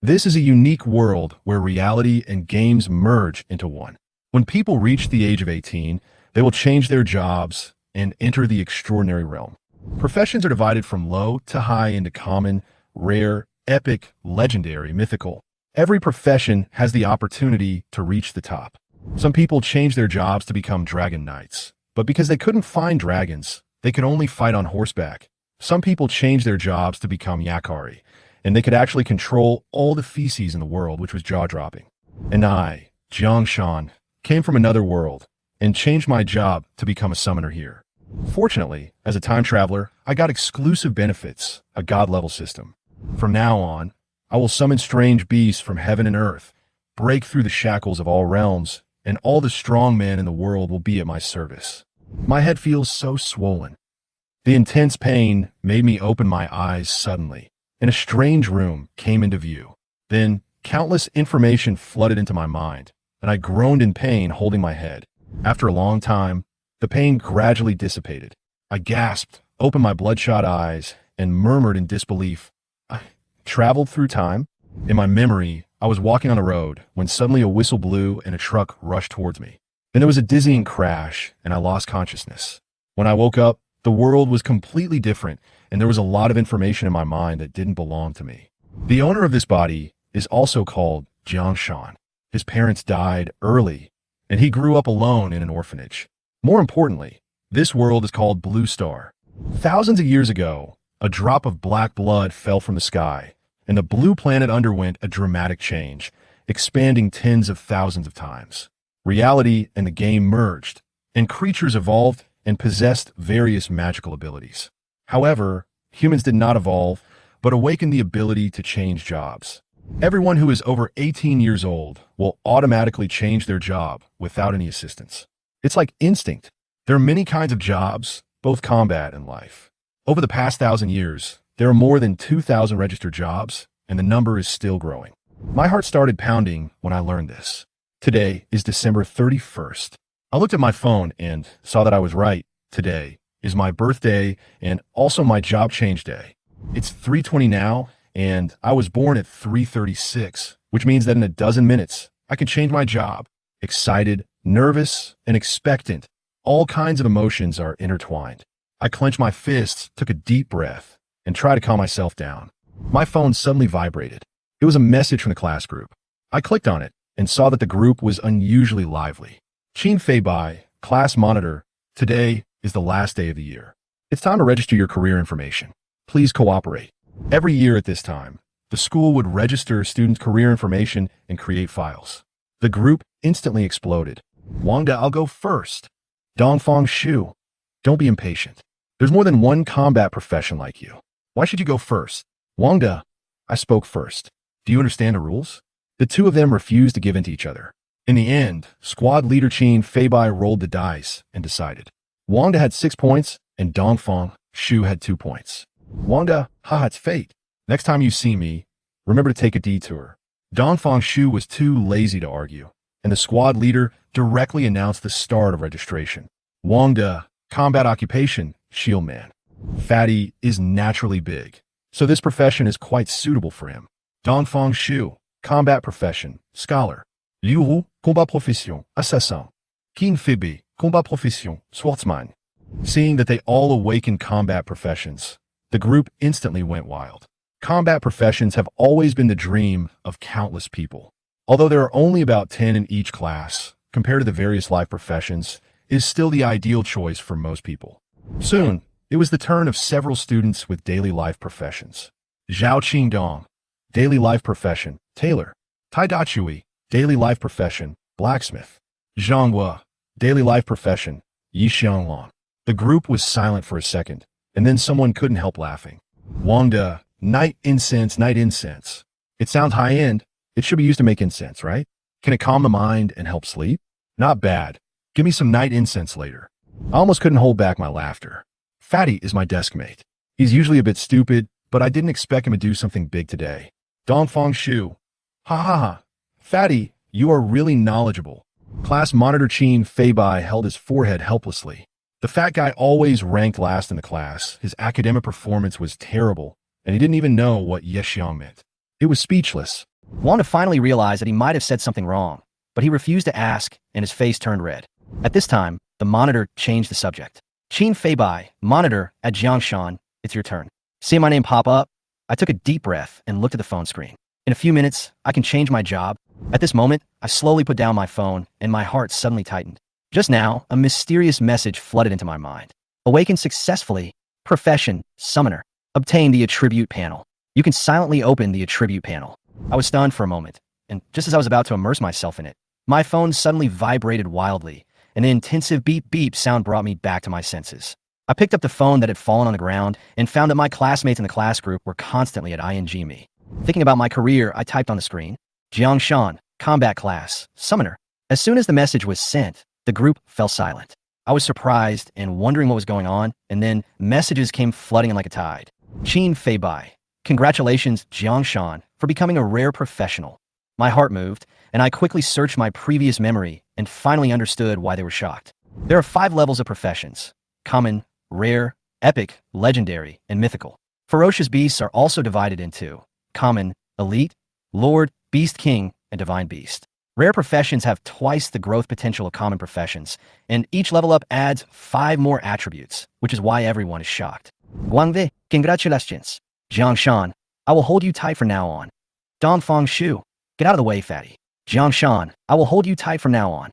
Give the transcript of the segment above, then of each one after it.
This is a unique world where reality and games merge into one. When people reach the age of 18, they will change their jobs and enter the extraordinary realm. Professions are divided from low to high into common, rare, epic, legendary, mythical. Every profession has the opportunity to reach the top. Some people change their jobs to become dragon knights, but because they couldn't find dragons, they could only fight on horseback. Some people change their jobs to become yakari, and they could actually control all the feces in the world, which was jaw-dropping. And I, Jang Shan, came from another world and changed my job to become a summoner here. Fortunately, as a time traveler, I got exclusive benefits, a god-level system. From now on, I will summon strange beasts from heaven and earth, break through the shackles of all realms, and all the strong men in the world will be at my service. My head feels so swollen. The intense pain made me open my eyes suddenly, and a strange room came into view. Then, countless information flooded into my mind, and I groaned in pain holding my head. After a long time, the pain gradually dissipated. I gasped, opened my bloodshot eyes, and murmured in disbelief. I traveled through time? In my memory, I was walking on a road when suddenly a whistle blew and a truck rushed towards me. Then there was a dizzying crash, and I lost consciousness. When I woke up, the world was completely different, and there was a lot of information in my mind that didn't belong to me. The owner of this body is also called Jang Shan. His parents died early, and he grew up alone in an orphanage. More importantly, this world is called Blue Star. Thousands of years ago, a drop of black blood fell from the sky, and the blue planet underwent a dramatic change, expanding tens of thousands of times. Reality and the game merged, and creatures evolved and possessed various magical abilities. However, humans did not evolve, but awakened the ability to change jobs. Everyone who is over 18 years old will automatically change their job without any assistance. It's like instinct. There are many kinds of jobs, both combat and life. Over the past 1,000 years, there are more than 2,000 registered jobs, and the number is still growing. My heart started pounding when I learned this. Today is December 31st. I looked at my phone and saw that I was right. Today is my birthday and also my job change day. It's 3:20 now, and I was born at 3:36, which means that in a dozen minutes, I can change my job. Excited, nervous, and expectant. All kinds of emotions are intertwined. I clenched my fists, took a deep breath, and tried to calm myself down. My phone suddenly vibrated. It was a message from the class group. I clicked on it and saw that the group was unusually lively. Qin Fei Bai, class monitor, today is the last day of the year. It's time to register your career information. Please cooperate. Every year at this time, the school would register students' career information and create files. The group instantly exploded. Wangda, I'll go first. Dongfang Shu, don't be impatient. There's more than one combat profession like you. Why should you go first? Wangda, I spoke first. Do you understand the rules? The two of them refused to give in to each other. In the end, squad leader Qin Feibai rolled the dice and decided. Wangda had 6 points, and Dongfang Shu had 2 points. Wangda, haha, it's fate. Next time you see me, remember to take a detour. Dongfang Shu was too lazy to argue, and the squad leader directly announced the start of registration. Wangda, combat occupation, shield man. Fatty is naturally big, so this profession is quite suitable for him. Dongfang Shu, combat profession, scholar. Liu Wu, combat profession, assassin. Qin Feibai, combat profession, swordsman. Seeing that they all awakened combat professions, the group instantly went wild. Combat professions have always been the dream of countless people. Although there are only about 10 in each class, compared to the various life professions, it is still the ideal choice for most people. Soon, it was the turn of several students with daily life professions. Zhao Qingdong, daily life profession, tailor. Tai Dachui, daily life profession, blacksmith. Zhang Hua, daily life profession, Yi Xianglong. The group was silent for a second, and then someone couldn't help laughing. Wangda, night incense, night incense. It sounds high-end. It should be used to make incense, right? Can it calm the mind and help sleep? Not bad. Give me some night incense later. I almost couldn't hold back my laughter. Fatty is my desk mate. He's usually a bit stupid, but I didn't expect him to do something big today. Dongfang Shu. Ha ha ha. Fatty, you are really knowledgeable. Class monitor Qin Feibai held his forehead helplessly. The fat guy always ranked last in the class. His academic performance was terrible, and he didn't even know what Yexiang meant. It was speechless. Wanda finally realized that he might have said something wrong, but he refused to ask, and his face turned red. At this time, the monitor changed the subject. Qin Feibai, monitor at Jang Shan, it's your turn. Seeing my name pop up, I took a deep breath and looked at the phone screen. In a few minutes, I can change my job. At this moment, I slowly put down my phone, and my heart suddenly tightened. Just now, a mysterious message flooded into my mind. Awakened successfully. Profession, Summoner. Obtain the attribute panel. You can silently open the attribute panel. I was stunned for a moment, and just as I was about to immerse myself in it, my phone suddenly vibrated wildly, and an intensive beep-beep sound brought me back to my senses. I picked up the phone that had fallen on the ground and found that my classmates in the class group were constantly at ing me. Thinking about my career, I typed on the screen, Jang Shan, combat class, Summoner. As soon as the message was sent, the group fell silent. I was surprised and wondering what was going on, and then messages came flooding in like a tide. Qin Feibai. Congratulations, Jang Shan, for becoming a rare professional. My heart moved, and I quickly searched my previous memory and finally understood why they were shocked. There are 5 levels of professions: common, rare, epic, legendary, and mythical. Ferocious beasts are also divided into common, elite, lord, beast king, and divine beast. Rare professions have twice the growth potential of common professions, and each level up adds 5 more attributes, which is why everyone is shocked. Guangwei, congratulations. Jiang Shan, I will hold you tight from now on. Dongfang Shu, get out of the way, fatty. Jiang Shan, I will hold you tight from now on.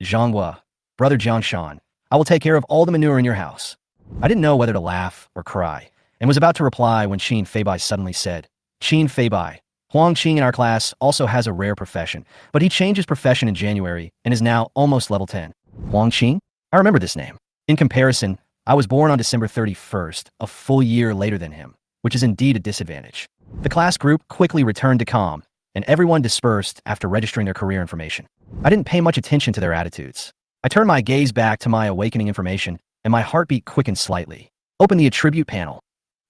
Zhanghua, brother Jiang Shan, I will take care of all the manure in your house. I didn't know whether to laugh or cry, and was about to reply when Qin Feibai suddenly said, Qin Feibai, Huang Qing in our class also has a rare profession, but he changed his profession in January and is now almost level 10. Huang Qing? I remember this name. In comparison, I was born on December 31st, a full year later than him, which is indeed a disadvantage. The class group quickly returned to calm, and everyone dispersed after registering their career information. I didn't pay much attention to their attitudes. I turned my gaze back to my awakening information, and my heartbeat quickened slightly. Open the attribute panel.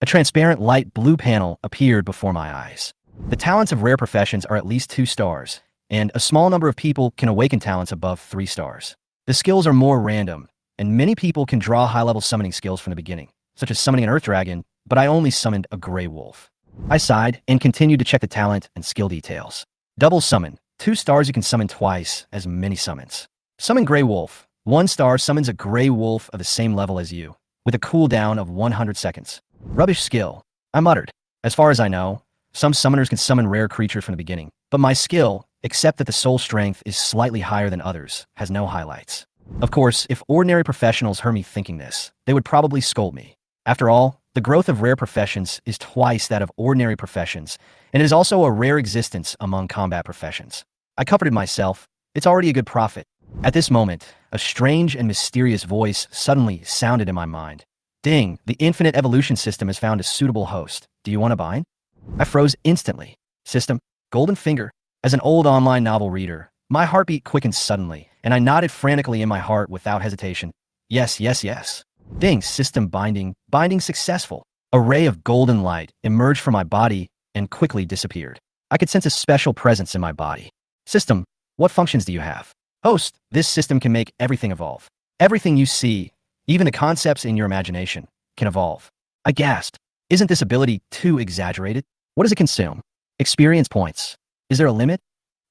A transparent light blue panel appeared before my eyes. The talents of rare professions are at least 2 stars, and a small number of people can awaken talents above 3 stars. The skills are more random, and many people can draw high-level summoning skills from the beginning, such as summoning an earth dragon, but I only summoned a gray wolf. I sighed and continued to check the talent and skill details. Double summon. 2 stars, you can summon twice as many summons. Summon gray wolf. 1 star summons a gray wolf of the same level as you, with a cooldown of 100 seconds. Rubbish skill. I muttered. As far as I know, some summoners can summon rare creatures from the beginning, but my skill, except that the soul strength is slightly higher than others, has no highlights. Of course, if ordinary professionals heard me thinking this, they would probably scold me. After all, the growth of rare professions is twice that of ordinary professions, and it is also a rare existence among combat professions. I comforted myself. It's already a good profit. At this moment, a strange and mysterious voice suddenly sounded in my mind. Ding, the infinite evolution system has found a suitable host. Do you want to bind? I froze instantly. System, golden finger. As an old online novel reader, my heartbeat quickened suddenly, and I nodded frantically in my heart without hesitation. Yes, yes, yes. Ding, system binding. Binding successful. A ray of golden light emerged from my body and quickly disappeared. I could sense a special presence in my body. System, what functions do you have? Host, this system can make everything evolve. Everything you see, even the concepts in your imagination, can evolve. I gasped. Isn't this ability too exaggerated? What does it consume? Experience points. Is there a limit?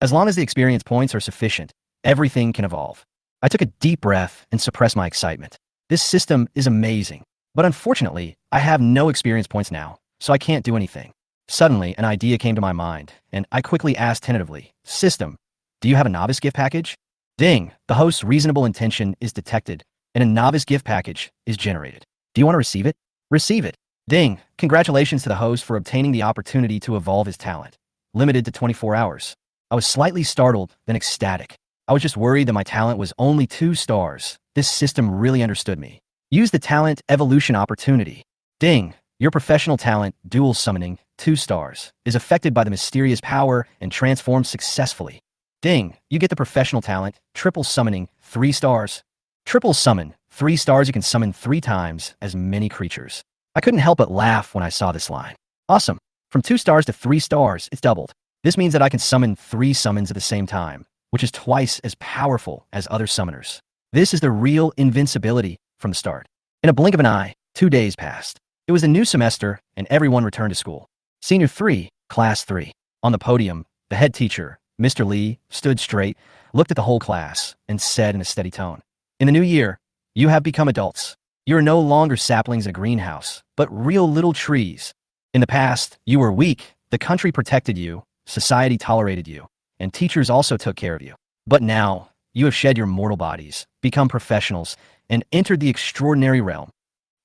As long as the experience points are sufficient, everything can evolve. I took a deep breath and suppressed my excitement. This system is amazing, but unfortunately, I have no experience points now, so I can't do anything. Suddenly, an idea came to my mind, and I quickly asked tentatively, System, do you have a novice gift package? Ding, the host's reasonable intention is detected, and a novice gift package is generated. Do you want to receive it? Receive it. Ding, congratulations to the host for obtaining the opportunity to evolve his talent. Limited to 24 hours. I was slightly startled, then ecstatic. I was just worried that my talent was only 2 stars. This system really understood me. Use the talent evolution opportunity. Ding, your professional talent, dual summoning, 2 stars, is affected by the mysterious power and transforms successfully. Ding, you get the professional talent, triple summoning, 3 stars. Triple summon, 3 stars, you can summon 3 times as many creatures. I couldn't help but laugh when I saw this line. Awesome. From 2 stars to 3 stars, it's doubled. This means that I can summon 3 summons at the same time, which is twice as powerful as other summoners. This is the real invincibility from the start. In a blink of an eye, 2 days passed. It was the new semester, and everyone returned to school. Senior 3, Class 3. On the podium, the head teacher, Mr. Lee, stood straight, looked at the whole class, and said in a steady tone, "In the new year, you have become adults. You are no longer saplings in a greenhouse, but real little trees. In the past, you were weak, the country protected you, society tolerated you, and teachers also took care of you. But now, you have shed your mortal bodies, become professionals, and entered the extraordinary realm.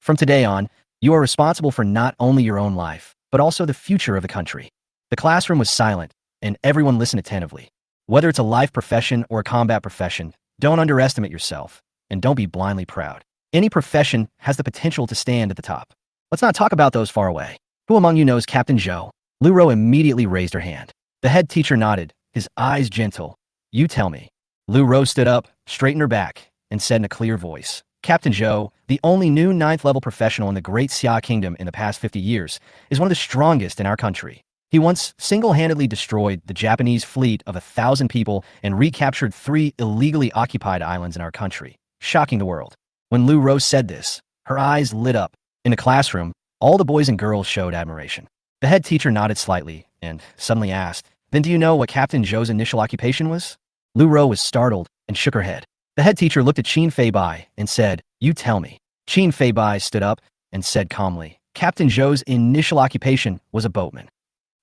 From today on, you are responsible for not only your own life, but also the future of the country." The classroom was silent, and everyone listened attentively. Whether it's a life profession or a combat profession, don't underestimate yourself, and don't be blindly proud. Any profession has the potential to stand at the top. Let's not talk about those far away. Who among you knows Captain Zhou? Lu Ro immediately raised her hand. The head teacher nodded, his eyes gentle. "You tell me." Lu Ro stood up, straightened her back, and said in a clear voice, "Captain Zhou, the only new 9th-level professional in the Great Xia Kingdom in the past 50 years, is one of the strongest in our country. He once single-handedly destroyed the Japanese fleet of 1,000 people and recaptured 3 illegally occupied islands in our country, shocking the world." When Lu Ro said this, her eyes lit up. In the classroom, all the boys and girls showed admiration. The head teacher nodded slightly and suddenly asked, "Then do you know what Captain Zhou's initial occupation was?" Lu Ro was startled and shook her head. The head teacher looked at Qin Fei Bai and said, "You tell me." Qin Fei Bai stood up and said calmly, "Captain Zhou's initial occupation was a boatman."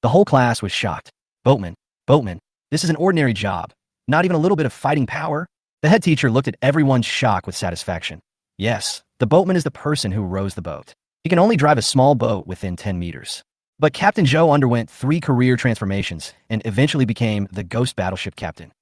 The whole class was shocked. Boatman? Boatman? This is an ordinary job. Not even a little bit of fighting power? The head teacher looked at everyone's shock with satisfaction. Yes, the boatman is the person who rows the boat. He can only drive a small boat within 10 meters. But Captain Zhou underwent 3 career transformations and eventually became the Ghost Battleship Captain.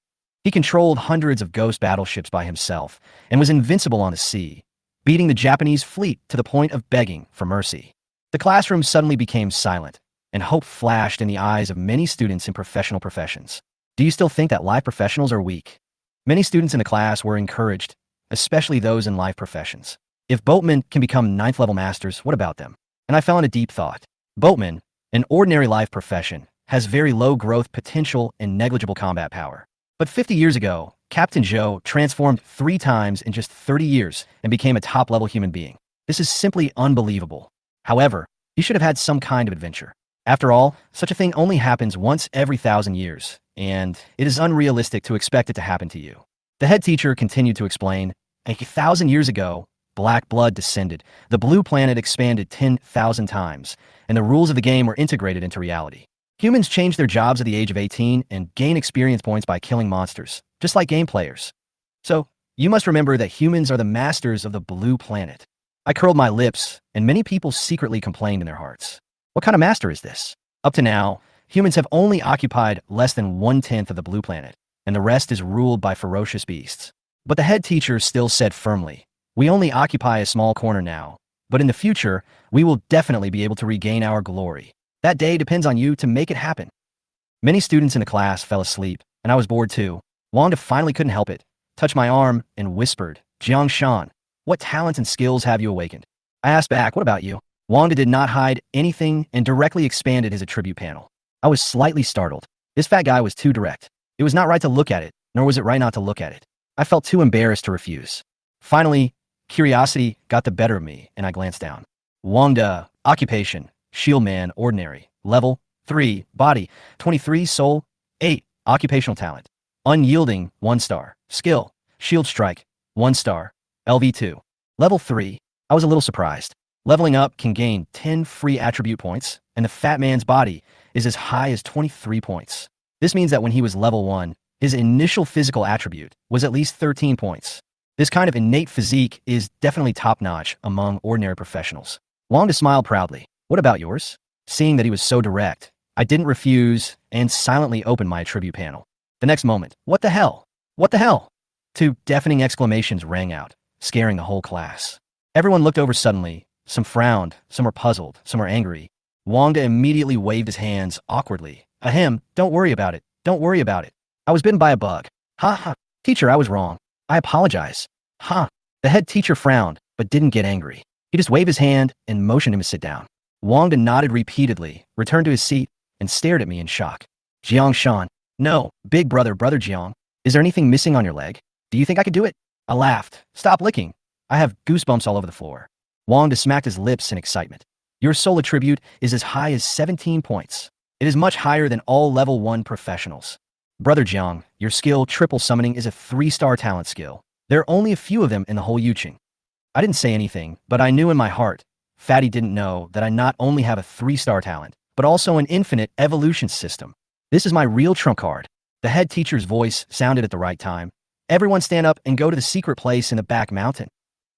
He controlled hundreds of ghost battleships by himself and was invincible on the sea, beating the Japanese fleet to the point of begging for mercy. The classroom suddenly became silent, and hope flashed in the eyes of many students in professional professions. Do you still think that life professionals are weak? Many students in the class were encouraged, especially those in life professions. If boatmen can become 9th-level masters, what about them? And I fell into deep thought. Boatmen, an ordinary life profession, has very low growth potential and negligible combat power. But 50 years ago, Captain Zhou transformed 3 times in just 30 years and became a top-level human being. This is simply unbelievable. However, you should have had some kind of adventure. After all, such a thing only happens once every 1,000 years, and it is unrealistic to expect it to happen to you. The head teacher continued to explain, 1,000 years ago, black blood descended, the blue planet expanded 10,000 times, and the rules of the game were integrated into reality. Humans change their jobs at the age of 18 and gain experience points by killing monsters, just like game players. So, you must remember that humans are the masters of the blue planet. I curled my lips, and many people secretly complained in their hearts. What kind of master is this? Up to now, humans have only occupied less than 1/10 of the blue planet, and the rest is ruled by ferocious beasts. But the head teacher still said firmly, "We only occupy a small corner now, but in the future, we will definitely be able to regain our glory. That day depends on you to make it happen." Many students in the class fell asleep, and I was bored too. Wanda finally couldn't help it, touched my arm, and whispered, "Jang Shan, what talents and skills have you awakened?" I asked back, "What about you?" Wanda did not hide anything and directly expanded his attribute panel. I was slightly startled. This fat guy was too direct. It was not right to look at it, nor was it right not to look at it. I felt too embarrassed to refuse. Finally, curiosity got the better of me, and I glanced down. Wanda, occupation, shield man, ordinary, level 3, body, 23, soul, 8, occupational talent, unyielding, 1 star, skill, shield strike, 1 star, LV2, level 3. I was a little surprised. Leveling up can gain 10 free attribute points, and the fat man's body is as high as 23 points. This means that when he was level 1, his initial physical attribute was at least 13 points. This kind of innate physique is definitely top-notch among ordinary professionals. Wanda smiled proudly. "What about yours?" Seeing that he was so direct, I didn't refuse and silently opened my attribute panel. The next moment, "What the hell? What the hell?" 2 deafening exclamations rang out, scaring the whole class. Everyone looked over suddenly. Some frowned, some were puzzled, some were angry. Wanda immediately waved his hands awkwardly. "Ahem, don't worry about it, don't worry about it. I was bitten by a bug. Ha ha. Teacher, I was wrong. I apologize. Ha." The head teacher frowned, but didn't get angry. He just waved his hand and motioned him to sit down. Wanda nodded repeatedly, returned to his seat, and stared at me in shock. "Jiang Shan. No, big brother, brother Jiang. Is there anything missing on your leg? Do you think I could do it?" I laughed. "Stop licking. I have goosebumps all over the floor." Wanda smacked his lips in excitement. "Your soul attribute is as high as 17 points. It is much higher than all level 1 professionals. Brother Jiang, your skill, triple summoning, is a 3-star talent skill. There are only a few of them in the whole Yuqing. I didn't say anything, but I knew in my heart, Fatty didn't know that I not only have a 3-star talent, but also an infinite evolution system. This is my real trump card. The head teacher's voice sounded at the right time. Everyone stand up and go to the secret place in the back mountain.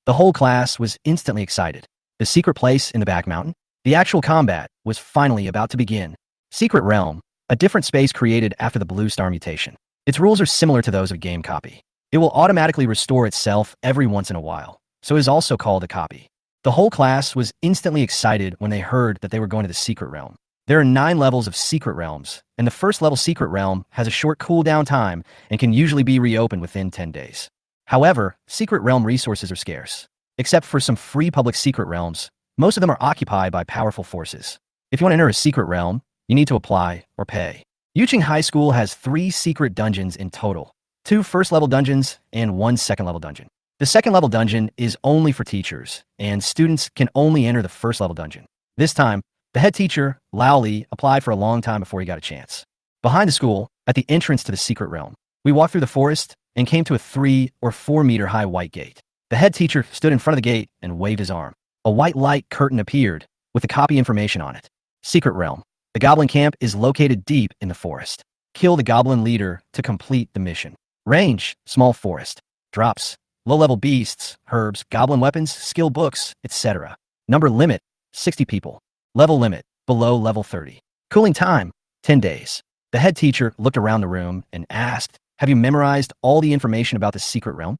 The whole class was instantly excited. The secret place in the back mountain? The actual combat was finally about to begin. Secret Realm, a different space created after the Blue Star mutation. Its rules are similar to those of game copy. It will automatically restore itself every once in a while, so it is also called a copy. The whole class was instantly excited when they heard that they were going to the Secret Realm. There are 9 levels of Secret Realms, and the first level Secret Realm has a short cooldown time and can usually be reopened within 10 days. However, Secret Realm resources are scarce. Except for some free public Secret Realms, most of them are occupied by powerful forces. If you want to enter a Secret Realm, you need to apply or pay. Yuqing High School has 3 secret dungeons in total, 2 first-level dungeons and 1 second-level dungeon. The second-level dungeon is only for teachers, and students can only enter the first-level dungeon. This time, the head teacher, Lao Li, applied for a long time before he got a chance. Behind the school, at the entrance to the Secret Realm, we walked through the forest and came to a 3 or 4 meter high white gate. The head teacher stood in front of the gate and waved his arm. A white light curtain appeared with the copy information on it. Secret Realm. The goblin camp is located deep in the forest. Kill the goblin leader to complete the mission. Range, small forest. Drops, low-level beasts, herbs, goblin weapons, skill books, etc. Number limit, 60 people. Level limit, below level 30. Cooling time, 10 days. The head teacher looked around the room and asked, "Have you memorized all the information about the Secret Realm?"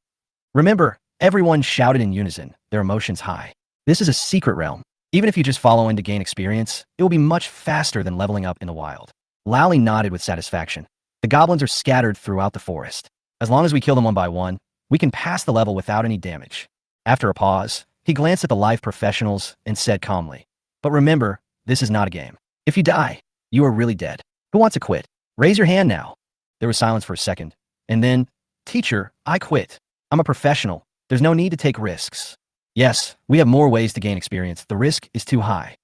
Remember, everyone shouted in unison, their emotions high. This is a secret realm. Even if you just follow in to gain experience, it will be much faster than leveling up in the wild. Lally nodded with satisfaction. The goblins are scattered throughout the forest. As long as we kill them one by one, we can pass the level without any damage. After a pause, he glanced at the life professionals and said calmly, "But remember, this is not a game. If you die, you are really dead. Who wants to quit? Raise your hand now." There was silence for a second, and then, "Teacher, I quit. I'm a professional. There's no need to take risks." "Yes, we have more ways to gain experience. The risk is too high."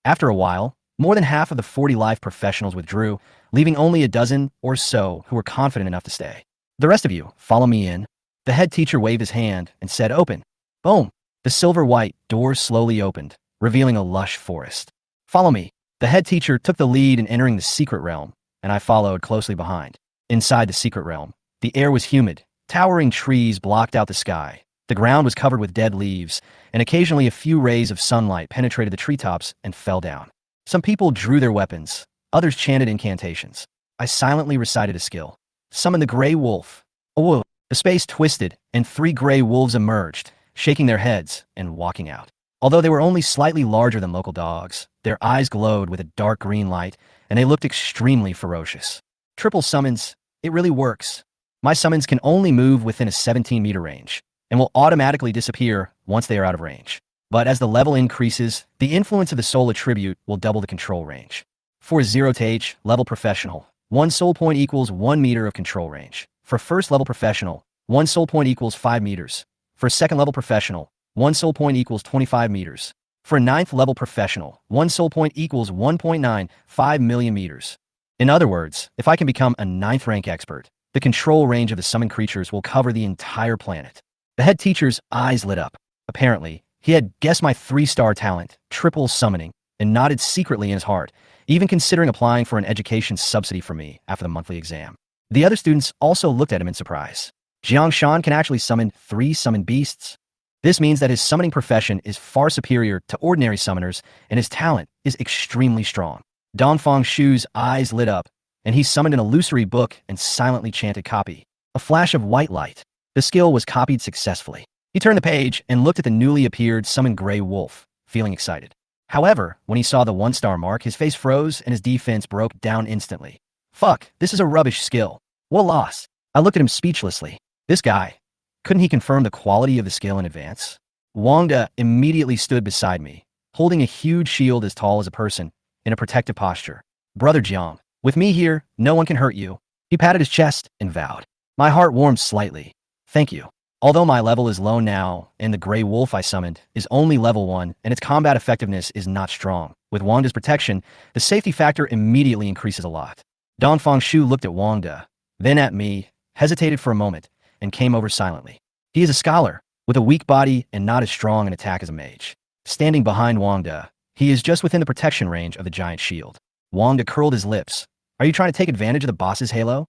After a while, more than half of the 40 life professionals withdrew, leaving only a dozen or so who were confident enough to stay. "The rest of you, follow me in." The head teacher waved his hand and said, "Open." Boom! The silver-white door slowly opened, revealing a lush forest. "Follow me." The head teacher took the lead in entering the secret realm, and I followed closely behind. Inside the secret realm, the air was humid. Towering trees blocked out the sky. The ground was covered with dead leaves, and occasionally a few rays of sunlight penetrated the treetops and fell down. Some people drew their weapons. Others chanted incantations. I silently recited a skill. Summon the gray wolf. Oh, the space twisted, and 3 gray wolves emerged, shaking their heads and walking out. Although they were only slightly larger than local dogs, their eyes glowed with a dark green light, and they looked extremely ferocious. Triple summons, it really works. My summons can only move within a 17-meter range, and will automatically disappear once they are out of range. But as the level increases, the influence of the soul attribute will double the control range. For 0 to H, level professional, 1 soul point equals 1 meter of control range. For first level professional, 1 soul point equals 5 meters. For second level professional, 1 soul point equals 25 meters. For 9th level professional, 1 soul point equals 1.95 million meters. In other words, if I can become a 9th rank expert, the control range of the summoned creatures will cover the entire planet. The head teacher's eyes lit up. Apparently, he had guessed my 3-star talent, triple summoning, and nodded secretly in his heart, even considering applying for an education subsidy for me after the monthly exam. The other students also looked at him in surprise. Jang Shan can actually summon 3 summoned beasts. This means that his summoning profession is far superior to ordinary summoners, and his talent is extremely strong. Dongfang Shu's eyes lit up, and he summoned an illusory book and silently chanted copy. A flash of white light. The skill was copied successfully. He turned the page and looked at the newly appeared summoned gray wolf, feeling excited. However, when he saw the 1-star mark, his face froze and his defense broke down instantly. "Fuck, this is a rubbish skill. What loss?" I looked at him speechlessly. This guy, couldn't he confirm the quality of the skill in advance? Wangda immediately stood beside me, holding a huge shield as tall as a person, in a protective posture. "Brother Jiang, with me here, no one can hurt you." He patted his chest and vowed. My heart warmed slightly. "Thank you." Although my level is low now, and the gray wolf I summoned is only level 1, and its combat effectiveness is not strong, With Wangda's protection, the safety factor immediately increases a lot. Dongfang Shu looked at Wangda, then at me, hesitated for a moment, and came over silently. He is a scholar, with a weak body and not as strong an attack as a mage. Standing behind Wangda, he is just within the protection range of the giant shield. Wangda curled his lips. Are you trying to take advantage of the boss's halo?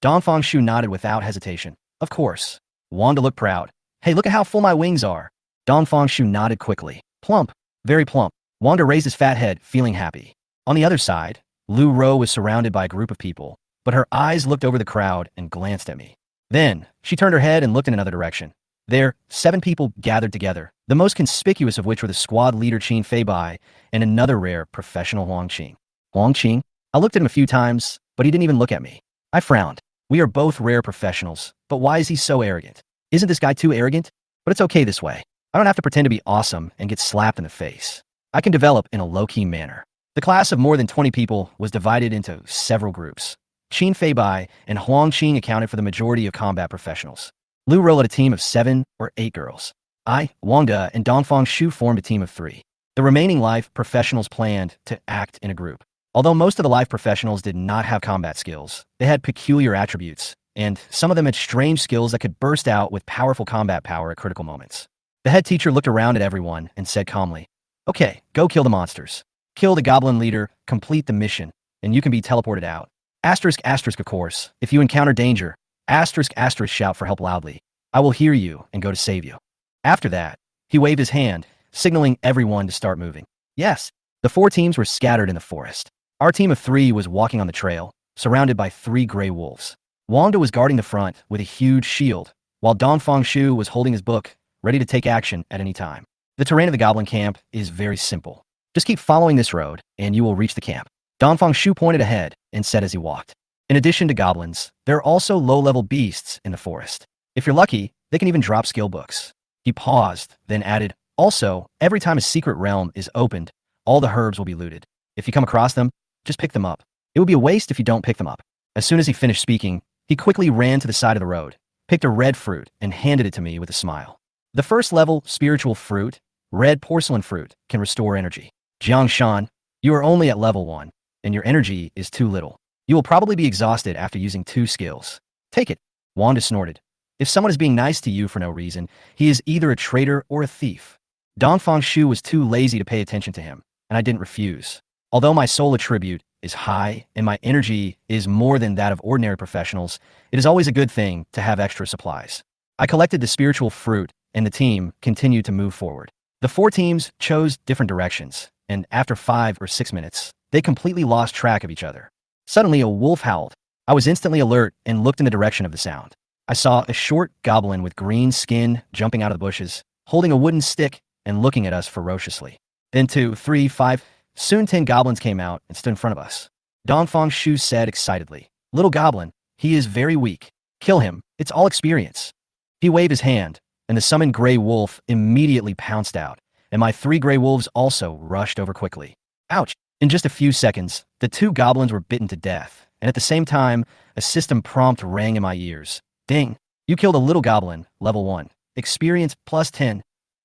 Dongfang Shu nodded without hesitation. Of course. Wangda looked proud. Hey, look at how full my wings are. Dongfang Shu nodded quickly. Plump. Very plump. Wangda raised his fat head, feeling happy. On the other side, Lu Ro was surrounded by a group of people, but her eyes looked over the crowd and glanced at me. Then, she turned her head and looked in another direction. There, 7 people gathered together, the most conspicuous of which were the squad leader Qin Feibai and another rare professional Huang Qing. Huang Qing? I looked at him a few times, but he didn't even look at me. I frowned. We are both rare professionals, but why is he so arrogant? Isn't this guy too arrogant? But it's okay this way. I don't have to pretend to be awesome and get slapped in the face. I can develop in a low-key manner. The class of more than 20 people was divided into several groups. Qin Feibai and Huang Qing accounted for the majority of combat professionals. Lu Ro led a team of 7 or 8 girls. I, Wangda, and Dongfang Shu formed a team of 3. The remaining life professionals planned to act in a group. Although most of the life professionals did not have combat skills, they had peculiar attributes, and some of them had strange skills that could burst out with powerful combat power at critical moments. The head teacher looked around at everyone and said calmly, Okay, go kill the monsters. Kill the goblin leader, complete the mission, and you can be teleported out. Asterisk, of course, if you encounter danger, asterisk, shout for help loudly. I will hear you and go to save you. After that, he waved his hand, signaling everyone to start moving. Yes, the 4 teams were scattered in the forest. Our team of 3 was walking on the trail, surrounded by 3 gray wolves. Wangda was guarding the front with a huge shield, while Dongfang Shu was holding his book, ready to take action at any time. The terrain of the goblin camp is very simple. Just keep following this road, and you will reach the camp. Dongfang Shu pointed ahead and said as he walked. In addition to goblins, there are also low-level beasts in the forest. If you're lucky, they can even drop skill books. He paused, then added, Also, every time a secret realm is opened, all the herbs will be looted. If you come across them, just pick them up. It would be a waste if you don't pick them up. As soon as he finished speaking, he quickly ran to the side of the road, picked a red fruit, and handed it to me with a smile. The first level spiritual fruit, red porcelain fruit, can restore energy. Jang Shan, you are only at level 1, and your energy is too little. You will probably be exhausted after using 2 skills. Take it. Wanda snorted. If someone is being nice to you for no reason, he is either a traitor or a thief. Dongfang Shu was too lazy to pay attention to him, and I didn't refuse. Although my soul attribute is high and my energy is more than that of ordinary professionals, it is always a good thing to have extra supplies. I collected the spiritual fruit, and the team continued to move forward. The 4 teams chose different directions, and after 5 or 6 minutes, they completely lost track of each other. Suddenly, a wolf howled. I was instantly alert and looked in the direction of the sound. I saw a short goblin with green skin jumping out of the bushes, holding a wooden stick and looking at us ferociously. Then 2, 3, 5, soon 10 goblins came out and stood in front of us. Dongfang Shu said excitedly, Little goblin, he is very weak. Kill him, it's all experience. He waved his hand, and the summoned gray wolf immediately pounced out, and my 3 gray wolves also rushed over quickly. Ouch! In just a few seconds, the 2 goblins were bitten to death, and at the same time, a system prompt rang in my ears. Ding! You killed a little goblin, level 1. Experience plus 10.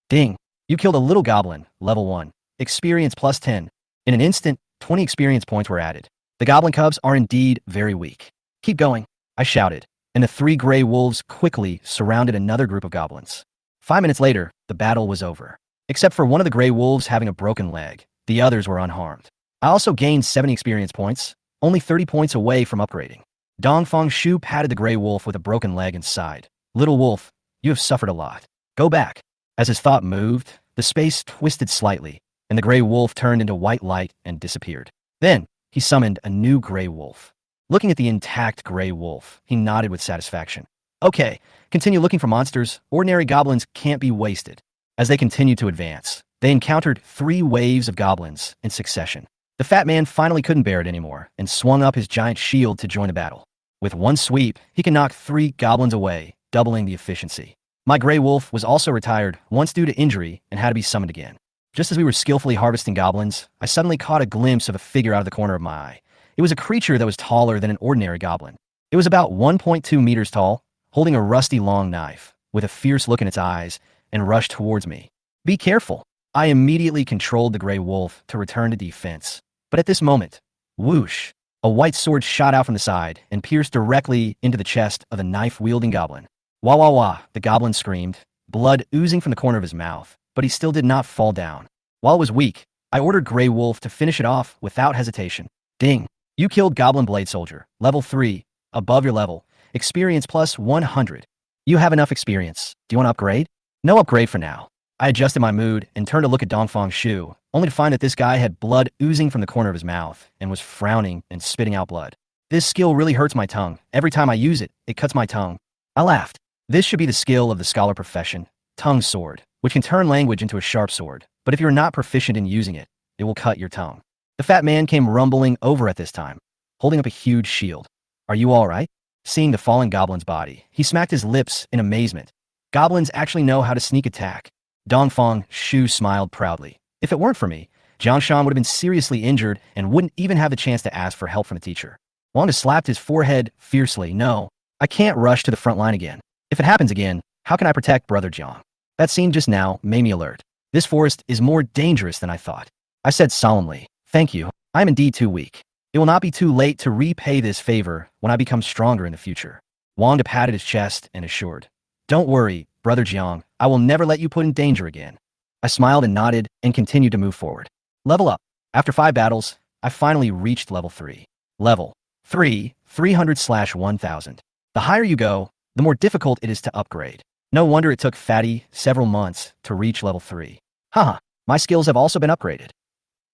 Ding! You killed a little goblin, level 1. Experience plus 10. In an instant, 20 experience points were added. The goblin cubs are indeed very weak. Keep going, I shouted, and the 3 gray wolves quickly surrounded another group of goblins. 5 minutes later, the battle was over. Except for one of the gray wolves having a broken leg, the others were unharmed. I also gained 70 experience points, only 30 points away from upgrading. Dongfang Shu patted the gray wolf with a broken leg and sighed. Little wolf, you have suffered a lot. Go back. As his thought moved, the space twisted slightly, and the gray wolf turned into white light and disappeared. Then, he summoned a new gray wolf. Looking at the intact gray wolf, he nodded with satisfaction. Okay, continue looking for monsters. Ordinary goblins can't be wasted. As they continued to advance, they encountered 3 waves of goblins in succession. The fat man finally couldn't bear it anymore and swung up his giant shield to join the battle. With one sweep, he can knock 3 goblins away, doubling the efficiency. My gray wolf was also retired once due to injury and had to be summoned again. Just as we were skillfully harvesting goblins, I suddenly caught a glimpse of a figure out of the corner of my eye. It was a creature that was taller than an ordinary goblin. It was about 1.2 meters tall, holding a rusty long knife, with a fierce look in its eyes, and rushed towards me. Be careful! I immediately controlled the gray wolf to return to defense. But at this moment, whoosh, a white sword shot out from the side and pierced directly into the chest of the knife-wielding goblin. Wah wah wah, the goblin screamed, blood oozing from the corner of his mouth, but he still did not fall down. While it was weak, I ordered Grey Wolf to finish it off without hesitation. Ding! You killed Goblin Blade Soldier, level 3, above your level, experience plus 100. You have enough experience. Do you want to upgrade? No upgrade for now. I adjusted my mood and turned to look at Dongfang Shu, only to find that this guy had blood oozing from the corner of his mouth and was frowning and spitting out blood. This skill really hurts my tongue. Every time I use it, it cuts my tongue. I laughed. This should be the skill of the scholar profession, tongue sword, which can turn language into a sharp sword, but if you're not proficient in using it, it will cut your tongue. The fat man came rumbling over at this time, holding up a huge shield. Are you all right? Seeing the fallen goblin's body, he smacked his lips in amazement. Goblins actually know how to sneak attack. Dongfang Shu smiled proudly. If it weren't for me, Jang Shan would have been seriously injured and wouldn't even have the chance to ask for help from the teacher. Wanda slapped his forehead fiercely. No, I can't rush to the front line again. If it happens again, how can I protect Brother Jiang? That scene just now made me alert. This forest is more dangerous than I thought. I said solemnly, thank you. I am indeed too weak. It will not be too late to repay this favor when I become stronger in the future. Wanda patted his chest and assured, don't worry, Brother Jiang, I will never let you put in danger again. I smiled and nodded and continued to move forward. Level up. After 5 battles, I finally reached level 3. Level 3, 300/1000. The higher you go, the more difficult it is to upgrade. No wonder it took Fatty several months to reach level 3. Haha, my skills have also been upgraded.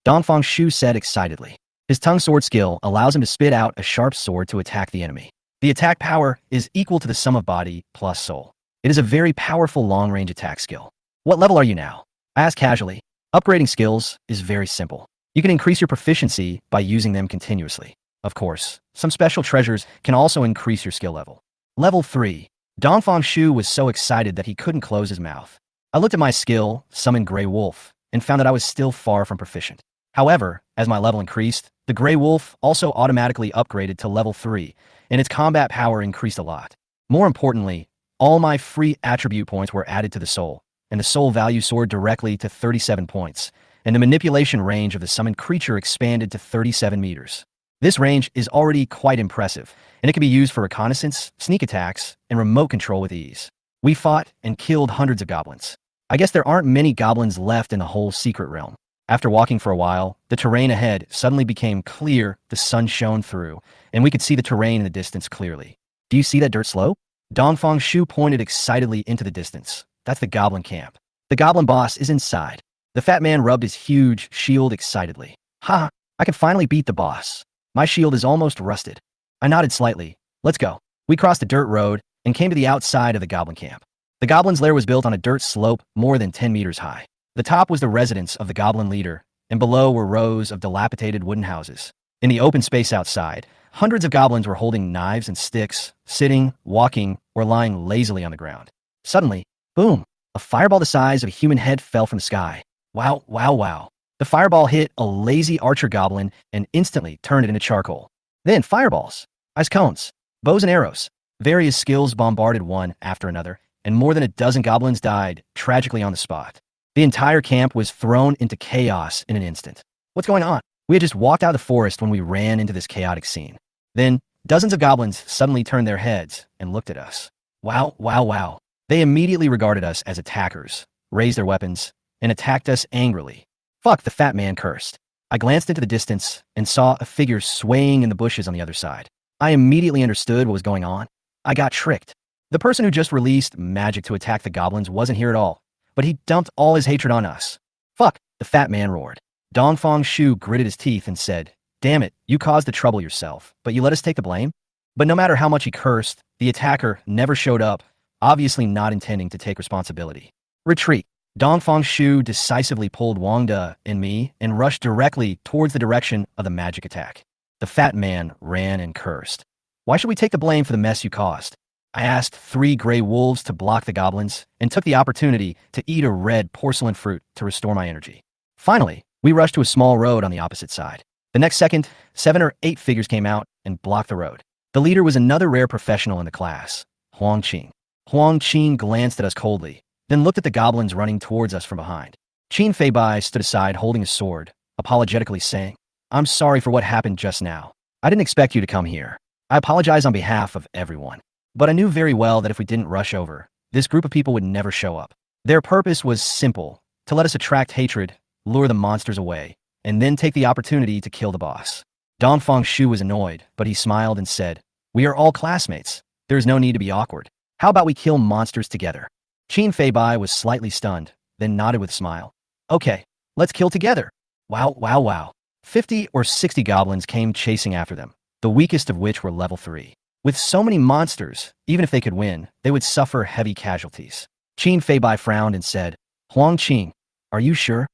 Dongfang Shu said excitedly. His tongue sword skill allows him to spit out a sharp sword to attack the enemy. The attack power is equal to the sum of body plus soul. It is a very powerful long-range attack skill. What level are you now? I asked casually. Upgrading skills is very simple. You can increase your proficiency by using them continuously. Of course, some special treasures can also increase your skill level. Level 3. Dongfang Shu was so excited that he couldn't close his mouth. I looked at my skill, Summon Grey Wolf, and found that I was still far from proficient. However, as my level increased, the Grey Wolf also automatically upgraded to level 3, and its combat power increased a lot. More importantly, all my free attribute points were added to the soul, and the soul value soared directly to 37 points, and the manipulation range of the summoned creature expanded to 37 meters. This range is already quite impressive, and it can be used for reconnaissance, sneak attacks, and remote control with ease. We fought and killed hundreds of goblins. I guess there aren't many goblins left in the whole secret realm. After walking for a while, the terrain ahead suddenly became clear, the sun shone through, and we could see the terrain in the distance clearly. Do you see that dirt slope? Dongfang Shu pointed excitedly into the distance. That's the goblin camp. The goblin boss is inside. The fat man rubbed his huge shield excitedly. Ha! I can finally beat the boss. My shield is almost rusted. I nodded slightly. Let's go. We crossed the dirt road and came to the outside of the goblin camp. The goblin's lair was built on a dirt slope more than 10 meters high. The top was the residence of the goblin leader, and below were rows of dilapidated wooden houses. In the open space outside, hundreds of goblins were holding knives and sticks, sitting, walking, or lying lazily on the ground. Suddenly, boom! A fireball the size of a human head fell from the sky. Wow, wow, wow. The fireball hit a lazy archer goblin and instantly turned it into charcoal. Then fireballs, ice cones, bows and arrows. Various skills bombarded one after another, and more than a dozen goblins died tragically on the spot. The entire camp was thrown into chaos in an instant. What's going on? We had just walked out of the forest when we ran into this chaotic scene. Then, dozens of goblins suddenly turned their heads and looked at us. Wow, wow, wow. They immediately regarded us as attackers, raised their weapons, and attacked us angrily. Fuck, the fat man cursed. I glanced into the distance and saw a figure swaying in the bushes on the other side. I immediately understood what was going on. I got tricked. The person who just released magic to attack the goblins wasn't here at all, but he dumped all his hatred on us. Fuck, the fat man roared. Dongfang Shu gritted his teeth and said, damn it, you caused the trouble yourself, but you let us take the blame? But no matter how much he cursed, the attacker never showed up, obviously not intending to take responsibility. Retreat. Dongfang Shu decisively pulled Wang De and me and rushed directly towards the direction of the magic attack. The fat man ran and cursed. Why should we take the blame for the mess you caused? I asked 3 gray wolves to block the goblins and took the opportunity to eat a red porcelain fruit to restore my energy. Finally, we rushed to a small road on the opposite side. The next second, 7 or 8 figures came out and blocked the road. The leader was another rare professional in the class, Huang Qing. Huang Qing glanced at us coldly, then looked at the goblins running towards us from behind. Qin Feibai stood aside holding his sword, apologetically saying, I'm sorry for what happened just now. I didn't expect you to come here. I apologize on behalf of everyone. But I knew very well that if we didn't rush over, this group of people would never show up. Their purpose was simple, to let us attract hatred, lure the monsters away, and then take the opportunity to kill the boss. Dongfang Shu was annoyed, but he smiled and said, We are all classmates. There is no need to be awkward. How about we kill monsters together? Qin Feibai was slightly stunned, then nodded with a smile. Okay, let's kill together. Wow, wow, wow. 50 or 60 goblins came chasing after them, the weakest of which were level 3. With so many monsters, even if they could win, they would suffer heavy casualties. Qin Feibai frowned and said, Huang Qing, are you sure?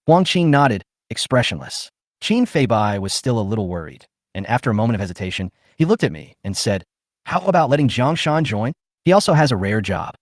Huang Qing nodded, expressionless. Qin Feibai was still a little worried, and after a moment of hesitation, he looked at me and said, How about letting Jang Shan join? He also has a rare job.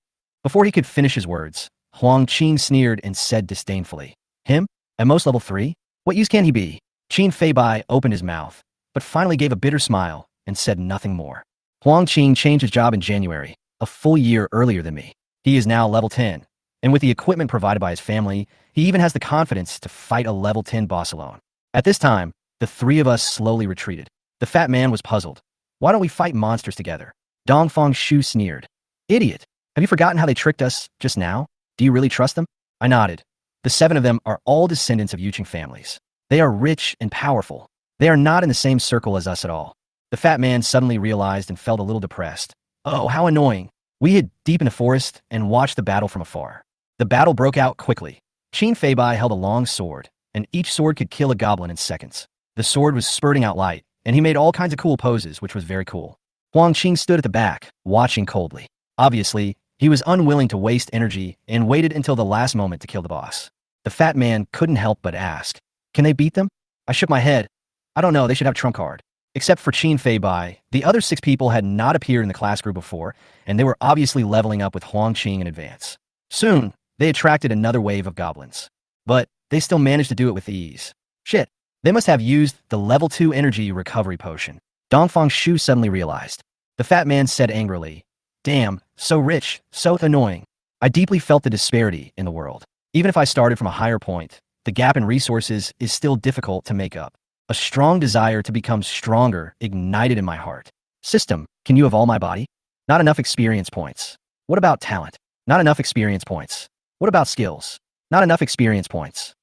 Before he could finish his words, Huang Qing sneered and said disdainfully, Him? At most level 3? What use can he be? Qin Feibai opened his mouth, but finally gave a bitter smile and said nothing more. Huang Qing changed his job in January, a full year earlier than me. He is now level 10, and with the equipment provided by his family, he even has the confidence to fight a level 10 boss alone. At this time, the three of us slowly retreated. The fat man was puzzled. Why don't we fight monsters together? Dongfang Shu sneered. Idiot! Have you forgotten how they tricked us just now? Do you really trust them? I nodded. The 7 of them are all descendants of Yuqing families. They are rich and powerful. They are not in the same circle as us at all. The fat man suddenly realized and felt a little depressed. Oh, how annoying. We hid deep in the forest and watched the battle from afar. The battle broke out quickly. Qin Feibai held a long sword, and each sword could kill a goblin in seconds. The sword was spurting out light, and he made all kinds of cool poses, which was very cool. Huang Qing stood at the back, watching coldly. Obviously, he was unwilling to waste energy and waited until the last moment to kill the boss. The fat man couldn't help but ask, Can they beat them? I shook my head. I don't know, they should have trump card. Except for Qin Feibai, the other 6 people had not appeared in the class group before, and they were obviously leveling up with Huang Qing in advance. Soon, they attracted another wave of goblins. But they still managed to do it with ease. Shit, they must have used the level 2 energy recovery potion. Dongfang Shu suddenly realized. The fat man said angrily, Damn, so rich, so annoying. I deeply felt the disparity in the world. Even if I started from a higher point, the gap in resources is still difficult to make up. A strong desire to become stronger ignited in my heart. System, can you evolve my body? Not enough experience points. What about talent? Not enough experience points. What about skills? Not enough experience points.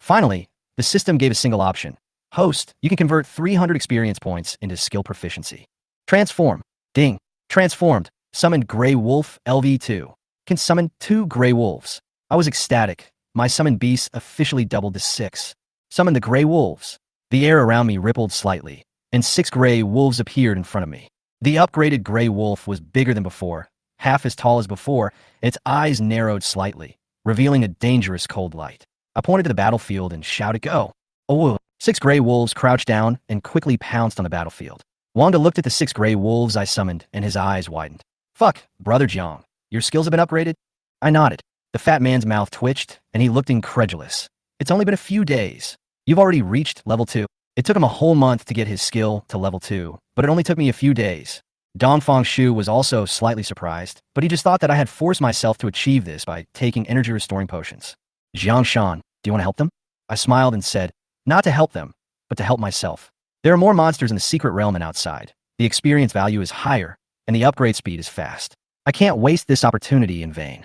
Finally, the system gave a single option. Host, you can convert 300 experience points into skill proficiency. Transform. Ding. Transformed. Summoned Grey Wolf LV2. Can summon 2 Grey Wolves. I was ecstatic. My summoned beasts officially doubled to 6. Summon the Grey Wolves. The air around me rippled slightly, and 6 Grey Wolves appeared in front of me. The upgraded Grey Wolf was bigger than before, half as tall as before, and its eyes narrowed slightly, revealing a dangerous cold light. I pointed to the battlefield and shouted, Go! Oh! 6 Grey Wolves crouched down and quickly pounced on the battlefield. Wanda looked at the 6 Grey Wolves I summoned, and his eyes widened. Fuck, Brother Jiang, your skills have been upgraded? I nodded. The fat man's mouth twitched, and he looked incredulous. It's only been a few days. You've already reached level 2. It took him a whole month to get his skill to level 2, but it only took me a few days. Dongfang Shu was also slightly surprised, but he just thought that I had forced myself to achieve this by taking energy restoring potions. Jang Shan, do you want to help them? I smiled and said, Not to help them, but to help myself. There are more monsters in the secret realm and outside. The experience value is higher, and the upgrade speed is fast. I can't waste this opportunity in vain.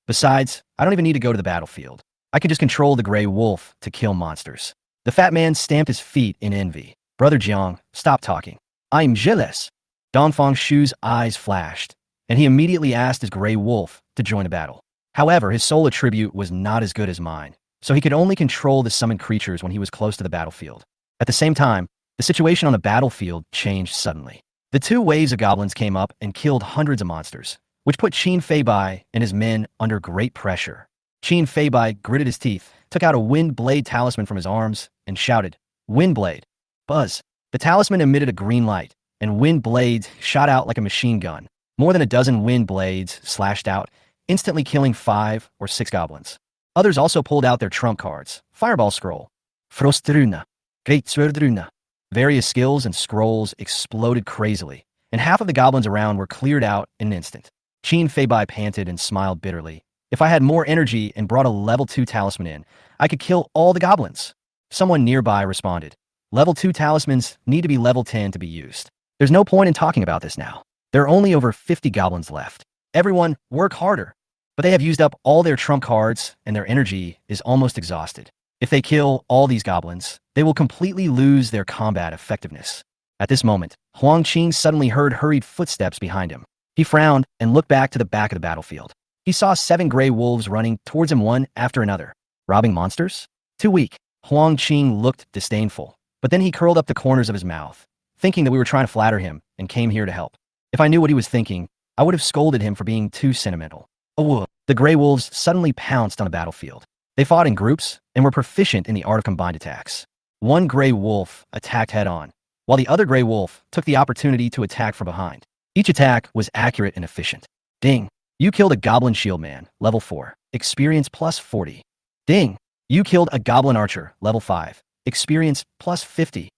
Besides, I don't even need to go to the battlefield. I can just control the Grey Wolf to kill monsters. The fat man stamped his feet in envy. Brother Jiang, stop talking. I'm jealous. Dongfang Shu's eyes flashed, and he immediately asked his Grey Wolf to join the battle. However, his soul attribute was not as good as mine, so he could only control the summoned creatures when he was close to the battlefield. At the same time, the situation on the battlefield changed suddenly. The 2 waves of goblins came up and killed hundreds of monsters, which put Qin Feibai and his men under great pressure. Qin Feibai gritted his teeth, took out a wind blade talisman from his arms, and shouted, Wind blade. Buzz. The talisman emitted a green light, and wind blades shot out like a machine gun. More than a dozen wind blades slashed out, instantly killing 5 or 6 goblins. Others also pulled out their trump cards, Fireball Scroll, Frostruna, Great Sverdruna. Various skills and scrolls exploded crazily, and half of the goblins around were cleared out in an instant. Qin Feibai panted and smiled bitterly. If I had more energy and brought a level 2 talisman in, I could kill all the goblins. Someone nearby responded. Level 2 talismans need to be level 10 to be used. There's no point in talking about this now. There are only over 50 goblins left. Everyone, work harder. But they have used up all their trump cards and their energy is almost exhausted. If they kill all these goblins, they will completely lose their combat effectiveness. At this moment, Huang Qing suddenly heard hurried footsteps behind him. He frowned and looked back to the back of the battlefield. He saw 7 gray wolves running towards him one after another. Robbing monsters? Too weak. Huang Qing looked disdainful, but then he curled up the corners of his mouth, thinking that we were trying to flatter him and came here to help. If I knew what he was thinking, I would have scolded him for being too sentimental. Oh, the gray wolves suddenly pounced on the battlefield. They fought in groups and were proficient in the art of combined attacks. One gray wolf attacked head-on, while the other gray wolf took the opportunity to attack from behind. Each attack was accurate and efficient. Ding! You killed a goblin shield man, level 4, experience plus 40. Ding! You killed a goblin archer, level 5, experience plus 50.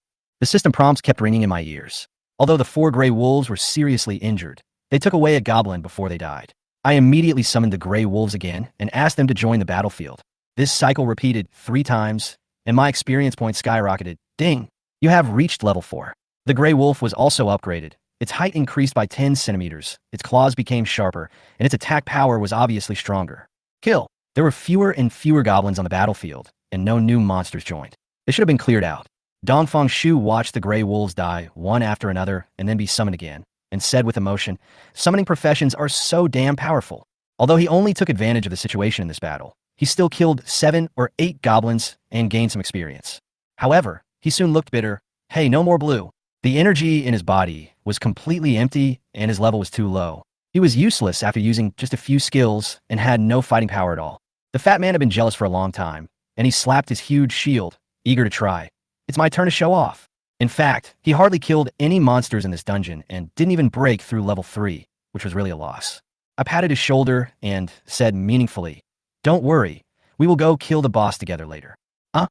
The system prompts kept ringing in my ears. Although the 4 gray wolves were seriously injured, they took away a goblin before they died. I immediately summoned the gray wolves again and asked them to join the battlefield. This cycle repeated 3 times, and my experience points skyrocketed. Ding! You have reached level 4. The gray wolf was also upgraded. Its height increased by 10 centimeters, its claws became sharper, and its attack power was obviously stronger. Kill! There were fewer and fewer goblins on the battlefield, and no new monsters joined. They should have been cleared out. Dongfang Shu watched the gray wolves die one after another and then be summoned again, and said with emotion, "Summoning professions are so damn powerful." Although he only took advantage of the situation in this battle, he still killed 7 or 8 goblins and gained some experience. However, he soon looked bitter. Hey, no more blue. The energy in his body was completely empty and his level was too low. He was useless after using just a few skills and had no fighting power at all. The fat man had been jealous for a long time, and he slapped his huge shield, eager to try. It's my turn to show off. In fact, he hardly killed any monsters in this dungeon and didn't even break through level 3, which was really a loss. I patted his shoulder and said meaningfully, "Don't worry, we will go kill the boss together later." Huh?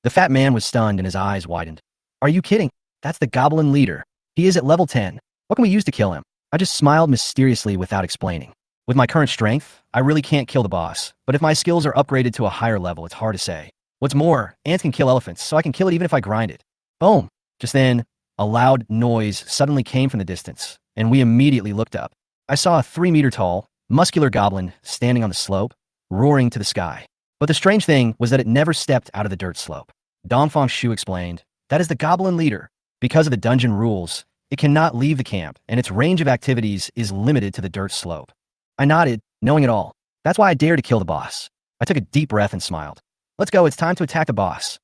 The fat man was stunned and his eyes widened. Are you kidding? That's the goblin leader. He is at level 10. What can we use to kill him? I just smiled mysteriously without explaining. With my current strength, I really can't kill the boss, but if my skills are upgraded to a higher level, it's hard to say. What's more, ants can kill elephants, so I can kill it even if I grind it. Boom! Just then, a loud noise suddenly came from the distance, and we immediately looked up. I saw a 3-meter-tall, muscular goblin standing on the slope, roaring to the sky. But the strange thing was that it never stepped out of the dirt slope. Dongfang Shu explained, "That is the goblin leader. Because of the dungeon rules, it cannot leave the camp, and its range of activities is limited to the dirt slope." I nodded, knowing it all. That's why I dared to kill the boss. I took a deep breath and smiled. Let's go, it's time to attack the boss.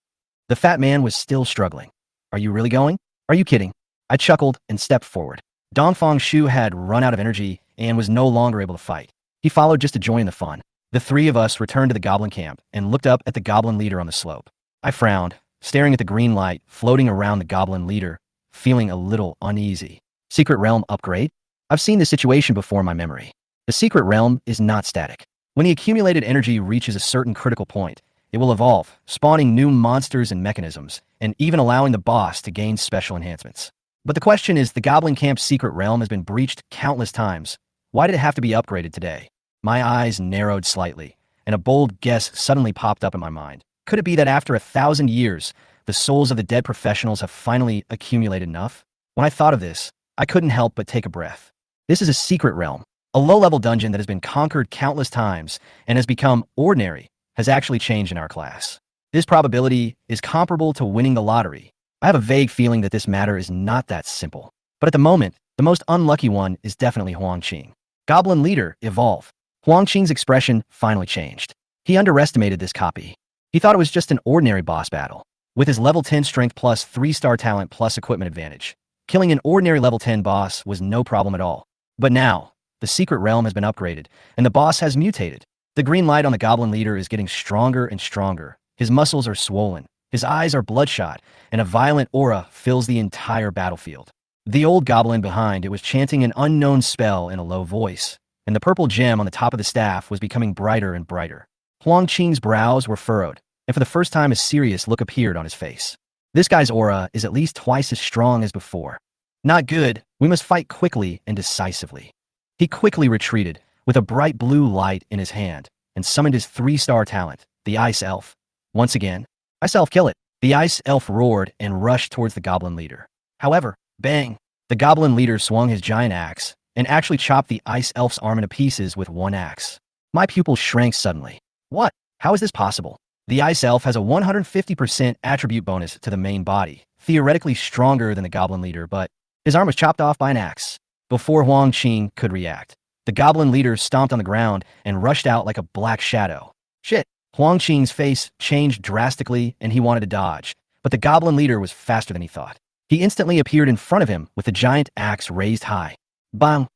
The fat man was still struggling. Are you really going? Are you kidding? I chuckled and stepped forward. Dongfang Shu had run out of energy and was no longer able to fight. He followed just to join the fun. The 3 of us returned to the goblin camp and looked up at the goblin leader on the slope. I frowned, staring at the green light floating around the goblin leader, feeling a little uneasy. Secret realm upgrade? I've seen this situation before in my memory. The secret realm is not static. When the accumulated energy reaches a certain critical point, it will evolve, spawning new monsters and mechanisms, and even allowing the boss to gain special enhancements. But the question is, the goblin camp's secret realm has been breached countless times. Why did it have to be upgraded today? My eyes narrowed slightly, and a bold guess suddenly popped up in my mind. Could it be that after 1,000 years, the souls of the dead professionals have finally accumulated enough? When I thought of this, I couldn't help but take a breath. This is a secret realm. A low-level dungeon that has been conquered countless times and has become ordinary has actually changed in our class. This probability is comparable to winning the lottery. I have a vague feeling that this matter is not that simple. But at the moment, the most unlucky one is definitely Huang Qing. Goblin leader, evolve. Huang Qing's expression finally changed. He underestimated this copy. He thought it was just an ordinary boss battle. With his level 10 strength plus 3-star talent plus equipment advantage, killing an ordinary level 10 boss was no problem at all. But now, the secret realm has been upgraded, and the boss has mutated. The green light on the goblin leader is getting stronger and stronger. His muscles are swollen, his eyes are bloodshot, and a violent aura fills the entire battlefield. The old goblin behind it was chanting an unknown spell in a low voice, and the purple gem on the top of the staff was becoming brighter and brighter. Huang Qing's brows were furrowed, and for the first time a serious look appeared on his face. This guy's aura is at least twice as strong as before. Not good, we must fight quickly and decisively. He quickly retreated, with a bright blue light in his hand, and summoned his 3-star talent, the Ice Elf. Once again, Ice Elf, kill it. The Ice Elf roared and rushed towards the goblin leader. However, bang! The goblin leader swung his giant axe and actually chopped the Ice Elf's arm into pieces with one axe. My pupil shrank suddenly. What? How is this possible? The Ice Elf has a 150% attribute bonus to the main body, theoretically stronger than the goblin leader, but his arm was chopped off by an axe. Before Huang Qing could react, the goblin leader stomped on the ground and rushed out like a black shadow. Shit! Huang Qing's face changed drastically and he wanted to dodge, but the goblin leader was faster than he thought. He instantly appeared in front of him with the giant axe raised high. Bang!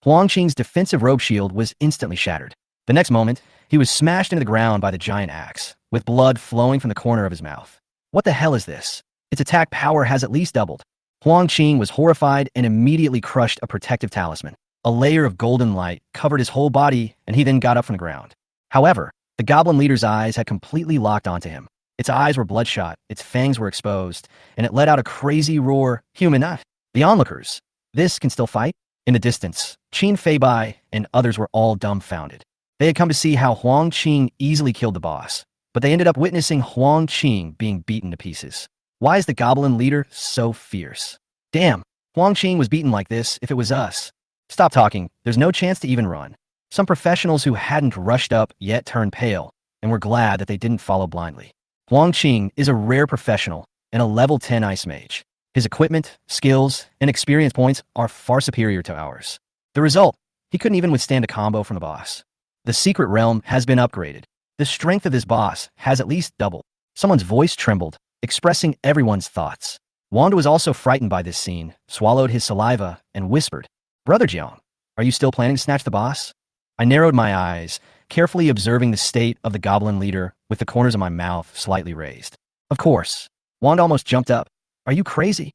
Huang Qing's defensive robe shield was instantly shattered. The next moment, he was smashed into the ground by the giant axe, with blood flowing from the corner of his mouth. What the hell is this? Its attack power has at least doubled. Huang Qing was horrified and immediately crushed a protective talisman. A layer of golden light covered his whole body, and he then got up from the ground. However, the goblin leader's eyes had completely locked onto him. Its eyes were bloodshot, its fangs were exposed, and it let out a crazy roar, "Human not!" The onlookers. This can still fight? In the distance, Qin Feibai and others were all dumbfounded. They had come to see how Huang Qing easily killed the boss, but they ended up witnessing Huang Qing being beaten to pieces. Why is the goblin leader so fierce? Damn, Huang Qing was beaten like this if it was us. Stop talking, there's no chance to even run. Some professionals who hadn't rushed up yet turned pale, and were glad that they didn't follow blindly. Huang Qing is a rare professional and a level 10 ice mage. His equipment, skills, and experience points are far superior to ours. The result, he couldn't even withstand a combo from the boss. The secret realm has been upgraded. The strength of this boss has at least doubled. Someone's voice trembled, expressing everyone's thoughts. Wanda was also frightened by this scene, swallowed his saliva, and whispered, "Brother Jiang, are you still planning to snatch the boss?" I narrowed my eyes, carefully observing the state of the goblin leader with the corners of my mouth slightly raised. Of course. Wanda almost jumped up. Are you crazy?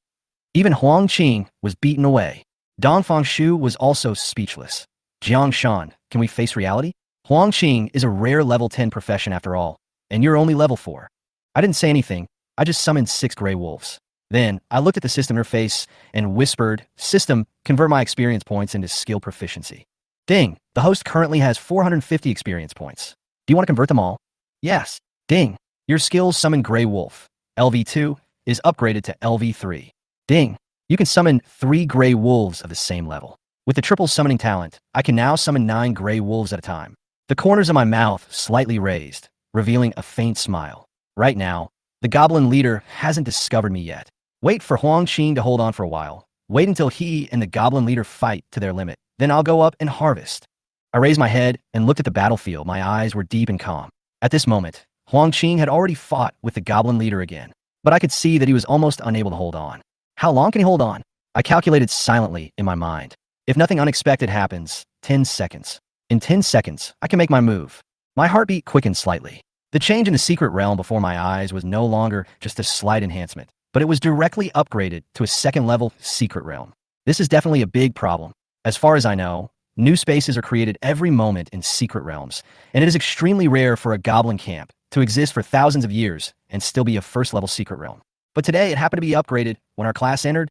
Even Huang Qing was beaten away. Dong Fengshu was also speechless. Jang Shan, can we face reality? Huang Qing is a rare level 10 profession after all, and you're only level 4. I didn't say anything, I just summoned 6 gray wolves. Then, I looked at the system interface and whispered, "System, convert my experience points into skill proficiency." Ding, the host currently has 450 experience points. Do you want to convert them all? Yes. Ding, your skills summon Gray Wolf. LV2 is upgraded to LV3. Ding, you can summon 3 Gray Wolves of the same level. With the triple summoning talent, I can now summon 9 Gray Wolves at a time. The corners of my mouth slightly raised, revealing a faint smile. Right now, the goblin leader hasn't discovered me yet. Wait for Huang Qing to hold on for a while. Wait until he and the goblin leader fight to their limit. Then I'll go up and harvest. I raised my head and looked at the battlefield. My eyes were deep and calm. At this moment, Huang Qing had already fought with the goblin leader again, but I could see that he was almost unable to hold on. How long can he hold on? I calculated silently in my mind. If nothing unexpected happens, 10 seconds. In 10 seconds, I can make my move. My heartbeat quickened slightly. The change in the secret realm before my eyes was no longer just a slight enhancement, but it was directly upgraded to a second-level secret realm. This is definitely a big problem. As far as I know, new spaces are created every moment in secret realms, and it is extremely rare for a goblin camp to exist for thousands of years and still be a first-level secret realm. But today it happened to be upgraded when our class entered.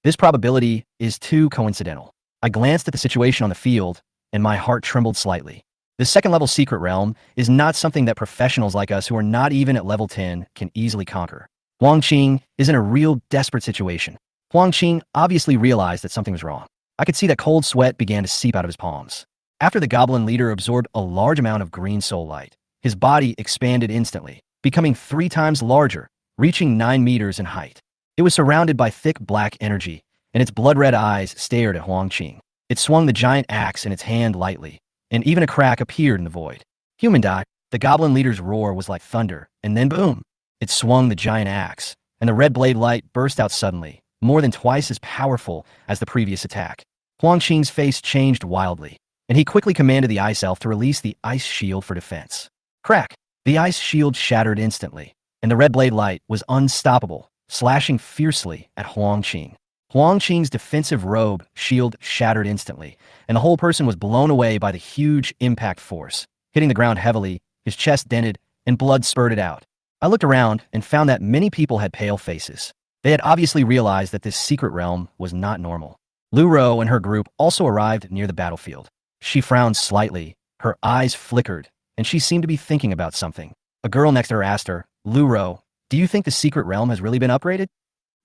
This probability is too coincidental. I glanced at the situation on the field, and my heart trembled slightly. The second-level secret realm is not something that professionals like us who are not even at level 10 can easily conquer. Huang Qing is in a real desperate situation. Huang Qing obviously realized that something was wrong. I could see that cold sweat began to seep out of his palms. After the goblin leader absorbed a large amount of green soul light, his body expanded instantly, becoming 3 times larger, reaching 9 meters in height. It was surrounded by thick black energy, and its blood-red eyes stared at Huang Qing. It swung the giant axe in its hand lightly, and even a crack appeared in the void. Human die. The goblin leader's roar was like thunder, and then boom! It swung the giant axe, and the red blade light burst out suddenly, more than twice as powerful as the previous attack. Huang Qing's face changed wildly, and he quickly commanded the ice elf to release the ice shield for defense. Crack! The ice shield shattered instantly, and the red blade light was unstoppable, slashing fiercely at Huang Qing. Huang Qing's defensive robe shield shattered instantly, and the whole person was blown away by the huge impact force. Hitting the ground heavily, his chest dented, and blood spurted out. I looked around and found that many people had pale faces. They had obviously realized that this secret realm was not normal. Lu Ro and her group also arrived near the battlefield. She frowned slightly, her eyes flickered, and she seemed to be thinking about something. A girl next to her asked her, "Luro, do you think the secret realm has really been upgraded?"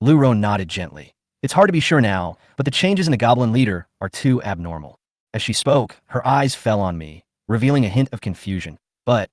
Luro nodded gently. It's hard to be sure now, but the changes in the goblin leader are too abnormal. As she spoke, her eyes fell on me, revealing a hint of confusion. But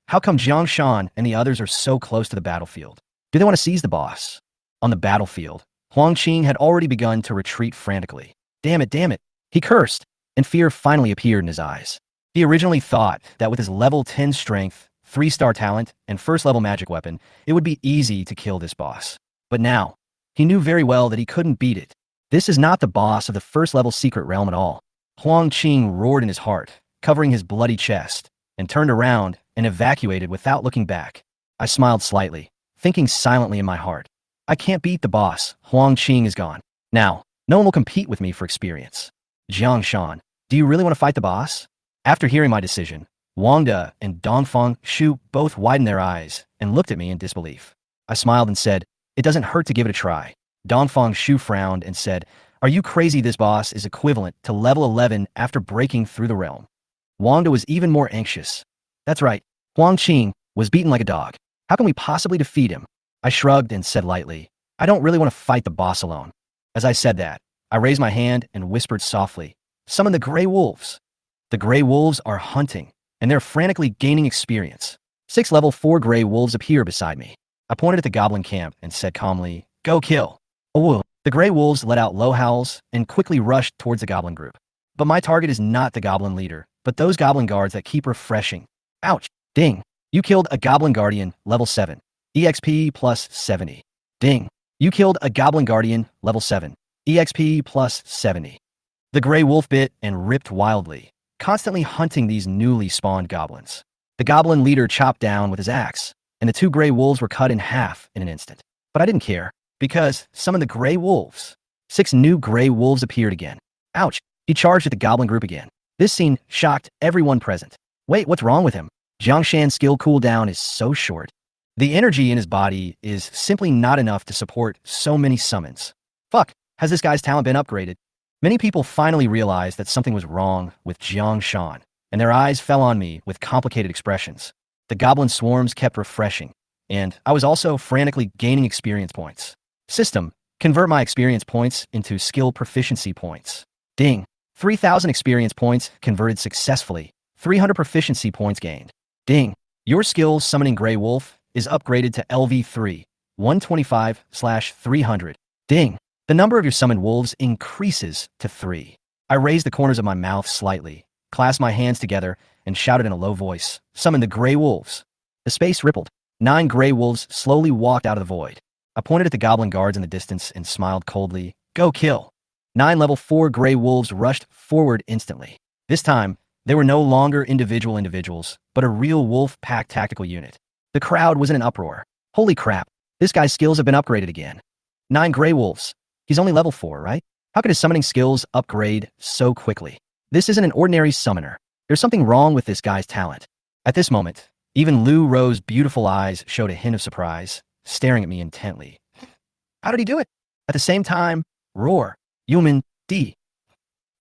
how come Jang Shan and the others are so close to the battlefield? Do they want to seize the boss? On the battlefield, Huang Qing had already begun to retreat frantically. Damn it, damn it. He cursed, and fear finally appeared in his eyes. He originally thought that with his level 10 strength, 3-star talent, and first-level magic weapon, it would be easy to kill this boss. But now, he knew very well that he couldn't beat it. This is not the boss of the first-level secret realm at all. Huang Qing roared in his heart, covering his bloody chest, and turned around and evacuated without looking back. I smiled slightly, thinking silently in my heart. I can't beat the boss. Huang Qing is gone. Now, no one will compete with me for experience. Jang Shan, do you really want to fight the boss? After hearing my decision, Wang De and Dongfang Shu both widened their eyes and looked at me in disbelief. I smiled and said, "It doesn't hurt to give it a try." Dongfang Shu frowned and said, "Are you crazy? This boss is equivalent to level 11 after breaking through the realm." Wang De was even more anxious. That's right, Huang Qing was beaten like a dog. How can we possibly defeat him? I shrugged and said lightly, "I don't really want to fight the boss alone." As I said that, I raised my hand and whispered softly, "Summon the Grey Wolves." The Grey Wolves are hunting, and they're frantically gaining experience. 6 level 4 Grey Wolves appear beside me. I pointed at the goblin camp and said calmly, "Go kill." Oh, the Grey Wolves let out low howls and quickly rushed towards the goblin group. But my target is not the goblin leader, but those goblin guards that keep refreshing. Ouch. Ding. You killed a goblin guardian, level 7. EXP plus 70. Ding. You killed a goblin guardian, level 7. EXP plus 70. The Grey Wolf bit and ripped wildly, constantly hunting these newly spawned goblins. The goblin leader chopped down with his axe, and the 2 Grey Wolves were cut in half in an instant. But I didn't care, because summon the Grey Wolves. 6 new Grey Wolves appeared again. Ouch. He charged at the goblin group again. This scene shocked everyone present. Wait, what's wrong with him? Jang Shan's skill cooldown is so short. The energy in his body is simply not enough to support so many summons. Fuck, has this guy's talent been upgraded? Many people finally realized that something was wrong with Jang Shan, and their eyes fell on me with complicated expressions. The goblin swarms kept refreshing, and I was also frantically gaining experience points. System, convert my experience points into skill proficiency points. Ding. 3,000 experience points converted successfully. 300 proficiency points gained. Ding. Your skill summoning Grey Wolf is upgraded to LV3, 125/300. Ding. The number of your summoned wolves increases to 3. I raised the corners of my mouth slightly, clasped my hands together, and shouted in a low voice, "Summon the Grey Wolves." The space rippled. 9 Grey Wolves slowly walked out of the void. I pointed at the goblin guards in the distance and smiled coldly, "Go kill." 9 level 4 Grey Wolves rushed forward instantly. This time, they were no longer individuals, but a real wolf pack tactical unit. The crowd was in an uproar. Holy crap, this guy's skills have been upgraded again. 9 Grey Wolves. He's only level 4, right? How could his summoning skills upgrade so quickly? This isn't an ordinary summoner. There's something wrong with this guy's talent. At this moment, even Lu Ro's beautiful eyes showed a hint of surprise, staring at me intently. How did he do it? At the same time, roar. Yuman, D.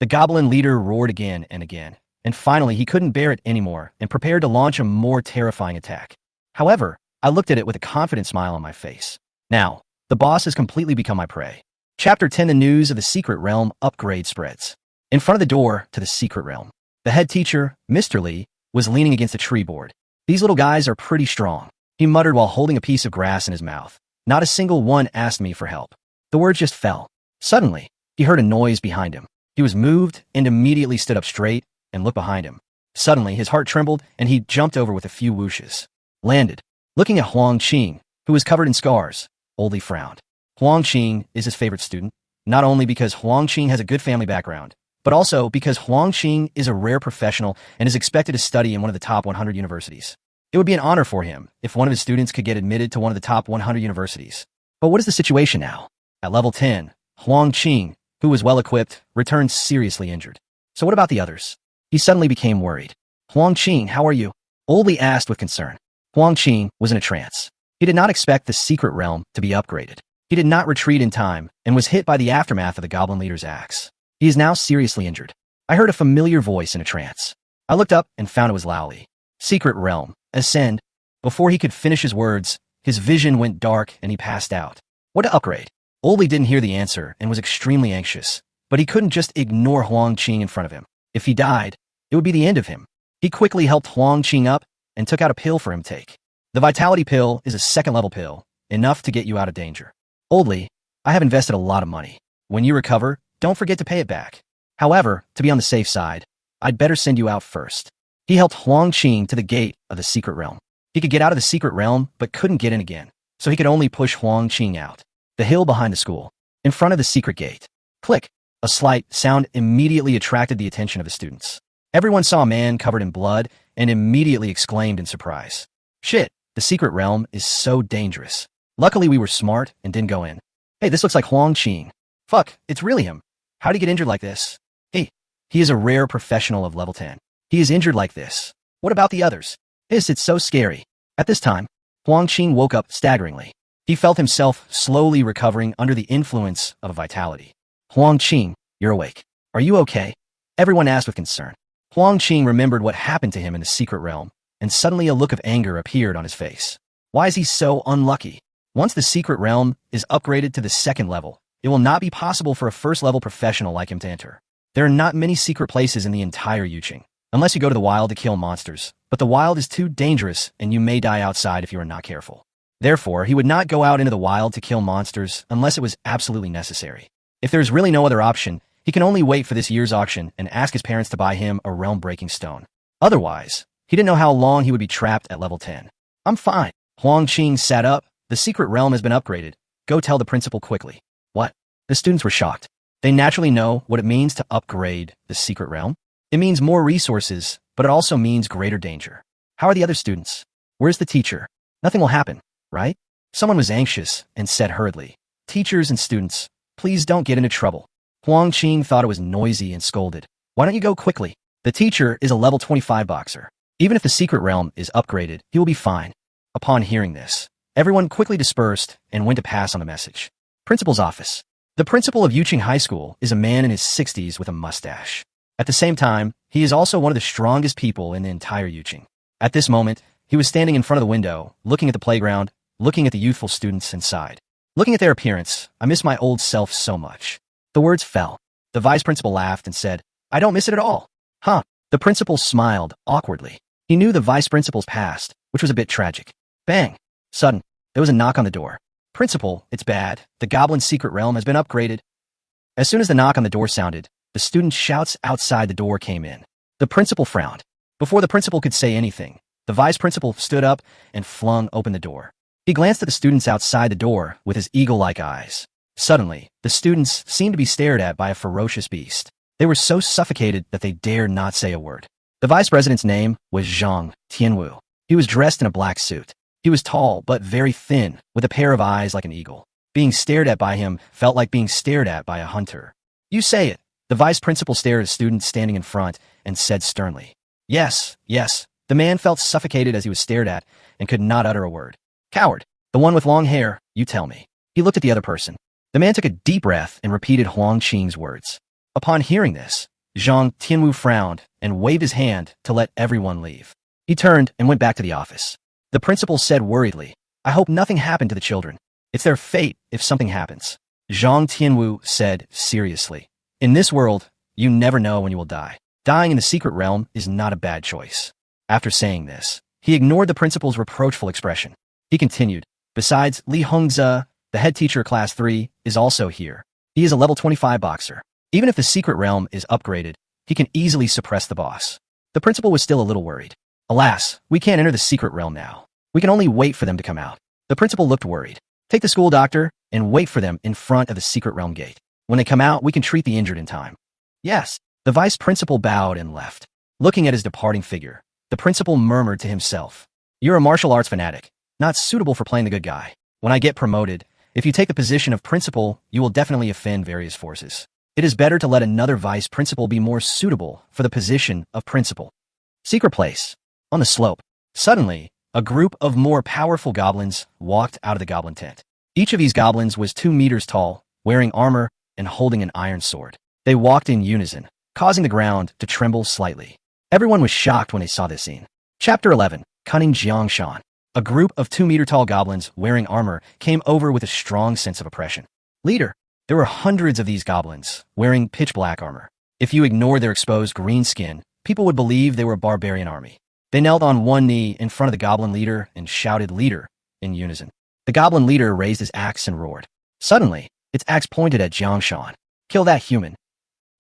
The goblin leader roared again and again, and finally he couldn't bear it anymore and prepared to launch a more terrifying attack. However, I looked at it with a confident smile on my face. Now, the boss has completely become my prey. Chapter 10. The news of the secret realm upgrade spreads. In front of the door to the secret realm, the head teacher, Mr. Lee, was leaning against a tree board. "These little guys are pretty strong," he muttered while holding a piece of grass in his mouth. "Not a single one asked me for help." The words just fell. Suddenly, he heard a noise behind him. He was moved and immediately stood up straight and looked behind him. Suddenly, his heart trembled and he jumped over with a few whooshes. Landed. Looking at Huang Qing, who was covered in scars, Oldie frowned. Huang Qing is his favorite student, not only because Huang Qing has a good family background, but also because Huang Qing is a rare professional and is expected to study in one of the top 100 universities. It would be an honor for him if one of his students could get admitted to one of the top 100 universities. But what is the situation now? At level 10, Huang Qing, who was well-equipped, returned seriously injured. So what about the others? He suddenly became worried. "Huang Qing, how are you?" Oldie asked with concern. Huang Qing was in a trance. He did not expect the secret realm to be upgraded. He did not retreat in time and was hit by the aftermath of the goblin leader's axe. He is now seriously injured. I heard a familiar voice in a trance. I looked up and found it was Laoli. Secret realm. Ascend. Before he could finish his words, his vision went dark and he passed out. What to upgrade? Oldie didn't hear the answer and was extremely anxious, but he couldn't just ignore Huang Qing in front of him. If he died, it would be the end of him. He quickly helped Huang Qing up and took out a pill for him to take. The vitality pill is a second-level pill, enough to get you out of danger. Oldie, I have invested a lot of money. When you recover, don't forget to pay it back. However, to be on the safe side, I'd better send you out first. He helped Huang Qing to the gate of the secret realm. He could get out of the secret realm, but couldn't get in again, so he could only push Huang Qing out. The hill behind the school, in front of the secret gate. Click. A slight sound immediately attracted the attention of the students. Everyone saw a man covered in blood and immediately exclaimed in surprise. Shit, the secret realm is so dangerous. Luckily we were smart and didn't go in. Hey, this looks like Huang Qing. Fuck, it's really him. How'd he get injured like this? Hey, he is a rare professional of level 10. He is injured like this. What about the others? It's so scary. At this time, Huang Qing woke up staggeringly. He felt himself slowly recovering under the influence of a vitality. Huang Qing, you're awake. Are you okay? Everyone asked with concern. Huang Qing remembered what happened to him in the secret realm, and suddenly a look of anger appeared on his face. Why is he so unlucky? Once the secret realm is upgraded to the second level, it will not be possible for a first-level professional like him to enter. There are not many secret places in the entire Yuqing, unless you go to the wild to kill monsters, but the wild is too dangerous and you may die outside if you are not careful. Therefore, he would not go out into the wild to kill monsters unless it was absolutely necessary. If there is really no other option, he can only wait for this year's auction and ask his parents to buy him a realm-breaking stone. Otherwise, he didn't know how long he would be trapped at level 10. I'm fine. Huang Qing sat up. The secret realm has been upgraded. Go tell the principal quickly. What? The students were shocked. They naturally know what it means to upgrade the secret realm. It means more resources, but it also means greater danger. How are the other students? Where's the teacher? Nothing will happen, right? Someone was anxious and said hurriedly, teachers and students, please don't get into trouble. Huang Qing thought it was noisy and scolded. Why don't you go quickly? The teacher is a level 25 boxer. Even if the secret realm is upgraded, he will be fine. Upon hearing this, everyone quickly dispersed and went to pass on the message. Principal's office. The principal of Yuqing High School is a man in his 60s with a mustache. At the same time, he is also one of the strongest people in the entire Yuqing. At this moment, he was standing in front of the window, looking at the playground, looking at the youthful students inside. Looking at their appearance, I miss my old self so much. The words fell. The vice principal laughed and said, I don't miss it at all. Huh. The principal smiled awkwardly. He knew the vice principal's past, which was a bit tragic. Bang. Sudden, there was a knock on the door. Principal, it's bad. The goblin's secret realm has been upgraded. As soon as the knock on the door sounded, the students' shouts outside the door came in. The principal frowned. Before the principal could say anything, the vice principal stood up and flung open the door. He glanced at the students outside the door with his eagle-like eyes. Suddenly, the students seemed to be stared at by a ferocious beast. They were so suffocated that they dared not say a word. The vice president's name was Zhang Tianwu. He was dressed in a black suit. He was tall but very thin, with a pair of eyes like an eagle. Being stared at by him felt like being stared at by a hunter. You say it. The vice principal stared at a student standing in front and said sternly. Yes, yes. The man felt suffocated as he was stared at and could not utter a word. Coward. The one with long hair, you tell me. He looked at the other person. The man took a deep breath and repeated Huang Qing's words. Upon hearing this, Zhang Tianwu frowned and waved his hand to let everyone leave. He turned and went back to the office. The principal said worriedly, I hope nothing happened to the children. It's their fate if something happens. Zhang Tianwu said seriously, in this world, you never know when you will die. Dying in the secret realm is not a bad choice. After saying this, he ignored the principal's reproachful expression. He continued, besides, Li Hongze, the head teacher of Class 3, is also here. He is a level 25 boxer. Even if the secret realm is upgraded, he can easily suppress the boss. The principal was still a little worried. Alas, we can't enter the secret realm now. We can only wait for them to come out. The principal looked worried. Take the school doctor and wait for them in front of the secret realm gate. When they come out, we can treat the injured in time. Yes. The vice principal bowed and left. Looking at his departing figure, the principal murmured to himself, you're a martial arts fanatic, not suitable for playing the good guy. When I get promoted, if you take the position of principal, you will definitely offend various forces. It is better to let another vice principal be more suitable for the position of principal. Secret place. On the slope. Suddenly, a group of more powerful goblins walked out of the goblin tent. Each of these goblins was 2 meters tall, wearing armor and holding an iron sword. They walked in unison, causing the ground to tremble slightly. Everyone was shocked when they saw this scene. Chapter 11. Cunning Jang Shan. A group of 2-meter-tall goblins wearing armor came over with a strong sense of oppression. Leader, there were hundreds of these goblins, wearing pitch-black armor. If you ignored their exposed green skin, people would believe they were a barbarian army. They knelt on one knee in front of the goblin leader and shouted "Leader" in unison. The goblin leader raised his axe and roared. Suddenly, its axe pointed at Jang Shan. "Kill that human."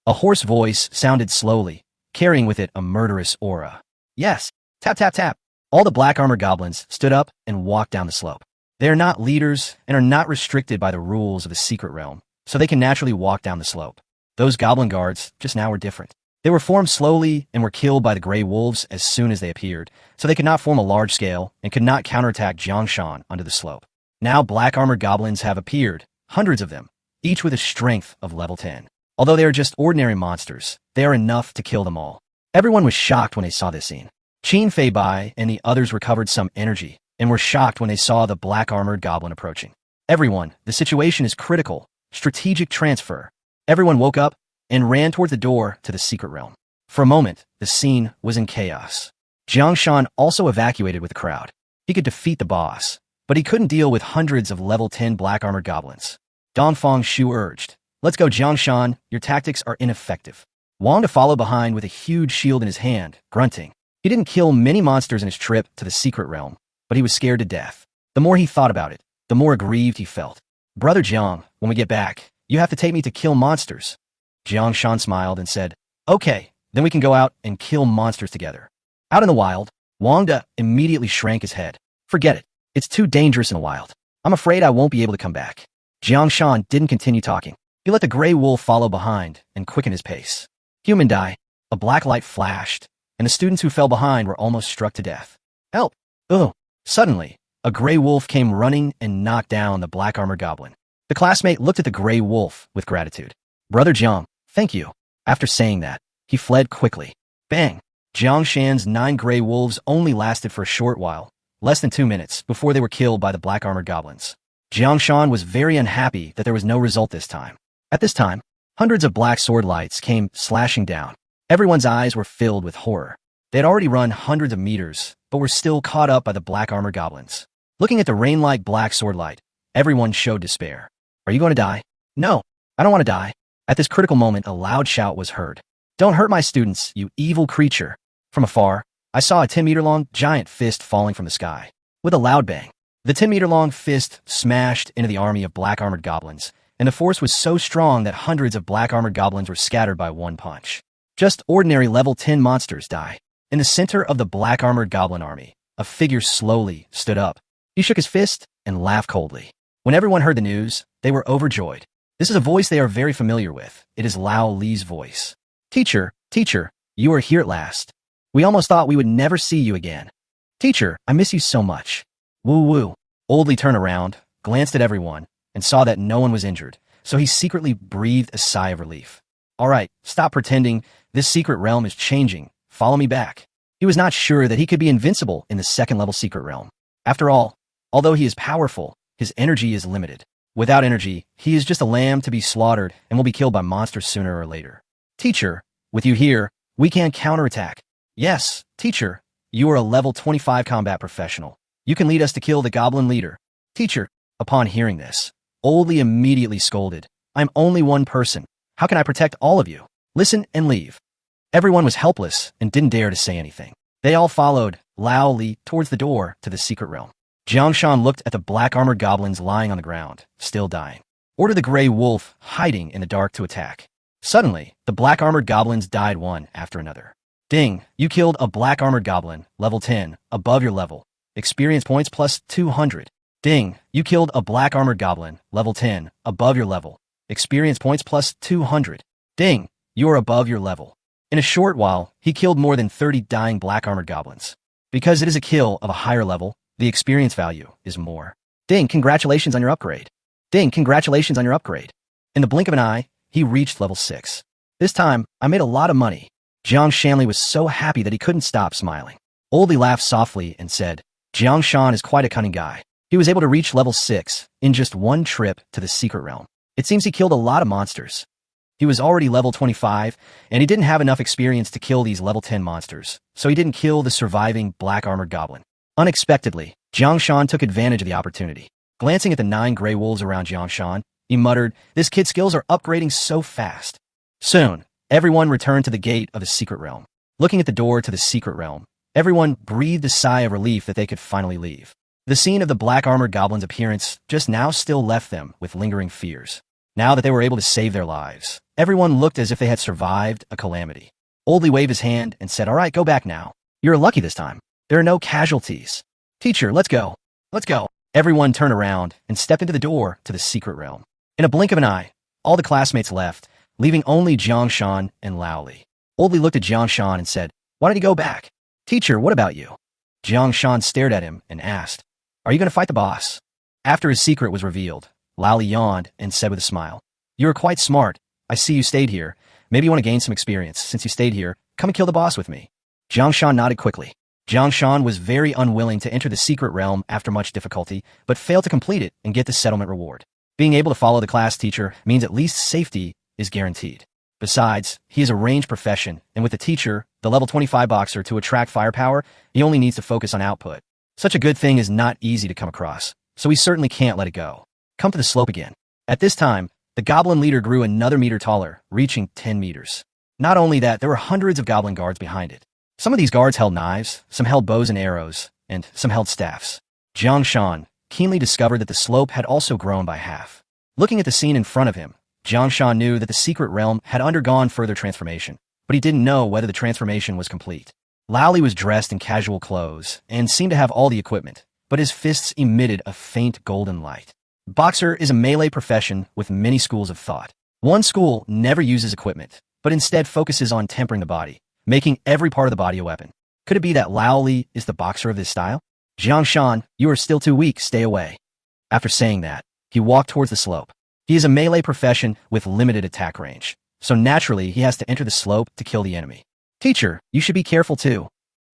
A hoarse voice sounded slowly, carrying with it a murderous aura. "Yes." Tap, tap, tap. All the black armor goblins stood up and walked down the slope. They are not leaders and are not restricted by the rules of the secret realm, so they can naturally walk down the slope. Those goblin guards just now were different. They were formed slowly and were killed by the gray wolves as soon as they appeared, so they could not form a large scale and could not counterattack Jang Shan onto the slope. Now black armored goblins have appeared, hundreds of them, each with a strength of level 10. Although they are just ordinary monsters, they are enough to kill them all. Everyone was shocked when they saw this scene. Qin Fei Bai and the others recovered some energy and were shocked when they saw the black-armored goblin approaching. Everyone, the situation is critical. Strategic transfer. Everyone woke up and ran towards the door to the secret realm. For a moment, the scene was in chaos. Jang Shan also evacuated with the crowd. He could defeat the boss, but he couldn't deal with hundreds of level 10 black-armored goblins. Dongfang Shu urged, "Let's go, Jang Shan, your tactics are ineffective." Wang followed behind with a huge shield in his hand, grunting. He didn't kill many monsters in his trip to the secret realm, but he was scared to death. The more he thought about it, the more aggrieved he felt. "Brother Jiang, when we get back, you have to take me to kill monsters." Jiang Shan smiled and said, "Okay, then we can go out and kill monsters together." Out in the wild, Wang De immediately shrank his head. "Forget it. It's too dangerous in the wild. I'm afraid I won't be able to come back." Jiang Shan didn't continue talking. He let the gray wolf follow behind and quicken his pace. Human die. A black light flashed, and the students who fell behind were almost struck to death. "Help! Ugh!" Suddenly, a gray wolf came running and knocked down the black-armored goblin. The classmate looked at the gray wolf with gratitude. "Brother Jiang, thank you." After saying that, he fled quickly. Bang! Jiang Shan's 9 gray wolves only lasted for a short while, less than 2 minutes, before they were killed by the black-armored goblins. Jiang Shan was very unhappy that there was no result this time. At this time, hundreds of black sword lights came slashing down. Everyone's eyes were filled with horror. They had already run hundreds of meters, but were still caught up by the black-armored goblins. Looking at the rain-like black sword light, everyone showed despair. "Are you going to die?" "No, I don't want to die." At this critical moment, a loud shout was heard. "Don't hurt my students, you evil creature." From afar, I saw a 10-meter-long giant fist falling from the sky. With a loud bang, the 10-meter-long fist smashed into the army of black-armored goblins, and the force was so strong that hundreds of black-armored goblins were scattered by one punch. Just ordinary level 10 monsters die. In the center of the black-armored goblin army, a figure slowly stood up. He shook his fist and laughed coldly. When everyone heard the news, they were overjoyed. This is a voice they are very familiar with. It is Lao Li's voice. Teacher, you are here at last. We almost thought we would never see you again. Teacher, I miss you so much." Woo. Old Li turned around, glanced at everyone, and saw that no one was injured, so he secretly breathed a sigh of relief. "All right, stop pretending. This secret realm is changing. Follow me back." He was not sure that he could be invincible in the second-level secret realm. After all, although he is powerful, his energy is limited. Without energy, he is just a lamb to be slaughtered and will be killed by monsters sooner or later. "Teacher, with you here, we can counterattack." "Yes, teacher, you are a level 25 combat professional. You can lead us to kill the goblin leader." "Teacher," upon hearing this, Old Li immediately scolded. "I'm only one person. How can I protect all of you? Listen and leave." Everyone was helpless and didn't dare to say anything. They all followed Lao Li towards the door to the secret realm. Jiang Shan looked at the black-armored goblins lying on the ground, still dying. Ordered the gray wolf hiding in the dark to attack. Suddenly, the black-armored goblins died one after another. "Ding, you killed a black-armored goblin, level 10, above your level. Experience points plus 200. Ding, you killed a black-armored goblin, level 10, above your level. Experience points plus 200. Ding, you are above your level." In a short while, he killed more than 30 dying black-armored goblins. Because it is a kill of a higher level, the experience value is more. Ding, congratulations on your upgrade. Ding, congratulations on your upgrade. In the blink of an eye, he reached level 6. "This time, I made a lot of money." Jiang Shanli was so happy that he couldn't stop smiling. Old Li laughed softly and said, "Jiang Shan is quite a cunning guy. He was able to reach level 6 in just one trip to the secret realm. It seems he killed a lot of monsters." He was already level 25, and he didn't have enough experience to kill these level 10 monsters, so he didn't kill the surviving black-armored goblin. Unexpectedly, Jang Shan took advantage of the opportunity. Glancing at the 9 gray wolves around Jang Shan, he muttered, "This kid's skills are upgrading so fast." Soon, everyone returned to the gate of the secret realm. Looking at the door to the secret realm, everyone breathed a sigh of relief that they could finally leave. The scene of the black-armored goblin's appearance just now still left them with lingering fears. Now that they were able to save their lives, everyone looked as if they had survived a calamity. Oldly waved his hand and said, "All right, go back now. You're lucky this time. There are no casualties. Teacher, let's go. Let's go." Everyone turned around and stepped into the door to the secret realm. In a blink of an eye, all the classmates left, leaving only Jang Shan and Lao Li. Oldly looked at Jang Shan and said, "Why did he go back? Teacher, what about you?" Jang Shan stared at him and asked, "Are you going to fight the boss?" After his secret was revealed, Lao Li yawned and said with a smile, "You are quite smart. I see you stayed here. Maybe you want to gain some experience. Since you stayed here, come and kill the boss with me." Jang Shan nodded quickly. Jang Shan was very unwilling to enter the secret realm after much difficulty, but failed to complete it and get the settlement reward. Being able to follow the class teacher means at least safety is guaranteed. Besides, he is a ranged profession, and with the teacher, the level 25 boxer, to attract firepower, he only needs to focus on output. Such a good thing is not easy to come across, so we certainly can't let it go. Come to the slope again. At this time, the goblin leader grew another meter taller, reaching 10 meters. Not only that, there were hundreds of goblin guards behind it. Some of these guards held knives, some held bows and arrows, and some held staffs. Jang Shan keenly discovered that the slope had also grown by half. Looking at the scene in front of him, Jang Shan knew that the secret realm had undergone further transformation, but he didn't know whether the transformation was complete. Lao Li was dressed in casual clothes and seemed to have all the equipment, but his fists emitted a faint golden light. Boxer is a melee profession with many schools of thought. One school never uses equipment, but instead focuses on tempering the body, making every part of the body a weapon. Could it be that Lao Li is the boxer of this style? Jang Shan, you are still too weak, stay away. After saying that, he walked towards the slope. He is a melee profession with limited attack range, so naturally he has to enter the slope to kill the enemy. Teacher, you should be careful too.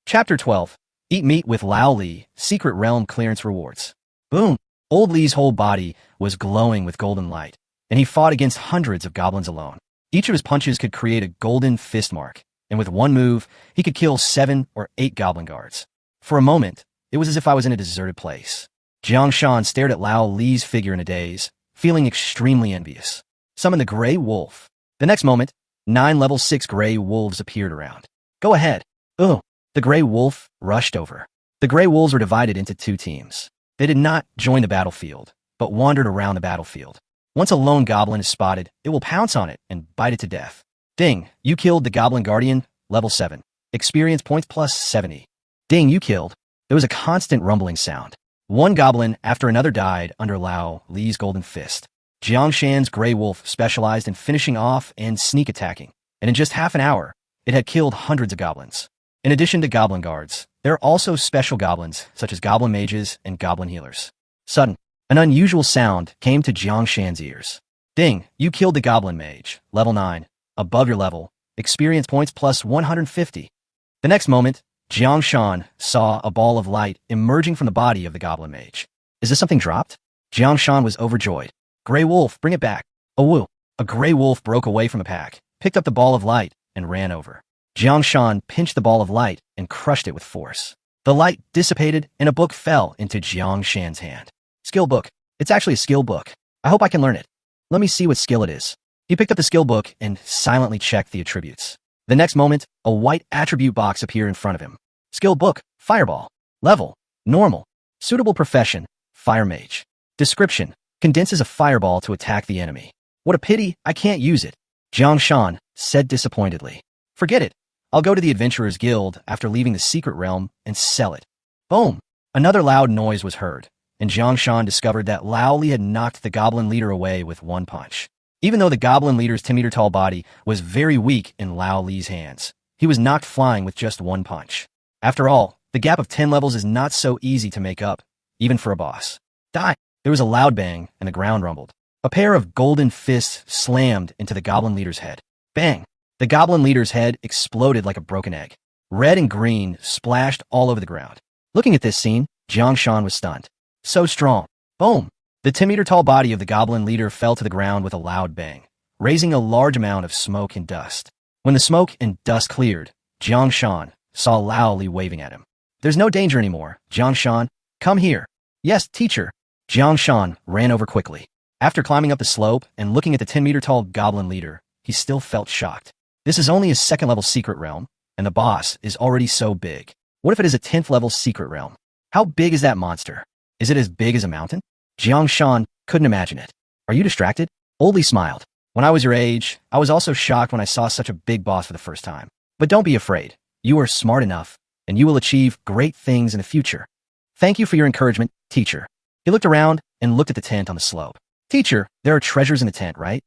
Chapter 12. Eat meat with Lao Li, Secret Realm Clearance Rewards. Boom! Old Li's whole body was glowing with golden light, and he fought against hundreds of goblins alone. Each of his punches could create a golden fist mark, and with one move, he could kill 7 or 8 goblin guards. For a moment, it was as if I was in a deserted place. Jang Shan stared at Lao Li's figure in a daze, feeling extremely envious. Summon the Gray Wolf. The next moment, 9 level 6 Gray Wolves appeared around. Go ahead. Ugh. The Gray Wolf rushed over. The Gray Wolves were divided into 2 teams. They did not join the battlefield, but wandered around the battlefield. Once a lone goblin is spotted, it will pounce on it and bite it to death. Ding, you killed the Goblin Guardian, level 7. Experience points plus 70. Ding, you killed. There was a constant rumbling sound. One goblin after another died under Lao Li's golden fist. Jiang Shan's Grey Wolf specialized in finishing off and sneak attacking, and in just half an hour, it had killed hundreds of goblins. In addition to goblin guards, there are also special goblins, such as goblin mages and goblin healers. Sudden, an unusual sound came to Jiang Shan's ears. Ding, you killed the goblin mage, level 9. Above your level, experience points plus 150. The next moment, Jiang Shan saw a ball of light emerging from the body of the goblin mage. Is this something dropped? Jiang Shan was overjoyed. Grey Wolf, bring it back. Oh woo. A Grey Wolf broke away from the pack, picked up the ball of light, and ran over. Jiang Shan pinched the ball of light and crushed it with force. The light dissipated and a book fell into Jiang Shan's hand. Skill book. It's actually a skill book. I hope I can learn it. Let me see what skill it is. He picked up the skill book and silently checked the attributes. The next moment, a white attribute box appeared in front of him. Skill book, Fireball. Level, Normal. Suitable profession, Fire Mage. Description, condenses a fireball to attack the enemy. What a pity, I can't use it. Jiang Shan said disappointedly. Forget it. I'll go to the Adventurers Guild after leaving the secret realm and sell it. Boom! Another loud noise was heard, and Jiang Shan discovered that Lao Li had knocked the goblin leader away with one punch. Even though the goblin leader's 10-meter-tall body was very weak in Lao Li's hands, he was knocked flying with just one punch. After all, the gap of 10 levels is not so easy to make up, even for a boss. Die! There was a loud bang, and the ground rumbled. A pair of golden fists slammed into the goblin leader's head. Bang! The goblin leader's head exploded like a broken egg. Red and green splashed all over the ground. Looking at this scene, Jiang Shan was stunned. So strong. Boom! The 10-meter-tall body of the goblin leader fell to the ground with a loud bang, raising a large amount of smoke and dust. When the smoke and dust cleared, Jang Shan saw Lao Li waving at him. There's no danger anymore, Jang Shan. Come here. Yes, teacher. Jang Shan ran over quickly. After climbing up the slope and looking at the 10-meter-tall goblin leader, he still felt shocked. This is only a second-level secret realm, and the boss is already so big. What if it is a 10th-level secret realm? How big is that monster? Is it as big as a mountain? Jang Shan couldn't imagine it. Are you distracted? Old Li smiled. When I was your age, I was also shocked when I saw such a big boss for the first time. But don't be afraid. You are smart enough, and you will achieve great things in the future. Thank you for your encouragement, teacher. He looked around and looked at the tent on the slope. Teacher, there are treasures in the tent, right?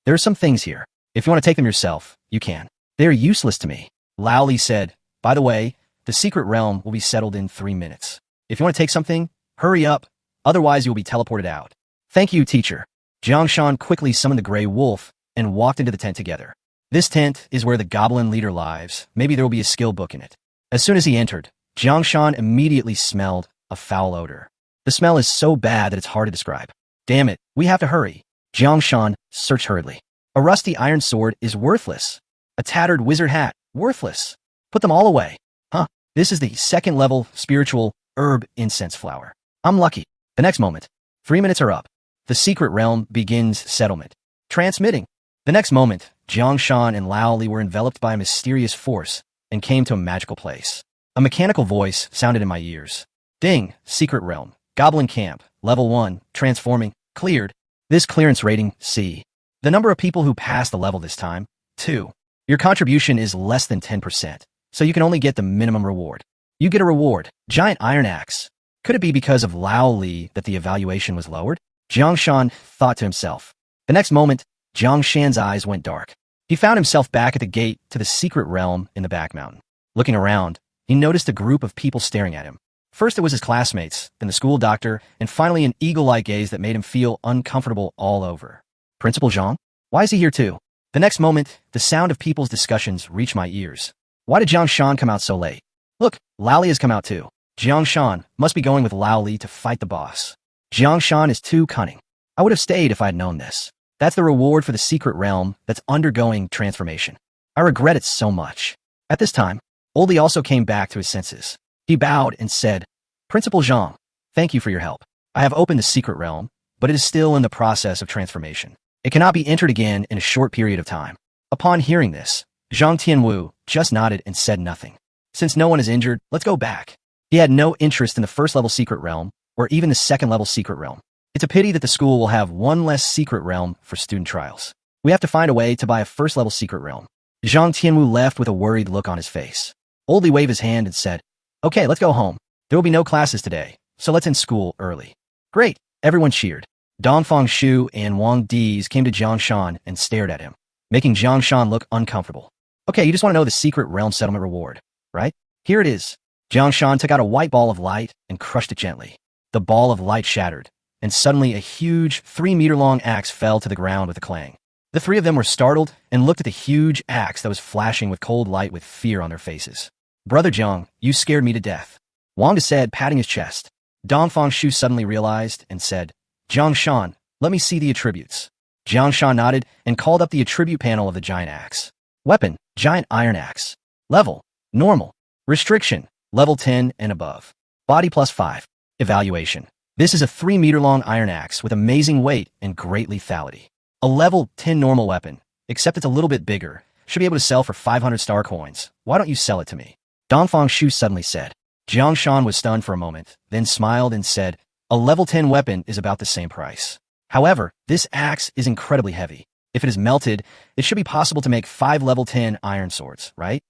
There are some things here. If you want to take them yourself, you can. They are useless to me. Lao Li said, by the way, the secret realm will be settled in 3 minutes. If you want to take something, hurry up, otherwise you will be teleported out. Thank you, teacher. Jang Shan quickly summoned the gray wolf and walked into the tent together. This tent is where the goblin leader lives. Maybe there will be a skill book in it. As soon as he entered, Jang Shan immediately smelled a foul odor. The smell is so bad that it's hard to describe. Damn it, we have to hurry. Jang Shan searched hurriedly. A rusty iron sword is worthless. A tattered wizard hat, worthless. Put them all away. Huh, this is the second-level spiritual herb incense flower. I'm lucky. The next moment, 3 minutes are up. The secret realm begins settlement. Transmitting. The next moment, Jang Shan and Lao Li were enveloped by a mysterious force and came to a magical place. A mechanical voice sounded in my ears. Ding, secret realm, goblin camp, level 1, transforming, cleared. This clearance rating, C. The number of people who passed the level this time, 2. Your contribution is less than 10%, so you can only get the minimum reward. You get a reward, giant iron axe. Could it be because of Lao Li that the evaluation was lowered? Jang Shan thought to himself. The next moment, Jang Shan's eyes went dark. He found himself back at the gate to the secret realm in the back mountain. Looking around, he noticed a group of people staring at him. First it was his classmates, then the school doctor, and finally an eagle-like gaze that made him feel uncomfortable all over. Principal Zhang? Why is he here too? The next moment, the sound of people's discussions reached my ears. Why did Jang Shan come out so late? Look, Lao Li has come out too. Jang Shan must be going with Lao Li to fight the boss. Jang Shan is too cunning. I would have stayed if I had known this. That's the reward for the secret realm that's undergoing transformation. I regret it so much. At this time, Old Li also came back to his senses. He bowed and said, Principal Zhang, thank you for your help. I have opened the secret realm, but it is still in the process of transformation. It cannot be entered again in a short period of time. Upon hearing this, Zhang Tianwu just nodded and said nothing. Since no one is injured, let's go back. He had no interest in the first-level secret realm, or even the second-level secret realm. It's a pity that the school will have one less secret realm for student trials. We have to find a way to buy a first-level secret realm. Zhang Tianwu left with a worried look on his face. Old Li waved his hand and said, Okay, let's go home. There will be no classes today, so let's end school early. Great, everyone cheered. Dongfang Shu and Wang Diz came to Jang Shan and stared at him, making Jang Shan look uncomfortable. Okay, you just want to know the secret realm settlement reward, right? Here it is. Jang Shan took out a white ball of light and crushed it gently. The ball of light shattered, and suddenly a huge 3-meter-long axe fell to the ground with a clang. The three of them were startled and looked at the huge axe that was flashing with cold light with fear on their faces. Brother Jiang, you scared me to death. Wang said, patting his chest. Dongfang Shu suddenly realized and said, Jang Shan, let me see the attributes. Jang Shan nodded and called up the attribute panel of the giant axe. Weapon, giant iron axe. Level, normal. Restriction, level 10 and above. Body +5. Evaluation. This is a 3-meter-long iron axe with amazing weight and great lethality. A level 10 normal weapon, except it's a little bit bigger. Should be able to sell for 500 star coins. Why don't you sell it to me? Dongfang Shu suddenly said. Jang Shan was stunned for a moment, then smiled and said, a level 10 weapon is about the same price. However, this axe is incredibly heavy. If it is melted, it should be possible to make 5 level 10 iron swords, right?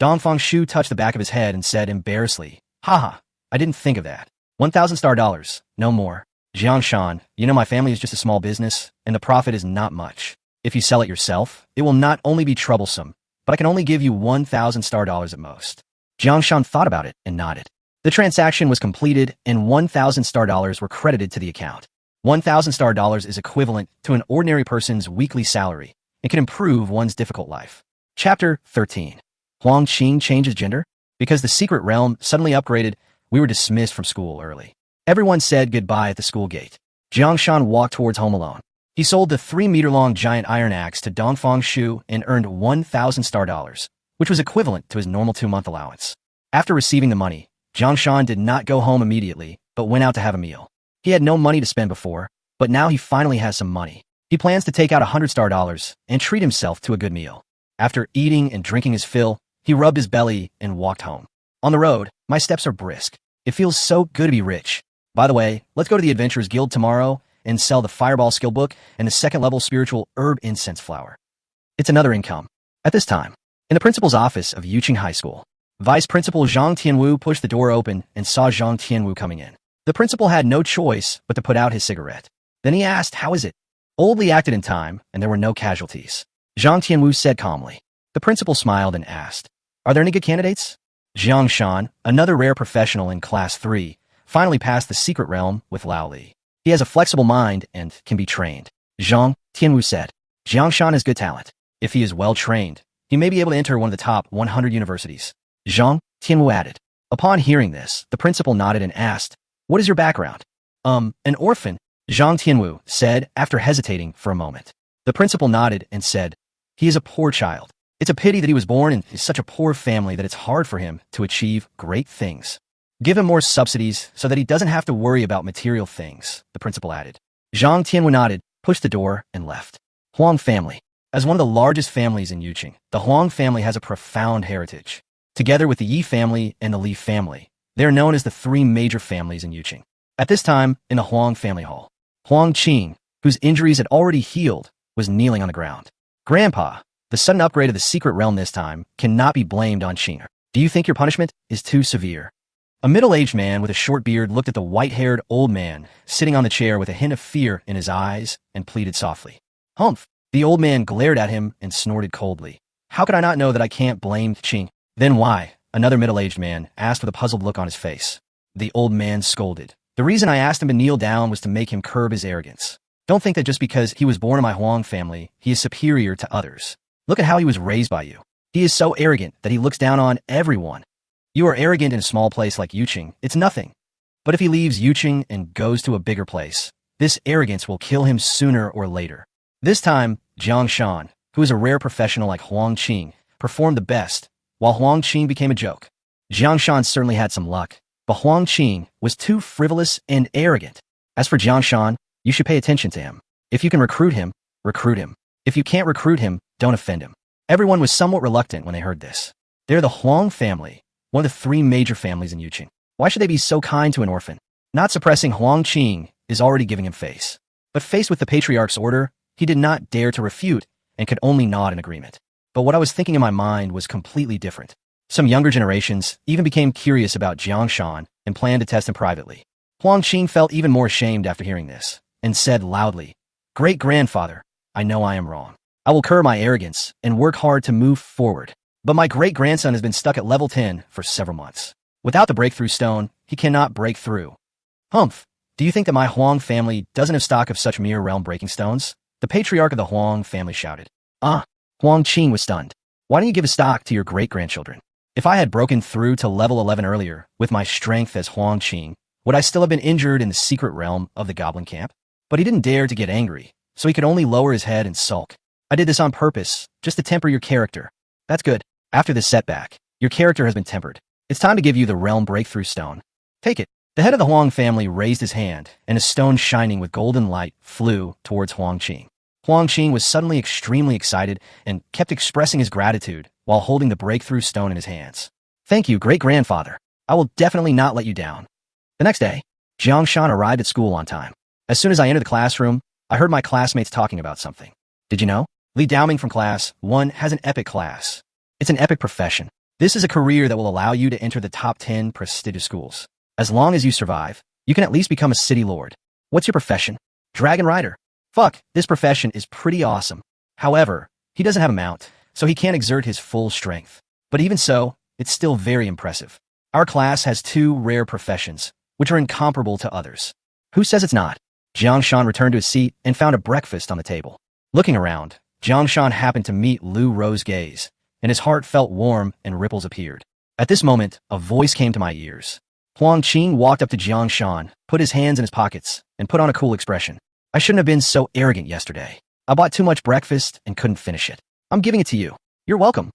Dongfang Shu touched the back of his head and said embarrassedly, Haha, I didn't think of that. 1,000 star dollars, no more. Jiang Shan, you know my family is just a small business, and the profit is not much. If you sell it yourself, it will not only be troublesome, but I can only give you 1,000 star dollars at most. Jiang Shan thought about it and nodded. The transaction was completed and 1,000 star dollars were credited to the account. 1,000 star dollars is equivalent to an ordinary person's weekly salary and can improve one's difficult life. Chapter 13. Huang Qing changes gender? Because the secret realm suddenly upgraded, we were dismissed from school early. Everyone said goodbye at the school gate. Jiang Shan walked towards home alone. He sold the 3-meter-long giant iron axe to Dongfang Shu and earned 1,000 star dollars, which was equivalent to his normal 2-month allowance. After receiving the money, Jang Shan did not go home immediately, but went out to have a meal. He had no money to spend before, but now he finally has some money. He plans to take out 100 star dollars and treat himself to a good meal. After eating and drinking his fill, he rubbed his belly and walked home. On the road, my steps are brisk. It feels so good to be rich. By the way, let's go to the Adventurers Guild tomorrow and sell the Fireball skill book and the 2nd-level spiritual herb incense flower. It's another income. At this time, in the principal's office of Yuqing High School, Vice Principal Zhang Tianwu pushed the door open and saw Zhang Tianwu coming in. The principal had no choice but to put out his cigarette. Then he asked, "How is it?" Oldly acted in time, and there were no casualties. Zhang Tianwu said calmly. The principal smiled and asked, "Are there any good candidates?" Jang Shan, another rare professional in Class 3, finally passed the secret realm with Lao Li. He has a flexible mind and can be trained. Zhang Tianwu said, "Jiang Shan has good talent. If he is well trained, he may be able to enter one of the top 100 universities." Zhang Tianwu added. Upon hearing this, the principal nodded and asked, "What is your background?" An orphan," Zhang Tianwu said after hesitating for a moment. The principal nodded and said, "He is a poor child. It's a pity that he was born in such a poor family that it's hard for him to achieve great things. Give him more subsidies so that he doesn't have to worry about material things," the principal added. Zhang Tianwu nodded, pushed the door, and left. Huang family. As one of the largest families in Yuqing, the Huang family has a profound heritage. Together with the Yi family and the Li family, they are known as the 3 major families in Yuqing. At this time, in the Huang family hall, Huang Qing, whose injuries had already healed, was kneeling on the ground. "Grandpa, the sudden upgrade of the secret realm this time cannot be blamed on Qing. Do you think your punishment is too severe?" A middle-aged man with a short beard looked at the white-haired old man sitting on the chair with a hint of fear in his eyes and pleaded softly. "Humph." The old man glared at him and snorted coldly. "How could I not know that I can't blame Qing?" "Then why?" another middle-aged man asked with a puzzled look on his face. The old man scolded. "The reason I asked him to kneel down was to make him curb his arrogance. Don't think that just because he was born in my Huang family, he is superior to others. Look at how he was raised by you. He is so arrogant that he looks down on everyone. You are arrogant in a small place like Yuqing. It's nothing. But if he leaves Yuqing and goes to a bigger place, this arrogance will kill him sooner or later." This time, Jang Shan, who is a rare professional like Huang Qing, performed the best, while Huang Qing became a joke. Jiang Shan certainly had some luck, but Huang Qing was too frivolous and arrogant. As for Jiang Shan, you should pay attention to him. If you can recruit him, recruit him. If you can't recruit him, don't offend him. Everyone was somewhat reluctant when they heard this. They're the Huang family, one of the 3 major families in Yuqing. Why should they be so kind to an orphan? Not suppressing Huang Qing is already giving him face. But faced with the patriarch's order, he did not dare to refute and could only nod in agreement. But what I was thinking in my mind was completely different. Some younger generations even became curious about Jiang Shan and planned to test him privately. Huang Qing felt even more ashamed after hearing this and said loudly, "Great-grandfather, I know I am wrong. I will curb my arrogance and work hard to move forward. But my great-grandson has been stuck at level 10 for several months. Without the breakthrough stone, he cannot break through." "Humph, do you think that my Huang family doesn't have stock of such mere realm-breaking stones?" the patriarch of the Huang family shouted. Huang Qing was stunned. "Why don't you give a stock to your great-grandchildren? If I had broken through to level 11 earlier with my strength as Huang Qing, would I still have been injured in the secret realm of the goblin camp?" But he didn't dare to get angry, so he could only lower his head and sulk. "I did this on purpose, just to temper your character." "That's good. After this setback, your character has been tempered. It's time to give you the realm breakthrough stone. Take it." The head of the Huang family raised his hand, and a stone shining with golden light flew towards Huang Qing. Huang Qing was suddenly extremely excited and kept expressing his gratitude while holding the breakthrough stone in his hands. "Thank you, great-grandfather. I will definitely not let you down." The next day, Jiang Shan arrived at school on time. As soon as I entered the classroom, I heard my classmates talking about something. Did you know? Li Daoming from Class 1 has an epic class. It's an epic profession. This is a career that will allow you to enter the top 10 prestigious schools. As long as you survive, you can at least become a city lord. What's your profession? Dragon rider. Fuck, this profession is pretty awesome. However, he doesn't have a mount, so he can't exert his full strength. But even so, it's still very impressive. Our class has 2 rare professions, which are incomparable to others. Who says it's not? Jiang Shan returned to his seat and found a breakfast on the table. Looking around, Jiang Shan happened to meet Lu Ro's gaze, and his heart felt warm and ripples appeared. At this moment, a voice came to my ears. Huang Qing walked up to Jiang Shan, put his hands in his pockets, and put on a cool expression. I shouldn't have been so arrogant yesterday. I bought too much breakfast and couldn't finish it. I'm giving it to you. You're welcome.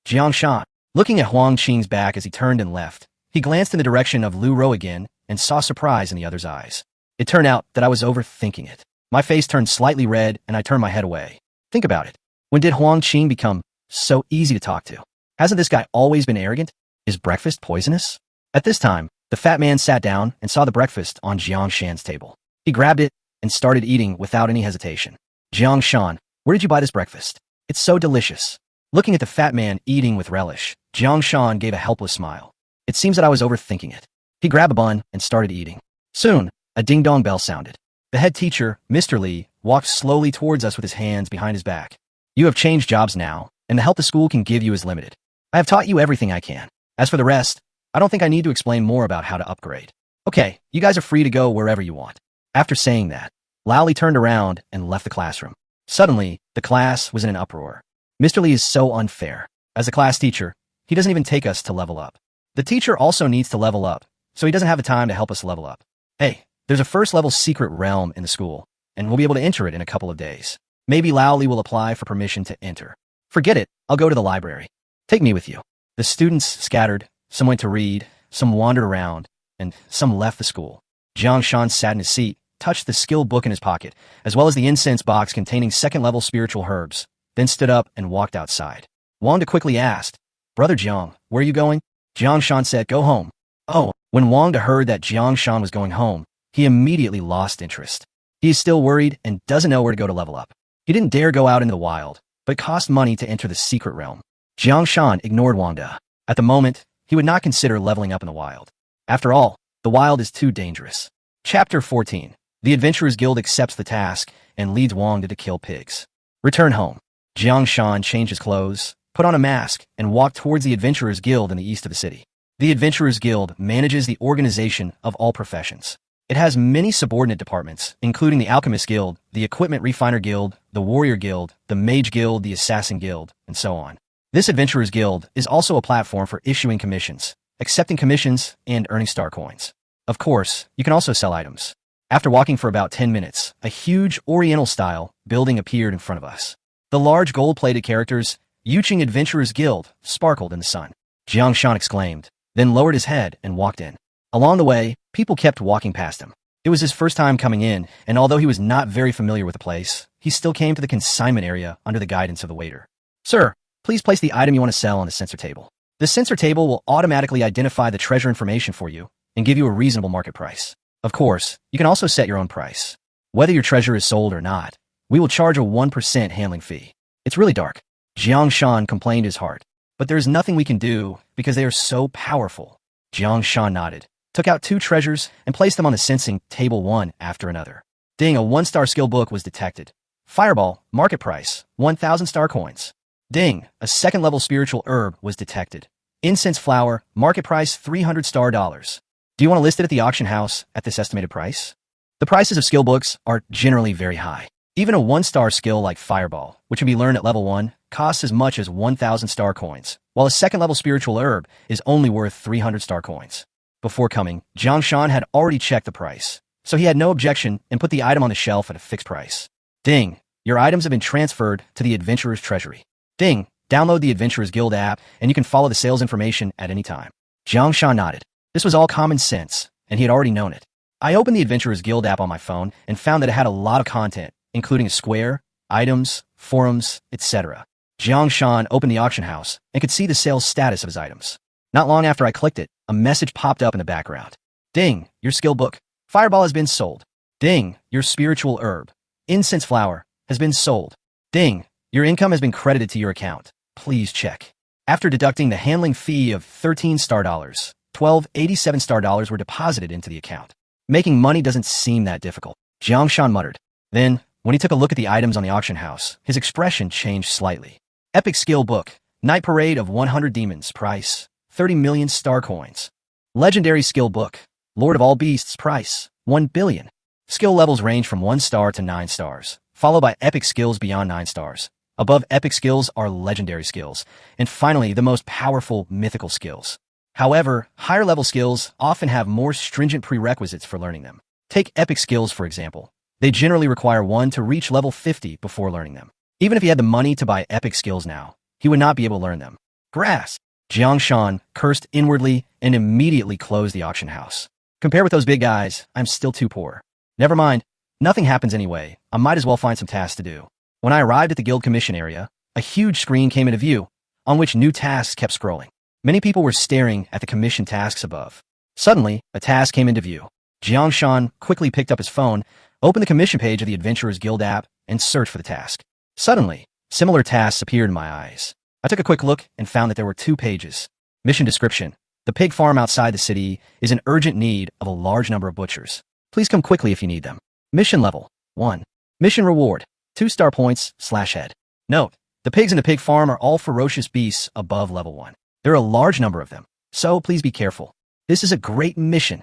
Jang Shan, looking at Huang Qing's back as he turned and left, he glanced in the direction of Lu Ro again and saw surprise in the other's eyes. It turned out that I was overthinking it. My face turned slightly red and I turned my head away. Think about it. When did Huang Qing become so easy to talk to? Hasn't this guy always been arrogant? Is breakfast poisonous? At this time, the fat man sat down and saw the breakfast on Jang Shan's table. He grabbed it and started eating without any hesitation. Jang Shan, where did you buy this breakfast? It's so delicious. Looking at the fat man eating with relish, Jang Shan gave a helpless smile. It seems that I was overthinking it. He grabbed a bun and started eating. Soon, a ding-dong bell sounded. The head teacher, Mr. Lee, walked slowly towards us with his hands behind his back. You have changed jobs now, and the help the school can give you is limited. I have taught you everything I can. As for the rest, I don't think I need to explain more about how to upgrade. Okay, you guys are free to go wherever you want. After saying that, Lao Li turned around and left the classroom. Suddenly, the class was in an uproar. Mr. Lee is so unfair. As a class teacher, he doesn't even take us to level up. The teacher also needs to level up, so he doesn't have the time to help us level up. Hey, there's a first-level secret realm in the school, and we'll be able to enter it in a couple of days. Maybe Lao Li will apply for permission to enter. Forget it, I'll go to the library. Take me with you. The students scattered, some went to read, some wandered around, and some left the school. Jang Shan sat in his seat, touched the skill book in his pocket, as well as the incense box containing second-level spiritual herbs, then stood up and walked outside. Wanda quickly asked, Brother Jiang, where are you going? Jang Shan said, go home. Oh, when Wanda heard that Jiang Shan was going home, he immediately lost interest. He is still worried and doesn't know where to go to level up. He didn't dare go out into the wild, but it cost money to enter the secret realm. Jiang Shan ignored Wanda. At the moment, he would not consider leveling up in the wild. After all, the wild is too dangerous. Chapter 14. The Adventurers Guild accepts the task and leads Wanda to kill pigs. Return home. Jiang Shan changed his clothes, put on a mask, and walked towards the Adventurers Guild in the east of the city. The Adventurers Guild manages the organization of all professions. It has many subordinate departments, including the Alchemist Guild, the Equipment Refiner Guild, the Warrior Guild, the Mage Guild, the Assassin Guild, and so on. This Adventurers Guild is also a platform for issuing commissions, accepting commissions, and earning star coins. Of course, you can also sell items. After walking for about 10 minutes, a huge Oriental-style building appeared in front of us. The large gold-plated characters, Yuching Adventurers Guild, sparkled in the sun. Jiang Shan exclaimed, then lowered his head and walked in. Along the way, people kept walking past him. It was his first time coming in, and although he was not very familiar with the place, he still came to the consignment area under the guidance of the waiter. Sir, please place the item you want to sell on the sensor table. The sensor table will automatically identify the treasure information for you and give you a reasonable market price. Of course, you can also set your own price. Whether your treasure is sold or not, we will charge a 1% handling fee. It's really dark. Jiang Shan complained his heart. But there is nothing we can do because they are so powerful. Jiang Shan nodded, took out 2 treasures, and placed them on the sensing table one after another. Ding, a 1-star skill book was detected. Fireball, market price, 1,000 star coins. Ding, a 2nd-level spiritual herb was detected. Incense flower, market price 300 star dollars. Do you want to list it at the auction house at this estimated price? The prices of skill books are generally very high. Even a 1-star skill like Fireball, which can be learned at level 1, costs as much as 1,000 star coins, while a 2nd-level spiritual herb is only worth 300 star coins. Before coming, Jang Shan had already checked the price, so he had no objection and put the item on the shelf at a fixed price. Ding, your items have been transferred to the Adventurer's Treasury. Ding, download the Adventurers Guild app and you can follow the sales information at any time. Jiang Shan nodded. This was all common sense, and he had already known it. I opened the Adventurers Guild app on my phone and found that it had a lot of content, including a square, items, forums, etc. Jiang Shan opened the auction house and could see the sales status of his items. Not long after I clicked it, a message popped up in the background. Ding, your skill book. Fireball has been sold. Ding, your spiritual herb. Incense flower has been sold. Ding, your income has been credited to your account. Please check. After deducting the handling fee of 13 star dollars, 1287 star dollars were deposited into the account. Making money doesn't seem that difficult, Jiang Shan muttered. Then, when he took a look at the items on the auction house, his expression changed slightly. Epic skill book. Night Parade of 100 Demons. Price, 30 million star coins. Legendary skill book. Lord of all Beasts. Price, 1 billion. Skill levels range from 1 star to 9 stars, followed by epic skills beyond 9 stars. Above epic skills are legendary skills, and finally the most powerful mythical skills. However, higher level skills often have more stringent prerequisites for learning them. Take epic skills for example. They generally require one to reach level 50 before learning them. Even if he had the money to buy epic skills now, he would not be able to learn them. Grass! Jang Shan cursed inwardly and immediately closed the auction house. Compared with those big guys, I'm still too poor. Never mind. Nothing happens anyway. I might as well find some tasks to do. When I arrived at the guild commission area, a huge screen came into view, on which new tasks kept scrolling. Many people were staring at the commission tasks above. Suddenly, a task came into view. Jang Shan quickly picked up his phone, opened the commission page of the Adventurers Guild app, and searched for the task. Suddenly, similar tasks appeared in my eyes. I took a quick look and found that there were 2 pages. Mission description. The pig farm outside the city is in urgent need of a large number of butchers. Please come quickly if you need them. Mission level 1. Mission reward 2 star points /head. Note, the pigs in the pig farm are all ferocious beasts above level 1. There are a large number of them, so please be careful. This is a great mission.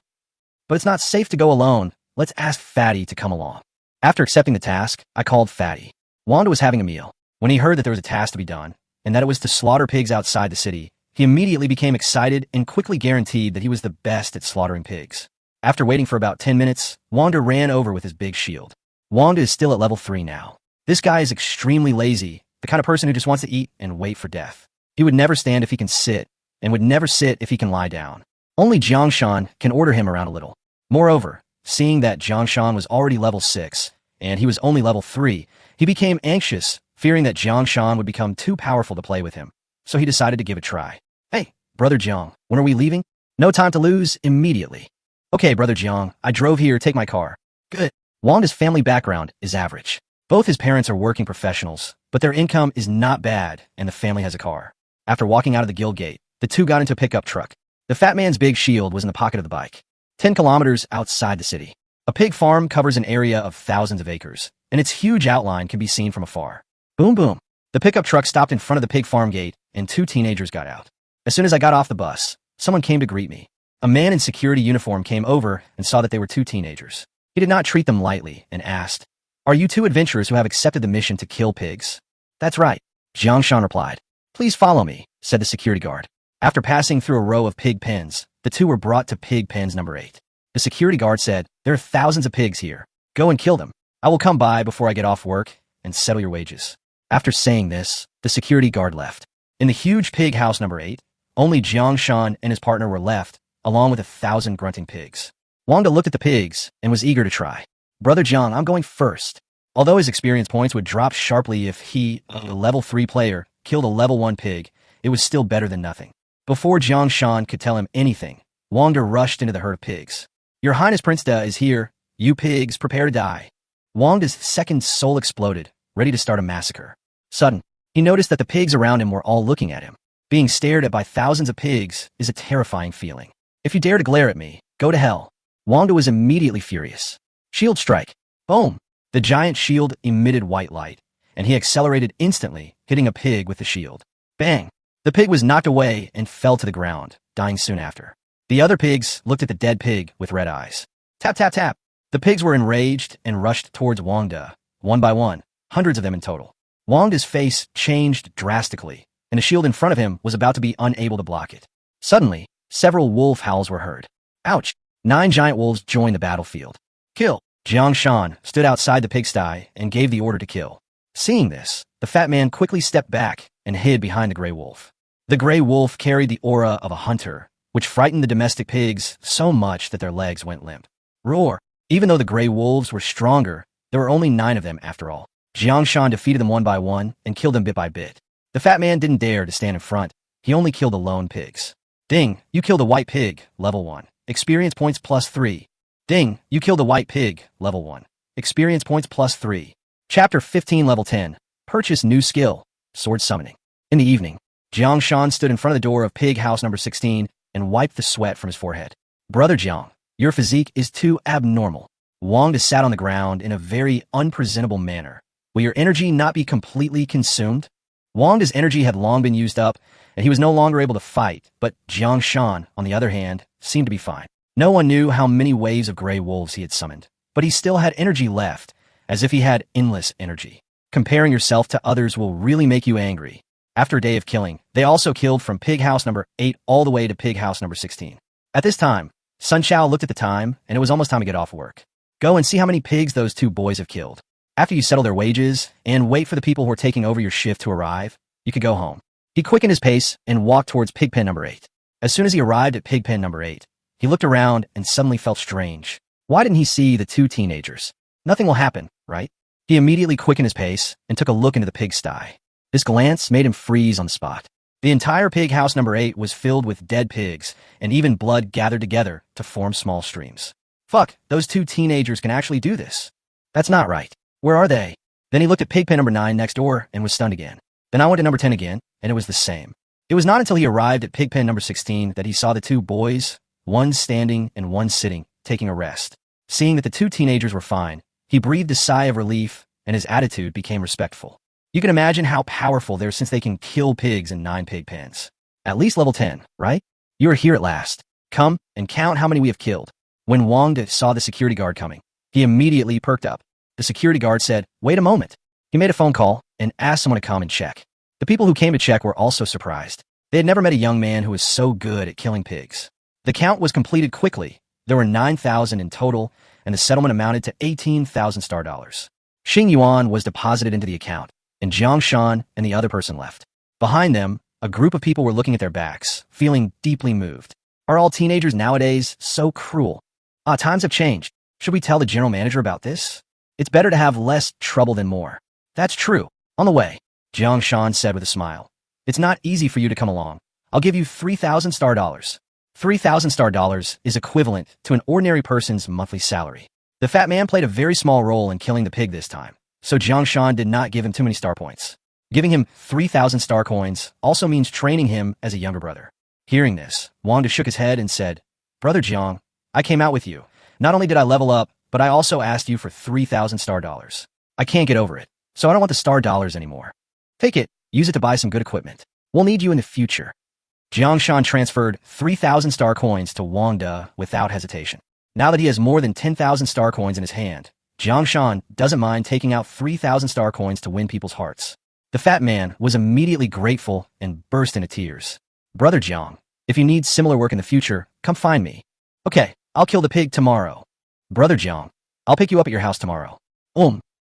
But it's not safe to go alone. Let's ask Fatty to come along. After accepting the task, I called Fatty. Wanda was having a meal. When he heard that there was a task to be done, and that it was to slaughter pigs outside the city, he immediately became excited and quickly guaranteed that he was the best at slaughtering pigs. After waiting for about 10 minutes, Wanda ran over with his big shield. Wanda is still at level 3 now. This guy is extremely lazy, the kind of person who just wants to eat and wait for death. He would never stand if he can sit, and would never sit if he can lie down. Only Jang Shan can order him around a little. Moreover, seeing that Jang Shan was already level 6, and he was only level 3, he became anxious, fearing that Jang Shan would become too powerful to play with him. So he decided to give it a try. Hey, Brother Jiang, when are we leaving? No time to lose, immediately. Okay, Brother Jiang, I drove here, take my car. Good. Wanda's family background is average. Both his parents are working professionals, but their income is not bad, and the family has a car. After walking out of the guild gate, the two got into a pickup truck. The fat man's big shield was in the pocket of the bike. 10 kilometers outside the city. A pig farm covers an area of thousands of acres, and its huge outline can be seen from afar. Boom boom. The pickup truck stopped in front of the pig farm gate, and 2 teenagers got out. As soon as I got off the bus, someone came to greet me. A man in security uniform came over and saw that they were 2 teenagers. He did not treat them lightly and asked, "Are you 2 adventurers who have accepted the mission to kill pigs?" "That's right," Jang Shan replied. "Please follow me," said the security guard. After passing through a row of pig pens, the 2 were brought to pig pens number 8. The security guard said, "There are thousands of pigs here. Go and kill them. I will come by before I get off work and settle your wages." After saying this, the security guard left. In the huge pig house number 8, only Jang Shan and his partner were left, along with 1,000 grunting pigs. Wanda looked at the pigs and was eager to try. "Brother Jiang, I'm going first." Although his experience points would drop sharply if he, a level 3 player, killed a level 1 pig, it was still better than nothing. Before Jang Shan could tell him anything, Wanda rushed into the herd of pigs. "Your Highness Prince Da is here. You pigs, prepare to die." Wanda's second soul exploded, ready to start a massacre. Sudden, he noticed that the pigs around him were all looking at him. Being stared at by thousands of pigs is a terrifying feeling. "If you dare to glare at me, go to hell." Wanda was immediately furious. Shield strike. Boom! The giant shield emitted white light, and he accelerated instantly, hitting a pig with the shield. Bang! The pig was knocked away and fell to the ground, dying soon after. The other pigs looked at the dead pig with red eyes. Tap, tap, tap. The pigs were enraged and rushed towards Wanda, one by one, hundreds of them in total. Wanda's face changed drastically, and the shield in front of him was about to be unable to block it. Suddenly, several wolf howls were heard. Ouch! 9 giant wolves joined the battlefield. Kill! Jang Shan stood outside the pigsty and gave the order to kill. Seeing this, the fat man quickly stepped back and hid behind the gray wolf. The gray wolf carried the aura of a hunter, which frightened the domestic pigs so much that their legs went limp. Roar! Even though the gray wolves were stronger, there were only 9 of them after all. Jang Shan defeated them one by one and killed them bit by bit. The fat man didn't dare to stand in front. He only killed the lone pigs. Ding! You killed a white pig, level 1. Experience points +3. Ding! You killed a white pig, level 1. Experience points +3. Chapter 15 Level 10. Purchase new skill, Sword Summoning. In the evening, Jang Shan stood in front of the door of pig house number 16 and wiped the sweat from his forehead. "Brother Jiang, your physique is too abnormal." Wanda sat on the ground in a very unpresentable manner. "Will your energy not be completely consumed?" Wanda's energy had long been used up, and he was no longer able to fight, but Jang Shan, on the other hand, seemed to be fine. No one knew how many waves of gray wolves he had summoned, but he still had energy left, as if he had endless energy. Comparing yourself to others will really make you angry. After a day of killing, they also killed from pig house number 8 all the way to pig house number 16. At this time, Sun Chao looked at the time, and it was almost time to get off work. Go and see how many pigs those two boys have killed. After you settle their wages and wait for the people who are taking over your shift to arrive, you could go home. He quickened his pace and walked towards pigpen number 8. As soon as he arrived at pigpen number 8, he looked around and suddenly felt strange. Why didn't he see the two teenagers? Nothing will happen, right? He immediately quickened his pace and took a look into the pigsty. This glance made him freeze on the spot. The entire pig house number 8 was filled with dead pigs, and even blood gathered together to form small streams. Fuck, those two teenagers can actually do this. That's not right. Where are they? Then he looked at pigpen number 9 next door and was stunned again. Then I went to number 10 again, and it was the same. It was not until he arrived at pigpen number 16 that he saw the two boys, one standing and one sitting, taking a rest. Seeing that the two teenagers were fine, he breathed a sigh of relief, and his attitude became respectful. You can imagine how powerful they are since they can kill pigs in 9 pig pens. At least level 10, right? You are here at last. Come and count how many we have killed. When Wang De saw the security guard coming, he immediately perked up. The security guard said, "Wait a moment." He made a phone call and asked someone to come and check. The people who came to check were also surprised. They had never met a young man who was so good at killing pigs. The count was completed quickly. There were 9,000 in total, and the settlement amounted to 18,000 star dollars. Xing Yuan was deposited into the account, and Jang Shan and the other person left. Behind them, a group of people were looking at their backs, feeling deeply moved. Are all teenagers nowadays so cruel? Times have changed. Should we tell the general manager about this? It's better to have less trouble than more. That's true. On the way, Jang Shan said with a smile. It's not easy for you to come along. I'll give you 3,000 star dollars. 3,000 star dollars is equivalent to an ordinary person's monthly salary. The fat man played a very small role in killing the pig this time, so Jang Shan did not give him too many star points. Giving him 3,000 star coins also means training him as a younger brother. Hearing this, Wang De shook his head and said, "Brother Jiang, I came out with you. Not only did I level up, but I also asked you for 3,000 star dollars. I can't get over it, so I don't want the star dollars anymore. Take it, use it to buy some good equipment. We'll need you in the future." Jang Shan transferred 3,000 star coins to Wang De without hesitation. Now that he has more than 10,000 star coins in his hand, Jang Shan doesn't mind taking out 3,000 star coins to win people's hearts. The fat man was immediately grateful and burst into tears. "Brother Jiang, if you need similar work in the future, come find me. Okay, I'll kill the pig tomorrow. Brother Jiang, I'll pick you up at your house tomorrow."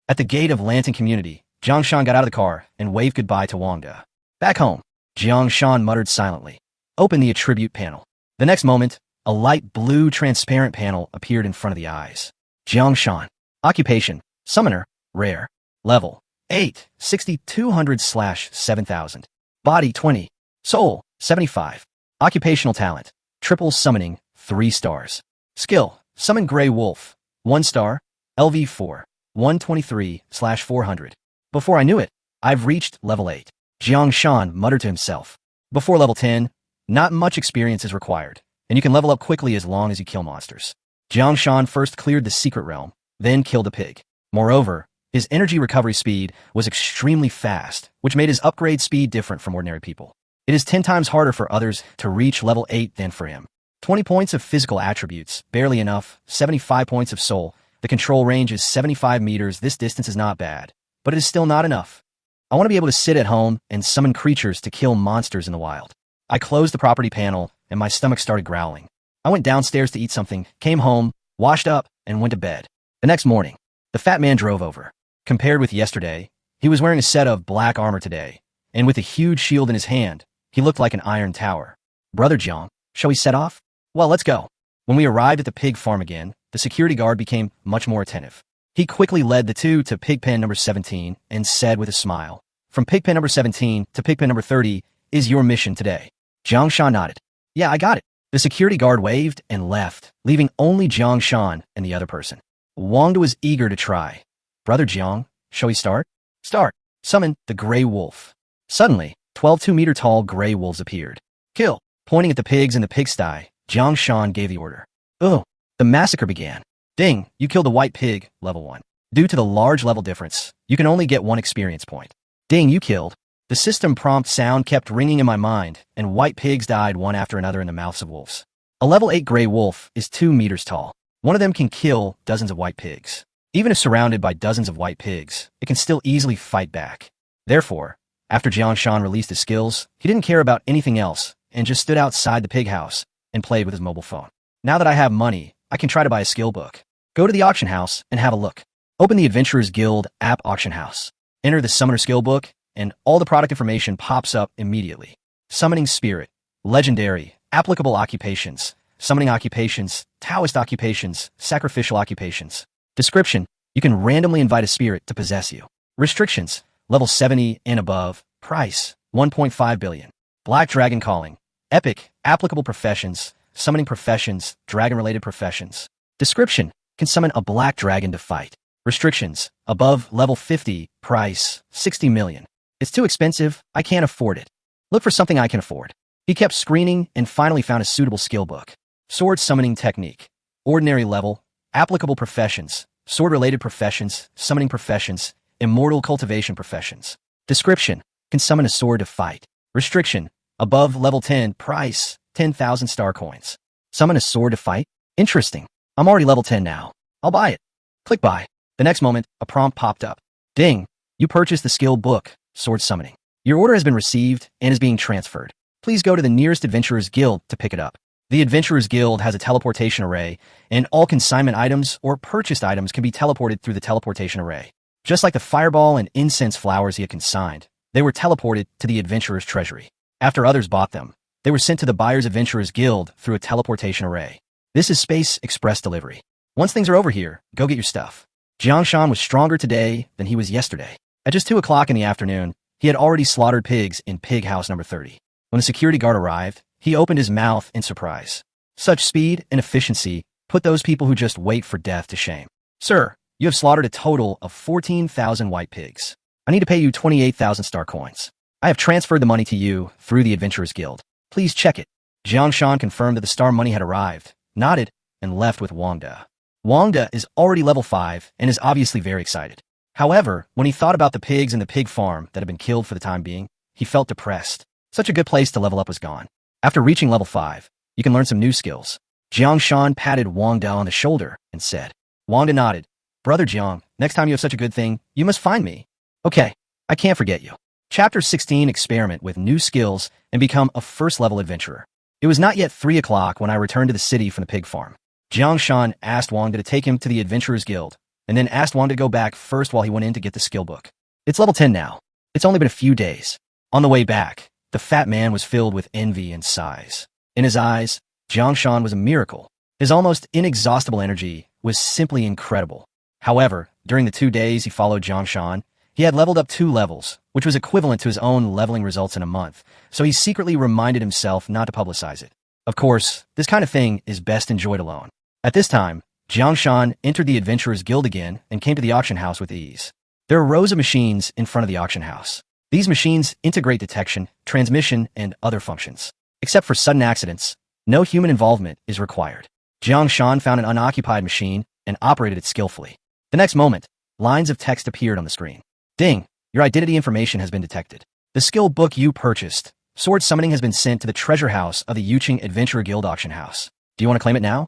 At the gate of Lantern Community, Jang Shan got out of the car and waved goodbye to Wang De. Back home, Jang Shan muttered silently. Open the attribute panel. The next moment, a light blue transparent panel appeared in front of the eyes. Jang Shan. Occupation, Summoner, Rare. Level, 8, 6200/7000. Body, 20. Soul, 75. Occupational talent, Triple Summoning, 3 stars. Skill, Summon Grey Wolf, 1 star. LV 4, 123/400. Before I knew it, I've reached level 8. Jiang Shan muttered to himself. Before level 10, not much experience is required, and you can level up quickly as long as you kill monsters. Jiang Shan first cleared the secret realm, then killed a pig. Moreover, his energy recovery speed was extremely fast, which made his upgrade speed different from ordinary people. It is 10 times harder for others to reach level 8 than for him. 20 points of physical attributes, barely enough. 75 points of soul. The control range is 75 meters. This distance is not bad, but it is still not enough. I want to be able to sit at home and summon creatures to kill monsters in the wild. I closed the property panel, and my stomach started growling. I went downstairs to eat something, came home, washed up, and went to bed. The next morning, the fat man drove over. Compared with yesterday, he was wearing a set of black armor today, and with a huge shield in his hand, he looked like an iron tower. Brother Jiang, shall we set off? Well, let's go. When we arrived at the pig farm again, the security guard became much more attentive. He quickly led the two to pigpen number 17 and said with a smile, "From pigpen number 17 to pigpen number 30 is your mission today." Jiang Shan nodded. "Yeah, I got it." The security guard waved and left, leaving only Jiang Shan and the other person. Wang De was eager to try. "Brother Jiang, shall we start?" "Start. Summon the Grey Wolf." Suddenly, 12 2-meter-tall gray wolves appeared. "Kill." Pointing at the pigs in the pigsty, Jang Shan gave the order. The massacre began. Ding, you killed a white pig, level 1. Due to the large level difference, you can only get 1 experience point. Ding, you killed. The system prompt sound kept ringing in my mind, and white pigs died one after another in the mouths of wolves. A level 8 gray wolf is 2 meters tall. One of them can kill dozens of white pigs. Even if surrounded by dozens of white pigs, it can still easily fight back. Therefore, after Jiang Shan released his skills, he didn't care about anything else and just stood outside the pig house and played with his mobile phone. Now that I have money, I can try to buy a skill book. Go to the auction house and have a look. Open the Adventurers Guild app auction house. Enter the Summoner skill book, and all the product information pops up immediately. Summoning Spirit, Legendary, Applicable Occupations, Summoning Occupations, Taoist Occupations, Sacrificial Occupations. Description: you can randomly invite a spirit to possess you. Restrictions: level 70 and above. Price: 1.5 billion. Black Dragon Calling. Epic, Applicable Professions, Summoning Professions, Dragon-related professions. Description: can summon a black dragon to fight. Restrictions: above level 50. Price: 60 million. It's too expensive, I can't afford it. Look for something I can afford. He kept screening and finally found a suitable skill book. Sword Summoning Technique. Ordinary level. Applicable Professions, Sword-related professions, Summoning Professions, Immortal Cultivation Professions. Description: can summon a sword to fight. Restriction: above level 10. Price: 10,000 star coins. Summon a sword to fight? Interesting. I'm already level 10 now. I'll buy it. Click buy. The next moment, a prompt popped up. Ding! You purchased the skill book, Sword Summoning. Your order has been received and is being transferred. Please go to the nearest Adventurers Guild to pick it up. The Adventurers Guild has a teleportation array, and all consignment items or purchased items can be teleported through the teleportation array. Just like the fireball and incense flowers he had consigned, they were teleported to the Adventurers Treasury. After others bought them, they were sent to the Buyers Adventurers Guild through a teleportation array. This is Space Express Delivery. Once things are over here, go get your stuff. Jang Shan was stronger today than he was yesterday. At just 2 o'clock in the afternoon, he had already slaughtered pigs in pig house number 30. When the security guard arrived, he opened his mouth in surprise. Such speed and efficiency put those people who just wait for death to shame. Sir, you have slaughtered a total of 14,000 white pigs. I need to pay you 28,000 star coins. I have transferred the money to you through the Adventurers Guild. Please check it. Jang Shan confirmed that the star money had arrived, nodded, and left with Wangda. Wangda is already level 5 and is obviously very excited. However, when he thought about the pigs in the pig farm that had been killed for the time being, he felt depressed. Such a good place to level up was gone. After reaching level 5, you can learn some new skills. Jang Shan patted Wangda on the shoulder and said. Wangda nodded. Brother Jiang, next time you have such a good thing, you must find me. Okay, I can't forget you. Chapter 16: Experiment with new skills and become a first-level adventurer. It was not yet 3 o'clock when I returned to the city from the pig farm. Jang Shan asked Wangda to take him to the Adventurers Guild, and then asked Wangda to go back first while he went in to get the skill book. It's level 10 now. It's only been a few days. On the way back, the fat man was filled with envy and sighs. In his eyes, Jang Shan was a miracle. His almost inexhaustible energy was simply incredible. However, during the 2 days he followed Jang Shan, he had leveled up 2 levels, which was equivalent to his own leveling results in a month, so he secretly reminded himself not to publicize it. Of course, this kind of thing is best enjoyed alone. At this time, Jang Shan entered the Adventurers Guild again and came to the auction house with ease. There are rows of machines in front of the auction house. These machines integrate detection, transmission, and other functions. Except for sudden accidents, no human involvement is required. Jang Shan found an unoccupied machine and operated it skillfully. The next moment, lines of text appeared on the screen. Ding! Your identity information has been detected. The skill book you purchased, Sword Summoning, has been sent to the treasure house of the Yuqing Adventurer Guild auction house. Do you want to claim it now?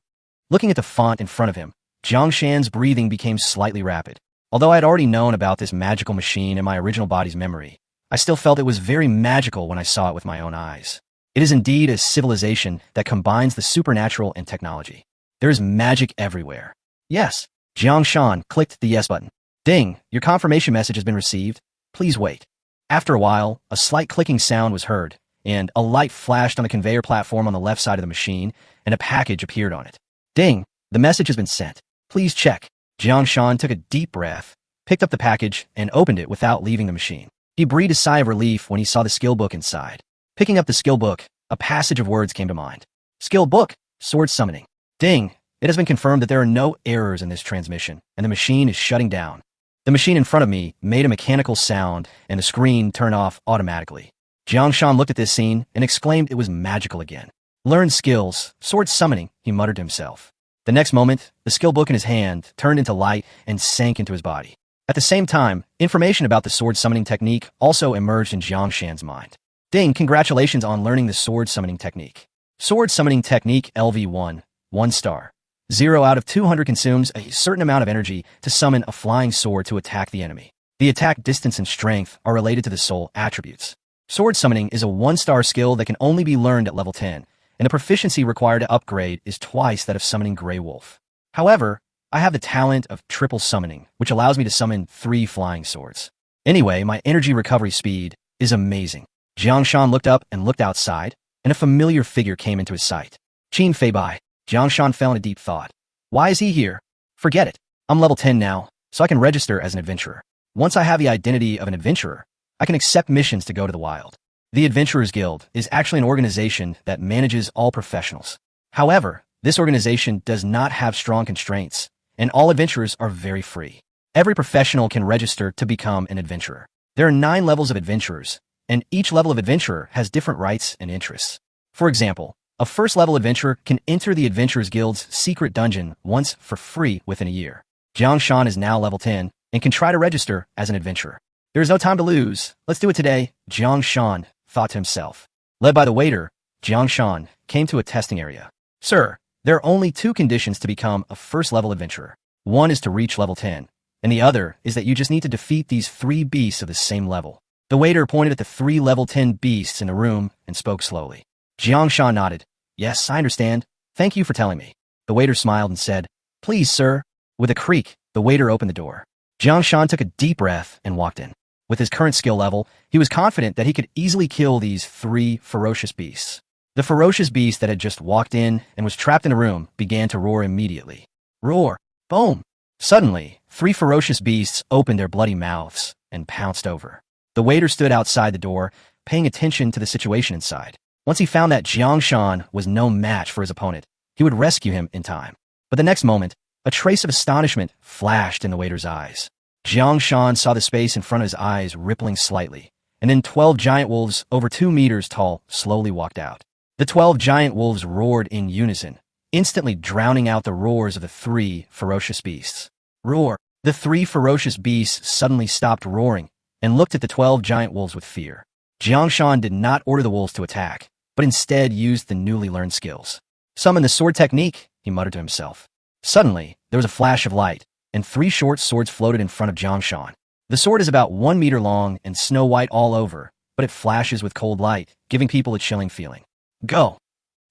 Looking at the font in front of him, Jang Shan's breathing became slightly rapid. Although I had already known about this magical machine in my original body's memory, I still felt it was very magical when I saw it with my own eyes. It is indeed a civilization that combines the supernatural and technology. There is magic everywhere. Yes. Jang Shan clicked the yes button. Ding! Your confirmation message has been received. Please wait. After a while, a slight clicking sound was heard, and a light flashed on the conveyor platform on the left side of the machine, and a package appeared on it. Ding! The message has been sent. Please check. Jang Shan took a deep breath, picked up the package, and opened it without leaving the machine. He breathed a sigh of relief when he saw the skill book inside. Picking up the skill book, a passage of words came to mind. Skill book, Sword Summoning. Ding! It has been confirmed that there are no errors in this transmission, and the machine is shutting down. The machine in front of me made a mechanical sound, and the screen turned off automatically. Jang Shan looked at this scene and exclaimed it was magical again. Learn skills, Sword Summoning, he muttered to himself. The next moment, the skill book in his hand turned into light and sank into his body. At the same time, information about the sword summoning technique also emerged in Jang Shan's mind. Ding! Congratulations on learning the sword summoning technique. Sword summoning technique LV1, 1 star. 0 out of 200 consumes a certain amount of energy to summon a flying sword to attack the enemy. The attack distance and strength are related to the soul attributes. Sword summoning is a 1-star skill that can only be learned at level 10, and the proficiency required to upgrade is twice that of summoning Grey Wolf. However, I have the talent of triple summoning, which allows me to summon 3 flying swords. Anyway, my energy recovery speed is amazing. Jang Shan looked up and looked outside, and a familiar figure came into his sight. Qin Fei Bai. Jang Shan fell in a deep thought. Why is he here? Forget it. I'm level 10 now, so I can register as an adventurer. Once I have the identity of an adventurer, I can accept missions to go to the wild. The Adventurers Guild is actually an organization that manages all professionals. However, this organization does not have strong constraints, and all adventurers are very free. Every professional can register to become an adventurer. There are 9 levels of adventurers, and each level of adventurer has different rights and interests. For example, a first-level adventurer can enter the Adventurers Guild's secret dungeon once for free within a year. Jang Shan is now level 10 and can try to register as an adventurer. There is no time to lose. Let's do it today, Jang Shan thought to himself. Led by the waiter, Jang Shan came to a testing area. Sir, there are only 2 conditions to become a first-level adventurer. One is to reach level 10, and the other is that you just need to defeat these 3 beasts of the same level. The waiter pointed at the 3 level 10 beasts in the room and spoke slowly. Jang Shan nodded. Yes, I understand. Thank you for telling me. The waiter smiled and said, Please, sir. With a creak, the waiter opened the door. Jang Shan took a deep breath and walked in. With his current skill level, he was confident that he could easily kill these 3 ferocious beasts. The ferocious beast that had just walked in and was trapped in a room began to roar immediately. Roar! Boom! Suddenly, 3 ferocious beasts opened their bloody mouths and pounced over. The waiter stood outside the door, paying attention to the situation inside. Once he found that Jang Shan was no match for his opponent, he would rescue him in time. But the next moment, a trace of astonishment flashed in the waiter's eyes. Jang Shan saw the space in front of his eyes rippling slightly, and then 12 giant wolves over 2 meters tall slowly walked out. The 12 giant wolves roared in unison, instantly drowning out the roars of the 3 ferocious beasts. Roar! The 3 ferocious beasts suddenly stopped roaring and looked at the 12 giant wolves with fear. Jang Shan did not order the wolves to attack, but instead used the newly learned skills. Summon the sword technique, he muttered to himself. Suddenly, there was a flash of light, and 3 short swords floated in front of Jang Shan. The sword is about 1 meter long and snow white all over, but it flashes with cold light, giving people a chilling feeling. Go!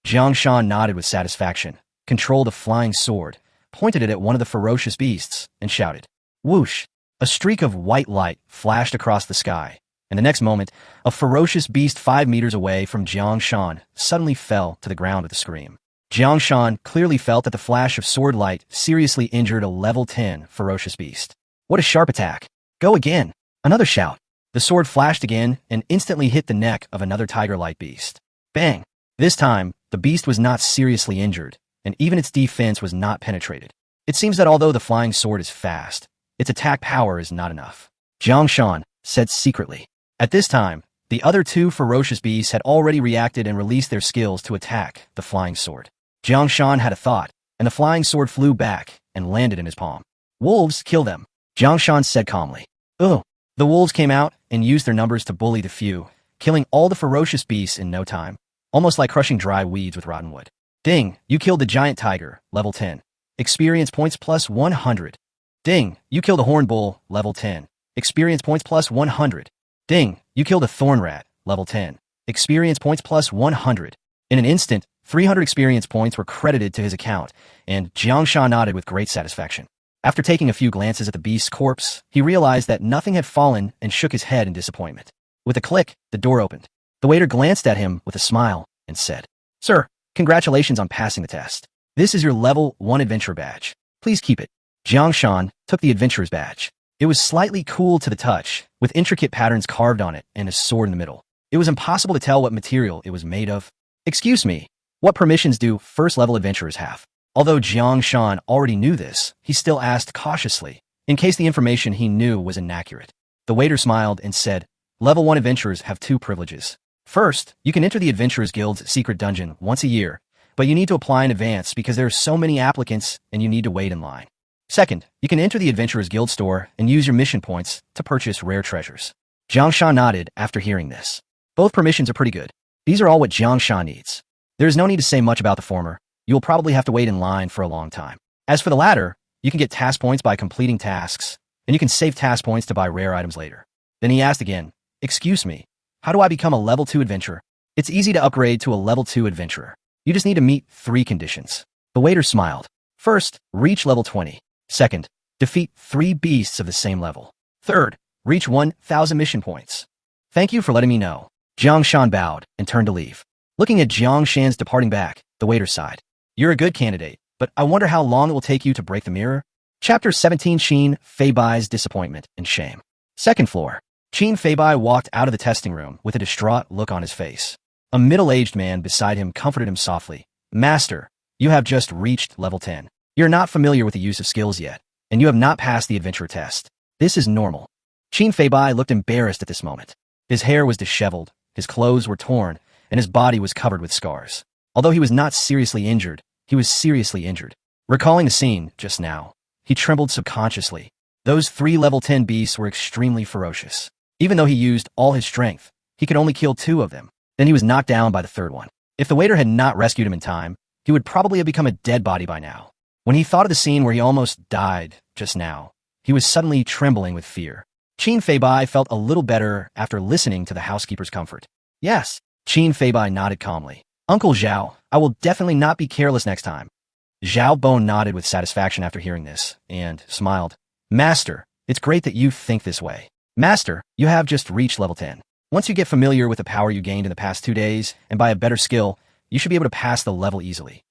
Jang Shan nodded with satisfaction, controlled a flying sword, pointed it at one of the ferocious beasts, and shouted. Whoosh! A streak of white light flashed across the sky, and the next moment, a ferocious beast 5 meters away from Jang Shan suddenly fell to the ground with a scream. Jang Shan clearly felt that the flash of sword light seriously injured a level 10 ferocious beast. What a sharp attack! Go again! Another shout. The sword flashed again and instantly hit the neck of another tiger-like beast. Bang! This time, the beast was not seriously injured, and even its defense was not penetrated. It seems that although the flying sword is fast, its attack power is not enough. Jang Shan said secretly. At this time, the other 2 ferocious beasts had already reacted and released their skills to attack the flying sword. Jang Shan had a thought, and the flying sword flew back and landed in his palm. Wolves, kill them, Jang Shan said calmly. Ugh! The wolves came out and used their numbers to bully the few, killing all the ferocious beasts in no time, almost like crushing dry weeds with rotten wood. Ding! You killed the giant tiger, level 10. Experience points plus 100. Ding! You killed a horned bull, level 10. Experience points plus 100. Ding! You killed a thorn rat, level 10. Experience points plus 100. In an instant, 300 experience points were credited to his account, and Jang Shan nodded with great satisfaction. After taking a few glances at the beast's corpse, he realized that nothing had fallen and shook his head in disappointment. With a click, the door opened. The waiter glanced at him with a smile and said, Sir, congratulations on passing the test. This is your level 1 adventure badge. Please keep it. Jang Shan took the adventurer's badge. It was slightly cool to the touch, with intricate patterns carved on it and a sword in the middle. It was impossible to tell what material it was made of. Excuse me, what permissions do first-level adventurers have? Although Jang Shan already knew this, he still asked cautiously, in case the information he knew was inaccurate. The waiter smiled and said, Level 1 adventurers have 2 privileges. First, you can enter the Adventurers Guild's secret dungeon once a year, but you need to apply in advance because there are so many applicants and you need to wait in line. Second, you can enter the Adventurers Guild store and use your mission points to purchase rare treasures. Jang Shan nodded after hearing this. Both permissions are pretty good. These are all what Jang Shan needs. There is no need to say much about the former. You will probably have to wait in line for a long time. As for the latter, you can get task points by completing tasks, and you can save task points to buy rare items later. Then he asked again, Excuse me, how do I become a level 2 adventurer? It's easy to upgrade to a level 2 adventurer. You just need to meet 3 conditions. The waiter smiled. First, reach level 20. Second, defeat 3 beasts of the same level. Third, reach 1,000 mission points. Thank you for letting me know. Jang Shan bowed and turned to leave. Looking at Jang Shan's departing back, the waiter sighed. You're a good candidate, but I wonder how long it will take you to break the mirror. Chapter 17 Qin Fei Bai's Disappointment and Shame. Second floor. Qin Fei Bai walked out of the testing room with a distraught look on his face. A middle-aged man beside him comforted him softly. Master, you have just reached level 10. You're not familiar with the use of skills yet, and you have not passed the adventure test. This is normal. Qin Fei Bai looked embarrassed at this moment. His hair was disheveled, his clothes were torn, and his body was covered with scars. Although he was not seriously injured, he was seriously injured. Recalling the scene just now, he trembled subconsciously. Those 3 level 10 beasts were extremely ferocious. Even though he used all his strength, he could only kill 2 of them. Then he was knocked down by the 3rd one. If the waiter had not rescued him in time, he would probably have become a dead body by now. When he thought of the scene where he almost died just now, he was suddenly trembling with fear. Qin Fei Bai felt a little better after listening to the housekeeper's comfort. Yes, Qin Fei Bai nodded calmly. Uncle Zhao, I will definitely not be careless next time. Zhao Bone nodded with satisfaction after hearing this, and smiled. Master, it's great that you think this way. Master, you have just reached level 10. Once you get familiar with the power you gained in the past 2 days, and by a better skill, you should be able to pass the level easily.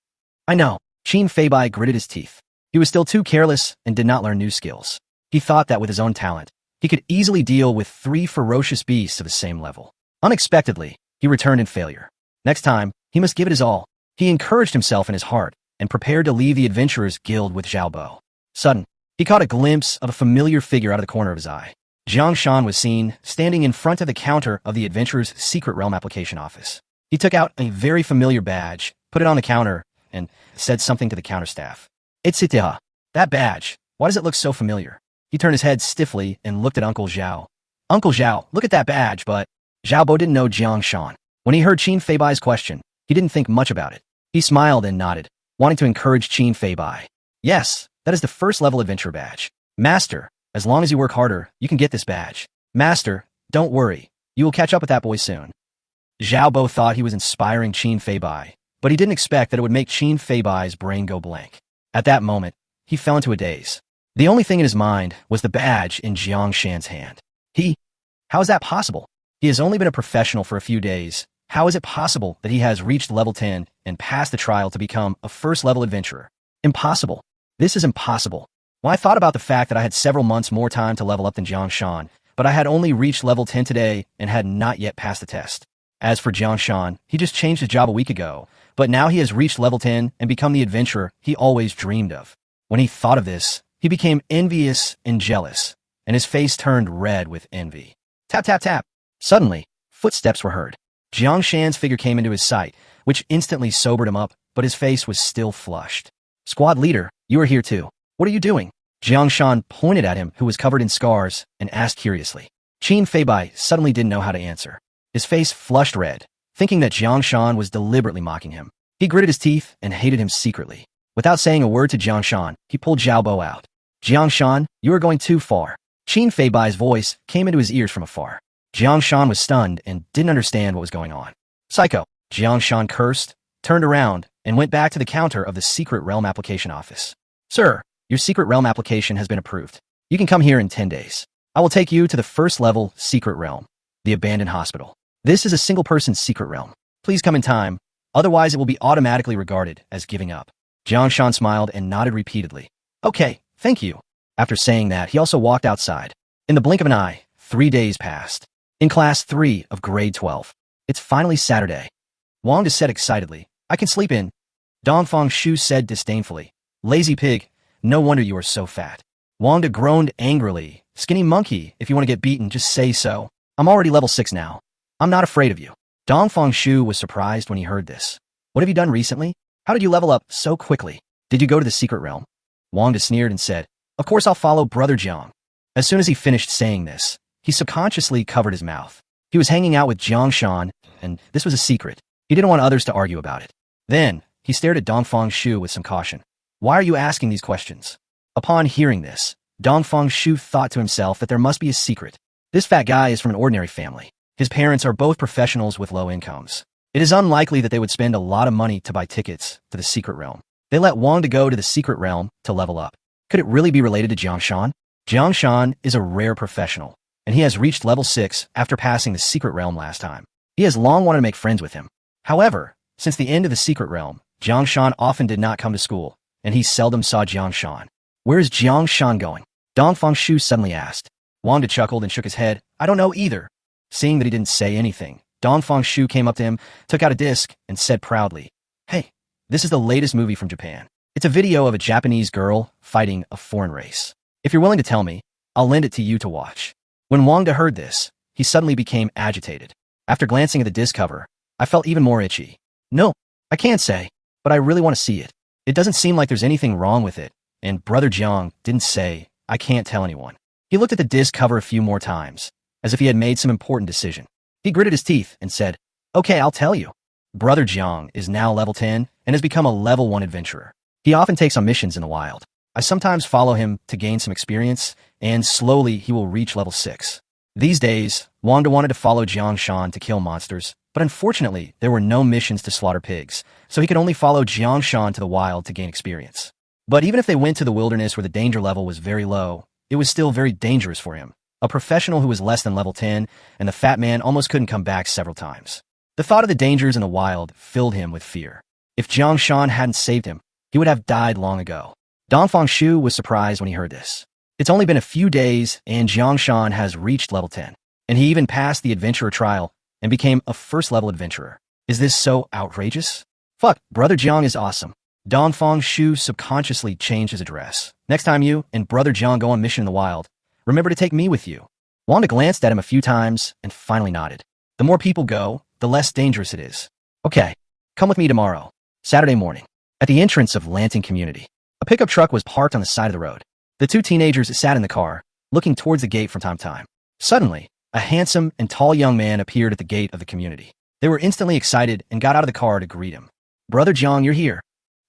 I know. Qin Fei Bai gritted his teeth. He was still too careless and did not learn new skills. He thought that with his own talent, he could easily deal with 3 ferocious beasts of the same level. Unexpectedly, he returned in failure. Next time, he must give it his all. He encouraged himself in his heart and prepared to leave the Adventurers Guild with Zhao Bo. Sudden, he caught a glimpse of a familiar figure out of the corner of his eye. Jang Shan was seen standing in front of the counter of the Adventurers' Secret Realm application office. He took out a very familiar badge, put it on the counter, and said something to the counter staff. It's that badge. Why does it look so familiar? He turned his head stiffly and looked at Uncle Zhao. Uncle Zhao, look at that badge, but Zhao Bo didn't know Jang Shan. When he heard Qin Fei Bai's question, he didn't think much about it. He smiled and nodded, wanting to encourage Qin Fei Bai. Yes, that is the first level adventure badge. Master, as long as you work harder, you can get this badge. Master, don't worry. You will catch up with that boy soon. Zhao Bo thought he was inspiring Qin Fei Bai, but he didn't expect that it would make Qin Fei Bai's brain go blank. At that moment, he fell into a daze. The only thing in his mind was the badge in Jang Shan's hand. How is that possible? He has only been a professional for a few days. How is it possible that he has reached level 10 and passed the trial to become a first-level adventurer? Impossible. This is impossible. Well, I thought about the fact that I had several months more time to level up than Jang Shan, but I had only reached level 10 today and had not yet passed the test. As for Jang Shan, he just changed his job a week ago, but now he has reached level 10 and become the adventurer he always dreamed of. When he thought of this, he became envious and jealous, and his face turned red with envy. Tap, tap, tap. Suddenly, footsteps were heard. Jiang Shan's figure came into his sight, which instantly sobered him up, but his face was still flushed. Squad leader, you are here too. What are you doing? Jiang Shan pointed at him, who was covered in scars, and asked curiously. Qin Fei Bai suddenly didn't know how to answer. His face flushed red, thinking that Jiang Shan was deliberately mocking him. He gritted his teeth and hated him secretly. Without saying a word to Jiang Shan, he pulled Zhao Bo out. Jiang Shan, you are going too far. Qin Fei Bai's voice came into his ears from afar. Jiang Shan was stunned and didn't understand what was going on. Psycho! Jiang Shan cursed, turned around, and went back to the counter of the Secret Realm application office. Sir, your Secret Realm application has been approved. You can come here in 10 days. I will take you to the first level Secret Realm, the abandoned hospital. This is a single-person secret realm. Please come in time, otherwise it will be automatically regarded as giving up. Jiang Shan smiled and nodded repeatedly. Okay, thank you. After saying that, he also walked outside. In the blink of an eye, 3 days passed. In Class 3 of Grade 12. It's finally Saturday. Wang De said excitedly, I can sleep in. Dongfang Shu said disdainfully, Lazy pig, no wonder you are so fat. Wang De groaned angrily, Skinny monkey, if you want to get beaten, just say so. I'm already level 6 now. I'm not afraid of you. Dongfang Shu was surprised when he heard this. What have you done recently? How did you level up so quickly? Did you go to the secret realm? Wang De sneered and said, Of course I'll follow Brother Jiang. As soon as he finished saying this, he subconsciously covered his mouth. He was hanging out with Jang Shan, and this was a secret. He didn't want others to argue about it. Then, he stared at Dongfang Shu with some caution. Why are you asking these questions? Upon hearing this, Dongfang Shu thought to himself that there must be a secret. This fat guy is from an ordinary family. His parents are both professionals with low incomes. It is unlikely that they would spend a lot of money to buy tickets to the secret realm. They let Wang to go to the secret realm to level up. Could it really be related to Jang Shan? Jang Shan is a rare professional, and he has reached level 6 after passing the secret realm last time. He has long wanted to make friends with him. However, since the end of the secret realm, Jang Shan often did not come to school, and he seldom saw Jang Shan. Where is Jang Shan going? Dongfang Shu suddenly asked. Wanda chuckled and shook his head. I don't know either. Seeing that he didn't say anything, Dongfang Shu came up to him, took out a disc, and said proudly, Hey, this is the latest movie from Japan. It's a video of a Japanese girl fighting a foreign race. If you're willing to tell me, I'll lend it to you to watch. When Wanda heard this, he suddenly became agitated. After glancing at the disc cover, I felt even more itchy. No, I can't say, but I really want to see it. It doesn't seem like there's anything wrong with it, and Brother Jiang didn't say, I can't tell anyone. He looked at the disc cover a few more times, as if he had made some important decision. He gritted his teeth and said, Okay, I'll tell you. Brother Jiang is now level 10 and has become a level 1 adventurer. He often takes on missions in the wild. I sometimes follow him to gain some experience, and slowly he will reach level 6. These days, Wanda wanted to follow Jang Shan to kill monsters, but unfortunately, there were no missions to slaughter pigs, so he could only follow Jang Shan to the wild to gain experience. But even if they went to the wilderness where the danger level was very low, it was still very dangerous for him. A professional who was less than level 10, and the fat man almost couldn't come back several times. The thought of the dangers in the wild filled him with fear. If Jang Shan hadn't saved him, he would have died long ago. Dongfang Shu was surprised when he heard this. It's only been a few days, and Jang Shan has reached level 10, and he even passed the adventurer trial and became a first-level adventurer. Is this so outrageous? Fuck, Brother Jiang is awesome. Dongfang Shu subconsciously changed his address. Next time you and Brother Jiang go on mission in the wild, remember to take me with you. Wanda glanced at him a few times and finally nodded. The more people go, the less dangerous it is. Okay, come with me tomorrow, Saturday morning. At the entrance of Lantern Community, a pickup truck was parked on the side of the road. The two teenagers sat in the car, looking towards the gate from time to time. Suddenly, a handsome and tall young man appeared at the gate of the community. They were instantly excited and got out of the car to greet him. Brother Jiang, you're here.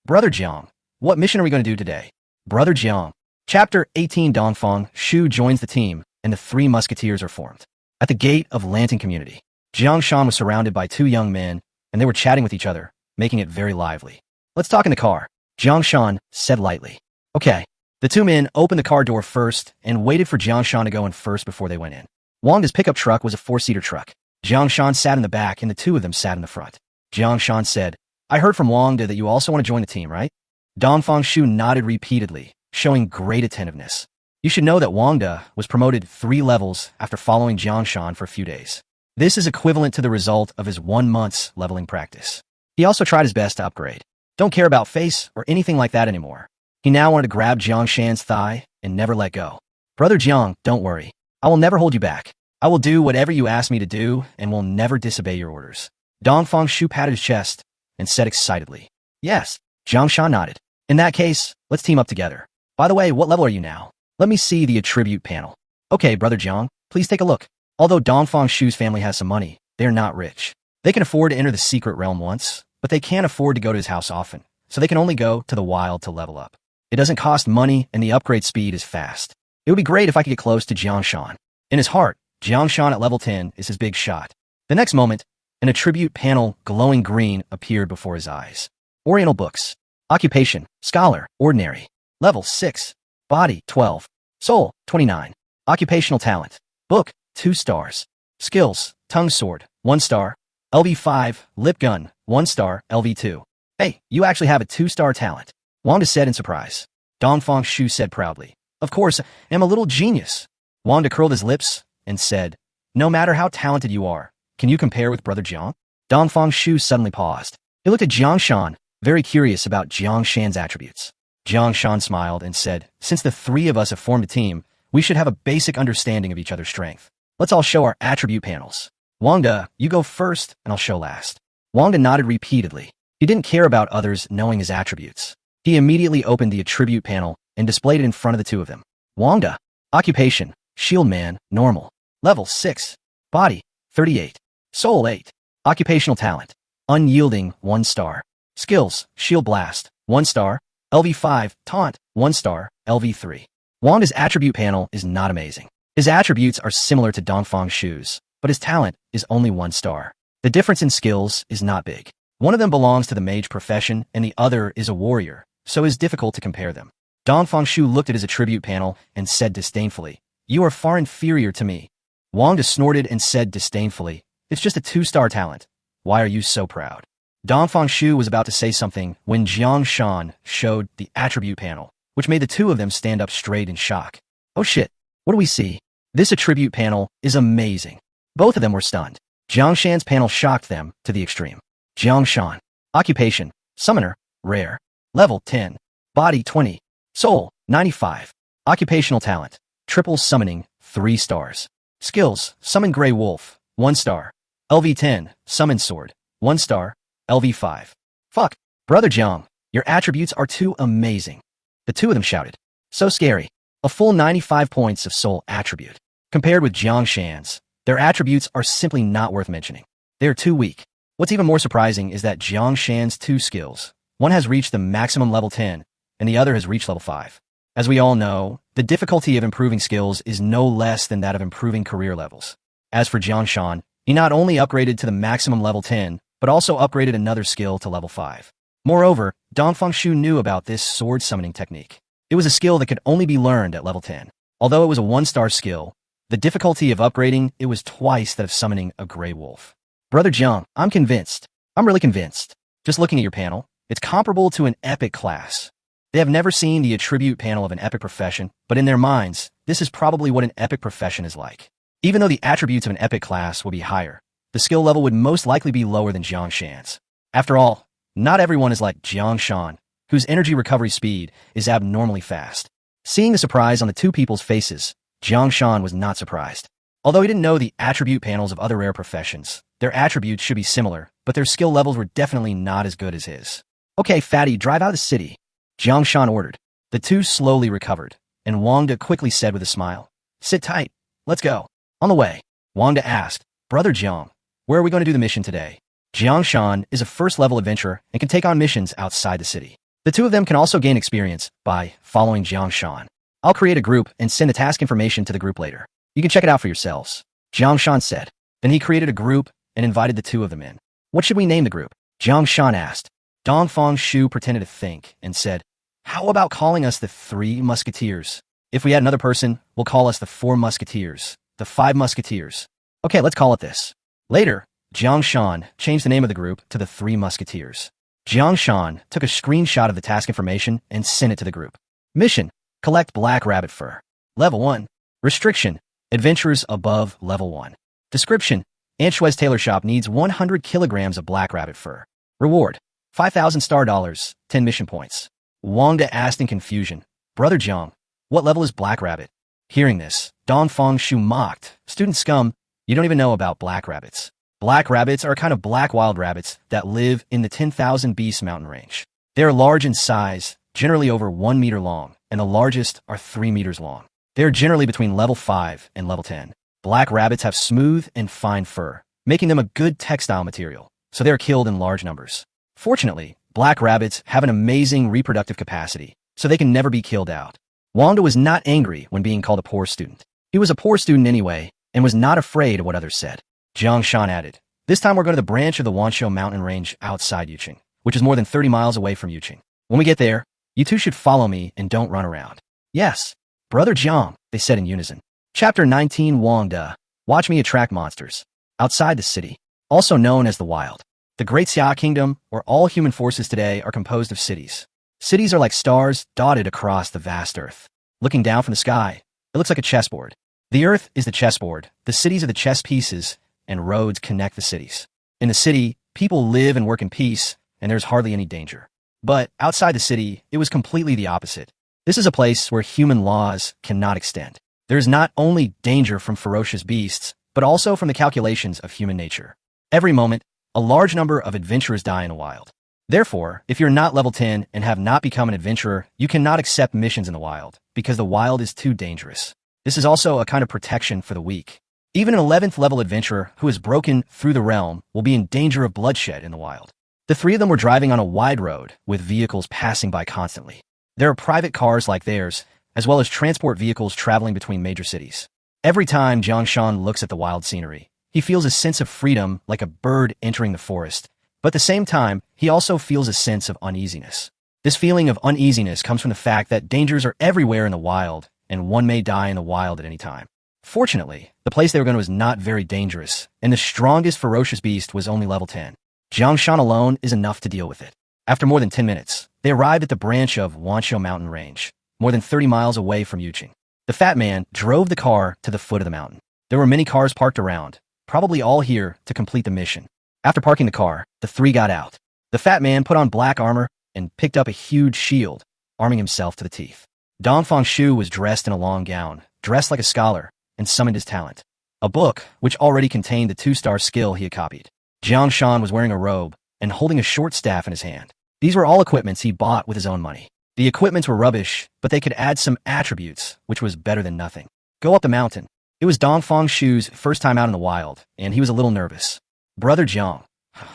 Brother Jiang, what mission are we going to do today? Brother Jiang. Chapter 18. Dongfang Shu joins the team, and the three musketeers are formed. At the gate of Lantern Community, Jang Shan was surrounded by two young men, and they were chatting with each other, making it very lively. Let's talk in the car, Jang Shan said lightly. Okay. The two men opened the car door first and waited for Jang Shan to go in first before they went in. Wanda's pickup truck was a 4-seater truck. Jang Shan sat in the back and the two of them sat in the front. Jang Shan said, I heard from Wanda that you also want to join the team, right? Dongfang Shu nodded repeatedly, showing great attentiveness. You should know that Wanda was promoted 3 levels after following Jang Shan for a few days. This is equivalent to the result of his 1 month's leveling practice. He also tried his best to upgrade. Don't care about face or anything like that anymore. He now wanted to grab Jang Shan's thigh and never let go. Brother Jiang, don't worry. I will never hold you back. I will do whatever you ask me to do and will never disobey your orders. Dongfang Shu patted his chest and said excitedly, Yes. Jang Shan nodded. In that case, let's team up together. By the way, what level are you now? Let me see the attribute panel. Okay, Brother Jiang, please take a look. Although Dongfang Shu's family has some money, they're not rich. They can afford to enter the secret realm once, but they can't afford to go to his house often, so they can only go to the wild to level up. It doesn't cost money, and the upgrade speed is fast. It would be great if I could get close to Jang Shan. In his heart, Jang Shan at level 10 is his big shot. The next moment, an attribute panel glowing green appeared before his eyes. Oriental books. Occupation, scholar, ordinary. Level 6. Body, 12. Soul, 29. Occupational talent. Book, 2 stars. Skills, tongue sword, 1 star. LV5, lip gun, 1 star, LV2. Hey, you actually have a 2-star talent. Wanda said in surprise. Dongfang Shu said proudly. Of course, I'm a little genius. Wanda curled his lips and said, No matter how talented you are, can you compare with Brother Jiang? Dongfang Shu suddenly paused. He looked at Jang Shan, very curious about Jang Shan's attributes. Jang Shan smiled and said, Since the 3 of us have formed a team, we should have a basic understanding of each other's strength. Let's all show our attribute panels. Wanda, you go first, and I'll show last. Wanda nodded repeatedly. He didn't care about others knowing his attributes. He immediately opened the attribute panel and displayed it in front of the two of them. Wanda. Occupation, shield man, normal. Level 6. Body, 38. Soul, 8. Occupational talent, unyielding, 1 star. Skills, shield blast, 1 star. LV5, taunt, 1 star. LV3. Wanda's attribute panel is not amazing. His attributes are similar to Dongfang Shu's, but his talent is only 1 star. The difference in skills is not big. One of them belongs to the mage profession and the other is a warrior, so it's difficult to compare them. Dong Fengshu looked at his attribute panel and said disdainfully, "You are far inferior to me." Wang De snorted and said disdainfully, "It's just a 2-star talent. Why are you so proud?" Dong Fengshu was about to say something when Jang Shan showed the attribute panel, which made the two of them stand up straight in shock. "Oh shit, what do we see? This attribute panel is amazing." Both of them were stunned. Jiang Shan's panel shocked them to the extreme. Jiang Shan. Occupation, Summoner, Rare. Level 10. Body 20. Soul, 95. Occupational talent, Triple Summoning, 3 stars. Skills, Summon Grey Wolf, 1 star. LV10, Summon Sword, 1 star. LV5. Fuck, Brother Jiang, your attributes are too amazing. The two of them shouted. So scary. A full 95 points of soul attribute. Compared with Jiang Shan's, their attributes are simply not worth mentioning. They are too weak. What's even more surprising is that Jiang Shan's 2 skills, one has reached the maximum level 10, and the other has reached level 5. As we all know, the difficulty of improving skills is no less than that of improving career levels. As for Jang Shan, he not only upgraded to the maximum level 10, but also upgraded another skill to level 5. Moreover, Dong Fengshu knew about this sword summoning technique. It was a skill that could only be learned at level 10. Although it was a 1-star skill, the difficulty of upgrading it was twice that of summoning a Grey Wolf. Brother Jiang, I'm convinced. I'm really convinced. Just looking at your panel, it's comparable to an epic class. They have never seen the attribute panel of an epic profession, but in their minds, this is probably what an epic profession is like. Even though the attributes of an epic class will be higher, the skill level would most likely be lower than Jiang Shan's. After all, not everyone is like Jiang Shan, whose energy recovery speed is abnormally fast. Seeing the surprise on the two people's faces, Jiang Shan was not surprised. Although he didn't know the attribute panels of other rare professions, their attributes should be similar, but their skill levels were definitely not as good as his. "Okay, fatty, drive out of the city," Jiang Shan ordered. The two slowly recovered, and Wang De quickly said with a smile, "Sit tight. Let's go." On the way, Wang De asked, "Brother Jiang, where are we going to do the mission today?" Jiang Shan is a first-level adventurer and can take on missions outside the city. The two of them can also gain experience by following Jiang Shan. "I'll create a group and send the task information to the group later. You can check it out for yourselves," Jiang Shan said. Then he created a group and invited the two of them in. "What should we name the group?" Jiang Shan asked. Dong Fengshu pretended to think and said, "How about calling us the 3 Musketeers? If we had another person, we'll call us the 4 Musketeers, the 5 Musketeers. Okay, let's call it this." Later, Jiang Shan changed the name of the group to the 3 Musketeers. Jiang Shan took a screenshot of the task information and sent it to the group. Mission: collect black rabbit fur. Level 1. Restriction: adventurers above level 1. Description: Anchuez Tailor Shop needs 100 kilograms of black rabbit fur. Reward: 5,000 star dollars, 10 mission points. Wang De asked in confusion, "Brother Jiang, what level is Black Rabbit?" Hearing this, Dong Fengshu mocked, "Student scum, you don't even know about black rabbits. Black rabbits are a kind of black wild rabbits that live in the 10,000 Beast mountain range. They are large in size, generally over 1 meter long, and the largest are 3 meters long. They are generally between level 5 and level 10. Black rabbits have smooth and fine fur, making them a good textile material, so they are killed in large numbers. Fortunately, black rabbits have an amazing reproductive capacity, so they can never be killed out." Wang De was not angry when being called a poor student. He was a poor student anyway, and was not afraid of what others said. Jiang Shan added, "This time we're going to the branch of the Wanshou mountain range outside Yuqing, which is more than 30 miles away from Yuqing. When we get there, you two should follow me and don't run around." "Yes, Brother Jiang," they said in unison. Chapter 19 Wang De. Watch me attract monsters. Outside the city, also known as the Wild. The Great Xia Kingdom, or all human forces today, are composed of cities. Cities are like stars dotted across the vast earth. Looking down from the sky, it looks like a chessboard. The earth is the chessboard, the cities are the chess pieces, and roads connect the cities. In the city, people live and work in peace, and there's hardly any danger. But outside the city, it was completely the opposite. This is a place where human laws cannot extend. There is not only danger from ferocious beasts, but also from the calculations of human nature. Every moment, a large number of adventurers die in the wild. Therefore, if you're not level 10 and have not become an adventurer, you cannot accept missions in the wild, because the wild is too dangerous. This is also a kind of protection for the weak. Even an 11th level adventurer who has broken through the realm will be in danger of bloodshed in the wild. The three of them were driving on a wide road, with vehicles passing by constantly. There are private cars like theirs, as well as transport vehicles traveling between major cities. Every time Jang Shan looks at the wild scenery, he feels a sense of freedom like a bird entering the forest, but at the same time, he also feels a sense of uneasiness. This feeling of uneasiness comes from the fact that dangers are everywhere in the wild, and one may die in the wild at any time. Fortunately, the place they were going to was not very dangerous, and the strongest ferocious beast was only level 10. Jang Shan alone is enough to deal with it. After more than 10 minutes, they arrived at the branch of Wanqiu mountain range, more than 30 miles away from Yuqing. The fat man drove the car to the foot of the mountain. There were many cars parked around, probably all here to complete the mission. After parking the car, the three got out. The fat man put on black armor and picked up a huge shield, arming himself to the teeth. Dongfang Shu was dressed in a long gown, dressed like a scholar, and summoned his talent. A book, which already contained the 2-star skill he had copied. Jang Shan was wearing a robe and holding a short staff in his hand. These were all equipments he bought with his own money. The equipments were rubbish, but they could add some attributes, which was better than nothing. Go up the mountain. It was Dongfang Shu's first time out in the wild, and he was a little nervous. Brother Jiang,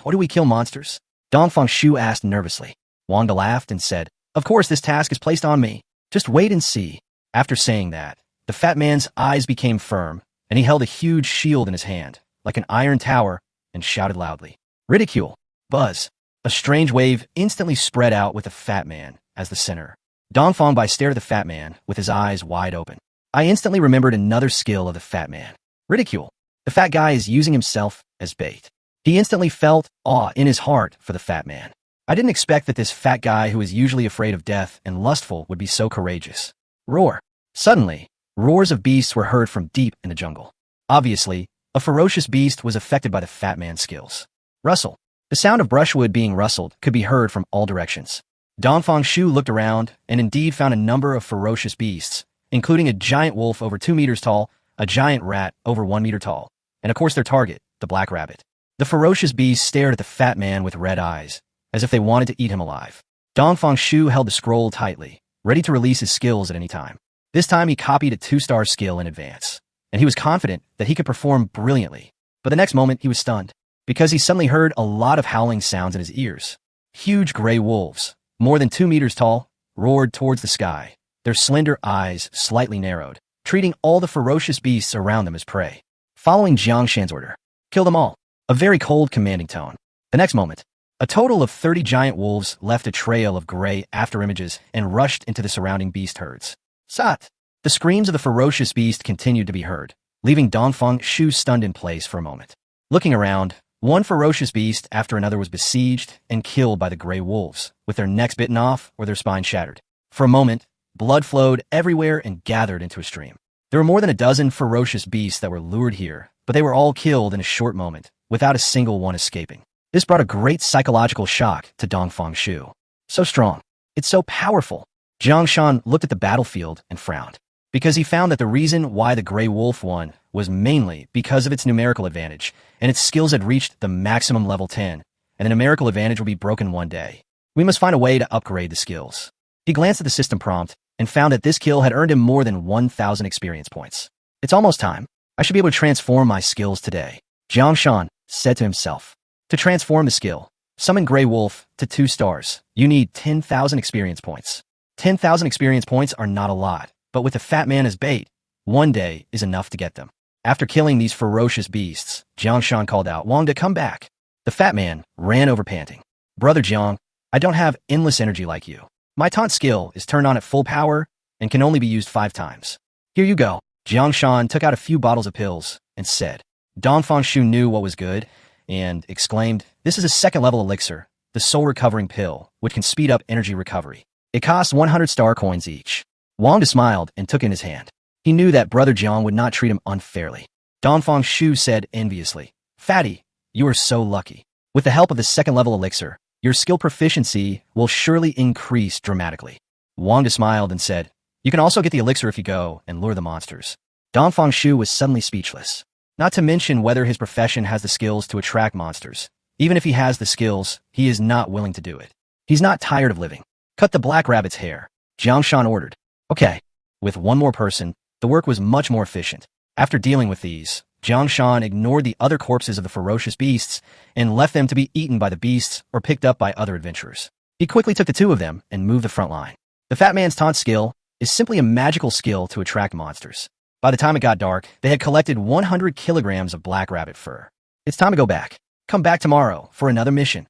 what do we kill monsters? Dongfang Shu asked nervously. Wang De laughed and said, of course this task is placed on me. Just wait and see. After saying that, the fat man's eyes became firm, and he held a huge shield in his hand, like an iron tower, and shouted loudly. Ridicule. Buzz. A strange wave instantly spread out with the fat man as the center. Dongfang Bai stared at the fat man with his eyes wide open. I instantly remembered another skill of the fat man. Ridicule. The fat guy is using himself as bait. He instantly felt awe in his heart for the fat man. I didn't expect that this fat guy who is usually afraid of death and lustful would be so courageous. Roar. Suddenly, roars of beasts were heard from deep in the jungle. Obviously, a ferocious beast was affected by the fat man's skills. Rustle. The sound of brushwood being rustled could be heard from all directions. Dongfang Shu looked around and indeed found a number of ferocious beasts, including a giant wolf over 2 meters tall, a giant rat over 1 meter tall, and of course their target, the black rabbit. The ferocious beasts stared at the fat man with red eyes, as if they wanted to eat him alive. Dongfang Shu held the scroll tightly, ready to release his skills at any time. This time he copied a 2-star skill in advance, and he was confident that he could perform brilliantly. But the next moment he was stunned, because he suddenly heard a lot of howling sounds in his ears. Huge gray wolves, more than 2 meters tall, roared towards the sky, their slender eyes slightly narrowed, treating all the ferocious beasts around them as prey. Following Jang Shan's order, kill them all. A very cold, commanding tone. The next moment, a total of 30 giant wolves left a trail of gray afterimages and rushed into the surrounding beast herds. Sat! The screams of the ferocious beast continued to be heard, leaving Dongfang Shu stunned in place for a moment. Looking around, one ferocious beast after another was besieged and killed by the gray wolves, with their necks bitten off or their spines shattered. For a moment, blood flowed everywhere and gathered into a stream. There were more than a dozen ferocious beasts that were lured here, but they were all killed in a short moment, without a single one escaping. This brought a great psychological shock to Dongfang Shu. So strong. It's so powerful. Jang Shan looked at the battlefield and frowned, because he found that the reason why the gray wolf won was mainly because of its numerical advantage, and its skills had reached the maximum level 10, and the numerical advantage will be broken one day. We must find a way to upgrade the skills. He glanced at the system prompt and found that this kill had earned him more than 1,000 experience points. It's almost time. I should be able to transform my skills today. Jang Shan said to himself. To transform the skill, summon Grey Wolf to 2 stars. You need 10,000 experience points. 10,000 experience points are not a lot, but with the fat man as bait, one day is enough to get them. After killing these ferocious beasts, Jang Shan called out, Wang to come back. The fat man ran over panting. Brother Jiang, I don't have endless energy like you. My taunt skill is turned on at full power and can only be used 5 times. Here you go. Jang Shan took out a few bottles of pills and said. Dongfang Shu knew what was good and exclaimed, this is a 2nd level elixir, the soul recovering pill, which can speed up energy recovery. It costs 100 star coins each. Wang De smiled and took in his hand. He knew that Brother Jiang would not treat him unfairly. Dongfang Shu said enviously, Fatty, you are so lucky. With the help of the 2nd level elixir, your skill proficiency will surely increase dramatically. Wang De smiled and said, you can also get the elixir if you go and lure the monsters. Dongfang Shu was suddenly speechless. Not to mention whether his profession has the skills to attract monsters. Even if he has the skills, he is not willing to do it. He's not tired of living. Cut the black rabbit's hair. Jang Shan ordered. Okay. With one more person, the work was much more efficient. After dealing with these, Jang Shan ignored the other corpses of the ferocious beasts and left them to be eaten by the beasts or picked up by other adventurers. He quickly took the 2 of them and moved the front line. The fat man's taunt skill is simply a magical skill to attract monsters. By the time it got dark, they had collected 100 kilograms of black rabbit fur. It's time to go back. Come back tomorrow for another mission.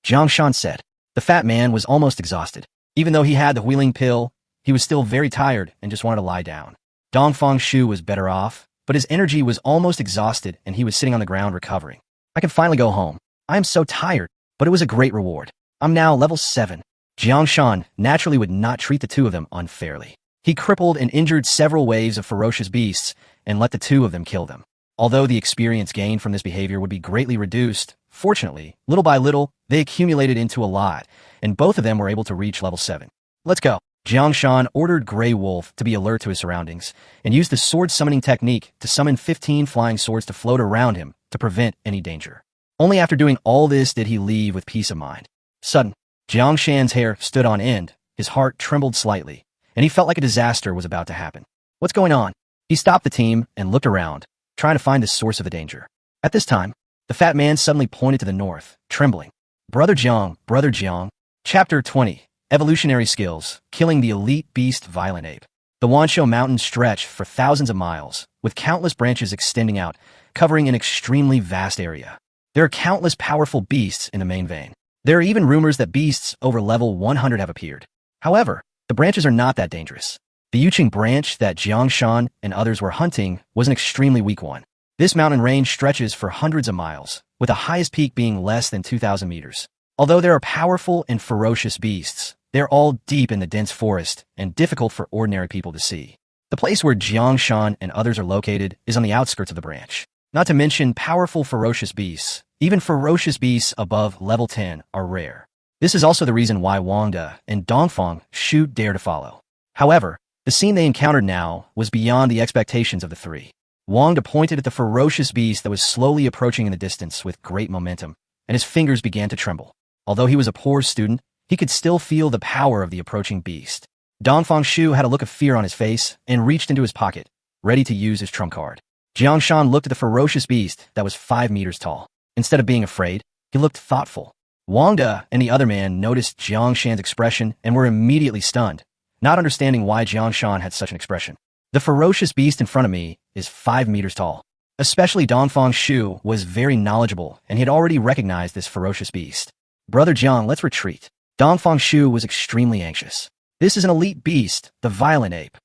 Jang Shan said. The fat man was almost exhausted. Even though he had the wheeling pill, he was still very tired and just wanted to lie down. Dongfang Shu was better off, but his energy was almost exhausted and he was sitting on the ground recovering. I can finally go home. I am so tired, but it was a great reward. I'm now level 7. Jang Shan naturally would not treat the two of them unfairly. He crippled and injured several waves of ferocious beasts and let the two of them kill them. Although the experience gained from this behavior would be greatly reduced, fortunately, little by little, they accumulated into a lot, and both of them were able to reach level 7. Let's go. Jang Shan ordered Grey Wolf to be alert to his surroundings and used the sword summoning technique to summon 15 flying swords to float around him to prevent any danger. Only after doing all this did he leave with peace of mind. Sudden, Jang Shan's hair stood on end, his heart trembled slightly, and he felt like a disaster was about to happen. What's going on? He stopped the team and looked around, trying to find the source of the danger. At this time, the fat man suddenly pointed to the north, trembling. Brother Jiang. Chapter 20. Evolutionary Skills, Killing the Elite Beast Violent Ape. The Wansho Mountains stretch for thousands of miles, with countless branches extending out, covering an extremely vast area. There are countless powerful beasts in the main vein. There are even rumors that beasts over level 100 have appeared. However, the branches are not that dangerous. The Yuqing branch that Jang Shan and others were hunting was an extremely weak one. This mountain range stretches for hundreds of miles, with the highest peak being less than 2,000 meters. Although there are powerful and ferocious beasts, they're all deep in the dense forest and difficult for ordinary people to see. The place where Jang Shan and others are located is on the outskirts of the branch. Not to mention powerful ferocious beasts. Even ferocious beasts above level 10 are rare. This is also the reason why Wangda and Dongfang Shu dare to follow. However, the scene they encountered now was beyond the expectations of the three. Wangda pointed at the ferocious beast that was slowly approaching in the distance with great momentum, and his fingers began to tremble. Although he was a poor student, he could still feel the power of the approaching beast. Dongfang Shu had a look of fear on his face and reached into his pocket, ready to use his trump card. Jiang Shan looked at the ferocious beast that was 5 meters tall. Instead of being afraid, he looked thoughtful. Wangda and the other man noticed Jiang Shan's expression and were immediately stunned, not understanding why Jiang Shan had such an expression. The ferocious beast in front of me is 5 meters tall. Especially Dongfang Shu was very knowledgeable and he had already recognized this ferocious beast. Brother Jiang, let's retreat. Dongfang Shu was extremely anxious. This is an elite beast, the violent ape.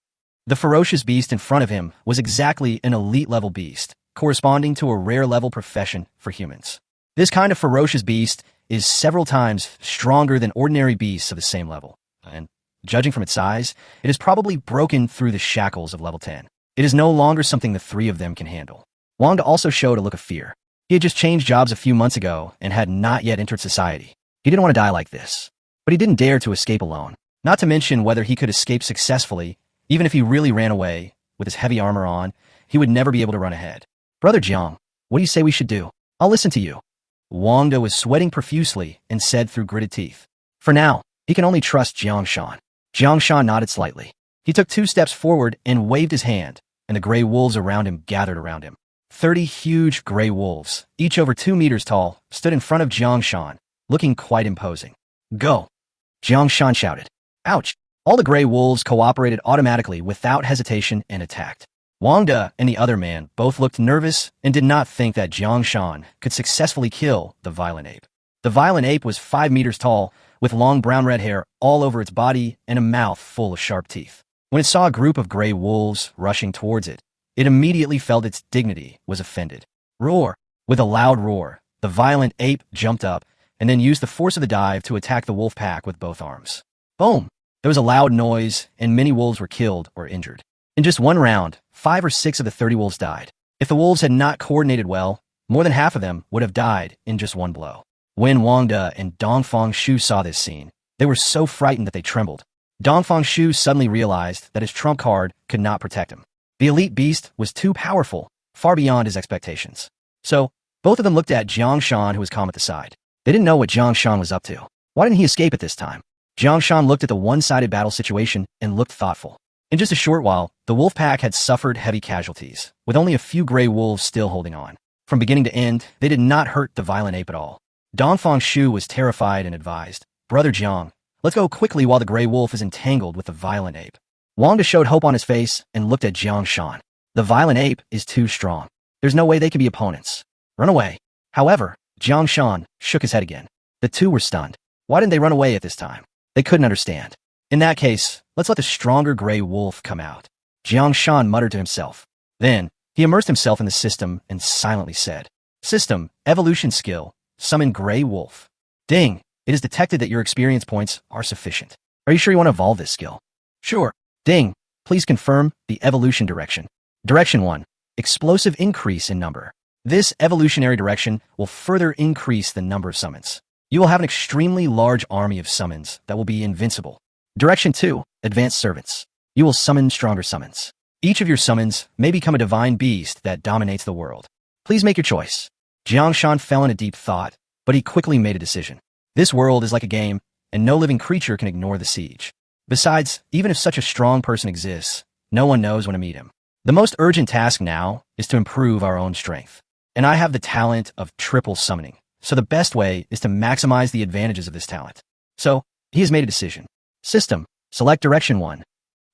The ferocious beast in front of him was exactly an elite-level beast, corresponding to a rare-level profession for humans. This kind of ferocious beast is several times stronger than ordinary beasts of the same level, and judging from its size, it has probably broken through the shackles of level 10. It is no longer something the three of them can handle. Wangda also showed a look of fear. He had just changed jobs a few months ago and had not yet entered society. He didn't want to die like this, but he didn't dare to escape alone. Not to mention whether he could escape successfully. Even if he really ran away, with his heavy armor on, he would never be able to run ahead. Brother Jiang, what do you say we should do? I'll listen to you. Wangda was sweating profusely and said through gritted teeth. For now, he can only trust Jiang Shan. Jiang Shan nodded slightly. He took 2 steps forward and waved his hand, and the gray wolves around him gathered around him. 30 huge gray wolves, each over 2 meters tall, stood in front of Jiang Shan, looking quite imposing. Go! Jiang Shan shouted. Ouch! All the gray wolves cooperated automatically without hesitation and attacked. Wangda and the other man both looked nervous and did not think that Jiang Shan could successfully kill the violent ape. The violent ape was 5 meters tall, with long brown-red hair all over its body and a mouth full of sharp teeth. When it saw a group of gray wolves rushing towards it, it immediately felt its dignity was offended. Roar! With a loud roar, the violent ape jumped up and then used the force of the dive to attack the wolf pack with both arms. Boom! There was a loud noise, and many wolves were killed or injured. In just one round, 5 or 6 of the 30 wolves died. If the wolves had not coordinated well, more than half of them would have died in just one blow. When Wangda and Dongfang Shu saw this scene, they were so frightened that they trembled. Dongfang Shu suddenly realized that his trump card could not protect him. The elite beast was too powerful, far beyond his expectations. So, both of them looked at Jiang Shan, who was calm at the side. They didn't know what Jiang Shan was up to. Why didn't he escape at this time? Jang Shan looked at the one-sided battle situation and looked thoughtful. In just a short while, the wolf pack had suffered heavy casualties, with only a few gray wolves still holding on. From beginning to end, they did not hurt the violent ape at all. Dongfang Shu was terrified and advised, Brother Jiang, let's go quickly while the gray wolf is entangled with the violent ape. Wangda showed hope on his face and looked at Jiang Shan. The violent ape is too strong. There's no way they can be opponents. Run away. However, Jiang Shan shook his head again. The two were stunned. Why didn't they run away at this time? They couldn't understand. In that case, let's let the stronger gray wolf come out. Jang Shan muttered to himself. Then, he immersed himself in the system and silently said, System, evolution skill, summon gray wolf. Ding, it is detected that your experience points are sufficient. Are you sure you want to evolve this skill? Sure. Ding, please confirm the evolution direction. Direction 1, explosive increase in number. This evolutionary direction will further increase the number of summons. You will have an extremely large army of summons that will be invincible. Direction 2, advanced servants. You will summon stronger summons. Each of your summons may become a divine beast that dominates the world. Please make your choice. Jang Shan fell into deep thought, but he quickly made a decision. This world is like a game, and no living creature can ignore the siege. Besides, even if such a strong person exists, no one knows when to meet him. The most urgent task now is to improve our own strength. And I have the talent of triple summoning, so the best way is to maximize the advantages of this talent. So, he has made a decision. System, select direction 1.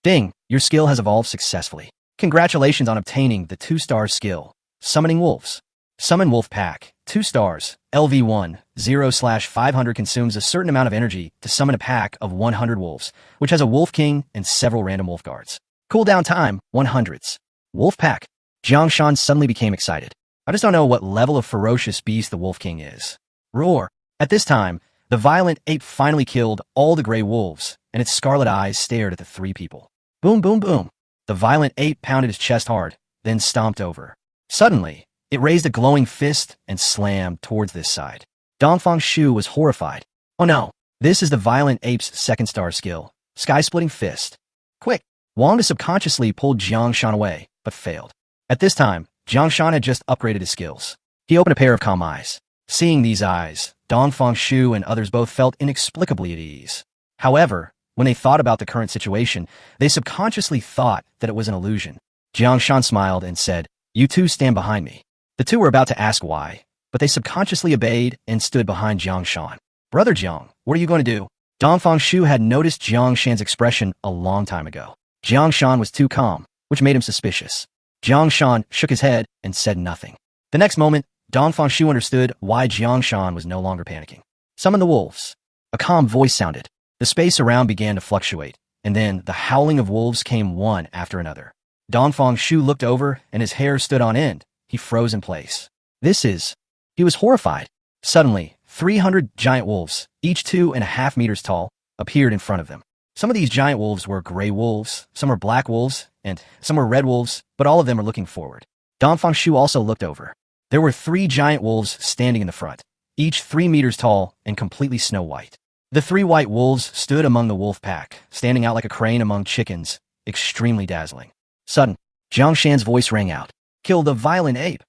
Ding, your skill has evolved successfully. Congratulations on obtaining the 2-star skill, Summoning Wolves. Summon Wolf Pack, 2 stars, LV1, 0/500 consumes a certain amount of energy to summon a pack of 100 wolves, which has a Wolf King and several random wolf guards. Cooldown time, 100s. Wolf Pack. Jang Shan suddenly became excited. I just don't know what level of ferocious beast the Wolf King is. Roar. At this time, the violent ape finally killed all the gray wolves, and its scarlet eyes stared at the 3 people. Boom, boom, boom. The violent ape pounded his chest hard, then stomped over. Suddenly, it raised a glowing fist and slammed towards this side. Dongfang Shu was horrified. Oh no, this is the violent ape's 2nd-star skill, Sky-Splitting Fist. Quick! Wang subconsciously pulled Jang Shan away, but failed. At this time, Jang Shan had just upgraded his skills. He opened a pair of calm eyes. Seeing these eyes, Dongfang Shu and others both felt inexplicably at ease. However, when they thought about the current situation, they subconsciously thought that it was an illusion. Jang Shan smiled and said, You 2 stand behind me. The 2 were about to ask why, but they subconsciously obeyed and stood behind Jang Shan. Brother Jiang, what are you going to do? Dongfang Shu had noticed Jiang Shan's expression a long time ago. Jiang Shan was too calm, which made him suspicious. Jiang Shan shook his head and said nothing. The next moment, Dongfang Shu understood why Jiang Shan was no longer panicking. Summon the wolves. A calm voice sounded. The space around began to fluctuate, and then the howling of wolves came one after another. Dongfang Shu looked over and his hair stood on end. He froze in place. He was horrified. Suddenly, 300 giant wolves, each 2.5 meters tall, appeared in front of them. Some of these giant wolves were gray wolves, some were black wolves, and some were red wolves, but all of them were looking forward. Dongfang Shu also looked over. There were 3 giant wolves standing in the front, each 3 meters tall and completely snow white. The 3 white wolves stood among the wolf pack, standing out like a crane among chickens, extremely dazzling. Sudden, Jiang Shan's voice rang out. Kill the violent ape.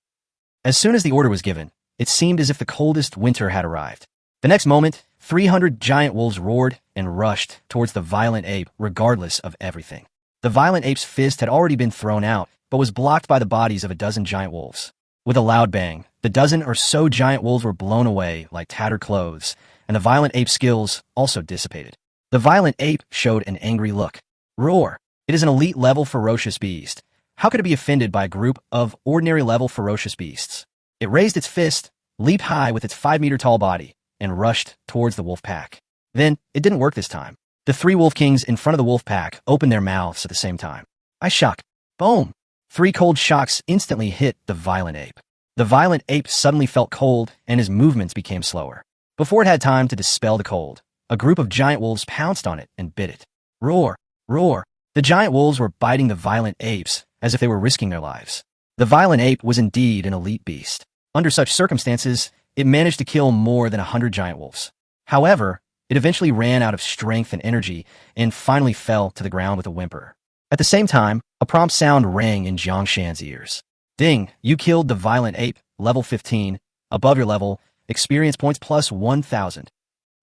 As soon as the order was given, it seemed as if the coldest winter had arrived. The next moment, 300 giant wolves roared and rushed towards the violent ape regardless of everything. The violent ape's fist had already been thrown out, but was blocked by the bodies of a dozen giant wolves. With a loud bang, the dozen or so giant wolves were blown away like tattered clothes, and the violent ape's skills also dissipated. The violent ape showed an angry look. Roar! It is an elite-level ferocious beast. How could it be offended by a group of ordinary-level ferocious beasts? It raised its fist, leaped high with its 5-meter-tall body, and rushed towards the wolf pack. Then, it didn't work this time. The 3 wolf kings in front of the wolf pack opened their mouths at the same time. I shock. Boom! 3 cold shocks instantly hit the violent ape. The violent ape suddenly felt cold, and his movements became slower. Before it had time to dispel the cold, a group of giant wolves pounced on it and bit it. Roar! Roar! The giant wolves were biting the violent apes as if they were risking their lives. The violent ape was indeed an elite beast. Under such circumstances, it managed to kill more than 100 giant wolves. However, it eventually ran out of strength and energy and finally fell to the ground with a whimper. At the same time, a prompt sound rang in Jang Shan's ears. Ding, you killed the violent ape, level 15, above your level, experience points plus 1,000.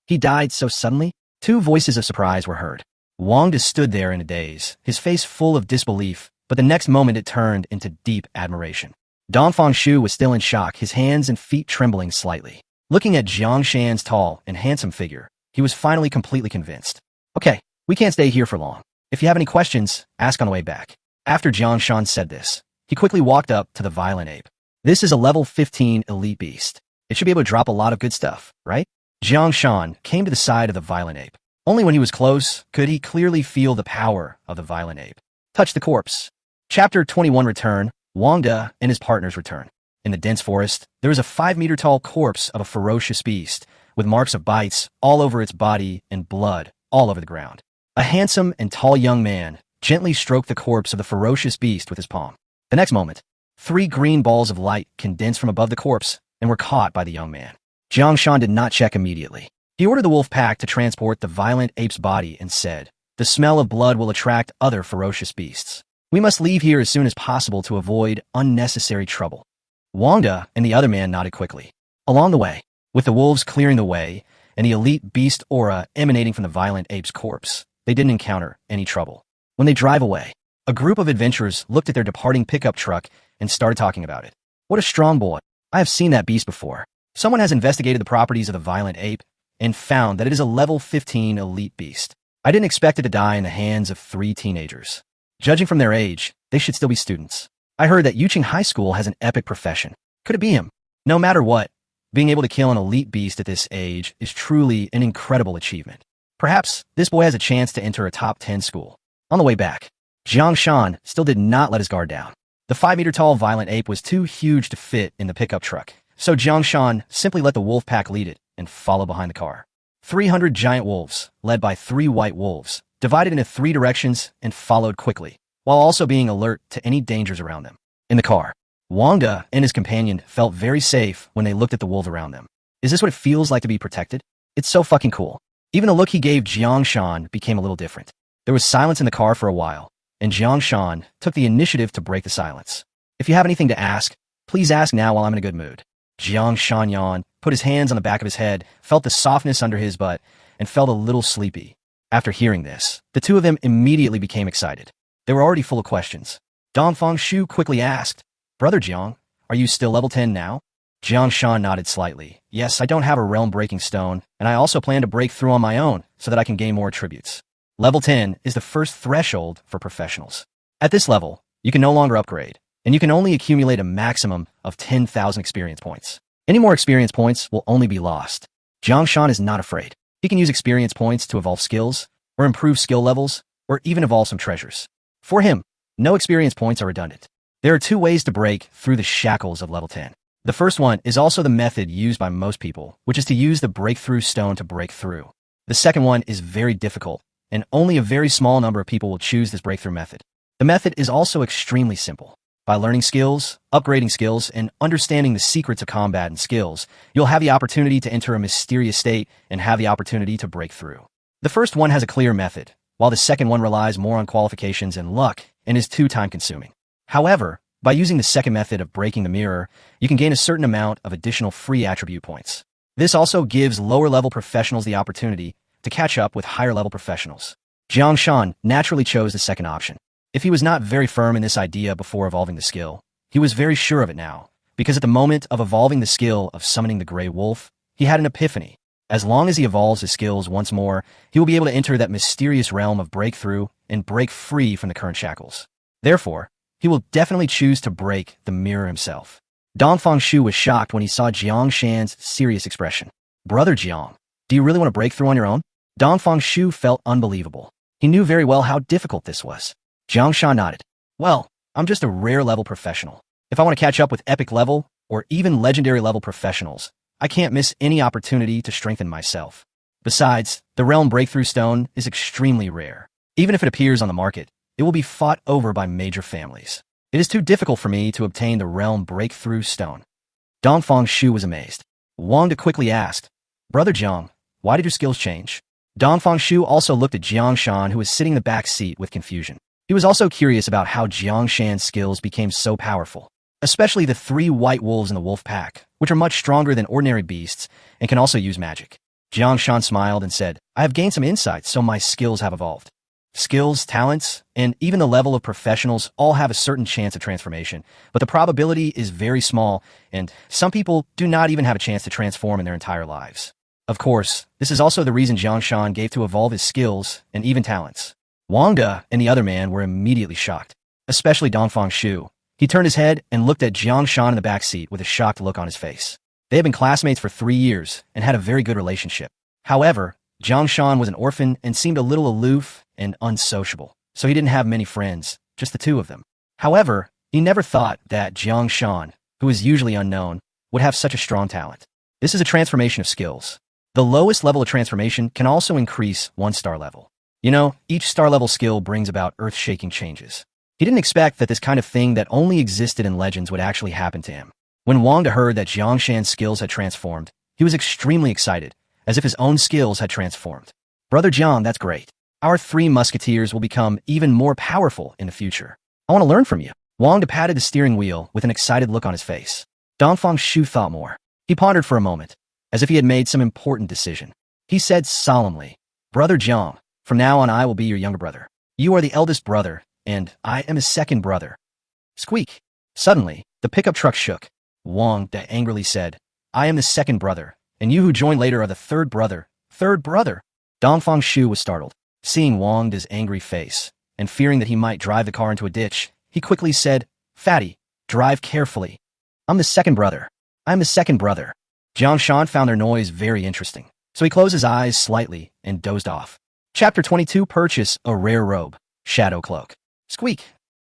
He died so suddenly? 2 voices of surprise were heard. Wang just stood there in a daze, his face full of disbelief, but the next moment it turned into deep admiration. Dongfang Shu was still in shock, his hands and feet trembling slightly. Looking at Jiang Shan's tall and handsome figure, he was finally completely convinced. Okay, we can't stay here for long. If you have any questions, ask on the way back. After Jang Shan said this, he quickly walked up to the violent ape. This is a level 15 elite beast. It should be able to drop a lot of good stuff, right? Jang Shan came to the side of the violent ape. Only when he was close could he clearly feel the power of the violent ape. Touch the corpse. Chapter 21 Return. Wang De and his partners return. In the dense forest, there is a 5-meter-tall corpse of a ferocious beast, with marks of bites all over its body and blood all over the ground. A handsome and tall young man gently stroked the corpse of the ferocious beast with his palm. The next moment, 3 green balls of light condensed from above the corpse and were caught by the young man. Jang Shan did not check immediately. He ordered the wolf pack to transport the violent ape's body and said, "The smell of blood will attract other ferocious beasts. We must leave here as soon as possible to avoid unnecessary trouble." Wang De and the other man nodded quickly. Along the way, with the wolves clearing the way and the elite beast aura emanating from the violent ape's corpse, they didn't encounter any trouble. When they drive away, a group of adventurers looked at their departing pickup truck and started talking about it. "What a strong boy. I have seen that beast before." Someone has investigated the properties of the violent ape and found that it is a level 15 elite beast. I didn't expect it to die in the hands of 3 teenagers. Judging from their age, they should still be students. I heard that Yuching High School has an epic profession. Could it be him? No matter what, being able to kill an elite beast at this age is truly an incredible achievement. Perhaps this boy has a chance to enter a top 10 school. On the way back, Jang Shan still did not let his guard down. The 5-meter-tall violent ape was too huge to fit in the pickup truck, so Jang Shan simply let the wolf pack lead it and follow behind the car. 300 giant wolves, led by 3 white wolves, divided into 3 directions and followed quickly, while also being alert to any dangers around them. In the car, Wang De and his companion felt very safe when they looked at the wolves around them. Is this what it feels like to be protected? It's so fucking cool. Even the look he gave Jiang Shan became a little different. There was silence in the car for a while, and Jiang Shan took the initiative to break the silence. "If you have anything to ask, please ask now while I'm in a good mood." Jiang Shan yawned, put his hands on the back of his head, felt the softness under his butt, and felt a little sleepy. After hearing this, the two of them immediately became excited. They were already full of questions. Dongfang Shu quickly asked, "Brother Jiang, are you still level 10 now?" Jiang Shan nodded slightly. "Yes, I don't have a realm-breaking stone, and I also plan to break through on my own so that I can gain more attributes. Level 10 is the first threshold for professionals. At this level, you can no longer upgrade, and you can only accumulate a maximum of 10,000 experience points. Any more experience points will only be lost." Jiang Shan is not afraid. He can use experience points to evolve skills, or improve skill levels, or even evolve some treasures. For him, no experience points are redundant. There are 2 ways to break through the shackles of level 10. The first one is also the method used by most people, which is to use the breakthrough stone to break through. The second one is very difficult, and only a very small number of people will choose this breakthrough method. The method is also extremely simple. By learning skills, upgrading skills, and understanding the secrets of combat and skills, you'll have the opportunity to enter a mysterious state and have the opportunity to break through. The first one has a clear method, while the second one relies more on qualifications and luck and is too time-consuming. However, by using the second method of breaking the mirror, you can gain a certain amount of additional free attribute points. This also gives lower-level professionals the opportunity to catch up with higher-level professionals. Jiang Shan naturally chose the second option. If he was not very firm in this idea before evolving the skill, he was very sure of it now, because at the moment of evolving the skill of summoning the Grey Wolf, he had an epiphany. As long as he evolves his skills once more, he will be able to enter that mysterious realm of breakthrough and break free from the current shackles. Therefore, he will definitely choose to break the mirror himself. Dongfang Shu was shocked when he saw Jiang Shan's serious expression. "Brother Jiang, do you really want to break through on your own?" Dongfang Shu felt unbelievable. He knew very well how difficult this was. Jiang Shan nodded. "Well, I'm just a rare level professional. If I want to catch up with epic level or even legendary level professionals, I can't miss any opportunity to strengthen myself. Besides, the Realm Breakthrough Stone is extremely rare. Even if it appears on the market, it will be fought over by major families. It is too difficult for me to obtain the Realm Breakthrough Stone." Dongfang Shu was amazed. Wang De quickly asked, "Brother Jiang, why did your skills change?" Dongfang Shu also looked at Jiang Shan, who was sitting in the back seat, with confusion. He was also curious about how Jiang Shan's skills became so powerful, especially the 3 white wolves in the wolf pack, which are much stronger than ordinary beasts and can also use magic. Jiang Shan smiled and said, "I have gained some insights, so my skills have evolved. Skills, talents, and even the level of professionals all have a certain chance of transformation, but the probability is very small, and some people do not even have a chance to transform in their entire lives." Of course, this is also the reason Jiang Shan gave to evolve his skills and even talents. Wang De and the other man were immediately shocked, especially Dongfang Shu. He turned his head and looked at Jiang Shan in the back seat with a shocked look on his face. They had been classmates for 3 years and had a very good relationship. However, Jang Shan was an orphan and seemed a little aloof and unsociable, so he didn't have many friends, just the two of them. However, he never thought that Jang Shan, who is usually unknown, would have such a strong talent. This is a transformation of skills. The lowest level of transformation can also increase 1-star level. You know, each star level skill brings about earth-shaking changes. He didn't expect that this kind of thing that only existed in legends would actually happen to him. When Wang heard that Jang Shan's skills had transformed, he was extremely excited, as if his own skills had transformed. Brother Jiang, that's great. Our 3 musketeers will become even more powerful in the future. I want to learn from you. Wang patted the steering wheel with an excited look on his face. Dongfang Shu thought more. He pondered for a moment, as if he had made some important decision. He said solemnly, Brother Jiang, from now on I will be your younger brother. You are the eldest brother, and I am his second brother. Squeak. Suddenly, the pickup truck shook. Wang angrily said, I am the second brother, and you who joined later are the third brother. Third brother? Dongfang Shu was startled. Seeing Wang's angry face, and fearing that he might drive the car into a ditch, he quickly said, Fatty, drive carefully. I'm the second brother. I'm the second brother. Jang Shan found their noise very interesting, so he closed his eyes slightly and dozed off. Chapter 22. Purchase a rare robe. Shadow cloak. Squeak.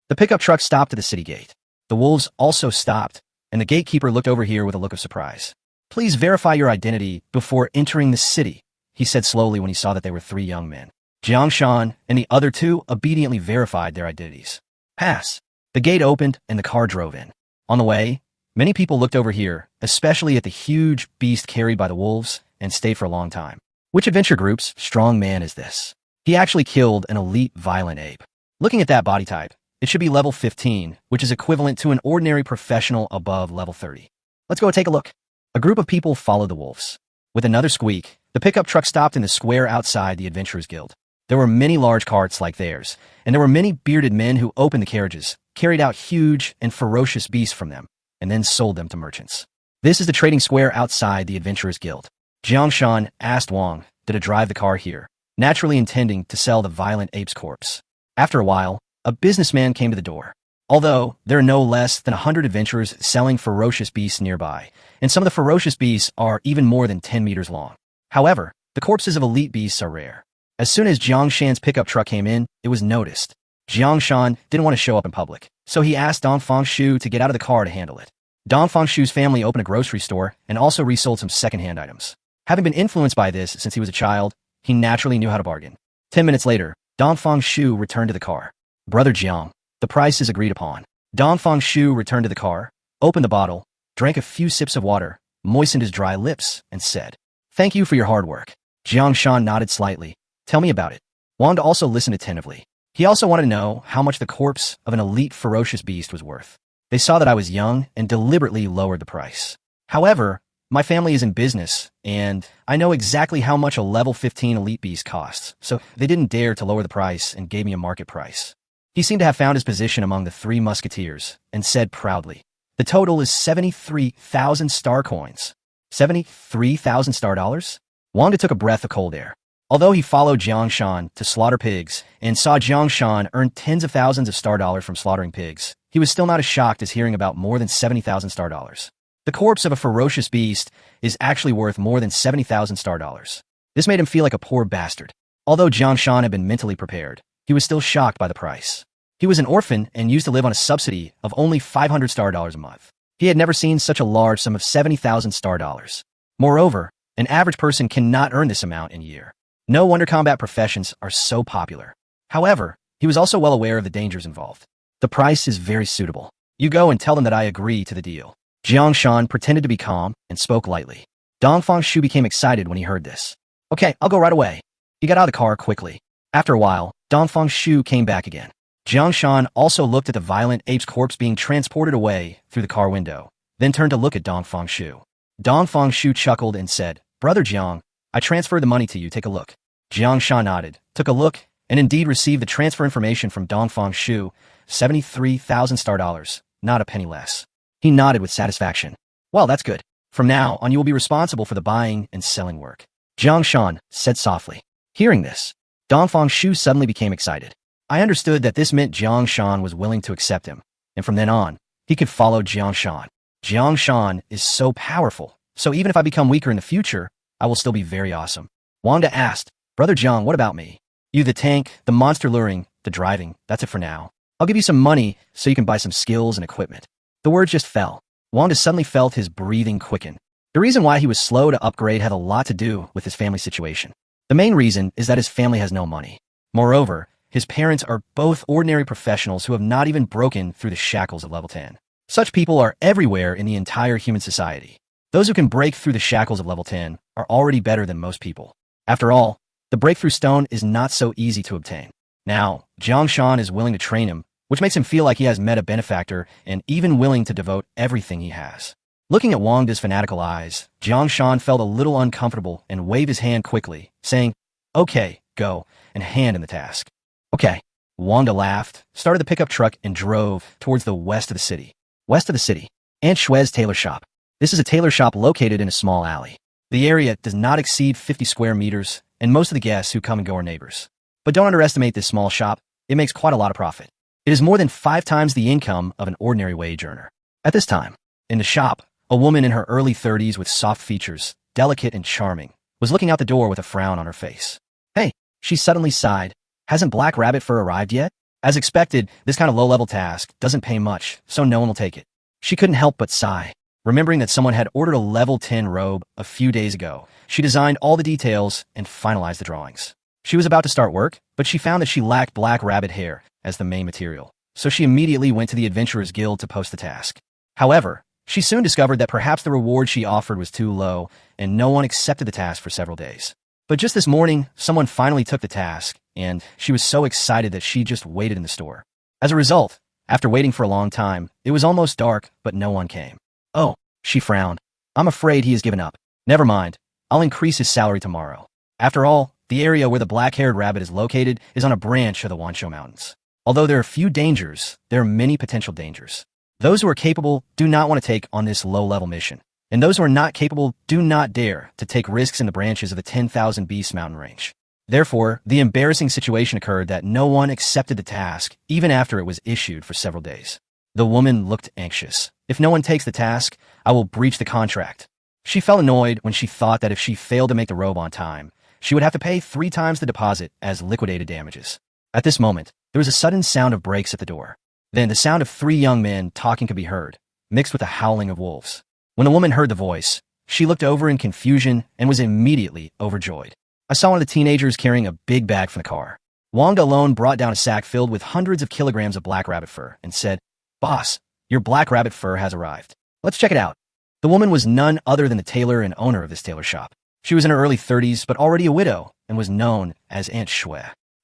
The pickup truck stopped at the city gate. The wolves also stopped, and the gatekeeper looked over here with a look of surprise. Please verify your identity before entering the city, he said slowly when he saw that they were 3 young men. Jang Shan and the other 2 obediently verified their identities. Pass. The gate opened and the car drove in. On the way, many people looked over here, especially at the huge beast carried by the wolves, and stayed for a long time. Which adventure group's strong man is this? He actually killed an elite violent ape. Looking at that body type, it should be level 15, which is equivalent to an ordinary professional above level 30. Let's go take a look. A group of people followed the wolves. With another squeak, the pickup truck stopped in the square outside the Adventurers Guild. There were many large carts like theirs, and there were many bearded men who opened the carriages, carried out huge and ferocious beasts from them, and then sold them to merchants. This is the trading square outside the Adventurers Guild. Jang Shan asked Wang to drive the car here, naturally intending to sell the violent ape's corpse. After a while, a businessman came to the door. Although there are no less than 100 adventurers selling ferocious beasts nearby, and some of the ferocious beasts are even more than 10 meters long. However, the corpses of elite beasts are rare. As soon as Jiang Shan's pickup truck came in, it was noticed. Jiang Shan didn't want to show up in public, so he asked Dongfang Shu to get out of the car to handle it. Dongfang Shu's family opened a grocery store and also resold some secondhand items. Having been influenced by this since he was a child, he naturally knew how to bargain. 10 minutes later, Dongfang Shu returned to the car. Brother Jiang, the price is agreed upon. Dongfang Shu returned to the car, opened the bottle, drank a few sips of water, moistened his dry lips, and said, Thank you for your hard work. Jiang Shan nodded slightly. Tell me about it. Wang also listened attentively. He also wanted to know how much the corpse of an elite ferocious beast was worth. They saw that I was young and deliberately lowered the price. However, my family is in business, and I know exactly how much a level 15 elite beast costs, so they didn't dare to lower the price and gave me a market price. He seemed to have found his position among the 3 musketeers, and said proudly, The total is 73,000 star coins. 73,000 star dollars? Wanda took a breath of cold air. Although he followed Jang Shan to slaughter pigs and saw Jang Shan earn tens of thousands of star dollars from slaughtering pigs, he was still not as shocked as hearing about more than 70,000 star dollars. The corpse of a ferocious beast is actually worth more than 70,000 star dollars. This made him feel like a poor bastard. Although Jang Shan had been mentally prepared, he was still shocked by the price. He was an orphan and used to live on a subsidy of only 500 star dollars a month. He had never seen such a large sum of 70,000 star dollars. Moreover, an average person cannot earn this amount in a year. No wonder combat professions are so popular. However, he was also well aware of the dangers involved. The price is very suitable. You go and tell them that I agree to the deal. Jiang Shan pretended to be calm and spoke lightly. Dongfang Shu became excited when he heard this. Okay, I'll go right away. He got out of the car quickly. After a while, Dongfang Shu came back again. Jiang Shan also looked at the violent ape's corpse being transported away through the car window, then turned to look at Dongfang Shu. Dongfang Shu chuckled and said, Brother Jiang, I transferred the money to you, take a look. Jiang Shan nodded, took a look, and indeed received the transfer information from Dongfang Shu, 73,000 star dollars, not a penny less. He nodded with satisfaction. Well, that's good. From now on you will be responsible for the buying and selling work. Jiang Shan said softly. Hearing this, Dongfang Shu suddenly became excited. I understood that this meant Jiang Shan was willing to accept him, and from then on, he could follow Jiang Shan. Jiang Shan is so powerful, so even if I become weaker in the future, I will still be very awesome. Wanda asked, Brother Jang, what about me? You the tank, the monster luring, the driving, that's it for now. I'll give you some money so you can buy some skills and equipment. The words just fell. Wanda suddenly felt his breathing quicken. The reason why he was slow to upgrade had a lot to do with his family situation. The main reason is that his family has no money. Moreover, his parents are both ordinary professionals who have not even broken through the shackles of level 10. Such people are everywhere in the entire human society. Those who can break through the shackles of level 10 are already better than most people. After all, the breakthrough stone is not so easy to obtain. Now, Jang Shan is willing to train him, which makes him feel like he has met a benefactor and even willing to devote everything he has. Looking at Wangda's fanatical eyes, Jang Shan felt a little uncomfortable and waved his hand quickly, saying, Okay, go, and hand in the task. Okay. Wangda laughed, started the pickup truck, and drove towards the west of the city. West of the city, Aunt Shue's tailor shop. This is a tailor shop located in a small alley. The area does not exceed 50 square meters, and most of the guests who come and go are neighbors. But don't underestimate this small shop. It makes quite a lot of profit. It is more than 5 times the income of an ordinary wage earner. At this time, in the shop, a woman in her early 30s with soft features, delicate and charming, was looking out the door with a frown on her face. Hey, she suddenly sighed. Hasn't Black Rabbit Fur arrived yet? As expected, this kind of low-level task doesn't pay much, so no one will take it. She couldn't help but sigh. Remembering that someone had ordered a level 10 robe a few days ago, she designed all the details and finalized the drawings. She was about to start work, but she found that she lacked black rabbit hair as the main material, so she immediately went to the Adventurers Guild to post the task. However, she soon discovered that perhaps the reward she offered was too low, and no one accepted the task for several days. But just this morning, someone finally took the task, and she was so excited that she just waited in the store. As a result, after waiting for a long time, it was almost dark, but no one came. Oh, she frowned. I'm afraid he has given up. Never mind. I'll increase his salary tomorrow. After all, the area where the black-haired rabbit is located is on a branch of the Wanshou Mountains. Although there are few dangers, there are many potential dangers. Those who are capable do not want to take on this low-level mission, and those who are not capable do not dare to take risks in the branches of the 10,000 Beast mountain range. Therefore, the embarrassing situation occurred that no one accepted the task, even after it was issued for several days. The woman looked anxious. If no one takes the task, I will breach the contract. She felt annoyed when she thought that if she failed to make the robe on time, she would have to pay 3 times the deposit as liquidated damages. At this moment, there was a sudden sound of brakes at the door. Then the sound of 3 young men talking could be heard, mixed with the howling of wolves. When the woman heard the voice, she looked over in confusion and was immediately overjoyed. I saw one of the teenagers carrying a big bag from the car. Wangda alone brought down a sack filled with hundreds of kilograms of black rabbit fur and said, Boss, your black rabbit fur has arrived. Let's check it out. The woman was none other than the tailor and owner of this tailor shop. She was in her early 30s, but already a widow, and was known as Aunt Shue.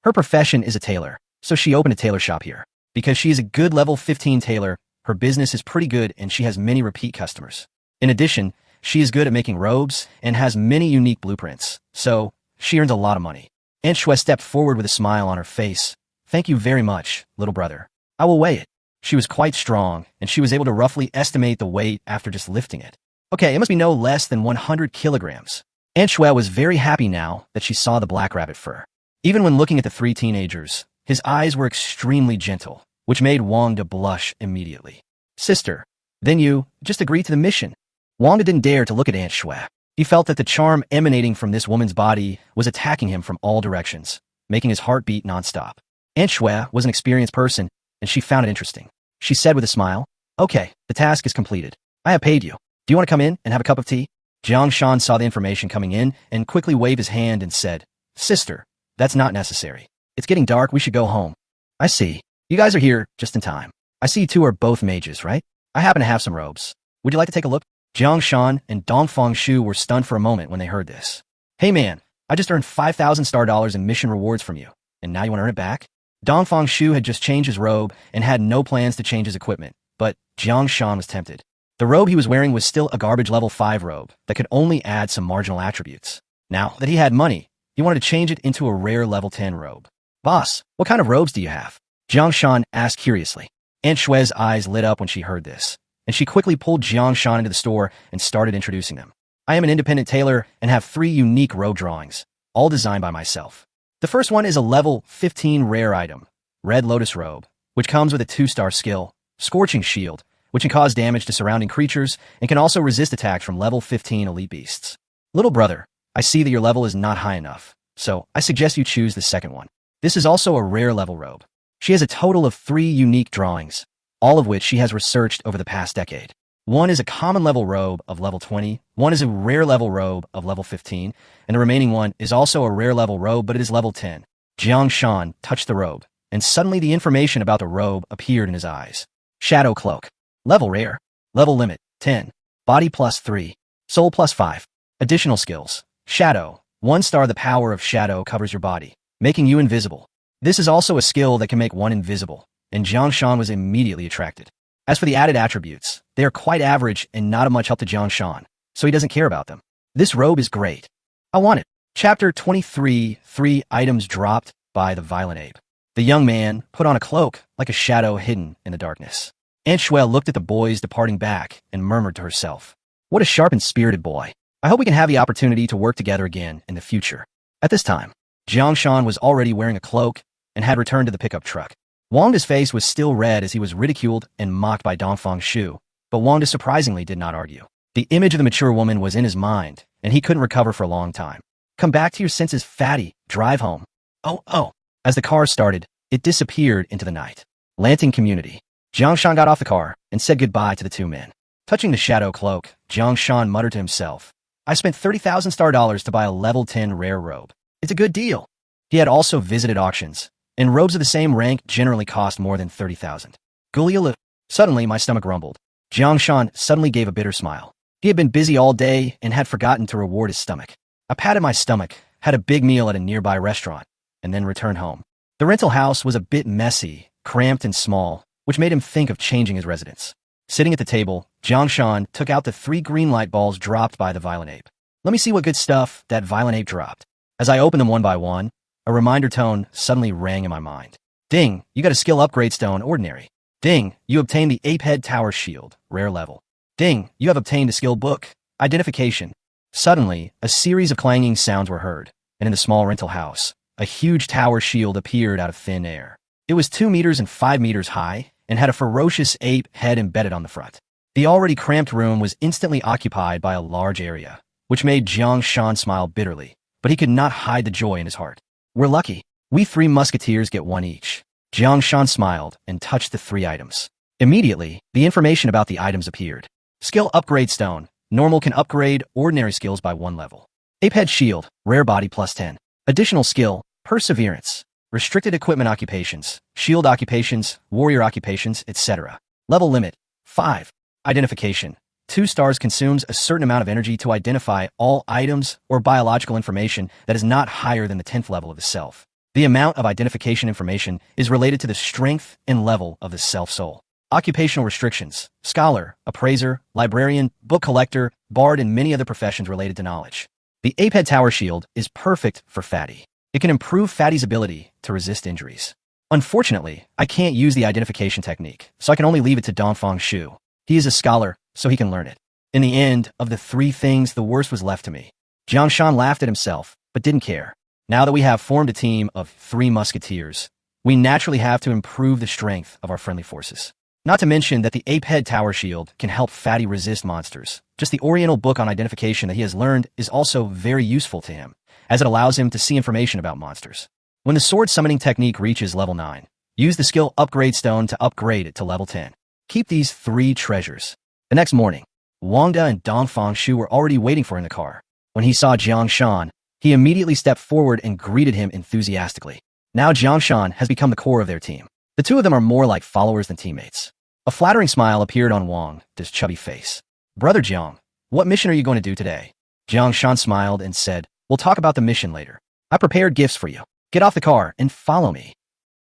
Her profession is a tailor, so she opened a tailor shop here. Because she is a good level 15 tailor, her business is pretty good and she has many repeat customers. In addition, she is good at making robes and has many unique blueprints, so she earns a lot of money. Aunt Shue stepped forward with a smile on her face. Thank you very much, little brother. I will weigh it. She was quite strong, and she was able to roughly estimate the weight after just lifting it. Okay, it must be no less than 100 kilograms. Aunt Shue was very happy now that she saw the black rabbit fur. Even when looking at the 3 teenagers, his eyes were extremely gentle, which made Wangda blush immediately. Sister, then you just agreed to the mission. Wangda didn't dare to look at Aunt Shue. He felt that the charm emanating from this woman's body was attacking him from all directions, making his heart beat nonstop. Aunt Shue was an experienced person, and she found it interesting. She said with a smile, Okay, the task is completed. I have paid you. Do you want to come in and have a cup of tea? Jang Shan saw the information coming in and quickly waved his hand and said, Sister, that's not necessary. It's getting dark, we should go home. I see. You guys are here just in time. I see you 2 are both mages, right? I happen to have some robes. Would you like to take a look? Jang Shan and Dongfang Shu were stunned for a moment when they heard this. Hey man, I just earned 5,000 star dollars in mission rewards from you, and now you want to earn it back? Dongfang Shu had just changed his robe and had no plans to change his equipment, but Jang Shan was tempted. The robe he was wearing was still a garbage level 5 robe that could only add some marginal attributes. Now that he had money, he wanted to change it into a rare level 10 robe. Boss, what kind of robes do you have? Jang Shan asked curiously. Aunt Shue's eyes lit up when she heard this, and she quickly pulled Jang Shan into the store and started introducing them. I am an independent tailor and have 3 unique robe drawings, all designed by myself. The first one is a level 15 rare item, Red Lotus Robe, which comes with a 2-star skill, Scorching Shield, which can cause damage to surrounding creatures and can also resist attacks from level 15 elite beasts. Little brother, I see that your level is not high enough, so I suggest you choose the second one. This is also a rare level robe. She has a total of 3 unique drawings, all of which she has researched over the past decade. One is a common level robe of level 20, one is a rare level robe of level 15, and the remaining one is also a rare level robe, but it is level 10. Jang Shan touched the robe, and suddenly the information about the robe appeared in his eyes. Shadow cloak. Level rare. Level limit, 10. Body plus 3. Soul plus 5. Additional skills. Shadow. 1 star. The power of shadow covers your body, making you invisible. This is also a skill that can make one invisible, and Jang Shan was immediately attracted. As for the added attributes, they are quite average and not of much help to Jang Shan, so he doesn't care about them. This robe is great. I want it. Chapter 23, 3 items dropped by the violent ape. The young man put on a cloak like a shadow hidden in the darkness. Aunt Shuel looked at the boys departing back and murmured to herself, "What a sharp and spirited boy. I hope we can have the opportunity to work together again in the future." At this time, Jang Shan was already wearing a cloak and had returned to the pickup truck. Wangda's face was still red as he was ridiculed and mocked by Dongfang Shu, but Wangda surprisingly did not argue. The image of the mature woman was in his mind, and he couldn't recover for a long time. "Come back to your senses, fatty. Drive home." Oh. As the car started, it disappeared into the night. Lanting community. Jang Shan got off the car and said goodbye to the 2 men. Touching the shadow cloak, Jang Shan muttered to himself, "I spent 30,000 star dollars to buy a level 10 rare robe. It's a good deal." He had also visited auctions, and robes of the same rank generally cost more than 30,000. Gulia. Suddenly, my stomach rumbled. Jang Shan suddenly gave a bitter smile. He had been busy all day and had forgotten to reward his stomach. I patted my stomach, had a big meal at a nearby restaurant, and then returned home. The rental house was a bit messy, cramped and small, which made him think of changing his residence. Sitting at the table, Jang Shan took out the 3 green light balls dropped by the violent ape. Let me see what good stuff that violent ape dropped. As I opened them one by one, a reminder tone suddenly rang in my mind. Ding, you got a skill upgrade stone, ordinary. Ding, you obtained the Ape Head Tower Shield, rare level. Ding, you have obtained a skill book, identification. Suddenly, a series of clanging sounds were heard, and in the small rental house, a huge tower shield appeared out of thin air. It was 2 meters and 5 meters high, and had a ferocious ape head embedded on the front. The already cramped room was instantly occupied by a large area, which made Jang Shan smile bitterly, but he could not hide the joy in his heart. "We're lucky. We 3 musketeers get 1 each." Jang Shan smiled and touched the 3 items. Immediately, the information about the items appeared. Skill upgrade stone. Normal can upgrade ordinary skills by 1 level. Apehead shield. Rare body plus 10. Additional skill. Perseverance. Restricted equipment occupations. Shield occupations. Warrior occupations, etc. Level limit. 5. Identification. 2 stars consumes a certain amount of energy to identify all items or biological information that is not higher than the 10th level of the self. The amount of identification information is related to the strength and level of the self-soul. Occupational restrictions. Scholar, appraiser, librarian, book collector, bard, and many other professions related to knowledge. The Apehead Tower Shield is perfect for Fatty. It can improve Fatty's ability to resist injuries. Unfortunately, I can't use the identification technique, so I can only leave it to Dongfang Shu. He is a scholar, so he can learn it. In the end, of the 3 things, the worst was left to me. Jang Shan laughed at himself, but didn't care. Now that we have formed a team of 3 musketeers, we naturally have to improve the strength of our friendly forces. Not to mention that the Apehead Tower Shield can help Fatty resist monsters. Just the Oriental book on identification that he has learned is also very useful to him, as it allows him to see information about monsters. When the sword summoning technique reaches level 9, use the skill upgrade stone to upgrade it to level 10. Keep these 3 treasures. The next morning, Wangda and Dongfang Shu were already waiting for him in the car. When he saw Jang Shan, he immediately stepped forward and greeted him enthusiastically. Now Jang Shan has become the core of their team. The 2 of them are more like followers than teammates. A flattering smile appeared on Wangda's chubby face. "Brother Jiang, what mission are you going to do today?" Jang Shan smiled and said, "We'll talk about the mission later. I prepared gifts for you. Get off the car and follow me."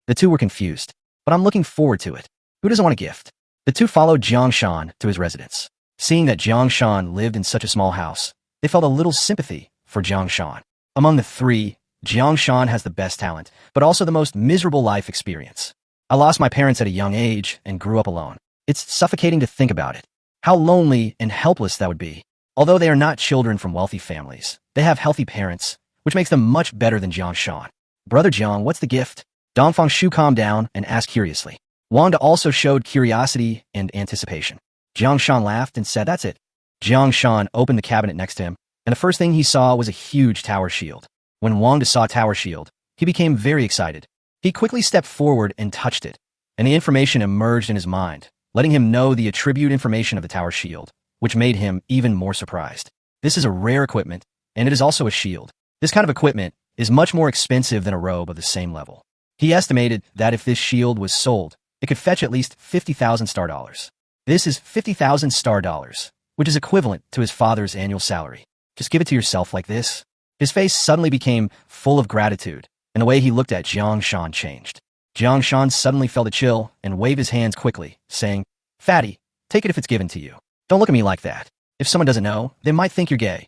The 2 were confused, but I'm looking forward to it. Who doesn't want a gift? The 2 followed Jang Shan to his residence. Seeing that Jang Shan lived in such a small house, they felt a little sympathy for Jang Shan. Among the 3, Jang Shan has the best talent, but also the most miserable life experience. "I lost my parents at a young age and grew up alone. It's suffocating to think about it. How lonely and helpless that would be. Although they are not children from wealthy families, they have healthy parents, which makes them much better than Jang Shan." "Brother Jiang, what's the gift?" Dongfang Shu calmed down and asked curiously. Wangda also showed curiosity and anticipation. Jang Shan laughed and said, "That's it." Jang Shan opened the cabinet next to him, and the first thing he saw was a huge tower shield. When Wang De saw tower shield, he became very excited. He quickly stepped forward and touched it, and the information emerged in his mind, letting him know the attribute information of the tower shield, which made him even more surprised. This is a rare equipment, and it is also a shield. This kind of equipment is much more expensive than a robe of the same level. He estimated that if this shield was sold, it could fetch at least 50,000 star dollars. This is 50,000 star dollars, which is equivalent to his father's annual salary. Just give it to yourself like this. His face suddenly became full of gratitude, and the way he looked at Jang Shan changed. Jang Shan suddenly felt a chill and waved his hands quickly, saying, "Fatty, take it if it's given to you. Don't look at me like that. If someone doesn't know, they might think you're gay."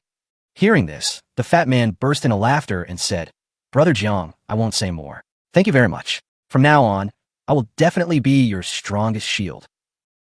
Hearing this, the fat man burst into laughter and said, "Brother Jiang, I won't say more. Thank you very much. From now on, I will definitely be your strongest shield."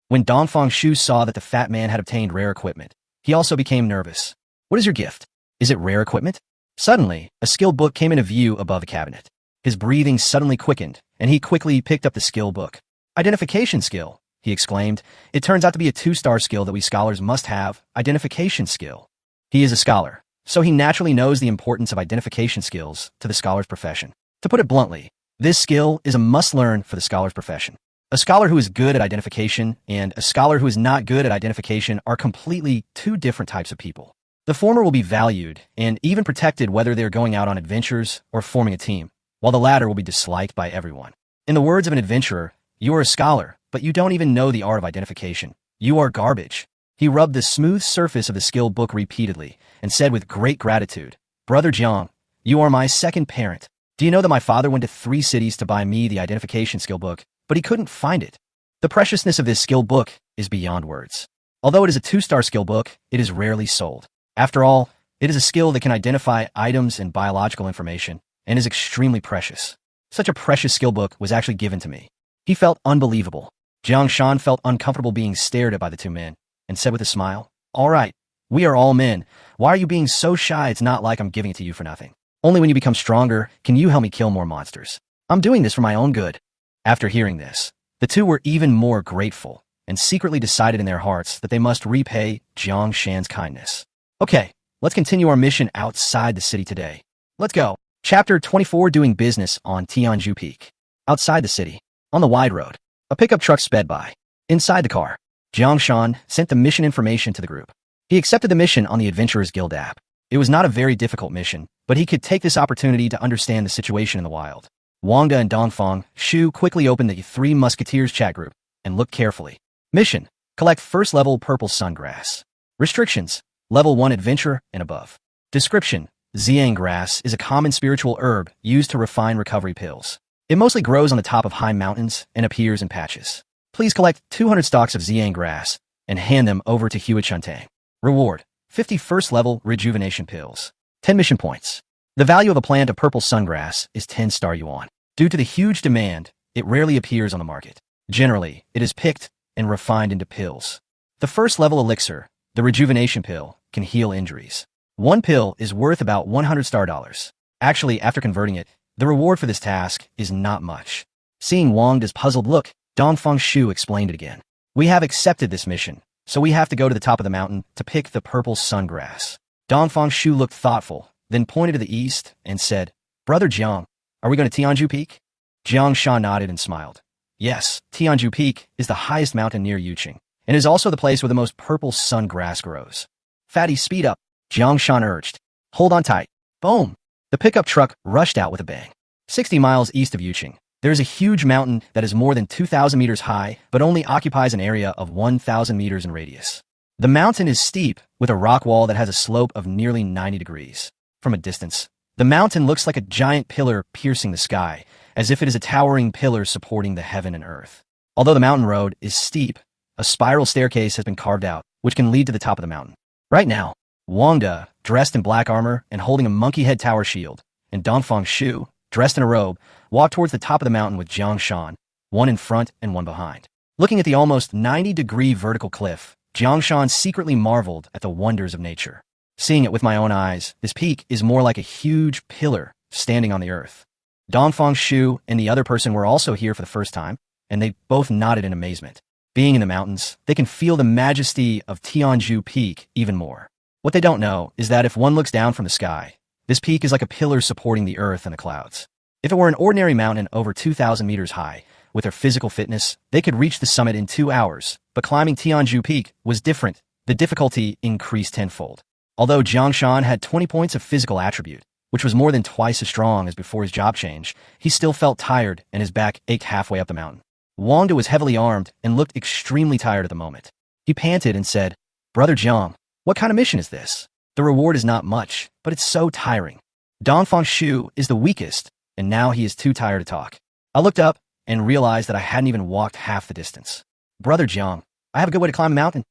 When Dongfang Shu saw that the fat man had obtained rare equipment, he also became nervous. "What is your gift? Is it rare equipment?" Suddenly, a skill book came into view above the cabinet. His breathing suddenly quickened, and he quickly picked up the skill book. "Identification skill," he exclaimed. "It turns out to be a 2-star skill that we scholars must have, identification skill." He is a scholar, so he naturally knows the importance of identification skills to the scholar's profession. To put it bluntly, this skill is a must-learn for the scholar's profession. A scholar who is good at identification and a scholar who is not good at identification are completely two different types of people. The former will be valued and even protected whether they're going out on adventures or forming a team, while the latter will be disliked by everyone. In the words of an adventurer, "You are a scholar, but you don't even know the art of identification. You are garbage." He rubbed the smooth surface of the skill book repeatedly and said with great gratitude, "Brother Jiang, you are my second parent. Do you know that my father went to 3 cities to buy me the identification skill book, but he couldn't find it? The preciousness of this skill book is beyond words. Although it is a 2-star skill book, it is rarely sold. After all, it is a skill that can identify items and biological information and is extremely precious. Such a precious skill book was actually given to me." He felt unbelievable. Jang Shan felt uncomfortable being stared at by the two men and said with a smile, "All right, we are all men. Why are you being so shy? It's not like I'm giving it to you for nothing. Only when you become stronger can you help me kill more monsters. I'm doing this for my own good." After hearing this, the two were even more grateful and secretly decided in their hearts that they must repay Jang Shan's kindness. Okay, let's continue our mission outside the city today. Let's go. Chapter 24, Doing Business on Tianju Peak. Outside the city, on the wide road, a pickup truck sped by. Inside the car, Jang Shan sent the mission information to the group. He accepted the mission on the Adventurers Guild app. It was not a very difficult mission, but he could take this opportunity to understand the situation in the wild. Wang De and Dongfang Shu quickly opened the 3 Musketeers chat group and looked carefully. Mission: collect first-level purple sungrass. Restrictions: level 1 adventure and above. Description: Xiang grass is a common spiritual herb used to refine recovery pills. It mostly grows on the top of high mountains and appears in patches. Please collect 200 stalks of Xiang grass and hand them over to Hua Chuntang. Reward: 50 first-level rejuvenation pills. 10 mission points. The value of a plant of purple sungrass is 10 star yuan. Due to the huge demand, it rarely appears on the market. Generally, it is picked and refined into pills. The first-level elixir, the rejuvenation pill, can heal injuries. 1 pill is worth about 100 star dollars. Actually, after converting it, the reward for this task is not much. Seeing Wang De's puzzled look, Dongfang Shu explained it again. "We have accepted this mission, so we have to go to the top of the mountain to pick the purple sungrass." Dongfang Shu looked thoughtful, then pointed to the east and said, "Brother Jiang, are we going to Tianju Peak?" Jiang Shan nodded and smiled. "Yes, Tianju Peak is the highest mountain near Yuqing, and is also the place where the most purple sungrass grows." "Fatty, speed up," Jiang Shan urged. "Hold on tight." Boom! The pickup truck rushed out with a bang. 60 miles east of Yuqing, there is a huge mountain that is more than 2,000 meters high, but only occupies an area of 1,000 meters in radius. The mountain is steep, with a rock wall that has a slope of nearly 90 degrees. From a distance, the mountain looks like a giant pillar piercing the sky, as if it is a towering pillar supporting the heaven and earth. Although the mountain road is steep, a spiral staircase has been carved out, which can lead to the top of the mountain. Right now, Wang De, dressed in black armor and holding a monkey head tower shield, and Dongfang Shu, dressed in a robe, walked towards the top of the mountain with Jang Shan, one in front and one behind. Looking at the almost 90-degree vertical cliff, Jang Shan secretly marveled at the wonders of nature. Seeing it with my own eyes, this peak is more like a huge pillar standing on the earth. Dongfang Shu and the other person were also here for the first time, and they both nodded in amazement. Being in the mountains, they can feel the majesty of Tianju Peak even more. What they don't know is that if one looks down from the sky, this peak is like a pillar supporting the earth and the clouds. If it were an ordinary mountain over 2,000 meters high, with their physical fitness, they could reach the summit in 2 hours, but climbing Tianju Peak was different. The difficulty increased tenfold. Although Jang Shan had 20 points of physical attribute, which was more than twice as strong as before his job change, he still felt tired and his back ached halfway up the mountain. Wangda was heavily armed and looked extremely tired at the moment. He panted and said, "Brother Jiang, what kind of mission is this? The reward is not much, but it's so tiring. Dongfang Shu is the weakest, and now he is too tired to talk." I looked up and realized that I hadn't even walked half the distance. "Brother Jiang, I have a good way to climb a mountain,"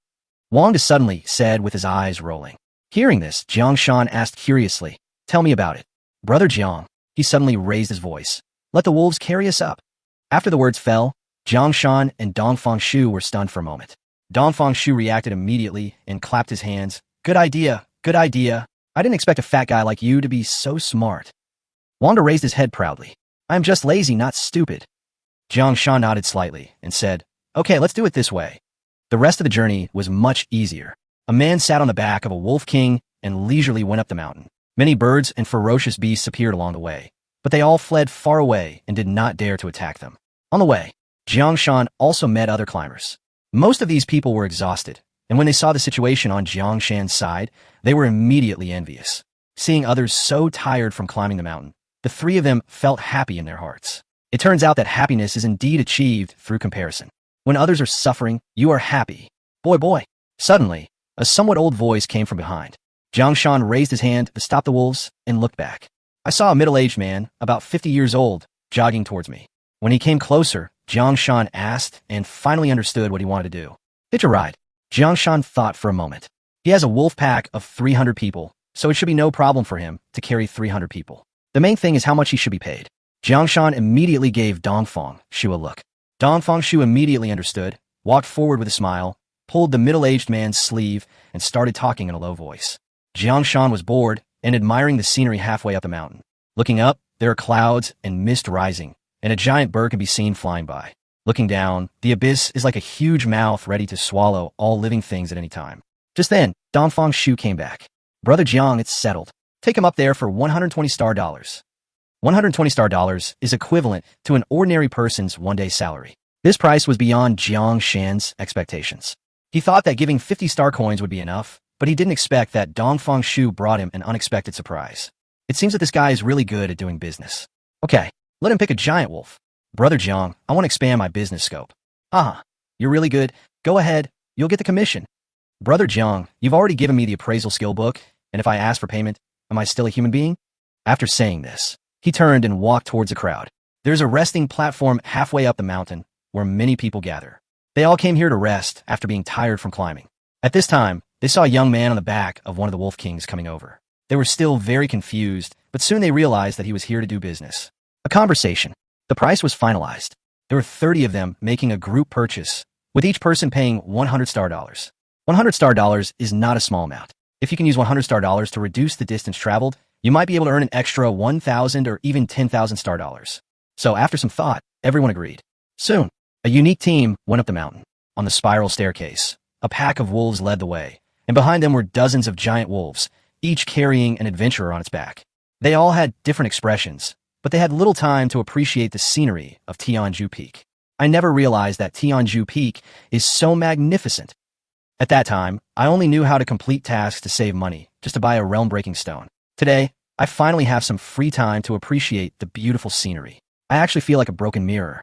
Wangda suddenly said with his eyes rolling. Hearing this, Jang Shan asked curiously, "Tell me about it." "Brother Jiang," he suddenly raised his voice, "let the wolves carry us up." After the words fell, Jang Shan and Dongfang Shu were stunned for a moment. Dongfang Shu reacted immediately and clapped his hands. "Good idea, good idea. I didn't expect a fat guy like you to be so smart." Wangda raised his head proudly. "I am just lazy, not stupid." Jang Shan nodded slightly and said, "Okay, let's do it this way." The rest of the journey was much easier. A man sat on the back of a wolf king and leisurely went up the mountain. Many birds and ferocious beasts appeared along the way, but they all fled far away and did not dare to attack them. On the way, Jiang Shan also met other climbers. Most of these people were exhausted, and when they saw the situation on Jiang Shan's side, they were immediately envious. Seeing others so tired from climbing the mountain, the three of them felt happy in their hearts. It turns out that happiness is indeed achieved through comparison. When others are suffering, you are happy. Boy. Suddenly, a somewhat old voice came from behind. Jang Shan raised his hand to stop the wolves and looked back. I saw a middle-aged man, about 50 years old, jogging towards me. When he came closer, Jang Shan asked and finally understood what he wanted to do. "Hitch a ride." Jang Shan thought for a moment. He has a wolf pack of 300 people, so it should be no problem for him to carry 300 people. The main thing is how much he should be paid. Jang Shan immediately gave Dongfang Shu a look. Dongfang Shu immediately understood, walked forward with a smile, pulled the middle-aged man's sleeve, and started talking in a low voice. Jiang Shan was bored and admiring the scenery halfway up the mountain. Looking up, there are clouds and mist rising, and a giant bird can be seen flying by. Looking down, the abyss is like a huge mouth ready to swallow all living things at any time. Just then, Dongfang Shu came back. "Brother Jiang, it's settled. Take him up there for 120 star dollars. 120 star dollars is equivalent to an ordinary person's one-day salary. This price was beyond Jiang Shan's expectations. He thought that giving 50 star coins would be enough, but he didn't expect that Dongfang Shu brought him an unexpected surprise. It seems that this guy is really good at doing business. Okay, let him pick a giant wolf. "Brother Jiang, I want to expand my business scope." You're really good. Go ahead, you'll get the commission." "Brother Jiang, you've already given me the appraisal skill book, and if I ask for payment, am I still a human being?" After saying this, he turned and walked towards the crowd. There's a resting platform halfway up the mountain where many people gather. They all came here to rest after being tired from climbing. At this time, they saw a young man on the back of one of the wolf kings coming over. They were still very confused, but soon they realized that he was here to do business. A conversation. The price was finalized. There were 30 of them making a group purchase, with each person paying 100 star dollars. 100 star dollars is not a small amount. If you can use 100 star dollars to reduce the distance traveled, you might be able to earn an extra 1,000 or even 10,000 star dollars. So after some thought, everyone agreed. Soon, a unique team went up the mountain. On the spiral staircase, a pack of wolves led the way, and behind them were dozens of giant wolves, each carrying an adventurer on its back. They all had different expressions, but they had little time to appreciate the scenery of Tianju Peak. I never realized that Tianju Peak is so magnificent. At that time, I only knew how to complete tasks to save money, just to buy a realm-breaking stone. Today, I finally have some free time to appreciate the beautiful scenery. I actually feel like a broken mirror.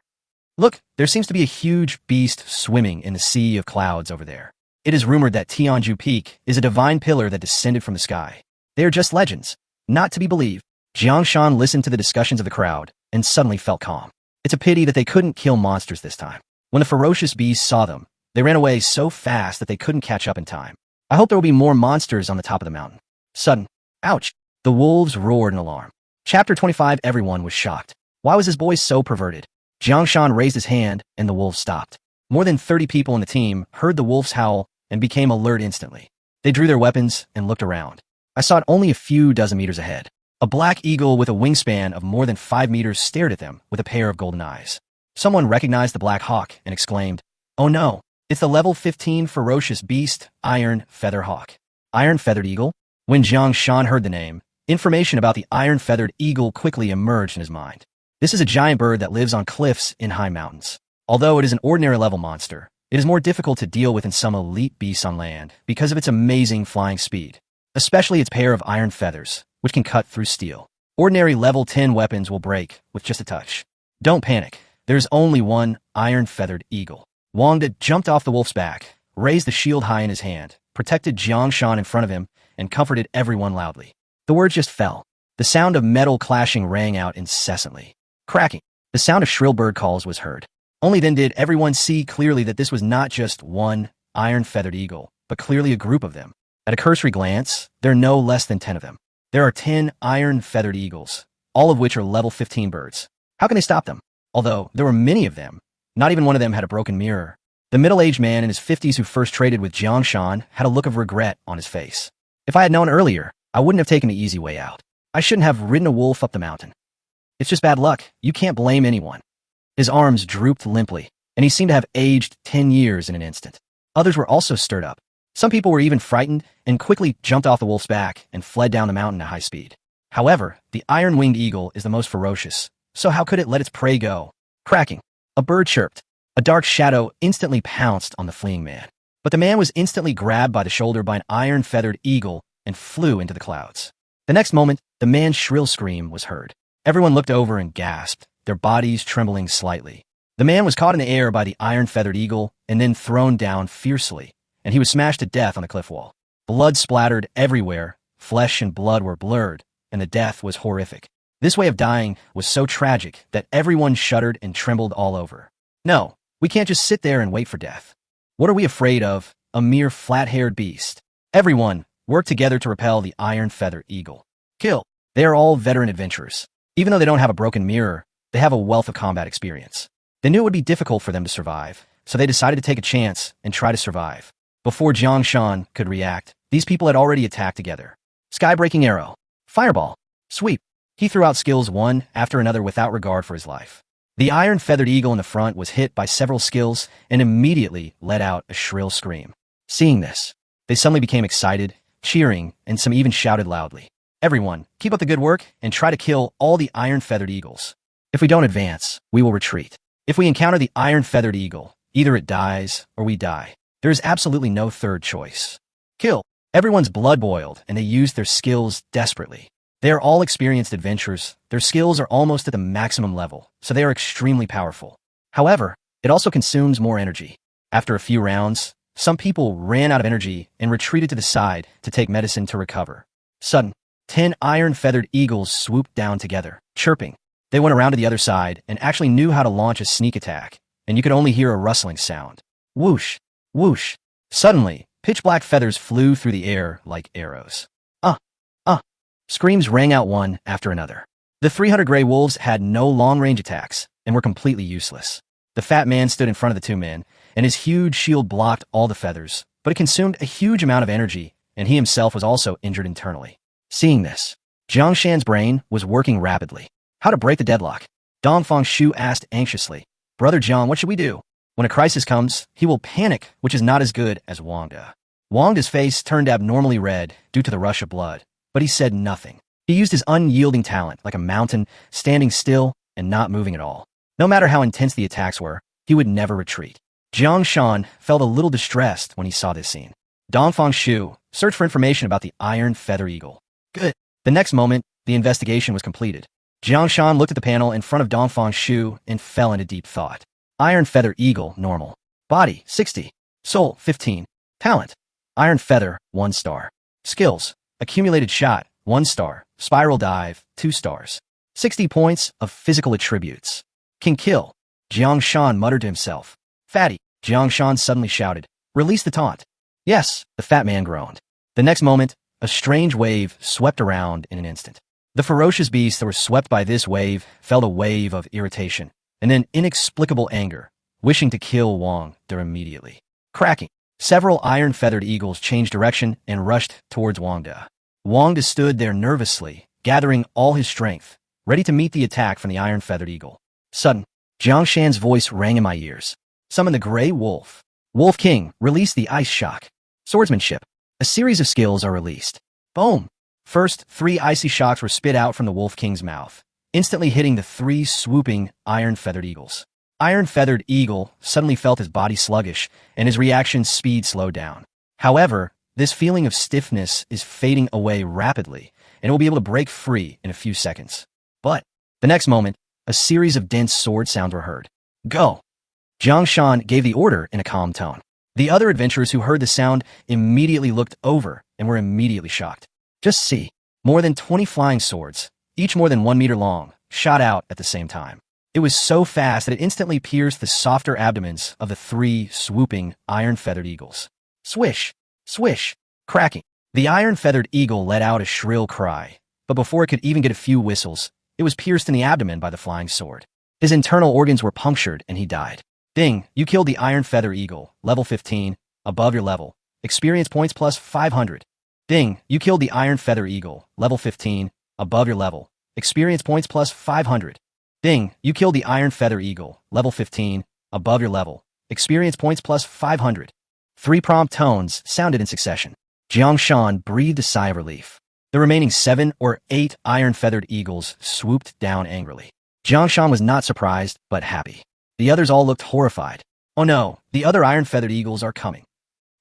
Look, there seems to be a huge beast swimming in the sea of clouds over there. It is rumored that Tianju Peak is a divine pillar that descended from the sky. They are just legends, not to be believed. Jiang Shan listened to the discussions of the crowd and suddenly felt calm. It's a pity that they couldn't kill monsters this time. When the ferocious beasts saw them, they ran away so fast that they couldn't catch up in time. I hope there will be more monsters on the top of the mountain. Sudden, ouch! The wolves roared in alarm. Chapter 25. Everyone was shocked. Why was this boy so perverted? Jiang Shan raised his hand and the wolves stopped. More than 30 people in the team heard the wolves howl and became alert instantly. They drew their weapons and looked around. I saw it only a few dozen meters ahead. A black eagle with a wingspan of more than 5 meters stared at them with a pair of golden eyes. Someone recognized the black hawk and exclaimed, "Oh no, it's the level 15 ferocious beast, Iron Feather Hawk." Iron-feathered eagle? When Jang Shan heard the name, information about the iron-feathered eagle quickly emerged in his mind. This is a giant bird that lives on cliffs in high mountains. Although it is an ordinary level monster, it is more difficult to deal with than some elite beasts on land because of its amazing flying speed, especially its pair of iron feathers, which can cut through steel. Ordinary level 10 weapons will break with just a touch. Don't panic. There's only one iron-feathered eagle. Wang De jumped off the wolf's back, raised the shield high in his hand, protected Jang Shan in front of him, and comforted everyone loudly. The words just fell. The sound of metal clashing rang out incessantly. Cracking. The sound of shrill bird calls was heard. Only then did everyone see clearly that this was not just one iron-feathered eagle, but clearly a group of them. At a cursory glance, there are no less than 10 of them. There are 10 iron-feathered eagles, all of which are level 15 birds. How can they stop them? Although there were many of them, not even one of them had a broken mirror. The middle-aged man in his 50s who first traded with Jang Shan had a look of regret on his face. If I had known earlier, I wouldn't have taken the easy way out. I shouldn't have ridden a wolf up the mountain. It's just bad luck. You can't blame anyone. His arms drooped limply, and he seemed to have aged 10 years in an instant. Others were also stirred up. Some people were even frightened and quickly jumped off the wolf's back and fled down the mountain at high speed. However, the iron-winged eagle is the most ferocious, so how could it let its prey go? Cracking. A bird chirped. A dark shadow instantly pounced on the fleeing man. But the man was instantly grabbed by the shoulder by an iron-feathered eagle and flew into the clouds. The next moment, the man's shrill scream was heard. Everyone looked over and gasped, their bodies trembling slightly. The man was caught in the air by the iron-feathered eagle and then thrown down fiercely, and he was smashed to death on the cliff wall. Blood splattered everywhere, flesh and blood were blurred, and the death was horrific. This way of dying was so tragic that everyone shuddered and trembled all over. No, we can't just sit there and wait for death. What are we afraid of? A mere flat-haired beast. Everyone, work together to repel the iron-feathered eagle. Kill. They are all veteran adventurers. Even though they don't have a broken mirror, they have a wealth of combat experience. They knew it would be difficult for them to survive, so they decided to take a chance and try to survive. Before Jang Shan could react, these people had already attacked together. Sky-breaking arrow. Fireball. Sweep. He threw out skills one after another without regard for his life. The iron-feathered eagle in the front was hit by several skills and immediately let out a shrill scream. Seeing this, they suddenly became excited, cheering, and some even shouted loudly. Everyone, keep up the good work and try to kill all the iron-feathered eagles. If we don't advance, we will retreat. If we encounter the iron-feathered eagle, either it dies or we die. There is absolutely no third choice. Kill. Everyone's blood boiled, and they used their skills desperately. They are all experienced adventurers. Their skills are almost at the maximum level, so they are extremely powerful. However, it also consumes more energy. After a few rounds, some people ran out of energy and retreated to the side to take medicine to recover. Sudden, 10 iron-feathered eagles swooped down together, chirping. They went around to the other side and actually knew how to launch a sneak attack, and you could only hear a rustling sound. Whoosh, whoosh. Suddenly, pitch-black feathers flew through the air like arrows. Screams rang out one after another. The 300 gray wolves had no long-range attacks and were completely useless. The fat man stood in front of the two men, and his huge shield blocked all the feathers, but it consumed a huge amount of energy, and he himself was also injured internally. Seeing this, Jang Shan's brain was working rapidly. How to break the deadlock? Dongfang Shu asked anxiously. Brother Jiang, what should we do? When a crisis comes, he will panic, which is not as good as Wang De. Wang De's face turned abnormally red due to the rush of blood, but he said nothing. He used his unyielding talent like a mountain, standing still and not moving at all. No matter how intense the attacks were, he would never retreat. Jang Shan felt a little distressed when he saw this scene. Dongfang Shu searched for information about the iron-feather eagle. Good. The next moment, the investigation was completed. Jang Shan looked at the panel in front of Dongfang Shu and fell into deep thought. Iron-feather eagle, normal. Body, 60. Soul, 15. Talent. Iron feather, 1 star. Skills. Accumulated shot, 1 star. Spiral dive, 2 stars. 60 points of physical attributes. Can kill. Jang Shan muttered to himself. Fatty. Jang Shan suddenly shouted. Release the taunt. Yes, the fat man groaned. The next moment, a strange wave swept around in an instant. The ferocious beasts that were swept by this wave felt a wave of irritation, and then inexplicable anger, wishing to kill Wang De immediately. Cracking. Several iron-feathered eagles changed direction and rushed towards Wang De. Wang De stood there nervously, gathering all his strength, ready to meet the attack from the iron-feathered eagle. Sudden, Jang Shan's voice rang in my ears. Summon the Gray Wolf. Wolf King, release the ice shock. Swordsmanship. A series of skills are released. Boom! First, 3 icy shocks were spit out from the Wolf King's mouth, instantly hitting the 3 swooping iron-feathered eagles. Iron-feathered eagle suddenly felt his body sluggish, and his reaction speed slowed down. However, this feeling of stiffness is fading away rapidly, and it will be able to break free in a few seconds. But the next moment, a series of dense sword sounds were heard. Go! Jang Shan gave the order in a calm tone. The other adventurers who heard the sound immediately looked over and were immediately shocked. Just see, more than 20 flying swords, each more than 1 meter long, shot out at the same time. It was so fast that it instantly pierced the softer abdomens of the 3 swooping iron-feathered eagles. Swish! Swish! Cracking. The iron-feathered eagle let out a shrill cry, but before it could even get a few whistles, it was pierced in the abdomen by the flying sword. His internal organs were punctured and he died. Ding, you killed the iron feather eagle, level 15, above your level. Experience points plus 500. Ding, you killed the iron feather eagle, level 15, above your level. Experience points plus 500. Ding, you killed the iron feather eagle, level 15, above your level. Experience points plus 500. 3 prompt tones sounded in succession. Jang Shan breathed a sigh of relief. The remaining 7 or 8 iron-feathered eagles swooped down angrily. Jang Shan was not surprised, but happy. The others all looked horrified. Oh no, the other iron-feathered eagles are coming.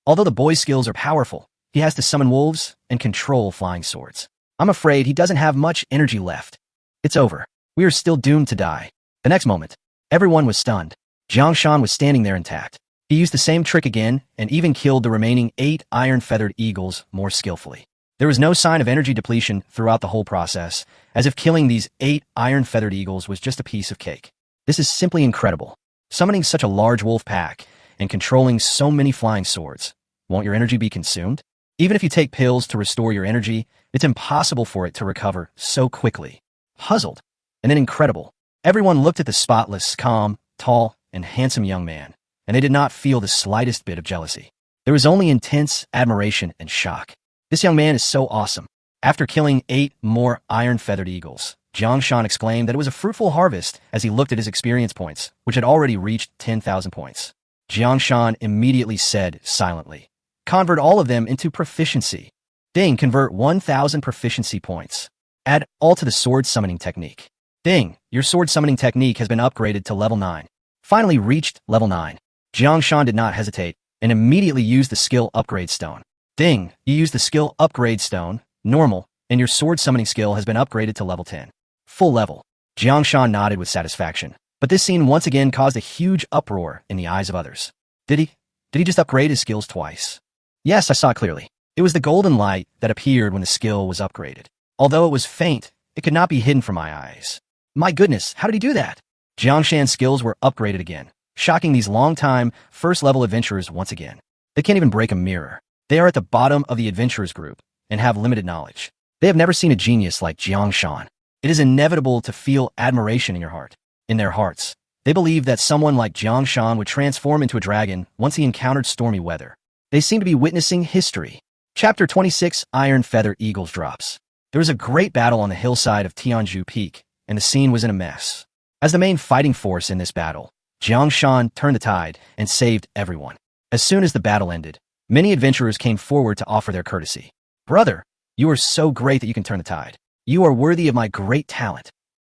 Although the boy's skills are powerful, he has to summon wolves and control flying swords. I'm afraid he doesn't have much energy left. It's over. We are still doomed to die. The next moment, everyone was stunned. Jang Shan was standing there intact. He used the same trick again and even killed the remaining 8 iron-feathered eagles more skillfully. There was no sign of energy depletion throughout the whole process, as if killing these 8 iron-feathered eagles was just a piece of cake. This is simply incredible. Summoning such a large wolf pack and controlling so many flying swords. Won't your energy be consumed? Even if you take pills to restore your energy, it's impossible for it to recover so quickly. Puzzled, and then incredible. Everyone looked at the spotless, calm, tall, and handsome young man, and they did not feel the slightest bit of jealousy. There was only intense admiration and shock. This young man is so awesome. After killing 8 more iron-feathered eagles, Jang Shan exclaimed that it was a fruitful harvest as he looked at his experience points, which had already reached 10,000 points. Jang Shan immediately said silently, "Convert all of them into proficiency. Ding, convert 1,000 proficiency points. Add all to the sword summoning technique. Ding, your sword summoning technique has been upgraded to level 9. Finally reached level 9. Jang Shan did not hesitate and immediately used the skill upgrade stone. Ding, you used the skill upgrade stone, normal, and your sword summoning skill has been upgraded to level 10. Full level. Jang Shan nodded with satisfaction, but this scene once again caused a huge uproar in the eyes of others. Did he just upgrade his skills twice? Yes, I saw it clearly. It was the golden light that appeared when the skill was upgraded. Although it was faint, it could not be hidden from my eyes. My goodness, how did he do that? Jang Shan's skills were upgraded again, shocking these long-time, first-level adventurers once again. They can't even break a mirror. They are at the bottom of the adventurers group and have limited knowledge. They have never seen a genius like Jang Shan. It is inevitable to feel admiration in your heart. In their hearts, they believe that someone like Jang Shan would transform into a dragon once he encountered stormy weather. They seem to be witnessing history. Chapter 26, Iron Feather Eagles drops. There was a great battle on the hillside of Tianju Peak, and the scene was in a mess. As the main fighting force in this battle, Jang Shan turned the tide and saved everyone. As soon as the battle ended, many adventurers came forward to offer their courtesy. Brother, you are so great that you can turn the tide. You are worthy of my great talent.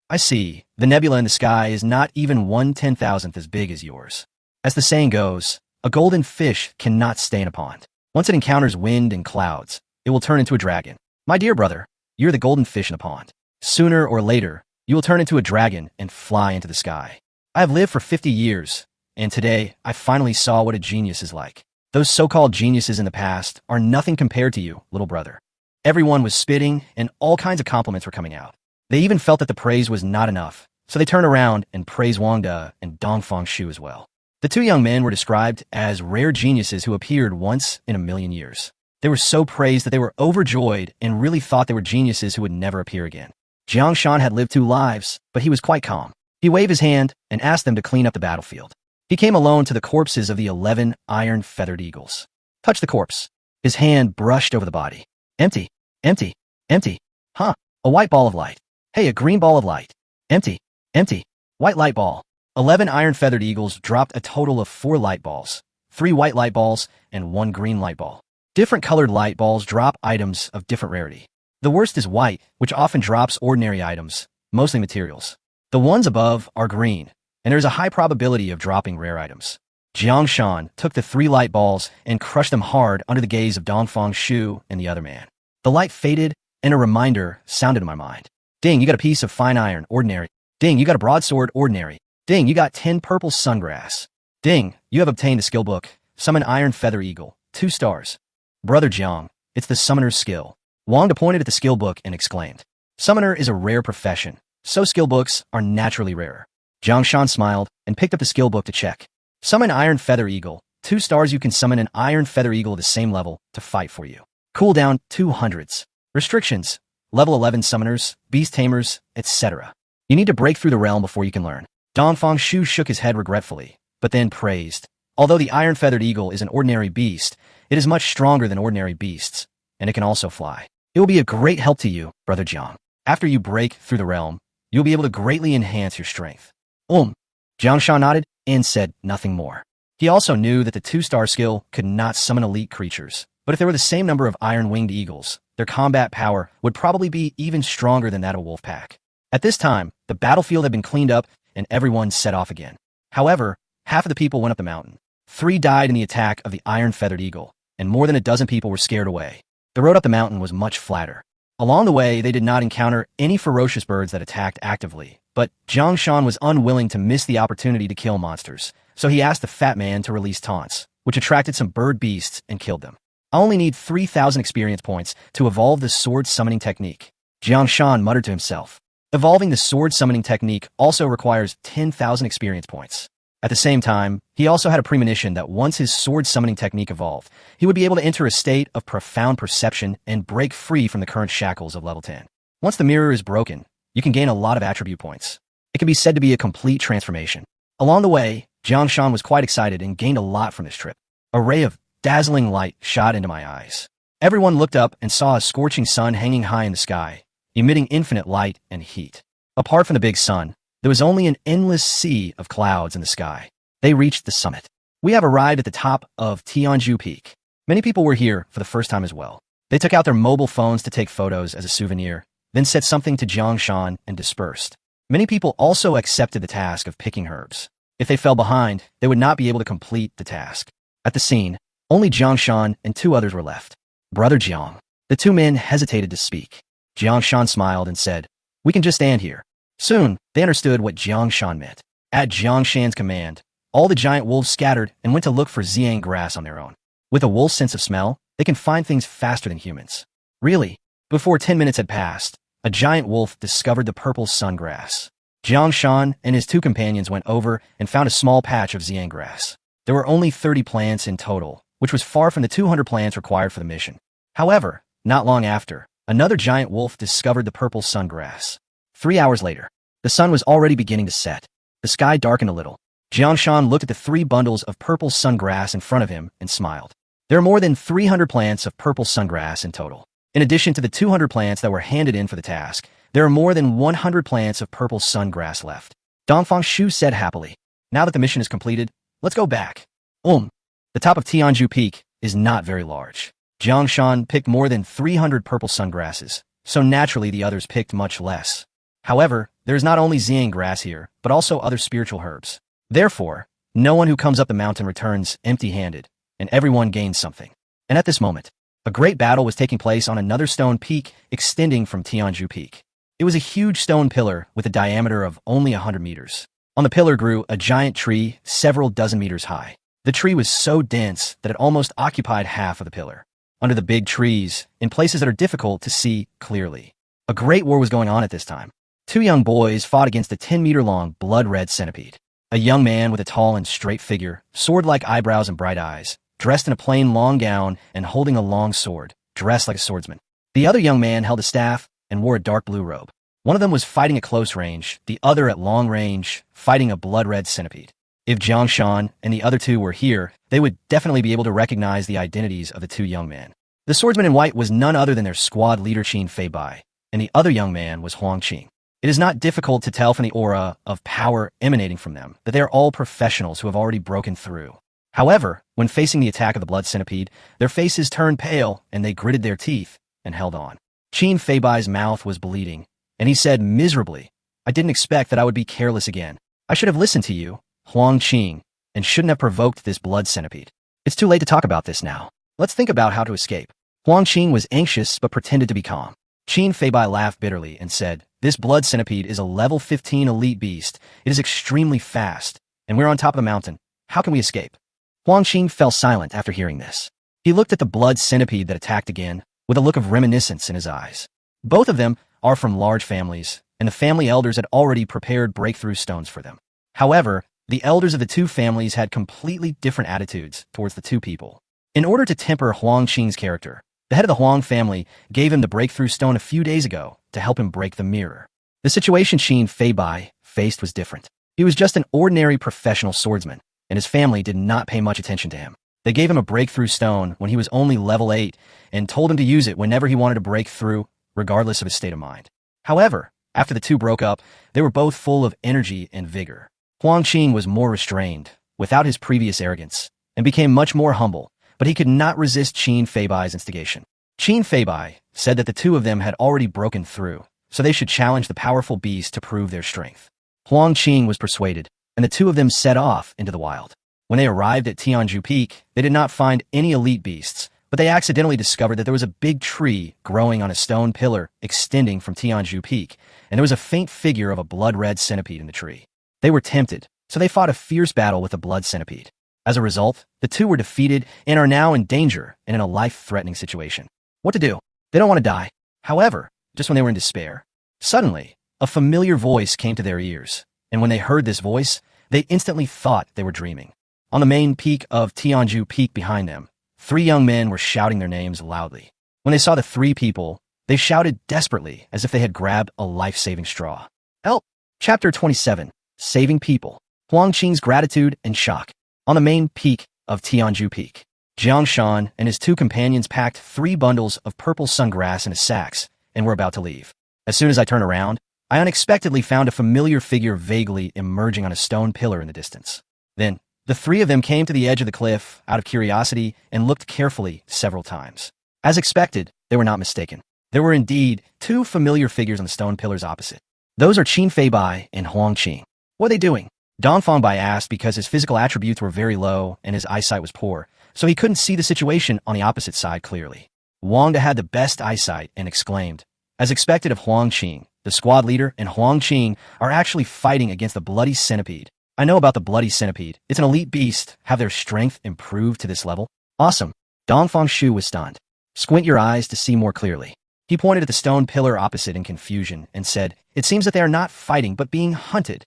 I see, the nebula in the sky is not even 1/10,000th as big as yours. As the saying goes, a golden fish cannot stay in a pond. Once it encounters wind and clouds, it will turn into a dragon. My dear brother, you're the golden fish in a pond. Sooner or later, you will turn into a dragon and fly into the sky. I have lived for 50 years, and today I finally saw what a genius is like. Those so-called geniuses in the past are nothing compared to you, little brother. Everyone was spitting, and all kinds of compliments were coming out. They even felt that the praise was not enough, so they turned around and praised Wang De and Dongfang Shu as well. The 2 young men were described as rare geniuses who appeared once in a million years. They were so praised that they were overjoyed and really thought they were geniuses who would never appear again. Jang Shan had lived 2 lives, but he was quite calm. He waved his hand and asked them to clean up the battlefield. He came alone to the corpses of the 11 iron-feathered eagles. Touch the corpse. His hand brushed over the body. Empty, empty, empty. Huh, a white ball of light. Hey, a green ball of light. Empty, empty, white light ball. 11 iron-feathered eagles dropped a total of 4 light balls, 3 white light balls, and 1 green light ball. Different colored light balls drop items of different rarity. The worst is white, which often drops ordinary items, mostly materials. The ones above are green, and there's a high probability of dropping rare items. Jang Shan took the 3 light balls and crushed them hard under the gaze of Dongfang Shu and the other man. The light faded, and a reminder sounded in my mind. Ding, you got a piece of fine iron, ordinary. Ding, you got a broadsword, ordinary. Ding, you got 10 purple sungrass. Ding, you have obtained the skill book, Summon Iron Feather Eagle, 2 stars. Brother Jiang, it's the summoner's skill. Wang pointed at the skill book and exclaimed, Summoner is a rare profession, so skill books are naturally rarer. Jang Shan smiled and picked up the skill book to check. Summon Iron Feather Eagle, 2 stars. You can summon an Iron Feather Eagle at the same level to fight for you. Cooldown 200s. Restrictions, level 11 summoners, beast tamers, etc. You need to break through the realm before you can learn. Dongfang Shu shook his head regretfully, but then praised. Although the Iron Feathered Eagle is an ordinary beast, it is much stronger than ordinary beasts, and it can also fly. It will be a great help to you, Brother Jiang. After you break through the realm, you'll be able to greatly enhance your strength. Jiang Shan nodded and said nothing more. He also knew that the 2-star skill could not summon elite creatures, but if there were the same number of iron-winged eagles, their combat power would probably be even stronger than that of a wolf pack. At this time, the battlefield had been cleaned up and everyone set off again. However, half of the people went up the mountain. 3 died in the attack of the Iron-Feathered Eagle, and more than a dozen people were scared away. The road up the mountain was much flatter. Along the way, they did not encounter any ferocious birds that attacked actively, but Jang Shan was unwilling to miss the opportunity to kill monsters, so he asked the fat man to release taunts, which attracted some bird beasts and killed them. I only need 3,000 experience points to evolve the sword summoning technique. Jang Shan muttered to himself. Evolving the sword summoning technique also requires 10,000 experience points. At the same time, he also had a premonition that once his sword summoning technique evolved, he would be able to enter a state of profound perception and break free from the current shackles of level 10. Once the mirror is broken, you can gain a lot of attribute points. It can be said to be a complete transformation. Along the way, Jang Shan was quite excited and gained a lot from this trip. A ray of dazzling light shot into my eyes. Everyone looked up and saw a scorching sun hanging high in the sky, emitting infinite light and heat. Apart from the big sun, there was only an endless sea of clouds in the sky. They reached the summit. We have arrived at the top of Tianju Peak. Many people were here for the first time as well. They took out their mobile phones to take photos as a souvenir, then said something to Jang Shan and dispersed. Many people also accepted the task of picking herbs. If they fell behind, they would not be able to complete the task. At the scene, only Jang Shan and 2 others were left. Brother Jiang. The 2 men hesitated to speak. Jang Shan smiled and said, We can just stand here. Soon, they understood what Jang Shan meant. At Jang Shan's command, all the giant wolves scattered and went to look for Xiang grass on their own. With a wolf's sense of smell, they can find things faster than humans. Really, before 10 minutes had passed, a giant wolf discovered the purple sungrass. Jang Shan and his 2 companions went over and found a small patch of Xiang grass. There were only 30 plants in total, which was far from the 200 plants required for the mission. However, not long after, another giant wolf discovered the purple sungrass. 3 hours later, the sun was already beginning to set. The sky darkened a little. Jang Shan looked at the 3 bundles of purple sungrass in front of him and smiled. There are more than 300 plants of purple sungrass in total. In addition to the 200 plants that were handed in for the task, there are more than 100 plants of purple sungrass left. Dongfang Shu said happily. Now that the mission is completed, let's go back. The top of Tianju Peak is not very large. Jang Shan picked more than 300 purple sungrasses, so naturally the others picked much less. However, there is not only Xiang grass here, but also other spiritual herbs. Therefore, no one who comes up the mountain returns empty-handed, and everyone gains something. And at this moment, a great battle was taking place on another stone peak extending from Tianju Peak. It was a huge stone pillar with a diameter of only 100 meters. On the pillar grew a giant tree several dozen meters high. The tree was so dense that it almost occupied half of the pillar. Under the big trees, in places that are difficult to see clearly, a great war was going on at this time. 2 young boys fought against a 10-meter-long blood-red centipede. A young man with a tall and straight figure, sword-like eyebrows and bright eyes, dressed in a plain long gown and holding a long sword, dressed like a swordsman. The other young man held a staff and wore a dark blue robe. One of them was fighting at close range, the other at long range, fighting a blood-red centipede. If Jang Shan and the other 2 were here, they would definitely be able to recognize the identities of the 2 young men. The swordsman in white was none other than their squad leader Qin Fei Bai, and the other young man was Huang Qing. It is not difficult to tell from the aura of power emanating from them that they are all professionals who have already broken through. However, when facing the attack of the blood centipede, their faces turned pale and they gritted their teeth and held on. Qin Feibai's mouth was bleeding, and he said miserably, "I didn't expect that I would be careless again. I should have listened to you, Huang Qing, and shouldn't have provoked this blood centipede. It's too late to talk about this now. Let's think about how to escape." Huang Qing was anxious but pretended to be calm. Qin Feibai laughed bitterly and said, "This blood centipede is a level 15 elite beast. It is extremely fast, and we're on top of the mountain. How can we escape?" Huang Qing fell silent after hearing this. He looked at the blood centipede that attacked again, with a look of reminiscence in his eyes. Both of them are from large families, and the family elders had already prepared breakthrough stones for them. However, the elders of the two families had completely different attitudes towards the two people. In order to temper Huang Qing's character, the head of the Huang family gave him the breakthrough stone a few days ago to help him break the mirror. The situation Qin Feibai faced was different. He was just an ordinary professional swordsman, and his family did not pay much attention to him. They gave him a breakthrough stone when he was only level 8 and told him to use it whenever he wanted to break through, regardless of his state of mind. However, after the two broke up, they were both full of energy and vigor. Huang Qing was more restrained, without his previous arrogance, and became much more humble, but he could not resist Qin Feibai's instigation. Qin Feibai said that the two of them had already broken through, so they should challenge the powerful beast to prove their strength. Huang Qing was persuaded, and the two of them set off into the wild. When they arrived at Tianju Peak, they did not find any elite beasts, but they accidentally discovered that there was a big tree growing on a stone pillar extending from Tianju Peak, and there was a faint figure of a blood-red centipede in the tree. They were tempted, so they fought a fierce battle with the blood centipede. As a result, the two were defeated and are now in danger and in a life-threatening situation. What to do? They don't want to die. However, just when they were in despair, suddenly, a familiar voice came to their ears, and when they heard this voice, they instantly thought they were dreaming. On the main peak of Tianju Peak behind them, 3 young men were shouting their names loudly. When they saw the 3 people, they shouted desperately as if they had grabbed a life-saving straw. Help! Chapter 27, Saving People. Huang Qing's Gratitude and Shock. On the main peak of Tianju Peak, Jang Shan and his 2 companions packed 3 bundles of purple sungrass in his sacks and were about to leave. As soon as I turned around, I unexpectedly found a familiar figure vaguely emerging on a stone pillar in the distance. Then, the 3 of them came to the edge of the cliff out of curiosity and looked carefully several times. As expected, they were not mistaken. There were indeed 2 familiar figures on the stone pillars opposite. Those are Qin Feibai and Huang Qing. What are they doing? Dong Fangbai asked because his physical attributes were very low and his eyesight was poor, so he couldn't see the situation on the opposite side clearly. Wang Da had the best eyesight and exclaimed, "As expected of Huang Qing, the squad leader and Huang Qing are actually fighting against the bloody centipede. I know about the bloody centipede. It's an elite beast. Have their strength improved to this level? Awesome." Dongfang Shu was stunned. "Squint your eyes to see more clearly." He pointed at the stone pillar opposite in confusion and said, "It seems that they are not fighting but being hunted."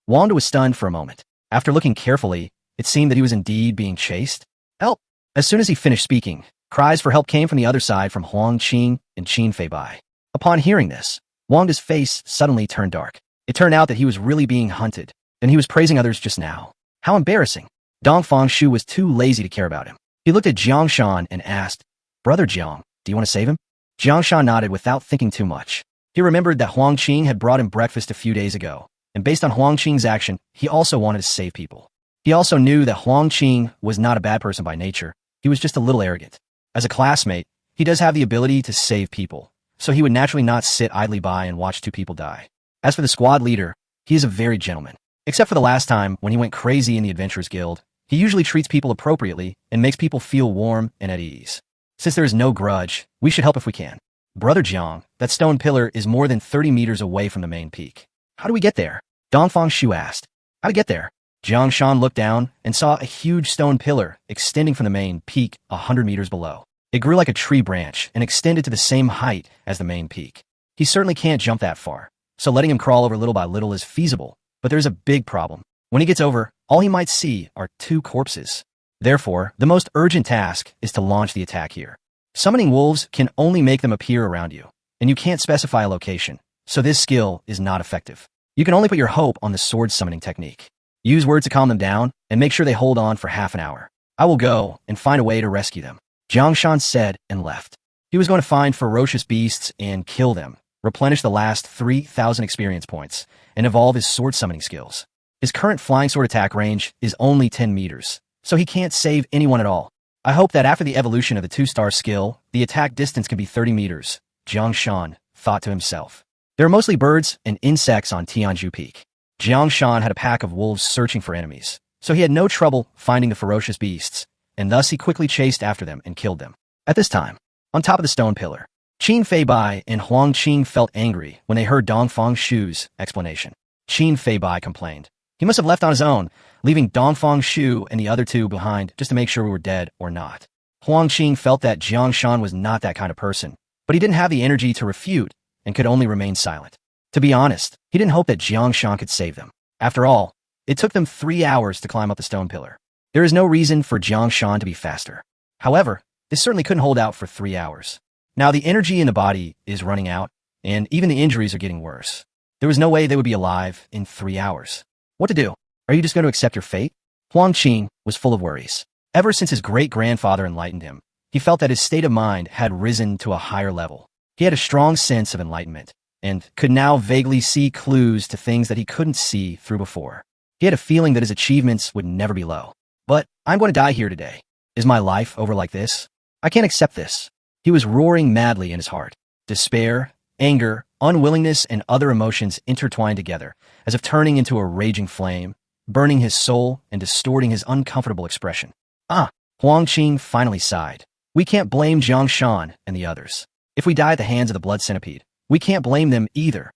Wanda was stunned for a moment. After looking carefully, it seemed that he was indeed being chased. Help! As soon as he finished speaking, cries for help came from the other side from Huang Qing and Qin Feibai. Upon hearing this, Wanda's face suddenly turned dark. It turned out that he was really being hunted, and he was praising others just now. How embarrassing. Dongfang Shu was too lazy to care about him. He looked at Jang Shan and asked, "Brother Jiang, do you want to save him?" Jang Shan nodded without thinking too much. He remembered that Huang Qing had brought him breakfast a few days ago, and based on Huang Qing's action, he also wanted to save people. He also knew that Huang Qing was not a bad person by nature. He was just a little arrogant. As a classmate, he does have the ability to save people, so he would naturally not sit idly by and watch 2 people die. As for the squad leader, he is a very gentleman. Except for the last time when he went crazy in the Adventurers Guild, he usually treats people appropriately and makes people feel warm and at ease. Since there is no grudge, we should help if we can. Brother Jiang, that stone pillar is more than 30 meters away from the main peak. How do we get there? Dongfang Shu asked. How to get there? Jiang Shan looked down and saw a huge stone pillar extending from the main peak 100 meters below. It grew like a tree branch and extended to the same height as the main peak. He certainly can't jump that far, so letting him crawl over little by little is feasible, but there's a big problem. When he gets over, all he might see are 2 corpses. Therefore, the most urgent task is to launch the attack here. Summoning wolves can only make them appear around you, and you can't specify a location, so this skill is not effective. You can only put your hope on the sword summoning technique. Use words to calm them down, and make sure they hold on for half an hour. I will go and find a way to rescue them. Jiang Shan said and left. He was going to find ferocious beasts and kill them, replenish the last 3,000 experience points, and evolve his sword summoning skills. His current flying sword attack range is only 10 meters, so he can't save anyone at all. I hope that after the evolution of the 2-star skill, the attack distance can be 30 meters, Jang Shan thought to himself. There are mostly birds and insects on Tianju Peak. Jang Shan had a pack of wolves searching for enemies, so he had no trouble finding the ferocious beasts, and thus he quickly chased after them and killed them. At this time, on top of the stone pillar, Qin Feibai and Huang Qing felt angry when they heard Dongfang Shu's explanation. Qin Feibai complained. He must have left on his own, leaving Dongfang Shu and the other two behind just to make sure we were dead or not. Huang Qing felt that Jiang Shan was not that kind of person, but he didn't have the energy to refute and could only remain silent. To be honest, he didn't hope that Jiang Shan could save them. After all, it took them 3 hours to climb up the stone pillar. There is no reason for Jiang Shan to be faster. However, they certainly couldn't hold out for 3 hours. Now the energy in the body is running out, and even the injuries are getting worse. There was no way they would be alive in 3 hours. What to do? Are you just going to accept your fate? Huang Qing was full of worries. Ever since his great-grandfather enlightened him, he felt that his state of mind had risen to a higher level. He had a strong sense of enlightenment, and could now vaguely see clues to things that he couldn't see through before. He had a feeling that his achievements would never be low. But I'm going to die here today. Is my life over like this? I can't accept this. He was roaring madly in his heart. Despair, anger, unwillingness, and other emotions intertwined together, as if turning into a raging flame, burning his soul and distorting his uncomfortable expression. Huang Qing finally sighed. We can't blame Jiang Shan and the others. If we die at the hands of the blood centipede, we can't blame them either.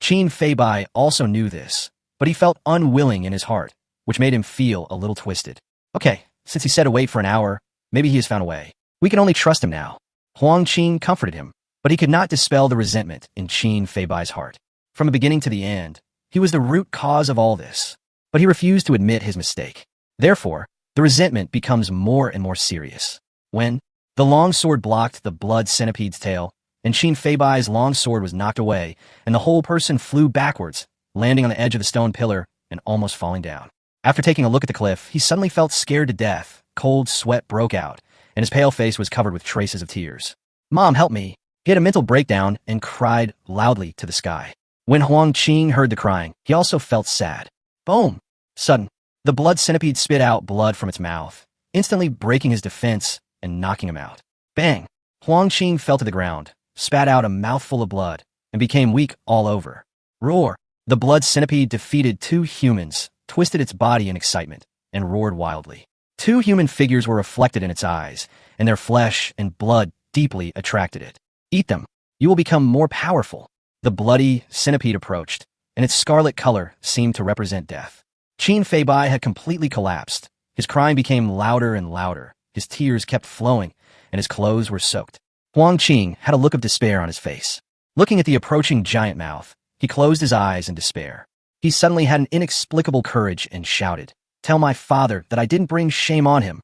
Qin Feibai also knew this, but he felt unwilling in his heart, which made him feel a little twisted. Okay, since he said to wait for an hour, maybe he has found a way. We can only trust him now. Huang Qing comforted him, but he could not dispel the resentment in Qin Feibai's heart. From the beginning to the end, he was the root cause of all this, but he refused to admit his mistake. Therefore, the resentment becomes more and more serious. When the long sword blocked the blood centipede's tail, and Qin Feibai's long sword was knocked away, and the whole person flew backwards, landing on the edge of the stone pillar and almost falling down. After taking a look at the cliff, he suddenly felt scared to death. Cold sweat broke out, and his pale face was covered with traces of tears. Mom, help me. He had a mental breakdown and cried loudly to the sky. When Huang Qing heard the crying, he also felt sad. Boom! Sudden, the blood centipede spit out blood from its mouth, instantly breaking his defense and knocking him out. Bang! Huang Qing fell to the ground, spat out a mouthful of blood, and became weak all over. Roar! The blood centipede defeated 2 humans, twisted its body in excitement, and roared wildly. 2 human figures were reflected in its eyes, and their flesh and blood deeply attracted it. Eat them. You will become more powerful. The bloody centipede approached, and its scarlet color seemed to represent death. Qin Feibai had completely collapsed. His crying became louder and louder. His tears kept flowing, and his clothes were soaked. Huang Qing had a look of despair on his face. Looking at the approaching giant mouth, he closed his eyes in despair. He suddenly had an inexplicable courage and shouted, "Tell my father that I didn't bring shame on him."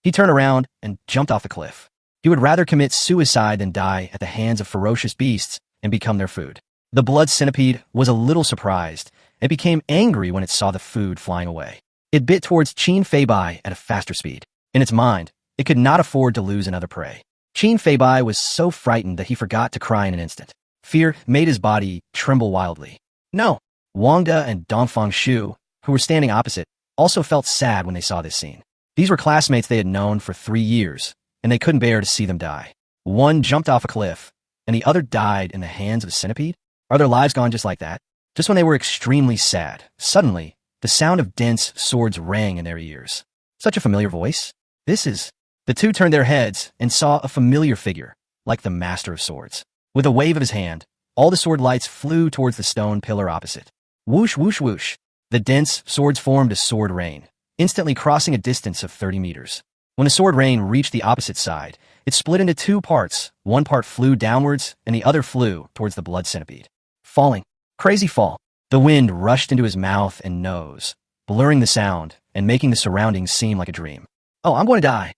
He turned around and jumped off the cliff. He would rather commit suicide than die at the hands of ferocious beasts and become their food. The blood centipede was a little surprised and became angry when it saw the food flying away. It bit towards Qin Feibai at a faster speed. In its mind, it could not afford to lose another prey. Qin Feibai was so frightened that he forgot to cry in an instant. Fear made his body tremble wildly. No! Wang De and Dongfang Shu, who were standing opposite, also felt sad when they saw this scene. These were classmates they had known for 3 years, and they couldn't bear to see them die. One jumped off a cliff, and the other died in the hands of a centipede? Are their lives gone just like that? Just when they were extremely sad, suddenly, the sound of dense swords rang in their ears. Such a familiar voice. This is... The two turned their heads and saw a familiar figure, like the Master of Swords. With a wave of his hand, all the sword lights flew towards the stone pillar opposite. Whoosh, whoosh, whoosh. The dense swords formed a sword rain, instantly crossing a distance of 30 meters. When the sword rain reached the opposite side, it split into 2 parts. One part flew downwards, and the other flew towards the blood centipede. Falling. Crazy fall. The wind rushed into his mouth and nose, blurring the sound and making the surroundings seem like a dream. Oh, I'm going to die.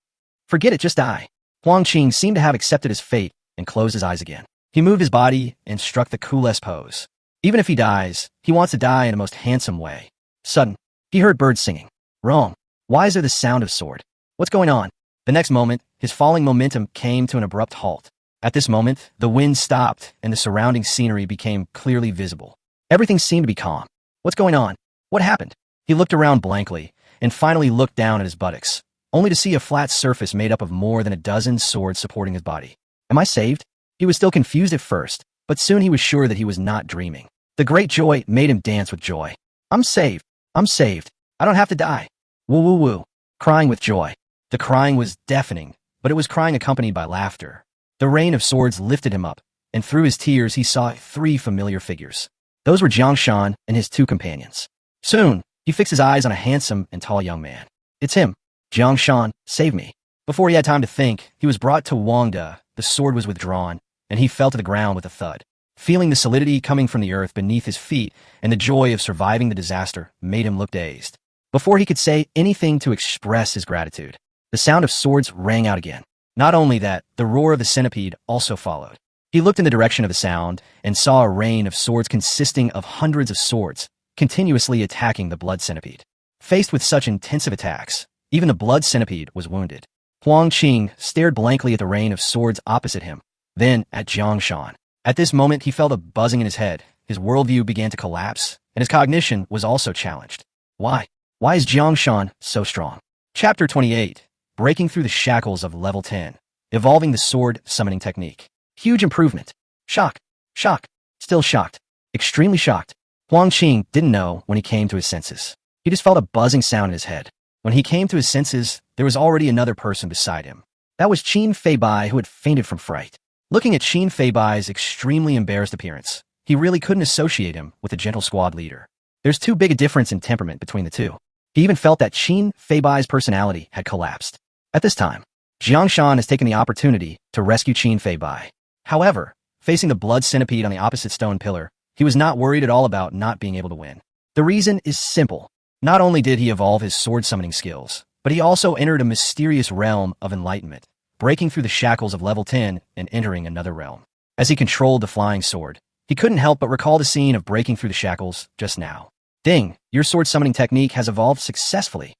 Forget it, just die. Huang Qing seemed to have accepted his fate and closed his eyes again. He moved his body and struck the coolest pose. Even if he dies, he wants to die in a most handsome way. Sudden, he heard birds singing. Wrong. Why is there the sound of sword? What's going on? The next moment, his falling momentum came to an abrupt halt. At this moment, the wind stopped and the surrounding scenery became clearly visible. Everything seemed to be calm. What's going on? What happened? He looked around blankly, and finally looked down at his buttocks, only to see a flat surface made up of more than a dozen swords supporting his body. Am I saved? He was still confused at first, but soon he was sure that he was not dreaming. The great joy made him dance with joy. I'm saved. I'm saved. I don't have to die. Woo woo woo. Crying with joy. The crying was deafening, but it was crying accompanied by laughter. The rain of swords lifted him up, and through his tears he saw 3 familiar figures. Those were Jang Shan and his 2 companions. Soon, he fixed his eyes on a handsome and tall young man. It's him. Jang Shan, save me. Before he had time to think, he was brought to Wangda, the sword was withdrawn, and he fell to the ground with a thud. Feeling the solidity coming from the earth beneath his feet and the joy of surviving the disaster made him look dazed. Before he could say anything to express his gratitude, the sound of swords rang out again. Not only that, the roar of the centipede also followed. He looked in the direction of the sound and saw a rain of swords consisting of hundreds of swords, continuously attacking the blood centipede. Faced with such intensive attacks, even the blood centipede was wounded. Huang Qing stared blankly at the rain of swords opposite him, then at Jang Shan. At this moment, he felt a buzzing in his head. His worldview began to collapse, and his cognition was also challenged. Why? Why is Jang Shan so strong? Chapter 28. Breaking through the shackles of level 10. Evolving the sword summoning technique. Huge improvement. Shock. Shock. Still shocked. Extremely shocked. Huang Qing didn't know when he came to his senses. He just felt a buzzing sound in his head. When he came to his senses, there was already another person beside him. That was Qin Feibai, who had fainted from fright. Looking at Qin Feibai's extremely embarrassed appearance, he really couldn't associate him with the gentle squad leader. There's too big a difference in temperament between the two. He even felt that Qin Feibai's personality had collapsed. At this time, Jang Shan has taken the opportunity to rescue Qin Feibai. However, facing the blood centipede on the opposite stone pillar, he was not worried at all about not being able to win. The reason is simple. Not only did he evolve his sword summoning skills, but he also entered a mysterious realm of enlightenment, breaking through the shackles of level 10 and entering another realm. As he controlled the flying sword, he couldn't help but recall the scene of breaking through the shackles just now. Ding, your sword summoning technique has evolved successfully.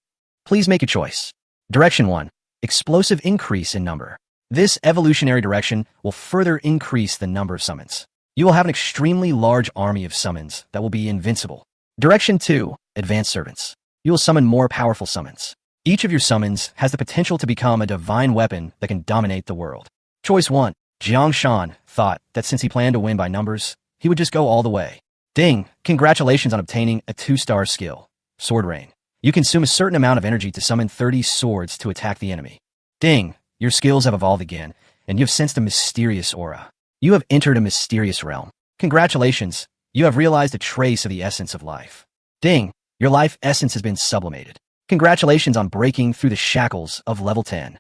Please make a choice. Direction 1. Explosive increase in number. This evolutionary direction will further increase the number of summons. You will have an extremely large army of summons that will be invincible. Direction 2. Advanced servants. You will summon more powerful summons. Each of your summons has the potential to become a divine weapon that can dominate the world. Choice 1. Jang Shan thought that since he planned to win by numbers, he would just go all the way. Ding! Congratulations on obtaining a 2-star skill. Sword Rain. You consume a certain amount of energy to summon 30 swords to attack the enemy. Ding! Your skills have evolved again, and you have sensed a mysterious aura. You have entered a mysterious realm. Congratulations! You have realized a trace of the essence of life. Ding! Your life essence has been sublimated. Congratulations on breaking through the shackles of level 10.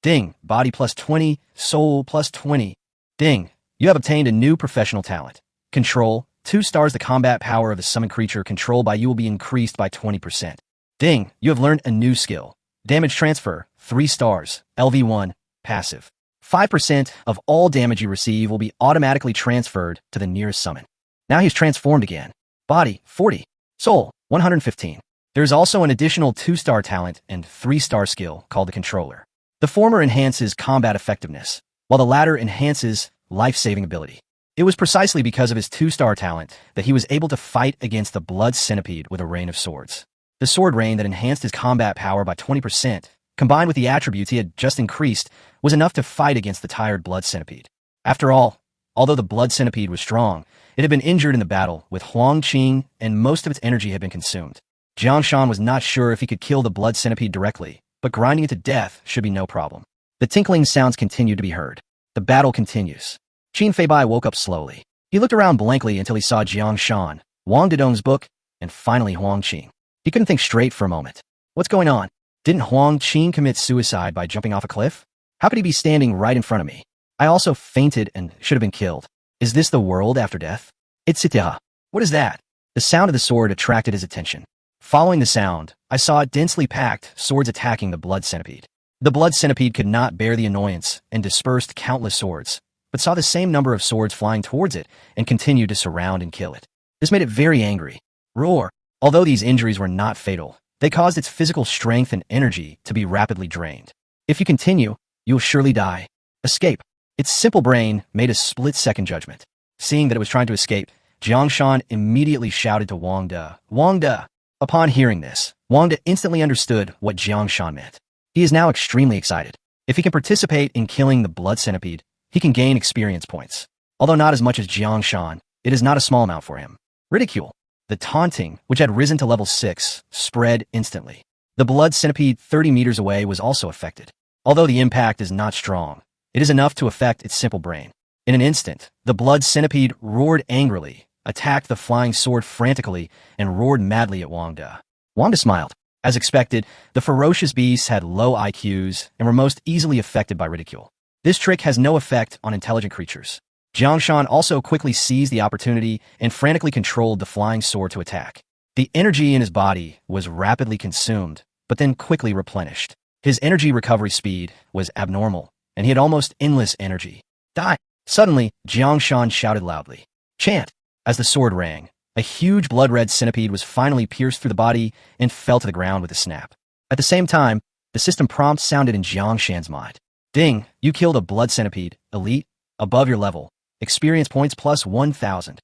Ding! Body plus 20, soul plus 20. Ding! You have obtained a new professional talent. Control. 2 stars. The combat power of the summoned creature controlled by you will be increased by 20%. Ding! You have learned a new skill. Damage transfer. 3 stars. LV1. Passive. 5% of all damage you receive will be automatically transferred to the nearest summon. Now he's transformed again. Body. 40. Soul. 115. There's also an additional 2-star talent and 3-star skill called the Controller. The former enhances combat effectiveness, while the latter enhances life-saving ability. It was precisely because of his 2-star talent that he was able to fight against the blood centipede with a rain of swords. The sword rain that enhanced his combat power by 20%, combined with the attributes he had just increased, was enough to fight against the tired blood centipede. After all, although the blood centipede was strong, it had been injured in the battle with Huang Qing and most of its energy had been consumed. Jang Shan was not sure if he could kill the blood centipede directly, but grinding it to death should be no problem. The tinkling sounds continued to be heard. The battle continues. Qin Feibai woke up slowly. He looked around blankly until he saw Jang Shan, Wang Didong's book, and finally Huang Qing. He couldn't think straight for a moment. What's going on? Didn't Huang Qing commit suicide by jumping off a cliff? How could he be standing right in front of me? I also fainted and should have been killed. Is this the world after death? Itsitiha. What is that? The sound of the sword attracted his attention. Following the sound, I saw it densely packed, swords attacking the blood centipede. The blood centipede could not bear the annoyance and dispersed countless swords, but saw the same number of swords flying towards it and continued to surround and kill it. This made it very angry. Roar! Although these injuries were not fatal, they caused its physical strength and energy to be rapidly drained. If you continue, you will surely die. Escape. Its simple brain made a split-second judgment. Seeing that it was trying to escape, Jang Shan immediately shouted to Wang De, "Wang De, Upon hearing this, Wangda instantly understood what Jang Shan meant. He is now extremely excited. If he can participate in killing the blood centipede, he can gain experience points. Although not as much as Jang Shan, it is not a small amount for him. Ridicule. The taunting, which had risen to level 6, spread instantly. The blood centipede 30 meters away was also affected. Although the impact is not strong, it is enough to affect its simple brain. In an instant, the blood centipede roared angrily, attacked the flying sword frantically, and roared madly at Wangda. Wangda smiled. As expected, the ferocious beasts had low IQs and were most easily affected by ridicule. This trick has no effect on intelligent creatures. Jang Shan also quickly seized the opportunity and frantically controlled the flying sword to attack. The energy in his body was rapidly consumed, but then quickly replenished. His energy recovery speed was abnormal, and he had almost endless energy. Die! Suddenly, Jang Shan shouted loudly. Chant! As the sword rang, a huge blood-red centipede was finally pierced through the body and fell to the ground with a snap. At the same time, the system prompt sounded in Jang Shan's mind. Ding, you killed a blood centipede, elite, above your level. Experience points plus 1,000.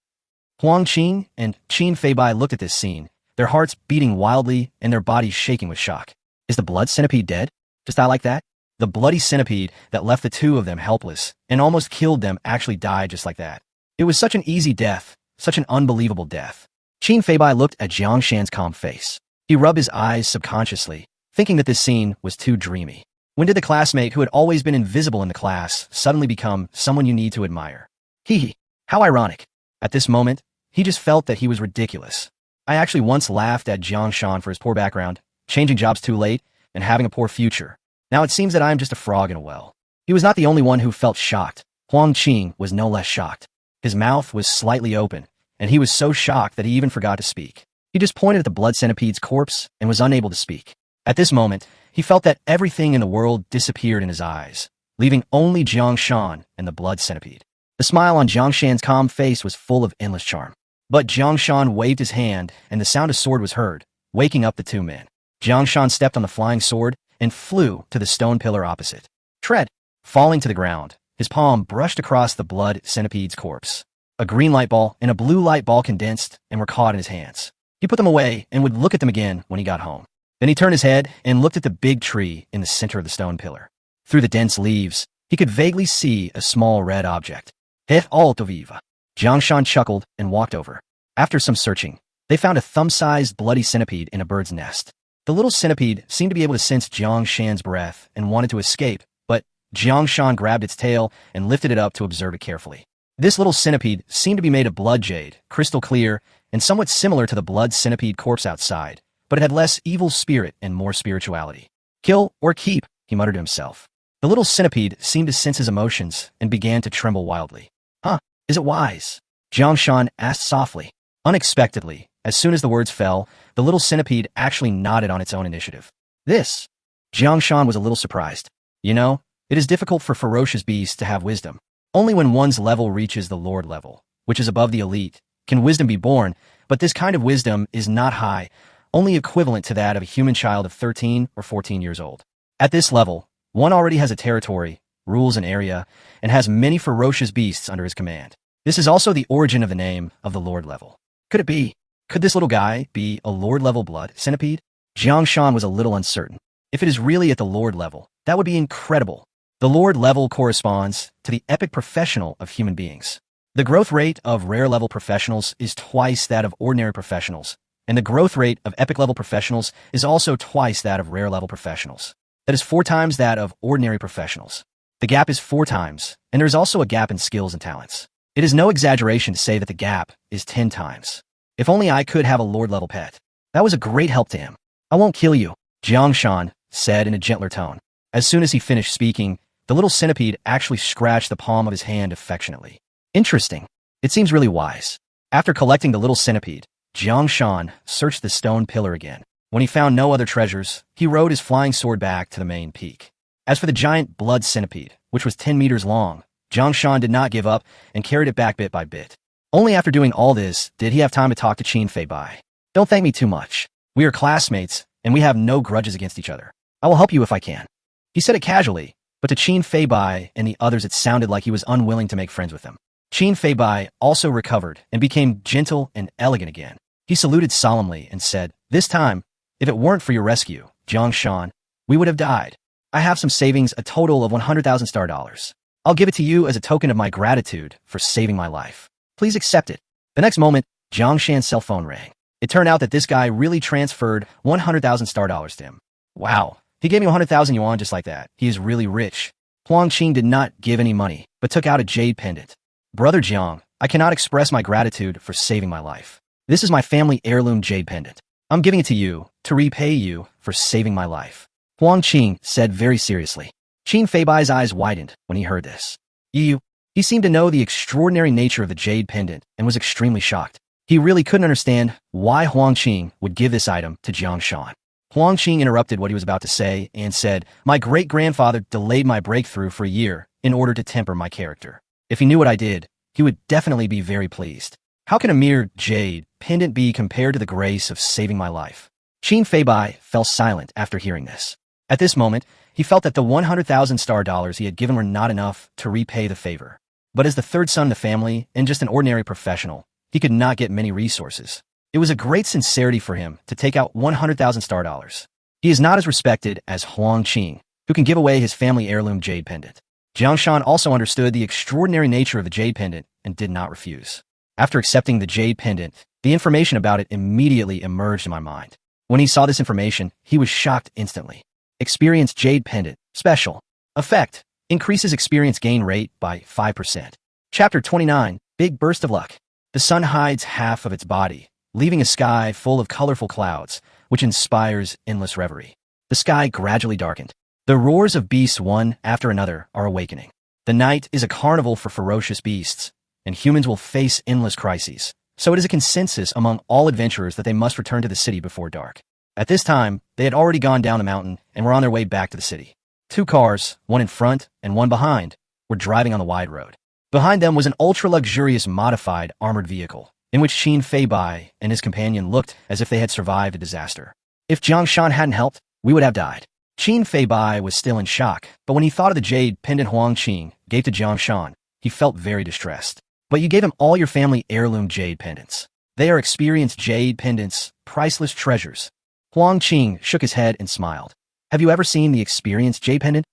Huang Qing and Qin Feibai looked at this scene, their hearts beating wildly and their bodies shaking with shock. Is the blood centipede dead? Just die like that? The bloody centipede that left the two of them helpless and almost killed them actually died just like that. It was such an easy death, such an unbelievable death. Qin Feibai looked at Jiang Shan's calm face. He rubbed his eyes subconsciously, thinking that this scene was too dreamy. When did the classmate who had always been invisible in the class suddenly become someone you need to admire? Hee, how ironic. At this moment, he just felt that he was ridiculous. I actually once laughed at Jiang Shan for his poor background, changing jobs too late, and having a poor future. Now it seems that I am just a frog in a well. He was not the only one who felt shocked. Huang Qing was no less shocked. His mouth was slightly open, and he was so shocked that he even forgot to speak. He just pointed at the blood centipede's corpse and was unable to speak. At this moment, he felt that everything in the world disappeared in his eyes, leaving only Jiang Shan and the blood centipede. The smile on Jiang Shan's calm face was full of endless charm. But Jiang Shan waved his hand, and the sound of sword was heard, waking up the two men. Jiang Shan stepped on the flying sword and flew to the stone pillar opposite. Tread! Falling to the ground, his palm brushed across the blood centipede's corpse. A green light ball and a blue light ball condensed and were caught in his hands. He put them away and would look at them again when he got home. Then he turned his head and looked at the big tree in the center of the stone pillar. Through the dense leaves, he could vaguely see a small red object. Hef alto viva. Jiang Shan chuckled and walked over. After some searching, they found a thumb-sized bloody centipede in a bird's nest. The little centipede seemed to be able to sense Jiang Shan's breath and wanted to escape, but Jiang Shan grabbed its tail and lifted it up to observe it carefully. This little centipede seemed to be made of blood jade, crystal clear, and somewhat similar to the blood centipede corpse outside, but it had less evil spirit and more spirituality. Kill or keep, he muttered to himself. The little centipede seemed to sense his emotions and began to tremble wildly. Huh, is it wise? Jiang Shan asked softly. Unexpectedly, as soon as the words fell, the little centipede actually nodded on its own initiative. This. Jiang Shan was a little surprised. You know, it is difficult for ferocious beasts to have wisdom. Only when one's level reaches the Lord level, which is above the elite, can wisdom be born, but this kind of wisdom is not high, only equivalent to that of a human child of 13 or 14 years old. At this level, one already has a territory, rules an area, and has many ferocious beasts under his command. This is also the origin of the name of the Lord level. Could it be? Could this little guy be a Lord level blood centipede? Jiang Shan was a little uncertain. If it is really at the Lord level, that would be incredible. The Lord level corresponds to the epic professional of human beings. The growth rate of rare level professionals is twice that of ordinary professionals, and the growth rate of epic level professionals is also twice that of rare level professionals. That is 4 times that of ordinary professionals. The gap is 4 times, and there is also a gap in skills and talents. It is no exaggeration to say that the gap is 10 times. If only I could have a Lord-level pet. That was a great help to him. I won't kill you, Jiang Shan said in a gentler tone. As soon as he finished speaking, the little centipede actually scratched the palm of his hand affectionately. Interesting. It seems really wise. After collecting the little centipede, Jiang Shan searched the stone pillar again. When he found no other treasures, he rode his flying sword back to the main peak. As for the giant blood centipede, which was 10 meters long, Jang Shan did not give up and carried it back bit by bit. Only after doing all this did he have time to talk to Qin Feibai. Don't thank me too much. We are classmates, and we have no grudges against each other. I will help you if I can. He said it casually, but to Qin Feibai and the others it sounded like he was unwilling to make friends with them. Qin Feibai also recovered and became gentle and elegant again. He saluted solemnly and said, This time, if it weren't for your rescue, Jang Shan, we would have died. I have some savings, a total of 100,000 star dollars. I'll give it to you as a token of my gratitude for saving my life. Please accept it. The next moment, Jang Shan's cell phone rang. It turned out that this guy really transferred 100,000 star dollars to him. Wow, he gave me 100,000 yuan just like that. He is really rich. Huang Qing did not give any money, but took out a jade pendant. Brother Jiang, I cannot express my gratitude for saving my life. This is my family heirloom jade pendant. I'm giving it to you to repay you for saving my life. Huang Qing said very seriously. Qin Feibai's eyes widened when he heard this. He seemed to know the extraordinary nature of the jade pendant and was extremely shocked. He really couldn't understand why Huang Qing would give this item to Jang Shan. Huang Qing interrupted what he was about to say and said, "My great-grandfather delayed my breakthrough for a year in order to temper my character. If he knew what I did, he would definitely be very pleased. How can a mere jade pendant be compared to the grace of saving my life?" Qin Feibai fell silent after hearing this. At this moment, he felt that the 100,000 star dollars he had given were not enough to repay the favor. But as the third son of the family and just an ordinary professional, he could not get many resources. It was a great sincerity for him to take out 100,000 star dollars. He is not as respected as Huang Qing, who can give away his family heirloom jade pendant. Jiang Shan also understood the extraordinary nature of the jade pendant and did not refuse. After accepting the jade pendant, the information about it immediately emerged in my mind. When he saw this information, he was shocked instantly. Experience jade pendant. Special. Effect. Increases experience gain rate by 5%. Chapter 29. Big burst of luck. The sun hides half of its body, leaving a sky full of colorful clouds, which inspires endless reverie. The sky gradually darkened. The roars of beasts one after another are awakening. The night is a carnival for ferocious beasts, and humans will face endless crises. So it is a consensus among all adventurers that they must return to the city before dark. At this time, they had already gone down the mountain and were on their way back to the city. Two cars, one in front and one behind, were driving on the wide road. Behind them was an ultra-luxurious modified armored vehicle, in which Qin Feibai and his companion looked as if they had survived a disaster. If Jiang Shan hadn't helped, we would have died. Qin Feibai was still in shock, but when he thought of the jade pendant Huang Qing gave to Jiang Shan, he felt very distressed. But you gave him all your family heirloom jade pendants. They are experienced jade pendants, priceless treasures. Huang Qing shook his head and smiled. Have you ever seen the experienced jade pendant?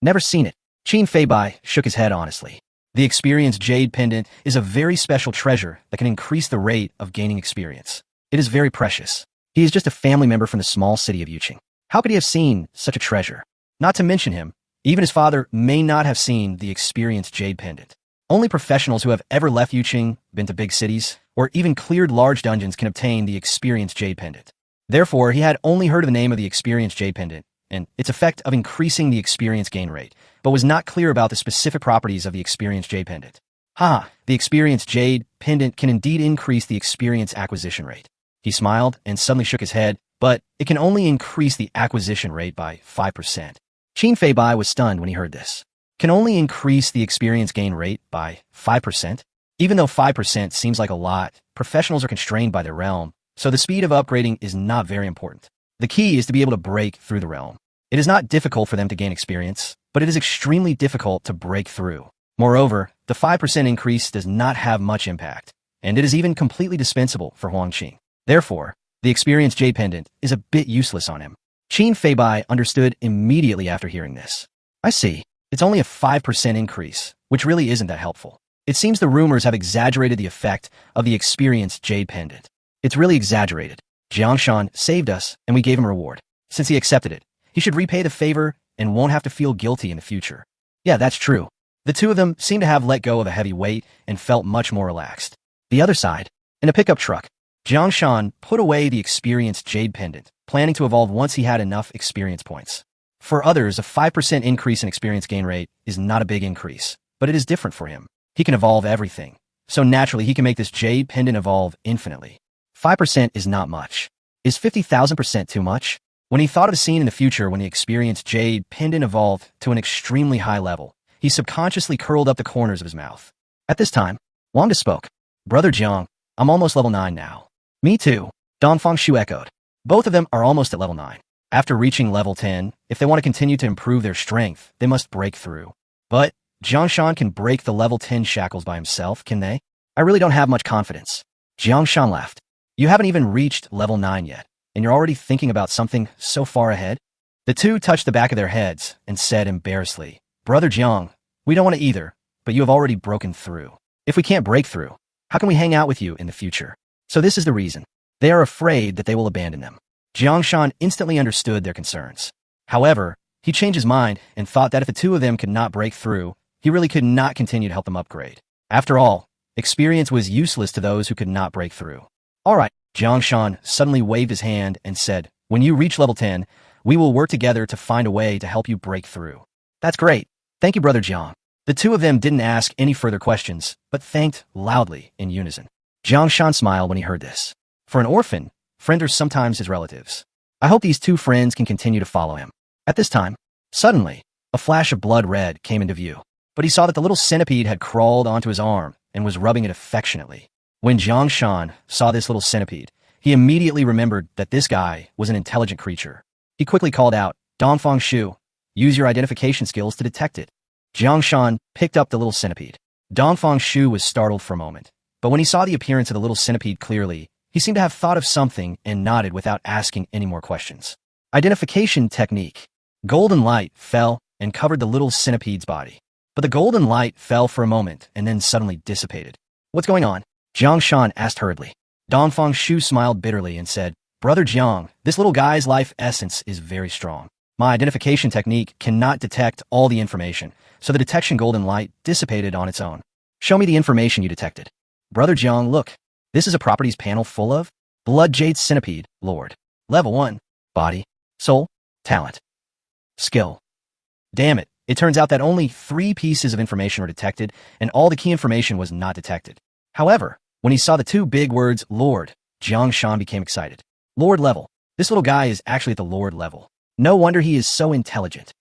Never seen it. Qin Feibai shook his head honestly. The experienced jade pendant is a very special treasure that can increase the rate of gaining experience. It is very precious. He is just a family member from the small city of Yuqing. How could he have seen such a treasure? Not to mention him, even his father may not have seen the experienced jade pendant. Only professionals who have ever left Yuqing, been to big cities, or even cleared large dungeons can obtain the experienced jade pendant. Therefore, he had only heard of the name of the experienced jade pendant and its effect of increasing the experience gain rate, but was not clear about the specific properties of the experienced jade pendant. The experienced jade pendant can indeed increase the experience acquisition rate. He smiled and suddenly shook his head, but it can only increase the acquisition rate by 5%. Qin Feibai was stunned when he heard this. Can only increase the experience gain rate by 5%? Even though 5% seems like a lot, professionals are constrained by their realm, so the speed of upgrading is not very important. The key is to be able to break through the realm. It is not difficult for them to gain experience, but it is extremely difficult to break through. Moreover, the 5% increase does not have much impact, and it is even completely dispensable for Huang Qing. Therefore, the experienced jade pendant is a bit useless on him. Qin Feibai understood immediately after hearing this. I see. It's only a 5% increase, which really isn't that helpful. It seems the rumors have exaggerated the effect of the experienced jade pendant. It's really exaggerated. Jiang Shan saved us, and we gave him a reward. Since he accepted it, he should repay the favor and won't have to feel guilty in the future. Yeah, that's true. The two of them seemed to have let go of a heavy weight and felt much more relaxed. The other side, in a pickup truck, Jiang Shan put away the experienced jade pendant, planning to evolve once he had enough experience points. For others, a 5% increase in experience gain rate is not a big increase, but it is different for him. He can evolve everything, so naturally he can make this jade pendant evolve infinitely. 5% is not much. Is 50,000% too much? When he thought of a scene in the future when the experienced jade pendant evolved to an extremely high level, he subconsciously curled up the corners of his mouth. At this time, Wanda spoke. Brother Jiang, I'm almost level 9 now. Me too, Dongfang Shu echoed. Both of them are almost at level 9. After reaching level 10, if they want to continue to improve their strength, they must break through. But Jiang Shan can break the level 10 shackles by himself, can they? I really don't have much confidence. Jiang Shan laughed. You haven't even reached level 9 yet. and you're already thinking about something so far ahead? The two touched the back of their heads and said embarrassedly, Brother Jiang, we don't want to either, but you have already broken through. If we can't break through, how can we hang out with you in the future? So this is the reason. They are afraid that they will abandon them. Jang Shan instantly understood their concerns. However, he changed his mind and thought that if the two of them could not break through, he really could not continue to help them upgrade. After all, experience was useless to those who could not break through. All right, Jang Shan suddenly waved his hand and said, when you reach level 10, we will work together to find a way to help you break through. That's great. Thank you, Brother Jiang. The two of them didn't ask any further questions, but thanked loudly in unison. Jang Shan smiled when he heard this. For an orphan, friends are sometimes his relatives. I hope these two friends can continue to follow him. At this time, suddenly, a flash of blood red came into view, but he saw that the little centipede had crawled onto his arm and was rubbing it affectionately. When Jang Shan saw this little centipede, he immediately remembered that this guy was an intelligent creature. He quickly called out, Dongfang Shu, use your identification skills to detect it. Jang Shan picked up the little centipede. Dongfang Shu was startled for a moment, but when he saw the appearance of the little centipede clearly, he seemed to have thought of something and nodded without asking any more questions. Identification technique. Golden light fell and covered the little centipede's body. But the golden light fell for a moment and then suddenly dissipated. What's going on? Jang Shan asked hurriedly. Dongfang Shu smiled bitterly and said, Brother Jiang, this little guy's life essence is very strong. My identification technique cannot detect all the information, so the detection golden light dissipated on its own. Show me the information you detected. Brother Jiang, look. This is a properties panel full of Blood Jade Centipede, Lord. Level 1. Body, soul, talent, skill. Damn it, it turns out that only 3 pieces of information were detected, and all the key information was not detected. However, when he saw the 2 big words, Lord, Jang Shan became excited. Lord level. This little guy is actually at the Lord level. No wonder he is so intelligent.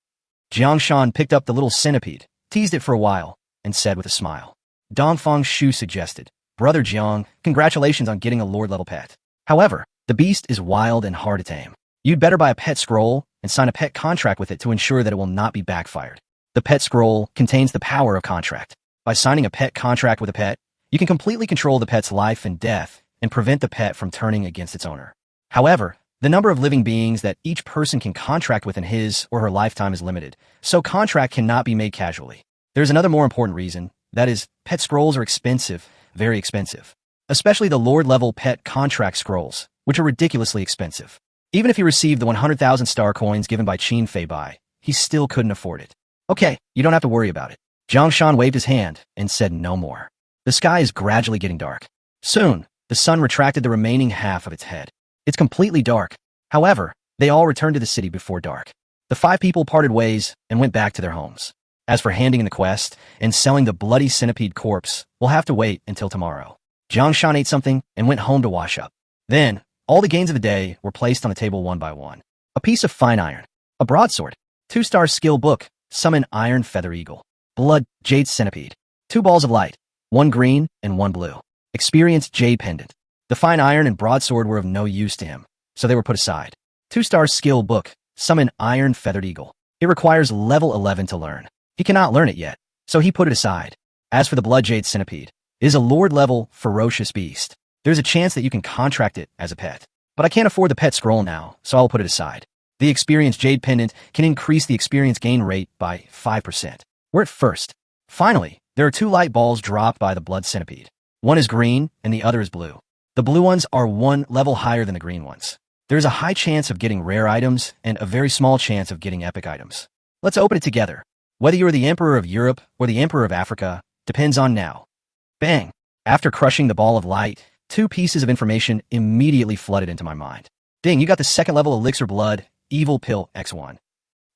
Jang Shan picked up the little centipede, teased it for a while, and said with a smile. Dongfang Shu suggested, Brother Jiang, congratulations on getting a Lord-level pet. However, the beast is wild and hard to tame. You'd better buy a pet scroll and sign a pet contract with it to ensure that it will not be backfired. The pet scroll contains the power of contract. By signing a pet contract with a pet, you can completely control the pet's life and death and prevent the pet from turning against its owner. However, the number of living beings that each person can contract with in his or her lifetime is limited, so contract cannot be made casually. There's another more important reason, that is, pet scrolls are expensive, very expensive. Especially the Lord-level pet contract scrolls, which are ridiculously expensive. Even if he received the 100,000 star coins given by Qin Fei Bai, he still couldn't afford it. Okay, you don't have to worry about it. Jang Shan waved his hand and said no more. The sky is gradually getting dark. Soon, the sun retracted the remaining half of its head. It's completely dark. However, they all returned to the city before dark. The 5 people parted ways and went back to their homes. As for handing in the quest and selling the bloody centipede corpse, we'll have to wait until tomorrow. Jang Shan ate something and went home to wash up. Then, all the gains of the day were placed on the table one by one. A piece of fine iron, a broadsword, 2-star skill book, summon iron feather eagle, blood jade centipede, 2 balls of light, 1 green and 1 blue, experience jade pendant. The fine iron and broadsword were of no use to him, so they were put aside. 2-star skill book, summon iron feathered eagle. It requires level 11 to learn. He cannot learn it yet, so he put it aside. As for the blood jade centipede, it is a Lord-level ferocious beast. There's a chance that you can contract it as a pet. But I can't afford the pet scroll now, so I'll put it aside. The experience jade pendant can increase the experience gain rate by 5%. We're at first. Finally, there are 2 light balls dropped by the blood centipede. One is green and the other is blue. The blue ones are 1 level higher than the green ones. There's a high chance of getting rare items and a very small chance of getting epic items. Let's open it together. Whether you're the Emperor of Europe or the Emperor of Africa, depends on now. Bang! After crushing the ball of light, 2 pieces of information immediately flooded into my mind. Ding, you got the 2nd level elixir blood, evil pill X1.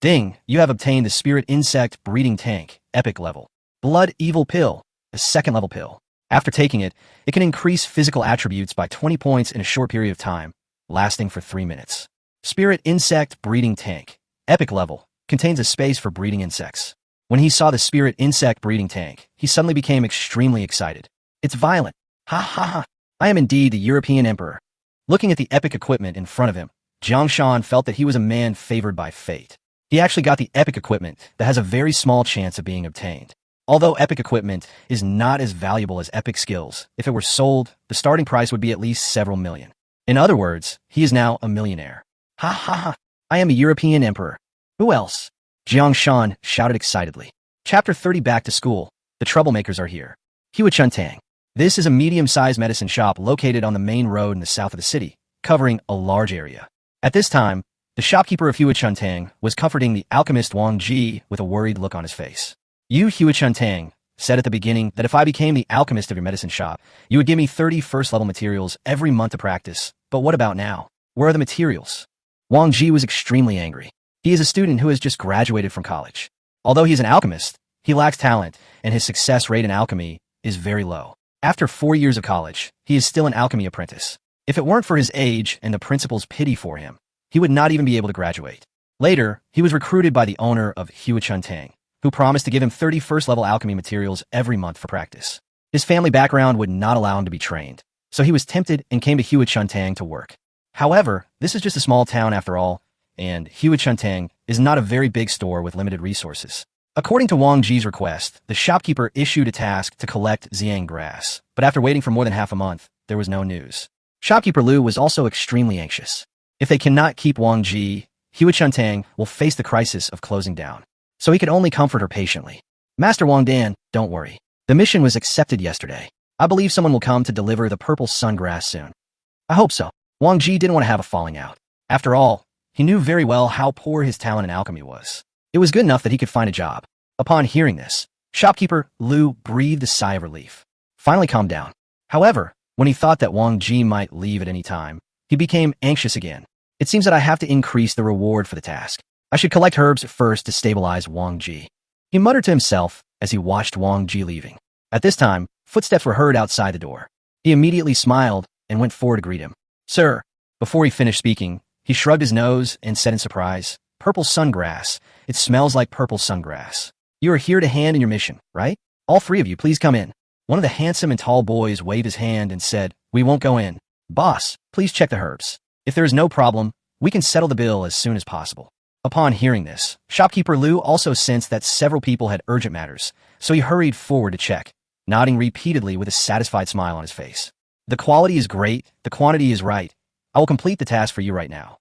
Ding, you have obtained the spirit insect breeding tank, epic level. Blood evil pill, a 2nd level pill. After taking it, it can increase physical attributes by 20 points in a short period of time, lasting for 3 minutes. Spirit insect breeding tank, epic level, contains a space for breeding insects. When he saw the spirit insect breeding tank, he suddenly became extremely excited. It's violent. Ha ha ha. I am indeed the European Emperor. Looking at the epic equipment in front of him, Jang Shan felt that he was a man favored by fate. He actually got the epic equipment that has a very small chance of being obtained. Although epic equipment is not as valuable as epic skills, if it were sold, the starting price would be at least several million. In other words, he is now a millionaire. Ha ha ha, I am a European emperor. Who else? Jang Shan shouted excitedly. Chapter 30 Back to School. The troublemakers are here. Hua Chuntang. This is a medium-sized medicine shop located on the main road in the south of the city, covering a large area. At this time, the shopkeeper of Hua Chuntang was comforting the alchemist Wang Ji with a worried look on his face. You, Hua Chuntang, said at the beginning that if I became the alchemist of your medicine shop, you would give me 30 first-level materials every month to practice. But what about now? Where are the materials? Wang Ji was extremely angry. He is a student who has just graduated from college. Although he is an alchemist, he lacks talent, and his success rate in alchemy is very low. After 4 years of college, he is still an alchemy apprentice. If it weren't for his age and the principal's pity for him, he would not even be able to graduate. Later, he was recruited by the owner of Hua Chuntang, who promised to give him 30 first-level alchemy materials every month for practice. His family background would not allow him to be trained, so he was tempted and came to Hua Chuntang to work. However, this is just a small town after all, and Hua Chuntang is not a very big store with limited resources. According to Wang Ji's request, the shopkeeper issued a task to collect Xiang grass, but after waiting for more than half a month, there was no news. Shopkeeper Lu was also extremely anxious. If they cannot keep Wang Ji, Hua Chuntang will face the crisis of closing down. So he could only comfort her patiently. Master Wang Dan, don't worry. The mission was accepted yesterday. I believe someone will come to deliver the purple sungrass soon. I hope so. Wang Ji didn't want to have a falling out. After all, he knew very well how poor his talent in alchemy was. It was good enough that he could find a job. Upon hearing this, shopkeeper Lu breathed a sigh of relief. Finally calmed down. However, when he thought that Wang Ji might leave at any time, he became anxious again. It seems that I have to increase the reward for the task. I should collect herbs first to stabilize Wang Ji. He muttered to himself as he watched Wang Ji leaving. At this time, footsteps were heard outside the door. He immediately smiled and went forward to greet him. Sir. Before he finished speaking, he shrugged his nose and said in surprise, Purple sungrass. It smells like purple sungrass. You are here to hand in your mission, right? All three of you, please come in. One of the handsome and tall boys waved his hand and said, We won't go in. Boss, please check the herbs. If there is no problem, we can settle the bill as soon as possible. Upon hearing this, shopkeeper Lu also sensed that several people had urgent matters, so he hurried forward to check, nodding repeatedly with a satisfied smile on his face. The quality is great, the quantity is right. I will complete the task for you right now.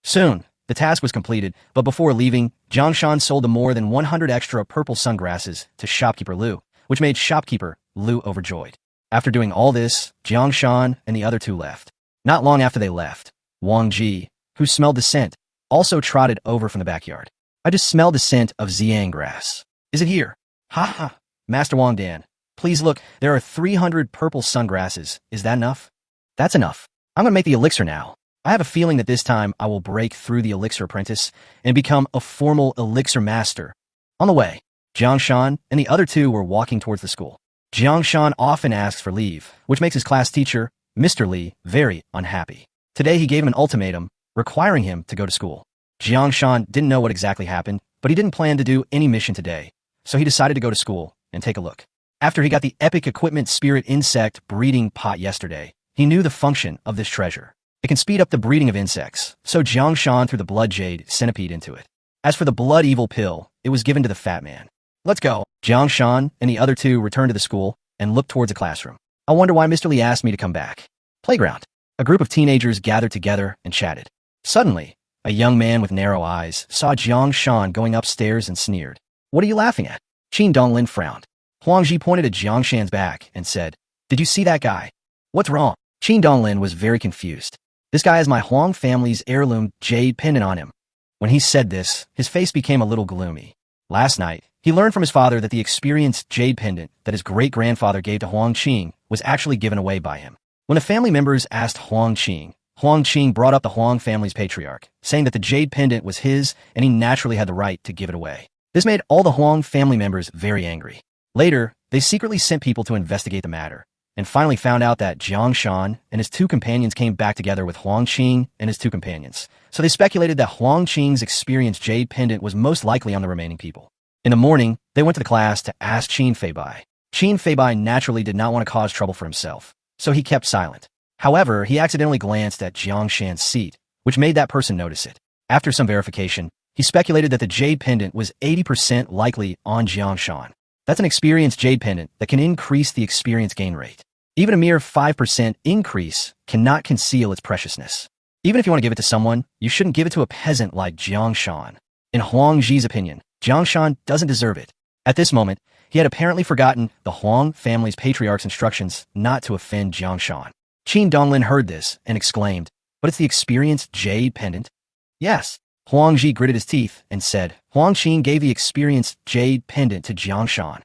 Soon, the task was completed, but before leaving, Jang Shan sold the more than 100 extra purple sungrasses to shopkeeper Lu, which made shopkeeper Lu overjoyed. After doing all this, Jang Shan and the other two left. Not long after they left, Wang Ji, who smelled the scent, also trotted over from the backyard. I just smelled the scent of Xiang grass. Is it here? Ha ha. Master Wang Dan, please look, there are 300 purple sungrasses. Is that enough? That's enough. I'm going to make the elixir now. I have a feeling that this time I will break through the elixir apprentice and become a formal elixir master. On the way, Jang Shan and the other two were walking towards the school. Jang Shan often asks for leave, which makes his class teacher, Mr. Li, very unhappy. Today he gave him an ultimatum, requiring him to go to school. Jang Shan didn't know what exactly happened, but he didn't plan to do any mission today, so he decided to go to school and take a look. After he got the epic equipment spirit insect breeding pot yesterday, he knew the function of this treasure. It can speed up the breeding of insects, so Jang Shan threw the blood jade centipede into it. As for the blood evil pill, it was given to the fat man. Let's go. Jang Shan and the other two returned to the school and looked towards a classroom. I wonder why Mr. Li asked me to come back. Playground. A group of teenagers gathered together and chatted. Suddenly, a young man with narrow eyes saw Jang Shan going upstairs and sneered. What are you laughing at? Qin Donglin frowned. Huang Ji pointed at Jiang Shan's back and said, Did you see that guy? What's wrong? Qin Donglin was very confused. This guy has my Huang family's heirloom jade pendant on him. When he said this, his face became a little gloomy. Last night, he learned from his father that the experienced jade pendant that his great-grandfather gave to Huang Qing was actually given away by him. When the family members asked Huang Qing brought up the Huang family's patriarch, saying that the jade pendant was his and he naturally had the right to give it away. This made all the Huang family members very angry. Later, they secretly sent people to investigate the matter, and finally found out that Jang Shan and his two companions came back together with Huang Qing and his two companions. So they speculated that Huang Qing's experienced jade pendant was most likely on the remaining people. In the morning, they went to the class to ask Qin Feibai. Qin Feibai naturally did not want to cause trouble for himself, so he kept silent. However, he accidentally glanced at Jiang Shan's seat, which made that person notice it. After some verification, he speculated that the jade pendant was 80% likely on Jiang Shan. That's an experienced jade pendant that can increase the experience gain rate. Even a mere 5% increase cannot conceal its preciousness. Even if you want to give it to someone, you shouldn't give it to a peasant like Jang Shan. In Huang Ji's opinion, Jang Shan doesn't deserve it. At this moment, he had apparently forgotten the Huang family's patriarch's instructions not to offend Jang Shan. Qin Donglin heard this and exclaimed, "But it's the experienced jade pendant?" "Yes." Huang Ji gritted his teeth and said, "Huang Qin gave the experienced jade pendant to Jang Shan."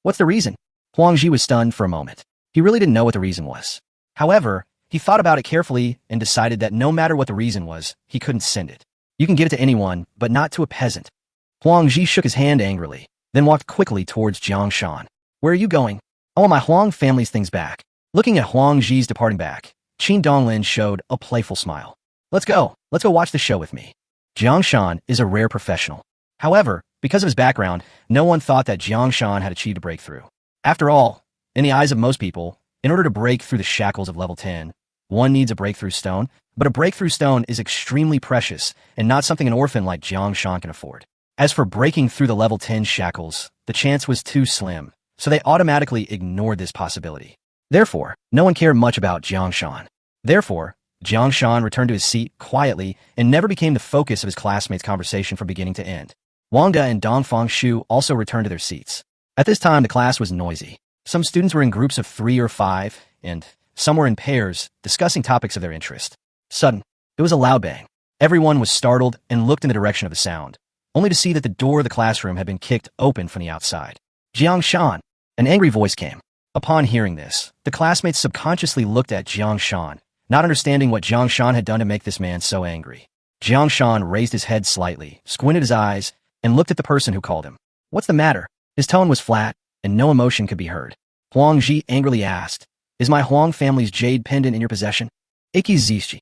"What's the reason?" Huang Ji was stunned for a moment. He really didn't know what the reason was. However, he thought about it carefully and decided that no matter what the reason was, he couldn't send it. You can give it to anyone, but not to a peasant. Huang Ji shook his hand angrily, then walked quickly towards Jang Shan. "Where are you going?" "I want my Huang family's things back." Looking at Huang Ji's departing back, Qin Donglin showed a playful smile. Let's go watch the show with me." Jang Shan is a rare professional. However, because of his background, no one thought that Jang Shan had achieved a breakthrough. After all, in the eyes of most people, in order to break through the shackles of level 10, one needs a breakthrough stone, but a breakthrough stone is extremely precious and not something an orphan like Jang Shan can afford. As for breaking through the level 10 shackles, the chance was too slim, so they automatically ignored this possibility. Therefore, no one cared much about Jang Shan. Therefore, Jang Shan returned to his seat quietly and never became the focus of his classmates' conversation from beginning to end. Wang De and Dongfang Shu also returned to their seats. At this time, the class was noisy. Some students were in groups of 3 or 5, and some were in pairs, discussing topics of their interest. Sudden, it was a loud bang. Everyone was startled and looked in the direction of the sound, only to see that the door of the classroom had been kicked open from the outside. "Jiang Shan!" An angry voice came. Upon hearing this, the classmates subconsciously looked at Jiang Shan, not understanding what Jiang Shan had done to make this man so angry. Jiang Shan raised his head slightly, squinted his eyes, and looked at the person who called him. "What's the matter?" His tone was flat, and no emotion could be heard. Huang Ji angrily asked, "Is my Huang family's jade pendant in your possession?" "Iki Zishi."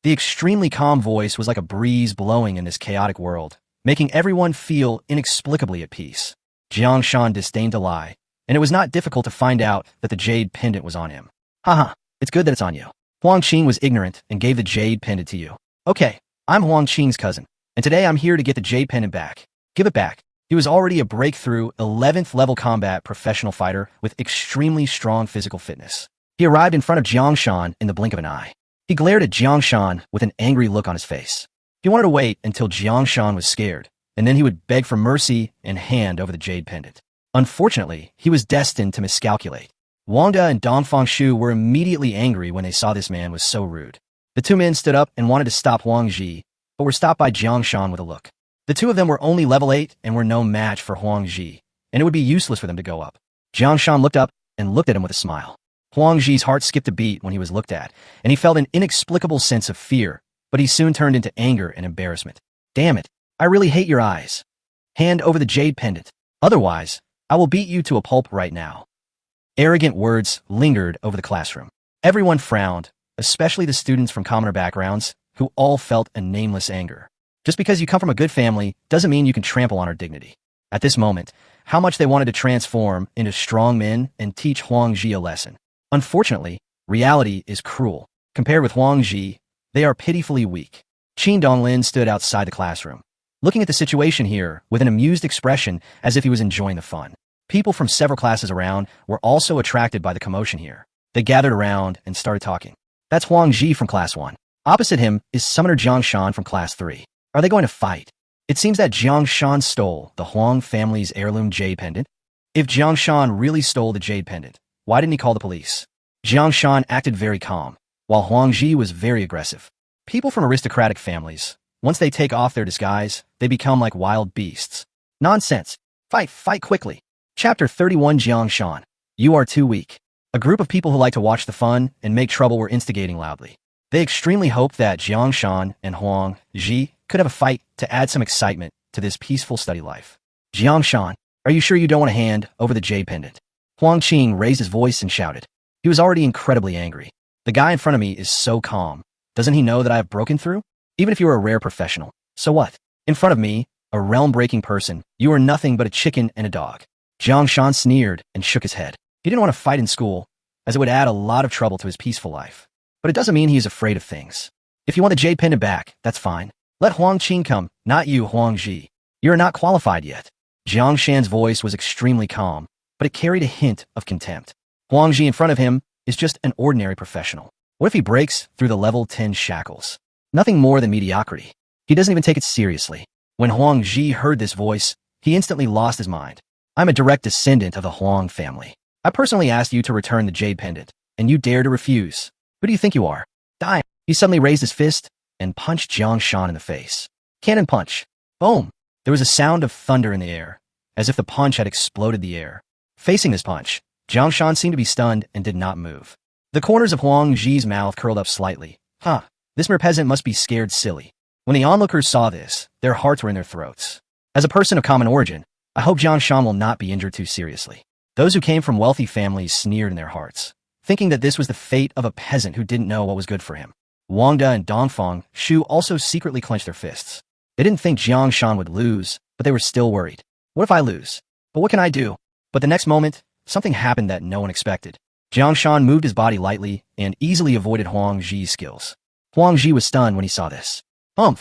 The extremely calm voice was like a breeze blowing in this chaotic world, making everyone feel inexplicably at peace. Jiang Shan disdained to lie, and it was not difficult to find out that the jade pendant was on him. "Haha, it's good that it's on you." Huang Qing was ignorant and gave the jade pendant to you. "Okay, I'm Huang Qing's cousin, and today I'm here to get the jade pendant back." "Give it back." He was already a breakthrough 11th level combat professional fighter with extremely strong physical fitness. He arrived in front of Jiang Shan in the blink of an eye. He glared at Jiang Shan with an angry look on his face. He wanted to wait until Jiang Shan was scared, and then he would beg for mercy and hand over the jade pendant. Unfortunately, he was destined to miscalculate. Wang De and Dongfang Shu were immediately angry when they saw this man was so rude. The two men stood up and wanted to stop Huang Ji, but were stopped by Jiang Shan with a look. The two of them were only level 8 and were no match for Huang Ji, and it would be useless for them to go up. Jiang Shan looked up and looked at him with a smile. Huang Ji's heart skipped a beat when he was looked at, and he felt an inexplicable sense of fear, but he soon turned into anger and embarrassment. "Damn it, I really hate your eyes. Hand over the jade pendant. Otherwise, I will beat you to a pulp right now." Arrogant words lingered over the classroom. Everyone frowned, especially the students from commoner backgrounds, who all felt a nameless anger. Just because you come from a good family doesn't mean you can trample on our dignity. At this moment, how much they wanted to transform into strong men and teach Huang Ji a lesson. Unfortunately, reality is cruel. Compared with Huang Ji, they are pitifully weak. Qin Donglin stood outside the classroom, looking at the situation here with an amused expression as if he was enjoying the fun. People from several classes around were also attracted by the commotion here. They gathered around and started talking. "That's Huang Ji from Class 1. Opposite him is Summoner Jiang Shan from Class 3. Are they going to fight?" It seems that Jiang Shan stole the Huang family's heirloom jade pendant. If Jiang Shan really stole the jade pendant, why didn't he call the police? Jiang Shan acted very calm, while Huang Ji was very aggressive. People from aristocratic families, once they take off their disguise, they become like wild beasts. Nonsense. Fight quickly. Chapter 31. Jiang Shan. You are too weak. A group of people who like to watch the fun and make trouble were instigating loudly. They extremely hoped that Jiang Shan and Huang Ji could have a fight to add some excitement to this peaceful study life. "Jiang Shan, are you sure you don't want to hand over the jade pendant?" Huang Qing raised his voice and shouted. He was already incredibly angry. The guy in front of me is so calm. Doesn't he know that I have broken through? Even if you are a rare professional, so what? In front of me, a realm-breaking person, you are nothing but a chicken and a dog. Jiang Shan sneered and shook his head. He didn't want to fight in school, as it would add a lot of trouble to his peaceful life. But it doesn't mean he is afraid of things. If you want the jade pendant back, that's fine. Let Huang Qing come, not you, Huang Ji. You are not qualified yet. Jiang Shan's voice was extremely calm, but it carried a hint of contempt. Huang Ji in front of him is just an ordinary professional. What if he breaks through the level 10 shackles? Nothing more than mediocrity. He doesn't even take it seriously. When Huang Ji heard this voice, he instantly lost his mind. I'm a direct descendant of the Huang family. I personally asked you to return the jade pendant, and you dare to refuse. Who do you think you are? Die. He suddenly raised his fist and punched Jang Shan in the face. Cannon punch. Boom. There was a sound of thunder in the air, as if the punch had exploded the air. Facing this punch, Jang Shan seemed to be stunned and did not move. The corners of Huang Ji's mouth curled up slightly. This mere peasant must be scared silly. When the onlookers saw this, their hearts were in their throats. As a person of common origin, I hope Jang Shan will not be injured too seriously. Those who came from wealthy families sneered in their hearts, thinking that this was the fate of a peasant who didn't know what was good for him. Wang De and Dongfang Shu also secretly clenched their fists. They didn't think Jiang Shan would lose, but they were still worried. What if I lose? But what can I do? But the next moment, something happened that no one expected. Jiang Shan moved his body lightly and easily avoided Huang Ji's skills. Huang Ji was stunned when he saw this. I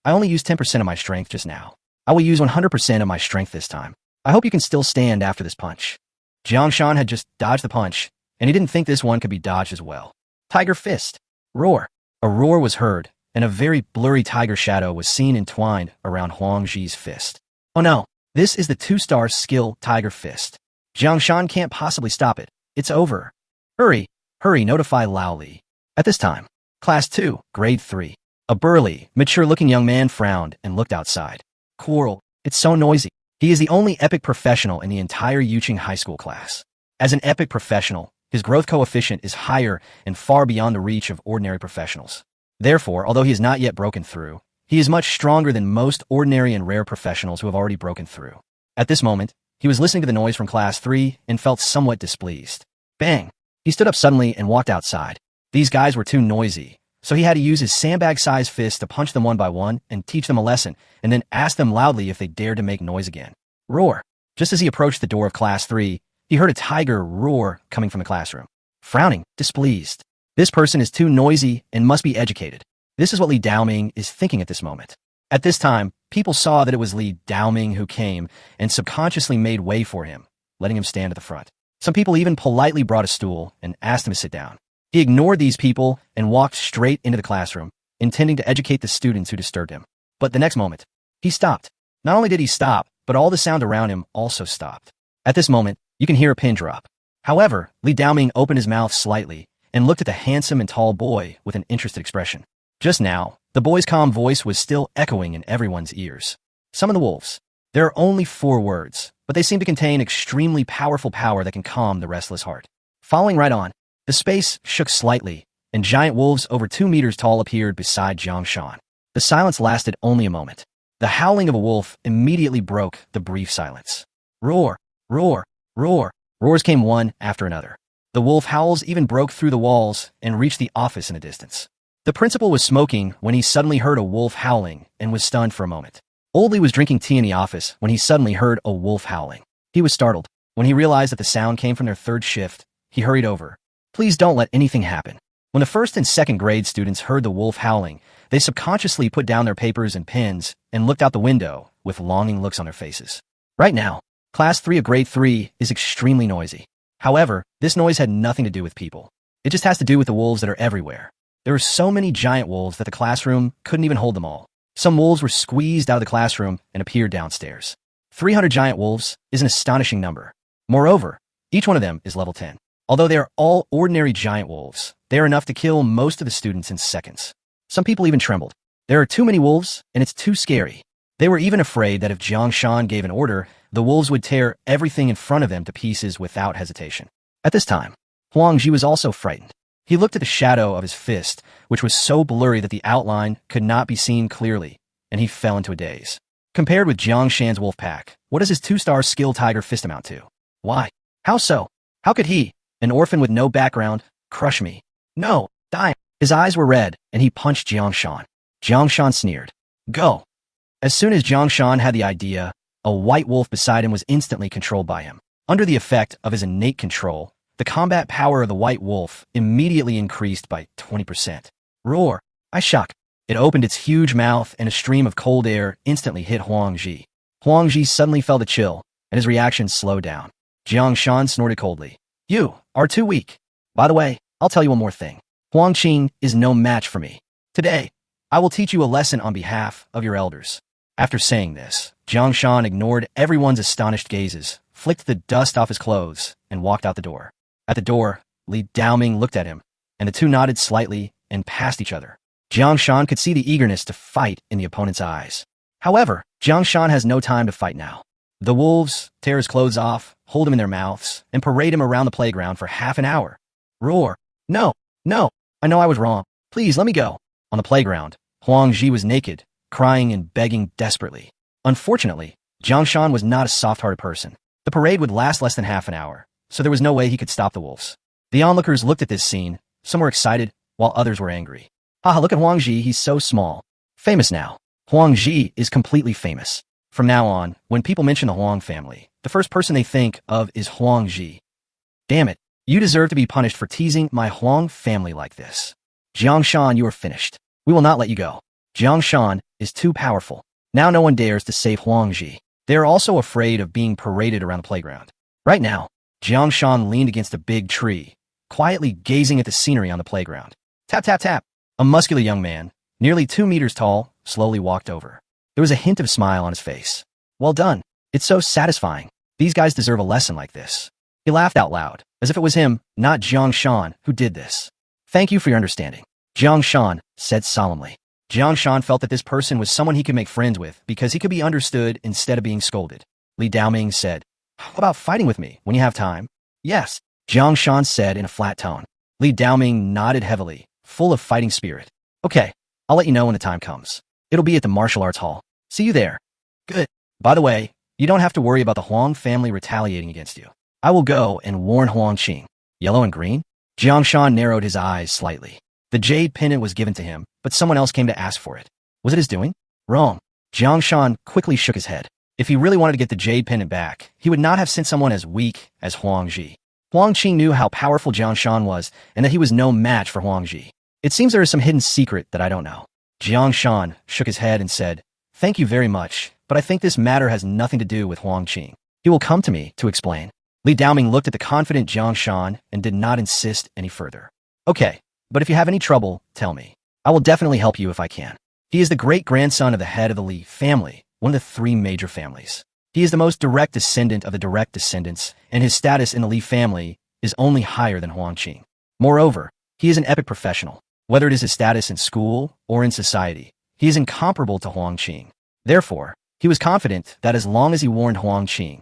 only used 10% of my strength just now. I will use 100% of my strength this time. I hope you can still stand after this punch. Jiang Shan had just dodged the punch, and he didn't think this one could be dodged as well. Tiger fist. Roar. A roar was heard, and a very blurry tiger shadow was seen entwined around Huang Ji's fist. Oh no, this is the 2-star skill tiger fist. Jiang Shan can't possibly stop it. It's over. Hurry, notify Lao Li. At this time, Class 2, Grade 3. A burly, mature-looking young man frowned and looked outside. Quarrel, it's so noisy. He is the only epic professional in the entire Yuqing high school class. As an epic professional, his growth coefficient is higher and far beyond the reach of ordinary professionals. Therefore, although he has not yet broken through, he is much stronger than most ordinary and rare professionals who have already broken through. At this moment, he was listening to the noise from Class 3 and felt somewhat displeased. Bang! He stood up suddenly and walked outside. These guys were too noisy, so he had to use his sandbag-sized fist to punch them one by one and teach them a lesson, and then ask them loudly if they dared to make noise again. Roar! Just as he approached the door of Class 3, he heard a tiger roar coming from the classroom. Frowning, displeased. This person is too noisy and must be educated. This is what Li Daoming is thinking at this moment. At this time, people saw that it was Li Daoming who came and subconsciously made way for him, letting him stand at the front. Some people even politely brought a stool and asked him to sit down. He ignored these people and walked straight into the classroom, intending to educate the students who disturbed him. But the next moment, he stopped. Not only did he stop, but all the sound around him also stopped. At this moment, you can hear a pin drop. However, Li Daoming opened his mouth slightly and looked at the handsome and tall boy with an interested expression. Just now, the boy's calm voice was still echoing in everyone's ears. Summon the wolves. There are only 4 words, but they seem to contain extremely powerful power that can calm the restless heart. Following right on, the space shook slightly, and giant wolves over 2 meters tall appeared beside Jang Shan. The silence lasted only a moment. The howling of a wolf immediately broke the brief silence. Roar, roar, roar. Roars came one after another. The wolf howls even broke through the walls and reached the office in the distance. The principal was smoking when he suddenly heard a wolf howling and was stunned for a moment. Old Lee was drinking tea in the office when he suddenly heard a wolf howling. He was startled. When he realized that the sound came from their 3rd shift, he hurried over. Please don't let anything happen. When the 1st and 2nd grade students heard the wolf howling, they subconsciously put down their papers and pens and looked out the window with longing looks on their faces. Right now, Class 3 of Grade 3 is extremely noisy. However, this noise had nothing to do with people. It just has to do with the wolves that are everywhere. There were so many giant wolves that the classroom couldn't even hold them all. Some wolves were squeezed out of the classroom and appeared downstairs. 300 giant wolves is an astonishing number. Moreover, each one of them is level 10. Although they are all ordinary giant wolves, they are enough to kill most of the students in seconds. Some people even trembled. There are too many wolves, and it's too scary. They were even afraid that if Jang Shan gave an order, the wolves would tear everything in front of them to pieces without hesitation. At this time, Huang Ji was also frightened. He looked at the shadow of his fist, which was so blurry that the outline could not be seen clearly, and he fell into a daze. Compared with Jiang Shan's wolf pack, what does his 2-star skill tiger fist amount to? Why? How so? How could he, an orphan with no background, crush me? No, die. His eyes were red, and he punched Jiang Shan. Jiang Shan sneered. Go. As soon as Jiang Shan had the idea, a white wolf beside him was instantly controlled by him. Under the effect of his innate control, the combat power of the white wolf immediately increased by 20%. Roar! I shock. It opened its huge mouth and a stream of cold air instantly hit Huang Ji. Huang Ji suddenly felt a chill, and his reaction slowed down. Jiang Shan snorted coldly. You are too weak. By the way, I'll tell you one more thing. Huang Qing is no match for me. Today, I will teach you a lesson on behalf of your elders. After saying this, Jang Shan ignored everyone's astonished gazes, flicked the dust off his clothes, and walked out the door. At the door, Li Daoming looked at him, and the two nodded slightly and passed each other. Jang Shan could see the eagerness to fight in the opponent's eyes. However, Jang Shan has no time to fight now. The wolves tear his clothes off, hold him in their mouths, and parade him around the playground for half an hour. Roar. No, no, I know I was wrong. Please let me go. On the playground, Huang Ji was naked, crying and begging desperately. Unfortunately, Jang Shan was not a soft-hearted person. The parade would last less than half an hour, so there was no way he could stop the wolves. The onlookers looked at this scene. Some were excited, while others were angry. Haha, look at Huang Ji, he's so small. Famous now. Huang Ji is completely famous. From now on, when people mention the Huang family, the first person they think of is Huang Ji. Damn it, you deserve to be punished for teasing my Huang family like this. Jang Shan, you are finished. We will not let you go. Jang Shan is too powerful. Now no one dares to save Huang Ji. They are also afraid of being paraded around the playground. Right now, Jang Shan leaned against a big tree, quietly gazing at the scenery on the playground. Tap, tap, tap. A muscular young man, nearly 2 meters tall, slowly walked over. There was a hint of a smile on his face. Well done. It's so satisfying. These guys deserve a lesson like this. He laughed out loud, as if it was him, not Jang Shan, who did this. Thank you for your understanding. Jang Shan said solemnly. Jang Shan felt that this person was someone he could make friends with because he could be understood instead of being scolded. Li Daoming said, how about fighting with me when you have time? Yes, Jang Shan said in a flat tone. Li Daoming nodded heavily, full of fighting spirit. Okay, I'll let you know when the time comes. It'll be at the martial arts hall. See you there. Good. By the way, you don't have to worry about the Huang family retaliating against you. I will go and warn Huang Qing. Yellow and green? Jang Shan narrowed his eyes slightly. The jade pendant was given to him, but someone else came to ask for it. Was it his doing? Wrong. Jang Shan quickly shook his head. If he really wanted to get the jade pendant back, he would not have sent someone as weak as Huang Ji. Huang Qing knew how powerful Jang Shan was and that he was no match for Huang Ji. It seems there is some hidden secret that I don't know. Jang Shan shook his head and said, thank you very much, but I think this matter has nothing to do with Huang Qing. He will come to me to explain. Li Daoming looked at the confident Jang Shan and did not insist any further. Okay, but if you have any trouble, tell me. I will definitely help you if I can. He is the great-grandson of the head of the Li family, one of the 3 major families. He is the most direct descendant of the direct descendants, and his status in the Li family is only higher than Huang Qing. Moreover, he is an epic professional. Whether it is his status in school or in society, he is incomparable to Huang Qing. Therefore, he was confident that as long as he warned Huang Qing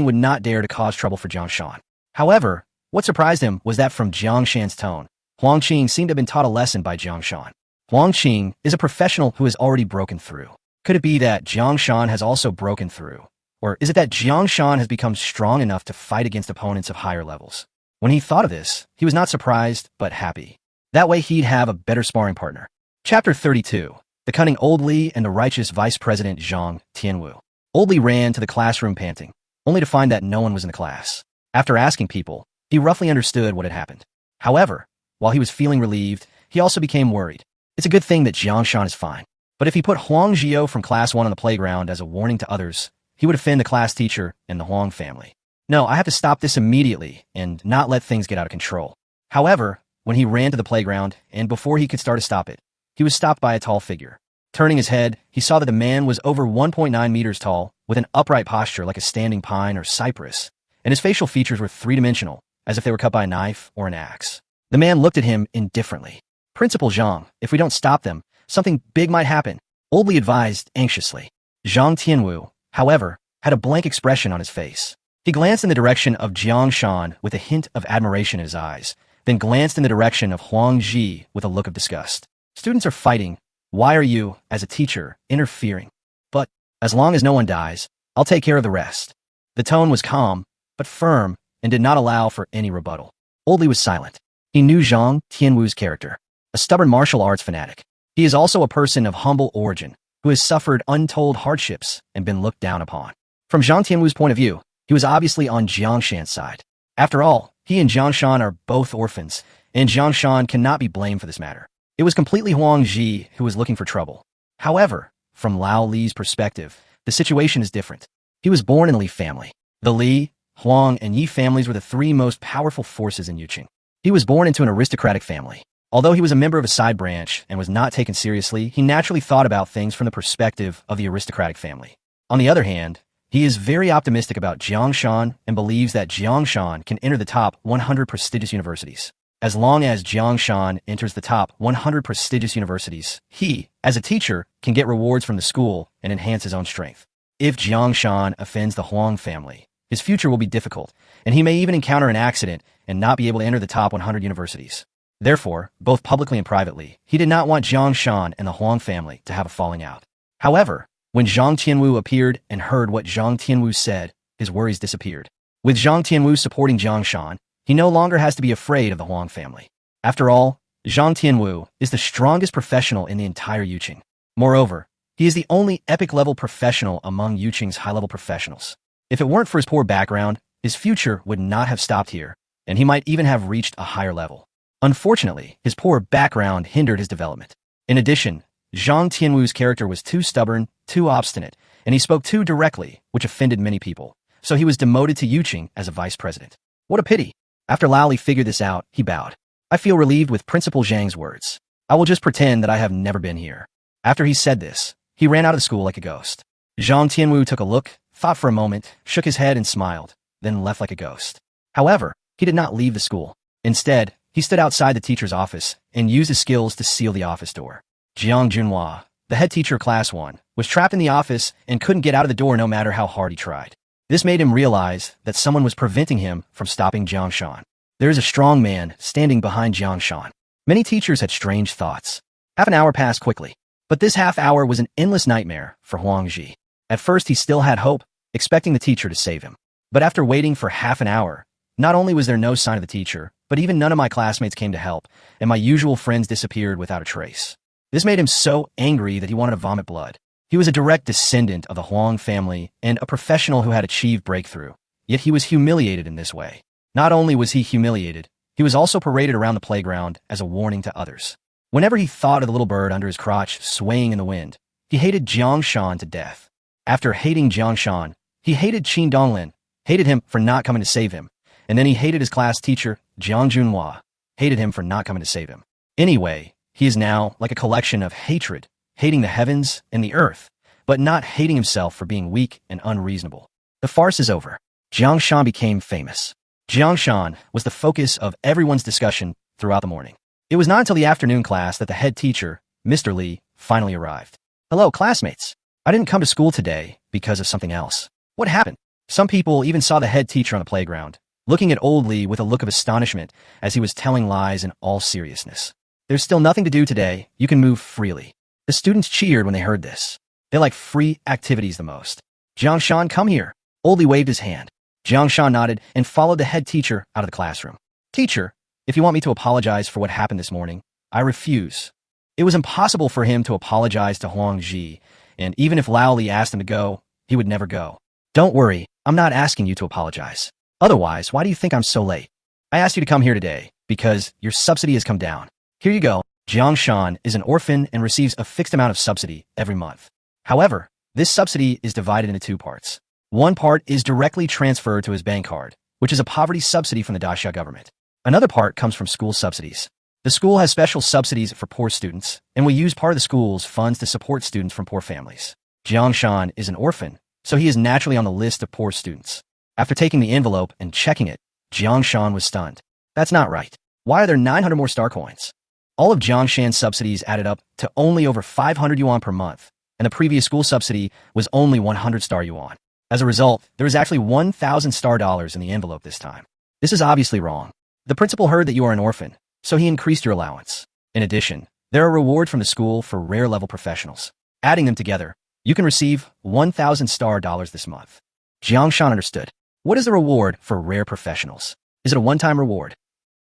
would not dare to cause trouble for Jang Shan. However, what surprised him was that from Jang Shan's tone, Huang Qing seemed to have been taught a lesson by Jang Shan. Huang Qing is a professional who has already broken through. Could it be that Jang Shan has also broken through? Or is it that Jang Shan has become strong enough to fight against opponents of higher levels? When he thought of this, he was not surprised, but happy. That way he'd have a better sparring partner. Chapter 32. The Cunning Old Li and the Righteous Vice President Zhang Tianwu. Old Li ran to the classroom panting, only to find that no one was in the class. After asking people, he roughly understood what had happened. However, while he was feeling relieved, he also became worried. It's a good thing that Jang Shan is fine. But if he put Huang Jiao from Class 1 on the playground as a warning to others, he would offend the class teacher and the Huang family. No, I have to stop this immediately and not let things get out of control. However, when he ran to the playground, and before he could start to stop it, he was stopped by a tall figure. Turning his head, he saw that the man was over 1.9 meters tall, with an upright posture like a standing pine or cypress, and his facial features were 3-dimensional, as if they were cut by a knife or an axe. The man looked at him indifferently. Principal Zhang, if we don't stop them, something big might happen, Old Li advised anxiously. Zhang Tianwu, however, had a blank expression on his face. He glanced in the direction of Jang Shan with a hint of admiration in his eyes, then glanced in the direction of Huang Ji with a look of disgust. Students are fighting. Why are you, as a teacher, interfering? But, as long as no one dies, I'll take care of the rest. The tone was calm, but firm, and did not allow for any rebuttal. Old Li was silent. He knew Zhang Tianwu's character, a stubborn martial arts fanatic. He is also a person of humble origin, who has suffered untold hardships and been looked down upon. From Zhang Tianwu's point of view, he was obviously on Jiang Shan's side. After all, he and Jiang Shan are both orphans, and Jiang Shan cannot be blamed for this matter. It was completely Huang Ji who was looking for trouble. However, from Lao Li's perspective, the situation is different. He was born in the Li family. The Li, Huang, and Yi families were the 3 most powerful forces in Yuqing. He was born into an aristocratic family. Although he was a member of a side branch and was not taken seriously, he naturally thought about things from the perspective of the aristocratic family. On the other hand, he is very optimistic about Jang Shan and believes that Jang Shan can enter the top 100 prestigious universities. As long as Jang Shan enters the top 100 prestigious universities, he, as a teacher, can get rewards from the school and enhance his own strength. If Jang Shan offends the Huang family, his future will be difficult, and he may even encounter an accident and not be able to enter the top 100 universities. Therefore, both publicly and privately, he did not want Jang Shan and the Huang family to have a falling out. However, when Zhang Tianwu appeared and heard what Zhang Tianwu said, his worries disappeared. With Zhang Tianwu supporting Jang Shan, he no longer has to be afraid of the Huang family. After all, Zhang Tianwu is the strongest professional in the entire Yuqing. Moreover, he is the only epic-level professional among Yuqing's high-level professionals. If it weren't for his poor background, his future would not have stopped here, and he might even have reached a higher level. Unfortunately, his poor background hindered his development. In addition, Zhang Tianwu's character was too stubborn, too obstinate, and he spoke too directly, which offended many people. So he was demoted to Yuqing as a vice president. What a pity. After Lao Li figured this out, he bowed. I feel relieved with Principal Zhang's words. I will just pretend that I have never been here. After he said this, he ran out of the school like a ghost. Zhang Tianwu took a look, thought for a moment, shook his head and smiled, then left like a ghost. However, he did not leave the school. Instead, he stood outside the teacher's office and used his skills to seal the office door. Jiang Junhua, the head teacher of Class 1, was trapped in the office and couldn't get out of the door no matter how hard he tried. This made him realize that someone was preventing him from stopping Jang Shan. There is a strong man standing behind Jang Shan. Many teachers had strange thoughts. Half an hour passed quickly, but this half hour was an endless nightmare for Huang Ji. At first he still had hope, expecting the teacher to save him. But after waiting for half an hour, not only was there no sign of the teacher, but even none of my classmates came to help, and my usual friends disappeared without a trace. This made him so angry that he wanted to vomit blood. He was a direct descendant of the Huang family and a professional who had achieved breakthrough, yet he was humiliated in this way. Not only was he humiliated, he was also paraded around the playground as a warning to others. Whenever he thought of the little bird under his crotch swaying in the wind, he hated Jiang Shan to death. After hating Jiang Shan, he hated Qin Donglin, hated him for not coming to save him, and then he hated his class teacher, Jiang Junhua, hated him for not coming to save him. Anyway, he is now like a collection of hatred, hating the heavens and the earth, but not hating himself for being weak and unreasonable. The farce is over. Jiang Shan became famous. Jiang Shan was the focus of everyone's discussion throughout the morning. It was not until the afternoon class that the head teacher, Mr. Li, finally arrived. Hello, classmates. I didn't come to school today because of something else. What happened? Some people even saw the head teacher on the playground, looking at old Li with a look of astonishment as he was telling lies in all seriousness. There's still nothing to do today. You can move freely. The students cheered when they heard this. They like free activities the most. Jiang Shan, come here. Old Li waved his hand. Jiang Shan nodded and followed the head teacher out of the classroom. Teacher, if you want me to apologize for what happened this morning, I refuse. It was impossible for him to apologize to Huang Ji, and even if Lao Li asked him to go, he would never go. Don't worry, I'm not asking you to apologize. Otherwise, why do you think I'm so late? I asked you to come here today because your subsidy has come down. Here you go. Jiang Shan is an orphan and receives a fixed amount of subsidy every month. However, this subsidy is divided into two parts. One part is directly transferred to his bank card, which is a poverty subsidy from the Daxia government. Another part comes from school subsidies. The school has special subsidies for poor students, and will use part of the school's funds to support students from poor families. Jiang Shan is an orphan, so he is naturally on the list of poor students. After taking the envelope and checking it, Jiang Shan was stunned. That's not right. Why are there 900 more star coins? All of Jiang Shan's subsidies added up to only over 500 yuan per month, and the previous school subsidy was only 100 star yuan. As a result, there is actually 1,000 star dollars in the envelope this time. This is obviously wrong. The principal heard that you are an orphan, so he increased your allowance. In addition, there are rewards from the school for rare-level professionals. Adding them together, you can receive 1,000 star dollars this month. Jiang Shan understood. What is the reward for rare professionals? Is it a one-time reward?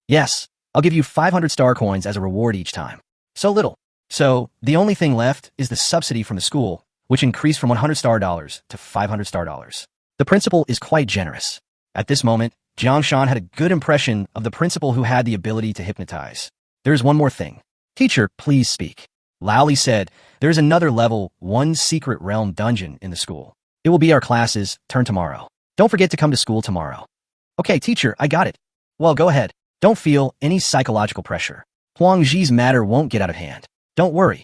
Yes, I'll give you 500 star coins as a reward each time. So little. So, the only thing left is the subsidy from the school, which increased from 100 star dollars to 500 star dollars. The principal is quite generous. At this moment, Jiang Shan had a good impression of the principal who had the ability to hypnotize. There is one more thing. Teacher, please speak. Lao Li said, there is another level, one secret realm dungeon in the school. It will be our class's turn tomorrow. Don't forget to come to school tomorrow. Okay, teacher, I got it. Well, go ahead. Don't feel any psychological pressure. Huang Zi's matter won't get out of hand. Don't worry.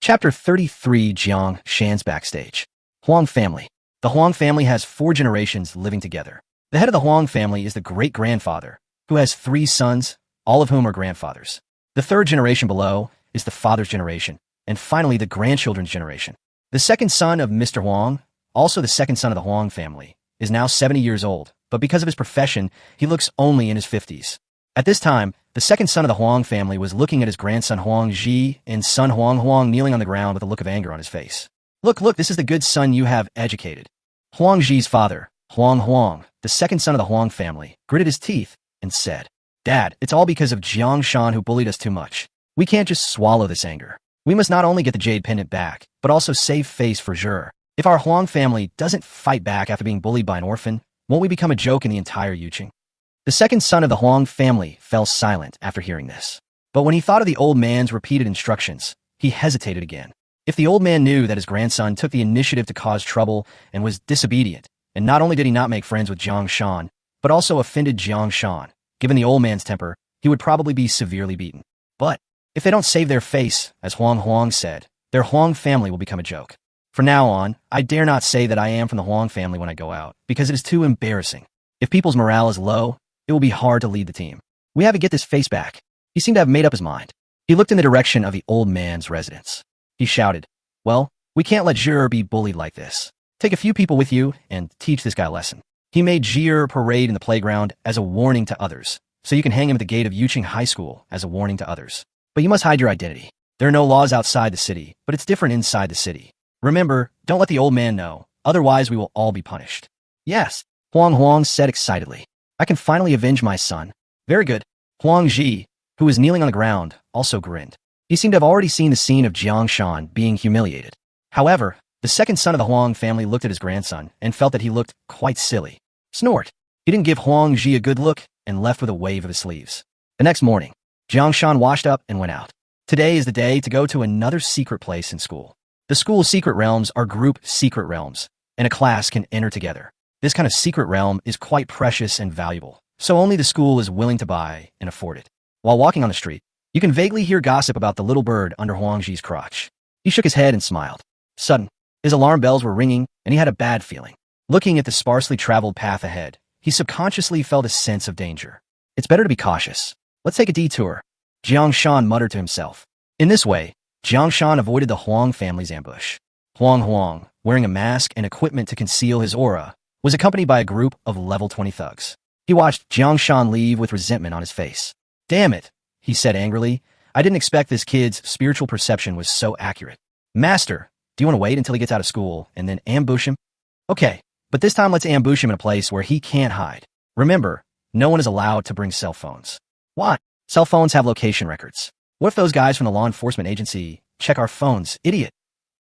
Chapter 33 Jang Shan's backstage. Huang family. The Huang family has 4 generations living together. The head of the Huang family is the great-grandfather, who has 3 sons, all of whom are grandfathers. The 3rd generation below is the father's generation, and finally the grandchildren's generation. The second son of Mr. Huang, also the second son of the Huang family, is now 70 years old, but because of his profession, he looks only in his 50s. At this time, the second son of the Huang family was looking at his grandson Huang Zi and son Huang kneeling on the ground with a look of anger on his face. Look, this is the good son you have educated. Huang Zi's father, Huang, the second son of the Huang family, gritted his teeth and said, Dad, it's all because of Jang Shan who bullied us too much. We can't just swallow this anger. We must not only get the jade pendant back, but also save face for Zhe. If our Huang family doesn't fight back after being bullied by an orphan, won't we become a joke in the entire Yuqing? The second son of the Huang family fell silent after hearing this. But when he thought of the old man's repeated instructions, he hesitated again. If the old man knew that his grandson took the initiative to cause trouble and was disobedient, and not only did he not make friends with Jang Shan, but also offended Jang Shan, given the old man's temper, he would probably be severely beaten. But if they don't save their face, as Huang said, their Huang family will become a joke. From now on, I dare not say that I am from the Huang family when I go out, because it is too embarrassing. If people's morale is low, it will be hard to lead the team. We have to get this face back. He seemed to have made up his mind. He looked in the direction of the old man's residence. He shouted, Well, we can't let Zhe be bullied like this. Take a few people with you and teach this guy a lesson. He made Zhe parade in the playground as a warning to others, so you can hang him at the gate of Yuqing High School as a warning to others. But you must hide your identity. There are no laws outside the city, but it's different inside the city. Remember, don't let the old man know, otherwise we will all be punished. Yes, Huang said excitedly. I can finally avenge my son. Very good. Huang Zi, who was kneeling on the ground, also grinned. He seemed to have already seen the scene of Jang Shan being humiliated. However, the second son of the Huang family looked at his grandson and felt that he looked quite silly. Snort. He didn't give Huang Zi a good look and left with a wave of his sleeves. The next morning, Jang Shan washed up and went out. Today is the day to go to another secret place in school. The school's secret realms are group secret realms, and a class can enter together. This kind of secret realm is quite precious and valuable, so only the school is willing to buy and afford it. While walking on the street, you can vaguely hear gossip about the little bird under Huang Zi's crotch. He shook his head and smiled. Sudden, his alarm bells were ringing, and he had a bad feeling. Looking at the sparsely traveled path ahead, he subconsciously felt a sense of danger. It's better to be cautious. Let's take a detour, Jang Shan muttered to himself. In this way, Jang Shan avoided the Huang family's ambush. Huang, wearing a mask and equipment to conceal his aura, was accompanied by a group of level 20 thugs. He watched Jang Shan leave with resentment on his face. Damn it, he said angrily. I didn't expect this kid's spiritual perception was so accurate. Master, do you want to wait until he gets out of school and then ambush him? Okay, but this time let's ambush him in a place where he can't hide. Remember, no one is allowed to bring cell phones. Why? Cell phones have location records. What if those guys from the law enforcement agency check our phones, idiot?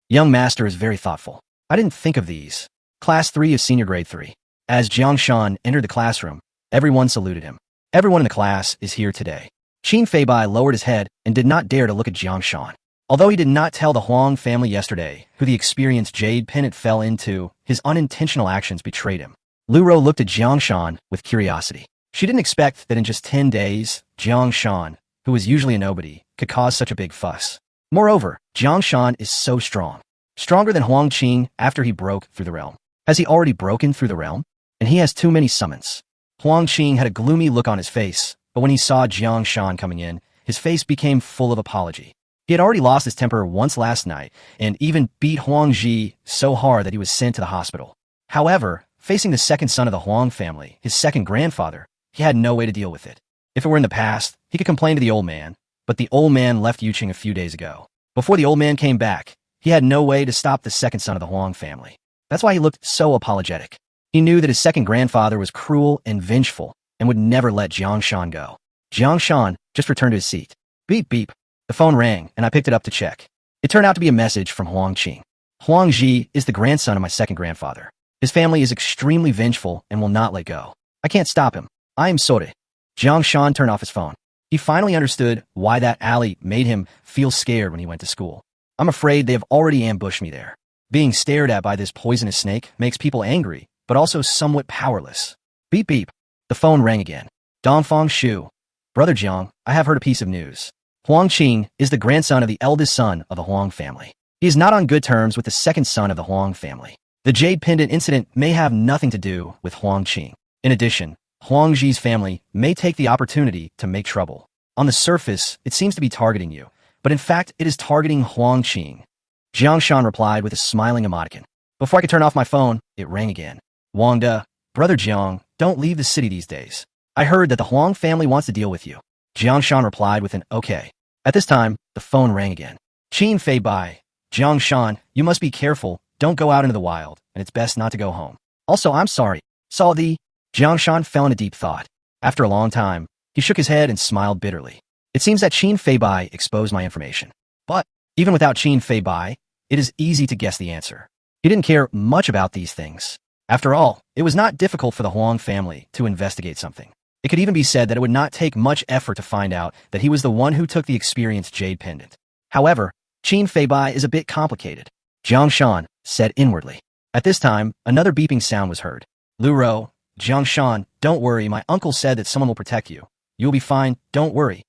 Young master is very thoughtful. I didn't think of these. Class 3 of senior grade 3. As Jang Shan entered the classroom, everyone saluted him. Everyone in the class is here today. Qin Feibai lowered his head and did not dare to look at Jang Shan. Although he did not tell the Huang family yesterday who the experienced jade pendant fell into, his unintentional actions betrayed him. Lu Ro looked at Jang Shan with curiosity. She didn't expect that in just 10 days, Jang Shan, who was usually a nobody, could cause such a big fuss. Moreover, Jang Shan is so strong. Stronger than Huang Qing after he broke through the realm. Has he already broken through the realm? And he has too many summons. Huang Qing had a gloomy look on his face, but when he saw Jang Shan coming in, his face became full of apology. He had already lost his temper once last night, and even beat Huang Zi so hard that he was sent to the hospital. However, facing the second son of the Huang family, his second grandfather, he had no way to deal with it. If it were in the past, he could complain to the old man, but the old man left Yuqing a few days ago. Before the old man came back, he had no way to stop the second son of the Huang family. That's why he looked so apologetic. He knew that his second grandfather was cruel and vengeful and would never let Jang Shan go. Jang Shan just returned to his seat. Beep, beep. The phone rang, and I picked it up to check. It turned out to be a message from Huang Qing. Huang Zi is the grandson of my second grandfather. His family is extremely vengeful and will not let go. I can't stop him. I am sorry. Jang Shan turned off his phone. He finally understood why that alley made him feel scared when he went to school. I'm afraid they have already ambushed me there. Being stared at by this poisonous snake makes people angry, but also somewhat powerless. Beep beep. The phone rang again. Dongfang Shu. Brother Jiang, I have heard a piece of news. Huang Qing is the grandson of the eldest son of the Huang family. He is not on good terms with the second son of the Huang family. The jade pendant incident may have nothing to do with Huang Qing. In addition, Huang Ji's family may take the opportunity to make trouble. On the surface, it seems to be targeting you, but in fact, it is targeting Huang Qing. Jang Shan replied with a smiling emoticon. Before I could turn off my phone, it rang again. Wang De, Brother Jiang, don't leave the city these days. I heard that the Huang family wants to deal with you. Jiang Shan replied with an okay. At this time, the phone rang again. Qin Fei Bai, Jiang Shan, you must be careful, don't go out into the wild, and it's best not to go home. Also, I'm sorry. Saw the... Jiang Shan fell into deep thought. After a long time, he shook his head and smiled bitterly. It seems that Qin Fei Bai exposed my information. But, even without Qin Fei Bai, it is easy to guess the answer. He didn't care much about these things. After all, it was not difficult for the Huang family to investigate something. It could even be said that it would not take much effort to find out that he was the one who took the experienced jade pendant. However, Qin Fei Bai is a bit complicated. Jiang Shan said inwardly. At this time, another beeping sound was heard. Lu Ro, Jiang Shan, don't worry, my uncle said that someone will protect you. You'll be fine, don't worry.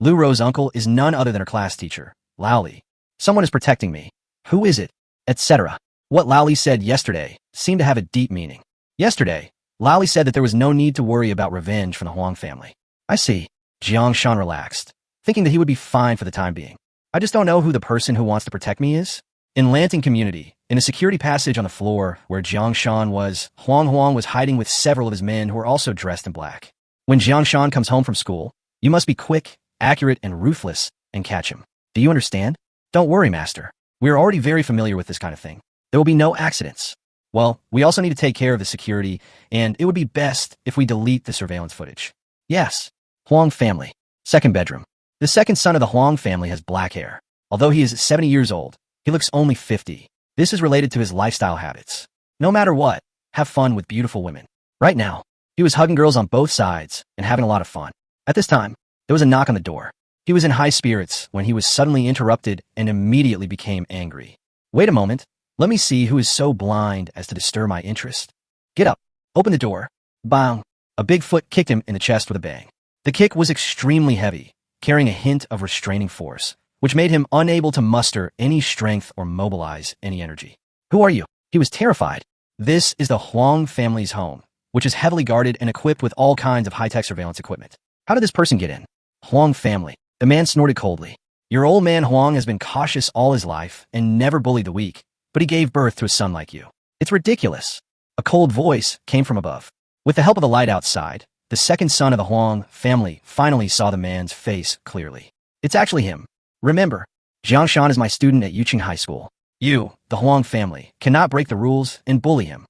Lu Ro's uncle is none other than her class teacher, Lao Li. Someone is protecting me. Who is it? Etc. What Lao Li said yesterday seemed to have a deep meaning. Yesterday, Lao Li said that there was no need to worry about revenge from the Huang family. I see. Jiang Shan relaxed, thinking that he would be fine for the time being. I just don't know who the person who wants to protect me is. In Lanting Community, in a security passage on the floor where Jiang Shan was, Huang was hiding with several of his men who were also dressed in black. When Jiang Shan comes home from school, you must be quick, accurate, and ruthless, and catch him. Do you understand? Don't worry, Master. We are already very familiar with this kind of thing. There will be no accidents. Well, we also need to take care of the security, and it would be best if we delete the surveillance footage. Yes. Huang family. Second bedroom. The second son of the Huang family has black hair. Although he is 70 years old, he looks only 50. This is related to his lifestyle habits. No matter what, have fun with beautiful women. Right now, he was hugging girls on both sides and having a lot of fun. At this time, there was a knock on the door. He was in high spirits when he was suddenly interrupted and immediately became angry. Wait a moment. Let me see who is so blind as to disturb my interest. Get up. Open the door. Bang. A big foot kicked him in the chest with a bang. The kick was extremely heavy, carrying a hint of restraining force, which made him unable to muster any strength or mobilize any energy. Who are you? He was terrified. This is the Huang family's home, which is heavily guarded and equipped with all kinds of high-tech surveillance equipment. How did this person get in? Huang family. The man snorted coldly. Your old man Huang has been cautious all his life and never bullied the weak, but he gave birth to a son like you. It's ridiculous. A cold voice came from above. With the help of the light outside, the second son of the Huang family finally saw the man's face clearly. It's actually him. Remember, Jiang Shan is my student at Yuqing High School. You, the Huang family, cannot break the rules and bully him.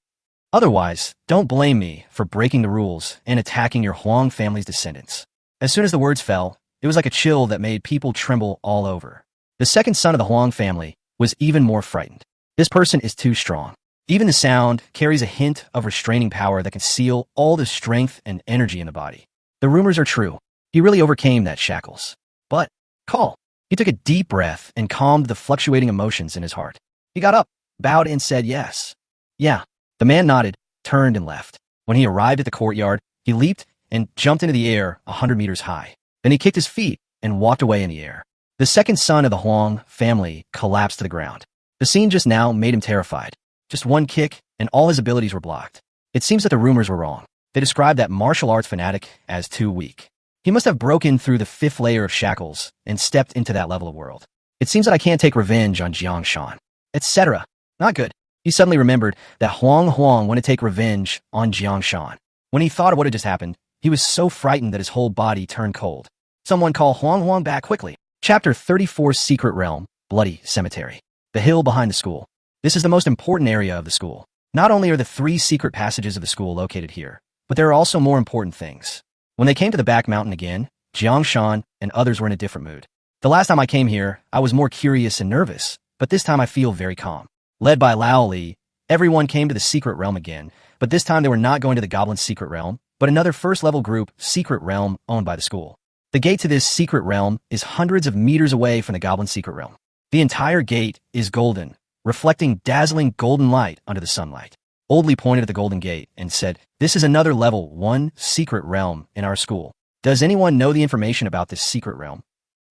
Otherwise, don't blame me for breaking the rules and attacking your Huang family's descendants. As soon as the words fell, it was like a chill that made people tremble all over. The second son of the Huang family was even more frightened. This person is too strong. Even the sound carries a hint of restraining power that can seal all the strength and energy in the body. The rumors are true. He really overcame that shackles. But, call. He took a deep breath and calmed the fluctuating emotions in his heart. He got up, bowed, and said yes. Yeah. The man nodded, turned, and left. When he arrived at the courtyard, he leaped and jumped into the air 100 meters high. Then he kicked his feet and walked away in the air. The second son of the Huang family collapsed to the ground. The scene just now made him terrified. Just one kick, and all his abilities were blocked. It seems that the rumors were wrong. They described that martial arts fanatic as too weak. He must have broken through the 5th layer of shackles and stepped into that level of world. It seems that I can't take revenge on Jiang Shan, etc. Not good. He suddenly remembered that Huang wanted to take revenge on Jiang Shan. When he thought of what had just happened, he was so frightened that his whole body turned cold. Someone call Huang back quickly. Chapter 34 Secret Realm, Bloody Cemetery. The hill behind the school. This is the most important area of the school. Not only are the 3 secret passages of the school located here, but there are also more important things. When they came to the back mountain again, Jiang Shan and others were in a different mood. The last time I came here, I was more curious and nervous, but this time I feel very calm. Led by Lao Li, everyone came to the secret realm again, but this time they were not going to the Goblin's secret realm, but another first-level group secret realm owned by the school. The gate to this secret realm is hundreds of meters away from the Goblin secret realm. The entire gate is golden, reflecting dazzling golden light under the sunlight. Old Li pointed at the Golden Gate and said, "This is another level 1 secret realm in our school. Does anyone know the information about this secret realm?"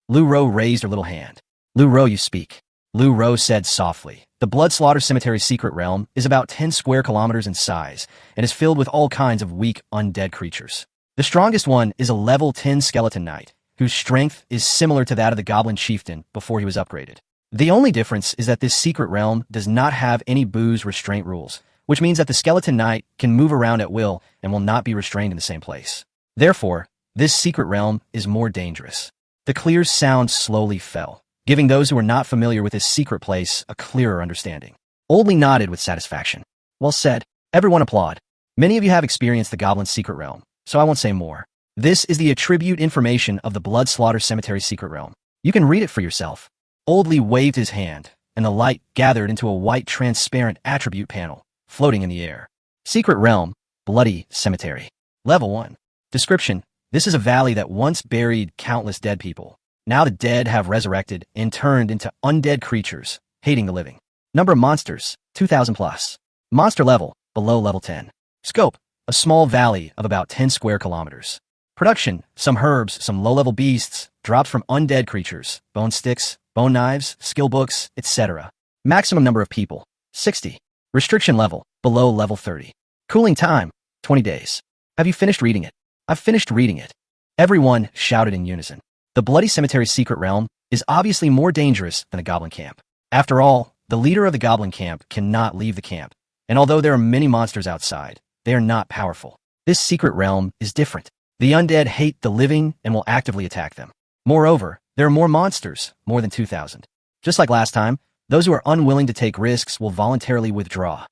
Lu Ro raised her little hand. "Lu Ro, you speak." Lu Ro said softly, "The Blood Slaughter Cemetery secret realm is about 10 square kilometers in size and is filled with all kinds of weak, undead creatures. The strongest one is a level 10 skeleton knight, whose strength is similar to that of the goblin chieftain before he was upgraded. The only difference is that this secret realm does not have any booze restraint rules, which means that the skeleton knight can move around at will and will not be restrained in the same place. Therefore, this secret realm is more dangerous." The clear sound slowly fell, giving those who were not familiar with this secret place a clearer understanding. Old Li nodded with satisfaction. "Well said." Everyone applauded. "Many of you have experienced the Goblin's secret realm, so I won't say more. This is the attribute information of the Blood Slaughter Cemetery secret realm. You can read it for yourself." Old Li waved his hand, and the light gathered into a white transparent attribute panel, floating in the air. Secret Realm, Bloody Cemetery. Level 1. Description: This is a valley that once buried countless dead people. Now the dead have resurrected and turned into undead creatures, hating the living. Number of monsters, 2,000 plus. Monster level, below level 10. Scope: a small valley of about 10 square kilometers. Production: some herbs, some low-level beasts, drops from undead creatures, bone sticks, bone knives, skill books, etc. Maximum number of people, 60. Restriction level, below level 30. Cooling time, 20 days. Have you finished reading it? I've finished reading it. Everyone shouted in unison. The Bloody Cemetery secret realm is obviously more dangerous than the Goblin Camp. After all, the leader of the Goblin Camp cannot leave the camp, and although there are many monsters outside, they are not powerful. This secret realm is different. The undead hate the living and will actively attack them. Moreover, there are more monsters, more than 2,000. Just like last time, those who are unwilling to take risks will voluntarily withdraw.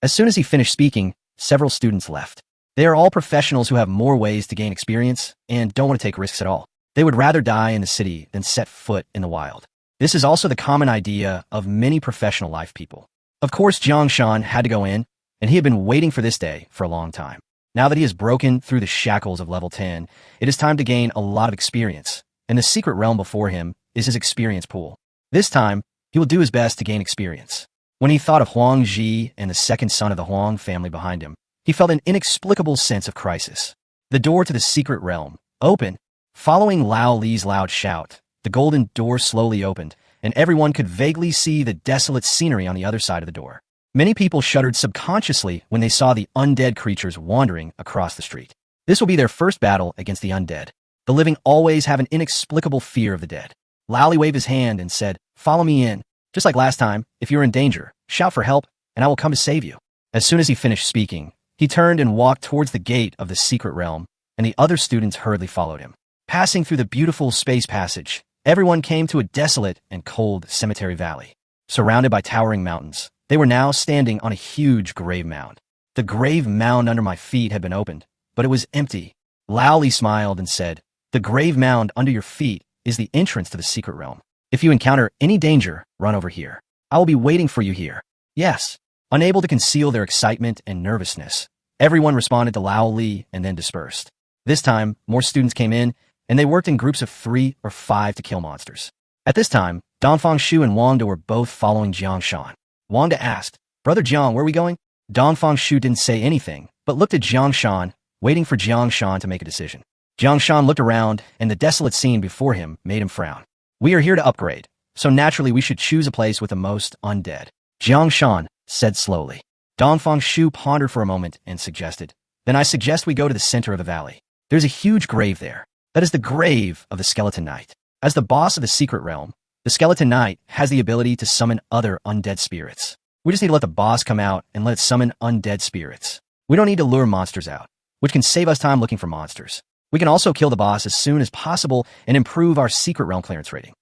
As soon as he finished speaking, several students left. They are all professionals who have more ways to gain experience and don't want to take risks at all. They would rather die in the city than set foot in the wild. This is also the common idea of many professional life people. Of course, Jang Shan had to go in, and he had been waiting for this day for a long time. Now that he has broken through the shackles of level 10, it is time to gain a lot of experience, and the secret realm before him is his experience pool. This time, he will do his best to gain experience. When he thought of Huang Ji and the second son of the Huang family behind him, he felt an inexplicable sense of crisis. The door to the secret realm opened. Following Lao Li's loud shout, the golden door slowly opened, and everyone could vaguely see the desolate scenery on the other side of the door. Many people shuddered subconsciously when they saw the undead creatures wandering across the street. This will be their first battle against the undead. The living always have an inexplicable fear of the dead. Lao Li waved his hand and said, "Follow me in. Just like last time, if you're in danger, shout for help, and I will come to save you." As soon as he finished speaking, he turned and walked towards the gate of the secret realm, and the other students hurriedly followed him. Passing through the beautiful space passage, everyone came to a desolate and cold cemetery valley. Surrounded by towering mountains, they were now standing on a huge grave mound. The grave mound under my feet had been opened, but it was empty. Lao Li smiled and said, "The grave mound under your feet is the entrance to the secret realm. If you encounter any danger, run over here. I will be waiting for you here." Yes. Unable to conceal their excitement and nervousness, everyone responded to Lao Li and then dispersed. This time, more students came in, and they worked in groups of 3 or 5 to kill monsters. At this time, Dongfang Shu and Wangda were both following Jang Shan. Wangda asked, "Brother Jiang, where are we going?" Dongfang Shu didn't say anything, but looked at Jang Shan, waiting for Jang Shan to make a decision. Jang Shan looked around, and the desolate scene before him made him frown. "We are here to upgrade, so naturally we should choose a place with the most undead," Jang Shan said slowly. Dongfang Shu pondered for a moment and suggested, "Then I suggest we go to the center of the valley. There's a huge grave there. That is the grave of the Skeleton Knight. As the boss of the secret realm, the Skeleton Knight has the ability to summon other undead spirits. We just need to let the boss come out and let it summon undead spirits. We don't need to lure monsters out, which can save us time looking for monsters. We can also kill the boss as soon as possible and improve our secret realm clearance rating."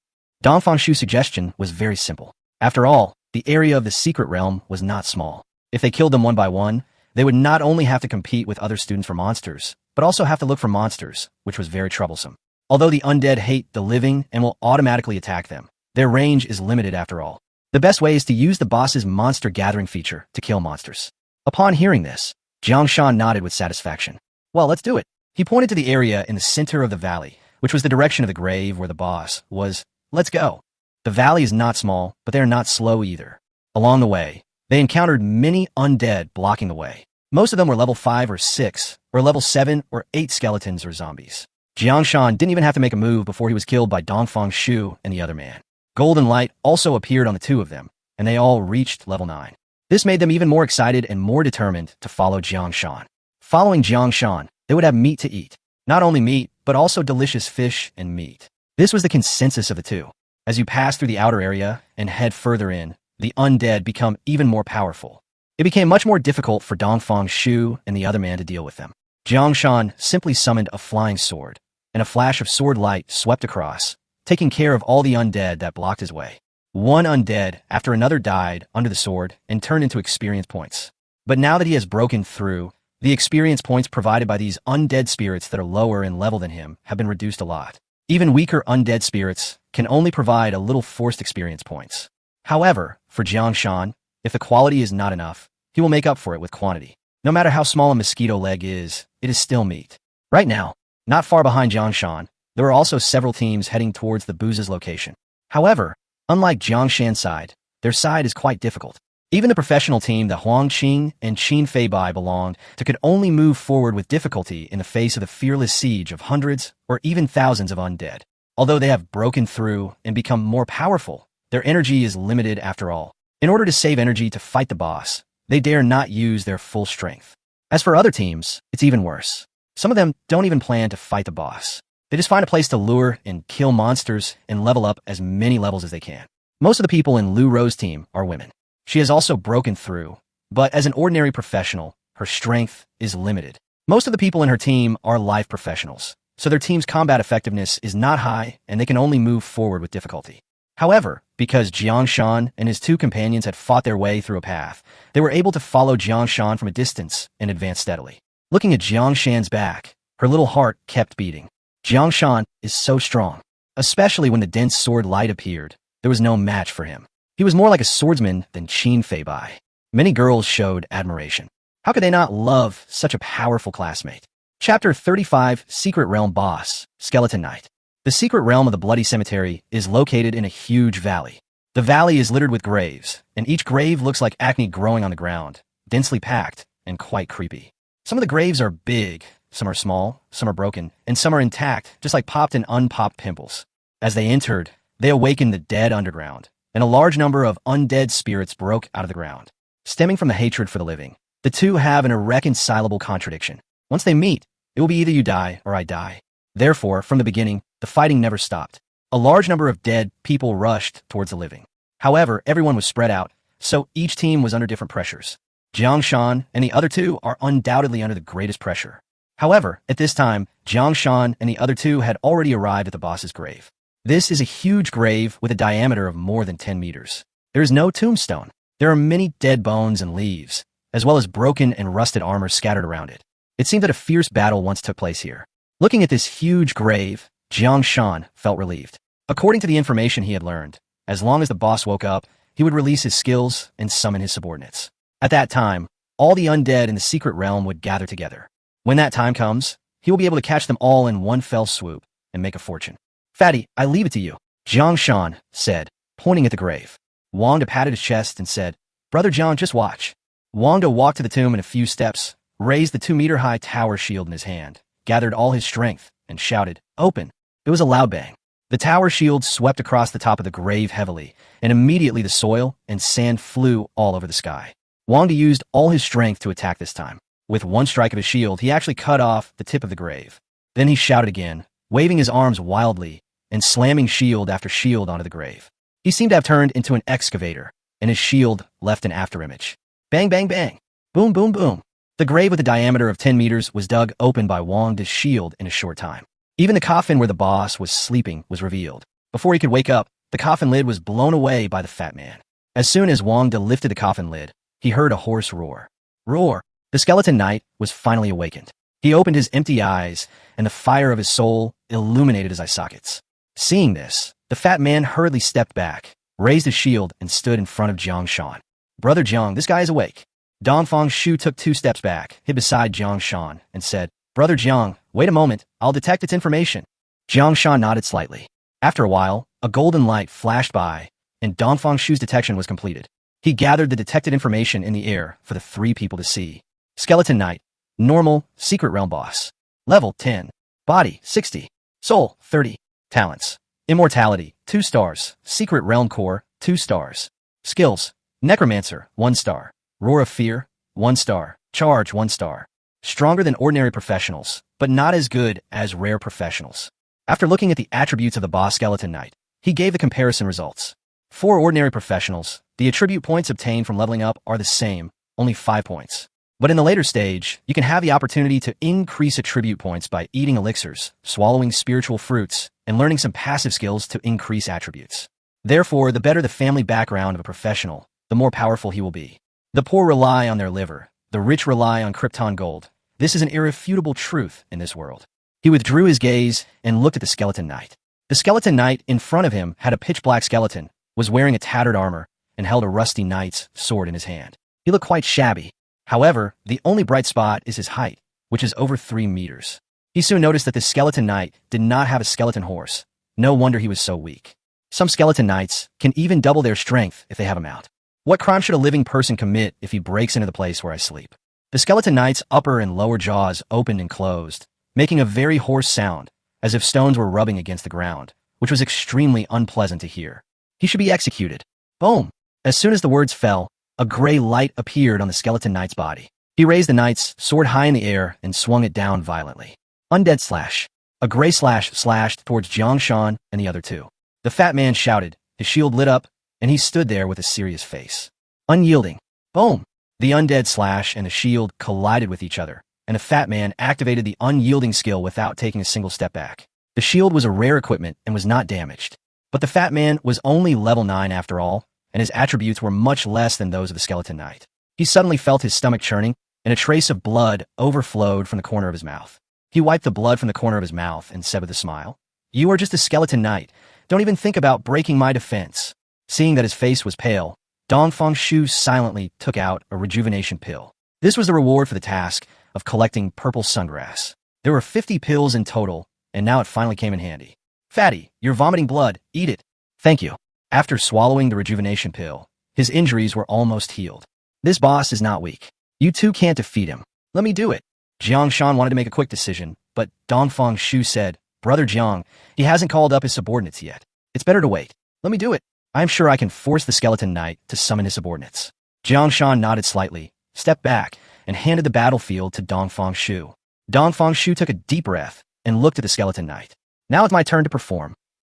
Dongfang Shu's suggestion was very simple. After all, the area of the secret realm was not small. If they killed them one by one, they would not only have to compete with other students for monsters, but also have to look for monsters, which was very troublesome. Although the undead hate the living and will automatically attack them, their range is limited after all. The best way is to use the boss's monster gathering feature to kill monsters. Upon hearing this, Jang Shan nodded with satisfaction. "Well, let's do it." He pointed to the area in the center of the valley, which was the direction of the grave where the boss was. "Let's go." The valley is not small, but they are not slow either. Along the way, They encountered many undead blocking the way. Most of them were level 5 or 6, or level 7 or 8 skeletons or zombies. Jang Shan didn't even have to make a move before he was killed by Dongfang Shu and the other man. Golden light also appeared on the two of them, and they all reached level 9. This made them even more excited and more determined to follow Jang Shan. Following Jang Shan, they would have meat to eat. Not only meat, but also delicious fish and meat. This was the consensus of the two. As you pass through the outer area and head further in, the undead become even more powerful. It became much more difficult for Dongfang Shu and the other man to deal with them. Jang Shan simply summoned a flying sword, and a flash of sword light swept across, taking care of all the undead that blocked his way. One undead after another died under the sword and turned into experience points. But now that he has broken through, the experience points provided by these undead spirits that are lower in level than him have been reduced a lot. Even weaker undead spirits can only provide a little forced experience points. However, for Jang Shan, if the quality is not enough, he will make up for it with quantity. No matter how small a mosquito leg is, it is still meat. Right now, not far behind Jang Shan, there are also several teams heading towards the Booze's location. However, unlike Jang Shan's side, their side is quite difficult. Even the professional team that Huang Qing and Qin Feibai belonged to could only move forward with difficulty in the face of the fearless siege of hundreds or even thousands of undead. Although they have broken through and become more powerful, their energy is limited after all. In order to save energy to fight the boss, they dare not use their full strength. As for other teams, it's even worse. Some of them don't even plan to fight the boss. They just find a place to lure and kill monsters and level up as many levels as they can. Most of the people in Lu Ro's team are women. She has also broken through, but as an ordinary professional, her strength is limited. Most of the people in her team are life professionals, so their team's combat effectiveness is not high and they can only move forward with difficulty. However, because Jang Shan and his two companions had fought their way through a path, they were able to follow Jang Shan from a distance and advance steadily. Looking at Jang Shan's back, her little heart kept beating. Jang Shan is so strong. Especially when the dense sword light appeared, there was no match for him. He was more like a swordsman than Qin Feibai. Many girls showed admiration. How could they not love such a powerful classmate? Chapter 35, Secret Realm Boss, Skeleton Knight. The secret realm of the Bloody Cemetery is located in a huge valley. The valley is littered with graves, and each grave looks like acne growing on the ground, densely packed and quite creepy. Some of the graves are big, some are small, some are broken, and some are intact, just like popped and unpopped pimples. As they entered, they awakened the dead underground, and a large number of undead spirits broke out of the ground. Stemming from the hatred for the living, the two have an irreconcilable contradiction. Once they meet, it will be either you die or I die. Therefore, from the beginning, the fighting never stopped. A large number of dead people rushed towards the living. However, everyone was spread out, so each team was under different pressures. Jang Shan and the other two are undoubtedly under the greatest pressure. However, at this time, Jang Shan and the other two had already arrived at the boss's grave. This is a huge grave with a diameter of more than 10 meters. There is no tombstone. There are many dead bones and leaves, as well as broken and rusted armor scattered around it. It seemed that a fierce battle once took place here. Looking at this huge grave, Jang Shan felt relieved. According to the information he had learned, as long as the boss woke up, he would release his skills and summon his subordinates. At that time, all the undead in the secret realm would gather together. When that time comes, he will be able to catch them all in one fell swoop and make a fortune. Fatty, I leave it to you, Jang Shan said, pointing at the grave. Wanda patted his chest and said, Brother John, just watch. Wanda walked to the tomb in a few steps, raised the 2-meter-high tower shield in his hand, gathered all his strength, and shouted, Open! It was a loud bang. The tower shield swept across the top of the grave heavily, and immediately the soil and sand flew all over the sky. Wanda used all his strength to attack this time. With one strike of his shield, he actually cut off the tip of the grave. Then he shouted again, waving his arms wildly and slamming shield after shield onto the grave. He seemed to have turned into an excavator, and his shield left an afterimage. Bang, bang, bang. Boom, boom, boom. The grave with a diameter of 10 meters was dug open by Wang's shield in a short time. Even the coffin where the boss was sleeping was revealed. Before he could wake up, the coffin lid was blown away by the fat man. As soon as Wangda lifted the coffin lid, he heard a hoarse roar. Roar! The skeleton knight was finally awakened. He opened his empty eyes, and the fire of his soul illuminated his eye sockets. Seeing this, the fat man hurriedly stepped back, raised his shield, and stood in front of Jang Shan. Brother Jang, this guy is awake. Dongfang Shu took 2 steps back, hid beside Jang Shan, and said, Brother Jiang, wait a moment, I'll detect its information. Jang Shan nodded slightly. After a while, a golden light flashed by, and Dongfang Shu's detection was completed. He gathered the detected information in the air for the three people to see. Skeleton Knight, normal, secret realm boss. Level 10. Body, 60. Soul, 30. Talents. Immortality, 2 stars. Secret realm core, 2 stars. Skills. Necromancer, 1 star. Roar of Fear, 1 star. Charge, 1 star. Stronger than ordinary professionals, but not as good as rare professionals. After looking at the attributes of the boss Skeleton Knight, he gave the comparison results. For ordinary professionals, the attribute points obtained from leveling up are the same, only 5 points. But in the later stage, you can have the opportunity to increase attribute points by eating elixirs, swallowing spiritual fruits, and learning some passive skills to increase attributes. Therefore, the better the family background of a professional, the more powerful he will be. The poor rely on their liver, the rich rely on Krypton gold. This is an irrefutable truth in this world. He withdrew his gaze and looked at the Skeleton Knight. The Skeleton Knight in front of him had a pitch-black skeleton, was wearing a tattered armor, and held a rusty knight's sword in his hand. He looked quite shabby. However, the only bright spot is his height, which is over 3 meters. He soon noticed that the Skeleton Knight did not have a skeleton horse. No wonder he was so weak. Some Skeleton Knights can even double their strength if they have a mount. What crime should a living person commit if he breaks into the place where I sleep? The Skeleton Knight's upper and lower jaws opened and closed, making a very hoarse sound, as if stones were rubbing against the ground, which was extremely unpleasant to hear. He should be executed. Boom! As soon as the words fell, a gray light appeared on the Skeleton Knight's body. He raised the knight's sword high in the air and swung it down violently. Undead slash. A gray slash slashed towards Jang Shan and the other two. The fat man shouted, his shield lit up, and he stood there with a serious face. Unyielding. Boom! The undead slash and the shield collided with each other, and the fat man activated the unyielding skill without taking a single step back. The shield was a rare equipment and was not damaged. But the fat man was only level 9 after all, and his attributes were much less than those of the Skeleton Knight. He suddenly felt his stomach churning, and a trace of blood overflowed from the corner of his mouth. He wiped the blood from the corner of his mouth and said with a smile, "You are just a Skeleton Knight. Don't even think about breaking my defense." Seeing that his face was pale, Dongfeng Shu silently took out a rejuvenation pill. This was the reward for the task of collecting purple sungrass. There were 50 pills in total, and now it finally came in handy. "Fatty, you're vomiting blood. Eat it." "Thank you." After swallowing the rejuvenation pill, his injuries were almost healed. "This boss is not weak. You two can't defeat him. Let me do it." Jiang Shan wanted to make a quick decision, but Dongfeng Shu said, "Brother Jiang, he hasn't called up his subordinates yet. It's better to wait. Let me do it. I'm sure I can force the Skeleton Knight to summon his subordinates." Jiang Shan nodded slightly, stepped back, and handed the battlefield to Dongfeng Shu. Dongfeng Shu took a deep breath and looked at the Skeleton Knight. "Now it's my turn to perform.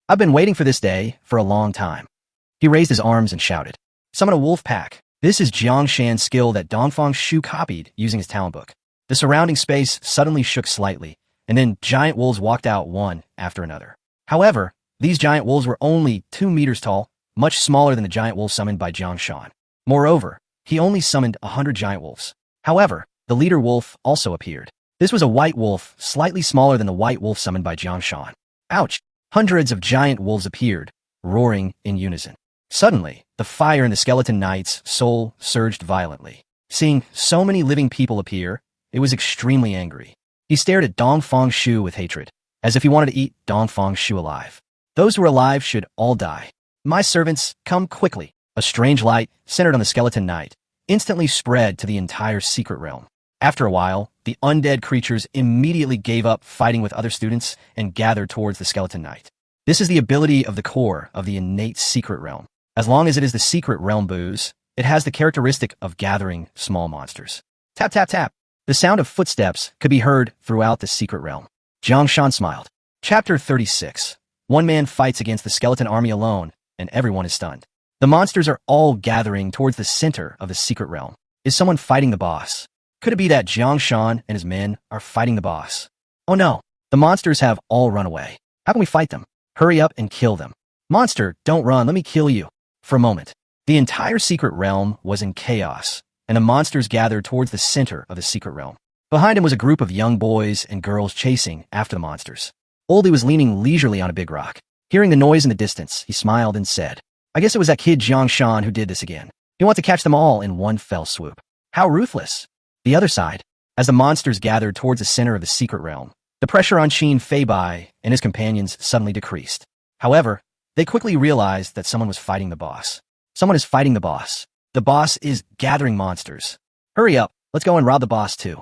I've been waiting for this day for a long time." He raised his arms and shouted, "Summon a wolf pack." This is Jang Shan's skill that Dongfeng Shu copied using his talent book. The surrounding space suddenly shook slightly, and then giant wolves walked out one after another. However, these giant wolves were only 2 meters tall, much smaller than the giant wolves summoned by Jang Shan. Moreover, he only summoned 100 giant wolves. However, the leader wolf also appeared. This was a white wolf, slightly smaller than the white wolf summoned by Jang Shan. Ouch! Hundreds of giant wolves appeared, roaring in unison. Suddenly, the fire in the Skeleton Knight's soul surged violently. Seeing so many living people appear, it was extremely angry. He stared at Dongfeng Shu with hatred, as if he wanted to eat Dongfeng Shu alive. "Those who are alive should all die. My servants, come quickly." A strange light, centered on the Skeleton Knight, instantly spread to the entire secret realm. After a while, the undead creatures immediately gave up fighting with other students and gathered towards the Skeleton Knight. This is the ability of the core of the innate secret realm. As long as it is the secret realm booze, it has the characteristic of gathering small monsters. Tap, tap, tap. The sound of footsteps could be heard throughout the secret realm. Jiang Shan smiled. Chapter 36. One man fights against the skeleton army alone, and everyone is stunned. The monsters are all gathering towards the center of the secret realm. Is someone fighting the boss? Could it be that Jiang Shan and his men are fighting the boss? Oh no, the monsters have all run away. How can we fight them? Hurry up and kill them. Monster, don't run, let me kill you. For a moment, the entire secret realm was in chaos, and the monsters gathered towards the center of the secret realm. Behind him was a group of young boys and girls chasing after the monsters. Oldie was leaning leisurely on a big rock. Hearing the noise in the distance, he smiled and said, "I guess it was that kid Jang Shan who did this again. He wants to catch them all in one fell swoop. How ruthless." The other side, as the monsters gathered towards the center of the secret realm, the pressure on Qin Feibai and his companions suddenly decreased. However, they quickly realized that someone was fighting the boss. Someone is fighting the boss. The boss is gathering monsters. Hurry up, let's go and rob the boss too.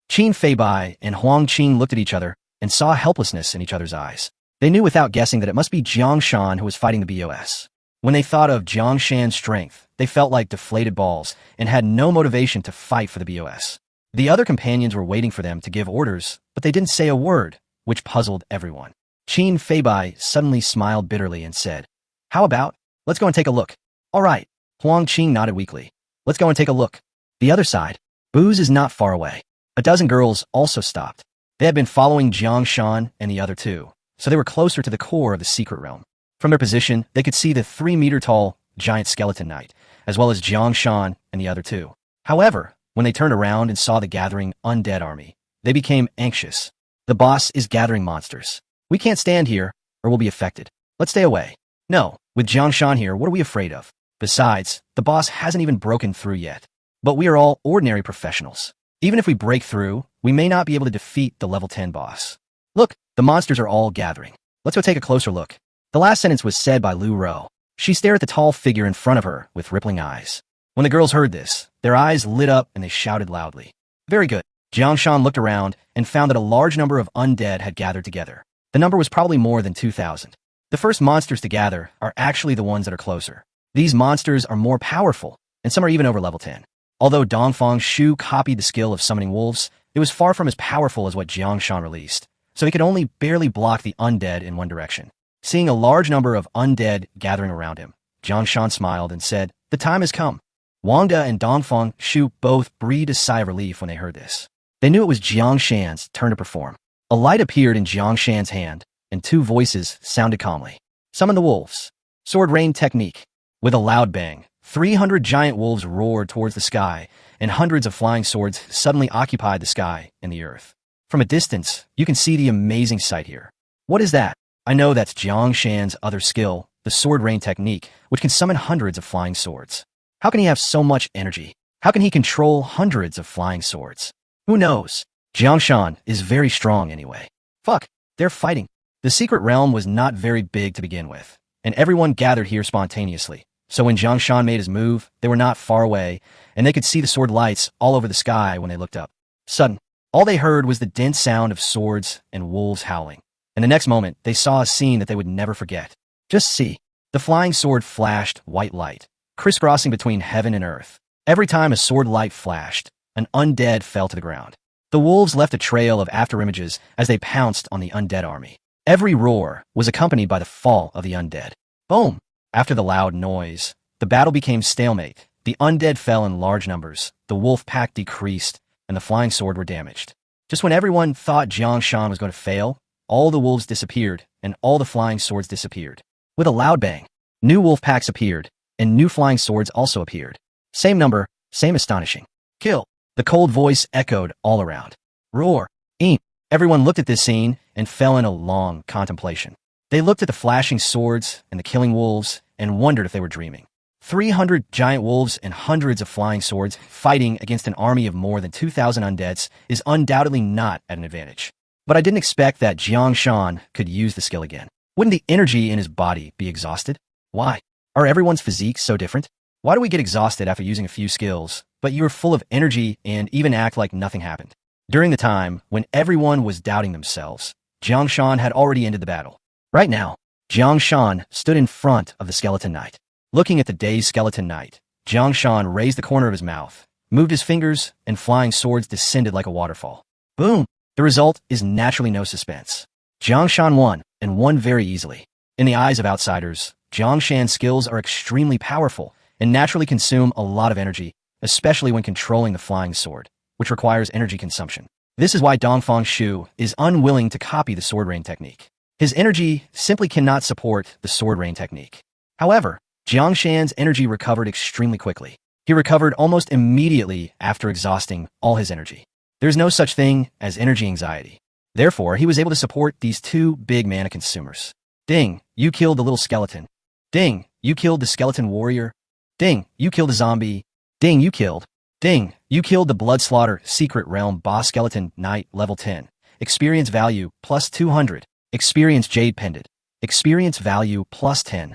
Qin Feibai and Huang Qing looked at each other and saw helplessness in each other's eyes. They knew without guessing that it must be Jang Shan who was fighting the BOS. When they thought of Jang Shan's strength, they felt like deflated balls and had no motivation to fight for the BOS. The other companions were waiting for them to give orders, but they didn't say a word, which puzzled everyone. Qin Feibai suddenly smiled bitterly and said, "How about, let's go and take a look." "All right." Huang Qing nodded weakly. "Let's go and take a look." The other side. Booze is not far away. A dozen girls also stopped. They had been following Jang Shan and the other two, so they were closer to the core of the secret realm. From their position, they could see the 3-meter-tall giant skeleton knight, as well as Jang Shan and the other two. However, when they turned around and saw the gathering undead army, they became anxious. The boss is gathering monsters. We can't stand here, or we'll be affected. Let's stay away. No, with Jang Shan here, what are we afraid of? Besides, the boss hasn't even broken through yet. But we are all ordinary professionals. Even if we break through, we may not be able to defeat the level 10 boss. Look, the monsters are all gathering. Let's go take a closer look. The last sentence was said by Lu Ro. She stared at the tall figure in front of her with rippling eyes. When the girls heard this, their eyes lit up and they shouted loudly. Very good. Jang Shan looked around and found that a large number of undead had gathered together. The number was probably more than 2,000. The first monsters to gather are actually the ones that are closer. These monsters are more powerful, and some are even over level 10. Although Dongfang Shu copied the skill of summoning wolves, it was far from as powerful as what Jiang Shan released, so he could only barely block the undead in one direction. Seeing a large number of undead gathering around him, Jiang Shan smiled and said, "The time has come." Wang De and Dongfang Shu both breathed a sigh of relief when they heard this. They knew it was Jiang Shan's turn to perform. A light appeared in Jiang Shan's hand, and two voices sounded calmly. "Summon the wolves." Sword rain technique. With a loud bang, 300 giant wolves roared towards the sky, and hundreds of flying swords suddenly occupied the sky and the earth. From a distance, you can see the amazing sight here. What is that? I know that's Jiang Shan's other skill, the sword rain technique, which can summon hundreds of flying swords. How can he have so much energy? How can he control hundreds of flying swords? Who knows? Jiang Shan is very strong anyway. Fuck, they're fighting. The secret realm was not very big to begin with, and everyone gathered here spontaneously. So when Jiang Shan made his move, they were not far away, and they could see the sword lights all over the sky when they looked up. Sudden, all they heard was the dense sound of swords and wolves howling. And the next moment, they saw a scene that they would never forget. Just see. The flying sword flashed white light, crisscrossing between heaven and earth. Every time a sword light flashed, an undead fell to the ground. The wolves left a trail of afterimages as they pounced on the undead army. Every roar was accompanied by the fall of the undead. Boom! After the loud noise, the battle became stalemate. The undead fell in large numbers, the wolf pack decreased, and the flying sword were damaged. Just when everyone thought Jiang Shan was going to fail, all the wolves disappeared, and all the flying swords disappeared. With a loud bang, new wolf packs appeared, and new flying swords also appeared. Same number, same astonishing. Kill! The cold voice echoed all around. Roar! Eat! Everyone looked at this scene and fell in a long contemplation. They looked at the flashing swords and the killing wolves and wondered if they were dreaming. 300 giant wolves and hundreds of flying swords fighting against an army of more than 2,000 undeads is undoubtedly not at an advantage. But I didn't expect that Jiang Shan could use the skill again. Wouldn't the energy in his body be exhausted? Why? Are everyone's physiques so different? Why do we get exhausted after using a few skills, but you're full of energy and even act like nothing happened? During the time when everyone was doubting themselves, Jiang Shan had already ended the battle. Right now, Jiang Shan stood in front of the skeleton knight. Looking at the dazed skeleton knight, Jiang Shan raised the corner of his mouth, moved his fingers, and flying swords descended like a waterfall. Boom! The result is naturally no suspense. Jiang Shan won, and won very easily. In the eyes of outsiders, Jiang Shan's skills are extremely powerful and naturally consume a lot of energy, especially when controlling the flying sword, which requires energy consumption. This is why Dongfang Shu is unwilling to copy the sword rain technique. His energy simply cannot support the sword rain technique. However, Jiang Shan's energy recovered extremely quickly. He recovered almost immediately after exhausting all his energy. There's no such thing as energy anxiety. Therefore, he was able to support these two big mana consumers. Ding, you killed the little skeleton. Ding, you killed the skeleton warrior. Ding, you killed a zombie. Ding, you killed. Ding, you killed the blood slaughter secret realm boss skeleton knight level 10. Experience value plus 200. Experience jade pendant. Experience value plus 10.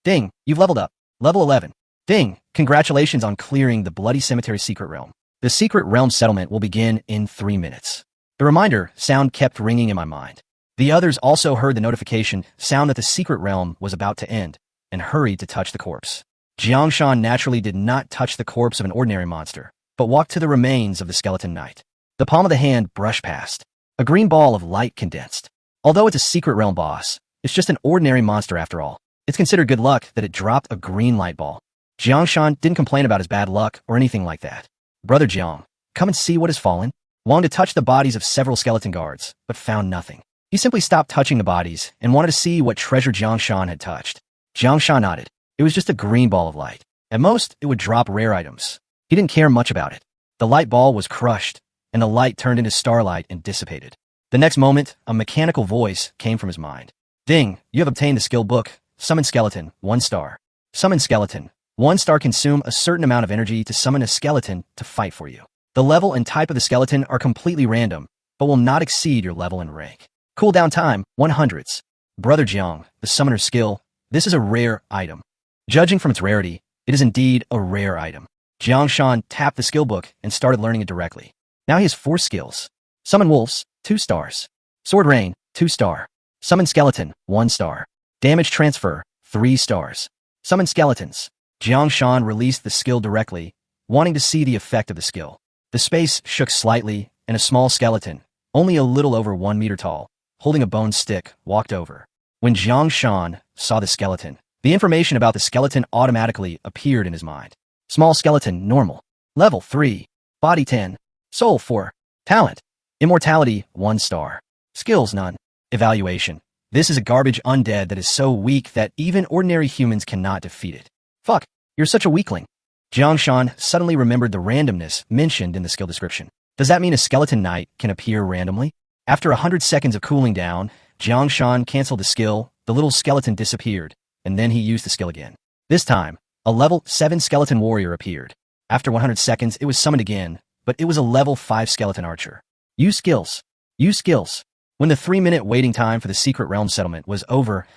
Ding, you've leveled up. Level 11. Ding, Congratulations on clearing the Bloody Cemetery Secret Realm. The Secret Realm settlement will begin in 3 minutes. The reminder sound kept ringing in my mind. The others also heard the notification sound that the Secret Realm was about to end and hurried to touch the corpse. Jang Shan naturally did not touch the corpse of an ordinary monster, but walked to the remains of the skeleton knight. The palm of the hand brushed past. A green ball of light condensed. Although it's a Secret Realm boss, it's just an ordinary monster after all. It's considered good luck that it dropped a green light ball. Jang Shan didn't complain about his bad luck or anything like that. Brother Jiang, come and see what has fallen. Wanted to touch the bodies of several skeleton guards, but found nothing. He simply stopped touching the bodies and wanted to see what treasure Jang Shan had touched. Jang Shan nodded. It was just a green ball of light. At most, it would drop rare items. He didn't care much about it. The light ball was crushed, and the light turned into starlight and dissipated. The next moment, a mechanical voice came from his mind. Ding, you have obtained the skill book. Summon skeleton, 1 star. Summon skeleton. 1 star consume a certain amount of energy to summon a skeleton to fight for you. The level and type of the skeleton are completely random, but will not exceed your level and rank. Cooldown time, 100s. Brother Jiang, the summoner's skill. This is a rare item. Judging from its rarity, it is indeed a rare item. Jang Shan tapped the skill book and started learning it directly. Now he has 4 skills. Summon wolves, 2 stars. Sword rain, 2 star. Summon skeleton, 1 star. Damage transfer, 3 stars. Summon skeletons. Jang Shan released the skill directly, wanting to see the effect of the skill. The space shook slightly, and a small skeleton, only a little over 1 meter tall, holding a bone stick, walked over. When Jang Shan saw the skeleton, the information about the skeleton automatically appeared in his mind. Small skeleton, normal. Level 3. Body 10. Soul 4. Talent. Immortality, 1 star. Skills, none. Evaluation. This is a garbage undead that is so weak that even ordinary humans cannot defeat it. Fuck, you're such a weakling. Jang Shan suddenly remembered the randomness mentioned in the skill description. Does that mean a skeleton knight can appear randomly? After 100 seconds of cooling down, Jang Shan canceled the skill, the little skeleton disappeared, and then he used the skill again. This time, a level 7 skeleton warrior appeared. After 100 seconds, it was summoned again, but it was a level 5 skeleton archer. Use skills. Use skills. When the 3-minute waiting time for the Secret Realm settlement was over,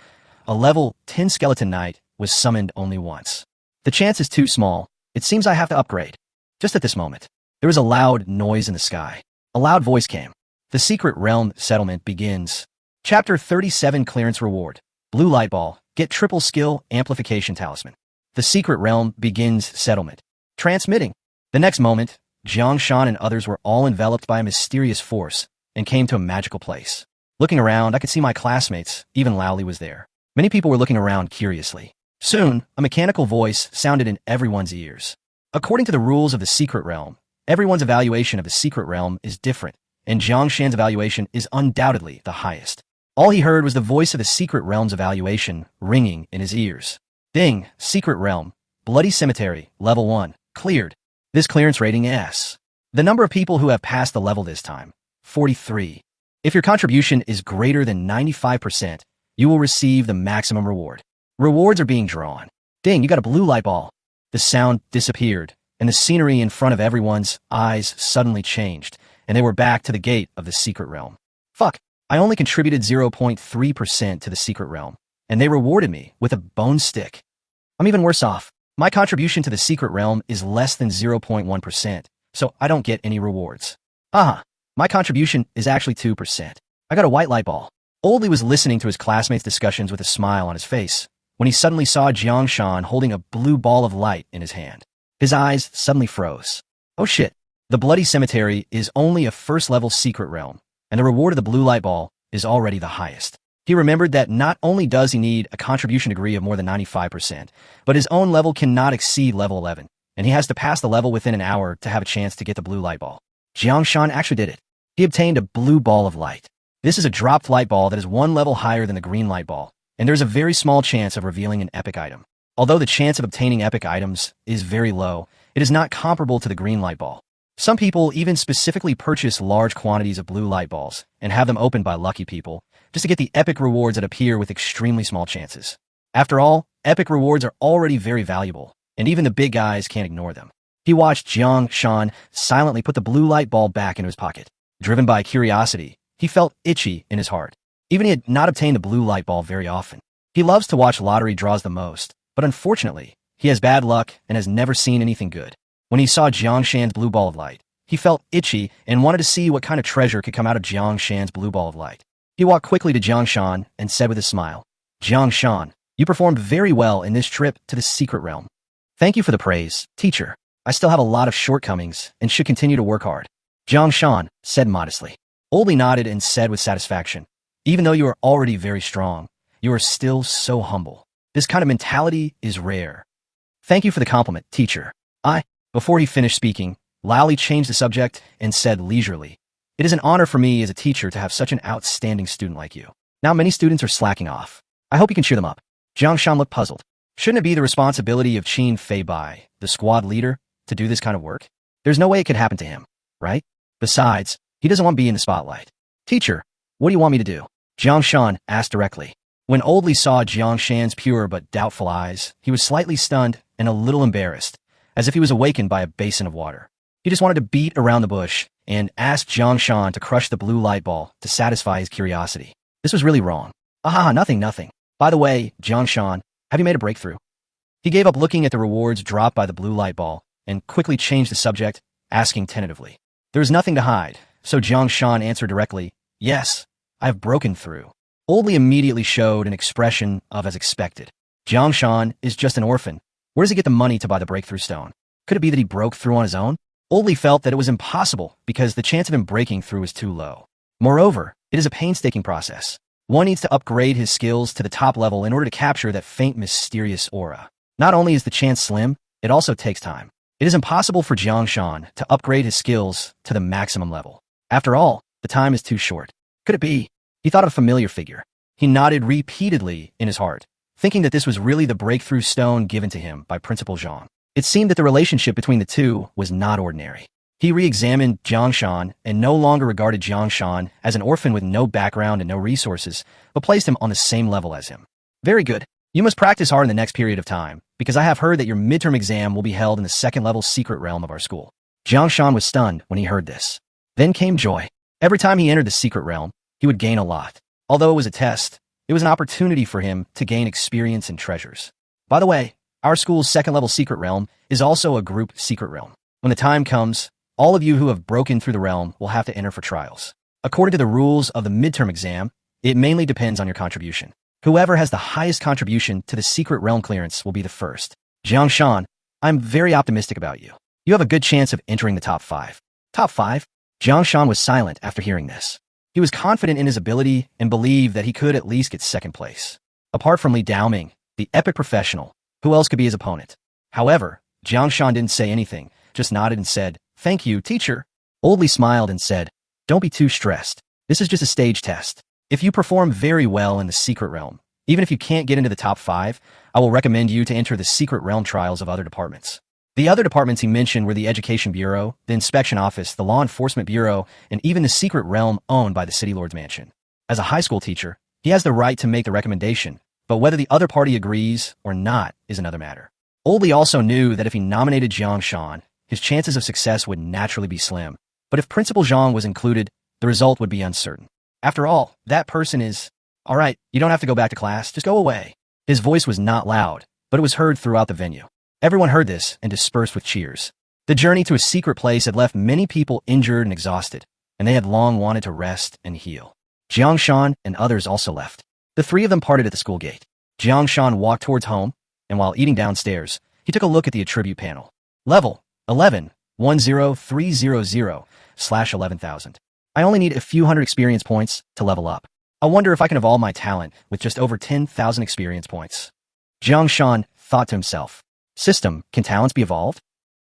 a level 10 skeleton knight was summoned only once. The chance is too small. It seems I have to upgrade. Just at this moment, there was a loud noise in the sky. A loud voice came. The Secret Realm settlement begins. Chapter 37 Clearance Reward. Blue light ball. Get triple skill amplification talisman. The Secret Realm begins settlement. Transmitting. The next moment, Jang Shan and others were all enveloped by a mysterious force and came to a magical place. Looking around, I could see my classmates. Even Lowly was there. Many people were looking around curiously. Soon, a mechanical voice sounded in everyone's ears. According to the rules of the Secret Realm, everyone's evaluation of the Secret Realm is different, and Jang Shan's evaluation is undoubtedly the highest. All he heard was the voice of the Secret Realm's evaluation ringing in his ears. Ding, Secret Realm, Bloody Cemetery, Level 1, cleared. This clearance rating S. The number of people who have passed the level this time, 43. If your contribution is greater than 95%, you will receive the maximum reward. Rewards are being drawn. Ding, you got a blue light ball. The sound disappeared, and the scenery in front of everyone's eyes suddenly changed, and they were back to the gate of the Secret Realm. Fuck, I only contributed 0.3% to the Secret Realm, and they rewarded me with a bone stick. I'm even worse off. My contribution to the Secret Realm is less than 0.1%, so I don't get any rewards. My contribution is actually 2%. I got a white light ball. Oldly was listening to his classmates' discussions with a smile on his face, when he suddenly saw Jang Shan holding a blue ball of light in his hand. His eyes suddenly froze. Oh shit. The Bloody Cemetery is only a first-level Secret Realm, and the reward of the blue light ball is already the highest. He remembered that not only does he need a contribution degree of more than 95%, but his own level cannot exceed level 11, and he has to pass the level within an hour to have a chance to get the blue light ball. Jang Shan actually did it. He obtained a blue ball of light. This is a dropped light ball that is 1 level higher than the green light ball, and there's a very small chance of revealing an epic item. Although the chance of obtaining epic items is very low, it is not comparable to the green light ball. Some people even specifically purchase large quantities of blue light balls and have them opened by lucky people just to get the epic rewards that appear with extremely small chances. After all, epic rewards are already very valuable, and even the big guys can't ignore them. He watched Jang Shan silently put the blue light ball back into his pocket. Driven by curiosity, he felt itchy in his heart. Even he had not obtained the blue light ball very often. He loves to watch lottery draws the most, but unfortunately, He has bad luck and has never seen anything good. When he saw Jang Shan's blue ball of light, he felt itchy and wanted to see what kind of treasure could come out of Jang Shan's blue ball of light. He walked quickly to Jang Shan and said with a smile, "Jang Shan, you performed very well in this trip to the secret realm. Thank you for the praise, teacher. I still have a lot of shortcomings and should continue to work hard." Jang Shan said modestly. Oldly nodded and said with satisfaction, "Even though you are already very strong, you are still so humble. This kind of mentality is rare. Thank you for the compliment, teacher." Before he finished speaking, Lally changed the subject and said leisurely, "It is an honor for me as a teacher to have such an outstanding student like you. Now many students are slacking off. I hope you can cheer them up." Jang Shan looked puzzled. Shouldn't it be the responsibility of Qin Fei Bai, the squad leader, to do this kind of work? There's no way it could happen to him, right? Besides, he doesn't want to be in the spotlight. "Teacher, what do you want me to do?" Jang Shan asked directly. When Oldly saw Jiang Shan's pure but doubtful eyes, he was slightly stunned and a little embarrassed, as if he was awakened by a basin of water. He just wanted to beat around the bush and ask Jiang Shan to crush the blue light ball to satisfy his curiosity. This was really wrong. Nothing. By the way, Jiang Shan, have you made a breakthrough?" He gave up looking at the rewards dropped by the blue light ball and quickly changed the subject, asking tentatively. There was nothing to hide, so Jiang Shan answered directly, "Yes, I have broken through." Oldly immediately showed an expression of as expected. Jiang Shan is just an orphan. Where does he get the money to buy the breakthrough stone? Could it be that he broke through on his own? Oldly felt that it was impossible because the chance of him breaking through is too low. Moreover, it is a painstaking process. One needs to upgrade his skills to the top level in order to capture that faint, mysterious aura. Not only is the chance slim, it also takes time. It is impossible for Jiang Shan to upgrade his skills to the maximum level. After all, the time is too short. Could it be? He thought of a familiar figure. He nodded repeatedly in his heart, thinking that this was really the breakthrough stone given to him by Principal Zhang. It seemed that the relationship between the two was not ordinary. He re-examined Jiang Shan and no longer regarded Jiang Shan as an orphan with no background and no resources, but placed him on the same level as him. "Very good. You must practice hard in the next period of time, because I have heard that your midterm exam will be held in the second-level secret realm of our school." Jiang Shan was stunned when he heard this. Then came joy. Every time he entered the secret realm, he would gain a lot. Although it was a test, it was an opportunity for him to gain experience and treasures. By the way, our school's second-level secret realm is also a group secret realm. When the time comes, all of you who have broken through the realm will have to enter for trials. According to the rules of the midterm exam, it mainly depends on your contribution. Whoever has the highest contribution to the secret realm clearance will be the first. Jiang Shan, I'm very optimistic about you. You have a good chance of entering the top 5. Top 5? Jiang Shan was silent after hearing this. He was confident in his ability and believed that he could at least get second place. Apart from Li Daoming, the epic professional, who else could be his opponent? However, Jiang Shan didn't say anything, just nodded and said, "Thank you, teacher." Oldly smiled and said, "Don't be too stressed. This is just a stage test. If you perform very well in the secret realm, even if you can't get into the top 5, I will recommend you to enter the secret realm trials of other departments." The other departments he mentioned were the Education Bureau, the Inspection Office, the Law Enforcement Bureau, and even the secret realm owned by the City Lord's Mansion. As a high school teacher, he has the right to make the recommendation, but whether the other party agrees or not is another matter. Oldly also knew that if he nominated Jiang Shan, his chances of success would naturally be slim, but if Principal Zhang was included, the result would be uncertain. After all, that person is... All right, you don't have to go back to class, just go away. His voice was not loud, but it was heard throughout the venue. Everyone heard this and dispersed with cheers. The journey to a secret place had left many people injured and exhausted, and they had long wanted to rest and heal. Jiang Shan and others also left. The three of them parted at the school gate. Jiang Shan walked towards home, and while eating downstairs, he took a look at the attribute panel. Level 11, 10300/11,000. I only need a few hundred experience points to level up. I wonder if I can evolve my talent with just over 10,000 experience points. Jiang Shan thought to himself. System, can talents be evolved?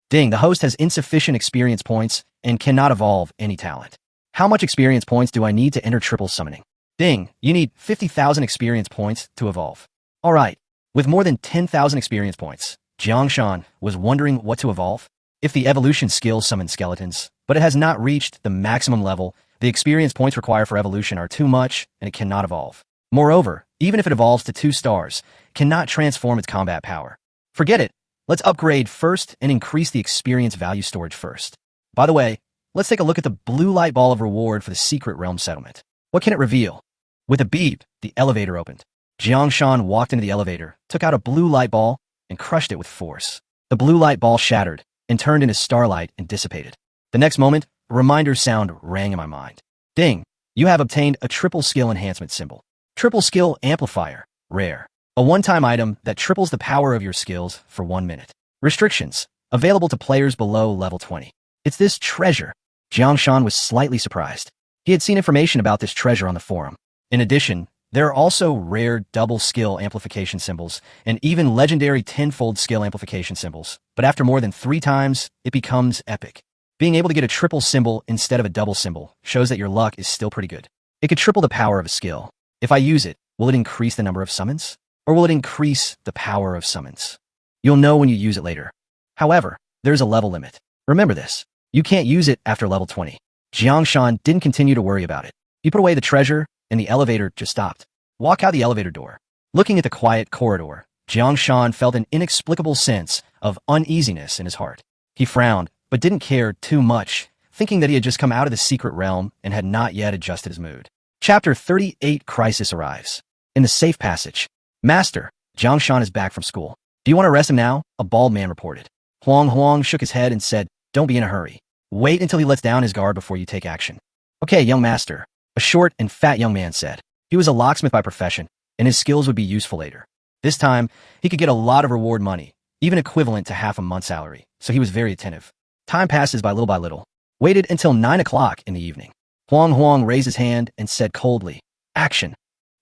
Ding, the host has insufficient experience points and cannot evolve any talent. How much experience points do I need to enter triple summoning? Ding, you need 50,000 experience points to evolve. Alright, with more than 10,000 experience points, Jiang Shan was wondering what to evolve. If the evolution skill summons skeletons, but it has not reached the maximum level, the experience points required for evolution are too much and it cannot evolve. Moreover, even if it evolves to 2 stars, it cannot transform its combat power. Forget it. Let's upgrade first and increase the experience value storage first. By the way, let's take a look at the blue light ball of reward for the secret realm settlement. What can it reveal? With a beep, the elevator opened. Jiang Shan walked into the elevator, took out a blue light ball, and crushed it with force. The blue light ball shattered and turned into starlight and dissipated. The next moment, a reminder sound rang in my mind. Ding! You have obtained a triple skill enhancement symbol. Triple skill amplifier, rare. A one-time item that triples the power of your skills for 1 minute. Restrictions, available to players below level 20. It's this treasure. Jang Shan was slightly surprised. He had seen information about this treasure on the forum. In addition, there are also rare double skill amplification symbols and even legendary tenfold skill amplification symbols, but after more than 3 times, it becomes epic. Being able to get a triple symbol instead of a double symbol shows that your luck is still pretty good. It could triple the power of a skill. If I use it, will it increase the number of summons? Or will it increase the power of summons? You'll know when you use it later. However, there's a level limit. Remember this. You can't use it after level 20. Jang Shan didn't continue to worry about it. He put away the treasure, and the elevator just stopped. Walk out the elevator door. Looking at the quiet corridor, Jang Shan felt an inexplicable sense of uneasiness in his heart. He frowned, but didn't care too much, thinking that he had just come out of the secret realm and had not yet adjusted his mood. Chapter 38 Crisis Arrives. In the safe passage. Master, Jang Shan is back from school. Do you want to arrest him now? A bald man reported. Huang shook his head and said, don't be in a hurry. Wait until he lets down his guard before you take action. Okay, young master, a short and fat young man said. He was a locksmith by profession, and his skills would be useful later. This time, he could get a lot of reward money, even equivalent to half a month's salary, so he was very attentive. Time passes by little. Waited until 9 o'clock in the evening. Huang raised his hand and said coldly, action.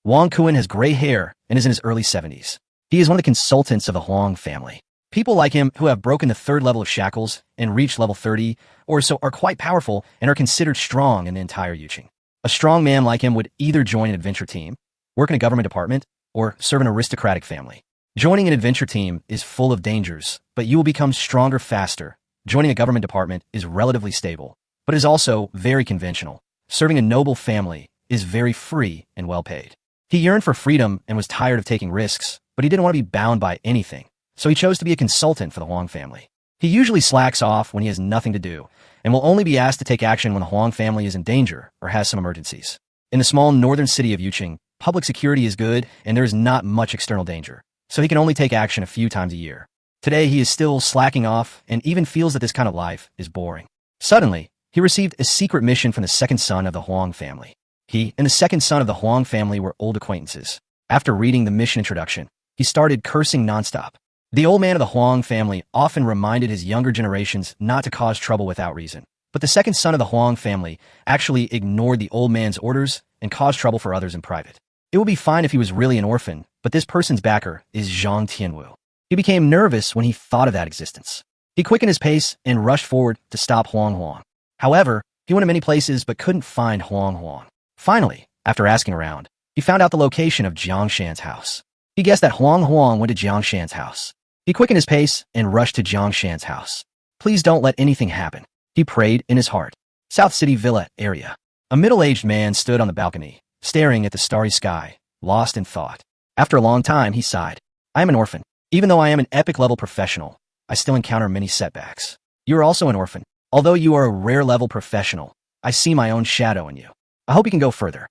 Wang Kuan has gray hair and is in his early 70s. He is one of the consultants of the Huang family. People like him who have broken the 3rd level of shackles and reached level 30 or so are quite powerful and are considered strong in the entire Yuqing. A strong man like him would either join an adventure team, work in a government department, or serve an aristocratic family. Joining an adventure team is full of dangers, but you will become stronger faster. Joining a government department is relatively stable, but is also very conventional. Serving a noble family is very free and well paid. He yearned for freedom and was tired of taking risks, but he didn't want to be bound by anything, so he chose to be a consultant for the Huang family. He usually slacks off when he has nothing to do, and will only be asked to take action when the Huang family is in danger or has some emergencies. In the small northern city of Yuqing, public security is good and there is not much external danger, so he can only take action a few times a year. Today he is still slacking off and even feels that this kind of life is boring. Suddenly, he received a secret mission from the second son of the Huang family. He and the second son of the Huang family were old acquaintances. After reading the mission introduction, he started cursing nonstop. The old man of the Huang family often reminded his younger generations not to cause trouble without reason. But the second son of the Huang family actually ignored the old man's orders and caused trouble for others in private. It would be fine if he was really an orphan, but this person's backer is Zhang Tianwu. He became nervous when he thought of that existence. He quickened his pace and rushed forward to stop Huang. However, he went to many places but couldn't find Huang. Finally, after asking around, he found out the location of Jang Shan's house. He guessed that Huang went to Jang Shan's house. He quickened his pace and rushed to Jang Shan's house. Please don't let anything happen, he prayed in his heart. South City Villa area. A middle-aged man stood on the balcony, staring at the starry sky, lost in thought. After a long time, he sighed. I am an orphan. Even though I am an epic-level professional, I still encounter many setbacks. You are also an orphan. Although you are a rare-level professional, I see my own shadow in you. I hope you can go further.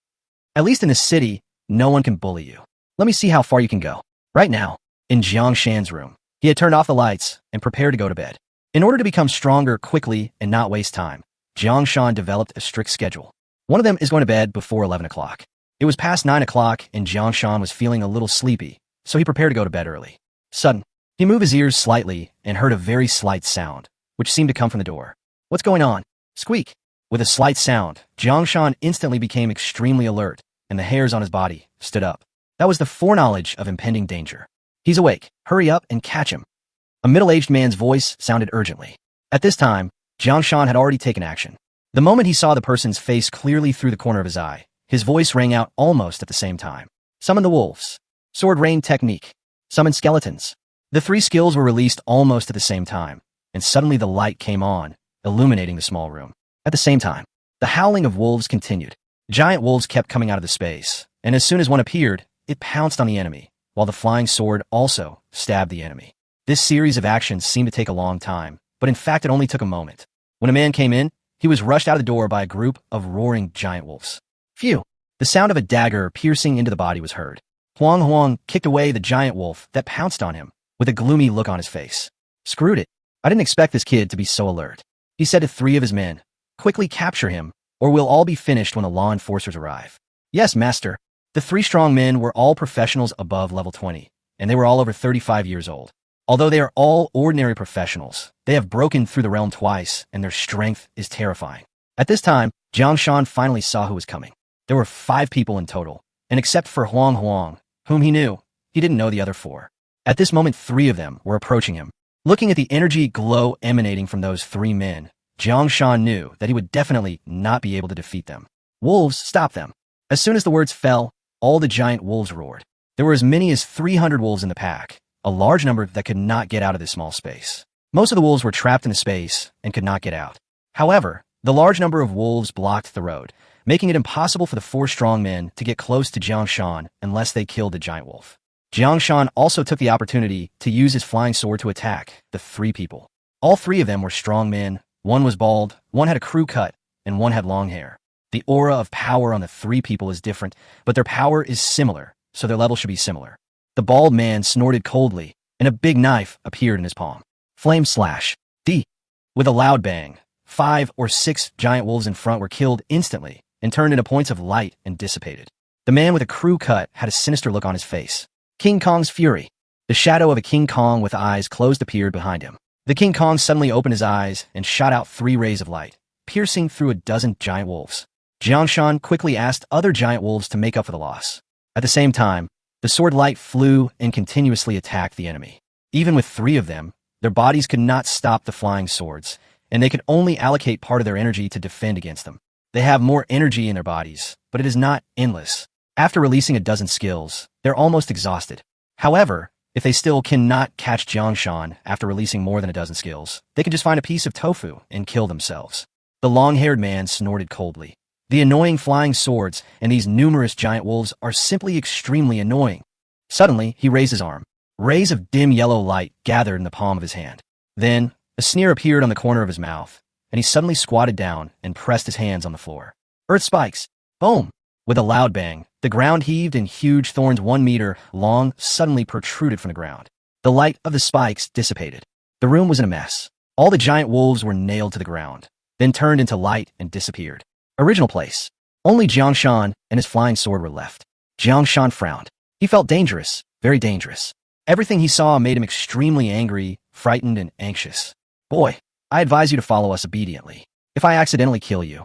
At least in this city, no one can bully you. Let me see how far you can go. Right now, in Jang Shan's room, he had turned off the lights and prepared to go to bed. In order to become stronger quickly and not waste time, Jang Shan developed a strict schedule. One of them is going to bed before 11 o'clock. It was past 9 o'clock and Jang Shan was feeling a little sleepy, so he prepared to go to bed early. Suddenly, he moved his ears slightly and heard a very slight sound, which seemed to come from the door. What's going on? Squeak. With a slight sound, Jang Shan instantly became extremely alert, and the hairs on his body stood up. That was the foreknowledge of impending danger. He's awake. Hurry up and catch him. A middle-aged man's voice sounded urgently. At this time, Jang Shan had already taken action. The moment he saw the person's face clearly through the corner of his eye, his voice rang out almost at the same time. Summon the wolves. Sword rain technique. Summon skeletons. The 3 skills were released almost at the same time, and suddenly the light came on, illuminating the small room. At the same time, the howling of wolves continued. Giant wolves kept coming out of the space, and as soon as one appeared, it pounced on the enemy, while the flying sword also stabbed the enemy. This series of actions seemed to take a long time, but in fact it only took a moment. When a man came in, he was rushed out of the door by a group of roaring giant wolves. Phew! The sound of a dagger piercing into the body was heard. Huang kicked away the giant wolf that pounced on him, with a gloomy look on his face. Screwed it. I didn't expect this kid to be so alert. He said to 3 of his men, quickly capture him, or we'll all be finished when the law enforcers arrive. Yes, master. The 3 strong men were all professionals above level 20, and they were all over 35 years old. Although they are all ordinary professionals, they have broken through the realm twice, and their strength is terrifying. At this time, Jang Shan finally saw who was coming. There were 5 people in total, and except for Huang, whom he knew, he didn't know the other 4. At this moment, 3 of them were approaching him. Looking at the energy glow emanating from those 3 men, Jang Shan knew that he would definitely not be able to defeat them. Wolves, stop them. As soon as the words fell, all the giant wolves roared. There were as many as 300 wolves in the pack, a large number that could not get out of this small space. Most of the wolves were trapped in the space and could not get out. However, the large number of wolves blocked the road, making it impossible for the 4 strong men to get close to Jang Shan unless they killed the giant wolf. Jang Shan also took the opportunity to use his flying sword to attack the 3 people. All 3 of them were strong men. One was bald, one had a crew cut, and one had long hair. The aura of power on the 3 people is different, but their power is similar, so their level should be similar. The bald man snorted coldly, and a big knife appeared in his palm. Flame slash. D. With a loud bang, 5 or 6 giant wolves in front were killed instantly and turned into points of light and dissipated. The man with a crew cut had a sinister look on his face. King Kong's fury. The shadow of a King Kong with eyes closed appeared behind him. The King Kong suddenly opened his eyes and shot out 3 rays of light, piercing through a dozen giant wolves. Jang Shan quickly asked other giant wolves to make up for the loss. At the same time, the sword light flew and continuously attacked the enemy. Even with 3 of them, their bodies could not stop the flying swords, and they could only allocate part of their energy to defend against them. They have more energy in their bodies, but it is not endless. After releasing a dozen skills, they're almost exhausted. However, if they still cannot catch Jang Shan after releasing more than a dozen skills, they can just find a piece of tofu and kill themselves. The long-haired man snorted coldly. The annoying flying swords and these numerous giant wolves are simply extremely annoying. Suddenly, he raised his arm. Rays of dim yellow light gathered in the palm of his hand. Then, a sneer appeared on the corner of his mouth, and he suddenly squatted down and pressed his hands on the floor. Earth spikes. Boom! With a loud bang, the ground heaved and huge thorns 1 meter long suddenly protruded from the ground. The light of the spikes dissipated. The room was in a mess. All the giant wolves were nailed to the ground, then turned into light and disappeared. Original place. Only Jang Shan and his flying sword were left. Jang Shan frowned. He felt dangerous, very dangerous. Everything he saw made him extremely angry, frightened, and anxious. Boy, I advise you to follow us obediently. If I accidentally kill you.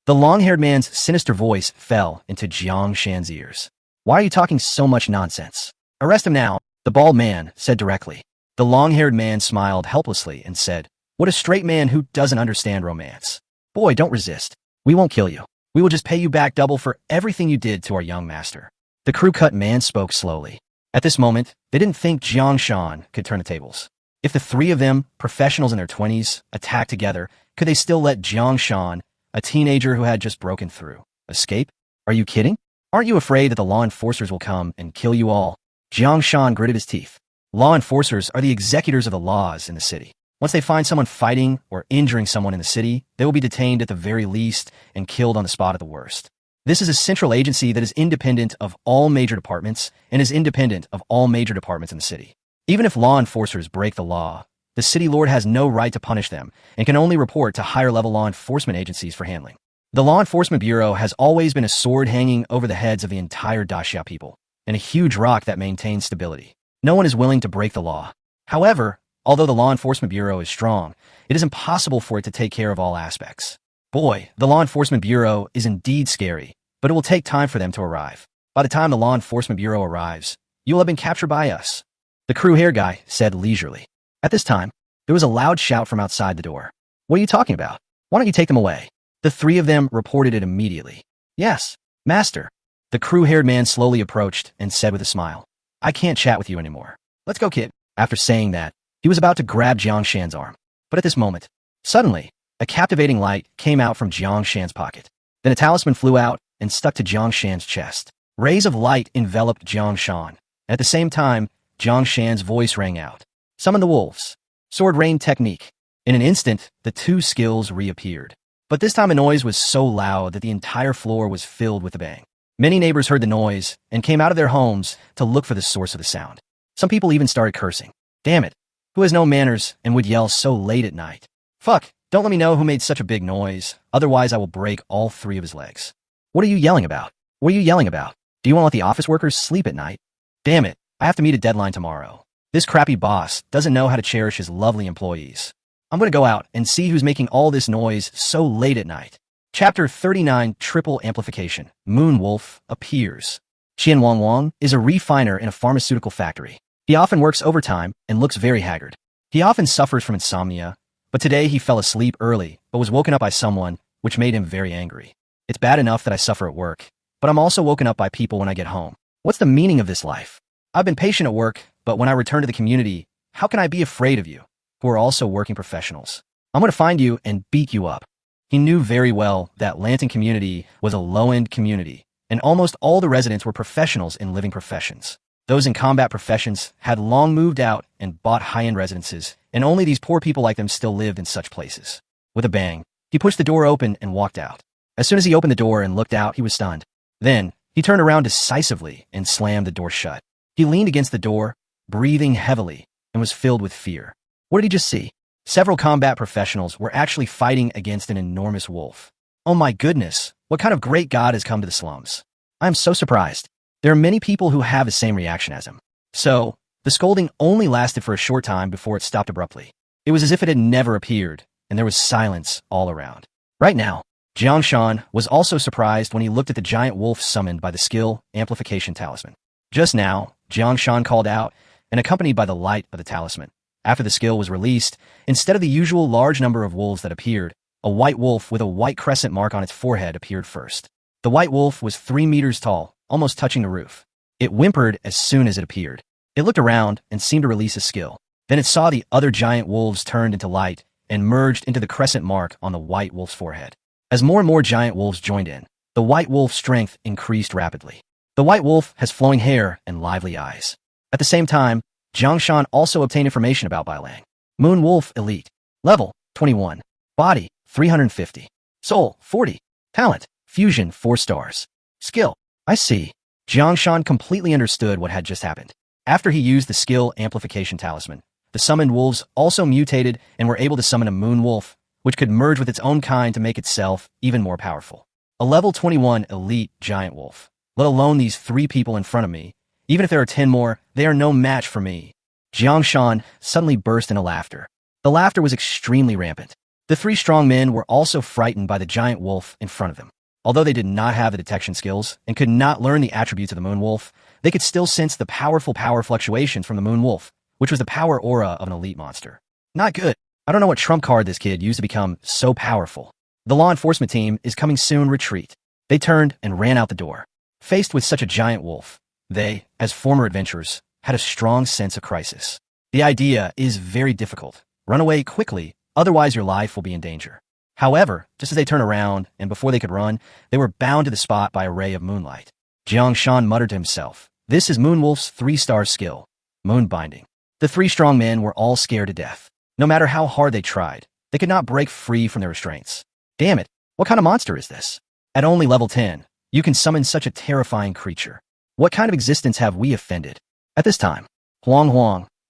The long-haired man's sinister voice fell into Jang Shan's ears. Why are you talking so much nonsense? Arrest him now, the bald man said directly. The long-haired man smiled helplessly and said, what a straight man who doesn't understand romance. Boy, don't resist. We won't kill you. We will just pay you back double for everything you did to our young master. The crew-cut man spoke slowly. At this moment, they didn't think Jang Shan could turn the tables. If the 3 of them, professionals in their 20s, attacked together, could they still let Jang Shan, a teenager who had just broken through, escape? Are you kidding? Aren't you afraid that the law enforcers will come and kill you all? Jang Shan gritted his teeth. Law enforcers are the executors of the laws in the city. Once they find someone fighting or injuring someone in the city, they will be detained at the very least and killed on the spot at the worst. This is a central agency that is independent of all major departments and is independent of all major departments in the city. Even if law enforcers break the law, the city lord has no right to punish them and can only report to higher-level law enforcement agencies for handling. The Law Enforcement Bureau has always been a sword hanging over the heads of the entire Daxia people, and a huge rock that maintains stability. No one is willing to break the law. However, although the Law Enforcement Bureau is strong, it is impossible for it to take care of all aspects. Boy, the Law Enforcement Bureau is indeed scary, but it will take time for them to arrive. By the time the Law Enforcement Bureau arrives, you will have been captured by us. The crew hair guy said leisurely. At this time, there was a loud shout from outside the door. What are you talking about? Why don't you take them away? The 3 of them reported it immediately. Yes, master. The crew-haired man slowly approached and said with a smile, I can't chat with you anymore. Let's go, kid. After saying that, he was about to grab Jang Shan's arm. But at this moment, suddenly, a captivating light came out from Jang Shan's pocket. Then a talisman flew out and stuck to Jang Shan's chest. Rays of light enveloped Jang Shan. At the same time, Jang Shan's voice rang out. Summon the wolves. Sword rain technique. In an instant, the 2 skills reappeared. But this time a noise was so loud that the entire floor was filled with a bang. Many neighbors heard the noise and came out of their homes to look for the source of the sound. Some people even started cursing. Damn it. Who has no manners and would yell so late at night? Fuck, don't let me know who made such a big noise, otherwise I will break all 3 of his legs. What are you yelling about? What are you yelling about? Do you want to let the office workers sleep at night? Damn it, I have to meet a deadline tomorrow. This crappy boss doesn't know how to cherish his lovely employees. I'm gonna go out and see who's making all this noise so late at night. Chapter 39, Triple Amplification. Moon Wolf appears. Qian Wang is a refiner in a pharmaceutical factory. He often works overtime and looks very haggard. He often suffers from insomnia, but today he fell asleep early but was woken up by someone, which made him very angry. It's bad enough that I suffer at work, but I'm also woken up by people when I get home. What's the meaning of this life? I've been patient at work, but when I return to the community, how can I be afraid of you, who are also working professionals? I'm going to find you and beat you up. He knew very well that Lantern community was a low-end community, and almost all the residents were professionals in living professions. Those in combat professions had long moved out and bought high-end residences, and only these poor people like them still lived in such places. With a bang, he pushed the door open and walked out. As soon as he opened the door and looked out, he was stunned. Then, he turned around decisively and slammed the door shut. He leaned against the door, breathing heavily, and was filled with fear. What did he just see? Several combat professionals were actually fighting against an enormous wolf. Oh my goodness, what kind of great god has come to the slums? I am so surprised. There are many people who have the same reaction as him. So, the scolding only lasted for a short time before it stopped abruptly. It was as if it had never appeared, and there was silence all around. Right now, Jang Shan was also surprised when he looked at the giant wolf summoned by the skill amplification talisman. Just now, Jang Shan called out, and accompanied by the light of the talisman. After the skill was released, instead of the usual large number of wolves that appeared, a white wolf with a white crescent mark on its forehead appeared first. The white wolf was 3 meters tall, almost touching the roof. It whimpered as soon as it appeared. It looked around and seemed to release a skill. Then it saw the other giant wolves turned into light and merged into the crescent mark on the white wolf's forehead. As more and more giant wolves joined in, the white wolf's strength increased rapidly. The white wolf has flowing hair and lively eyes. At the same time, Jang Shan also obtained information about Bailang. Moon Wolf Elite. Level, 21. Body, 350. Soul, 40. Talent, Fusion, 4 stars. Skill, I see. Jang Shan completely understood what had just happened. After he used the skill amplification talisman, the summoned wolves also mutated and were able to summon a moon wolf, which could merge with its own kind to make itself even more powerful. A level 21 elite giant wolf. Let alone these 3 people in front of me. Even if there are 10 more, they are no match for me. Jang Shan suddenly burst into laughter. The laughter was extremely rampant. The 3 strong men were also frightened by the giant wolf in front of them. Although they did not have the detection skills and could not learn the attributes of the moon wolf, they could still sense the powerful power fluctuations from the moon wolf, which was the power aura of an elite monster. Not good. I don't know what trump card this kid used to become so powerful. The law enforcement team is coming soon. Retreat. They turned and ran out the door. Faced with such a giant wolf, they, as former adventurers, had a strong sense of crisis. The idea is very difficult. Run away quickly, otherwise your life will be in danger. However, just as they turned around, and before they could run, they were bound to the spot by a ray of moonlight. Jang Shan muttered to himself, "This is Moon Wolf's 3-star skill, Moon Binding." The 3 strong men were all scared to death. No matter how hard they tried, they could not break free from their restraints. Damn it, what kind of monster is this? At only level 10, you can summon such a terrifying creature. What kind of existence have we offended? At this time, Huang,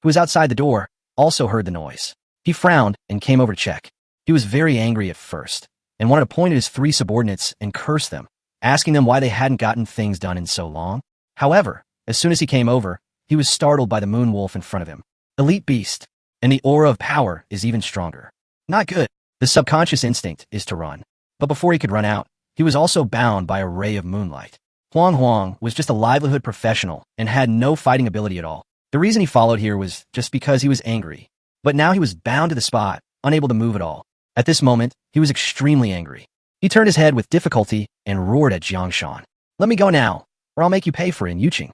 who was outside the door, also heard the noise. He frowned and came over to check. He was very angry at first, and wanted to point at his 3 subordinates and curse them, asking them why they hadn't gotten things done in so long. However, as soon as he came over, he was startled by the moon wolf in front of him. Elite beast, and the aura of power is even stronger. Not good. The subconscious instinct is to run. But before he could run out, he was also bound by a ray of moonlight. Huang was just a livelihood professional and had no fighting ability at all. The reason he followed here was just because he was angry. But now he was bound to the spot, unable to move at all. At this moment, he was extremely angry. He turned his head with difficulty and roared at Jang Shan. "Let me go now, or I'll make you pay for it in Yuqing.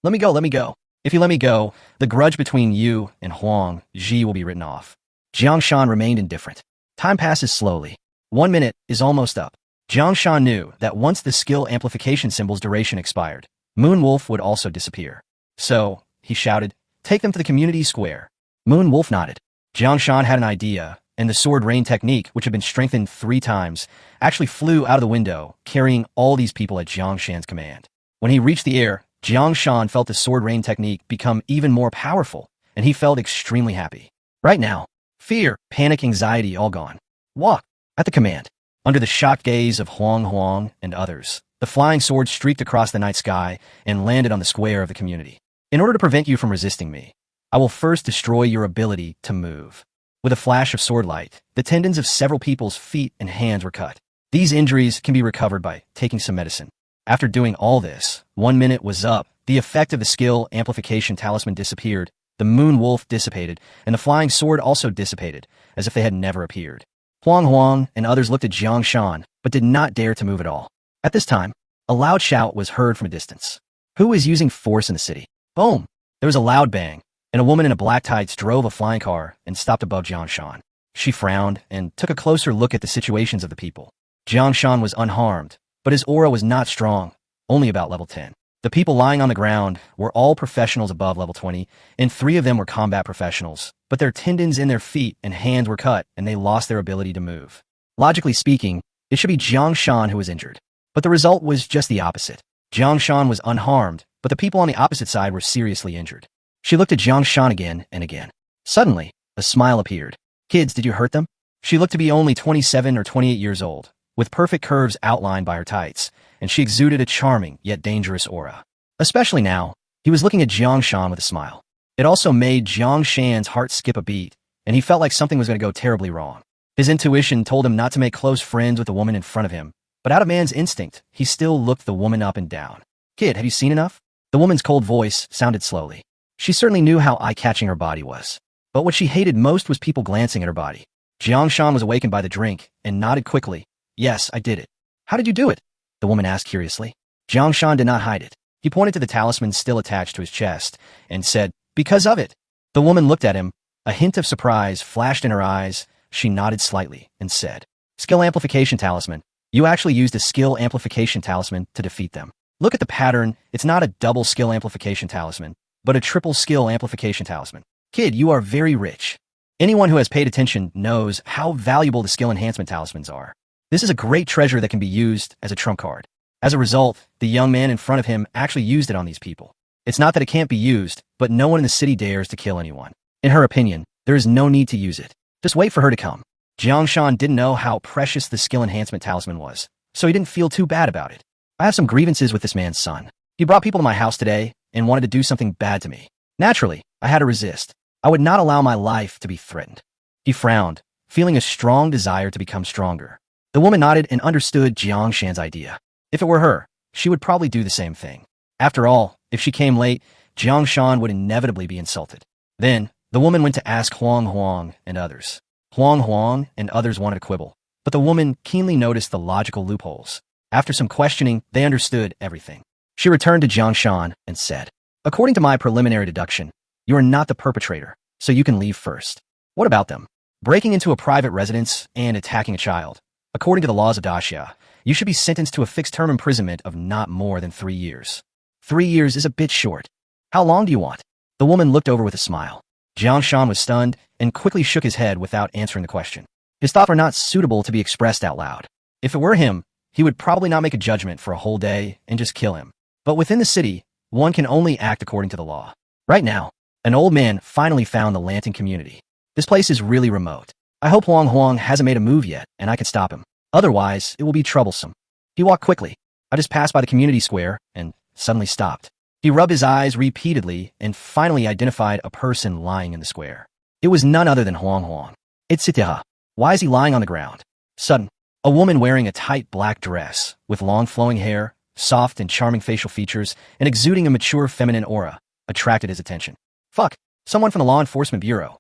Let me go. If you let me go, the grudge between you and Huang Ji will be written off." Jang Shan remained indifferent. Time passes slowly. 1 minute is almost up. Jang Shan knew that once the skill amplification symbol's duration expired, Moon Wolf would also disappear. So, he shouted, "Take them to the community square." Moon Wolf nodded. Jang Shan had an idea, and the sword rain technique, which had been strengthened 3 times, actually flew out of the window, carrying all these people at Jang Shan's command. When he reached the air, Jang Shan felt the sword rain technique become even more powerful, and he felt extremely happy. Right now, fear, panic, anxiety all gone. Walk. At the command, under the shocked gaze of Huang Huang and others, the flying sword streaked across the night sky and landed on the square of the community. In order to prevent you from resisting me, I will first destroy your ability to move. With a flash of sword light, the tendons of several people's feet and hands were cut. These injuries can be recovered by taking some medicine. After doing all this, 1 minute was up, the effect of the skill amplification talisman disappeared, the moon wolf dissipated, and the flying sword also dissipated, as if they had never appeared. Huang Huang and others looked at Jang Shan, but did not dare to move at all. At this time, a loud shout was heard from a distance. Who is using force in the city? Boom! There was a loud bang, and a woman in a black tights drove a flying car and stopped above Jang Shan. She frowned and took a closer look at the situations of the people. Jang Shan was unharmed, but his aura was not strong, only about level 10. The people lying on the ground were all professionals above level 20, and 3 of them were combat professionals, but their tendons in their feet and hands were cut and they lost their ability to move. Logically speaking, it should be Jang Shan who was injured, but the result was just the opposite. Jang Shan was unharmed, but the people on the opposite side were seriously injured. She looked at Jang Shan again and again. Suddenly, a smile appeared. Kids, did you hurt them? She looked to be only 27 or 28 years old, with perfect curves outlined by her tights, and she exuded a charming yet dangerous aura. Especially now, he was looking at Jang Shan with a smile. It also made Jang Shan's heart skip a beat, and he felt like something was going to go terribly wrong. His intuition told him not to make close friends with the woman in front of him, but out of man's instinct, he still looked the woman up and down. Kid, have you seen enough? The woman's cold voice sounded slowly. She certainly knew how eye-catching her body was, but what she hated most was people glancing at her body. Jang Shan was awakened by the drink and nodded quickly. Yes, I did it. How did you do it? The woman asked curiously. Jang Shan did not hide it. He pointed to the talisman still attached to his chest and said, because of it. The woman looked at him. A hint of surprise flashed in her eyes. She nodded slightly and said, skill amplification talisman. You actually used a skill amplification talisman to defeat them. Look at the pattern. It's not a double skill amplification talisman, but a triple skill amplification talisman. Kid, you are very rich. Anyone who has paid attention knows how valuable the skill enhancement talismans are. This is a great treasure that can be used as a trump card. As a result, the young man in front of him actually used it on these people. It's not that it can't be used, but no one in the city dares to kill anyone. In her opinion, there is no need to use it. Just wait for her to come. Jang Shan didn't know how precious the skill enhancement talisman was, so he didn't feel too bad about it. I have some grievances with this man's son. He brought people to my house today and wanted to do something bad to me. Naturally, I had to resist. I would not allow my life to be threatened. He frowned, feeling a strong desire to become stronger. The woman nodded and understood Jang Shan's idea. If it were her, she would probably do the same thing. After all, if she came late, Jang Shan would inevitably be insulted. Then, the woman went to ask Huang Huang and others. Huang Huang and others wanted to quibble, but the woman keenly noticed the logical loopholes. After some questioning, they understood everything. She returned to Jang Shan and said, according to my preliminary deduction, you are not the perpetrator, so you can leave first. What about them? Breaking into a private residence and attacking a child. According to the laws of Daxia, you should be sentenced to a fixed-term imprisonment of not more than 3 years. 3 years is a bit short. How long do you want? The woman looked over with a smile. Jang Shan was stunned and quickly shook his head without answering the question. His thoughts were not suitable to be expressed out loud. If it were him, he would probably not make a judgment for a whole day and just kill him. But within the city, one can only act according to the law. Right now, an old man finally found the Lantern community. This place is really remote. I hope Huang Huang hasn't made a move yet, and I can stop him. Otherwise, it will be troublesome. He walked quickly. I just passed by the community square and suddenly stopped. He rubbed his eyes repeatedly and finally identified a person lying in the square. It was none other than Huang Huang. It's Sitiha. Why is he lying on the ground? Sudden, a woman wearing a tight black dress, with long flowing hair, soft and charming facial features, and exuding a mature feminine aura, attracted his attention. Fuck, someone from the law enforcement bureau.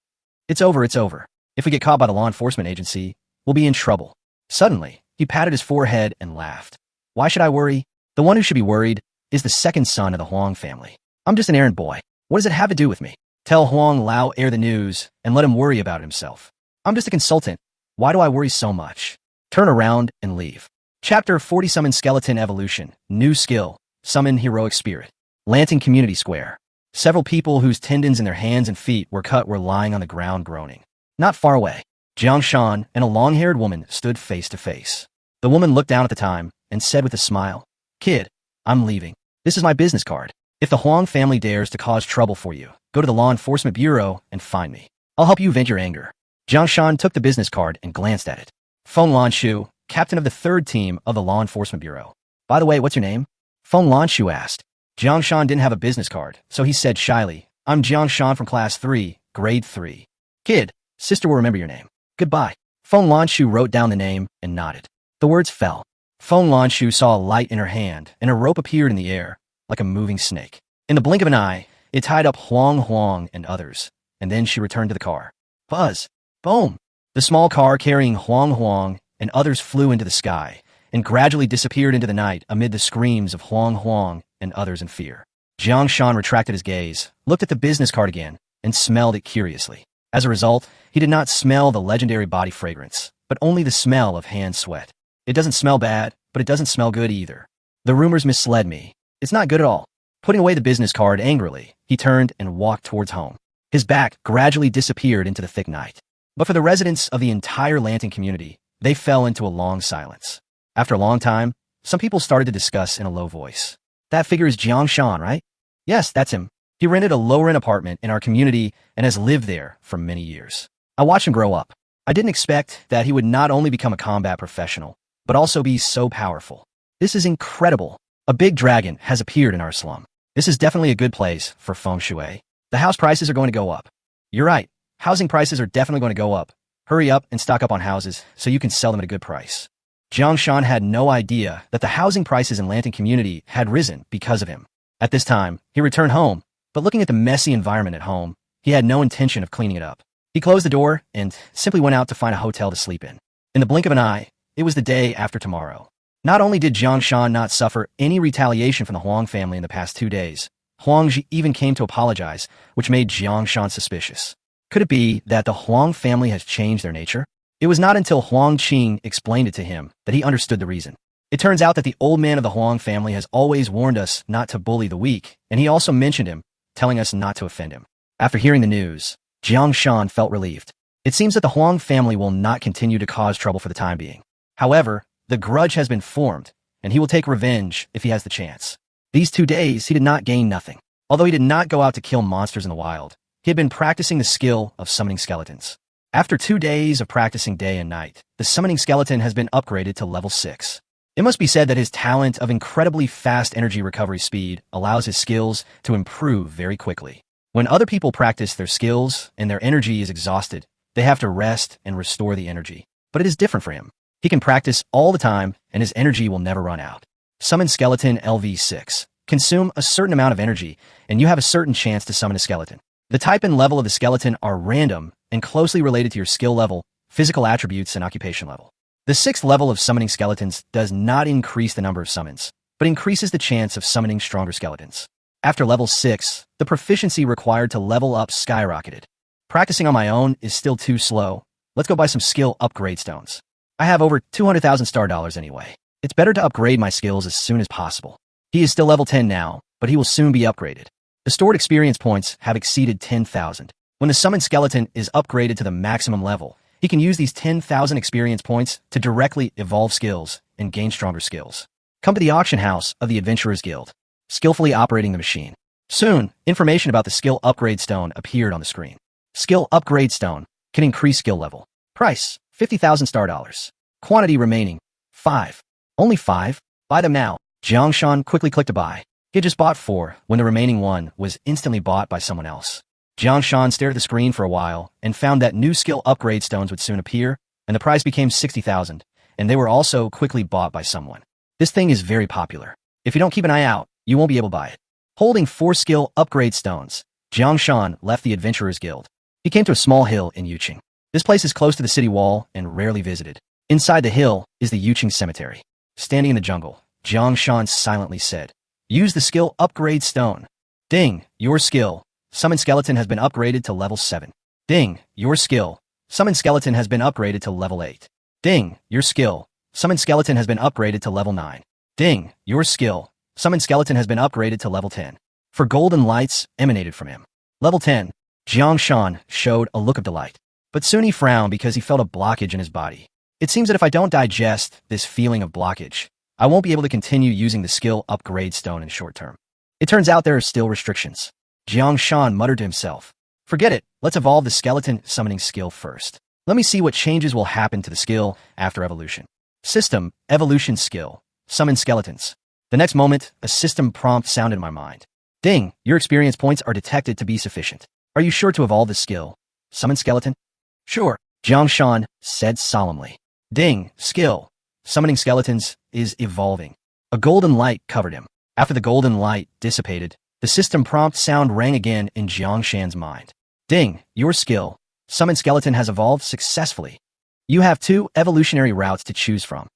It's over, it's over. If we get caught by the law enforcement agency, we'll be in trouble. Suddenly, he patted his forehead and laughed. Why should I worry? The one who should be worried is the second son of the Huang family. I'm just an errand boy. What does it have to do with me? Tell Huang Lao air the news and let him worry about himself. I'm just a consultant. Why do I worry so much? Turn around and leave. Chapter 40 Summon Skeleton Evolution. New skill. Summon Heroic Spirit. Lantern Community Square. Several people whose tendons in their hands and feet were cut were lying on the ground groaning. Not far away, Jang Shan and a long-haired woman stood face to face. The woman looked down at the time and said with a smile, Kid, I'm leaving. This is my business card. If the Huang family dares to cause trouble for you, go to the Law Enforcement Bureau and find me. I'll help you vent your anger. Jang Shan took the business card and glanced at it. Feng Lanshu, captain of the 3rd team of the Law Enforcement Bureau. By the way, what's your name? Feng Lanshu asked. Jang Shan didn't have a business card, so he said shyly, I'm Jang Shan from Class 3, Grade 3. Kid, sister will remember your name. Goodbye. Feng Lanshu wrote down the name and nodded. The words fell. Feng Lanshu saw a light in her hand, and a rope appeared in the air, like a moving snake. In the blink of an eye, it tied up Huang and others, and then she returned to the car. Buzz! Boom! The small car carrying Huang and others flew into the sky, and gradually disappeared into the night amid the screams of Huang and others in fear. Jang Shan retracted his gaze, looked at the business card again, and smelled it curiously. As a result, he did not smell the legendary body fragrance, but only the smell of hand sweat. It doesn't smell bad, but it doesn't smell good either. The rumors misled me. It's not good at all. Putting away the business card angrily, he turned and walked towards home. His back gradually disappeared into the thick night. But for the residents of the entire Lantern community, they fell into a long silence. After a long time, some people started to discuss in a low voice. That figure is Jang Shan, right? Yes, that's him. He rented a low-rent apartment in our community and has lived there for many years. I watched him grow up. I didn't expect that he would not only become a combat professional, but also be so powerful. This is incredible. A big dragon has appeared in our slum. This is definitely a good place for feng shui. The house prices are going to go up. You're right. Housing prices are definitely going to go up. Hurry up and stock up on houses so you can sell them at a good price. Jang Shan had no idea that the housing prices in Lantern community had risen because of him. At this time, he returned home, but looking at the messy environment at home, he had no intention of cleaning it up. He closed the door and simply went out to find a hotel to sleep in. In the blink of an eye, it was the day after tomorrow. Not only did Jang Shan not suffer any retaliation from the Huang family in the past 2 days, Huang Ji even came to apologize, which made Jang Shan suspicious. Could it be that the Huang family has changed their nature? It was not until Huang Qing explained it to him that he understood the reason. It turns out that the old man of the Huang family has always warned us not to bully the weak, and he also mentioned him, telling us not to offend him. After hearing the news, Jang Shan felt relieved. It seems that the Huang family will not continue to cause trouble for the time being. However, the grudge has been formed, and he will take revenge if he has the chance. These 2 days, he did not gain nothing. Although he did not go out to kill monsters in the wild, he had been practicing the skill of summoning skeletons. After 2 days of practicing day and night, the summoning skeleton has been upgraded to level 6. It must be said that his talent of incredibly fast energy recovery speed allows his skills to improve very quickly. When other people practice their skills and their energy is exhausted, they have to rest and restore the energy. But it is different for him. He can practice all the time, and his energy will never run out. Summon Skeleton LV6. Consume a certain amount of energy, and you have a certain chance to summon a skeleton. The type and level of the skeleton are random and closely related to your skill level, physical attributes, and occupation level. The 6th level of summoning skeletons does not increase the number of summons, but increases the chance of summoning stronger skeletons. After level 6, the proficiency required to level up skyrocketed. Practicing on my own is still too slow. Let's go buy some skill upgrade stones. I have over 200,000 star dollars anyway. It's better to upgrade my skills as soon as possible. He is still level 10 now, but he will soon be upgraded. The stored experience points have exceeded 10,000. When the summoned skeleton is upgraded to the maximum level, he can use these 10,000 experience points to directly evolve skills and gain stronger skills. Come to the auction house of the Adventurers Guild. Skillfully operating the machine. Soon, information about the skill upgrade stone appeared on the screen. Skill upgrade stone can increase skill level. Price, 50,000 star dollars. Quantity remaining, 5. Only 5? Buy them now. Jang Shan quickly clicked to buy. He had just bought 4 when the remaining 1 was instantly bought by someone else. Jang Shan stared at the screen for a while and found that new skill upgrade stones would soon appear, and the price became 60,000, and they were also quickly bought by someone. This thing is very popular. If you don't keep an eye out, you won't be able to buy it. Holding 4 skill upgrade stones, Jang Shan left the Adventurers Guild. He came to a small hill in Yuqing. This place is close to the city wall and rarely visited. Inside the hill is the Yuqing Cemetery. Standing in the jungle, Jang Shan silently said, "Use the skill upgrade stone. Ding, your skill. Summon skeleton has been upgraded to level 7. Ding, your skill. Summon skeleton has been upgraded to level 8. Ding, your skill. Summon skeleton has been upgraded to level 9. Ding, your skill. Summon skeleton has been upgraded to level 10. For golden lights emanated from him. Level 10. Jang Shan showed a look of delight. But soon he frowned because he felt a blockage in his body. It seems that if I don't digest this feeling of blockage, I won't be able to continue using the skill upgrade stone in the short term. It turns out there are still restrictions. Jang Shan muttered to himself. Forget it, let's evolve the skeleton summoning skill first. Let me see what changes will happen to the skill after evolution. System, evolution skill, summon skeletons. The next moment, a system prompt sounded in my mind. Ding, your experience points are detected to be sufficient. Are you sure to evolve this skill? Summon skeleton? Sure, Jang Shan said solemnly. Ding, skill, summoning skeletons, is evolving. A golden light covered him. After the golden light dissipated, the system prompt sound rang again in Jang Shan's mind. Ding, your skill, summon skeleton has evolved successfully. You have 2 evolutionary routes to choose from.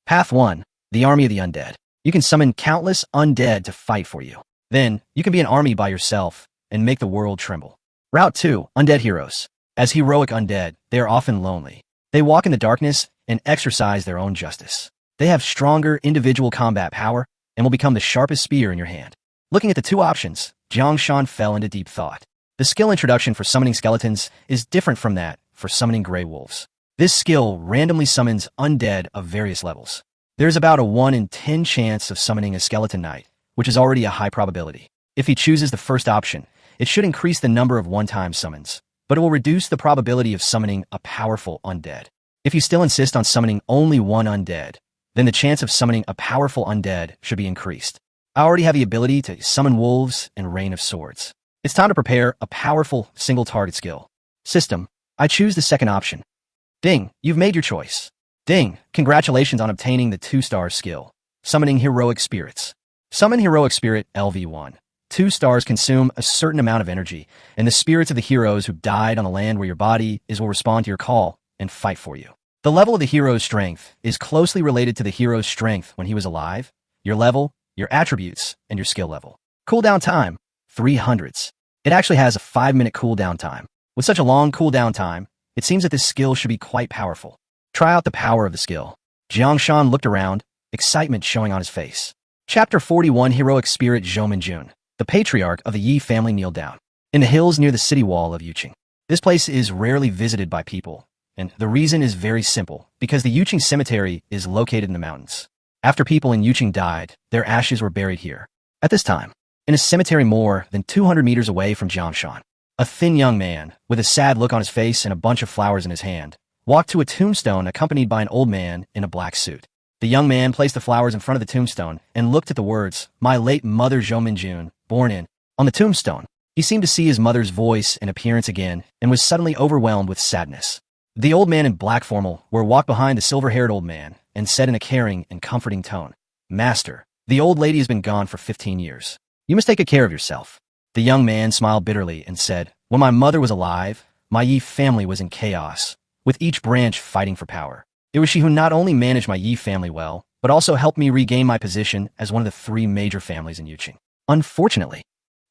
Path 1, the army of the undead. You can summon countless undead to fight for you. Then, you can be an army by yourself and make the world tremble. Route 2, undead heroes. As heroic undead, they are often lonely. They walk in the darkness and exercise their own justice. They have stronger individual combat power and will become the sharpest spear in your hand. Looking at the 2 options, Jang Shan fell into deep thought. The skill introduction for summoning skeletons is different from that for summoning gray wolves. This skill randomly summons undead of various levels. There's about a 1 in 10 chance of summoning a skeleton knight, which is already a high probability. If he chooses the first option, it should increase the number of one-time summons, but it will reduce the probability of summoning a powerful undead. If you still insist on summoning only one undead, then the chance of summoning a powerful undead should be increased. I already have the ability to summon wolves and rain of swords. It's time to prepare a powerful single-target skill. System, I choose the second option. Ding, you've made your choice. Ding, congratulations on obtaining the 2-star skill. Summoning heroic spirits. Summon heroic spirit LV1. 2 stars consume a certain amount of energy, and the spirits of the heroes who died on the land where your body is will respond to your call and fight for you. The level of the hero's strength is closely related to the hero's strength when he was alive, your level, your attributes, and your skill level. Cooldown time, 300s. It actually has a 5-minute cooldown time. With such a long cooldown time, it seems that this skill should be quite powerful. Try out the power of the skill. Jang Shan looked around, excitement showing on his face. Chapter 41 Heroic Spirit Zhou. The patriarch of the Yi family kneeled down. In the hills near the city wall of Yuqing. This place is rarely visited by people, and the reason is very simple, because the Yuqing cemetery is located in the mountains. After people in Yuqing died, their ashes were buried here. At this time, in a cemetery more than 200 meters away from Jang Shan, a thin young man, with a sad look on his face and a bunch of flowers in his hand, walked to a tombstone accompanied by an old man in a black suit. The young man placed the flowers in front of the tombstone and looked at the words, "My late mother Zhou, born in." On the tombstone, he seemed to see his mother's voice and appearance again and was suddenly overwhelmed with sadness. The old man in black formal walked behind the silver-haired old man and said in a caring and comforting tone, "Master, the old lady has been gone for 15 years. You must take care of yourself." The young man smiled bitterly and said, "When my mother was alive, my Yi family was in chaos, with each branch fighting for power. It was she who not only managed my Yi family well, but also helped me regain my position as one of the 3 major families in Yuqing." Unfortunately,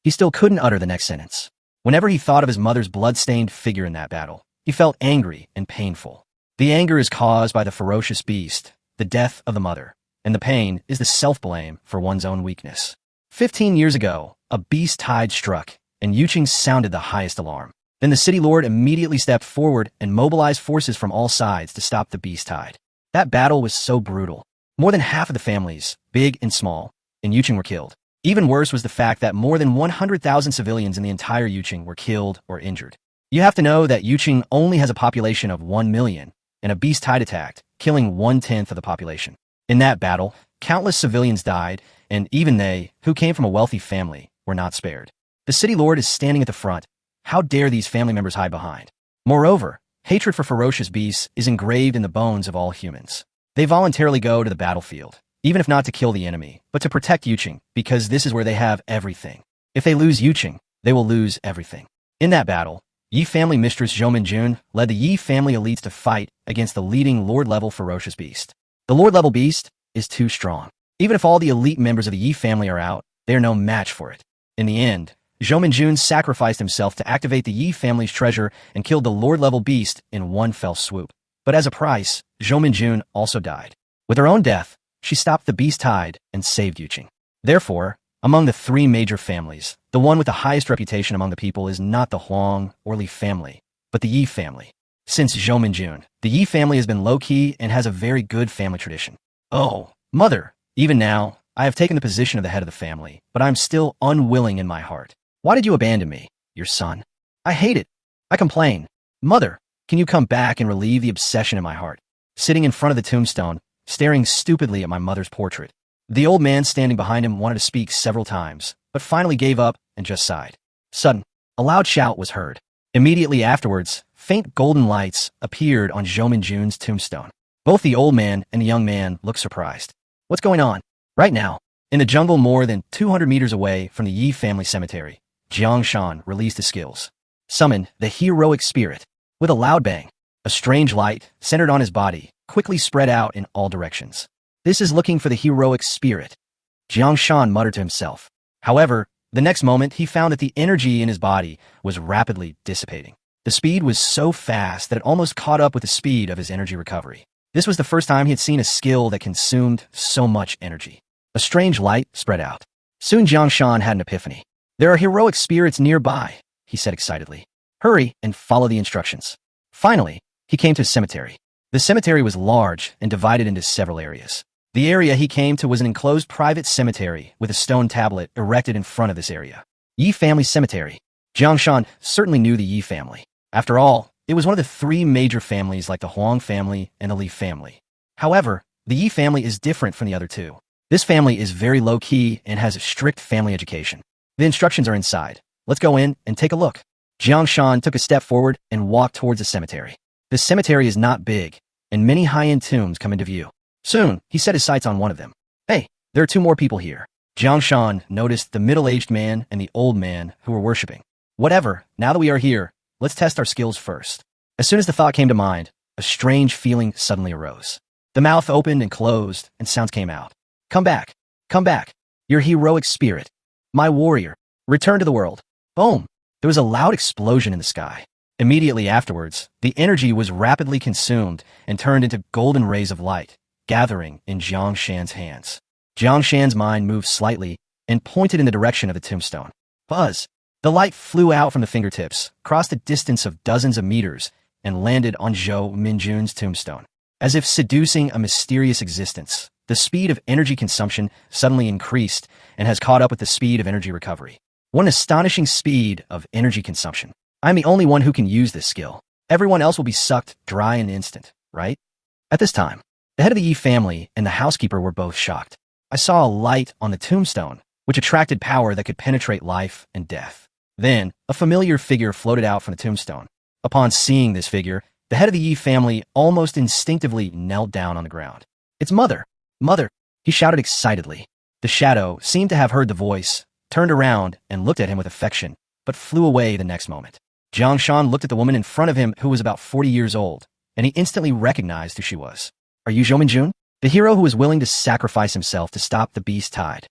he still couldn't utter the next sentence. Whenever he thought of his mother's blood-stained figure in that battle, he felt angry and painful. The anger is caused by the ferocious beast, the death of the mother, and the pain is the self-blame for one's own weakness. 15 years ago, a beast tide struck, and Yuqing sounded the highest alarm. Then the city lord immediately stepped forward and mobilized forces from all sides to stop the beast tide. That battle was so brutal. More than half of the families, big and small, in Yuqing were killed. Even worse was the fact that more than 100,000 civilians in the entire Yuqing were killed or injured. You have to know that Yuqing only has a population of 1 million, and a beast tide attacked, killing 1/10 of the population. In that battle, countless civilians died, and even they, who came from a wealthy family, were not spared. The city lord is standing at the front. How dare these family members hide behind? Moreover, hatred for ferocious beasts is engraved in the bones of all humans. They voluntarily go to the battlefield, even if not to kill the enemy, but to protect Yuqing, because this is where they have everything. If they lose Yuqing, they will lose everything. In that battle, Yi family mistress Zhou led the Yi family elites to fight against the leading lord-level ferocious beast. The lord-level beast is too strong. Even if all the elite members of the Yi family are out, they are no match for it. In the end, Zhou sacrificed himself to activate the Yi family's treasure and killed the lord-level beast in one fell swoop. But as a price, Zhou also died. With her own death, she stopped the beast tide and saved Yuqing. Therefore, among the 3 major families, the one with the highest reputation among the people is not the Huang or Li family, but the Yi family. Since Zhou, the Yi family has been low-key and has a very good family tradition. Oh, mother! Even now, I have taken the position of the head of the family, but I am still unwilling in my heart. Why did you abandon me, your son? I hate it. I complain. Mother, can you come back and relieve the obsession in my heart? Sitting in front of the tombstone, staring stupidly at my mother's portrait. The old man standing behind him wanted to speak several times, but finally gave up and just sighed. Sudden, a loud shout was heard. Immediately afterwards, faint golden lights appeared on Zhou Minjun's tombstone. Both the old man and the young man looked surprised. What's going on? Right now, in the jungle more than 200 meters away from the Yi family cemetery, Jang Shan released his skills. Summoned the heroic spirit. With a loud bang, a strange light, centered on his body, quickly spread out in all directions. This is looking for the heroic spirit, Jang Shan muttered to himself. However, the next moment he found that the energy in his body was rapidly dissipating. The speed was so fast that it almost caught up with the speed of his energy recovery. This was the first time he had seen a skill that consumed so much energy. A strange light spread out. Soon Jang Shan had an epiphany. There are heroic spirits nearby, he said excitedly. Hurry and follow the instructions. Finally, he came to a cemetery. The cemetery was large and divided into several areas. The area he came to was an enclosed private cemetery with a stone tablet erected in front of this area. Yi family cemetery. Jang Shan certainly knew the Yi family. After all, it was one of the three major families like the Huang family and the Li family. However, the Yi family is different from the other two. This family is very low-key and has a strict family education. The instructions are inside. Let's go in and take a look. Jang Shan took a step forward and walked towards the cemetery. The cemetery is not big, and many high-end tombs come into view. Soon, he set his sights on one of them. Hey, there are two more people here. Jang Shan noticed the middle-aged man and the old man who were worshipping. Whatever, now that we are here, let's test our skills first. As soon as the thought came to mind, a strange feeling suddenly arose. The mouth opened and closed, and sounds came out. Come back, your heroic spirit. My warrior, return to the world. Boom! There was a loud explosion in the sky. Immediately afterwards, the energy was rapidly consumed and turned into golden rays of light, gathering in Jang Shan's hands. Jang Shan's mind moved slightly and pointed in the direction of the tombstone. Buzz! The light flew out from the fingertips, crossed a distance of dozens of meters, and landed on Zhou Minjun's tombstone. As if seducing a mysterious existence, the speed of energy consumption suddenly increased and has caught up with the speed of energy recovery. What an astonishing speed of energy consumption. I'm the only one who can use this skill. Everyone else will be sucked dry in an instant, right? At this time, the head of the Yi family and the housekeeper were both shocked. I saw a light on the tombstone, which attracted power that could penetrate life and death. Then, a familiar figure floated out from the tombstone. Upon seeing this figure, the head of the Yi family almost instinctively knelt down on the ground. It's Mother! Mother! He shouted excitedly. The shadow seemed to have heard the voice, turned around and looked at him with affection, but flew away the next moment. Jang Shan looked at the woman in front of him who was about 40 years old, and he instantly recognized who she was. Are you Zhou Minjun? The hero who was willing to sacrifice himself to stop the beast tide.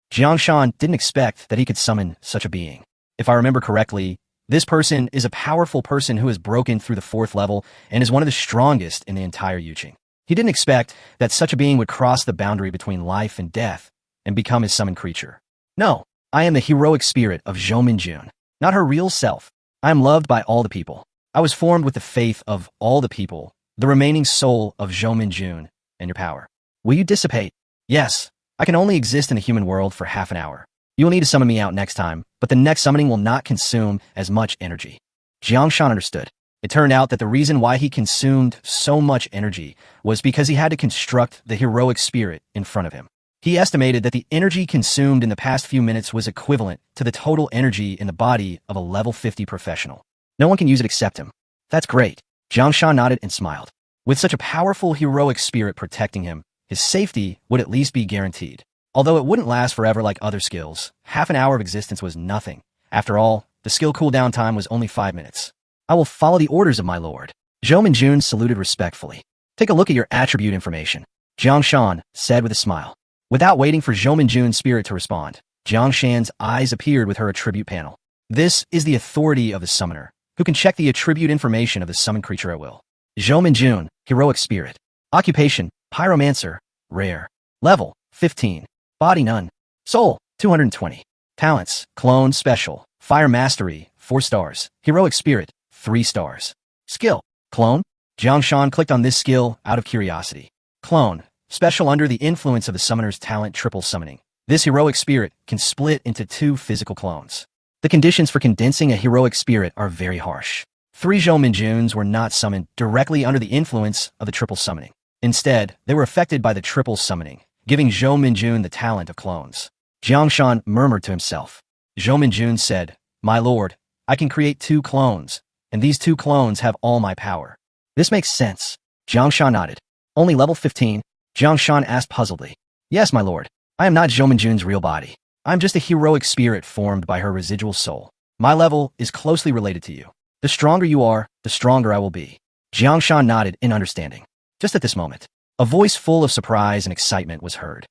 Jang Shan didn't expect that he could summon such a being. If I remember correctly, this person is a powerful person who has broken through the 4th level and is one of the strongest in the entire Yuqing. He didn't expect that such a being would cross the boundary between life and death and become his summoned creature. No, I am the heroic spirit of Zhou Minjun, not her real self. I am loved by all the people. I was formed with the faith of all the people, the remaining soul of Zhou Minjun, and your power. Will you dissipate? Yes, I can only exist in the human world for half an hour. You will need to summon me out next time, but the next summoning will not consume as much energy. Jang Shan understood. It turned out that the reason why he consumed so much energy was because he had to construct the heroic spirit in front of him. He estimated that the energy consumed in the past few minutes was equivalent to the total energy in the body of a level 50 professional. No one can use it except him. That's great. Jang Shan nodded and smiled. With such a powerful heroic spirit protecting him, his safety would at least be guaranteed. Although it wouldn't last forever like other skills, half an hour of existence was nothing. After all, the skill cooldown time was only 5 minutes. I will follow the orders of my lord. Zhou Minjun saluted respectfully. Take a look at your attribute information, Jang Shan said with a smile. Without waiting for Zhou Minjun's spirit to respond, Jang Shan's eyes appeared with her attribute panel. This is the authority of the summoner, who can check the attribute information of the summoned creature at will. Zhou Minjun, heroic spirit. Occupation, pyromancer, rare. Level, 15. Body none. Soul, 220. Talents, clone special. Fire mastery, 4 stars. Heroic spirit, 3 stars. Skill, clone. Jang Shan clicked on this skill out of curiosity. Clone, Special under the influence of the summoner's talent triple summoning. This heroic spirit can split into 2 physical clones. The conditions for condensing a heroic spirit are very harsh. 3 Zhou Minjuns were not summoned directly under the influence of the triple summoning. Instead, they were affected by the triple summoning, giving Zhou Minjun the talent of clones. Jang Shan murmured to himself. Zhou Minjun said, "My lord, I can create 2 clones, and these 2 clones have all my power." This makes sense. Jang Shan nodded. Only level 15? Jang Shan asked puzzledly. Yes, my lord. I am not Zhou Minjun's real body. I'm just a heroic spirit formed by her residual soul. My level is closely related to you. The stronger you are, the stronger I will be. Jiang Shan nodded in understanding. Just at this moment, a voice full of surprise and excitement was heard.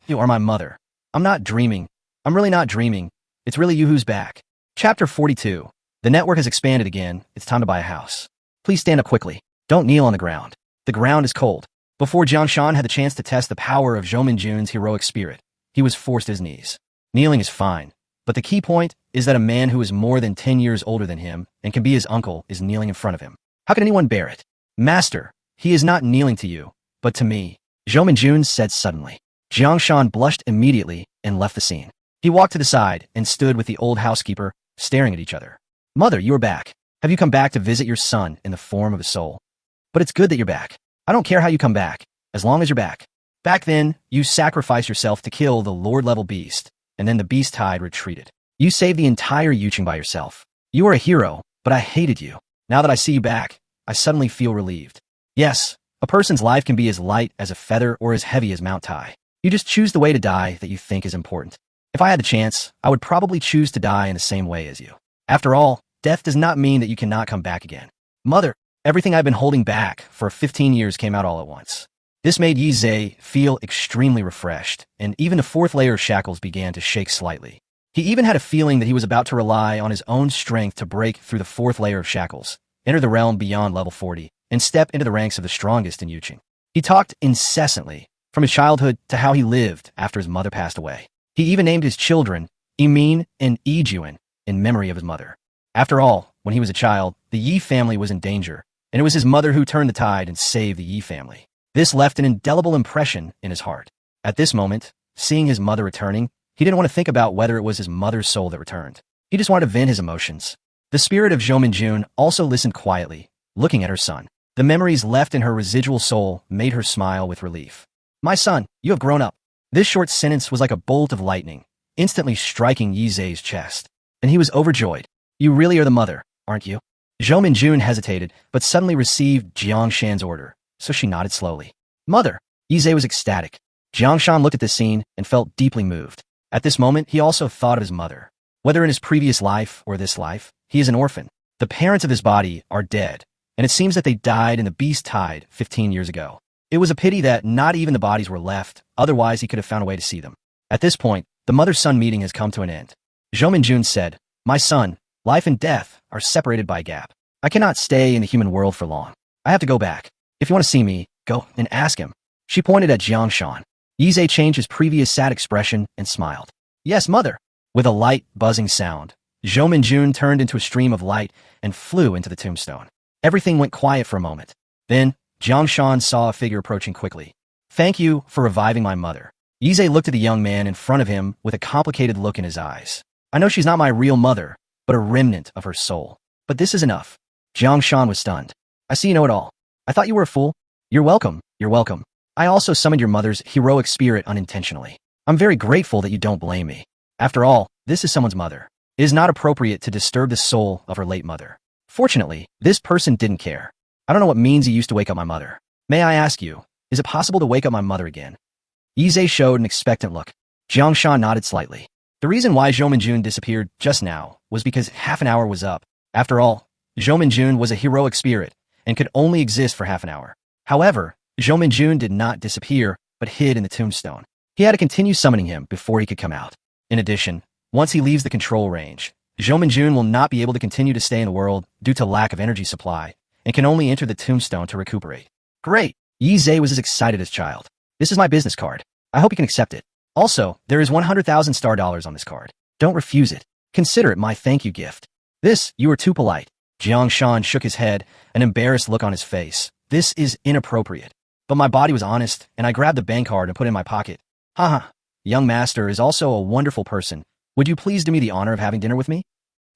You are my mother. I'm not dreaming. I'm really not dreaming. It's really you who's back. Chapter 42. The network has expanded again. It's time to buy a house. Please stand up quickly. Don't kneel on the ground. The ground is cold. Before Jiang Shan had the chance to test the power of Zhou Minjun's heroic spirit, he was forced to his knees. Kneeling is fine, but the key point is that a man who is more than 10 years older than him and can be his uncle is kneeling in front of him. How can anyone bear it? Master, he is not kneeling to you, but to me, Zhou Minjun said suddenly. Jiang Shan blushed immediately and left the scene. He walked to the side and stood with the old housekeeper, staring at each other. Mother, you are back. Have you come back to visit your son in the form of a soul? But it's good that you're back. I don't care how you come back, as long as you're back. Back then, you sacrificed yourself to kill the Lord-level beast, and then the beast tide retreated. You saved the entire Yuching by yourself. You are a hero, but I hated you. Now that I see you back, I suddenly feel relieved. Yes, a person's life can be as light as a feather or as heavy as Mount Tai. You just choose the way to die that you think is important. If I had the chance, I would probably choose to die in the same way as you. After all, death does not mean that you cannot come back again. Mother, everything I've been holding back for 15 years came out all at once. This made Yi Zhe feel extremely refreshed, and even the 4th layer of shackles began to shake slightly. He even had a feeling that he was about to rely on his own strength to break through the 4th layer of shackles, enter the realm beyond level 40, and step into the ranks of the strongest in Yuching. He talked incessantly, from his childhood to how he lived after his mother passed away. He even named his children Yimin and Yijuan in memory of his mother. After all, when he was a child, the Yi family was in danger, and it was his mother who turned the tide and saved the Yi family. This left an indelible impression in his heart. At this moment, seeing his mother returning, he didn't want to think about whether it was his mother's soul that returned. He just wanted to vent his emotions. The spirit of Zhou Minjun also listened quietly, looking at her son. The memories left in her residual soul made her smile with relief. My son, you have grown up. This short sentence was like a bolt of lightning, instantly striking Yi Zhe's chest. And he was overjoyed. You really are the mother, aren't you? Zhou Minjun hesitated, but suddenly received Jiang Shan's order, so she nodded slowly. Mother! Yi Zhe was ecstatic. Jiang Shan looked at this scene and felt deeply moved. At this moment, he also thought of his mother. Whether in his previous life or this life, he is an orphan. The parents of his body are dead, and it seems that they died in the beast tide 15 years ago. It was a pity that not even the bodies were left, otherwise he could have found a way to see them. At this point, the mother-son meeting has come to an end. Zhou Minjun said, My son, life and death are separated by a gap. I cannot stay in the human world for long. I have to go back. If you want to see me, go and ask him. She pointed at Jiang Shan. Yi Zhe changed his previous sad expression and smiled. Yes, mother. With a light, buzzing sound, Zhou Minjun turned into a stream of light and flew into the tombstone. Everything went quiet for a moment. Then, Jiang Shan saw a figure approaching quickly. Thank you for reviving my mother. Yi Zhe looked at the young man in front of him with a complicated look in his eyes. I know she's not my real mother, but a remnant of her soul. But this is enough. Jiang Shan was stunned. I see you know it all. I thought you were a fool. You're welcome. You're welcome. I also summoned your mother's heroic spirit unintentionally. I'm very grateful that you don't blame me. After all, this is someone's mother. It is not appropriate to disturb the soul of her late mother. Fortunately, this person didn't care. I don't know what means he used to wake up my mother. May I ask you, is it possible to wake up my mother again? Yi Zhe showed an expectant look. Jiang Shan nodded slightly. The reason why Zhou Minjun disappeared just now was because half an hour was up. After all, Zhou Minjun was a heroic spirit and could only exist for half an hour. However, Zhou Minjun did not disappear, but hid in the tombstone. He had to continue summoning him before he could come out. In addition, once he leaves the control range, Zhou Minjun will not be able to continue to stay in the world due to lack of energy supply, and can only enter the tombstone to recuperate. Great! Yi Zhe was as excited as a child. This is my business card. I hope you can accept it. Also, there is 100,000 star dollars on this card. Don't refuse it. Consider it my thank you gift. This, you are too polite. Jiang Shan shook his head, an embarrassed look on his face. This is inappropriate. but my body was honest, and I grabbed the bank card and put it in my pocket. Haha. Young master is also a wonderful person. Would you please do me the honor of having dinner with me?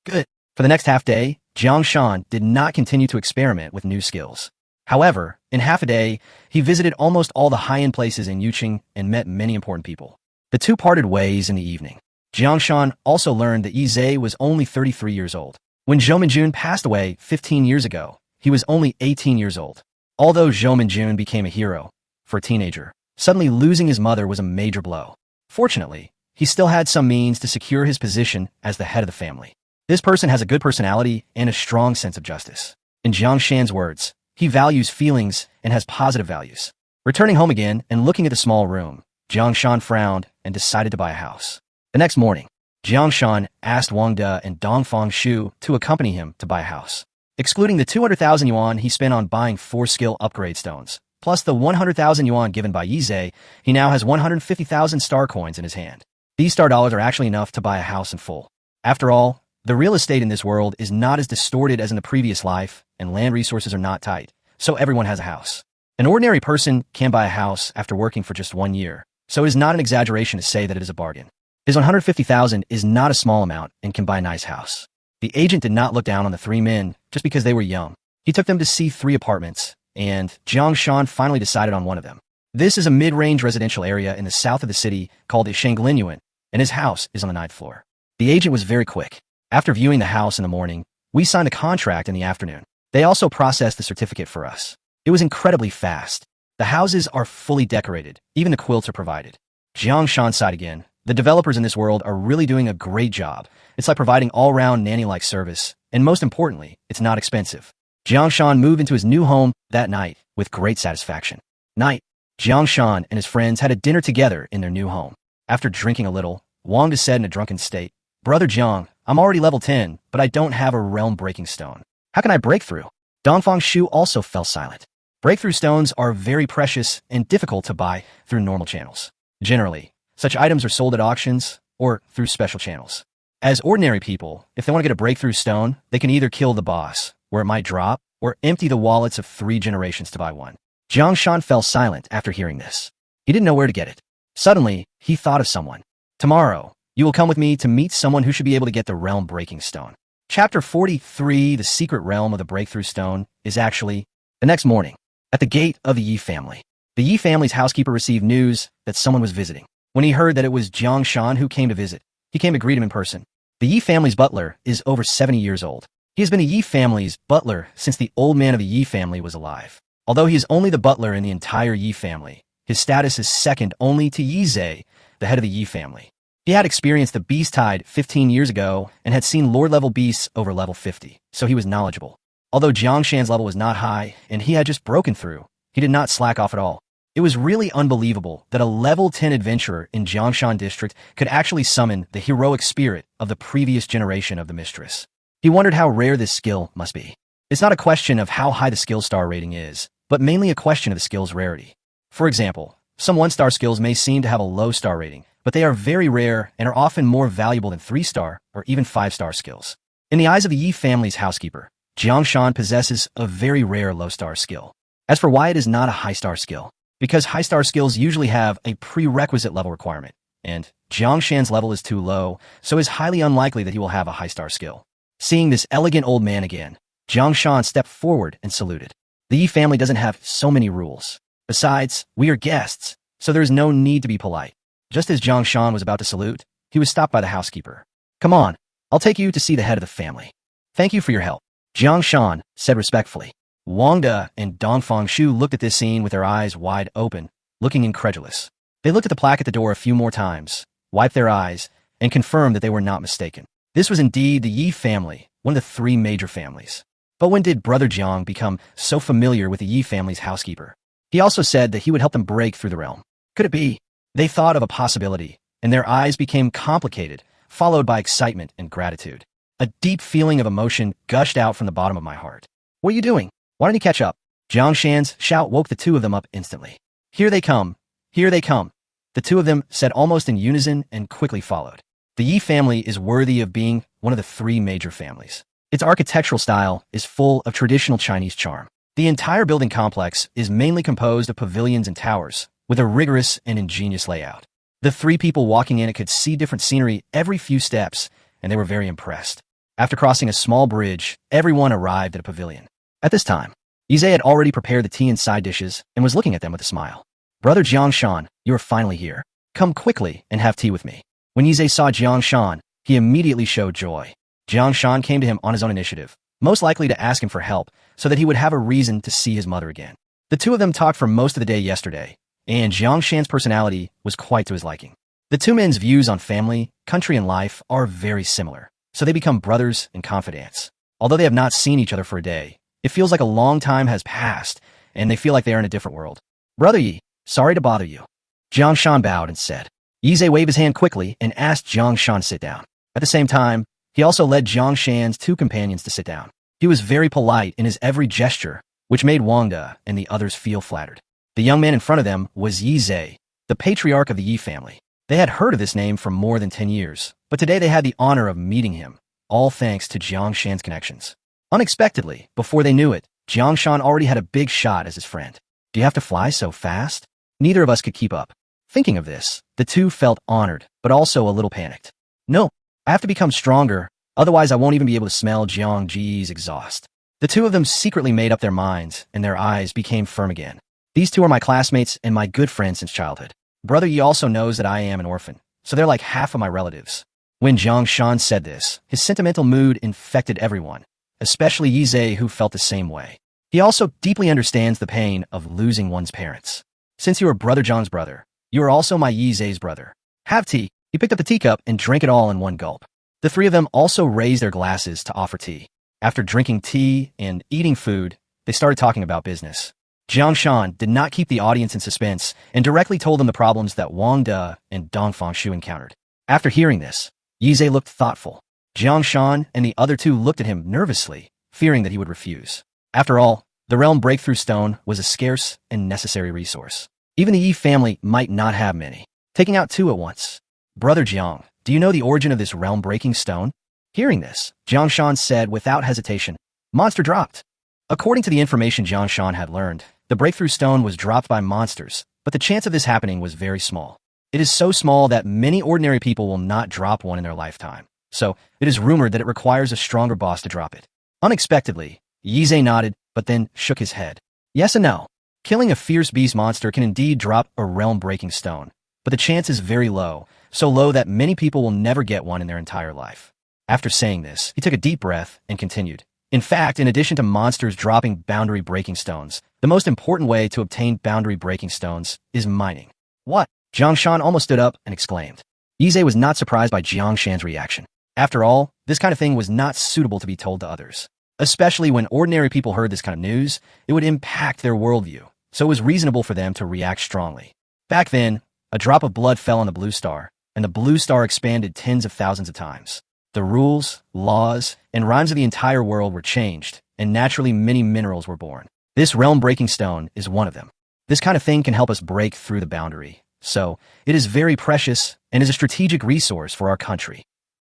Good. For the next half day, Jang Shan did not continue to experiment with new skills. However, in half a day, he visited almost all the high-end places in Yuqing and met many important people. The two parted ways in the evening. Jang Shan also learned that Yi Zhe was only 33 years old. When Zhou Minjun passed away 15 years ago, he was only 18 years old. Although Zhou Minjun became a hero, for a teenager, suddenly losing his mother was a major blow. Fortunately, he still had some means to secure his position as the head of the family. This person has a good personality and a strong sense of justice. In Jang Shan's words, he values feelings and has positive values. Returning home again and looking at the small room, Jang Shan frowned and decided to buy a house. The next morning, Jang Shan asked Wang De and Dongfang Shu to accompany him to buy a house. Excluding the 200,000 yuan he spent on buying 4 skill upgrade stones, plus the 100,000 yuan given by Yi Zhe, he now has 150,000 star coins in his hand. These star dollars are actually enough to buy a house in full. After all, the real estate in this world is not as distorted as in the previous life, and land resources are not tight, so everyone has a house. An ordinary person can buy a house after working for just 1 year, so it is not an exaggeration to say that it is a bargain. His 150,000 is not a small amount and can buy a nice house. The agent did not look down on the 3 men just because they were young. He took them to see 3 apartments, and Jang Shan finally decided on one of them. This is a mid-range residential area in the south of the city called Shanglinyuan, and his house is on the 9th floor. The agent was very quick. After viewing the house in the morning, we signed a contract in the afternoon. They also processed the certificate for us. It was incredibly fast. The houses are fully decorated. Even the quilts are provided. Jiang Shan sighed again. The developers in this world are really doing a great job. It's like providing all-round nanny-like service, and most importantly, it's not expensive. Jiang Shan moved into his new home that night with great satisfaction. Night, Jiang Shan and his friends had a dinner together in their new home. After drinking a little, Wang De said in a drunken state, "Brother Jiang, I'm already level 10, but I don't have a realm-breaking stone. How can I break through?" Dongfang Shu also fell silent. Breakthrough stones are very precious and difficult to buy through normal channels. Generally, such items are sold at auctions or through special channels. As ordinary people, if they want to get a breakthrough stone, they can either kill the boss, where it might drop, or empty the wallets of 3 generations to buy one. Jiang Shan fell silent after hearing this. He didn't know where to get it. Suddenly, he thought of someone. "Tomorrow, you will come with me to meet someone who should be able to get the realm-breaking stone." Chapter 43, The Secret Realm of the Breakthrough Stone, is actually the next morning, at the gate of the Yi family. The Yi family's housekeeper received news that someone was visiting. When he heard that it was Jiang Shan who came to visit, he came to greet him in person. The Yi family's butler is over 70 years old. He has been a Yi family's butler since the old man of the Yi family was alive. Although he is only the butler in the entire Yi family, his status is second only to Yi Zhe, the head of the Yi family. He had experienced the beast tide 15 years ago and had seen lord-level beasts over level 50, so he was knowledgeable. Although Jiang Shan's level was not high and he had just broken through, he did not slack off at all. It was really unbelievable that a level 10 adventurer in Jang Shan district could actually summon the heroic spirit of the previous generation of the mistress. He wondered how rare this skill must be. It's not a question of how high the skill star rating is, but mainly a question of the skill's rarity. For example, some 1-star skills may seem to have a low star rating, but they are very rare and are often more valuable than 3-star or even 5-star skills. In the eyes of the Yi family's housekeeper, Jiang Shan possesses a very rare low-star skill. As for why it is not a high-star skill, because high-star skills usually have a prerequisite level requirement, and Jiang Shan's level is too low, so it is highly unlikely that he will have a high-star skill. Seeing this elegant old man again, Jiang Shan stepped forward and saluted. The Yi family doesn't have so many rules. Besides, we are guests, so there is no need to be polite. Just as Jiang Shan was about to salute, he was stopped by the housekeeper. "Come on, I'll take you to see the head of the family." "Thank you for your help," Jiang Shan said respectfully. Wang De and Dongfang Shu looked at this scene with their eyes wide open, looking incredulous. They looked at the plaque at the door a few more times, wiped their eyes, and confirmed that they were not mistaken. This was indeed the Yi family, one of the 3 major families. But when did Brother Jiang become so familiar with the Yi family's housekeeper? He also said that he would help them break through the realm. Could it be? They thought of a possibility, and their eyes became complicated, followed by excitement and gratitude. A deep feeling of emotion gushed out from the bottom of my heart. "What are you doing? Why don't you catch up?" Jiang Shan's shout woke the 2 of them up instantly. "Here they come! Here they come!" The 2 of them said almost in unison and quickly followed. The Yi family is worthy of being one of the 3 major families. Its architectural style is full of traditional Chinese charm. The entire building complex is mainly composed of pavilions and towers, with a rigorous and ingenious layout. The three people walking in it could see different scenery every few steps, and they were very impressed. After crossing a small bridge, everyone arrived at a pavilion. At this time, Ise had already prepared the tea and side dishes and was looking at them with a smile. Brother Jang Shan, you are finally here. Come quickly and have tea with me. When Ise saw Jang Shan, he immediately showed joy. Jang Shan came to him on his own initiative, most likely to ask him for help so that he would have a reason to see his mother again. The two of them talked for most of the day yesterday, and Jang Shan's personality was quite to his liking. The two men's views on family, country, and life are very similar, so they become brothers and confidants. Although they have not seen each other for a day, it feels like a long time has passed, and they feel like they are in a different world. Brother Yi, sorry to bother you. Jang Shan bowed and said. Ise waved his hand quickly and asked Jang Shan to sit down. At the same time, he also led Jang Shan's two companions to sit down. He was very polite in his every gesture, which made Wang De and the others feel flattered. The young man in front of them was Yi Zhe, the patriarch of the Yi family. They had heard of this name for more than 10 years, but today they had the honor of meeting him, all thanks to Jiang Shan's connections. Unexpectedly, before they knew it, Jiang Shan already had a big shot as his friend. Do you have to fly so fast? Neither of us could keep up. Thinking of this, the two felt honored, but also a little panicked. No, I have to become stronger, otherwise I won't even be able to smell Jiang Ji's exhaust. The two of them secretly made up their minds, and their eyes became firm again. These two are my classmates and my good friends since childhood. Brother Yi also knows that I am an orphan, so they're like half of my relatives. When Jiang Shan said this, his sentimental mood infected everyone, especially Yi Zhe, who felt the same way. He also deeply understands the pain of losing one's parents. Since you are Brother Zhang's brother, you are also my Yi Zhe's brother. Have tea. He picked up the teacup and drank it all in one gulp. The three of them also raised their glasses to offer tea. After drinking tea and eating food, they started talking about business. Jiang Shan did not keep the audience in suspense and directly told them the problems that Wang De and Dong Fengshu encountered. After hearing this, Yi Zhe looked thoughtful. Jiang Shan and the other two looked at him nervously, fearing that he would refuse. After all, the realm breakthrough stone was a scarce and necessary resource. Even the Yi family might not have many. Taking out two at once. Brother Jiang, do you know the origin of this realm-breaking stone? Hearing this, Jiang Shan said without hesitation, monster dropped. According to the information Jiang Shan had learned, the breakthrough stone was dropped by monsters, but the chance of this happening was very small. It is so small that many ordinary people will not drop one in their lifetime. So, it is rumored that it requires a stronger boss to drop it. Unexpectedly, Yi Zhe nodded, but then shook his head. Yes and no. Killing a fierce beast monster can indeed drop a realm-breaking stone, but the chance is very low, so low that many people will never get one in their entire life. After saying this, he took a deep breath and continued. In fact, in addition to monsters dropping boundary-breaking stones, the most important way to obtain boundary-breaking stones is mining. What? Jiang Shan almost stood up and exclaimed. Yi Zhe was not surprised by Jiang Shan's reaction. After all, this kind of thing was not suitable to be told to others. Especially when ordinary people heard this kind of news, it would impact their worldview, so it was reasonable for them to react strongly. Back then, a drop of blood fell on the blue star, and the blue star expanded tens of thousands of times. The rules, laws, and rhymes of the entire world were changed, and naturally many minerals were born. This realm-breaking stone is one of them. This kind of thing can help us break through the boundary, so it is very precious and is a strategic resource for our country.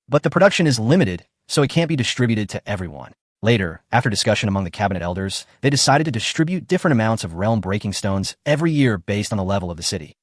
But the production is limited, so it can't be distributed to everyone. Later, after discussion among the cabinet elders, they decided to distribute different amounts of realm-breaking stones every year based on the level of the city.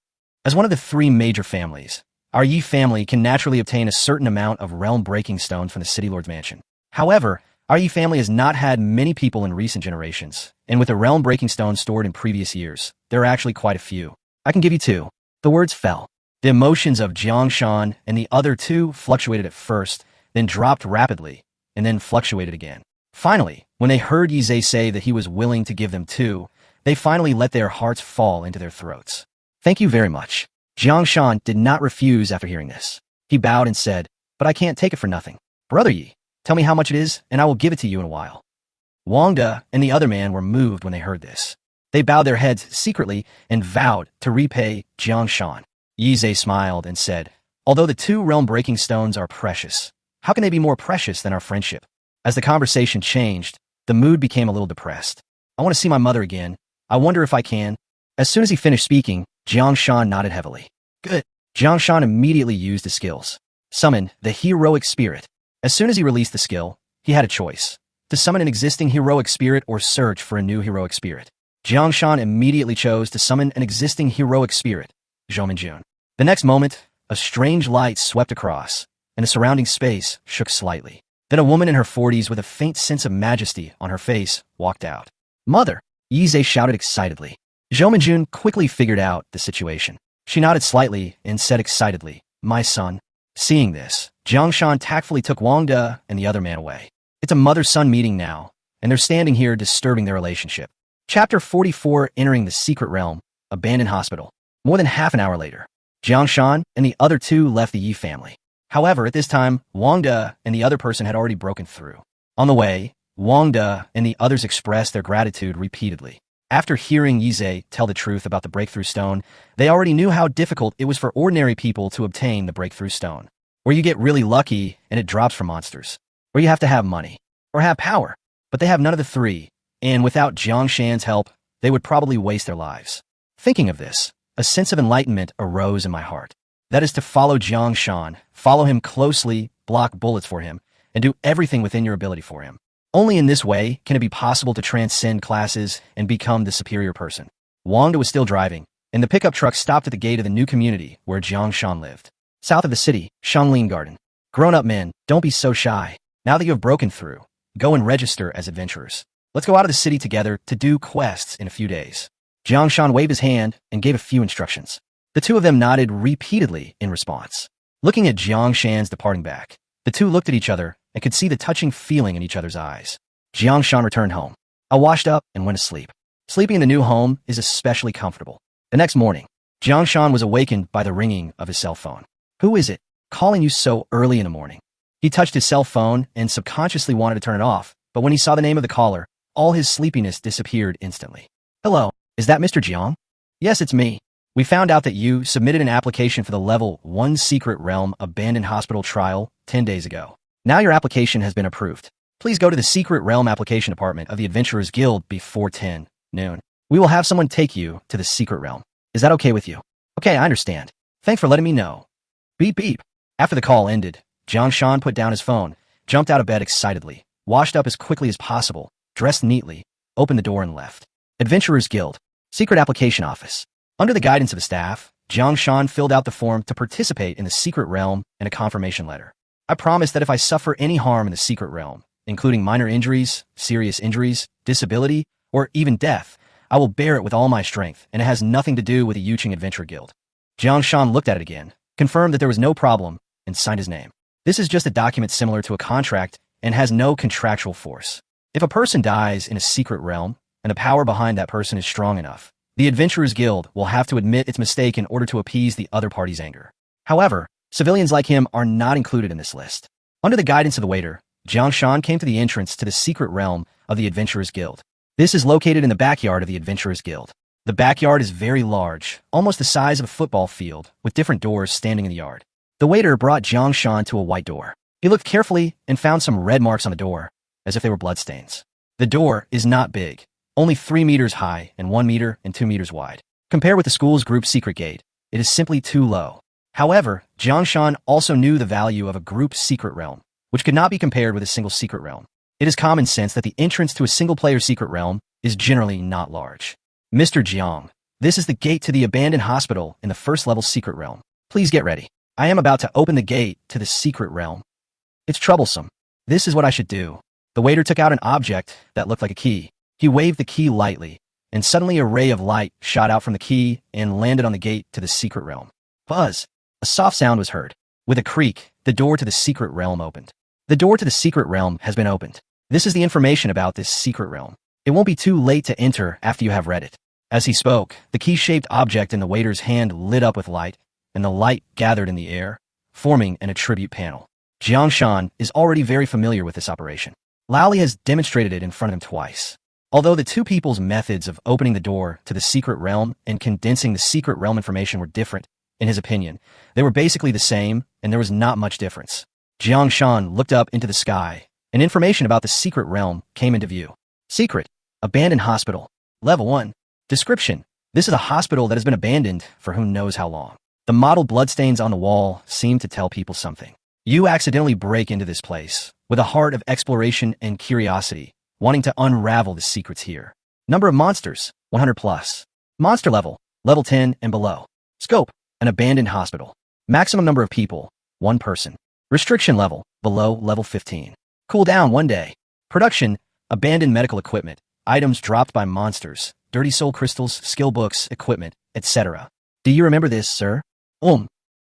As one of the three major families, our Yi family can naturally obtain a certain amount of realm-breaking stones from the City Lord's mansion. However, our Yi family has not had many people in recent generations, and with the realm-breaking stones stored in previous years, there are actually quite a few. I can give you two. The words fell. The emotions of Jiang Shan and the other two fluctuated at first, then dropped rapidly, and then fluctuated again. Finally, when they heard Yi Zhe say that he was willing to give them two, they finally let their hearts fall into their throats. Thank you very much. Jiang Shan did not refuse after hearing this. He bowed and said, but I can't take it for nothing. Brother Yi, tell me how much it is, and I will give it to you in a while. Wang De and the other man were moved when they heard this. They bowed their heads secretly and vowed to repay Jiang Shan. Yi Zhe smiled and said, although the two realm-breaking stones are precious, how can they be more precious than our friendship? As the conversation changed, the mood became a little depressed. I want to see my mother again. I wonder if I can. As soon as he finished speaking, Jiang Shan nodded heavily. Good. Jiang Shan immediately used his skills. Summon the heroic spirit. As soon as he released the skill, he had a choice. to summon an existing heroic spirit or search for a new heroic spirit. Jang Shan immediately chose to summon an existing heroic spirit, Jun. The next moment, a strange light swept across, and the surrounding space shook slightly. Then a woman in her 40s with a faint sense of majesty on her face walked out. "Mother!" Yize shouted excitedly. Jun quickly figured out the situation. She nodded slightly and said excitedly, "My son." Seeing this, Jang Shan tactfully took Wang De and the other man away. It's a mother-son meeting now, and they're standing here disturbing their relationship. Chapter 44, Entering the Secret Realm, Abandoned Hospital. More than half an hour later, Jang Shan and the other two left the Yi family. However, at this time, Wang De and the other person had already broken through. On the way, Wang De and the others expressed their gratitude repeatedly. After hearing Yize tell the truth about the breakthrough stone, they already knew how difficult it was for ordinary people to obtain the breakthrough stone. Where you get really lucky and it drops from monsters. Or you have to have money. Or have power. But they have none of the three, and without Jang Shan's help, they would probably waste their lives. Thinking of this, a sense of enlightenment arose in my heart. That is to follow Jang Shan, follow him closely, block bullets for him, and do everything within your ability for him. Only in this way can it be possible to transcend classes and become the superior person. Wang De was still driving, and the pickup truck stopped at the gate of the new community where Jang Shan lived. South of the city, Shanglin Garden. Grown-up men, don't be so shy. Now that you have broken through, go and register as adventurers. Let's go out of the city together to do quests in a few days. Jang Shan waved his hand and gave a few instructions. The two of them nodded repeatedly in response. Looking at Jang Shan's departing back, the two looked at each other and could see the touching feeling in each other's eyes. Jang Shan returned home. I washed up and went to sleep. Sleeping in the new home is especially comfortable. The next morning, Jang Shan was awakened by the ringing of his cell phone. Who is it? Calling you so early in the morning. He touched his cell phone and subconsciously wanted to turn it off, but when he saw the name of the caller, all his sleepiness disappeared instantly. Hello, is that Mr. Jiang? Yes, it's me. We found out that you submitted an application for the Level 1 Secret Realm Abandoned Hospital trial 10 days ago. Now your application has been approved. Please go to the Secret Realm Application Department of the Adventurers Guild before 10 noon. We will have someone take you to the Secret Realm. Is that okay with you? Okay, I understand. Thanks for letting me know. Beep beep. After the call ended, Jang Shan put down his phone, jumped out of bed excitedly, washed up as quickly as possible, dressed neatly, opened the door and left. Adventurers Guild. Secret Application Office. Under the guidance of the staff, Jang Shan filled out the form to participate in the Secret Realm and a confirmation letter. I promise that if I suffer any harm in the Secret Realm, including minor injuries, serious injuries, disability, or even death, I will bear it with all my strength, and it has nothing to do with the Yuching Adventure Guild. Jang Shan looked at it again, confirmed that there was no problem, and signed his name. This is just a document similar to a contract and has no contractual force. If a person dies in a secret realm, and the power behind that person is strong enough, the Adventurers Guild will have to admit its mistake in order to appease the other party's anger. However, civilians like him are not included in this list. Under the guidance of the waiter, Jang Shan came to the entrance to the secret realm of the Adventurers Guild. This is located in the backyard of the Adventurers Guild. The backyard is very large, almost the size of a football field, with different doors standing in the yard. The waiter brought Jang Shan to a white door. He looked carefully and found some red marks on the door, as if they were bloodstains. The door is not big, only 3 meters high and 1 meter and 2 meters wide. Compared with the school's group secret gate, it is simply too low. However, Jang Shan also knew the value of a group secret realm, which could not be compared with a single secret realm. It is common sense that the entrance to a single-player secret realm is generally not large. Mr. Jiang, this is the gate to the abandoned hospital in the first-level secret realm. Please get ready. I am about to open the gate to the secret realm. It's troublesome. This is what I should do. The waiter took out an object that looked like a key. He waved the key lightly, and suddenly a ray of light shot out from the key and landed on the gate to the secret realm. Buzz! A soft sound was heard. With a creak, the door to the secret realm opened. The door to the secret realm has been opened. This is the information about this secret realm. It won't be too late to enter after you have read it. As he spoke, the key-shaped object in the waiter's hand lit up with light, and the light gathered in the air, forming an attribute panel. Jang Shan is already very familiar with this operation. Laoli has demonstrated it in front of him twice. Although the two people's methods of opening the door to the secret realm and condensing the secret realm information were different, in his opinion, they were basically the same, and there was not much difference. Jang Shan looked up into the sky, and information about the secret realm came into view. Secret. Abandoned hospital. Level 1. Description. This is a hospital that has been abandoned for who knows how long. The mottled bloodstains on the wall seem to tell people something. You accidentally break into this place, with a heart of exploration and curiosity, wanting to unravel the secrets here. Number of monsters, 100 plus. Monster level, level 10 and below. Scope, an abandoned hospital. Maximum number of people, 1 person. Restriction level, below level 15. Cooldown 1 day. Production, abandoned medical equipment, items dropped by monsters, dirty soul crystals, skill books, equipment, etc. Do you remember this, sir?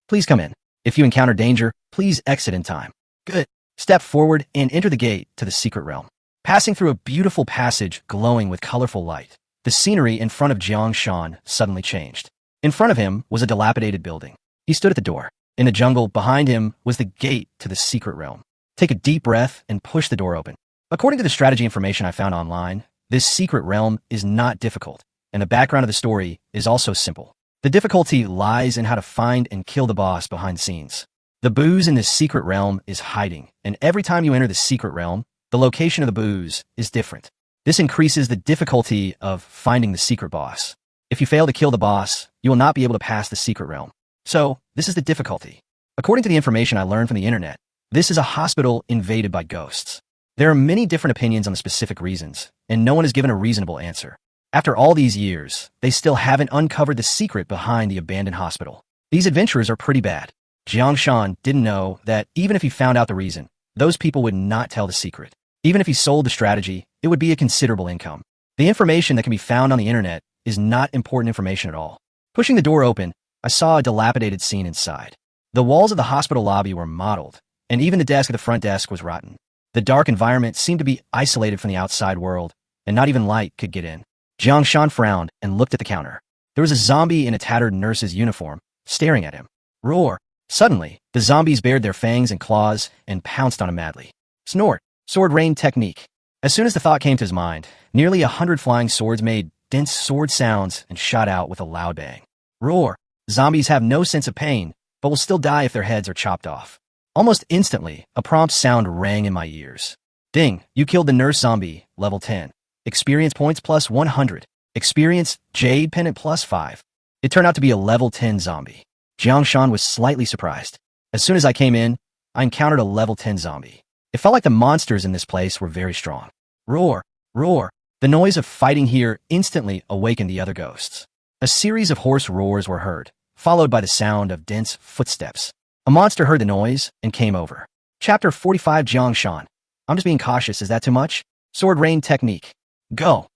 Please come in. If you encounter danger, please exit in time. Good. Step forward and enter the gate to the secret realm. Passing through a beautiful passage glowing with colorful light, the scenery in front of Jang Shan suddenly changed. In front of him was a dilapidated building. He stood at the door. In the jungle behind him was the gate to the secret realm. Take a deep breath and push the door open. According to the strategy information I found online, this secret realm is not difficult, and the background of the story is also simple. The difficulty lies in how to find and kill the boss behind the scenes. The booze in this secret realm is hiding, and every time you enter the secret realm, the location of the booze is different. This increases the difficulty of finding the secret boss. If you fail to kill the boss, you will not be able to pass the secret realm. So, this is the difficulty. According to the information I learned from the internet, this is a hospital invaded by ghosts. There are many different opinions on the specific reasons, and no one has given a reasonable answer. After all these years, they still haven't uncovered the secret behind the abandoned hospital. These adventurers are pretty bad. Jang Shan didn't know that even if he found out the reason, those people would not tell the secret. Even if he sold the strategy, it would be a considerable income. The information that can be found on the internet is not important information at all. Pushing the door open, I saw a dilapidated scene inside. The walls of the hospital lobby were mottled, and even the desk at the front desk was rotten. The dark environment seemed to be isolated from the outside world, and not even light could get in. Jang Shan frowned and looked at the counter. There was a zombie in a tattered nurse's uniform, staring at him. Roar! Suddenly, the zombies bared their fangs and claws and pounced on him madly. Snort! Sword rain technique. As soon as the thought came to his mind, nearly 100 flying swords made dense sword sounds and shot out with a loud bang. Roar! Zombies have no sense of pain, but will still die if their heads are chopped off. Almost instantly, a prompt sound rang in my ears. Ding! You killed the nurse zombie, level 10. Experience points plus 100. Experience Jade Pendant plus 5. It turned out to be a level 10 zombie. Jang Shan was slightly surprised. As soon as I came in, I encountered a level 10 zombie. It felt like the monsters in this place were very strong. Roar! Roar! The noise of fighting here instantly awakened the other ghosts. A series of hoarse roars were heard, followed by the sound of dense footsteps. A monster heard the noise and came over. Chapter 45 Jang Shan. I'm just being cautious, is that too much? Sword rain technique. Go!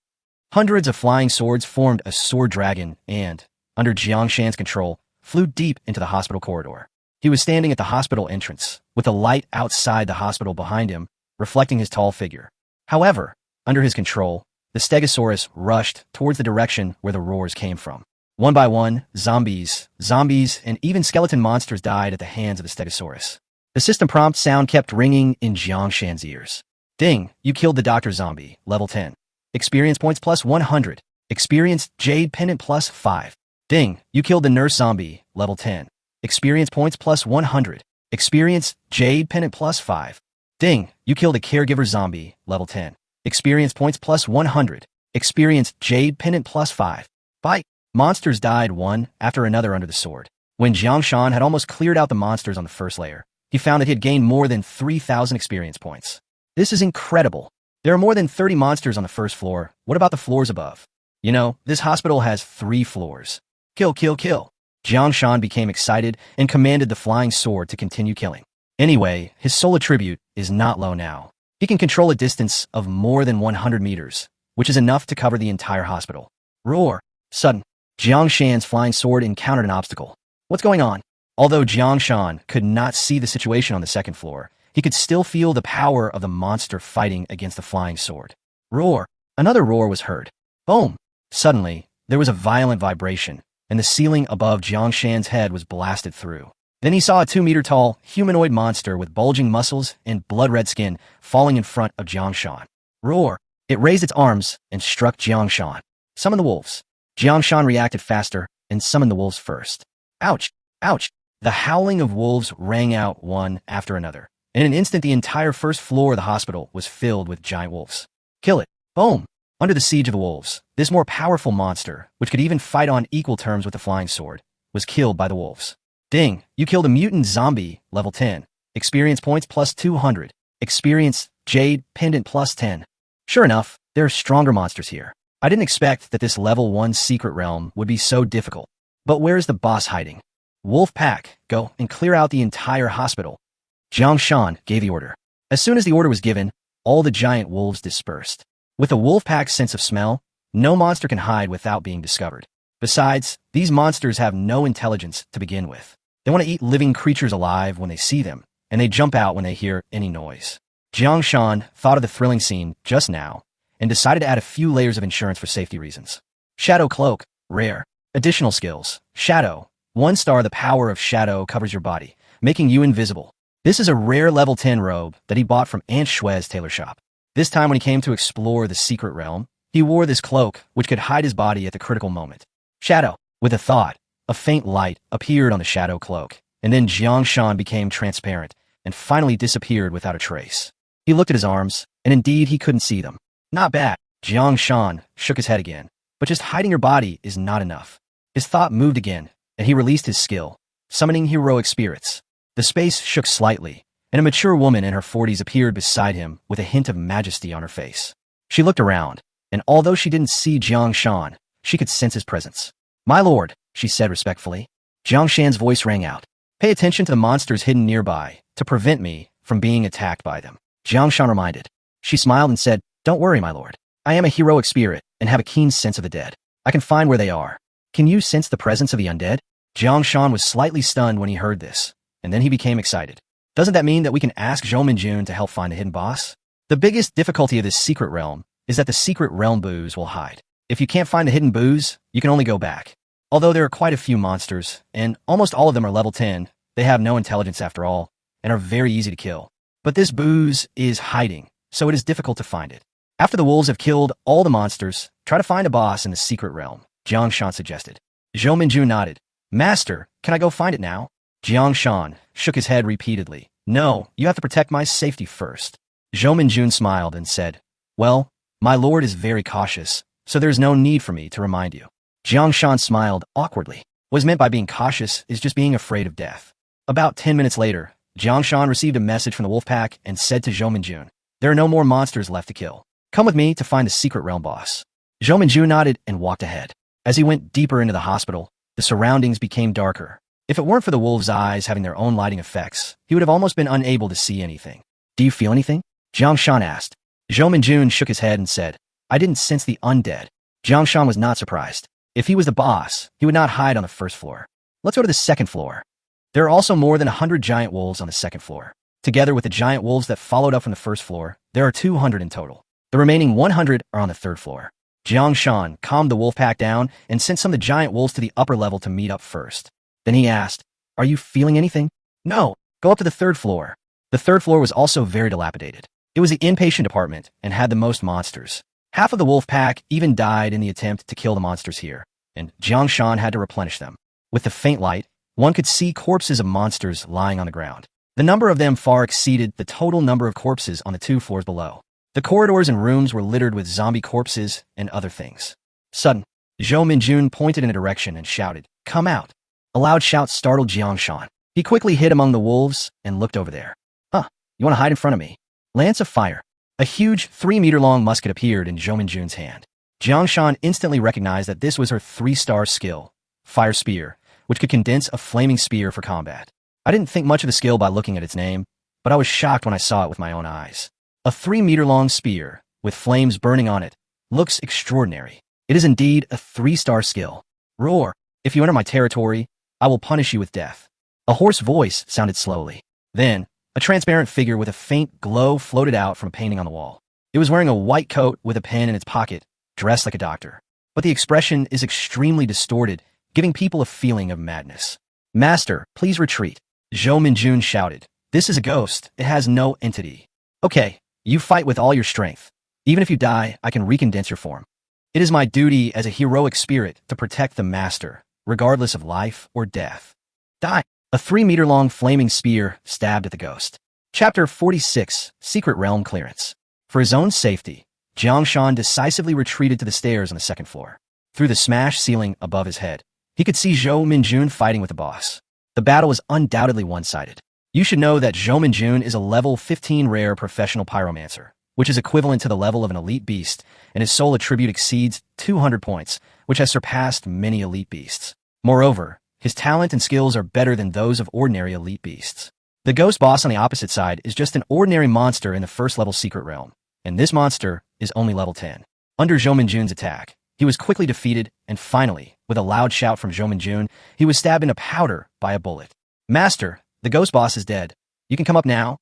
Hundreds of flying swords formed a sword dragon and, under Jang Shan's control, flew deep into the hospital corridor. He was standing at the hospital entrance, with the light outside the hospital behind him, reflecting his tall figure. However, under his control, the Stegosaurus rushed towards the direction where the roars came from. One by one, zombies, and even skeleton monsters died at the hands of the Stegosaurus. The system prompt sound kept ringing in Jang Shan's ears. Ding! You killed the doctor zombie, level 10. Experience points plus 100. Experience Jade Pendant plus 5. Ding! You killed the nurse zombie, level 10. Experience points plus 100. Experience Jade Pendant plus 5. Ding! You killed a caregiver zombie, level 10. Experience points plus 100. Experience Jade Pendant plus 5. Bite! Monsters died one after another under the sword. When Jang Shan had almost cleared out the monsters on the first layer, he found that he had gained more than 3,000 experience points. This is incredible. There are more than 30 monsters on the first floor. What about the floors above? You know, this hospital has 3 floors. Kill, kill, kill. Jang Shan became excited and commanded the flying sword to continue killing. Anyway, his soul attribute is not low now. He can control a distance of more than 100 meters, which is enough to cover the entire hospital. Roar! Sudden, Jang Shan's flying sword encountered an obstacle. What's going on? Although Jang Shan could not see the situation on the second floor, he could still feel the power of the monster fighting against the flying sword. Roar! Another roar was heard. Boom! Suddenly, there was a violent vibration, and the ceiling above Jang Shan's head was blasted through. Then he saw a 2-meter-tall, humanoid monster with bulging muscles and blood-red skin falling in front of Jang Shan. Roar! It raised its arms and struck Jang Shan. Summon the wolves. Jang Shan reacted faster and summoned the wolves first. Ouch! Ouch! The howling of wolves rang out one after another. In an instant, the entire first floor of the hospital was filled with giant wolves. Kill it! Boom! Under the siege of the wolves, this more powerful monster, which could even fight on equal terms with the flying sword, was killed by the wolves. Ding! You killed a mutant zombie, level 10. Experience points plus 200. Experience, Jade, Pendant plus 10. Sure enough, there are stronger monsters here. I didn't expect that this level 1 secret realm would be so difficult. But where's the boss hiding? Wolf Pack, go and clear out the entire hospital. Jang Shan gave the order. As soon as the order was given, all the giant wolves dispersed. With a wolf pack's sense of smell, no monster can hide without being discovered. Besides, these monsters have no intelligence to begin with. They want to eat living creatures alive when they see them, and they jump out when they hear any noise. Jang Shan thought of the thrilling scene just now and decided to add a few layers of insurance for safety reasons. Shadow Cloak, rare. Additional skills. Shadow. 1 star. The power of shadow covers your body, making you invisible. This is a rare level 10 robe that he bought from Aunt Shue's tailor shop. This time when he came to explore the secret realm, he wore this cloak, which could hide his body at the critical moment. Shadow. With a thought, a faint light appeared on the shadow cloak, and then Jang Shan became transparent and finally disappeared without a trace. He looked at his arms, and indeed he couldn't see them. Not bad. Jang Shan shook his head again, but just hiding your body is not enough. His thought moved again, and he released his skill, summoning heroic spirits. The space shook slightly, and a mature woman in her 40s appeared beside him with a hint of majesty on her face. She looked around, and although she didn't see Jang Shan, she could sense his presence. My lord, she said respectfully. Jang Shan's voice rang out. Pay attention to the monsters hidden nearby to prevent me from being attacked by them. Jang Shan reminded. She smiled and said, Don't worry, my lord. I am a heroic spirit and have a keen sense of the dead. I can find where they are. Can you sense the presence of the undead? Jang Shan was slightly stunned when he heard this, and then he became excited. Doesn't that mean that we can ask Zhou Minjun to help find the hidden boss? The biggest difficulty of this secret realm is that the secret realm booze will hide. If you can't find the hidden booze, you can only go back. Although there are quite a few monsters, and almost all of them are level 10, they have no intelligence after all, and are very easy to kill. But this booze is hiding, so it is difficult to find it. After the wolves have killed all the monsters, try to find a boss in the secret realm, Jang Shan suggested. Zhou Minjun nodded. Master, can I go find it now? Jang Shan shook his head repeatedly. No, you have to protect my safety first. Zhou Minjun smiled and said, Well, my lord is very cautious, so there's no need for me to remind you. Jang Shan smiled awkwardly. What is meant by being cautious is just being afraid of death. About 10 minutes later, Jang Shan received a message from the wolf pack and said to Zhou Minjun, There are no more monsters left to kill. Come with me to find the secret realm boss. Zhou Minjun nodded and walked ahead. As he went deeper into the hospital, the surroundings became darker. If it weren't for the wolves' eyes having their own lighting effects, he would have almost been unable to see anything. Do you feel anything? Jang Shan asked. Zhou Minjun shook his head and said, I didn't sense the undead. Jang Shan was not surprised. If he was the boss, he would not hide on the first floor. Let's go to the second floor. There are also more than 100 giant wolves on the second floor. Together with the giant wolves that followed up from the first floor, there are 200 in total. The remaining 100 are on the third floor. Jang Shan calmed the wolf pack down and sent some of the giant wolves to the upper level to meet up first. Then he asked, Are you feeling anything? No, go up to the third floor. The third floor was also very dilapidated. It was the inpatient department and had the most monsters. Half of the wolf pack even died in the attempt to kill the monsters here, and Jang Shan had to replenish them. With the faint light, one could see corpses of monsters lying on the ground. The number of them far exceeded the total number of corpses on the 2 floors below. The corridors and rooms were littered with zombie corpses and other things. Sudden, Zhou Minjun pointed in a direction and shouted, Come out. A loud shout startled Jang Shan. He quickly hid among the wolves and looked over there. Huh, you want to hide in front of me? Lance of Fire. A huge 3-meter-long musket appeared in Zhou Minjun's hand. Jang Shan instantly recognized that this was her 3-star skill, Fire Spear, which could condense a flaming spear for combat. I didn't think much of the skill by looking at its name, but I was shocked when I saw it with my own eyes. A 3-meter-long spear, with flames burning on it, looks extraordinary. It is indeed a 3-star skill. Roar! If you enter my territory, I will punish you with death. A hoarse voice sounded slowly. Then, a transparent figure with a faint glow floated out from a painting on the wall. It was wearing a white coat with a pen in its pocket, dressed like a doctor. But the expression is extremely distorted, giving people a feeling of madness. Master, please retreat. Zhou Minjun shouted. This is a ghost. It has no entity. Okay, you fight with all your strength. Even if you die, I can recondense your form. It is my duty as a heroic spirit to protect the master, regardless of life or death. Die! A 3-meter-long flaming spear stabbed at the ghost. Chapter 46, Secret Realm Clearance. For his own safety, Jang Shan decisively retreated to the stairs on the second floor. Through the smashed ceiling above his head, he could see Zhou Minjun fighting with the boss. The battle was undoubtedly one-sided. You should know that Jun is a level 15 rare professional pyromancer, which is equivalent to the level of an elite beast, and his soul attribute exceeds 200 points, which has surpassed many elite beasts. Moreover, his talent and skills are better than those of ordinary elite beasts. The ghost boss on the opposite side is just an ordinary monster in the first level secret realm, and this monster is only level 10. Under Jun's attack, he was quickly defeated, and finally, with a loud shout from Jun, he was stabbed into powder by a bullet. Master, the ghost boss is dead. You can come up now.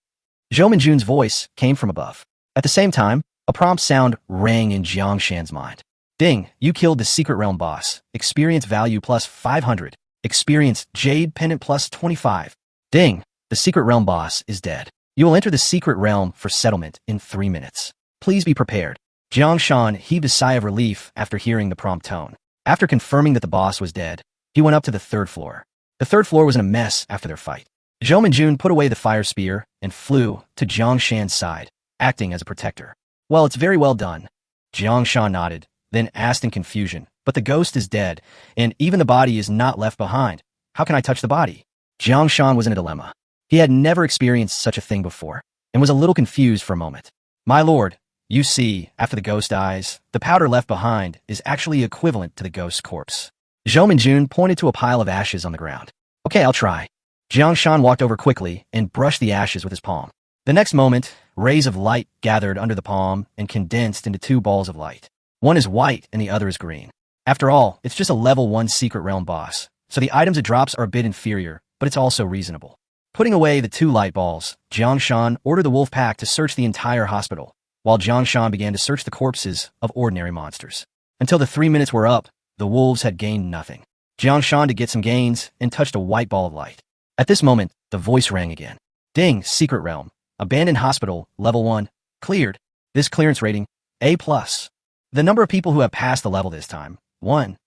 Jun's voice came from above. At the same time, a prompt sound rang in Jang Shan's mind. Ding, you killed the secret realm boss. Experience value plus 500. Experience Jade Pendant plus 25. Ding, the secret realm boss is dead. You will enter the secret realm for settlement in 3 minutes. Please be prepared. Jang Shan heaved a sigh of relief after hearing the prompt tone. After confirming that the boss was dead, he went up to the third floor. The third floor was in a mess after their fight. Jun put away the fire spear and flew to Jang Shan's side, acting as a protector. Well, it's very well done. Jang Shan nodded, then asked in confusion, but the ghost is dead, and even the body is not left behind. How can I touch the body? Jang Shan was in a dilemma. He had never experienced such a thing before, and was a little confused for a moment. My lord, you see, after the ghost dies, the powder left behind is actually equivalent to the ghost's corpse. Jun pointed to a pile of ashes on the ground. Okay, I'll try. Jang Shan walked over quickly and brushed the ashes with his palm. The next moment, rays of light gathered under the palm and condensed into 2 balls of light. One is white and the other is green. After all, it's just a level 1 secret realm boss, so the items it drops are a bit inferior, but it's also reasonable. Putting away the 2 light balls, Jang Shan ordered the wolf pack to search the entire hospital, while Jang Shan began to search the corpses of ordinary monsters. Until the 3 minutes were up, the wolves had gained nothing. Jang Shan did get some gains and touched a white ball of light. At this moment, the voice rang again. Ding, secret realm. Abandoned hospital, level 1. Cleared. This clearance rating, A+. The number of people who have passed the level this time, 1.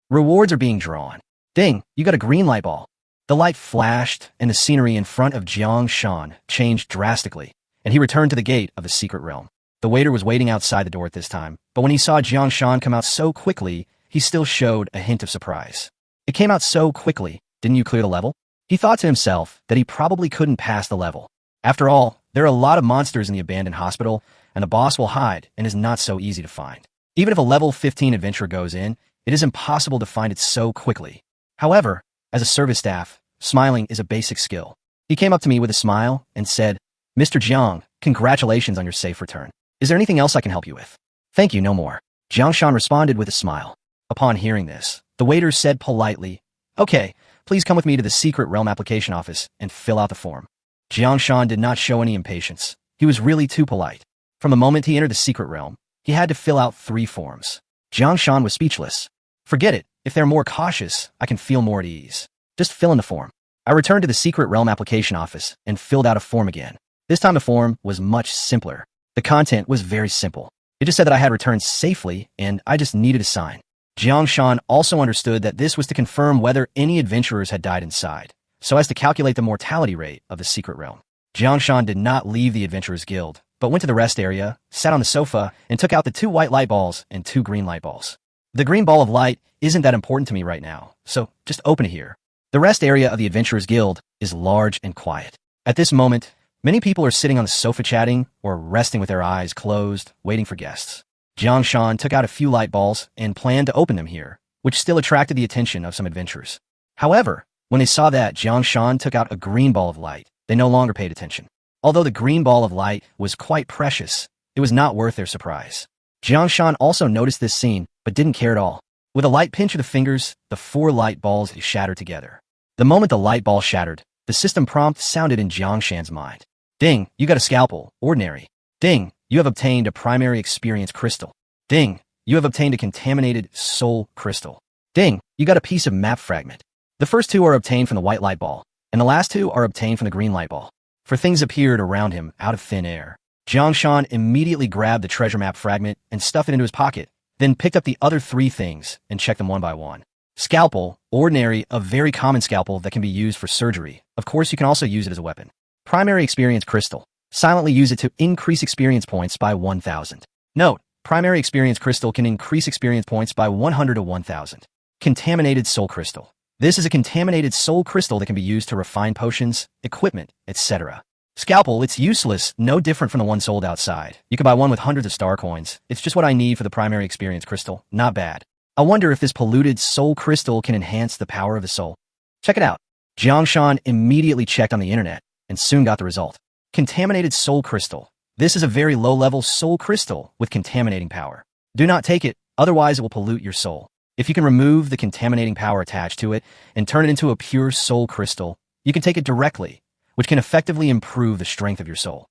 Rewards are being drawn. Ding, you got a green light ball. The light flashed, and the scenery in front of Jang Shan changed drastically, and he returned to the gate of the secret realm. The waiter was waiting outside the door at this time, but when he saw Jang Shan come out so quickly, he still showed a hint of surprise. It came out so quickly, didn't you clear the level? He thought to himself that he probably couldn't pass the level. After all, there are a lot of monsters in the abandoned hospital, and the boss will hide and is not so easy to find. Even if a level 15 adventurer goes in, it is impossible to find it so quickly. However, as a service staff, smiling is a basic skill. He came up to me with a smile and said, Mr. Jiang, congratulations on your safe return. Is there anything else I can help you with? Thank you, no more. Jang Shan responded with a smile. Upon hearing this, the waiter said politely, Okay, please come with me to the secret realm application office and fill out the form. Jang Shan did not show any impatience. He was really too polite. From the moment he entered the secret realm, he had to fill out 3 forms. Jang Shan was speechless. Forget it. If they're more cautious, I can feel more at ease. Just fill in the form. I returned to the secret realm application office and filled out a form again. This time the form was much simpler. The content was very simple. It just said that I had returned safely and I just needed a sign. Jang Shan also understood that this was to confirm whether any adventurers had died inside, so as to calculate the mortality rate of the secret realm. Jang Shan did not leave the Adventurers Guild, but went to the rest area, sat on the sofa, and took out the 2 white light balls and 2 green light balls. The green ball of light isn't that important to me right now, so just open it here. The rest area of the Adventurers Guild is large and quiet. At this moment, many people are sitting on the sofa chatting or resting with their eyes closed, waiting for guests. Jang Shan took out a few light balls and planned to open them here, which still attracted the attention of some adventurers. However, when they saw that Jang Shan took out a green ball of light, they no longer paid attention. Although the green ball of light was quite precious, it was not worth their surprise. Jang Shan also noticed this scene, but didn't care at all. With a light pinch of the fingers, the 4 light balls shattered together. The moment the light ball shattered, the system prompt sounded in Jang Shan's mind. Ding, you got a scalpel, ordinary. Ding, you have obtained a primary experience crystal. Ding, you have obtained a contaminated soul crystal. Ding, you got a piece of map fragment. The first 2 are obtained from the white light ball, and the last 2 are obtained from the green light ball. For things appeared around him out of thin air. Jang Shan immediately grabbed the treasure map fragment and stuffed it into his pocket, then picked up the other 3 things and checked them one by one. Scalpel, ordinary, a very common scalpel that can be used for surgery. Of course, you can also use it as a weapon. Primary experience crystal. Silently use it to increase experience points by 1,000. Note, primary experience crystal can increase experience points by 100 to 1,000. Contaminated soul crystal. This is a contaminated soul crystal that can be used to refine potions, equipment, etc. Scalpel, it's useless, no different from the one sold outside. You can buy one with hundreds of star coins. It's just what I need for the primary experience crystal. Not bad. I wonder if this polluted soul crystal can enhance the power of the soul. Check it out. Jang Shan immediately checked on the internet and soon got the result. Contaminated soul crystal. This is a very low-level soul crystal with contaminating power. Do not take it, otherwise it will pollute your soul. If you can remove the contaminating power attached to it and turn it into a pure soul crystal, you can take it directly, which can effectively improve the strength of your soul.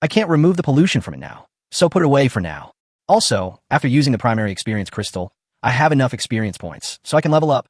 I can't remove the pollution from it now, so put it away for now. Also, after using the primary experience crystal, I have enough experience points, so I can level up.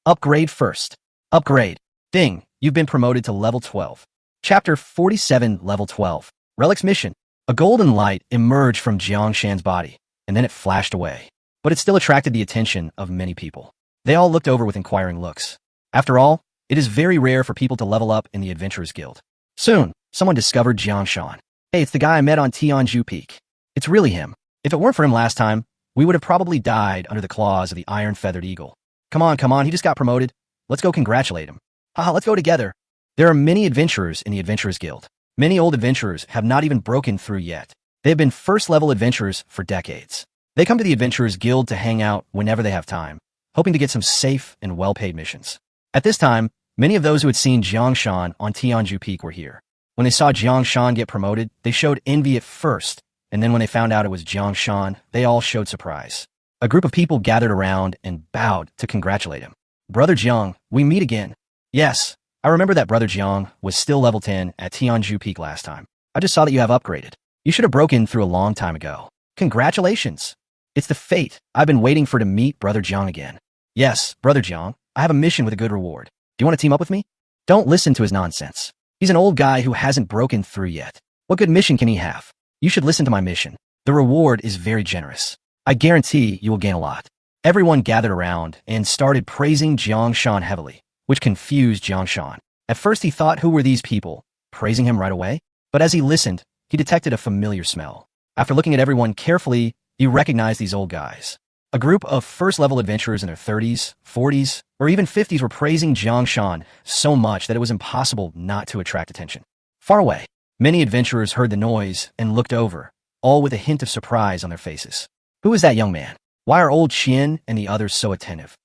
Upgrade first. Upgrade. Ding, you've been promoted to level 12. Chapter 47, level 12. Relics mission. A golden light emerged from Jang Shan's body, and then it flashed away. But it still attracted the attention of many people. They all looked over with inquiring looks. After all, it is very rare for people to level up in the Adventurers Guild. Soon, someone discovered Jang Shan. Hey, it's the guy I met on Tianju Peak. It's really him. If it weren't for him last time, we would have probably died under the claws of the iron-feathered eagle. Come on, he just got promoted. Let's go congratulate him. Haha, let's go together. There are many adventurers in the Adventurers Guild. Many old adventurers have not even broken through yet. They have been first-level adventurers for decades. They come to the Adventurers Guild to hang out whenever they have time, hoping to get some safe and well-paid missions. At this time, many of those who had seen Jang Shan on Tianju Peak were here. When they saw Jang Shan get promoted, they showed envy at first, and then when they found out it was Jang Shan, they all showed surprise. A group of people gathered around and bowed to congratulate him. Brother Jiang, we meet again. Yes, I remember that Brother Jiang was still level 10 at Tianju Peak last time. I just saw that you have upgraded. You should have broken through a long time ago. Congratulations. It's the fate I've been waiting for to meet Brother Jiang again. Yes, Brother Jiang, I have a mission with a good reward. Do you want to team up with me? Don't listen to his nonsense. He's an old guy who hasn't broken through yet. What good mission can he have? You should listen to my mission. The reward is very generous. I guarantee you will gain a lot. Everyone gathered around and started praising Jang Shan heavily, which confused Jang Shan. At first he thought, who were these people, praising him right away? But as he listened, he detected a familiar smell. After looking at everyone carefully, he recognized these old guys. A group of first-level adventurers in their 30s, 40s, or even 50s were praising Jang Shan so much that it was impossible not to attract attention. Far away, many adventurers heard the noise and looked over, all with a hint of surprise on their faces. Who is that young man? Why are old Qian and the others so attentive?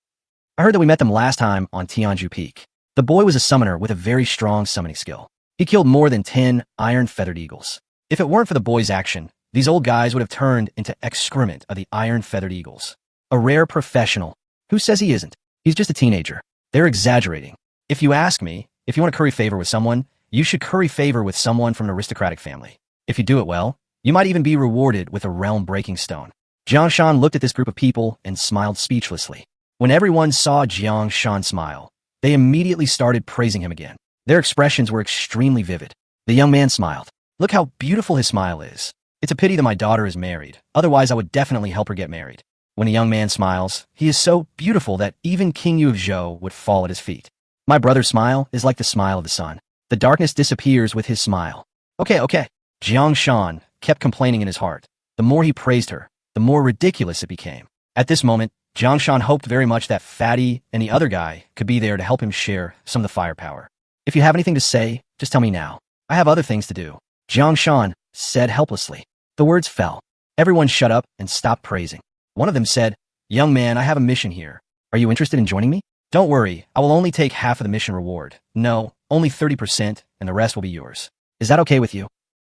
I heard that we met them last time on Tianju Peak. The boy was a summoner with a very strong summoning skill. He killed more than 10 iron-feathered eagles. If it weren't for the boy's action, these old guys would have turned into excrement of the iron-feathered eagles. A rare professional. Who says he isn't? He's just a teenager. They're exaggerating. If you ask me, if you want to curry favor with someone, you should curry favor with someone from an aristocratic family. If you do it well, you might even be rewarded with a realm-breaking stone. Jang Shan looked at this group of people and smiled speechlessly. When everyone saw Jang Shan smile, they immediately started praising him again. Their expressions were extremely vivid. The young man smiled. Look how beautiful his smile is. It's a pity that my daughter is married. Otherwise, I would definitely help her get married. When a young man smiles, he is so beautiful that even King Yu of Zhou would fall at his feet. My brother's smile is like the smile of the sun. The darkness disappears with his smile. Okay. Jang Shan kept complaining in his heart. The more he praised her, the more ridiculous it became. At this moment, Jang Shan hoped very much that Fatty and the other guy could be there to help him share some of the firepower. If you have anything to say, just tell me now. I have other things to do. Jang Shan said helplessly. The words fell. Everyone shut up and stopped praising. One of them said, "Young man, I have a mission here. Are you interested in joining me? Don't worry, I will only take half of the mission reward. No, only 30%, and the rest will be yours. Is that okay with you?"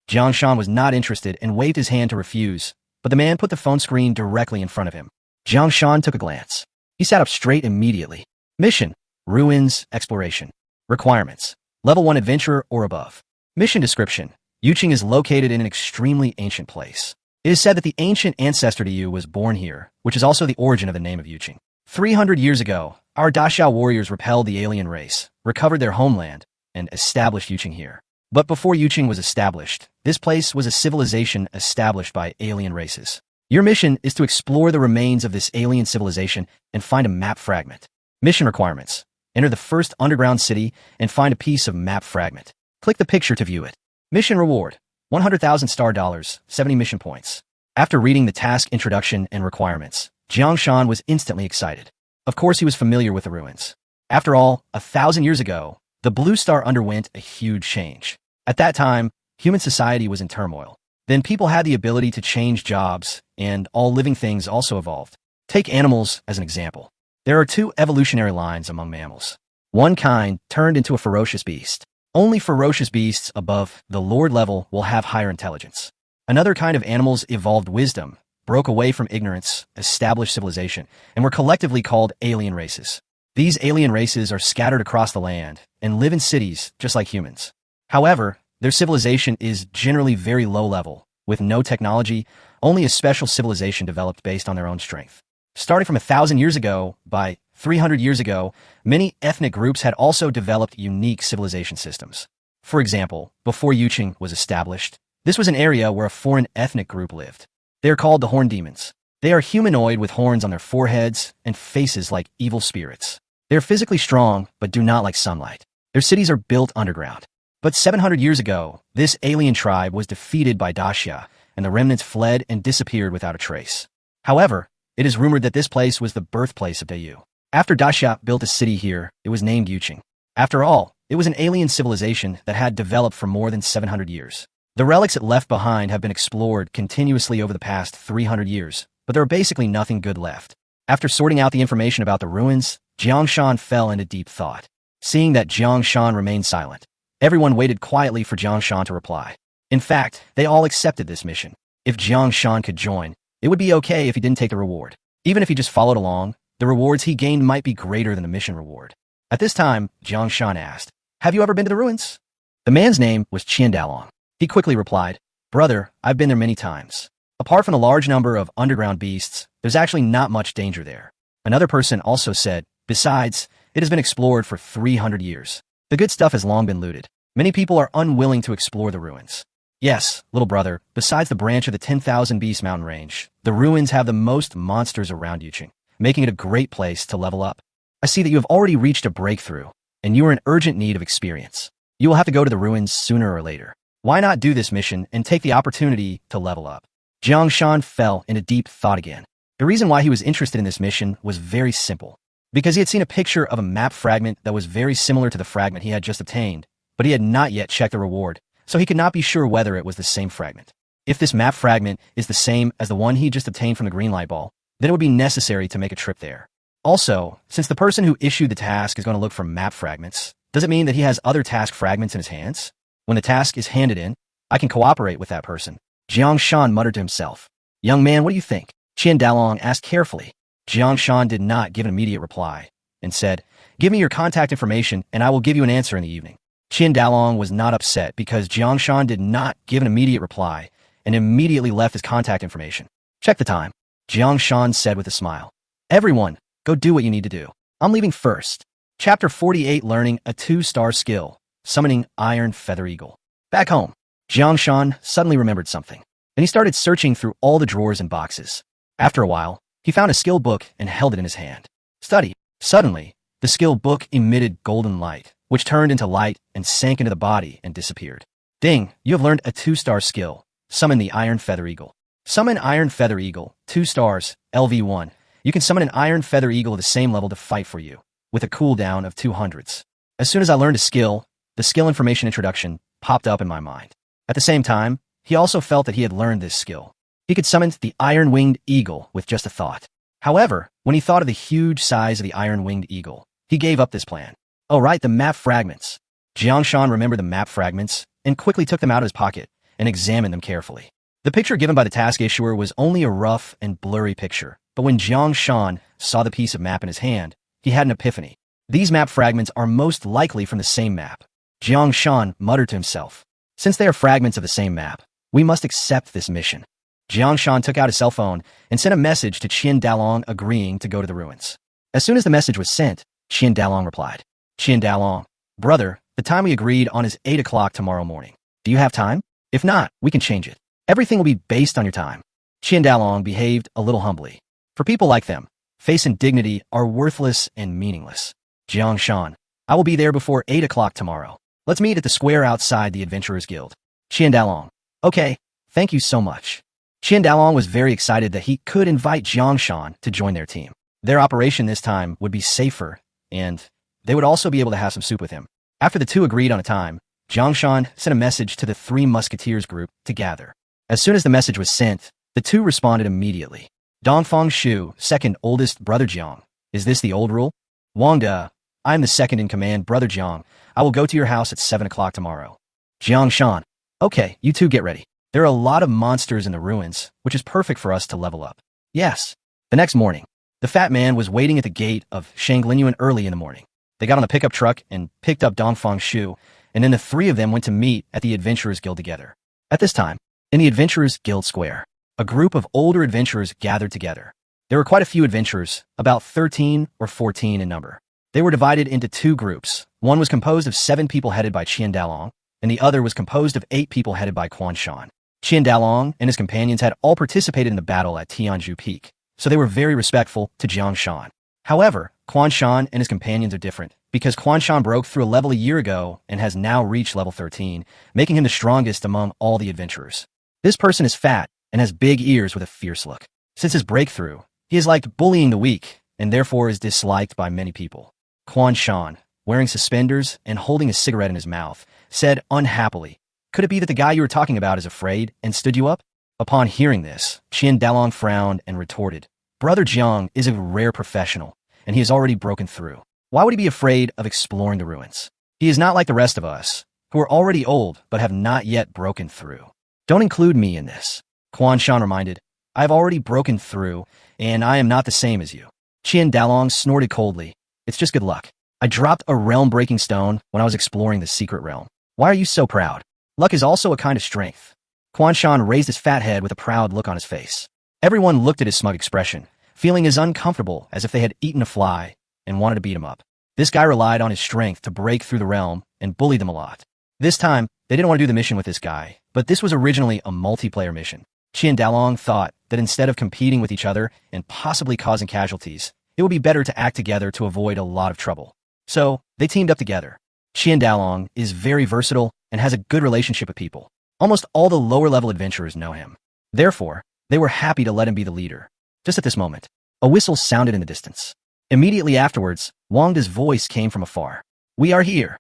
Jang Shan was not interested and waved his hand to refuse, but the man put the phone screen directly in front of him. Jang Shan took a glance. He sat up straight immediately. Mission: Ruins Exploration. Requirements: Level 1 Adventurer or above. Mission description: Yuqing is located in an extremely ancient place. It is said that the ancient ancestor to you was born here, which is also the origin of the name of Yuqing. 300 years ago, our Dachao warriors repelled the alien race, recovered their homeland, and established Yuqing here. But before Yuqing was established, this place was a civilization established by alien races. Your mission is to explore the remains of this alien civilization and find a map fragment. Mission requirements: Enter the first underground city and find a piece of map fragment. Click the picture to view it. Mission reward: 100,000 star dollars, 70 mission points. After reading the task introduction and requirements, Jang Shan was instantly excited. Of course he was familiar with the ruins. After all, 1,000 years ago, the blue star underwent a huge change. At that time, human society was in turmoil. Then people had the ability to change jobs, and all living things also evolved. Take animals as an example. There are two evolutionary lines among mammals. One kind turned into a ferocious beast. Only ferocious beasts above the Lord level will have higher intelligence. Another kind of animals evolved wisdom, broke away from ignorance, established civilization, and were collectively called alien races. These alien races are scattered across the land and live in cities just like humans. However, their civilization is generally very low level, with no technology, only a special civilization developed based on their own strength. Starting from 1,000 years ago, by 300 years ago, many ethnic groups had also developed unique civilization systems. For example, before Yuqing was established, this was an area where a foreign ethnic group lived. They are called the Horn Demons. They are humanoid with horns on their foreheads and faces like evil spirits. They are physically strong, but do not like sunlight. Their cities are built underground. But 700 years ago, this alien tribe was defeated by Daxia, and the remnants fled and disappeared without a trace. However, it is rumored that this place was the birthplace of Dayu. After Daxia built a city here, it was named Yuqing. After all, it was an alien civilization that had developed for more than 700 years. The relics it left behind have been explored continuously over the past 300 years, but there are basically nothing good left. After sorting out the information about the ruins, Jang Shan fell into deep thought. Seeing that Jang Shan remained silent, everyone waited quietly for Jang Shan to reply. In fact, they all accepted this mission. If Jang Shan could join, it would be okay if he didn't take the reward. Even if he just followed along, the rewards he gained might be greater than the mission reward. At this time, Jang Shan asked, "Have you ever been to the ruins?" The man's name was Qian Dalong. He quickly replied, "Brother, I've been there many times. Apart from a large number of underground beasts, there's actually not much danger there." Another person also said, "Besides, it has been explored for 300 years. The good stuff has long been looted. Many people are unwilling to explore the ruins." Yes, little brother, besides the branch of the 10,000 Beast Mountain Range, the ruins have the most monsters around Yuqing, making it a great place to level up. I see that you have already reached a breakthrough, and you are in urgent need of experience. You will have to go to the ruins sooner or later. Why not do this mission and take the opportunity to level up? Jang Shan fell into deep thought again. The reason why he was interested in this mission was very simple. Because he had seen a picture of a map fragment that was very similar to the fragment he had just obtained, but he had not yet checked the reward, so he could not be sure whether it was the same fragment. If this map fragment is the same as the one he just obtained from the green light ball, then it would be necessary to make a trip there. Also, since the person who issued the task is going to look for map fragments, does it mean that he has other task fragments in his hands? When the task is handed in, I can cooperate with that person. Jang Shan muttered to himself. "Young man, what do you think?" Qian Dalong asked carefully. Jang Shan did not give an immediate reply, and said, "Give me your contact information, and I will give you an answer in the evening." Qian Dalong was not upset because Jang Shan did not give an immediate reply, and immediately left his contact information. "Check the time," Jang Shan said with a smile. "Everyone, go do what you need to do. I'm leaving first." Chapter 48, Learning a 2-star Skill, Summoning Iron Feather Eagle. Back home, Jang Shan suddenly remembered something, and he started searching through all the drawers and boxes. After a while, he found a skill book and held it in his hand. Study. Suddenly, the skill book emitted golden light, which turned into light and sank into the body and disappeared. Ding, you have learned a 2-star skill. Summon the Iron Feather Eagle. Summon Iron Feather Eagle, 2 stars, LV1. You can summon an Iron Feather Eagle at the same level to fight for you, with a cooldown of 200s. As soon as I learned a skill, the skill information introduction popped up in my mind. At the same time, he also felt that he had learned this skill. He could summon the Iron-Winged Eagle with just a thought. However, when he thought of the huge size of the Iron-Winged Eagle, he gave up this plan. Oh right, the map fragments. Jang Shan remembered the map fragments and quickly took them out of his pocket and examined them carefully. The picture given by the task issuer was only a rough and blurry picture, but when Jang Shan saw the piece of map in his hand, he had an epiphany. These map fragments are most likely from the same map. Jang Shan muttered to himself. Since they are fragments of the same map, we must accept this mission. Jang Shan took out his cell phone and sent a message to Qian Dalong agreeing to go to the ruins. As soon as the message was sent, Qian Dalong replied. Qian Dalong, brother, the time we agreed on is 8 o'clock tomorrow morning. Do you have time? If not, we can change it. Everything will be based on your time. Qian Dalong behaved a little humbly. For people like them, face and dignity are worthless and meaningless. Jang Shan, I will be there before 8 o'clock tomorrow. Let's meet at the square outside the Adventurers Guild. Qian Dalong, okay, thank you so much. Qian Dalong was very excited that he could invite Jang Shan to join their team. Their operation this time would be safer and they would also be able to have some soup with him. After the two agreed on a time, Jang Shan sent a message to the Three Musketeers group to gather. As soon as the message was sent, the two responded immediately. Dongfang Shu, second oldest brother Jiang. Is this the old rule? Wang De, I am the second in command, brother Jiang. I will go to your house at 7 o'clock tomorrow. Jiang Shan. Okay, you two get ready. There are a lot of monsters in the ruins, which is perfect for us to level up. Yes. The next morning, the fat man was waiting at the gate of Shanglingyuan early in the morning. They got on the pickup truck and picked up Dongfang Shu, and then the three of them went to meet at the Adventurers Guild together. At this time, in the Adventurers Guild Square, a group of older adventurers gathered together. There were quite a few adventurers, about 13 or 14 in number. They were divided into two groups. One was composed of 7 people headed by Qian Dalong, and the other was composed of 8 people headed by Quan Shan. Qian Dalong and his companions had all participated in the battle at Tianzhu Peak, so they were very respectful to Jang Shan. However, Quan Shan and his companions are different, because Quan Shan broke through a level a year ago and has now reached level 13, making him the strongest among all the adventurers. This person is fat and has big ears with a fierce look. Since his breakthrough, he is like bullying the weak, and therefore is disliked by many people. Quan Shan, wearing suspenders and holding a cigarette in his mouth, said unhappily, "Could it be that the guy you were talking about is afraid and stood you up?" Upon hearing this, Qian Dalong frowned and retorted, "Brother Jiang is a rare professional, and he has already broken through. Why would he be afraid of exploring the ruins? He is not like the rest of us, who are already old but have not yet broken through. Don't include me in this." Quan Shan reminded, "I have already broken through, and I am not the same as you." Qian Dalong snorted coldly, "It's just good luck. I dropped a realm-breaking stone when I was exploring the secret realm. Why are you so proud? Luck is also a kind of strength." Quan Shan raised his fat head with a proud look on his face. Everyone looked at his smug expression, feeling as uncomfortable as if they had eaten a fly and wanted to beat him up. This guy relied on his strength to break through the realm and bullied them a lot. This time, they didn't want to do the mission with this guy, but this was originally a multiplayer mission. Qian Dalong thought that instead of competing with each other and possibly causing casualties, it would be better to act together to avoid a lot of trouble. So, they teamed up together. Qian Dalong is very versatile and has a good relationship with people. Almost all the lower-level adventurers know him. Therefore, they were happy to let him be the leader. Just at this moment, a whistle sounded in the distance. Immediately afterwards, Wang De's voice came from afar. "We are here."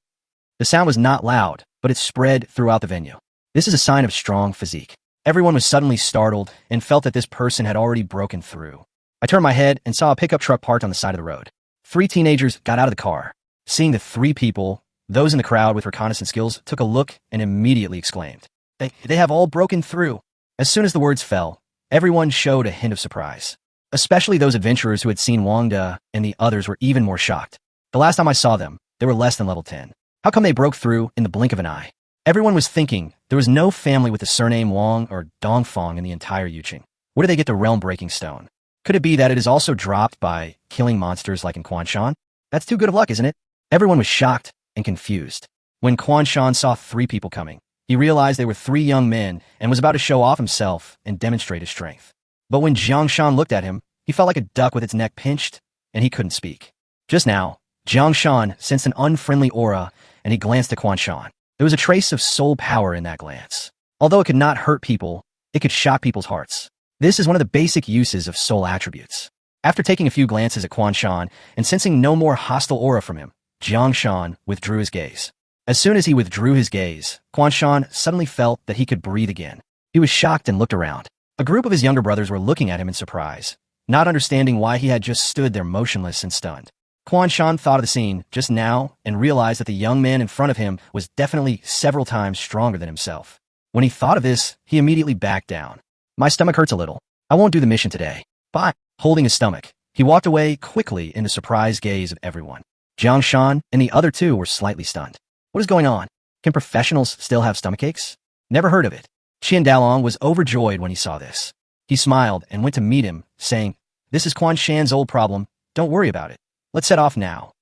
The sound was not loud, but it spread throughout the venue. This is a sign of strong physique. Everyone was suddenly startled and felt that this person had already broken through. I turned my head and saw a pickup truck parked on the side of the road. 3 teenagers got out of the car. Seeing the 3 people, those in the crowd with reconnaissance skills took a look and immediately exclaimed, They have all broken through." As soon as the words fell, everyone showed a hint of surprise. Especially those adventurers who had seen Wang De, and the others were even more shocked. The last time I saw them, they were less than level 10. How come they broke through in the blink of an eye? Everyone was thinking there was no family with the surname Wang or Dongfang in the entire Yuqing. Where did they get the realm-breaking stone? Could it be that it is also dropped by killing monsters like in Quan Shan? That's too good of luck, isn't it? Everyone was shocked and confused. When Quan Shan saw 3 people coming, he realized they were 3 young men and was about to show off himself and demonstrate his strength. But when Jiang Shan looked at him, he felt like a duck with its neck pinched, and he couldn't speak. Just now, Jiang Shan sensed an unfriendly aura, and he glanced at Quan Shan. There was a trace of soul power in that glance. Although it could not hurt people, it could shock people's hearts. This is one of the basic uses of soul attributes. After taking a few glances at Quan Shan and sensing no more hostile aura from him, Jiang Shan withdrew his gaze. As soon as he withdrew his gaze, Quan Shan suddenly felt that he could breathe again. He was shocked and looked around. A group of his younger brothers were looking at him in surprise, not understanding why he had just stood there motionless and stunned. Quan Shan thought of the scene just now and realized that the young man in front of him was definitely several times stronger than himself. When he thought of this, he immediately backed down. "My stomach hurts a little. I won't do the mission today. Bye." Holding his stomach, he walked away quickly in the surprised gaze of everyone. Jang Shan and the other 2 were slightly stunned. What is going on? Can professionals still have stomachaches? Never heard of it. Qian Dalong was overjoyed when he saw this. He smiled and went to meet him, saying, "This is Quan Shan's old problem. Don't worry about it. Let's set off now."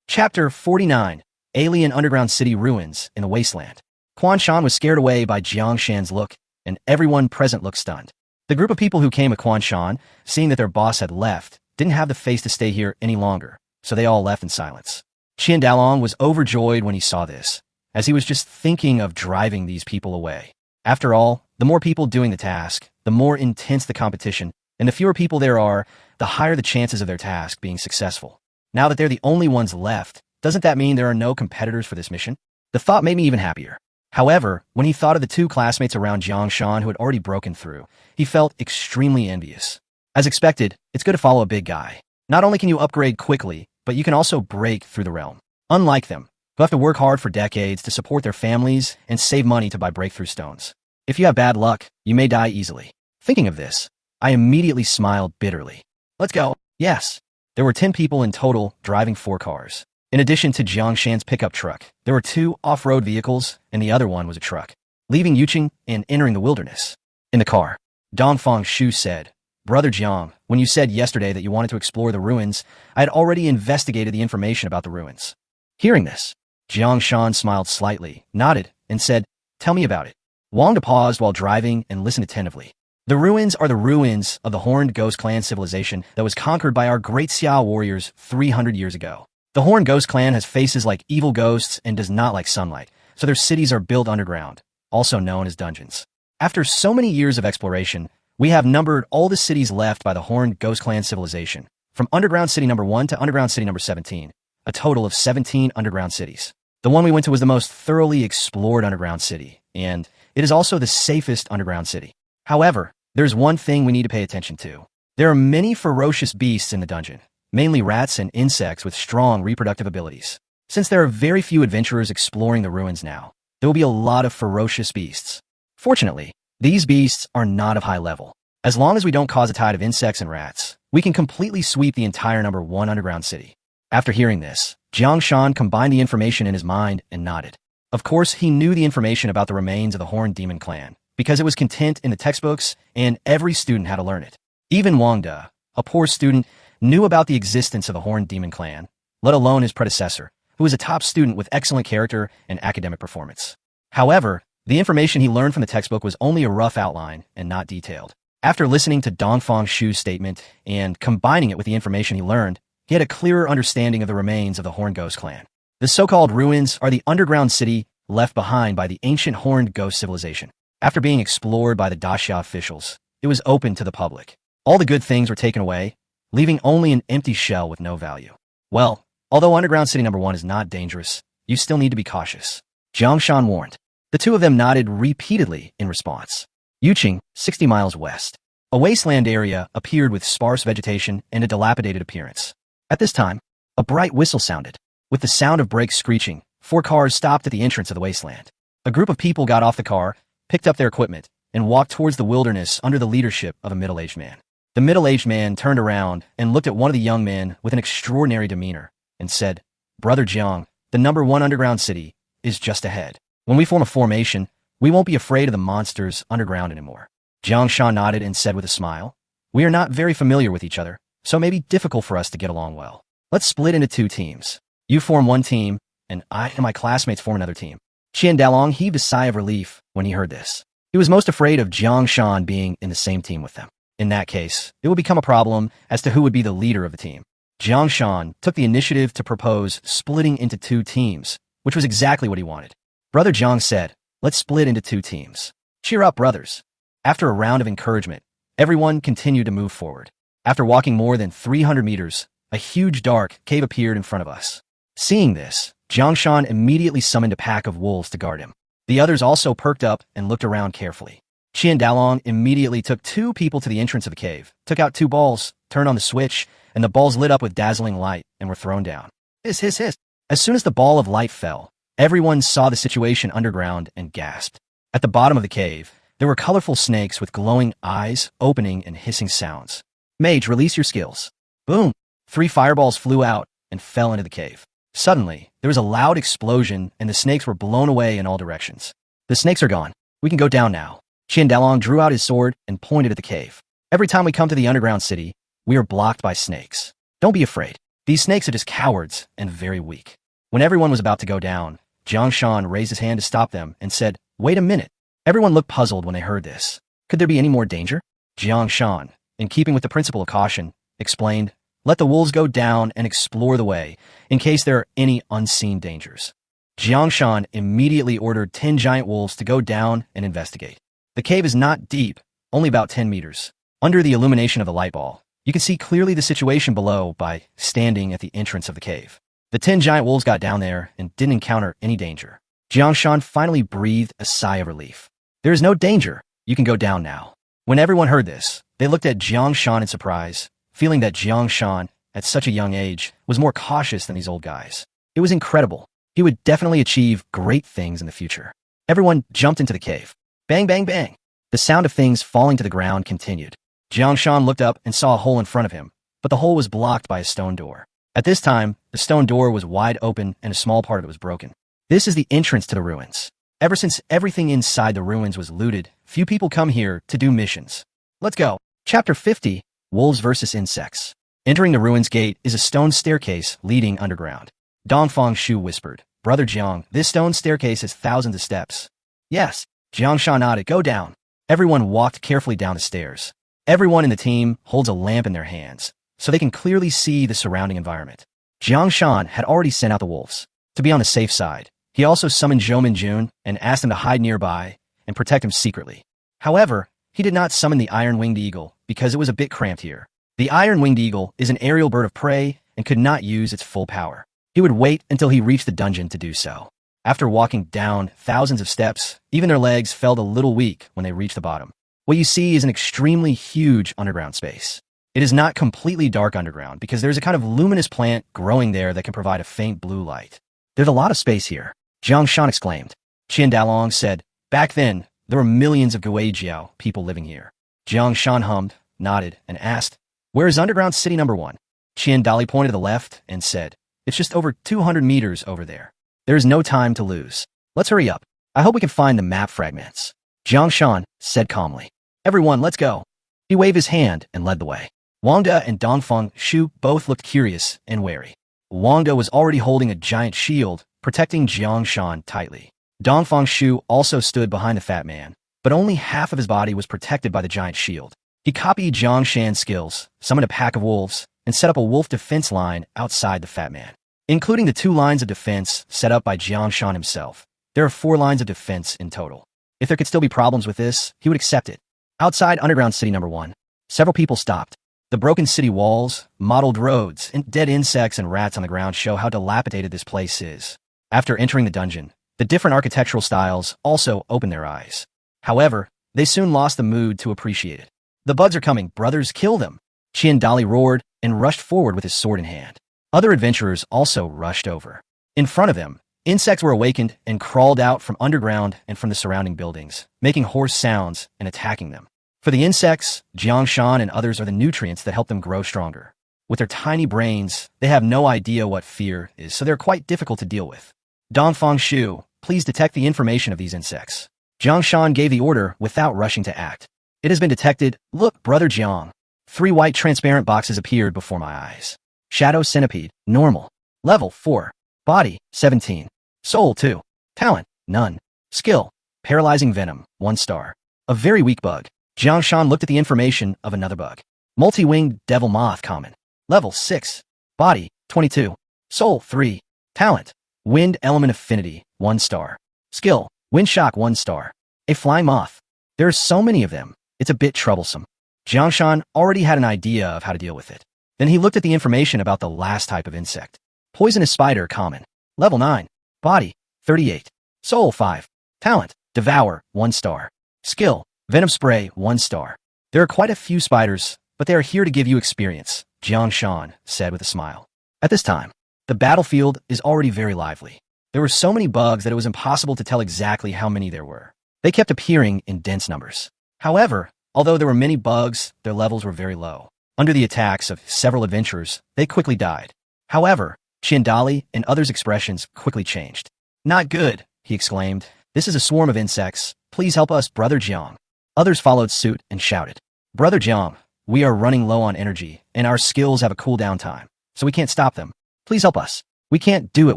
Chapter 49, Alien Underground City Ruins in the Wasteland. Quan Shan was scared away by Jiang Shan's look, and everyone present looked stunned. The group of people who came with Quan Shan, seeing that their boss had left, didn't have the face to stay here any longer, so they all left in silence. Qian Dalong was overjoyed when he saw this, as he was just thinking of driving these people away. After all, the more people doing the task, the more intense the competition, and the fewer people there are, the higher the chances of their task being successful. Now that they're the only ones left, Doesn't that mean there are no competitors for this mission? The thought made me even happier. However, when he thought of the two classmates around Jang Shan who had already broken through, he felt extremely envious. As expected, it's good to follow a big guy. Not only can you upgrade quickly, but you can also break through the realm. Unlike them, who have to work hard for decades to support their families and save money to buy breakthrough stones. If you have bad luck, you may die easily. Thinking of this, I immediately smiled bitterly. Let's go. Yes. There were 10 people in total driving 4 cars. In addition to Jang Shan's pickup truck, there were 2 off-road vehicles and the other one was a truck. Leaving Yuqing and entering the wilderness. In the car, Dongfang Shu said, Brother Jiang, when you said yesterday that you wanted to explore the ruins, I had already investigated the information about the ruins. Hearing this, Jang Shan smiled slightly, nodded, and said, Tell me about it. Wang paused while driving and listened attentively. The ruins are the ruins of the Horned Ghost Clan civilization that was conquered by our great Xiao warriors 300 years ago. The Horned Ghost Clan has faces like evil ghosts and does not like sunlight, so their cities are built underground, also known as dungeons. After so many years of exploration, we have numbered all the cities left by the Horned Ghost Clan civilization, from Underground City number 1 to Underground City number 17, a total of 17 underground cities. The one we went to was the most thoroughly explored underground city, and it is also the safest underground city. However, there's one thing we need to pay attention to. There are many ferocious beasts in the dungeon, mainly rats and insects with strong reproductive abilities. Since there are very few adventurers exploring the ruins now, there will be a lot of ferocious beasts. Fortunately, these beasts are not of high level. As long as we don't cause a tide of insects and rats, we can completely sweep the entire number 1 underground city. After hearing this, Jang Shan combined the information in his mind and nodded. Of course, he knew the information about the remains of the Horned Demon Clan, because it was content in the textbooks and every student had to learn it. Even Wang De, a poor student, knew about the existence of the Horned Demon Clan, let alone his predecessor, who was a top student with excellent character and academic performance. However, the information he learned from the textbook was only a rough outline and not detailed. After listening to Dongfang Shu's statement and combining it with the information he learned, he had a clearer understanding of the remains of the Horned Ghost Clan. The so-called ruins are the underground city left behind by the ancient Horned Ghost civilization. After being explored by the Daxia officials, it was open to the public. All the good things were taken away, leaving only an empty shell with no value. Well, although Underground City number 1 is not dangerous, you still need to be cautious. Jang Shan warned. The two of them nodded repeatedly in response. Yuqing, 60 miles west. A wasteland area appeared with sparse vegetation and a dilapidated appearance. At this time, a bright whistle sounded. With the sound of brakes screeching, 4 cars stopped at the entrance of the wasteland. A group of people got off the car, picked up their equipment, and walked towards the wilderness under the leadership of a middle-aged man. The middle-aged man turned around and looked at one of the young men with an extraordinary demeanor and said, Brother Jiang, the number 1 underground city is just ahead. When we form a formation, we won't be afraid of the monsters underground anymore. Jang Shan nodded and said with a smile, We are not very familiar with each other, so it may be difficult for us to get along well. Let's split into 2 teams. You form one team, and I and my classmates form another team. Qian Dalong heaved a sigh of relief when he heard this. He was most afraid of Jang Shan being in the same team with them. In that case, it would become a problem as to who would be the leader of the team. Jang Shan took the initiative to propose splitting into 2 teams, which was exactly what he wanted. Brother Jiang said, Let's split into 2 teams. Cheer up, brothers. After a round of encouragement, everyone continued to move forward. After walking more than 300 meters, a huge dark cave appeared in front of us. Seeing this, Jang Shan immediately summoned a pack of wolves to guard him. The others also perked up and looked around carefully. Qian Dalong immediately took 2 people to the entrance of the cave, took out 2 balls, turned on the switch, and the balls lit up with dazzling light and were thrown down. Hiss, hiss, hiss. As soon as the ball of light fell, everyone saw the situation underground and gasped. At the bottom of the cave, there were colorful snakes with glowing eyes, opening and hissing sounds. Mage, release your skills. Boom! 3 fireballs flew out and fell into the cave. Suddenly, there was a loud explosion and the snakes were blown away in all directions. The snakes are gone. We can go down now. Qian Dalong drew out his sword and pointed at the cave. Every time we come to the underground city, we are blocked by snakes. Don't be afraid. These snakes are just cowards and very weak. When everyone was about to go down, Jang Shan raised his hand to stop them and said, Wait a minute. Everyone looked puzzled when they heard this. Could there be any more danger? Jang Shan, in keeping with the principle of caution, explained, Let the wolves go down and explore the way, in case there are any unseen dangers. Jang Shan immediately ordered 10 giant wolves to go down and investigate. The cave is not deep, only about 10 meters. Under the illumination of the light ball, you can see clearly the situation below by standing at the entrance of the cave. The 10 giant wolves got down there and didn't encounter any danger. Jang Shan finally breathed a sigh of relief. There is no danger. You can go down now. When everyone heard this, they looked at Jang Shan in surprise, feeling that Jang Shan, at such a young age, was more cautious than these old guys. It was incredible. He would definitely achieve great things in the future. Everyone jumped into the cave. Bang, bang, bang. The sound of things falling to the ground continued. Jang Shan looked up and saw a hole in front of him, but the hole was blocked by a stone door. At this time, the stone door was wide open and a small part of it was broken. This is the entrance to the ruins. Ever since everything inside the ruins was looted, few people come here to do missions. Let's go. Chapter 50, Wolves vs. Insects. Entering the ruins gate is a stone staircase leading underground. Dongfang Shu whispered, Brother Jiang, this stone staircase has thousands of steps. Yes. Jiang Shan nodded, go down. Everyone walked carefully down the stairs. Everyone in the team holds a lamp in their hands, so they can clearly see the surrounding environment. Jiang Shan had already sent out the wolves. To be on the safe side, he also summoned Zhou Minjun and asked him to hide nearby and protect him secretly. However, he did not summon the iron-winged eagle because it was a bit cramped here. The iron-winged eagle is an aerial bird of prey and could not use its full power. He would wait until he reached the dungeon to do so. After walking down thousands of steps, even their legs felt a little weak when they reached the bottom. What you see is an extremely huge underground space. It is not completely dark underground because there's a kind of luminous plant growing there that can provide a faint blue light. There's a lot of space here, Jiang Shan exclaimed. Qian Dalong said, back then, there were millions of Guijiao people living here. Jiang Shan hummed, nodded, and asked, where is underground city number 1? Qian Dali pointed to the left and said, it's just over 200 meters over there. There is no time to lose. Let's hurry up. I hope we can find the map fragments. Jiang Shan said calmly. Everyone, let's go. He waved his hand and led the way. Wangda and Dongfang Shu both looked curious and wary. Wangda was already holding a giant shield, protecting Jiang Shan tightly. Dongfang Shu also stood behind the fat man, but only half of his body was protected by the giant shield. He copied Jiang Shan's skills, summoned a pack of wolves, and set up a wolf defense line outside the fat man. Including the 2 lines of defense set up by Jiang Shan himself, there are 4 lines of defense in total. If there could still be problems with this, he would accept it. Outside underground city number 1, several people stopped. The broken city walls, mottled roads, and dead insects and rats on the ground show how dilapidated this place is. After entering the dungeon, the different architectural styles also opened their eyes. However, they soon lost the mood to appreciate it. The bugs are coming, brothers, kill them! Qian Dali roared and rushed forward with his sword in hand. Other adventurers also rushed over. In front of them, insects were awakened and crawled out from underground and from the surrounding buildings, making hoarse sounds and attacking them. For the insects, Jiang Shan and others are the nutrients that help them grow stronger. With their tiny brains, they have no idea what fear is, so they're quite difficult to deal with. Dongfang Shu, please detect the information of these insects. Jiang Shan gave the order without rushing to act. It has been detected. Look, Brother Jiang. 3 white transparent boxes appeared before my eyes. Shadow centipede, normal. Level 4. Body, 17. Soul, 2. Talent, none. Skill, paralyzing venom, 1 star. A very weak bug. Jiang Shan looked at the information of another bug. Multi-winged devil moth common. Level 6. Body, 22. Soul, 3. Talent, wind element affinity, 1 star. Skill, wind shock, 1 star. A flying moth. There are so many of them, it's a bit troublesome. Jiang Shan already had an idea of how to deal with it. Then he looked at the information about the last type of insect. Poisonous spider common. Level 9. Body, 38. Soul, 5. Talent, devour, 1 star. Skill, venom spray, 1 star. There are quite a few spiders, but they are here to give you experience, Jiang Shan said with a smile. At this time, the battlefield is already very lively. There were so many bugs that it was impossible to tell exactly how many there were. They kept appearing in dense numbers. However, although there were many bugs, their levels were very low. Under the attacks of several adventurers, they quickly died. However, Qiandali and others' expressions quickly changed. Not good, he exclaimed. This is a swarm of insects. Please help us, Brother Jiang. Others followed suit and shouted. Brother Jiang, we are running low on energy, and our skills have a cooldown time, so we can't stop them. Please help us. We can't do it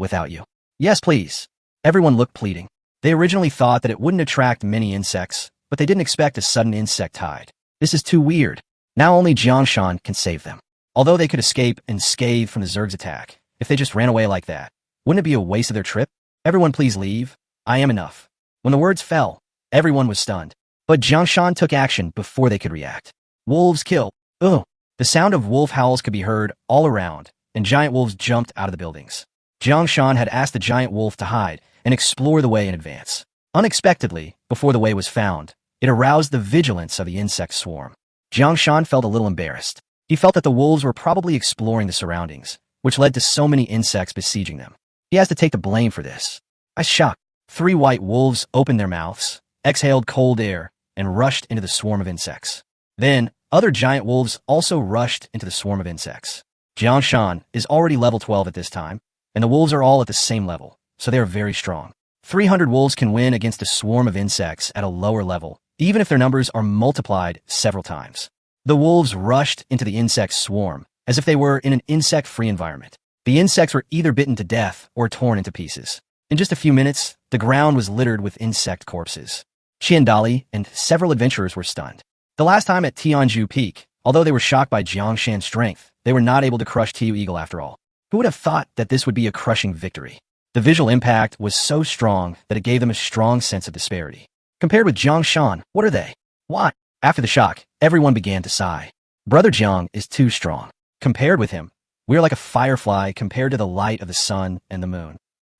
without you. Yes, please. Everyone looked pleading. They originally thought that it wouldn't attract many insects, but they didn't expect a sudden insect tide. This is too weird. Now only Jang Shan can save them. Although they could escape unscathed from the Zerg's attack, if they just ran away like that, wouldn't it be a waste of their trip? Everyone please leave. I am enough. When the words fell, everyone was stunned. But Jang Shan took action before they could react. Wolves kill. Ugh. The sound of wolf howls could be heard all around, and giant wolves jumped out of the buildings. Jang Shan had asked the giant wolf to hide and explore the way in advance. Unexpectedly, before the way was found, it aroused the vigilance of the insect swarm. Jang Shan felt a little embarrassed. He felt that the wolves were probably exploring the surroundings, which led to so many insects besieging them. He has to take the blame for this. I shocked. 3 white wolves opened their mouths, exhaled cold air, and rushed into the swarm of insects. Then, other giant wolves also rushed into the swarm of insects. Jang Shan is already level 12 at this time, and the wolves are all at the same level, so they are very strong. 300 wolves can win against a swarm of insects at a lower level, even if their numbers are multiplied several times. The wolves rushed into the insect swarm, as if they were in an insect-free environment. The insects were either bitten to death or torn into pieces. In just a few minutes, the ground was littered with insect corpses. Qiandali and several adventurers were stunned. The last time at Tianju Peak, although they were shocked by Jang Shan's strength, they were not able to crush Tiu Eagle after all. Who would have thought that this would be a crushing victory? The visual impact was so strong that it gave them a strong sense of disparity. Compared with Jang Shan, what are they? Why? After the shock, everyone began to sigh. Brother Jiang is too strong. Compared with him, we are like a firefly compared to the light of the sun and the moon.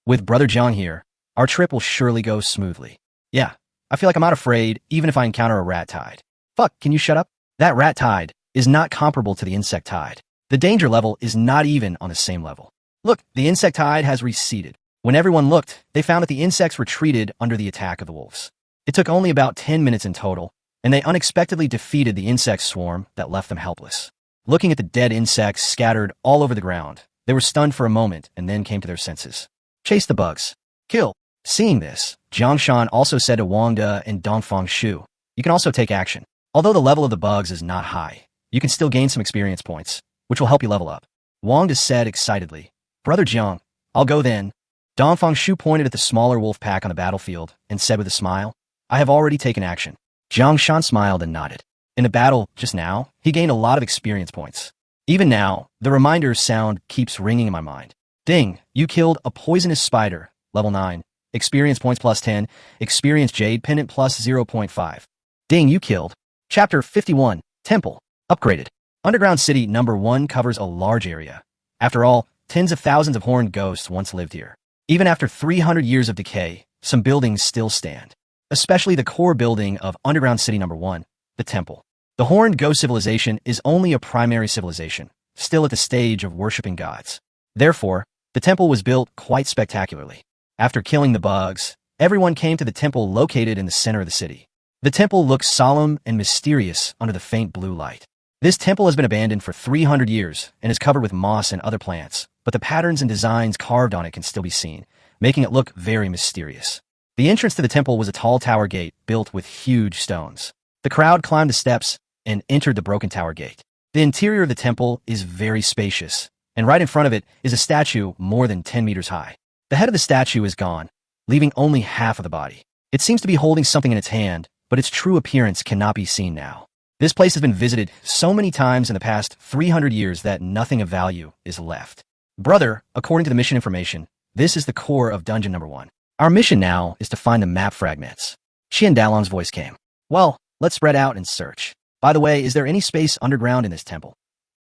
With Brother Jiang here, our trip will surely go smoothly. Yeah, I feel like I'm not afraid even if I encounter a rat tide. Fuck, can you shut up? That rat tide is not comparable to the insect tide. The danger level is not even on the same level. Look, the insect tide has receded. When everyone looked, they found that the insects retreated under the attack of the wolves. It took only about 10 minutes in total, and they unexpectedly defeated the insect swarm that left them helpless. Looking at the dead insects scattered all over the ground, they were stunned for a moment and then came to their senses. Chase the bugs. Kill. Seeing this, Jang Shan also said to Wang De and Dongfang Shu, you can also take action. Although the level of the bugs is not high, you can still gain some experience points, which will help you level up. Wang De said excitedly, Brother Jiang, I'll go then. Dongfang Shu pointed at the smaller wolf pack on the battlefield and said with a smile, I have already taken action. Jang Shan smiled and nodded. In the battle just now, he gained a lot of experience points. Even now, the reminder sound keeps ringing in my mind. Ding, you killed a poisonous spider, level 9. Experience points plus 10, experience jade pendant plus 0.5. Ding, you killed. Chapter 51, Temple, upgraded. Underground City number 1 covers a large area. After all, tens of thousands of horned ghosts once lived here. Even after 300 years of decay, some buildings still stand. Especially the core building of Underground City number 1, the Temple. The Horned Ghost civilization is only a primary civilization, still at the stage of worshipping gods. Therefore, the temple was built quite spectacularly. After killing the bugs, everyone came to the temple located in the center of the city. The temple looks solemn and mysterious under the faint blue light. This temple has been abandoned for 300 years and is covered with moss and other plants, but the patterns and designs carved on it can still be seen, making it look very mysterious. The entrance to the temple was a tall tower gate built with huge stones. The crowd climbed the steps and entered the broken tower gate. The interior of the temple is very spacious, and right in front of it is a statue more than 10 meters high. The head of the statue is gone, leaving only half of the body. It seems to be holding something in its hand, but its true appearance cannot be seen now. This place has been visited so many times in the past 300 years that nothing of value is left. Brother, according to the mission information, this is the core of dungeon number 1. Our mission now is to find the map fragments. Qian Dalong's voice came. Well, let's spread out and search. By the way, is there any space underground in this temple?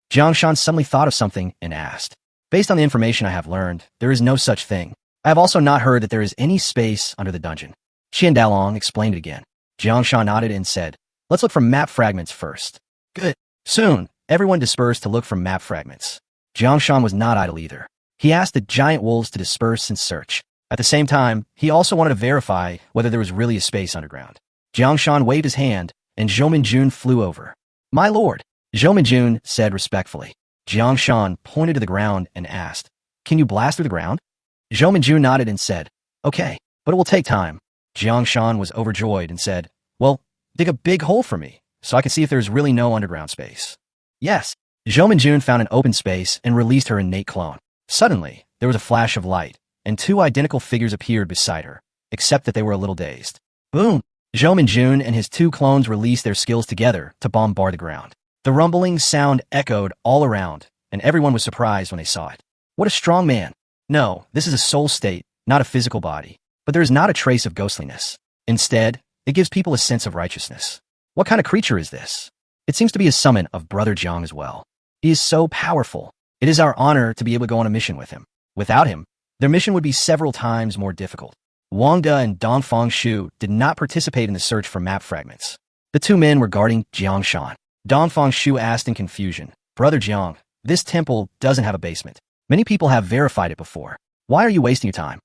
Jang Shan suddenly thought of something and asked. Based on the information I have learned, there is no such thing. I have also not heard that there is any space under the dungeon. Qian Dalong explained it again. Jang Shan nodded and said, let's look for map fragments first. Good. Soon, everyone dispersed to look for map fragments. Jang Shan was not idle either. He asked the giant wolves to disperse and search. At the same time, he also wanted to verify whether there was really a space underground. Jang Shan waved his hand, and Zhou Minjun flew over. My lord, Zhou Minjun said respectfully. Jang Shan pointed to the ground and asked, can you blast through the ground? Zhou Minjun nodded and said, okay, but it will take time. Jang Shan was overjoyed and said, well, dig a big hole for me, so I can see if there's really no underground space. Yes. Zhou Minjun found an open space and released her innate clone. Suddenly, there was a flash of light, and 2 identical figures appeared beside her, except that they were a little dazed. Boom! Zhou Minjun and his 2 clones released their skills together to bombard the ground. The rumbling sound echoed all around, and everyone was surprised when they saw it. What a strong man! No, this is a soul state, not a physical body, but there is not a trace of ghostliness. Instead, it gives people a sense of righteousness. What kind of creature is this? It seems to be a summon of Brother Jiang as well. He is so powerful. It is our honor to be able to go on a mission with him. Without him, Their mission would be several times more difficult. Wang De and Dongfang Shu did not participate in the search for map fragments. The two men were guarding Jang Shan. Dongfang Shu asked in confusion, "Brother Jiang, this temple doesn't have a basement. Many people have verified it before. Why are you wasting your time?"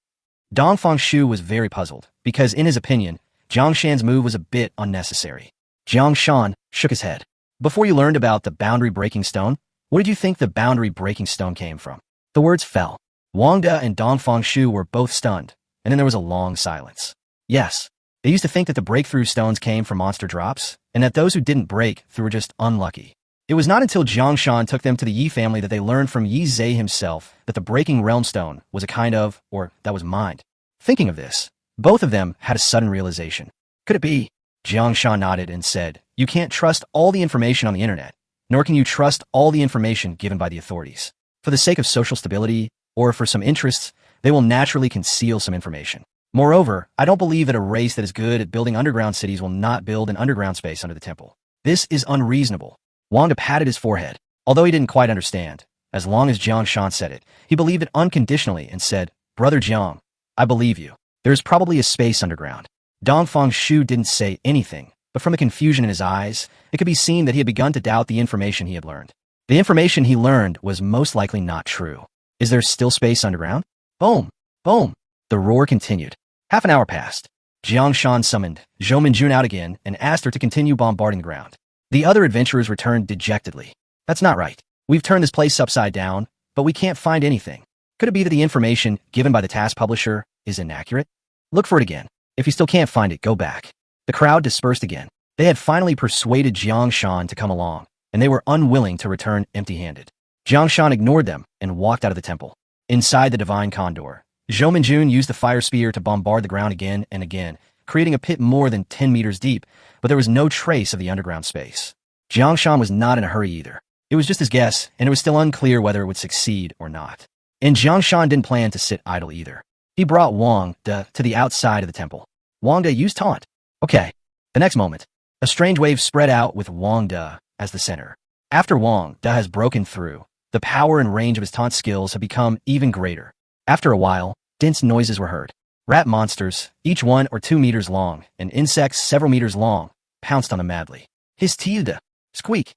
Dongfang Shu was very puzzled, because in his opinion, Jiang Shan's move was a bit unnecessary. Jiang Shan shook his head. "Before you learned about the boundary-breaking stone, where did you think the boundary-breaking stone came from?" The words fell. Wang De and Dongfang Shu were both stunned, and then there was a long silence. Yes, they used to think that the breakthrough stones came from monster drops, and that those who didn't break through were just unlucky. It was not until Jang Shan took them to the Yi family that they learned from Yi Zhe himself that the breaking realm stone was a kind of, or that was mined. Thinking of this, both of them had a sudden realization. Could it be? Jiang Shan nodded and said, "You can't trust all the information on the internet, nor can you trust all the information given by the authorities. For the sake of social stability, or for some interests, they will naturally conceal some information. Moreover, I don't believe that a race that is good at building underground cities will not build an underground space under the temple. This is unreasonable." Wang De patted his forehead, although he didn't quite understand. As long as Jiang Shan said it, he believed it unconditionally and said, "Brother Jiang, I believe you. There is probably a space underground." Dongfang Shu didn't say anything, but from the confusion in his eyes, it could be seen that he had begun to doubt the information he had learned. The information he learned was most likely not true. Is there still space underground? Boom! Boom! The roar continued. Half an hour passed. Jiang Shan summoned Zhou Minjun out again and asked her to continue bombarding the ground. The other adventurers returned dejectedly. "That's not right. We've turned this place upside down, but we can't find anything. Could it be that the information given by the task publisher is inaccurate? Look for it again. If you still can't find it, go back." The crowd dispersed again. They had finally persuaded Jiang Shan to come along, and they were unwilling to return empty-handed. Jiang Shan ignored them and walked out of the temple. Inside the divine condor, Zhou Minjun used the fire spear to bombard the ground again and again, creating a pit more than 10 meters deep, but there was no trace of the underground space. Jiang Shan was not in a hurry either. It was just his guess, and it was still unclear whether it would succeed or not. And Jiang Shan didn't plan to sit idle either. He brought Wang De to the outside of the temple. Wang De used taunt. Okay. The next moment, a strange wave spread out with Wang De as the center. After Wang De has broken through, the power and range of his taunt skills have become even greater. After a while, dense noises were heard. Rat monsters, each 1 or 2 meters long, and insects several meters long, pounced on them madly. Hiss tilde, squeak.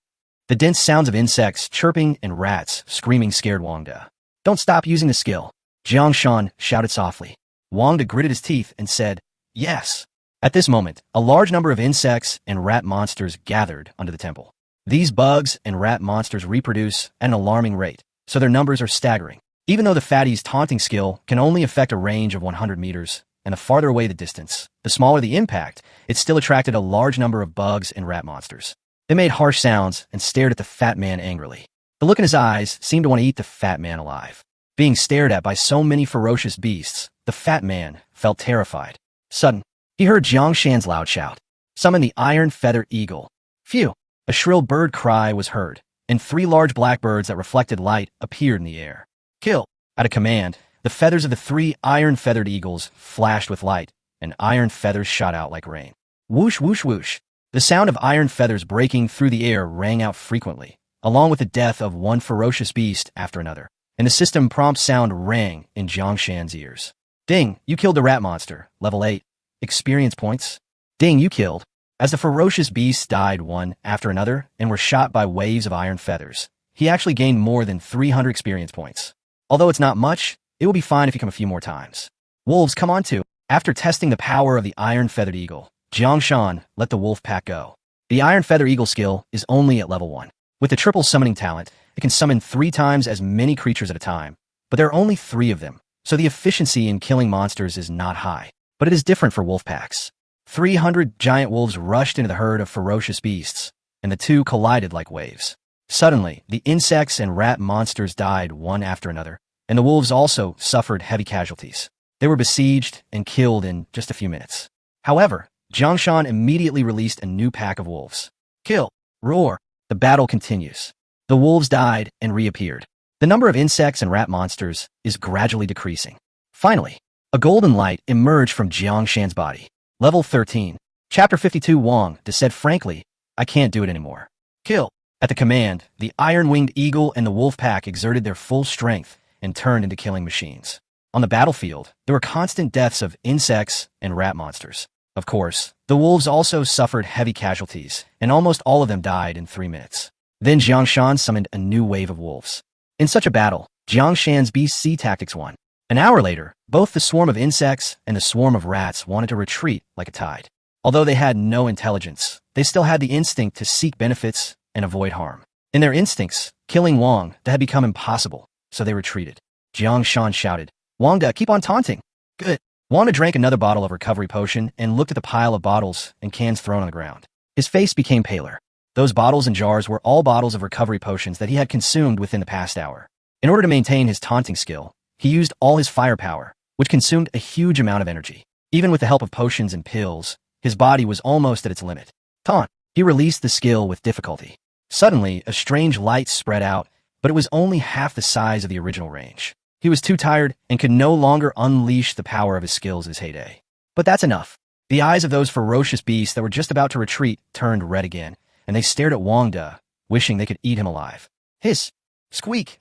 The dense sounds of insects chirping and rats screaming scared Wang De. "Don't stop using the skill," Jiang Shan shouted softly. Wang De gritted his teeth and said, "Yes." At this moment, a large number of insects and rat monsters gathered under the temple. These bugs and rat monsters reproduce at an alarming rate, so their numbers are staggering. Even though the fatty's taunting skill can only affect a range of 100 meters, and the farther away the distance, the smaller the impact, it still attracted a large number of bugs and rat monsters. They made harsh sounds and stared at the fat man angrily. The look in his eyes seemed to want to eat the fat man alive. Being stared at by so many ferocious beasts, the fat man felt terrified. Sudden, he heard Jiang Shan's loud shout. "Summon the iron-feathered eagle." Phew! A shrill bird cry was heard, and 3 large blackbirds that reflected light appeared in the air. "Kill!" At a command, the feathers of the 3 iron-feathered eagles flashed with light, and iron feathers shot out like rain. Whoosh, whoosh, whoosh. The sound of iron feathers breaking through the air rang out frequently, along with the death of one ferocious beast after another, and the system prompt sound rang in Jiang Shan's ears. "Ding, you killed the rat monster. Level 8. Experience points." "Ding, you killed." As the ferocious beasts died one after another and were shot by waves of iron feathers, he actually gained more than 300 experience points. Although it's not much, it will be fine if you come a few more times. "Wolves, come on too." After testing the power of the iron-feathered eagle, Jiang Shan let the wolf pack go. The iron-feathered eagle skill is only at level 1. With the triple summoning talent, it can summon 3 times as many creatures at a time, but there are only 3 of them, so the efficiency in killing monsters is not high. But it is different for wolf packs. 300 giant wolves rushed into the herd of ferocious beasts, and the two collided like waves. Suddenly, the insects and rat monsters died one after another, and the wolves also suffered heavy casualties. They were besieged and killed in just a few minutes. However, Jang Shan immediately released a new pack of wolves. Kill! Roar! The battle continues. The wolves died and reappeared. The number of insects and rat monsters is gradually decreasing. Finally, a golden light emerged from Jiang Shan's body. Level 13. Chapter 52. Wang De said frankly, "I can't do it anymore." Kill! At the command, the iron-winged eagle and the wolf pack exerted their full strength and turned into killing machines. On the battlefield, there were constant deaths of insects and rat monsters. Of course, the wolves also suffered heavy casualties, and almost all of them died in 3 minutes. Then Jang Shan summoned a new wave of wolves. In such a battle, Jang Shan's BC tactics won. An hour later, both the swarm of insects and the swarm of rats wanted to retreat like a tide. Although they had no intelligence, they still had the instinct to seek benefits and avoid harm. In their instincts, killing Wang Da had become impossible, so they retreated. Jang Shan shouted, "Wang Da, keep on taunting." Good. Wang Da drank another bottle of recovery potion and looked at the pile of bottles and cans thrown on the ground. His face became paler. Those bottles and jars were all bottles of recovery potions that he had consumed within the past hour. In order to maintain his taunting skill, he used all his firepower, which consumed a huge amount of energy. Even with the help of potions and pills, his body was almost at its limit. Taunt. He released the skill with difficulty. Suddenly, a strange light spread out, but it was only half the size of the original range. He was too tired and could no longer unleash the power of his skills in his heyday. But that's enough. The eyes of those ferocious beasts that were just about to retreat turned red again, and they stared at Wang Da, wishing they could eat him alive. Hiss! Squeak!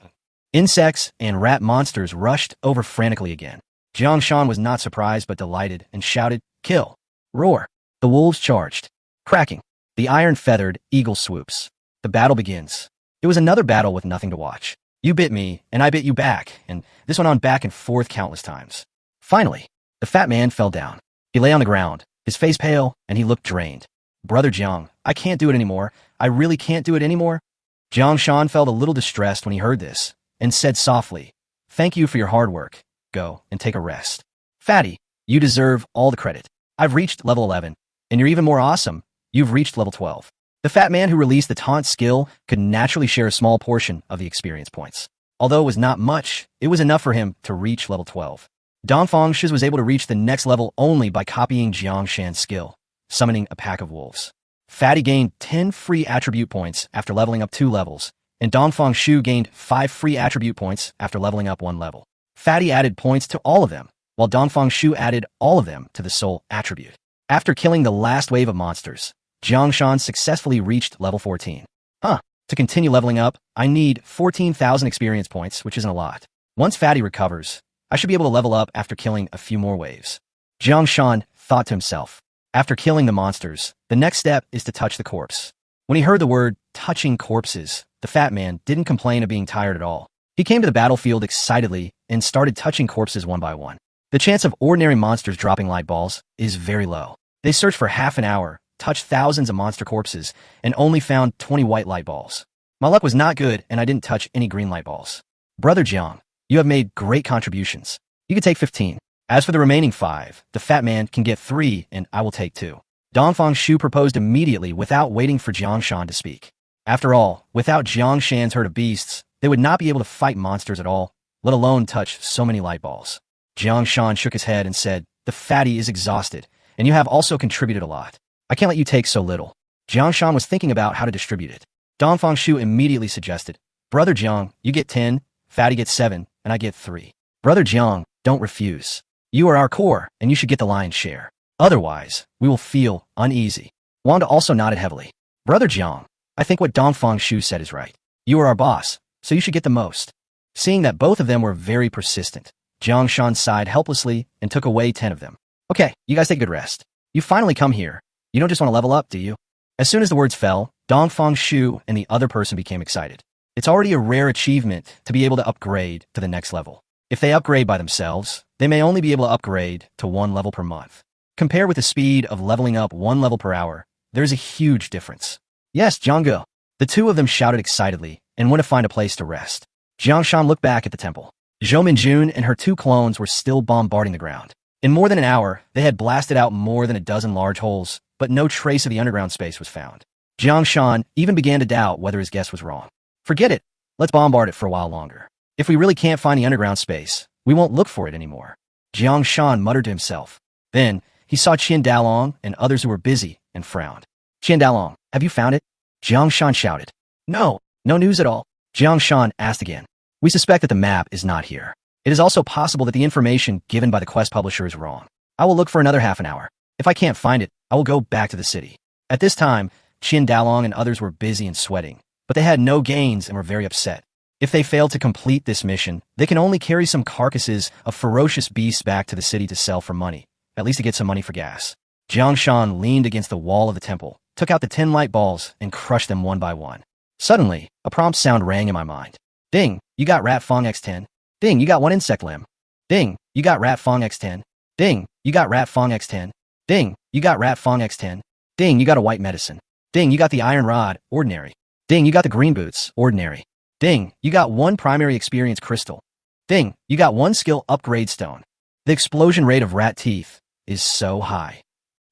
Insects and rat monsters rushed over frantically again. Jang Shan was not surprised but delighted and shouted, "Kill!" Roar! The wolves charged. Cracking. The iron-feathered eagle swoops. The battle begins. It was another battle with nothing to watch. You bit me, and I bit you back, and this went on back and forth countless times. Finally, the fat man fell down. He lay on the ground, his face pale, and he looked drained. "Brother Jiang, I can't do it anymore. I really can't do it anymore." Jang Shan felt a little distressed when he heard this, and said softly, "Thank you for your hard work. Go and take a rest. Fatty, you deserve all the credit. I've reached level 11, and you're even more awesome. You've reached level 12. The fat man who released the taunt skill could naturally share a small portion of the experience points. Although it was not much, it was enough for him to reach level 12. Dongfang Shi was able to reach the next level only by copying Jiang Shan's skill, summoning a pack of wolves. Fatty gained 10 free attribute points after leveling up 2 levels, and Dongfang Shu gained 5 free attribute points after leveling up 1 level. Fatty added points to all of them, while Dongfang Shu added all of them to the soul attribute. After killing the last wave of monsters, Jang Shan successfully reached level 14. To continue leveling up, I need 14,000 experience points, which isn't a lot. Once Fatty recovers, I should be able to level up after killing a few more waves. Jang Shan thought to himself. After killing the monsters, the next step is to touch the corpse. When he heard the word touching corpses, the fat man didn't complain of being tired at all. He came to the battlefield excitedly and started touching corpses one by one. The chance of ordinary monsters dropping light balls is very low. They searched for half an hour, touched thousands of monster corpses, and only found 20 white light balls. My luck was not good, and I didn't touch any green light balls. Brother Jiang, you have made great contributions. You can take 15. As for the remaining 5, the fat man can get 3, and I will take 2. Dongfang Shu proposed immediately without waiting for Jiang Shan to speak. After all, without Jiang Shan's herd of beasts, they would not be able to fight monsters at all, let alone touch so many light balls. Jiang Shan shook his head and said, "The fatty is exhausted, and you have also contributed a lot. I can't let you take so little." Jiang Shan was thinking about how to distribute it. Dongfang Shu immediately suggested, "Brother Jiang, you get 10, Fatty gets 7, and I get 3. Brother Jiang, don't refuse. You are our core, and you should get the lion's share. Otherwise, we will feel uneasy." Wanda also nodded heavily. "Brother Jiang, I think what Dongfang Shu said is right. You are our boss, so you should get the most." Seeing that both of them were very persistent, Jiang Shan sighed helplessly and took away 10 of them. "Okay, you guys take a good rest. You finally come here. You don't just want to level up, do you?" As soon as the words fell, Dongfang Shu and the other person became excited. It's already a rare achievement to be able to upgrade to the next level. If they upgrade by themselves, they may only be able to upgrade to 1 level per month. Compared with the speed of leveling up 1 level per hour, there's a huge difference. "Yes, Jiangge." The two of them shouted excitedly and went to find a place to rest. Jiang Shan looked back at the temple. Zhou Minjun and her 2 clones were still bombarding the ground. In more than an hour, they had blasted out more than a dozen large holes, but no trace of the underground space was found. Jiang Shan even began to doubt whether his guess was wrong. "Forget it. Let's bombard it for a while longer. If we really can't find the underground space, we won't look for it anymore." Jiang Shan muttered to himself. Then, he saw Qian Dalong and others who were busy and frowned. "Qian Dalong, have you found it?" Jiang Shan shouted. No news at all." Jiang Shan asked again. "We suspect that the map is not here. It is also possible that the information given by the quest publisher is wrong. I will look for another half an hour. If I can't find it, I will go back to the city." At this time, Qian Dalong and others were busy and sweating, but they had no gains and were very upset. If they fail to complete this mission, they can only carry some carcasses of ferocious beasts back to the city to sell for money, at least to get some money for gas. Jang Shan leaned against the wall of the temple, took out the 10 light balls, and crushed them one by one. Suddenly, a prompt sound rang in my mind. Ding, you got Rat Fong X10. Ding, you got one insect limb. Ding, you got Rat Fong X10. Ding, you got Rat Fong X10. Ding, you got Rat Fong X10. Ding, you got a white medicine. Ding, you got the iron rod, ordinary. Ding, you got the green boots, ordinary. Ding, you got one primary experience crystal. Ding, you got one skill upgrade stone. The explosion rate of rat teeth is so high.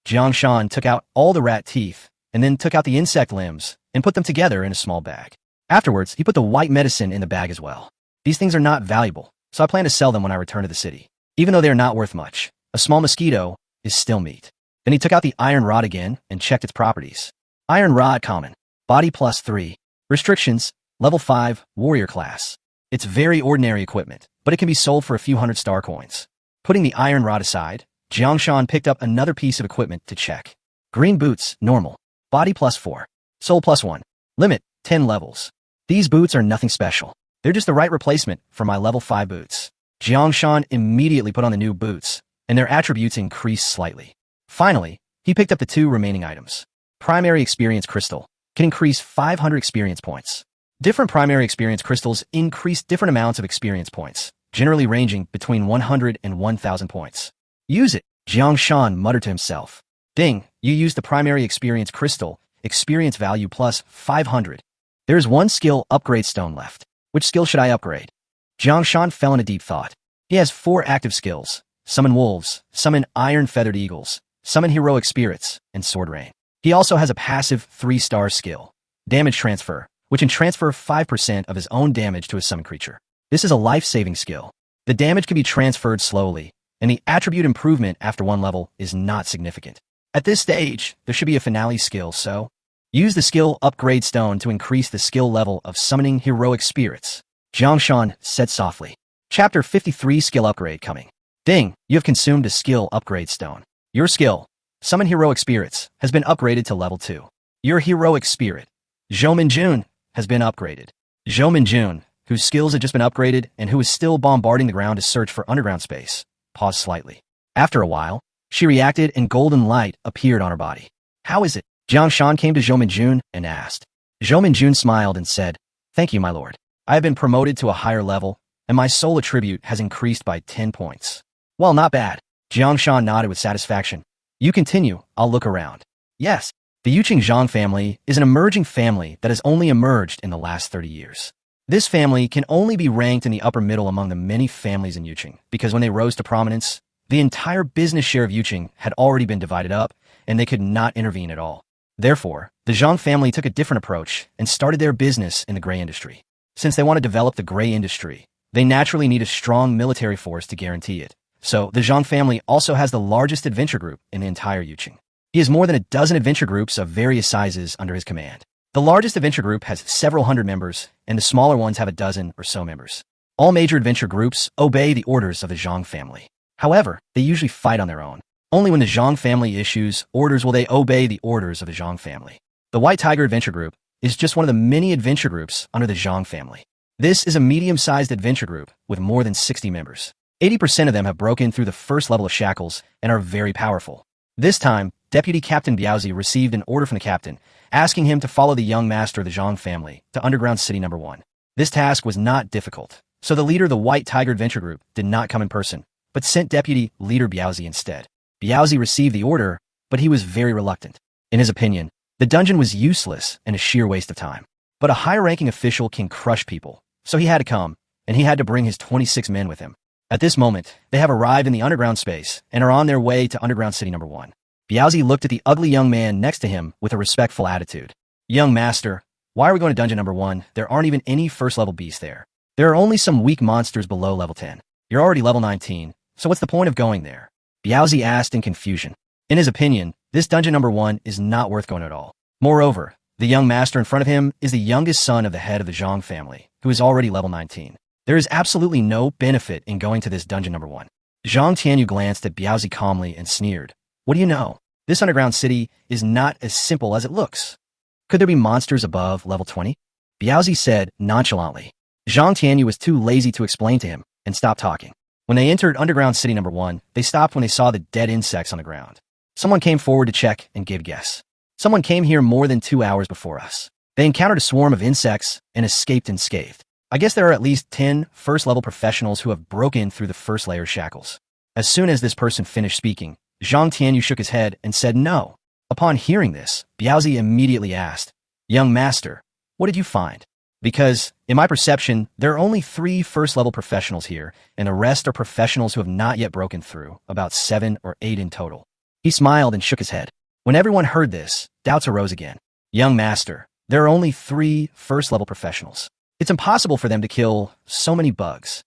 Jang Shan took out all the rat teeth and then took out the insect limbs and put them together in a small bag. Afterwards, he put the white medicine in the bag as well. These things are not valuable, so I plan to sell them when I return to the city. Even though they are not worth much, a small mosquito is still meat. Then he took out the iron rod again and checked its properties. Iron rod common, body +3. Restrictions, level 5, warrior class. It's very ordinary equipment, but it can be sold for a few hundred star coins. Putting the iron rod aside, Jang Shan picked up another piece of equipment to check. Green boots, normal. Body +4. Soul +1. Limit, 10 levels. These boots are nothing special. They're just the right replacement for my level 5 boots. Jang Shan immediately put on the new boots, and their attributes increased slightly. Finally, he picked up the 2 remaining items. Primary experience crystal can increase 500 experience points. Different primary experience crystals increase different amounts of experience points, generally ranging between 100 and 1,000 points. Use it, Jang Shan muttered to himself. Ding, you used the primary experience crystal, experience value +500. There is one skill upgrade stone left. Which skill should I upgrade? Jang Shan fell into deep thought. He has 4 active skills: summon wolves, summon iron-feathered eagles, summon heroic spirits, and sword rain. He also has a passive 3-star skill, damage transfer, which can transfer 5% of his own damage to a summoned creature. This is a life-saving skill. The damage can be transferred slowly, and the attribute improvement after 1 level is not significant. At this stage, there should be a finale skill, so use the skill upgrade stone to increase the skill level of summoning heroic spirits. Jang Shan said softly. Chapter 53 skill upgrade coming. Ding, you have consumed a skill upgrade stone. Your skill, summon heroic spirits, has been upgraded to level 2. Your heroic spirit, Zhou Minjun, has been upgraded. Zhou Minjun, whose skills had just been upgraded and who is still bombarding the ground to search for underground space, paused slightly. After a while, she reacted and golden light appeared on her body. How is it? Jang Shan came to Zhou Minjun and asked. Zhou Minjun smiled and said, Thank you, my lord. I have been promoted to a higher level, and my soul attribute has increased by 10 points. Well, not bad. Jang Shan nodded with satisfaction. You continue, I'll look around. Yes, the Yuqing Zhang family is an emerging family that has only emerged in the last 30 years. This family can only be ranked in the upper middle among the many families in Yuqing, because when they rose to prominence, the entire business share of Yuqing had already been divided up, and they could not intervene at all. Therefore, the Zhang family took a different approach and started their business in the gray industry. Since they want to develop the gray industry, they naturally need a strong military force to guarantee it. So, the Zhang family also has the largest adventure group in the entire Yuqing. He has more than a dozen adventure groups of various sizes under his command. The largest adventure group has several hundred members, and the smaller ones have a dozen or so members. All major adventure groups obey the orders of the Zhang family. However, they usually fight on their own. Only when the Zhang family issues orders will they obey the orders of the Zhang family. The White Tiger Adventure Group is just one of the many adventure groups under the Zhang family. This is a medium-sized adventure group with more than 60 members. 80% of them have broken through the first level of shackles and are very powerful. This time, Deputy Captain Biaozi received an order from the captain, asking him to follow the young master of the Zhang family to Underground City No. 1. This task was not difficult, so the leader of the White Tiger Adventure Group did not come in person, but sent Deputy Leader Biaozi instead. Biaozi received the order, but he was very reluctant. In his opinion, the dungeon was useless and a sheer waste of time. But a high-ranking official can crush people, so he had to come, and he had to bring his 26 men with him. At this moment, they have arrived in the underground space and are on their way to Underground City No. 1. Biaozi looked at the ugly young man next to him with a respectful attitude. Young master, why are we going to Dungeon No. 1? There aren't even any first-level beasts there. There are only some weak monsters below level 10. You're already level 19, so what's the point of going there? Biaozi asked in confusion. In his opinion, this Dungeon No. 1 is not worth going at all. Moreover, the young master in front of him is the youngest son of the head of the Zhang family, who is already level 19. There is absolutely no benefit in going to this Dungeon No. 1. Zhang Tianyu glanced at Biaozi calmly and sneered. What do you know? This underground city is not as simple as it looks. Could there be monsters above level 20? Biaozi said nonchalantly. Zhang Tianyu was too lazy to explain to him and stopped talking. When they entered underground city number 1, they stopped when they saw the dead insects on the ground. Someone came forward to check and gave a guess. Someone came here more than 2 hours before us. They encountered a swarm of insects and escaped unscathed. I guess there are at least 10 first-level professionals who have broken through the first layer shackles. As soon as this person finished speaking, Zhang Tianyu shook his head and said no. Upon hearing this, Biaozi immediately asked, "Young master, what did you find?" Because, in my perception, there are only 3 first-level professionals here, and the rest are professionals who have not yet broken through, about 7 or 8 in total. He smiled and shook his head. When everyone heard this, doubts arose again. "Young master, there are only 3 first-level professionals. It's impossible for them to kill so many bugs."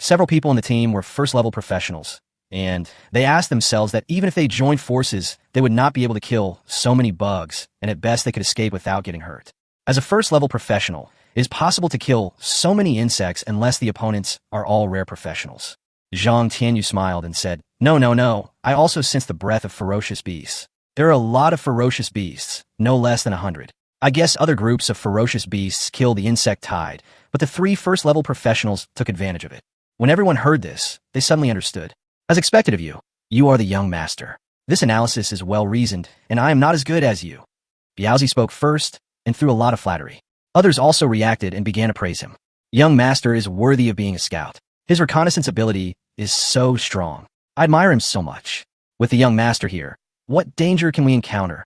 Several people in the team were first-level professionals, and they asked themselves that even if they joined forces, they would not be able to kill so many bugs, and at best they could escape without getting hurt. As a first-level professional, it is possible to kill so many insects unless the opponents are all rare professionals. Zhang Tianyu smiled and said, No. I also sense the breath of ferocious beasts. There are a lot of ferocious beasts, no less than 100. I guess other groups of ferocious beasts kill the insect tide, but the 3 first-level professionals took advantage of it. When everyone heard this, they suddenly understood. As expected of you, you are the young master. This analysis is well-reasoned, and I am not as good as you. Biaozi spoke first, and threw a lot of flattery. Others also reacted and began to praise him. Young master is worthy of being a scout. His reconnaissance ability is so strong. I admire him so much. With the young master here, what danger can we encounter?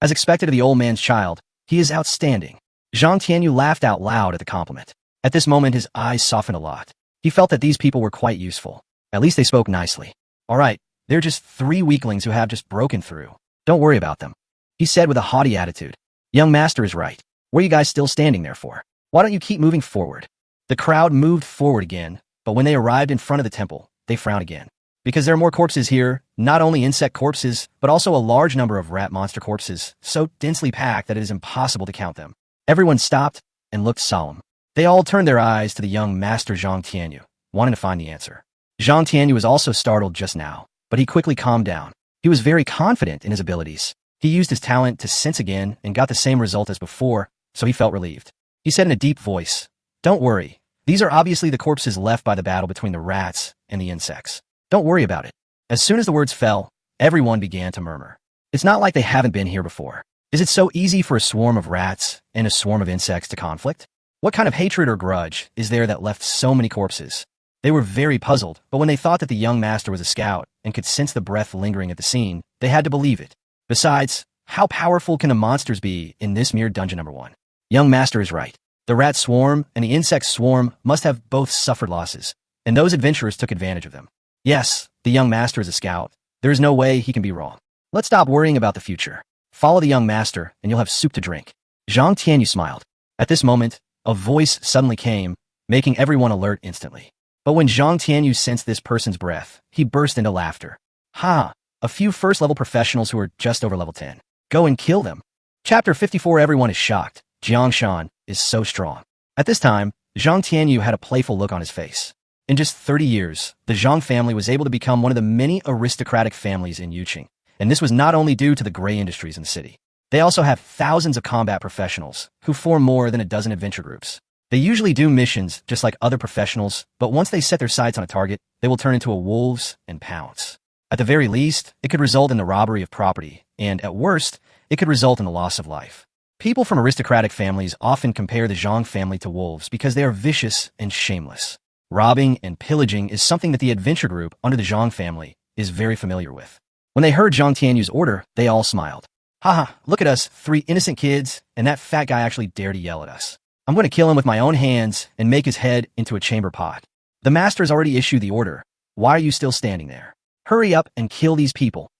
As expected of the old man's child, he is outstanding. Zhang Tianyu laughed out loud at the compliment. At this moment, his eyes softened a lot. He felt that these people were quite useful. At least they spoke nicely. All right, they're just 3 weaklings who have just broken through. Don't worry about them, he said with a haughty attitude. Young master is right. What are you guys still standing there for? Why don't you keep moving forward? The crowd moved forward again, but when they arrived in front of the temple, they frowned again. Because there are more corpses here, not only insect corpses, but also a large number of rat monster corpses, so densely packed that it is impossible to count them. Everyone stopped and looked solemn. They all turned their eyes to the young master Zhang Tianyu, wanting to find the answer. Zhang Tianyu was also startled just now, but he quickly calmed down. He was very confident in his abilities. He used his talent to sense again and got the same result as before, so he felt relieved. He said in a deep voice, "Don't worry. These are obviously the corpses left by the battle between the rats and the insects. Don't worry about it." As soon as the words fell, everyone began to murmur. It's not like they haven't been here before. Is it so easy for a swarm of rats and a swarm of insects to conflict? What kind of hatred or grudge is there that left so many corpses? They were very puzzled, but when they thought that the young master was a scout and could sense the breath lingering at the scene, they had to believe it. Besides, how powerful can the monsters be in this mere dungeon number 1? Young master is right. The rat swarm and the insect swarm must have both suffered losses, and those adventurers took advantage of them. Yes, the young master is a scout. There is no way he can be wrong. Let's stop worrying about the future. Follow the young master, and you'll have soup to drink. Zhang Tianyu smiled. At this moment, a voice suddenly came, making everyone alert instantly. But when Zhang Tianyu sensed this person's breath, he burst into laughter. Ha! A few first-level professionals who are just over level 10. Go and kill them. Chapter 54. Everyone is shocked. Jang Shan is so strong. At this time, Zhang Tianyu had a playful look on his face. In just 30 years, the Zhang family was able to become one of the many aristocratic families in Yuqing, and this was not only due to the gray industries in the city. They also have thousands of combat professionals, who form more than a dozen adventure groups. They usually do missions just like other professionals, but once they set their sights on a target, they will turn into a wolves and pounce. At the very least, it could result in the robbery of property, and at worst, it could result in the loss of life. People from aristocratic families often compare the Zhang family to wolves because they are vicious and shameless. Robbing and pillaging is something that the adventure group under the Zhang family is very familiar with. When they heard Zhang Tianyu's order, they all smiled. Haha, look at us, 3 innocent kids, and that fat guy actually dared to yell at us. I'm going to kill him with my own hands and make his head into a chamber pot. The master's already issued the order. Why are you still standing there? Hurry up and kill these people.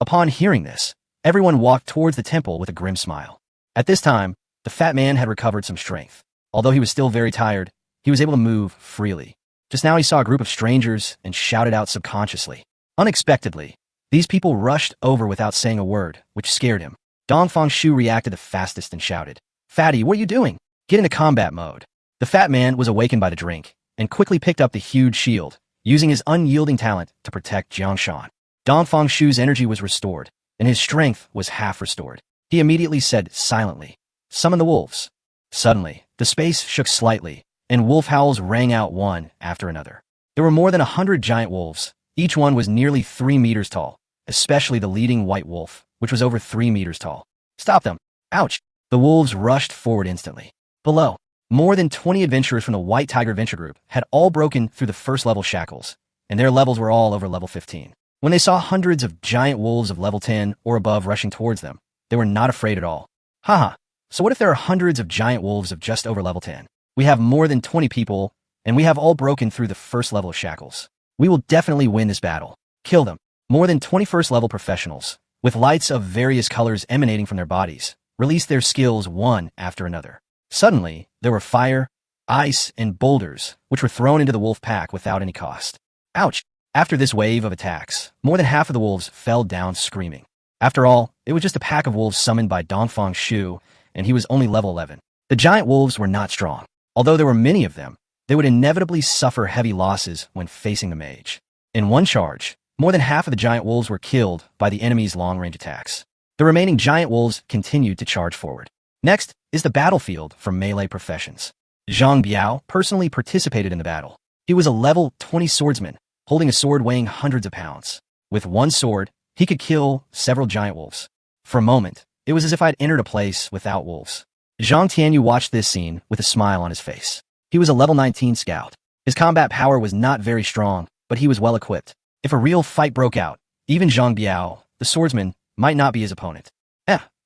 Upon hearing this, everyone walked towards the temple with a grim smile. At this time, the fat man had recovered some strength. Although he was still very tired, he was able to move freely. Just now he saw a group of strangers and shouted out subconsciously. Unexpectedly, these people rushed over without saying a word, which scared him. Dongfang Shu reacted the fastest and shouted, "Fatty, what are you doing? Get into combat mode." The fat man was awakened by the drink and quickly picked up the huge shield, using his unyielding talent to protect Jang Shan. Dongfang Shu's energy was restored, and his strength was half restored. He immediately said silently, "Summon the wolves." Suddenly, the space shook slightly, and wolf howls rang out one after another. There were more than 100 giant wolves. Each one was nearly 3 meters tall, especially the leading white wolf, which was over 3 meters tall. Stop them! Ouch! The wolves rushed forward instantly. Below, more than 20 adventurers from the White Tiger Adventure Group had all broken through the first level shackles, and their levels were all over level 15. When they saw hundreds of giant wolves of level 10 or above rushing towards them, they were not afraid at all. Haha, so what if there are hundreds of giant wolves of just over level 10? We have more than 20 people, and we have all broken through the first level of shackles. We will definitely win this battle. Kill them. More than 21st level professionals, with lights of various colors emanating from their bodies, released their skills one after another. Suddenly, there were fire, ice, and boulders, which were thrown into the wolf pack without any cost. Ouch! After this wave of attacks, more than half of the wolves fell down screaming. After all, it was just a pack of wolves summoned by Dongfang Shu, and he was only level 11. The giant wolves were not strong. Although there were many of them, they would inevitably suffer heavy losses when facing the mage. In one charge, more than half of the giant wolves were killed by the enemy's long-range attacks. The remaining giant wolves continued to charge forward. Next is the battlefield for melee professions. Zhang Biao personally participated in the battle. He was a level 20 swordsman, holding a sword weighing hundreds of pounds. With one sword, he could kill several giant wolves. For a moment, it was as if I'd entered a place without wolves. Zhang Tianyu watched this scene with a smile on his face. He was a level 19 scout. His combat power was not very strong, but he was well equipped. If a real fight broke out, even Zhang Biao, the swordsman, might not be his opponent.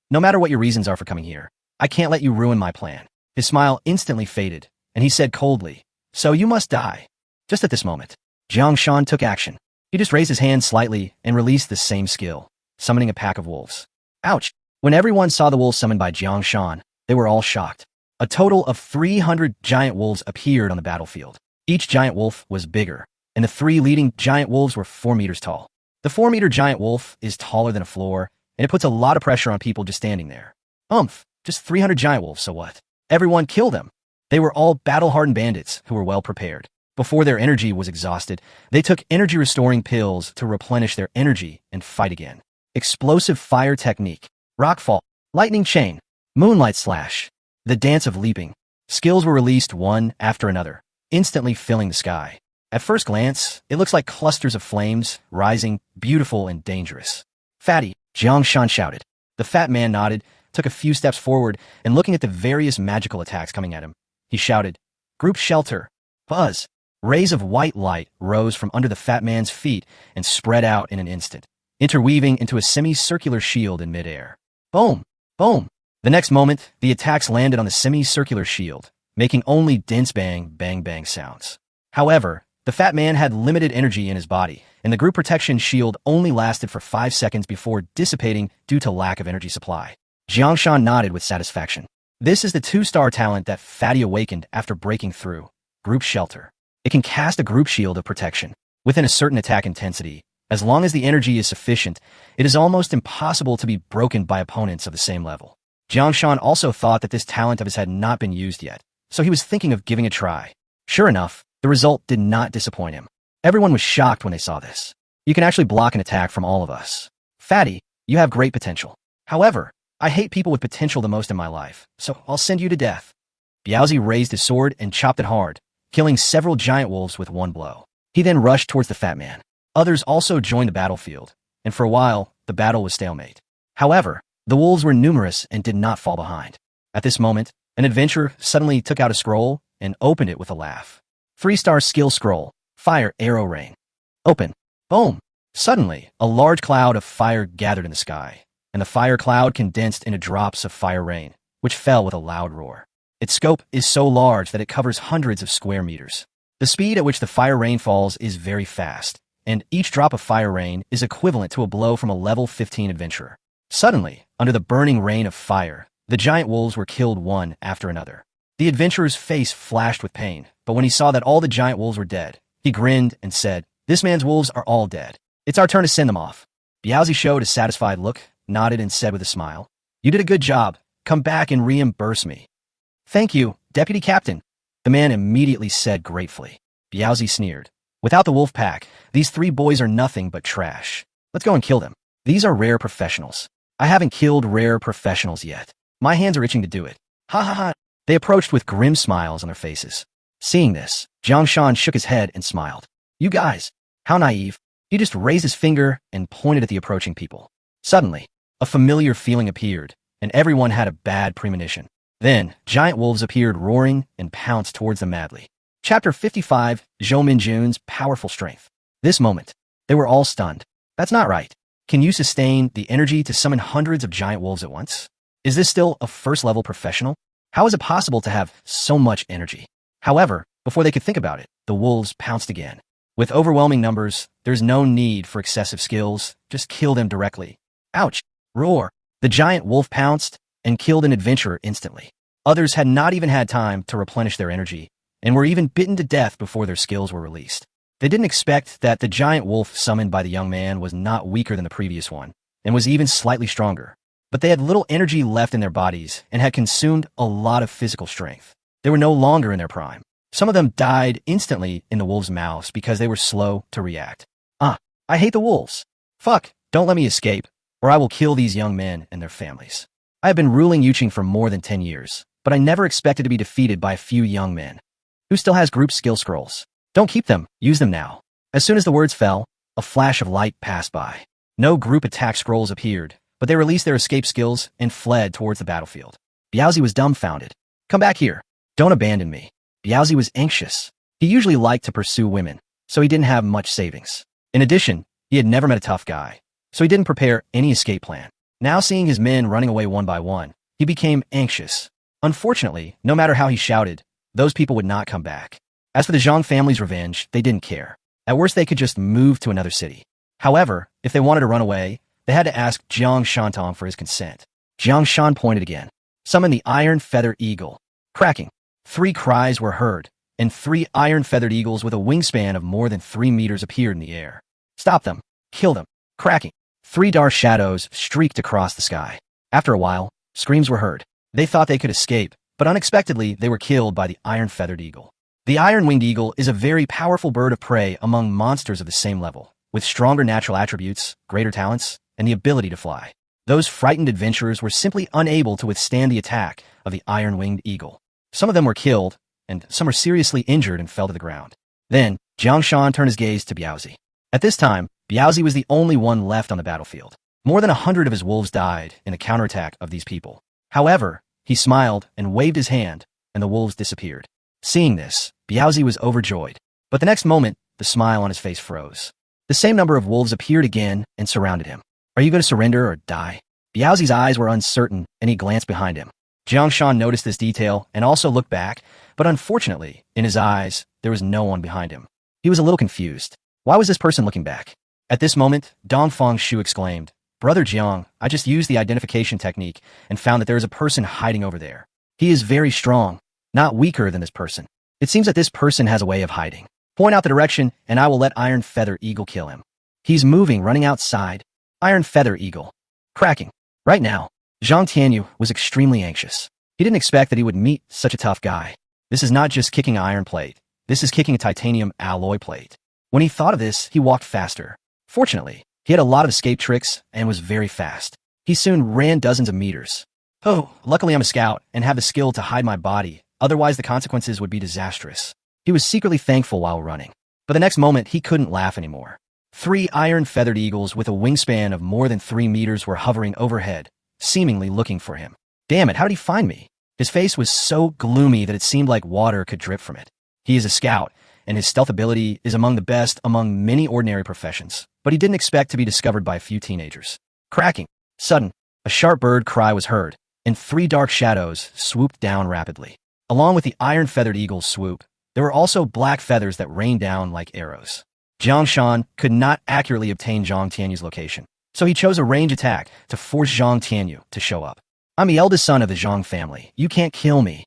No matter what your reasons are for coming here, I can't let you ruin my plan. His smile instantly faded, and he said coldly, "So you must die." Just at this moment, Jang Shan took action. He just raised his hand slightly and released the same skill, summoning a pack of wolves. Ouch! When everyone saw the wolves summoned by Jang Shan, they were all shocked. A total of 300 giant wolves appeared on the battlefield. Each giant wolf was bigger, and the 3 leading giant wolves were 4 meters tall. The 4-meter giant wolf is taller than a floor, and it puts a lot of pressure on people just standing there. Just 300 giant wolves, so what? Everyone kill them. They were all battle-hardened bandits who were well prepared. Before their energy was exhausted, they took energy-restoring pills to replenish their energy and fight again. Explosive fire technique, rockfall, lightning chain, moonlight slash, the dance of leaping. Skills were released one after another, instantly filling the sky. At first glance, it looks like clusters of flames, rising, beautiful and dangerous. "Fatty," Jiang Shan shouted. The fat man nodded, took a few steps forward, and looking at the various magical attacks coming at him, he shouted, "Group shelter." Buzz. Rays of white light rose from under the fat man's feet and spread out in an instant, interweaving into a semicircular shield in midair. Boom! Boom! The next moment, the attacks landed on the semicircular shield, making only dense bang, bang, bang sounds. However, the fat man had limited energy in his body, and the group protection shield only lasted for 5 seconds before dissipating due to lack of energy supply. Jiang Shan nodded with satisfaction. This is the 2-star talent that Fatty awakened after breaking through. Group Shelter. It can cast a group shield of protection. Within a certain attack intensity, as long as the energy is sufficient, it is almost impossible to be broken by opponents of the same level. Jiang Shan also thought that this talent of his had not been used yet, so he was thinking of giving a try. Sure enough, the result did not disappoint him. Everyone was shocked when they saw this. You can actually block an attack from all of us. Fatty, you have great potential. However, I hate people with potential the most in my life, so I'll send you to death. Biaozi raised his sword and chopped it hard, killing several giant wolves with one blow. He then rushed towards the fat man. Others also joined the battlefield, and for a while, the battle was stalemate. However, the wolves were numerous and did not fall behind. At this moment, an adventurer suddenly took out a scroll and opened it with a laugh. 3-star skill scroll, Fire Arrow Rain. Open. Boom. Suddenly, a large cloud of fire gathered in the sky, and the fire cloud condensed into drops of fire rain, which fell with a loud roar. Its scope is so large that it covers hundreds of square meters. The speed at which the fire rain falls is very fast, and each drop of fire rain is equivalent to a blow from a level 15 adventurer. Suddenly, under the burning rain of fire, the giant wolves were killed one after another. The adventurer's face flashed with pain, but when he saw that all the giant wolves were dead, he grinned and said, "This man's wolves are all dead. It's our turn to send them off." Biaozi showed a satisfied look, nodded and said with a smile, "You did a good job. Come back and reimburse me." "Thank you, Deputy Captain," the man immediately said gratefully. Biaozi sneered. "Without the wolf pack, these 3 boys are nothing but trash. Let's go and kill them. These are rare professionals. I haven't killed rare professionals yet. My hands are itching to do it." Ha ha ha. They approached with grim smiles on their faces. Seeing this, Jang Shan shook his head and smiled. You guys, how naive. He just raised his finger and pointed at the approaching people. Suddenly, a familiar feeling appeared, and everyone had a bad premonition. Then, giant wolves appeared roaring and pounced towards them madly. Chapter 55, Zhou Minjun's Powerful Strength. This moment, they were all stunned. That's not right. Can you sustain the energy to summon hundreds of giant wolves at once? Is this still a first-level professional? How is it possible to have so much energy? However, before they could think about it, the wolves pounced again. With overwhelming numbers, there's no need for excessive skills. Just kill them directly. Ouch! Roar! The giant wolf pounced and killed an adventurer instantly. Others had not even had time to replenish their energy and were even bitten to death before their skills were released. They didn't expect that the giant wolf summoned by the young man was not weaker than the previous one and was even slightly stronger. But they had little energy left in their bodies and had consumed a lot of physical strength. They were no longer in their prime. Some of them died instantly in the wolves' mouths because they were slow to react. I hate the wolves. Fuck, don't let me escape, or I will kill these young men and their families. I have been ruling Yuqing for more than 10 years, but I never expected to be defeated by a few young men. Who still has group skill scrolls? Don't keep them, use them now. As soon as the words fell, a flash of light passed by. No group attack scrolls appeared, but they released their escape skills and fled towards the battlefield. Biaozi was dumbfounded. Come back here. Don't abandon me. Biaozi was anxious. He usually liked to pursue women, so he didn't have much savings. In addition, he had never met a tough guy, so he didn't prepare any escape plan. Now seeing his men running away one by one, he became anxious. Unfortunately, no matter how he shouted, those people would not come back. As for the Zhang family's revenge, they didn't care. At worst, they could just move to another city. However, if they wanted to run away, they had to ask Jang Shan for his consent. Jang Shan pointed again. Summon the Iron Feather Eagle. Cracking. 3 cries were heard, and 3 iron-feathered eagles with a wingspan of more than 3 meters appeared in the air. Stop them. Kill them. Cracking. 3 dark shadows streaked across the sky. After a while, screams were heard. They thought they could escape, but unexpectedly they were killed by the iron-feathered eagle. The iron-winged eagle is a very powerful bird of prey among monsters of the same level, with stronger natural attributes, greater talents, and the ability to fly. Those frightened adventurers were simply unable to withstand the attack of the iron-winged eagle. Some of them were killed, and some were seriously injured and fell to the ground. Then, Jang Shan turned his gaze to Biaozi. At this time, Biaozi was the only one left on the battlefield. More than 100 of his wolves died in the counterattack of these people. However, he smiled and waved his hand, and the wolves disappeared. Seeing this, Biaozi was overjoyed. But the next moment, the smile on his face froze. The same number of wolves appeared again and surrounded him. Are you going to surrender or die? Biaozi's eyes were uncertain, and he glanced behind him. Jang Shan noticed this detail and also looked back, but unfortunately, in his eyes, there was no one behind him. He was a little confused. Why was this person looking back? At this moment, Dongfang Shu exclaimed, Brother Jiang, I just used the identification technique and found that there is a person hiding over there. He is very strong, not weaker than this person. It seems that this person has a way of hiding. Point out the direction, and I will let Iron Feather Eagle kill him. He's moving, running outside. Iron Feather Eagle. Cracking. Right now, Zhang Tianyu was extremely anxious. He didn't expect that he would meet such a tough guy. This is not just kicking an iron plate. This is kicking a titanium alloy plate. When he thought of this, he walked faster. Fortunately, he had a lot of escape tricks and was very fast. He soon ran dozens of meters. Oh, luckily I'm a scout and have the skill to hide my body. Otherwise, the consequences would be disastrous. He was secretly thankful while running. But the next moment, he couldn't laugh anymore. 3 iron-feathered eagles with a wingspan of more than 3 meters were hovering overhead, seemingly looking for him. Damn it, how did he find me? His face was so gloomy that it seemed like water could drip from it. He is a scout, and his stealth ability is among the best among many ordinary professions, but he didn't expect to be discovered by a few teenagers. Cracking. Sudden, a sharp bird cry was heard, and 3 dark shadows swooped down rapidly. Along with the iron-feathered eagle's swoop, there were also black feathers that rained down like arrows. Jang Shan could not accurately obtain Zhang Tianyu's location, so he chose a range attack to force Zhang Tianyu to show up. I'm the eldest son of the Zhang family. You can't kill me.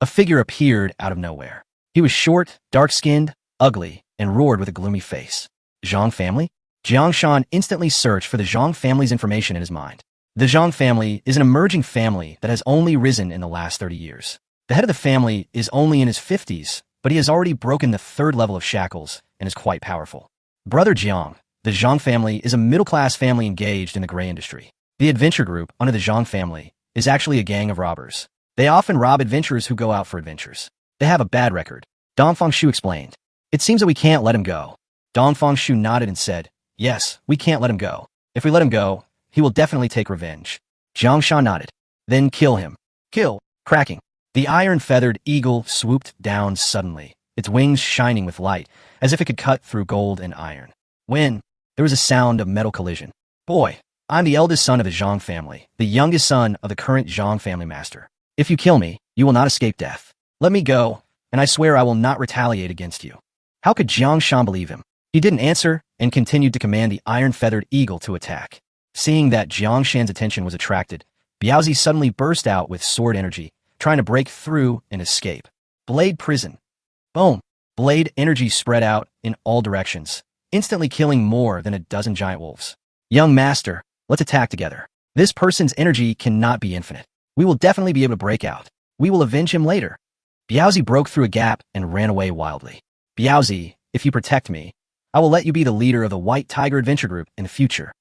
A figure appeared out of nowhere. He was short, dark-skinned, ugly, and roared with a gloomy face. Zhang family? Jiang Shan instantly searched for the Zhang family's information in his mind. The Zhang family is an emerging family that has only risen in the last 30 years. The head of the family is only in his 50s, but he has already broken the 3rd level of shackles and is quite powerful. Brother Jiang, the Zhang family is a middle-class family engaged in the gray industry. The adventure group under the Zhang family is actually a gang of robbers. They often rob adventurers who go out for adventures. They have a bad record. Dongfang Shu explained. It seems that we can't let him go. Dongfang Shu nodded and said, yes, we can't let him go. If we let him go, he will definitely take revenge. Jang Shan nodded. Then kill him. Kill. Cracking. The iron-feathered eagle swooped down suddenly, its wings shining with light, as if it could cut through gold and iron. When? There was a sound of metal collision. Boy, I'm the eldest son of the Zhang family, the youngest son of the current Zhang family master. If you kill me, you will not escape death. Let me go, and I swear I will not retaliate against you. How could Jang Shan believe him? He didn't answer and continued to command the iron-feathered eagle to attack. Seeing that Jiang Shan's attention was attracted, Biaozi suddenly burst out with sword energy, trying to break through and escape. Blade prison. Boom. Blade energy spread out in all directions, instantly killing more than a dozen giant wolves. Young master, let's attack together. This person's energy cannot be infinite. We will definitely be able to break out. We will avenge him later. Biaozi broke through a gap and ran away wildly. Biaozi, if you protect me, I will let you be the leader of the White Tiger Adventure Group in the future.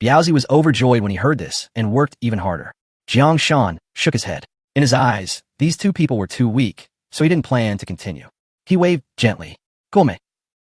Biaozi was overjoyed when he heard this and worked even harder. Jiang Shan shook his head. In his eyes, these two people were too weak, so he didn't plan to continue. He waved gently. Gome.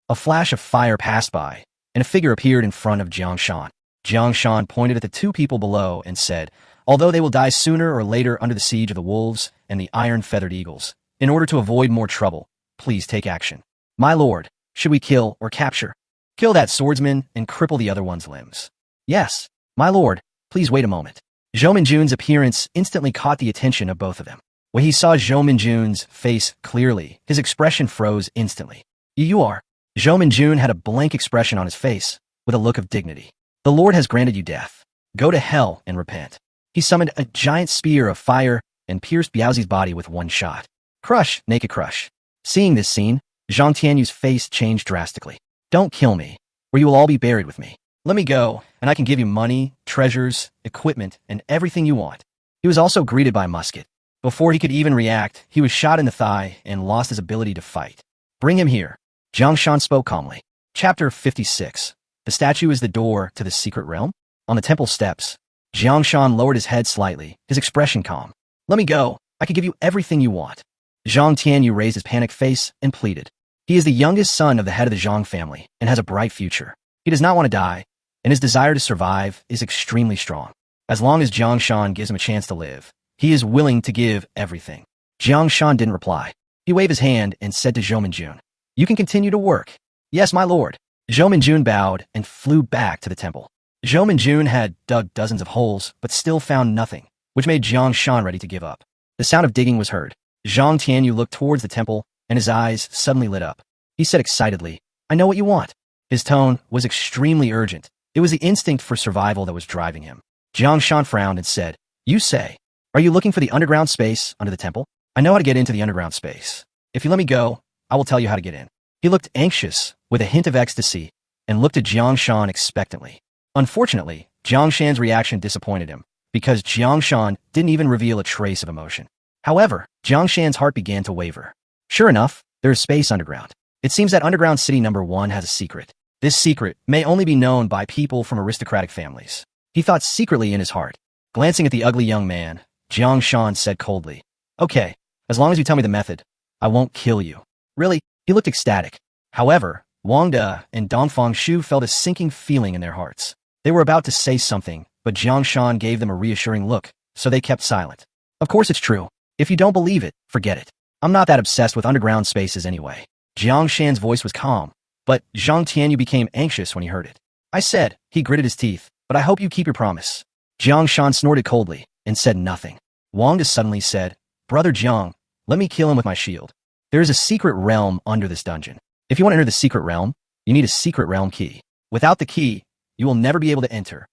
A flash of fire passed by, and a figure appeared in front of Jiang Shan. Jiang Shan pointed at the two people below and said, although they will die sooner or later under the siege of the wolves and the iron-feathered eagles, in order to avoid more trouble, please take action. My lord, should we kill or capture? Kill that swordsman and cripple the other one's limbs. Yes, my lord, please wait a moment. Zhou Minjun's appearance instantly caught the attention of both of them. When he saw Zhou Minjun's face clearly, his expression froze instantly. You are. Zhou Minjun had a blank expression on his face, with a look of dignity. The Lord has granted you death. Go to hell and repent. He summoned a giant spear of fire and pierced Biaozi's body with one shot. Crush, naked crush. Seeing this scene, Zhang Tianyu's face changed drastically. Don't kill me, or you will all be buried with me. Let me go, and I can give you money, treasures, equipment, and everything you want. He was also greeted by a musket. Before he could even react, he was shot in the thigh and lost his ability to fight. Bring him here. Jiang Shan spoke calmly. Chapter 56. The statue is the door to the secret realm? On the temple steps, Jiang Shan lowered his head slightly, his expression calm. Let me go. I can give you everything you want. Zhang Tianyu raised his panicked face and pleaded. He is the youngest son of the head of the Zhang family and has a bright future. He does not want to die, and his desire to survive is extremely strong. As long as Jiang Shan gives him a chance to live, he is willing to give everything. Jiang Shan didn't reply. He waved his hand and said to Zhou Minjun, you can continue to work. Yes, my lord. Zhou Minjun bowed and flew back to the temple. Zhou Minjun had dug dozens of holes, but still found nothing, which made Jiang Shan ready to give up. The sound of digging was heard. Zhang Tianyu looked towards the temple, and his eyes suddenly lit up. He said excitedly, I know what you want. His tone was extremely urgent. It was the instinct for survival that was driving him. Jiang Shan frowned and said, you say, are you looking for the underground space under the temple? I know how to get into the underground space. If you let me go, I will tell you how to get in. He looked anxious, with a hint of ecstasy, and looked at Jiang Shan expectantly. Unfortunately, Jiang Shan's reaction disappointed him, because Jiang Shan didn't even reveal a trace of emotion. However, Jiang Shan's heart began to waver. Sure enough, there is space underground. It seems that underground city number 1 has a secret. This secret may only be known by people from aristocratic families. He thought secretly in his heart. Glancing at the ugly young man, Jiang Shan said coldly, okay, as long as you tell me the method, I won't kill you. Really? He looked ecstatic. However, Wang De and Dongfang Shu felt a sinking feeling in their hearts. They were about to say something, but Jiang Shan gave them a reassuring look, so they kept silent. Of course it's true. If you don't believe it, forget it. I'm not that obsessed with underground spaces anyway. Jiang Shan's voice was calm, but Zhang Tianyu became anxious when he heard it. I said, he gritted his teeth, but I hope you keep your promise. Jiang Shan snorted coldly and said nothing. Wang De suddenly said, Brother Jiang, let me kill him with my shield. There is a secret realm under this dungeon. If you want to enter the secret realm, you need a secret realm key. Without the key, you will never be able to enter.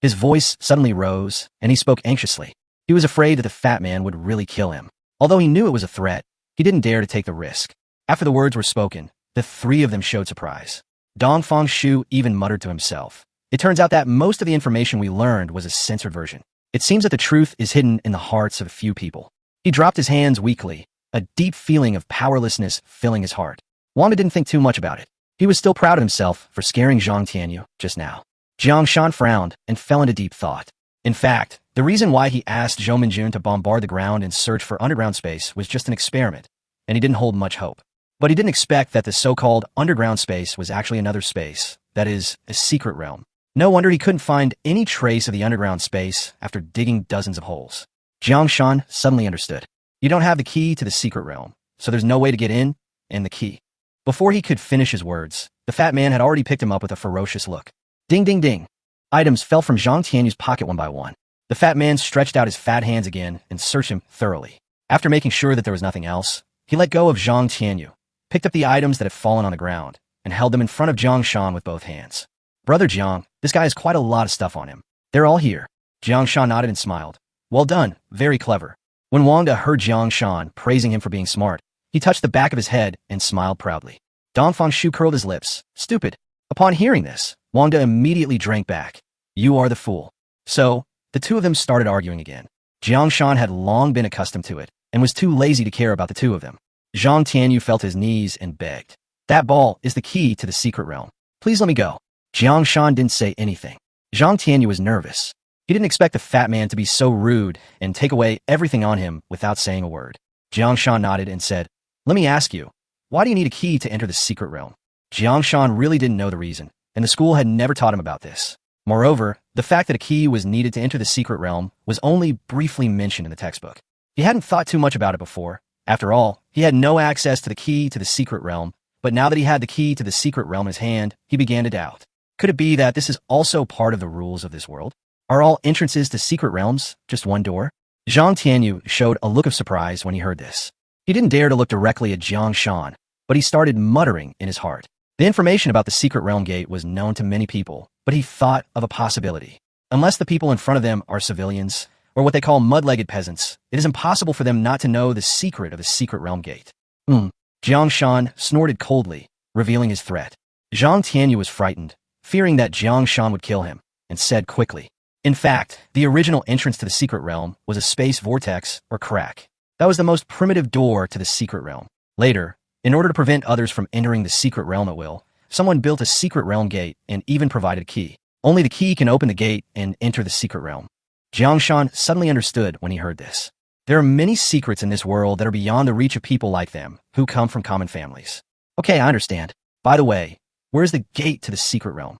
His voice suddenly rose, and he spoke anxiously. He was afraid that the fat man would really kill him. Although he knew it was a threat, he didn't dare to take the risk. After the words were spoken, the three of them showed surprise. Dongfang Shu even muttered to himself. It turns out that most of the information we learned was a censored version. It seems that the truth is hidden in the hearts of a few people. He dropped his hands weakly, a deep feeling of powerlessness filling his heart. Wanda didn't think too much about it. He was still proud of himself for scaring Zhang Tianyu just now. Jiang Shan frowned and fell into deep thought. In fact, the reason why he asked Zhou Minjun to bombard the ground and search for underground space was just an experiment, and he didn't hold much hope. But he didn't expect that the so-called underground space was actually another space, that is, a secret realm. No wonder he couldn't find any trace of the underground space after digging dozens of holes. Jang Shan suddenly understood. You don't have the key to the secret realm, so there's no way to get in, and the key. Before he could finish his words, the fat man had already picked him up with a ferocious look. Ding ding ding. Items fell from Zhang Tianyu's pocket one by one. The fat man stretched out his fat hands again and searched him thoroughly. After making sure that there was nothing else, he let go of Zhang Tianyu, picked up the items that had fallen on the ground, and held them in front of Jiang Shan with both hands. Brother Jiang, this guy has quite a lot of stuff on him. They're all here. Jiang Shan nodded and smiled. Well done, very clever. When Wang De heard Jiang Shan praising him for being smart, he touched the back of his head and smiled proudly. Dong Fengshu curled his lips. Stupid. Upon hearing this, Wang De immediately drank back. You are the fool. So, the two of them started arguing again. Jiang Shan had long been accustomed to it, and was too lazy to care about the two of them. Zhang Tianyu felt his knees and begged. That ball is the key to the secret realm. Please let me go. Jiang Shan didn't say anything. Zhang Tianyu was nervous. He didn't expect the fat man to be so rude and take away everything on him without saying a word. Jiang Shan nodded and said, Let me ask you, why do you need a key to enter the secret realm? Jiang Shan really didn't know the reason, and the school had never taught him about this. Moreover, the fact that a key was needed to enter the secret realm was only briefly mentioned in the textbook. He hadn't thought too much about it before. After all, he had no access to the key to the secret realm, but now that he had the key to the secret realm in his hand, he began to doubt. Could it be that this is also part of the rules of this world? Are all entrances to secret realms just one door? Zhang Tianyu showed a look of surprise when he heard this. He didn't dare to look directly at Jiang Shan, but he started muttering in his heart. The information about the secret realm gate was known to many people, but he thought of a possibility. Unless the people in front of them are civilians, or what they call mud-legged peasants, it is impossible for them not to know the secret of the secret realm gate. Jiang Shan snorted coldly, revealing his threat. Zhang Tianyu was frightened, fearing that Jiang Shan would kill him, and said quickly, In fact, the original entrance to the secret realm was a space vortex or crack. That was the most primitive door to the secret realm. Later, in order to prevent others from entering the secret realm at will, someone built a secret realm gate and even provided a key. Only the key can open the gate and enter the secret realm. Jiang Shan suddenly understood when he heard this. There are many secrets in this world that are beyond the reach of people like them, who come from common families. Okay, I understand. By the way, where's the gate to the secret realm?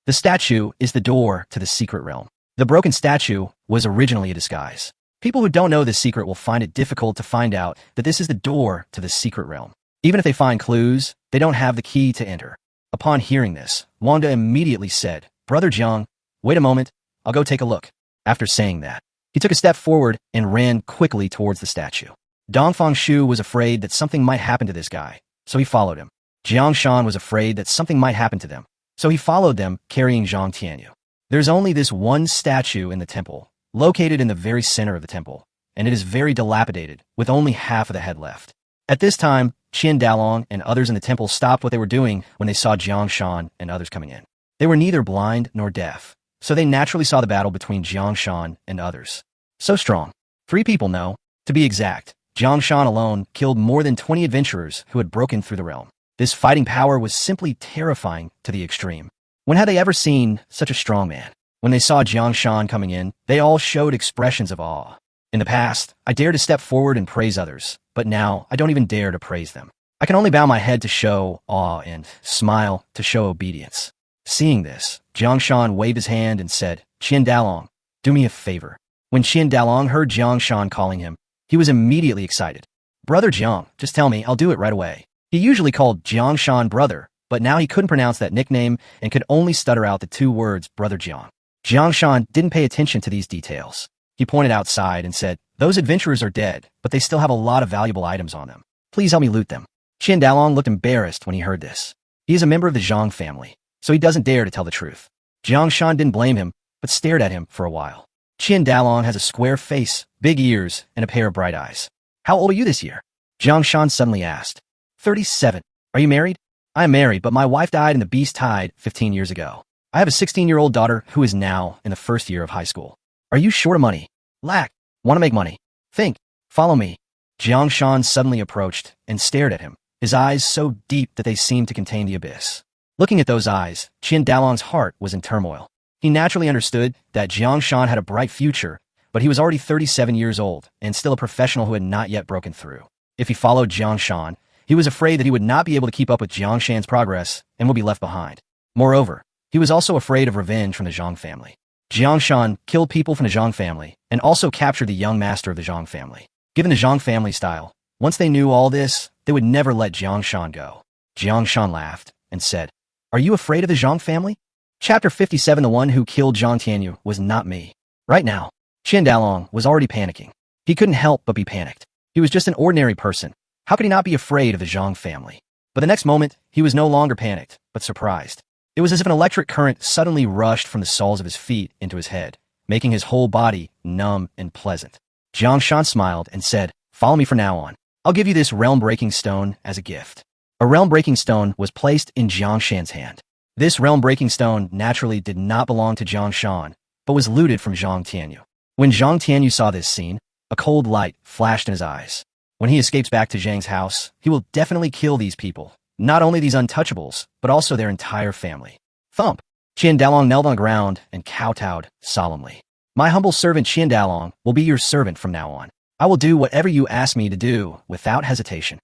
The statue is the door to the secret realm. The broken statue was originally a disguise. People who don't know this secret will find it difficult to find out that this is the door to the secret realm. Even if they find clues, they don't have the key to enter. Upon hearing this, Wang De immediately said, Brother Jiang, wait a moment, I'll go take a look. After saying that, he took a step forward and ran quickly towards the statue. Dong Fengshu was afraid that something might happen to this guy, so he followed him. Jiang Shan was afraid that something might happen to them, so he followed them, carrying Zhang Tianyu. There's only this one statue in the temple, located in the very center of the temple, and it is very dilapidated, with only half of the head left. At this time, Qian Dalong and others in the temple stopped what they were doing when they saw Jiang Shan and others coming in. They were neither blind nor deaf, so they naturally saw the battle between Jiang Shan and others. So strong. 3 people know. To be exact, Jiang Shan alone killed more than 20 adventurers who had broken through the realm. This fighting power was simply terrifying to the extreme. When had they ever seen such a strong man? When they saw Jiang Shan coming in, they all showed expressions of awe. In the past, I dared to step forward and praise others, but now I don't even dare to praise them. I can only bow my head to show awe and smile to show obedience. Seeing this, Jiang Shan waved his hand and said, Qian Dalong, do me a favor. When Qian Dalong heard Jiang Shan calling him, he was immediately excited. Brother Jiang, just tell me, I'll do it right away. He usually called Jiang Shan brother, but now he couldn't pronounce that nickname and could only stutter out the 2 words, Brother Jiang. Jiang Shan didn't pay attention to these details. He pointed outside and said, Those adventurers are dead, but they still have a lot of valuable items on them. Please help me loot them. Qian Dalong looked embarrassed when he heard this. He is a member of the Zhang family, so he doesn't dare to tell the truth. Jiang Shan didn't blame him, but stared at him for a while. Qian Dalong has a square face, big ears, and a pair of bright eyes. How old are you this year? Jiang Shan suddenly asked. 37. Are you married? I am married, but my wife died in the beast tide 15 years ago. I have a 16-year-old daughter who is now in the first year of high school. Are you short of money? Lack. Want to make money? Think. Follow me. Jiang Shan suddenly approached and stared at him, his eyes so deep that they seemed to contain the abyss. Looking at those eyes, Qian Dalong's heart was in turmoil. He naturally understood that Jiang Shan had a bright future, but he was already 37 years old and still a professional who had not yet broken through. If he followed Jiang Shan, he He was afraid that he would not be able to keep up with Jang Shan's progress and would be left behind. Moreover, he was also afraid of revenge from the Zhang family. Jang Shan killed people from the Zhang family and also captured the young master of the Zhang family. Given the Zhang family style, once they knew all this, they would never let Jang Shan go. Jang Shan laughed and said, "Are you afraid of the Zhang family?" Chapter 57. The one who killed Zhang Tianyu was not me. Right now, Qian Dalong was already panicking. He couldn't help but be panicked. He was just an ordinary person. How could he not be afraid of the Zhang family? But the next moment, he was no longer panicked, but surprised. It was as if an electric current suddenly rushed from the soles of his feet into his head, making his whole body numb and pleasant. Jang Shan smiled and said, "Follow me from now on. I'll give you this realm-breaking stone as a gift." A realm-breaking stone was placed in Jang Shan's hand. This realm-breaking stone naturally did not belong to Jang Shan, but was looted from Zhang Tianyu. When Zhang Tianyu saw this scene, a cold light flashed in his eyes. When he escapes back to Zhang's house, he will definitely kill these people. Not only these untouchables, but also their entire family. Thump! Qian Dalong knelt on the ground and kowtowed solemnly. "My humble servant Qian Dalong will be your servant from now on. I will do whatever you ask me to do without hesitation."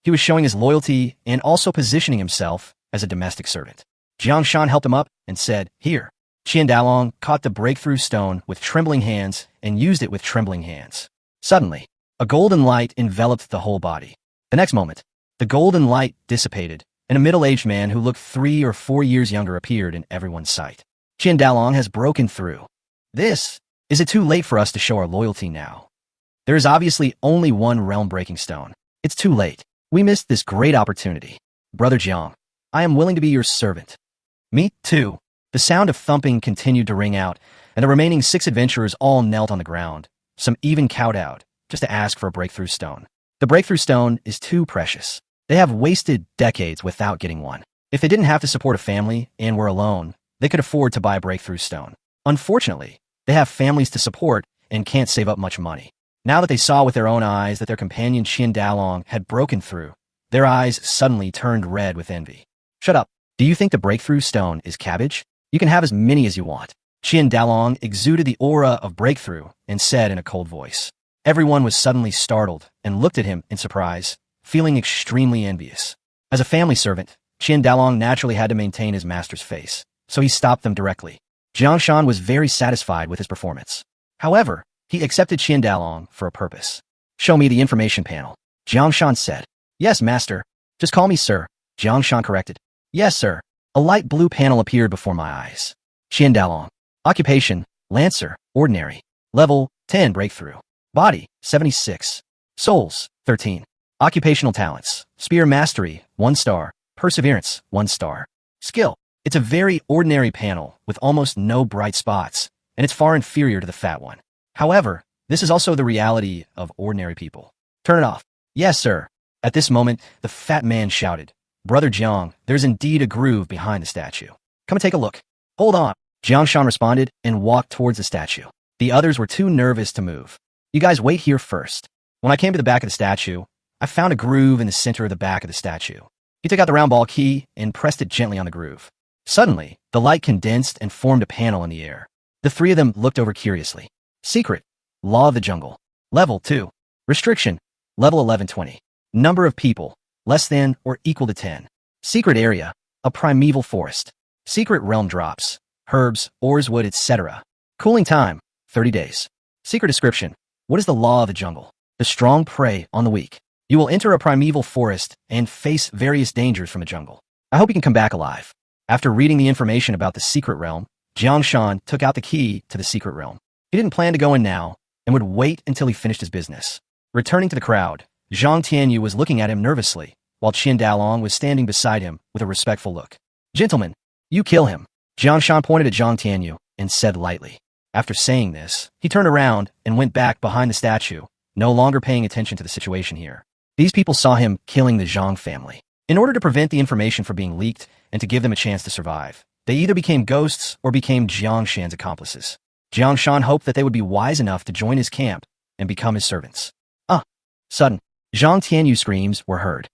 He was showing his loyalty and also positioning himself as a domestic servant. Jang Shan helped him up and said, "Here." Qian Dalong caught the breakthrough stone with trembling hands and used it with trembling hands. Suddenly, a golden light enveloped the whole body. The next moment, the golden light dissipated, and a middle-aged man who looked 3 or 4 years younger appeared in everyone's sight. Qian Dalong has broken through. Is it too late for us to show our loyalty now? There is obviously only one realm-breaking stone. It's too late. We missed this great opportunity. Brother Jiang, I am willing to be your servant. Me too. The sound of thumping continued to ring out, and the remaining 6 adventurers all knelt on the ground. Some even kowtowed, just to ask for a breakthrough stone. The breakthrough stone is too precious. They have wasted decades without getting one. If they didn't have to support a family and were alone, they could afford to buy a breakthrough stone. Unfortunately, they have families to support and can't save up much money. Now that they saw with their own eyes that their companion Qian Dalong had broken through, their eyes suddenly turned red with envy. "Shut up. Do you think the breakthrough stone is cabbage? You can have as many as you want." Qian Dalong exuded the aura of breakthrough and said in a cold voice. Everyone was suddenly startled and looked at him in surprise, feeling extremely envious. As a family servant, Qian Dalong naturally had to maintain his master's face, so he stopped them directly. Jang Shan was very satisfied with his performance. However, he accepted Qian Dalong for a purpose. "Show me the information panel," Jang Shan said. "Yes, master. Just call me sir," Jang Shan corrected. "Yes, sir." A light blue panel appeared before my eyes. Qian Dalong. Occupation, Lancer, Ordinary. Level, 10 Breakthrough. Body, 76. Souls, 13. Occupational talents, Spear Mastery, 1 star. Perseverance, 1 star. Skill. It's a very ordinary panel with almost no bright spots, and it's far inferior to the fat one. However, this is also the reality of ordinary people. "Turn it off." "Yes, sir." At this moment, the fat man shouted, "Brother Jiang, there's indeed a groove behind the statue. Come and take a look." "Hold on." Jiang Shan responded and walked towards the statue. The others were too nervous to move. "You guys wait here first." When I came to the back of the statue, I found a groove in the center of the back of the statue. He took out the round ball key and pressed it gently on the groove. Suddenly, the light condensed and formed a panel in the air. The 3 of them looked over curiously. Secret. Law of the Jungle. Level 2. Restriction. Level 1120. Number of people. Less than or equal to 10. Secret area. A primeval forest. Secret realm drops. Herbs, ores, wood, etc. Cooling time. 30 days. Secret description. What is the law of the jungle? The strong prey on the weak. You will enter a primeval forest and face various dangers from the jungle. I hope you can come back alive. After reading the information about the secret realm, Jang Shan took out the key to the secret realm. He didn't plan to go in now and would wait until he finished his business. Returning to the crowd, Zhang Tianyu was looking at him nervously, while Qian Dalong was standing beside him with a respectful look. "Gentlemen, you kill him." Jang Shan pointed at Zhang Tianyu and said lightly. After saying this, he turned around and went back behind the statue, no longer paying attention to the situation here. These people saw him killing the Zhang family. In order to prevent the information from being leaked and to give them a chance to survive, they either became ghosts or became Jiang Shan's accomplices. Jiang Shan hoped that they would be wise enough to join his camp and become his servants. Sudden, Zhang Tianyu's screams were heard.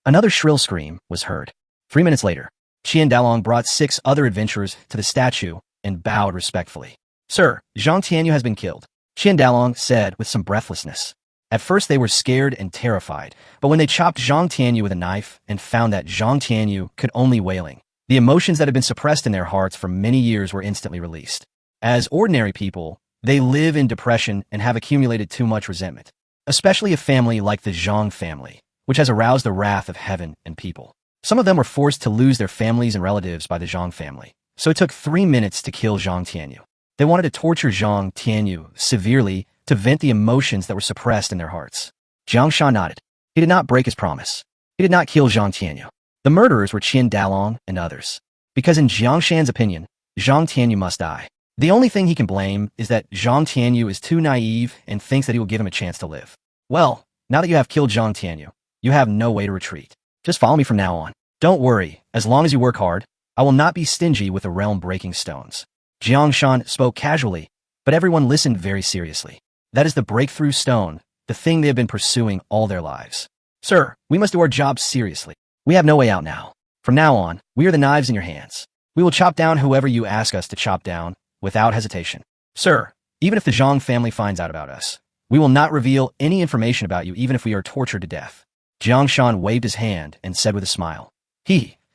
Another shrill scream was heard. 3 minutes later, Qian Dalong brought 6 other adventurers to the statue and bowed respectfully. "Sir, Zhang Tianyu has been killed," Qian Dalong said with some breathlessness. At first they were scared and terrified, but when they chopped Zhang Tianyu with a knife and found that Zhang Tianyu could only wailing, the emotions that had been suppressed in their hearts for many years were instantly released. As ordinary people, they live in depression and have accumulated too much resentment, especially a family like the Zhang family, which has aroused the wrath of heaven and people. Some of them were forced to lose their families and relatives by the Zhang family, so it took 3 minutes to kill Zhang Tianyu. They wanted to torture Zhang Tianyu severely to vent the emotions that were suppressed in their hearts. Jang Shan nodded. He did not break his promise. He did not kill Zhang Tianyu. The murderers were Qian Dalong and others, because in Jiang Shan's opinion, Zhang Tianyu must die. The only thing he can blame is that Zhang Tianyu is too naive and thinks that he will give him a chance to live. Well, now that you have killed Zhang Tianyu, you have no way to retreat. Just follow me from now on. Don't worry, as long as you work hard, I will not be stingy with the realm-breaking stones. Jiang Shan spoke casually, but everyone listened very seriously. That is the breakthrough stone, the thing they have been pursuing all their lives. Sir, we must do our job seriously. We have no way out now. From now on, we are the knives in your hands. We will chop down whoever you ask us to chop down, without hesitation. Sir, even if the Zhang family finds out about us, we will not reveal any information about you even if we are tortured to death. Jiang Shan waved his hand and said with a smile,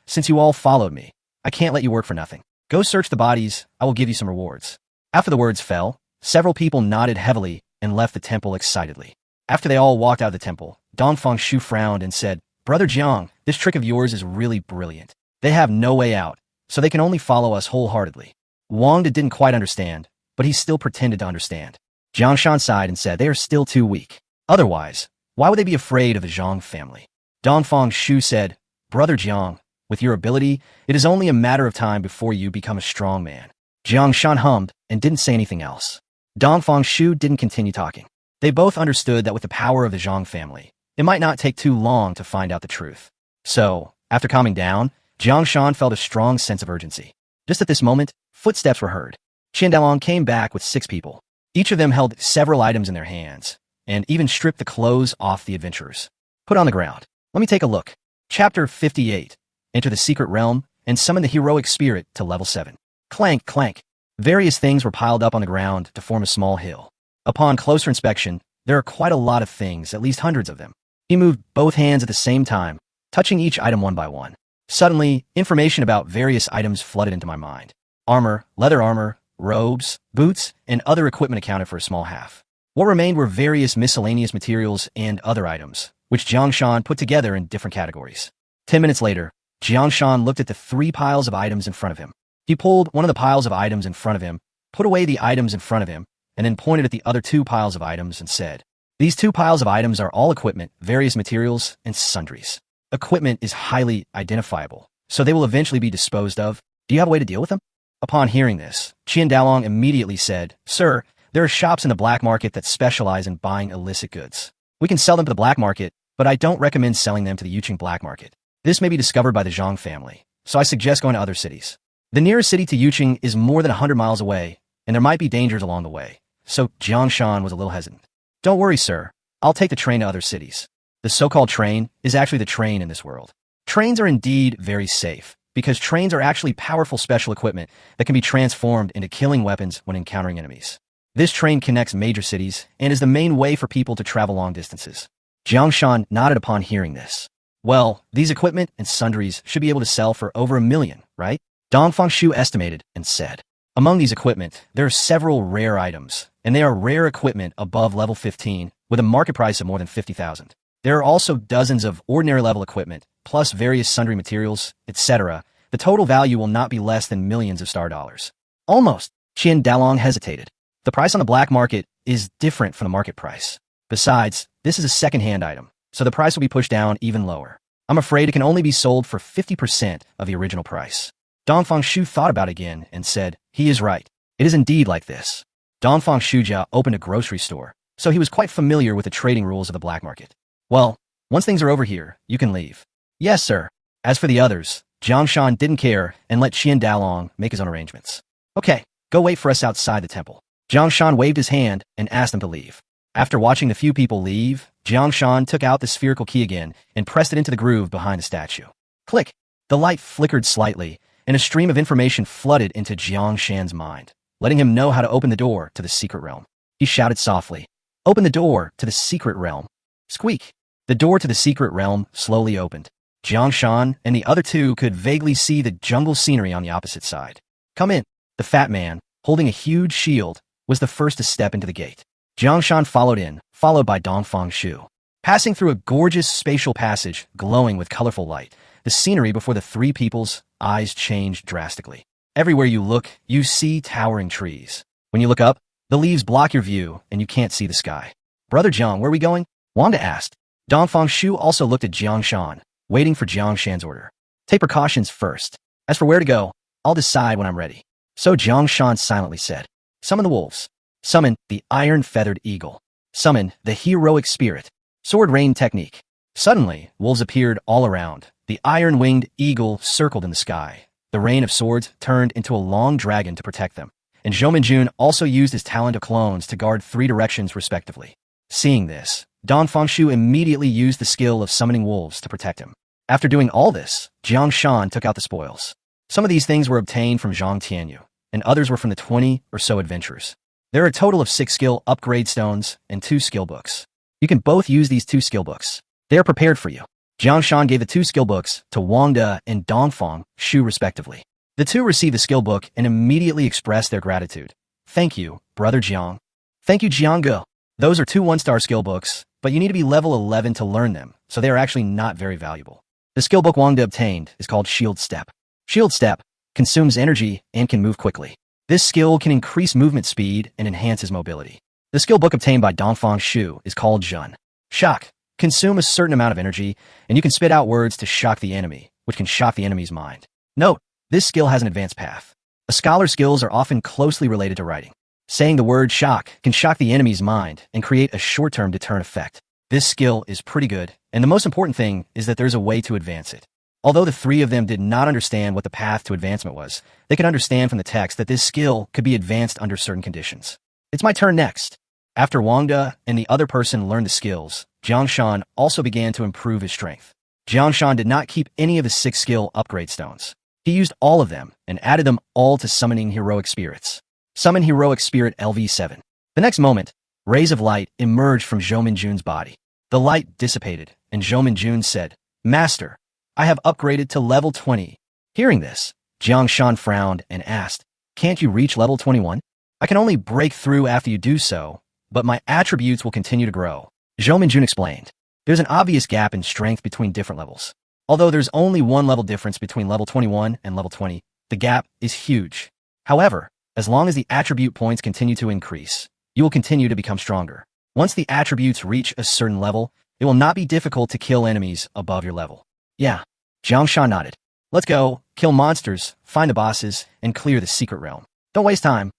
Since you all followed me, I can't let you work for nothing. Go search the bodies, I will give you some rewards. After the words fell, several people nodded heavily and left the temple excitedly. After they all walked out of the temple, Dongfang Shu frowned and said, Brother Jiang, this trick of yours is really brilliant. They have no way out, so they can only follow us wholeheartedly. Wang De didn't quite understand, but he still pretended to understand. Jiang Shan sighed and said they are still too weak. Otherwise, why would they be afraid of the Zhang family? Dongfang Shu said, Brother Jiang, with your ability, it is only a matter of time before you become a strong man. Jiang Shan hummed and didn't say anything else. Dongfang Shu didn't continue talking. They both understood that with the power of the Zhang family, it might not take too long to find out the truth. So, after calming down, Jiang Shan felt a strong sense of urgency. Just at this moment, footsteps were heard. Qian Dalong came back with 6 people. Each of them held several items in their hands, and even stripped the clothes off the adventurers. Put on the ground. Let me take a look. Chapter 58. Enter the secret realm and summon the heroic spirit to level 7. Clank, clank. Various things were piled up on the ground to form a small hill. Upon closer inspection, there are quite a lot of things, at least hundreds of them. He moved both hands at the same time, touching each item one by one. Suddenly, information about various items flooded into my mind. Armor, leather armor, robes, boots, and other equipment accounted for a small half. What remained were various miscellaneous materials and other items, which Jiang Shan put together in different categories. 10 minutes later, Jiang Shan looked at the 3 piles of items in front of him. He pulled one of the piles of items in front of him, put away the items in front of him, and then pointed at the other 2 piles of items and said, These 2 piles of items are all equipment, various materials, and sundries. Equipment is highly identifiable, so they will eventually be disposed of. Do you have a way to deal with them? Upon hearing this, Qian Dalong immediately said, Sir, there are shops in the black market that specialize in buying illicit goods. We can sell them to the black market, but I don't recommend selling them to the Yuqing black market. This may be discovered by the Zhang family, so I suggest going to other cities. The nearest city to Yuqing is more than 100 miles away, and there might be dangers along the way, so Jiang Shan was a little hesitant. Don't worry, sir. I'll take the train to other cities. The so-called train is actually the train in this world. Trains are indeed very safe, because trains are actually powerful special equipment that can be transformed into killing weapons when encountering enemies. This train connects major cities and is the main way for people to travel long distances. Jiang Shan nodded upon hearing this. Well, these equipment and sundries should be able to sell for over 1 million, right? Dongfang Shu estimated and said, Among these equipment, there are several rare items, and they are rare equipment above level 15 with a market price of more than 50,000. There are also dozens of ordinary level equipment, plus various sundry materials, etc. The total value will not be less than millions of star dollars. Almost. Qian Dalong hesitated. The price on the black market is different from the market price. Besides, this is a second-hand item, so the price will be pushed down even lower. I'm afraid it can only be sold for 50% of the original price. Dongfang Shu thought about it again and said, He is right. It is indeed like this. Dongfang Shujia opened a grocery store, so he was quite familiar with the trading rules of the black market. Well, once things are over here, you can leave. Yes, sir. As for the others, Jiang Shan didn't care and let Qian Dalong make his own arrangements. Okay, go wait for us outside the temple. Jiang Shan waved his hand and asked them to leave. After watching the few people leave, Jiang Shan took out the spherical key again and pressed it into the groove behind the statue. Click! The light flickered slightly, and a stream of information flooded into Jiang Shan's mind, letting him know how to open the door to the secret realm. He shouted softly, Open the door to the secret realm. Squeak. The door to the secret realm slowly opened. Jang Shan and the other two could vaguely see the jungle scenery on the opposite side. Come in. The fat man, holding a huge shield, was the first to step into the gate. Jang Shan followed in, followed by Dongfang Shu. Passing through a gorgeous spatial passage glowing with colorful light, the scenery before the three people's eyes changed drastically. Everywhere you look, you see towering trees. When you look up, the leaves block your view and you can't see the sky. Brother Jiang, where are we going? Wanda asked. Dongfang Shu also looked at Jiang Shan, waiting for Jiang Shan's order. Take precautions first. As for where to go, I'll decide when I'm ready. So Jiang Shan silently said, Summon the wolves. Summon the iron-feathered eagle. Summon the heroic spirit. Sword rain technique. Suddenly, wolves appeared all around. The iron-winged eagle circled in the sky. The rain of swords turned into a long dragon to protect them. And Zhou Minjun also used his talent of clones to guard 3 directions respectively. Seeing this, Dongfang Shu immediately used the skill of summoning wolves to protect him. After doing all this, Jiang Shan took out the spoils. Some of these things were obtained from Zhang Tianyu, and others were from the 20 or so adventurers. There are a total of 6 skill upgrade stones and 2 skill books. You can both use these 2 skill books. They are prepared for you. Jiang Shan gave the 2 skill books to Wang De and Dongfang Shu respectively. The 2 received the skill book and immediately expressed their gratitude. Thank you, Brother Jiang. Thank you, Jiang Ge. Those are 2 1-star skill books, but you need to be level 11 to learn them, so they are actually not very valuable. The skill book Wang De obtained is called Shield Step. Shield Step consumes energy and can move quickly. This skill can increase movement speed and enhance his mobility. The skill book obtained by Dongfang Shu is called Zhun. Shock. Consume a certain amount of energy, and you can spit out words to shock the enemy, which can shock the enemy's mind. Note, this skill has an advanced path. A scholar's skills are often closely related to writing. Saying the word shock can shock the enemy's mind and create a short-term deterrent effect. This skill is pretty good, and the most important thing is that there's a way to advance it. Although the 3 of them did not understand what the path to advancement was, they could understand from the text that this skill could be advanced under certain conditions. It's my turn next. After Wang De and the other person learned the skills, Jiang Shan also began to improve his strength. Jiang Shan did not keep any of his 6 skill upgrade stones. He used all of them and added them all to summoning heroic spirits. Summon heroic spirit LV7. The next moment, rays of light emerged from Zhou Minjun's body. The light dissipated, and Zhou Minjun said, Master, I have upgraded to level 20. Hearing this, Jiang Shan frowned and asked, Can't you reach level 21? I can only break through after you do so, but my attributes will continue to grow. Zhou Minjun explained. There's an obvious gap in strength between different levels. Although there's only 1 level difference between level 21 and level 20, the gap is huge. However, as long as the attribute points continue to increase, you will continue to become stronger. Once the attributes reach a certain level, it will not be difficult to kill enemies above your level. Yeah. Jiang Shan nodded. Let's go, kill monsters, find the bosses, and clear the secret realm. Don't waste time.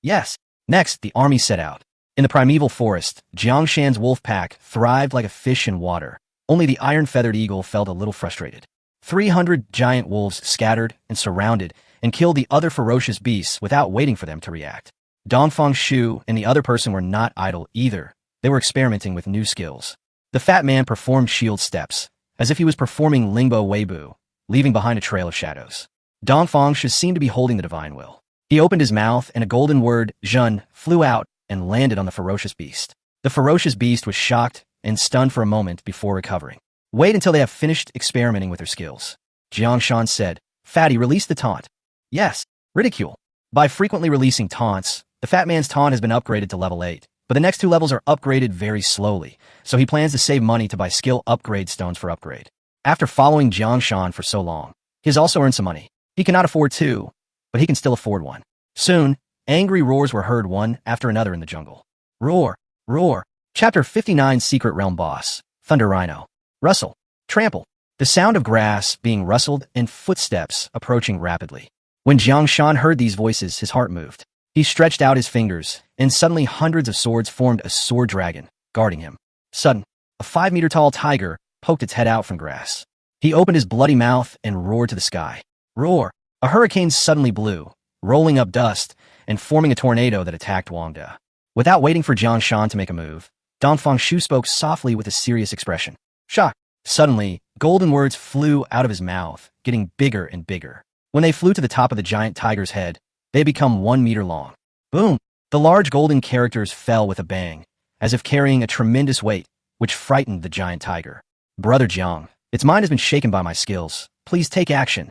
Yes. Next, the army set out. In the primeval forest, Jiang Shan's wolf pack thrived like a fish in water. Only the iron-feathered eagle felt a little frustrated. 300 giant wolves scattered and surrounded and killed the other ferocious beasts without waiting for them to react. Dongfang Shu and the other person were not idle either. They were experimenting with new skills. The fat man performed shield steps, as if he was performing Lingbo Weibo, leaving behind a trail of shadows. Dongfang Shu seemed to be holding the divine will. He opened his mouth and a golden word, Zhun, flew out and landed on the ferocious beast. The ferocious beast was shocked and stunned for a moment before recovering. Wait until they have finished experimenting with their skills. Jiang Shan said, Fatty, release the taunt. Yes, ridicule. By frequently releasing taunts, the fat man's taunt has been upgraded to level 8, but the next 2 levels are upgraded very slowly, so he plans to save money to buy skill upgrade stones for upgrade. After following Jang Shan for so long, he has also earned some money. He cannot afford 2, but he can still afford 1. Soon, angry roars were heard one after another in the jungle. Roar, roar. Chapter 59 Secret Realm Boss, Thunder Rhino. Rustle, trample. The sound of grass being rustled and footsteps approaching rapidly. When Jiang Shan heard these voices, his heart moved. He stretched out his fingers, and suddenly hundreds of swords formed a sword dragon, guarding him. Sudden, a 5-meter-tall tiger poked its head out from grass. He opened his bloody mouth and roared to the sky. Roar! A hurricane suddenly blew, rolling up dust and forming a tornado that attacked Wang De. Without waiting for Jiang Shan to make a move, Dongfang Shu spoke softly with a serious expression. Shock! Suddenly, golden words flew out of his mouth, getting bigger and bigger. When they flew to the top of the giant tiger's head, they become 1 meter long. Boom! The large golden characters fell with a bang, as if carrying a tremendous weight, which frightened the giant tiger. Brother Jiang, its mind has been shaken by my skills. Please take action.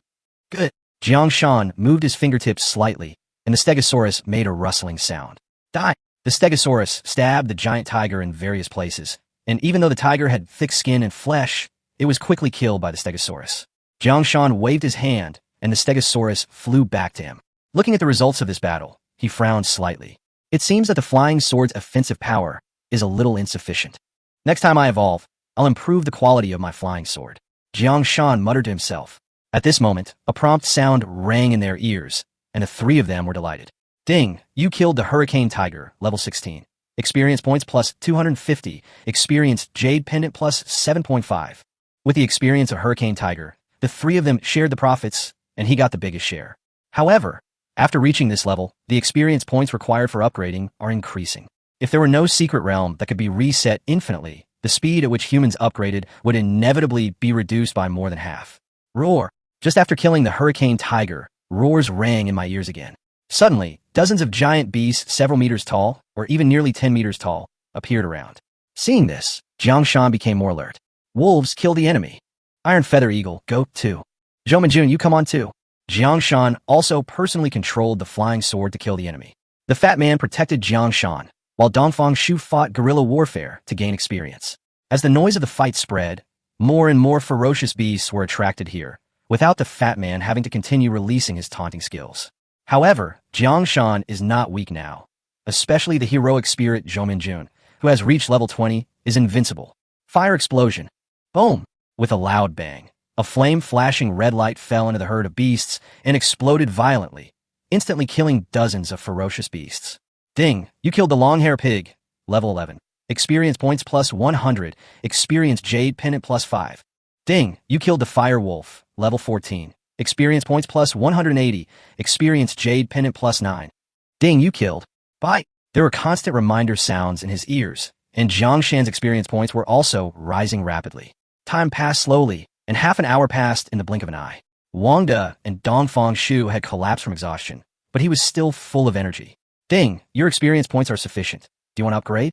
Good. Jang Shan moved his fingertips slightly, and the stegosaurus made a rustling sound. Die! The stegosaurus stabbed the giant tiger in various places, and even though the tiger had thick skin and flesh, it was quickly killed by the stegosaurus. Jang Shan waved his hand, and the stegosaurus flew back to him. Looking at the results of this battle, he frowned slightly. It seems that the flying sword's offensive power is a little insufficient. Next time I evolve, I'll improve the quality of my flying sword. Jang Shan muttered to himself. At this moment, a prompt sound rang in their ears, and the three of them were delighted. Ding, you killed the Hurricane Tiger, level 16. Experience points plus 250, experience Jade Pendant plus 7.5. With the experience of Hurricane Tiger, the three of them shared the profits, and he got the biggest share. However, after reaching this level, the experience points required for upgrading are increasing. If there were no secret realm that could be reset infinitely, the speed at which humans upgraded would inevitably be reduced by more than half. Roar! Just after killing the Hurricane Tiger, roars rang in my ears again. Suddenly, dozens of giant beasts several meters tall, or even nearly 10 meters tall, appeared around. Seeing this, Jang Shan became more alert. Wolves, kill the enemy. Iron Feather Eagle, go too. Zhou Minjun, you come on too. Jang Shan also personally controlled the flying sword to kill the enemy. The fat man protected Jang Shan, while Dongfang Shu fought guerrilla warfare to gain experience. As the noise of the fight spread, more and more ferocious beasts were attracted here, without the fat man having to continue releasing his taunting skills. However, Jang Shan is not weak now. Especially the heroic spirit Zhou Minjun, who has reached level 20, is invincible. Fire explosion. Boom! With a loud bang, a flame-flashing red light fell into the herd of beasts and exploded violently, instantly killing dozens of ferocious beasts. Ding! You killed the long-hair pig. Level 11. Experience points plus 100. Experience Jade Pendant plus 5. Ding! You killed the fire wolf. Level 14. Experience points plus 180. Experience Jade Pendant plus 9. Ding! You killed. Bye! There were constant reminder sounds in his ears, and Jiang Shan's experience points were also rising rapidly. Time passed slowly, and half an hour passed in the blink of an eye. Wang De and Dongfang Shu had collapsed from exhaustion, but he was still full of energy. Ding! Your experience points are sufficient. Do you want to upgrade?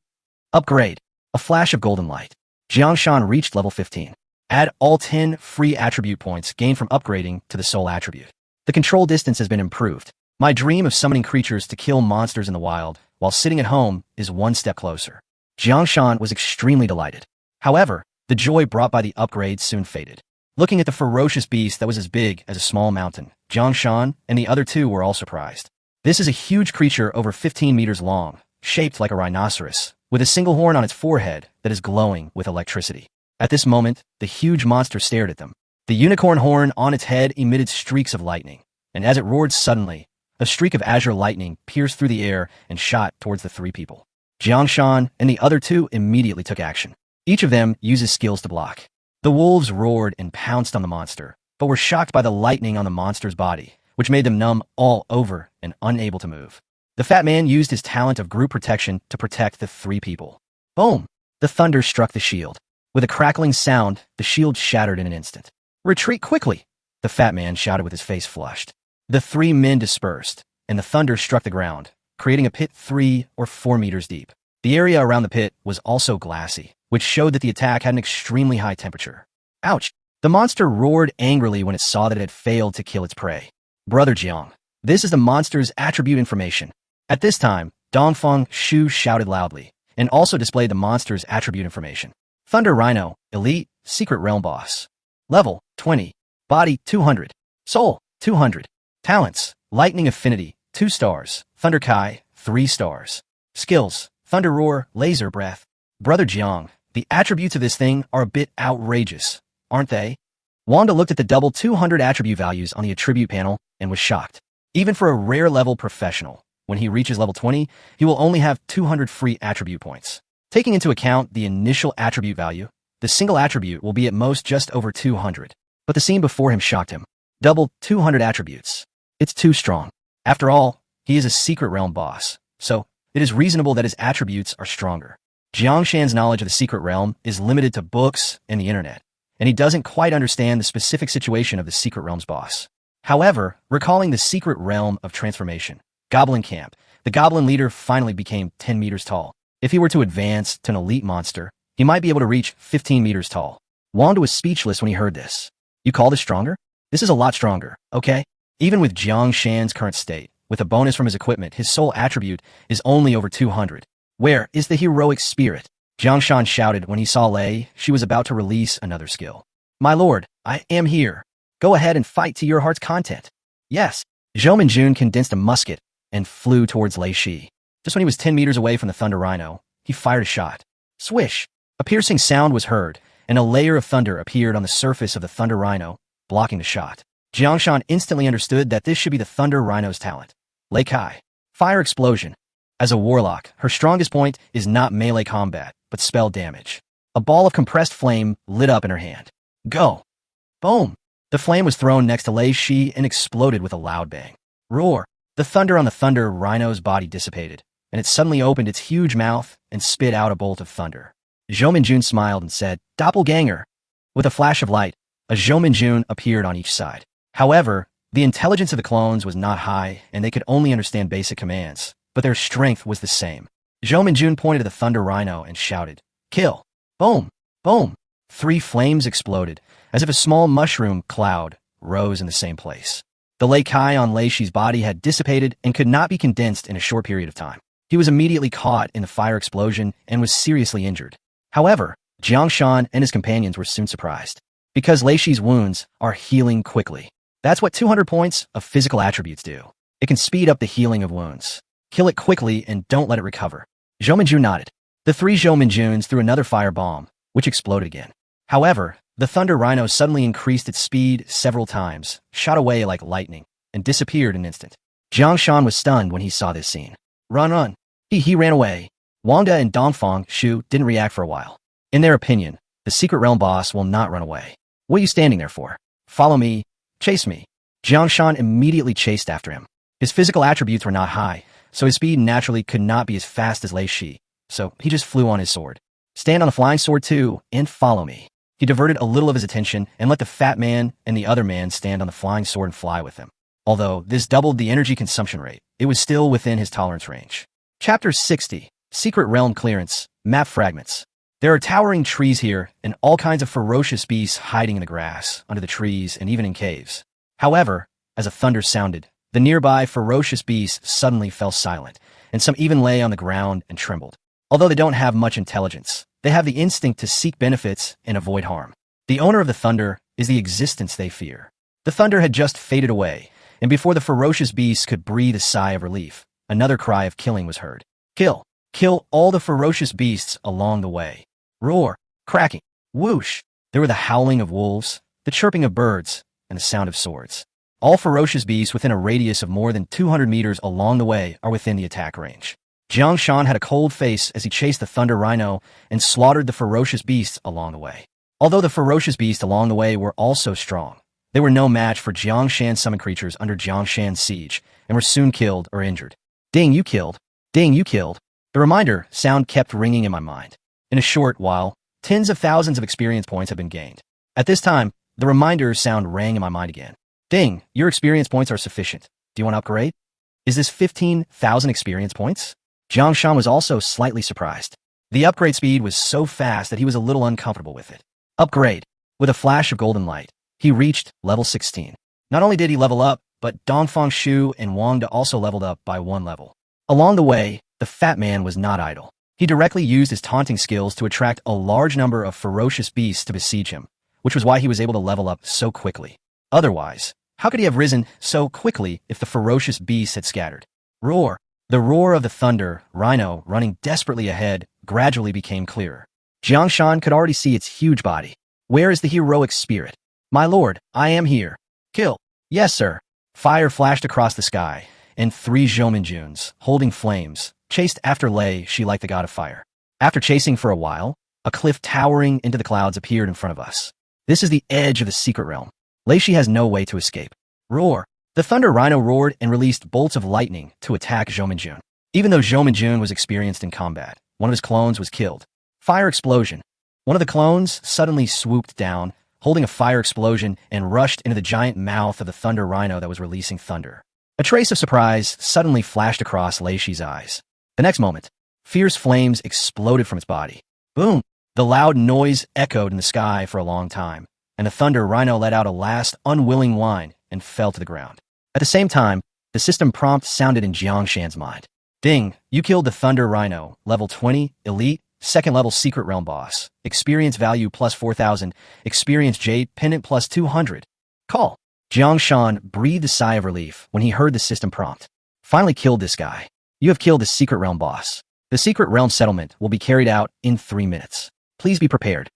Upgrade. A flash of golden light. Jiang Shan reached level 15. Add all 10 free attribute points gained from upgrading to the soul attribute. The control distance has been improved. My dream of summoning creatures to kill monsters in the wild while sitting at home is one step closer. Jiang Shan was extremely delighted. However, the joy brought by the upgrade soon faded. Looking at the ferocious beast that was as big as a small mountain, Jiang Shan and the other two were all surprised. This is a huge creature over 15 meters long, shaped like a rhinoceros, with a single horn on its forehead that is glowing with electricity. At this moment, the huge monster stared at them. The unicorn horn on its head emitted streaks of lightning, and as it roared suddenly, a streak of azure lightning pierced through the air and shot towards the three people. Jiang Shan and the other two immediately took action. Each of them uses skills to block. The wolves roared and pounced on the monster, but were shocked by the lightning on the monster's body, which made them numb all over and unable to move. The fat man used his talent of group protection to protect the three people. Boom! The thunder struck the shield. With a crackling sound, the shield shattered in an instant. Retreat quickly! The fat man shouted with his face flushed. The three men dispersed, and the thunder struck the ground, creating a pit 3 or 4 meters deep. The area around the pit was also glassy, which showed that the attack had an extremely high temperature. Ouch! The monster roared angrily when it saw that it had failed to kill its prey. Brother Jiang, this is the monster's attribute information. At this time, Dongfang Shu shouted loudly, and also displayed the monster's attribute information. Thunder Rhino, Elite, Secret Realm Boss. Level, 20. Body, 200. Soul, 200. Talents, Lightning Affinity, 2 stars. Thunder Kai, 3 stars. Skills, Thunder Roar, Laser Breath. Brother Jiang, the attributes of this thing are a bit outrageous, aren't they? Wanda looked at the double 200 attribute values on the attribute panel and was shocked. Even for a rare level professional, when he reaches level 20, he will only have 200 free attribute points. Taking into account the initial attribute value, the single attribute will be at most just over 200. But the scene before him shocked him. Double 200 attributes. It's too strong. After all, he is a secret realm boss, so it is reasonable that his attributes are stronger. Jiang Shan's knowledge of the secret realm is limited to books and the internet, and he doesn't quite understand the specific situation of the secret realm's boss. However, recalling the secret realm of transformation, Goblin Camp, the goblin leader finally became 10 meters tall. If he were to advance to an elite monster, he might be able to reach 15 meters tall. Wanda was speechless when he heard this. You call this stronger? This is a lot stronger, okay? Even with Jang Shan's current state, with a bonus from his equipment, his sole attribute is only over 200. Where is the heroic spirit? Jang Shan shouted when he saw Lei. She was about to release another skill. My lord, I am here. Go ahead and fight to your heart's content. Yes. Zhou Minjun condensed a musket and flew towards Lei Shi. Just when he was 10 meters away from the Thunder Rhino, he fired a shot. Swish! A piercing sound was heard, and a layer of thunder appeared on the surface of the Thunder Rhino, blocking the shot. Jiang Shan instantly understood that this should be the Thunder Rhino's talent. Lei Kai. Fire explosion. As a warlock, her strongest point is not melee combat, but spell damage. A ball of compressed flame lit up in her hand. Go! Boom! The flame was thrown next to Lei Shi and exploded with a loud bang. Roar! The thunder on the Thunder Rhino's body dissipated, and it suddenly opened its huge mouth and spit out a bolt of thunder. Zhou Minjun smiled and said, Doppelganger! With a flash of light, a Zhou Minjun appeared on each side. However, the intelligence of the clones was not high, and they could only understand basic commands, but their strength was the same. Zhou Minjun pointed to the Thunder Rhino and shouted, Kill! Boom! Boom! 3 flames exploded, as if a small mushroom cloud rose in the same place. The Lei Kai on Lei Shi's body had dissipated and could not be condensed in a short period of time. He was immediately caught in the fire explosion and was seriously injured. However, Jiang Shan and his companions were soon surprised, because Lei Shi's wounds are healing quickly. That's what 200 points of physical attributes do. It can speed up the healing of wounds. Kill it quickly and don't let it recover. Zhou Minjun nodded. The 3 Zhou Minjuns threw another fire bomb, which exploded again. However, the Thunder Rhino suddenly increased its speed several times, shot away like lightning, and disappeared in an instant. Jiang Shan was stunned when he saw this scene. Run! He ran away. Wanda and Dongfang Shu didn't react for a while. In their opinion, the Secret Realm boss will not run away. What are you standing there for? Follow me. Chase me. Jiang Shan immediately chased after him. His physical attributes were not high, so his speed naturally could not be as fast as Lei Shi, so he just flew on his sword. Stand on the flying sword too, and follow me. He diverted a little of his attention and let the fat man and the other man stand on the flying sword and fly with him. Although this doubled the energy consumption rate, it was still within his tolerance range. Chapter 60. Secret Realm Clearance. Map Fragments. There are towering trees here and all kinds of ferocious beasts hiding in the grass, under the trees, and even in caves. However, as a thunder sounded, the nearby ferocious beasts suddenly fell silent, and some even lay on the ground and trembled. Although they don't have much intelligence, they have the instinct to seek benefits and avoid harm. The owner of the thunder is the existence they fear. The thunder had just faded away, and before the ferocious beasts could breathe a sigh of relief, another cry of killing was heard. Kill! Kill all the ferocious beasts along the way. Roar! Cracking! Whoosh! There were the howling of wolves, the chirping of birds, and the sound of swords. All ferocious beasts within a radius of more than 200 meters along the way are within the attack range. Jiang Shan had a cold face as he chased the Thunder Rhino and slaughtered the ferocious beasts along the way. Although the ferocious beasts along the way were also strong, they were no match for Jiang Shan's summon creatures under Jiang Shan's siege and were soon killed or injured. Ding, you killed. Ding, you killed. The reminder sound kept ringing in my mind. In a short while, tens of thousands of experience points have been gained. At this time, the reminder sound rang in my mind again. Ding, your experience points are sufficient. Do you want to upgrade? Is this 15,000 experience points? Jiang Shan was also slightly surprised. The upgrade speed was so fast that he was a little uncomfortable with it. Upgrade. With a flash of golden light, he reached level 16. Not only did he level up, but Dongfang Shu and Wangda also leveled up by 1 level. Along the way, the fat man was not idle. He directly used his taunting skills to attract a large number of ferocious beasts to besiege him, which was why he was able to level up so quickly. Otherwise, how could he have risen so quickly if the ferocious beasts had scattered? Roar! The roar of the Thunder Rhino running desperately ahead gradually became clearer. Jiang Shan could already see its huge body. Where is the heroic spirit? My lord, I am here. Kill. Yes, sir. Fire flashed across the sky, and 3 Zhou Minjuns, holding flames, chased after Lei Shi like the god of fire. After chasing for a while, a cliff towering into the clouds appeared in front of us. This is the edge of the secret realm. Lei Shi has no way to escape. Roar! The Thunder Rhino roared and released bolts of lightning to attack Zhou Minjun. Even though Zhou Minjun was experienced in combat, one of his clones was killed. Fire explosion. One of the clones suddenly swooped down, holding a fire explosion, and rushed into the giant mouth of the Thunder Rhino that was releasing thunder. A trace of surprise suddenly flashed across Lei Shi's eyes. The next moment, Fierce flames exploded from its body. Boom! The loud noise echoed in the sky for a long time, and the Thunder Rhino let out a last unwilling whine and fell to the ground. At the same time, the system prompt sounded in Jang Shan's mind. Ding, you killed the Thunder Rhino, level 20, elite, second level secret realm boss. Experience value plus 4,000, experience jade pendant plus 200. Call. Jang Shan breathed a sigh of relief when he heard the system prompt. Finally killed this guy. You have killed the secret realm boss. The secret realm settlement will be carried out in 3 minutes. Please be prepared.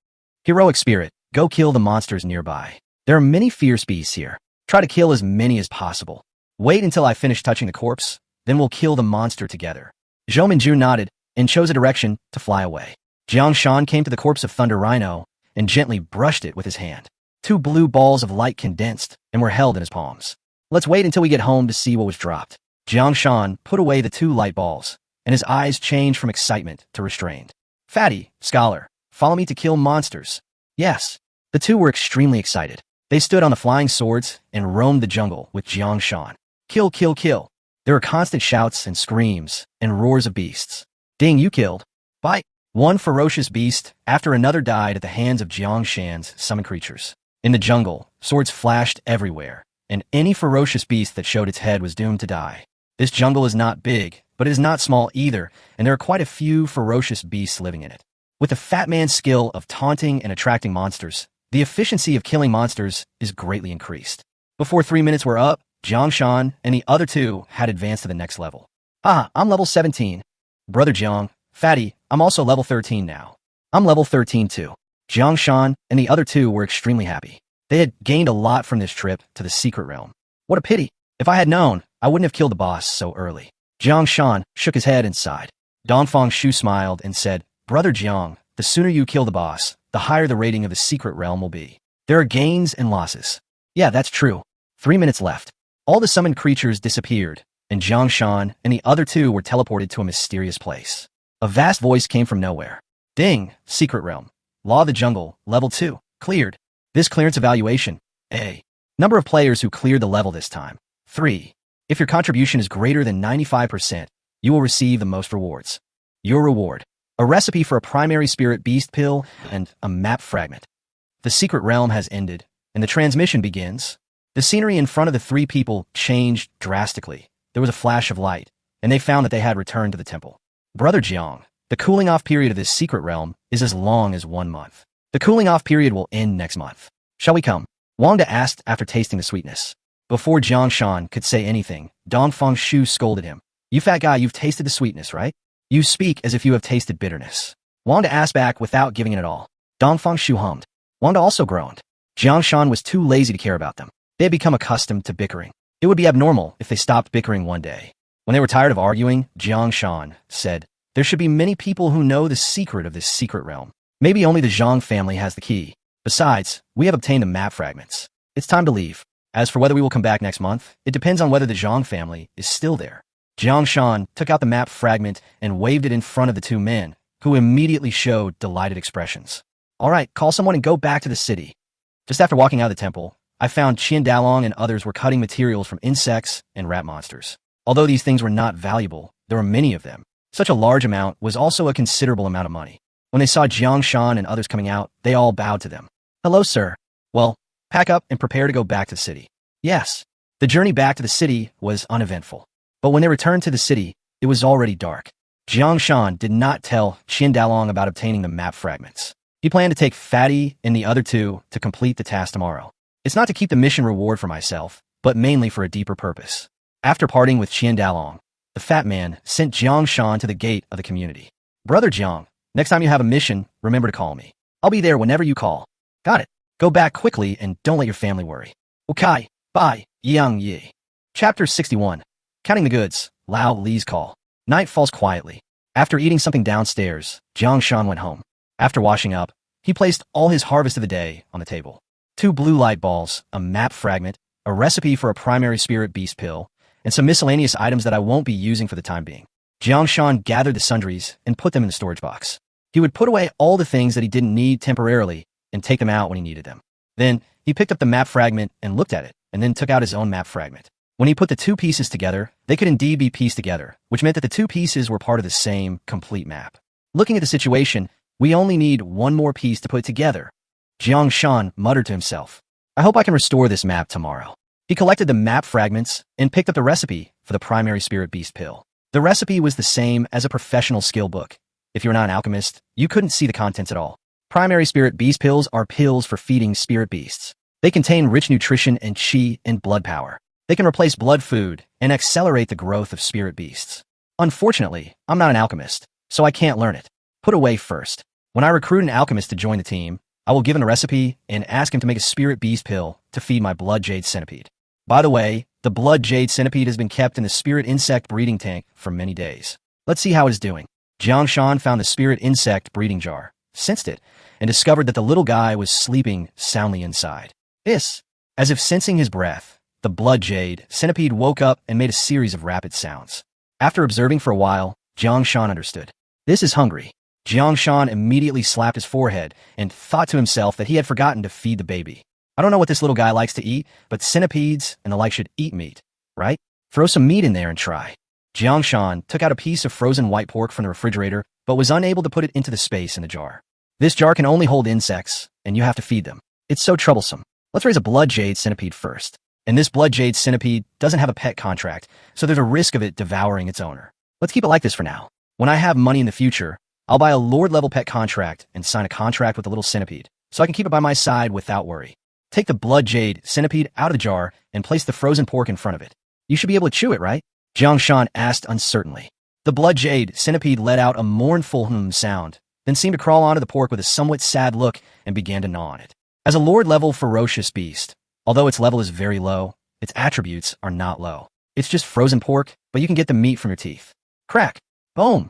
Heroic spirit, go kill the monsters nearby. There are many fierce beasts here. Try to kill as many as possible. Wait until I finish touching the corpse, then we'll kill the monster together. Zhou Minju nodded and chose a direction to fly away. Jang Shan came to the corpse of Thunder Rhino and gently brushed it with his hand. 2 blue balls of light condensed and were held in his palms. Let's wait until we get home to see what was dropped. Jang Shan put away the 2 light balls, and his eyes changed from excitement to restrained. Fatty, scholar, follow me to kill monsters. Yes. The 2 were extremely excited. They stood on the flying swords and roamed the jungle with Jang Shan. Kill, kill, kill. There were constant shouts and screams and roars of beasts. Ding, you killed. Bite. One ferocious beast after another died at the hands of Jang Shan's summoned creatures. In the jungle, swords flashed everywhere, and any ferocious beast that showed its head was doomed to die. This jungle is not big, but it is not small either, and there are quite a few ferocious beasts living in it. With the fat man's skill of taunting and attracting monsters, the efficiency of killing monsters is greatly increased. Before 3 minutes were up, Jang Shan and the other 2 had advanced to the next level. I'm level 17. Brother Jiang, Fatty, I'm also level 13 now. I'm level 13 too. Jang Shan and the other 2 were extremely happy. They had gained a lot from this trip to the secret realm. What a pity. If I had known, I wouldn't have killed the boss so early. Jang Shan shook his head and sighed. Dongfang Shu smiled and said, Brother Jiang, the sooner you kill the boss, the higher the rating of the secret realm will be. There are gains and losses. Yeah, that's true. 3 minutes left. All the summoned creatures disappeared, and Jang Shan and the other 2 were teleported to a mysterious place. A vast voice came from nowhere. Ding, secret realm. Law of the jungle, level 2, cleared. This clearance evaluation, A. Number of players who cleared the level this time, 3. If your contribution is greater than 95%, you will receive the most rewards. Your reward, a recipe for a primary spirit beast pill and a map fragment. The secret realm has ended, and the transmission begins. The scenery in front of the 3 people changed drastically. There was a flash of light, and they found that they had returned to the temple. Brother Jiang, the cooling off period of this secret realm is as long as 1 month. The cooling off period will end next month. Shall we come? Wangda asked after tasting the sweetness. Before Jang Shan could say anything, Dongfang Shu scolded him. You fat guy, you've tasted the sweetness, right? You speak as if you have tasted bitterness. Wangda asked back without giving it at all. Dongfang Shu hummed. Wangda also groaned. Jang Shan was too lazy to care about them. They had become accustomed to bickering. It would be abnormal if they stopped bickering one day. When they were tired of arguing, Jang Shan said, there should be many people who know the secret of this secret realm. Maybe only the Zhang family has the key. Besides, we have obtained the map fragments. It's time to leave. As for whether we will come back next month, it depends on whether the Zhang family is still there. Jang Shan took out the map fragment and waved it in front of the 2 men, who immediately showed delighted expressions. All right, call someone and go back to the city. Just after walking out of the temple, I found Qian Dalong and others were cutting materials from insects and rat monsters. Although these things were not valuable, there were many of them. Such a large amount was also a considerable amount of money. When they saw Jiang Shan and others coming out, they all bowed to them. Hello, sir. Well, pack up and prepare to go back to the city. Yes. The journey back to the city was uneventful. But when they returned to the city, it was already dark. Jiang Shan did not tell Qian Dalong about obtaining the map fragments. He planned to take Fatty and the other 2 to complete the task tomorrow. It's not to keep the mission reward for myself, but mainly for a deeper purpose. After parting with Qian Dalong, the fat man sent Jiang Shan to the gate of the community. Brother Jiang, next time you have a mission, remember to call me. I'll be there whenever you call. Got it. Go back quickly and don't let your family worry. Okay, bye, Yang Yi. Chapter 61. Counting the goods, Lao Li's call. Night falls quietly. After eating something downstairs, Jiang Shan went home. After washing up, he placed all his harvest of the day on the table. 2 blue light balls, a map fragment, a recipe for a primary spirit beast pill, and some miscellaneous items that I won't be using for the time being. Jiang Shan gathered the sundries and put them in the storage box. He would put away all the things that he didn't need temporarily and take them out when he needed them. Then, he picked up the map fragment and looked at it, and then took out his own map fragment. When he put the two pieces together, they could indeed be pieced together, which meant that the two pieces were part of the same, complete map. Looking at the situation, we only need one more piece to put together. Jang Shan muttered to himself. I hope I can restore this map tomorrow. He collected the map fragments and picked up the recipe for the primary spirit beast pill. The recipe was the same as a professional skill book. If you're not an alchemist, you couldn't see the contents at all. Primary spirit beast pills are pills for feeding spirit beasts. They contain rich nutrition and chi and blood power. They can replace blood food and accelerate the growth of spirit beasts. Unfortunately, I'm not an alchemist, so I can't learn it. Put away first. When I recruit an alchemist to join the team, I will give him a recipe and ask him to make a spirit beast pill to feed my blood jade centipede. By the way, the blood jade centipede has been kept in the spirit insect breeding tank for many days. Let's see how it is doing. Jang Shan found the spirit insect breeding jar, sensed it, and discovered that the little guy was sleeping soundly inside. As if sensing his breath, the blood jade centipede woke up and made a series of rapid sounds. After observing for a while, Jang Shan understood. This is hungry. Jang Shan immediately slapped his forehead and thought to himself that he had forgotten to feed the baby. I don't know what this little guy likes to eat, but centipedes and the like should eat meat, right? Throw some meat in there and try. Jang Shan took out a piece of frozen white pork from the refrigerator, but was unable to put it into the space in the jar. This jar can only hold insects, and you have to feed them. It's so troublesome. Let's raise a blood jade centipede first. And this blood jade centipede doesn't have a pet contract, so there's a risk of it devouring its owner. Let's keep it like this for now. When I have money in the future, I'll buy a Lord-level pet contract and sign a contract with the little centipede, so I can keep it by my side without worry. Take the blood jade centipede out of the jar and place the frozen pork in front of it. You should be able to chew it, right? Jang Shan asked uncertainly. The blood jade centipede let out a mournful sound, then seemed to crawl onto the pork with a somewhat sad look and began to gnaw on it. As a Lord-level ferocious beast, although its level is very low, its attributes are not low. It's just frozen pork, but you can get the meat from your teeth. Crack! Boom!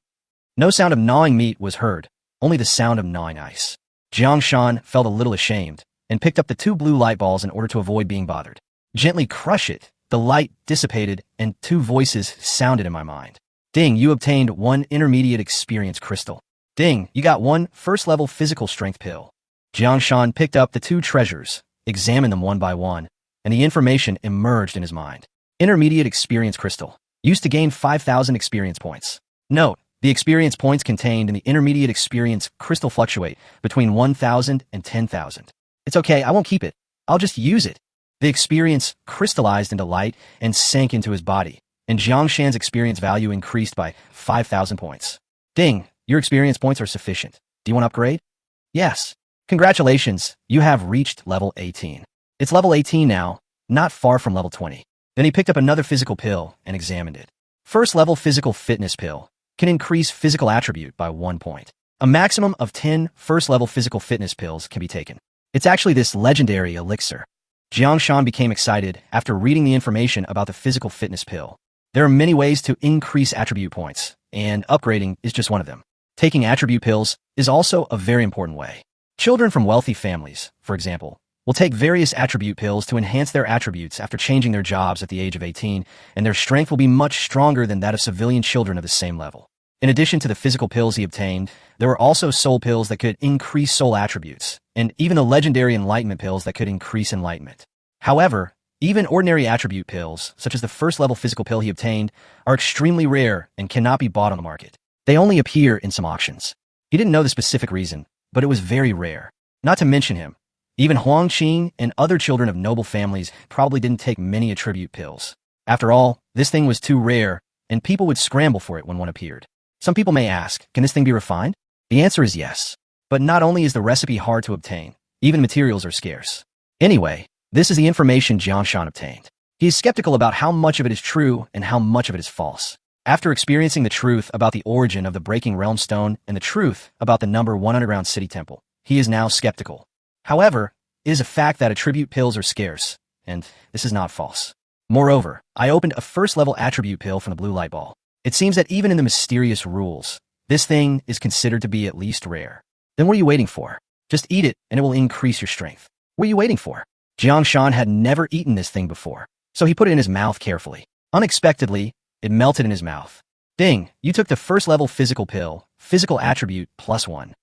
No sound of gnawing meat was heard, only the sound of gnawing ice. Jang Shan felt a little ashamed and picked up the two blue light balls in order to avoid being bothered. Gently crush it. The light dissipated and two voices sounded in my mind. Ding, you obtained one intermediate experience crystal. Ding, you got one first-level physical strength pill. Jang Shan picked up the two treasures, examined them one by one, and the information emerged in his mind. Intermediate experience crystal. Used to gain 5,000 experience points. Note, the experience points contained in the intermediate experience crystal fluctuate between 1,000 and 10,000. It's okay, I won't keep it. I'll just use it. The experience crystallized into light and sank into his body, and Jang Shan's experience value increased by 5,000 points. Ding, your experience points are sufficient. Do you want to upgrade? Yes. Congratulations, you have reached level 18. It's level 18 now, not far from level 20. Then he picked up another physical pill and examined it. First level physical fitness pill can increase physical attribute by 1 point. A maximum of 10 first level physical fitness pills can be taken. It's actually this legendary elixir. Jang Shan became excited after reading the information about the physical fitness pill. There are many ways to increase attribute points, and upgrading is just one of them. Taking attribute pills is also a very important way. Children from wealthy families, for example, will take various attribute pills to enhance their attributes after changing their jobs at the age of 18, and their strength will be much stronger than that of civilian children of the same level. In addition to the physical pills he obtained, there were also soul pills that could increase soul attributes, and even the legendary enlightenment pills that could increase enlightenment. However, even ordinary attribute pills, such as the first level physical pill he obtained, are extremely rare and cannot be bought on the market. They only appear in some auctions. He didn't know the specific reason, but it was very rare. Not to mention him, even Huang Qing and other children of noble families probably didn't take many attribute pills. After all, this thing was too rare, and people would scramble for it when one appeared. Some people may ask, can this thing be refined? The answer is yes. But not only is the recipe hard to obtain, even materials are scarce. Anyway, this is the information Jang Shan obtained. He is skeptical about how much of it is true and how much of it is false. After experiencing the truth about the origin of the Breaking Realm Stone and the truth about the number 1 underground city temple, he is now skeptical. However, it is a fact that attribute pills are scarce, and this is not false. Moreover, I opened a first-level attribute pill from the blue light ball. It seems that even in the mysterious rules, this thing is considered to be at least rare. Then what are you waiting for? Just eat it, and it will increase your strength. What are you waiting for? Jang Shan had never eaten this thing before, so he put it in his mouth carefully. Unexpectedly, it melted in his mouth. Ding, you took the first-level physical pill, physical attribute +1.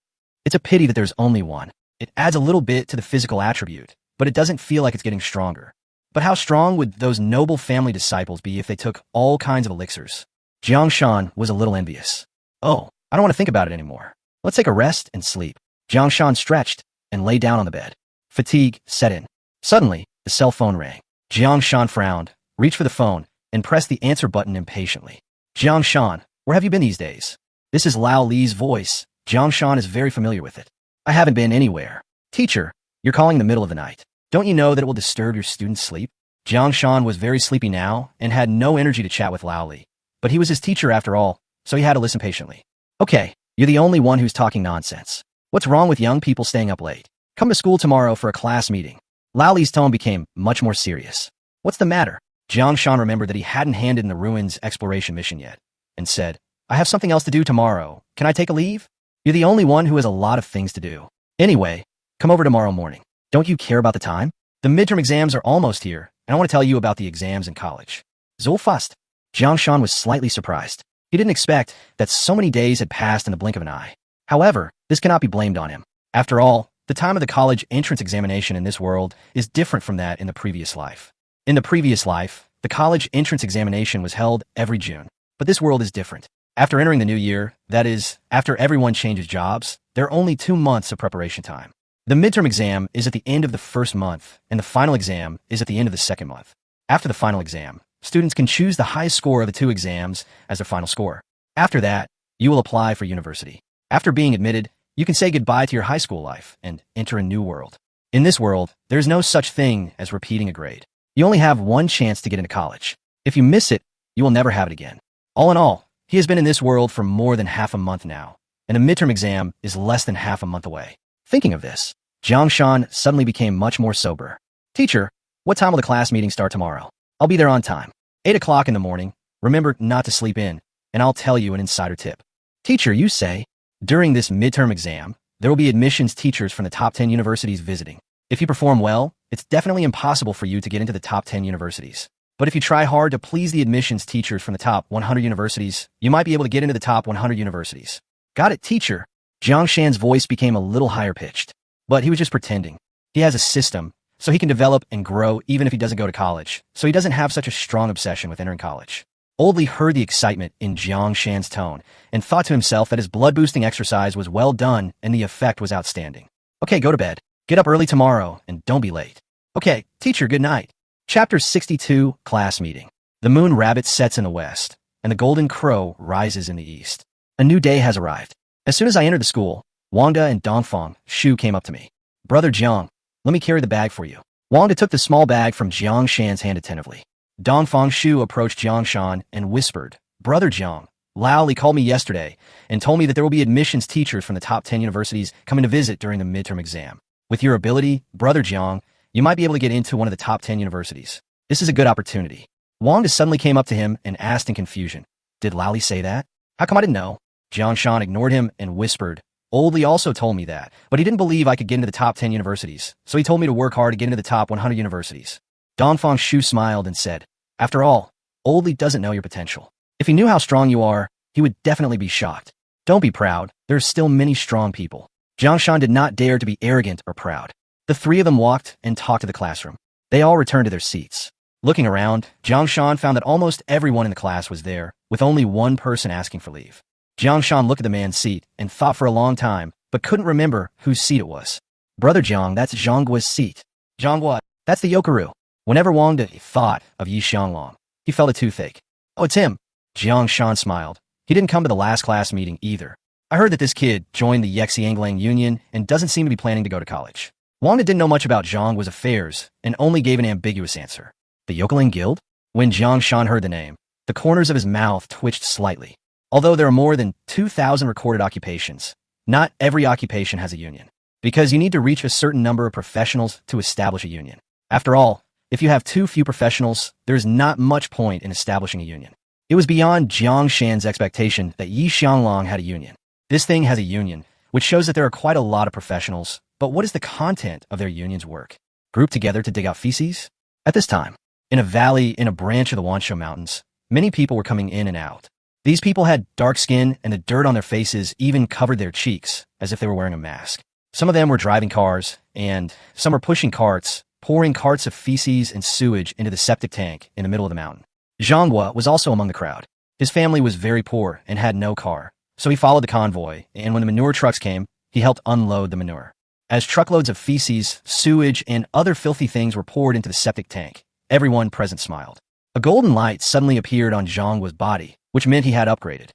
It's a pity that there's only one. It adds a little bit to the physical attribute, but it doesn't feel like it's getting stronger. But how strong would those noble family disciples be if they took all kinds of elixirs? Jang Shan was a little envious. Oh, I don't want to think about it anymore. Let's take a rest and sleep. Jang Shan stretched and lay down on the bed. Fatigue set in. Suddenly, the cell phone rang. Jiang Shan frowned, reached for the phone, and pressed the answer button impatiently. Jiang Shan, where have you been these days? This is Lao Li's voice. Jiang Shan is very familiar with it. I haven't been anywhere. Teacher, you're calling in the middle of the night. Don't you know that it will disturb your students' sleep? Jiang Shan was very sleepy now and had no energy to chat with Lao Li. But he was his teacher after all, so he had to listen patiently. Okay, you're the only one who's talking nonsense. What's wrong with young people staying up late? Come to school tomorrow for a class meeting. Lao Li's tone became much more serious. What's the matter? Jiang Shan remembered that he hadn't handed in the ruins exploration mission yet, and said, I have something else to do tomorrow. Can I take a leave? You're the only one who has a lot of things to do. Anyway, come over tomorrow morning. Don't you care about the time? The midterm exams are almost here, and I want to tell you about the exams in college. So fast. Jiang Shan was slightly surprised. He didn't expect that so many days had passed in the blink of an eye. However, this cannot be blamed on him. After all, the time of the college entrance examination in this world is different from that in the previous life. In the previous life, the college entrance examination was held every June. But this world is different. After entering the new year, that is, after everyone changes jobs, there are only 2 months of preparation time. The midterm exam is at the end of the first month, and the final exam is at the end of the second month. After the final exam, students can choose the highest score of the 2 exams as their final score. After that, you will apply for university. After being admitted, you can say goodbye to your high school life and enter a new world. In this world, there is no such thing as repeating a grade. You only have one chance to get into college. If you miss it, you will never have it again. All in all, he has been in this world for more than half a month now, and a midterm exam is less than half a month away. Thinking of this, Jiang Shan suddenly became much more sober. Teacher, what time will the class meeting start tomorrow? I'll be there on time. 8 o'clock in the morning. Remember not to sleep in, and I'll tell you an insider tip. Teacher, you say, during this midterm exam, there will be admissions teachers from the top 10 universities visiting. If you perform well, it's definitely impossible for you to get into the top 10 universities. But if you try hard to please the admissions teachers from the top 100 universities, you might be able to get into the top 100 universities. Got it, teacher. Jiang Shan's voice became a little higher pitched. But he was just pretending. He has a system, so he can develop and grow even if he doesn't go to college, so he doesn't have such a strong obsession with entering college. Old Li heard the excitement in Jiang Shan's tone and thought to himself that his blood-boosting exercise was well done and the effect was outstanding. Okay, go to bed. Get up early tomorrow and don't be late. Okay, teacher, good night. Chapter 62, Class Meeting. The moon rabbit sets in the west, and the golden crow rises in the east. A new day has arrived. As soon as I entered the school, Wangda and Dongfang Shu came up to me. Brother Jiang, let me carry the bag for you. Wangda took the small bag from Jiang Shan's hand attentively. Dongfang Shu approached Jiang Shan and whispered, Brother Jiang, Lao Li called me yesterday and told me that there will be admissions teachers from the top 10 universities coming to visit during the midterm exam. With your ability, Brother Jiang, you might be able to get into one of the top 10 universities. This is a good opportunity. Wangda suddenly came up to him and asked in confusion, Did Lao Li say that? How come I didn't know? Jiang Shan ignored him and whispered, Old Li also told me that, but he didn't believe I could get into the top 10 universities, so he told me to work hard to get into the top 100 universities. Dongfang Shu smiled and said, After all, Old Li doesn't know your potential. If he knew how strong you are, he would definitely be shocked. Don't be proud. There are still many strong people. Jiang Shan did not dare to be arrogant or proud. The 3 of them walked and talked to the classroom. They all returned to their seats. Looking around, Jiang Shan found that almost everyone in the class was there, with only one person asking for leave. Jiang Shan looked at the man's seat and thought for a long time, but couldn't remember whose seat it was. Brother Jiang, that's Zhangguo's seat. Zhanggua, that's the Yokaru. Whenever Wangda thought of Yi Xianglong, he felt a toothache. Oh, it's him. Jiang Shan smiled. He didn't come to the last class meeting either. I heard that this kid joined the Yexianglang Union and doesn't seem to be planning to go to college. Wangda didn't know much about Zhangguo's affairs and only gave an ambiguous answer. The Yokaling Guild? When Jiang Shan heard the name, the corners of his mouth twitched slightly. Although there are more than 2,000 recorded occupations, not every occupation has a union, because you need to reach a certain number of professionals to establish a union. After all, if you have too few professionals, there is not much point in establishing a union. It was beyond Jiang Shan's expectation that Yi Xianglong had a union. This thing has a union, which shows that there are quite a lot of professionals, but what is the content of their union's work? Grouped together to dig out feces? At this time, in a valley in a branch of the Wansho Mountains, many people were coming in and out. These people had dark skin, and the dirt on their faces even covered their cheeks, as if they were wearing a mask. Some of them were driving cars, and some were pushing carts, pouring carts of feces and sewage into the septic tank in the middle of the mountain. Zhanghua was also among the crowd. His family was very poor and had no car, so he followed the convoy, and when the manure trucks came, he helped unload the manure. As truckloads of feces, sewage, and other filthy things were poured into the septic tank, everyone present smiled. A golden light suddenly appeared on Zhanghua's body, which meant he had upgraded.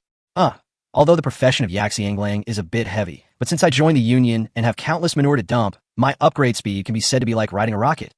Although the profession of Yaxianglang is a bit heavy, but since I joined the union and have countless manure to dump, my upgrade speed can be said to be like riding a rocket.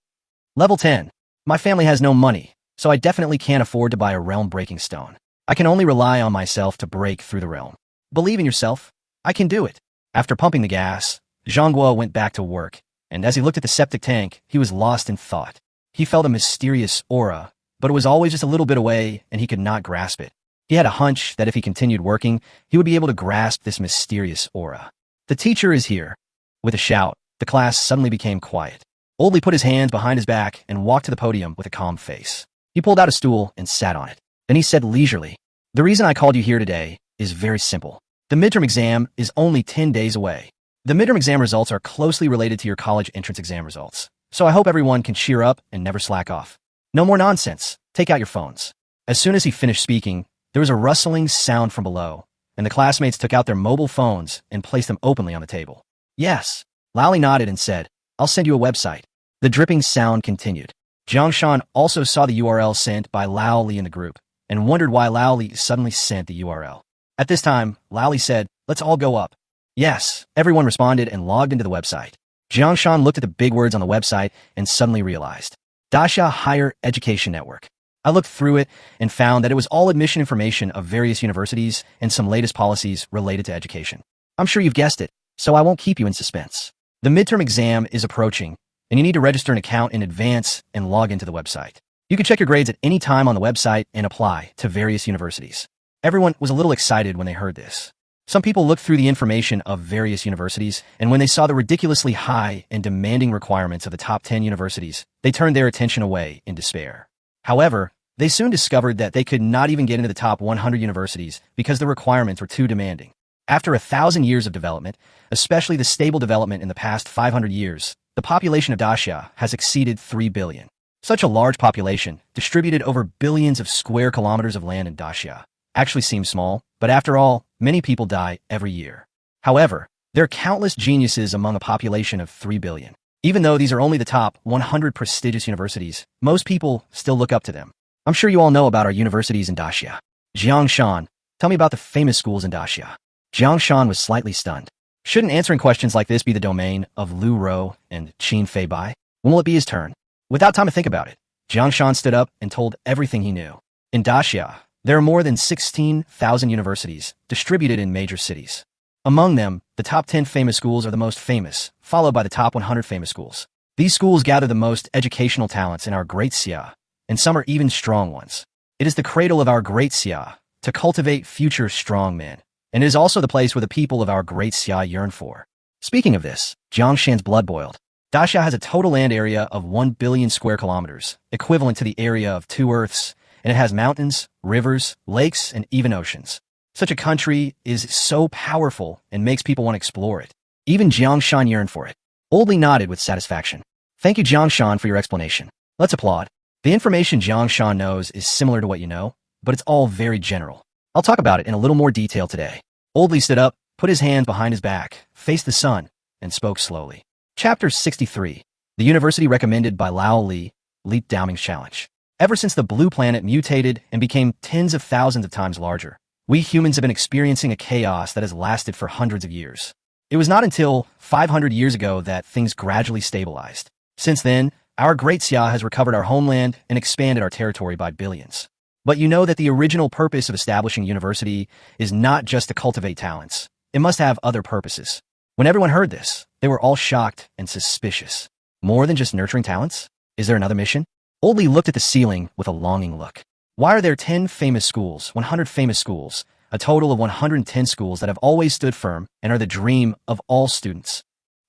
Level 10. My family has no money, so I definitely can't afford to buy a realm-breaking stone. I can only rely on myself to break through the realm. Believe in yourself. I can do it. After pumping the gas, Zhanghua went back to work, and as he looked at the septic tank, he was lost in thought. He felt a mysterious aura, but it was always just a little bit away, and he could not grasp it. He had a hunch that if he continued working, he would be able to grasp this mysterious aura. The teacher is here. With a shout, the class suddenly became quiet. Oldly put his hands behind his back and walked to the podium with a calm face. He pulled out a stool and sat on it. Then he said leisurely, "The reason I called you here today is very simple. The midterm exam is only 10 days away. The midterm exam results are closely related to your college entrance exam results, so I hope everyone can cheer up and never slack off. No more nonsense. Take out your phones." As soon as he finished speaking, there was a rustling sound from below, and the classmates took out their mobile phones and placed them openly on the table. "Yes." Laoli nodded and said, "I'll send you a website." The dripping sound continued. Jang Shan also saw the URL sent by Laoli in the group, and wondered why Laoli suddenly sent the URL. At this time, Laoli said, "Let's all go up." "Yes." Everyone responded and logged into the website. Jiang Shan looked at the big words on the website and suddenly realized, Dasha Higher Education Network. I looked through it and found that it was all admission information of various universities and some latest policies related to education. I'm sure you've guessed it, so I won't keep you in suspense. The midterm exam is approaching, and you need to register an account in advance and log into the website. You can check your grades at any time on the website and apply to various universities. Everyone was a little excited when they heard this. Some people looked through the information of various universities, and when they saw the ridiculously high and demanding requirements of the top 10 universities, they turned their attention away in despair. However, they soon discovered that they could not even get into the top 100 universities because the requirements were too demanding. After 1,000 years of development, especially the stable development in the past 500 years, the population of Dacia has exceeded 3 billion. Such a large population, distributed over billions of square kilometers of land in Dacia, actually seems small, but after all, many people die every year. However, there are countless geniuses among a population of 3 billion. Even though these are only the top 100 prestigious universities, most people still look up to them. I'm sure you all know about our universities in Dacia. Jiang Shan, tell me about the famous schools in Dacia. Jiang Shan was slightly stunned. Shouldn't answering questions like this be the domain of Lu Ro and Qin Fei Bai? When will it be his turn? Without time to think about it, Jiang Shan stood up and told everything he knew. In Dacia, there are more than 16,000 universities distributed in major cities. Among them, the top 10 famous schools are the most famous, followed by the top 100 famous schools. These schools gather the most educational talents in our great Xia, and some are even strong ones. It is the cradle of our great Xia to cultivate future strong men, and it is also the place where the people of our great Xia yearn for. Speaking of this, Jiang Shan's blood boiled. Dacia has a total land area of 1 billion square kilometers, equivalent to the area of 2 Earths, and it has mountains, rivers, lakes, and even oceans. Such a country is so powerful and makes people want to explore it. Even Jiang Shan yearned for it. Oldly nodded with satisfaction. Thank you, Jiang Shan, for your explanation. Let's applaud. The information Jiang Shan knows is similar to what you know, but it's all very general. I'll talk about it in a little more detail today. Oldly stood up, put his hands behind his back, faced the sun, and spoke slowly. Chapter 63. The University Recommended by Lao Li, Leap Daoming's Challenge. Ever since the blue planet mutated and became tens of thousands of times larger, we humans have been experiencing a chaos that has lasted for hundreds of years. It was not until 500 years ago that things gradually stabilized. Since then, our great Xia has recovered our homeland and expanded our territory by billions. But you know that the original purpose of establishing a university is not just to cultivate talents. It must have other purposes. When everyone heard this, they were all shocked and suspicious. More than just nurturing talents? Is there another mission? Oldly looked at the ceiling with a longing look. Why are there 10 famous schools, 100 famous schools, a total of 110 schools that have always stood firm and are the dream of all students?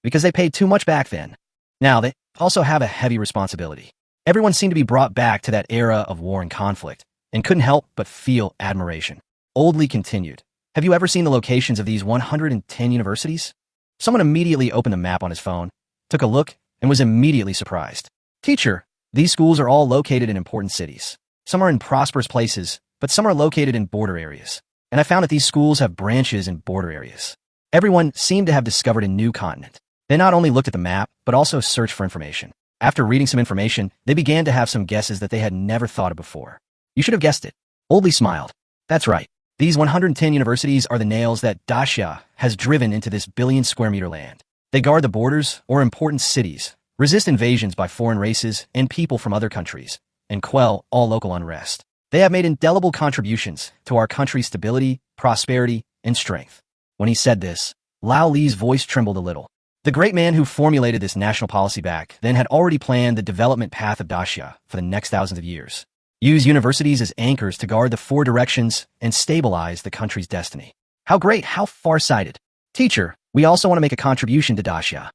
Because they paid too much back then. Now they also have a heavy responsibility. Everyone seemed to be brought back to that era of war and conflict, and couldn't help but feel admiration. Oldly continued. Have you ever seen the locations of these 110 universities? Someone immediately opened a map on his phone, took a look, and was immediately surprised. Teacher, these schools are all located in important cities. Some are in prosperous places, but some are located in border areas. And I found that these schools have branches in border areas. Everyone seemed to have discovered a new continent. They not only looked at the map, but also searched for information. After reading some information, they began to have some guesses that they had never thought of before. You should have guessed it. Oldly smiled. That's right. These 110 universities are the nails that Daxia has driven into this billion-square-meter land. They guard the borders or important cities, resist invasions by foreign races and people from other countries, and quell all local unrest. They have made indelible contributions to our country's stability, prosperity, and strength. When he said this, Lao Li's voice trembled a little. The great man who formulated this national policy back then had already planned the development path of Daxia for the next thousands of years. Use universities as anchors to guard the four directions and stabilize the country's destiny. How great, how far-sighted. Teacher, we also want to make a contribution to Daxia.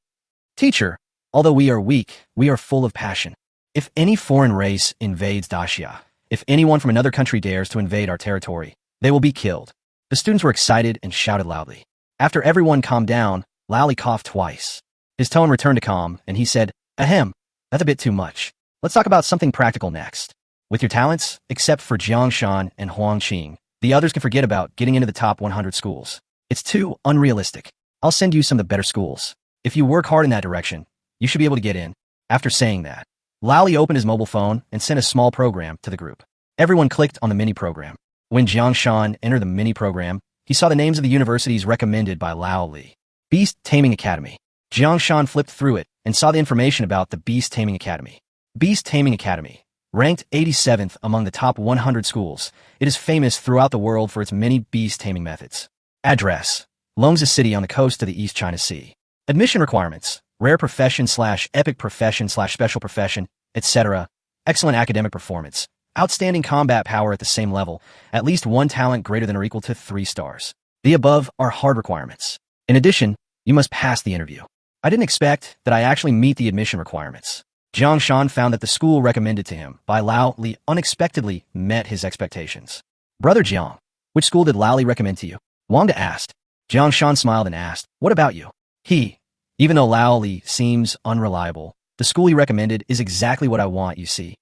Teacher, although we are weak, we are full of passion. If any foreign race invades Daxia, if anyone from another country dares to invade our territory, they will be killed. The students were excited and shouted loudly. After everyone calmed down, Lao Li coughed twice. His tone returned to calm, and he said, Ahem, that's a bit too much. Let's talk about something practical next. With your talents, except for Jang Shan and Huang Qing, the others can forget about getting into the top 100 schools. It's too unrealistic. I'll send you some of the better schools. If you work hard in that direction, you should be able to get in. After saying that, Lao Li opened his mobile phone and sent a small program to the group. Everyone clicked on the mini program. When Jang Shan entered the mini program, he saw the names of the universities recommended by Lao Li. Beast Taming Academy. Jang Shan flipped through it and saw the information about the Beast Taming Academy. Beast Taming Academy. Ranked 87th among the top 100 schools, it is famous throughout the world for its many beast taming methods. Address: Longzhi City on the coast of the East China Sea. Admission requirements: rare profession/epic profession/special profession, etc. Excellent academic performance. Outstanding combat power at the same level. At least one talent greater than or equal to 3 stars. The above are hard requirements. In addition, you must pass the interview. I didn't expect that I actually meet the admission requirements. Jang Shan found that the school recommended to him by Lao Li unexpectedly met his expectations. Brother Jiang, which school did Lao Li recommend to you? Wanda asked. Jang Shan smiled and asked, what about you? Even though Lao Li seems unreliable, the school he recommended is exactly what I want, you see.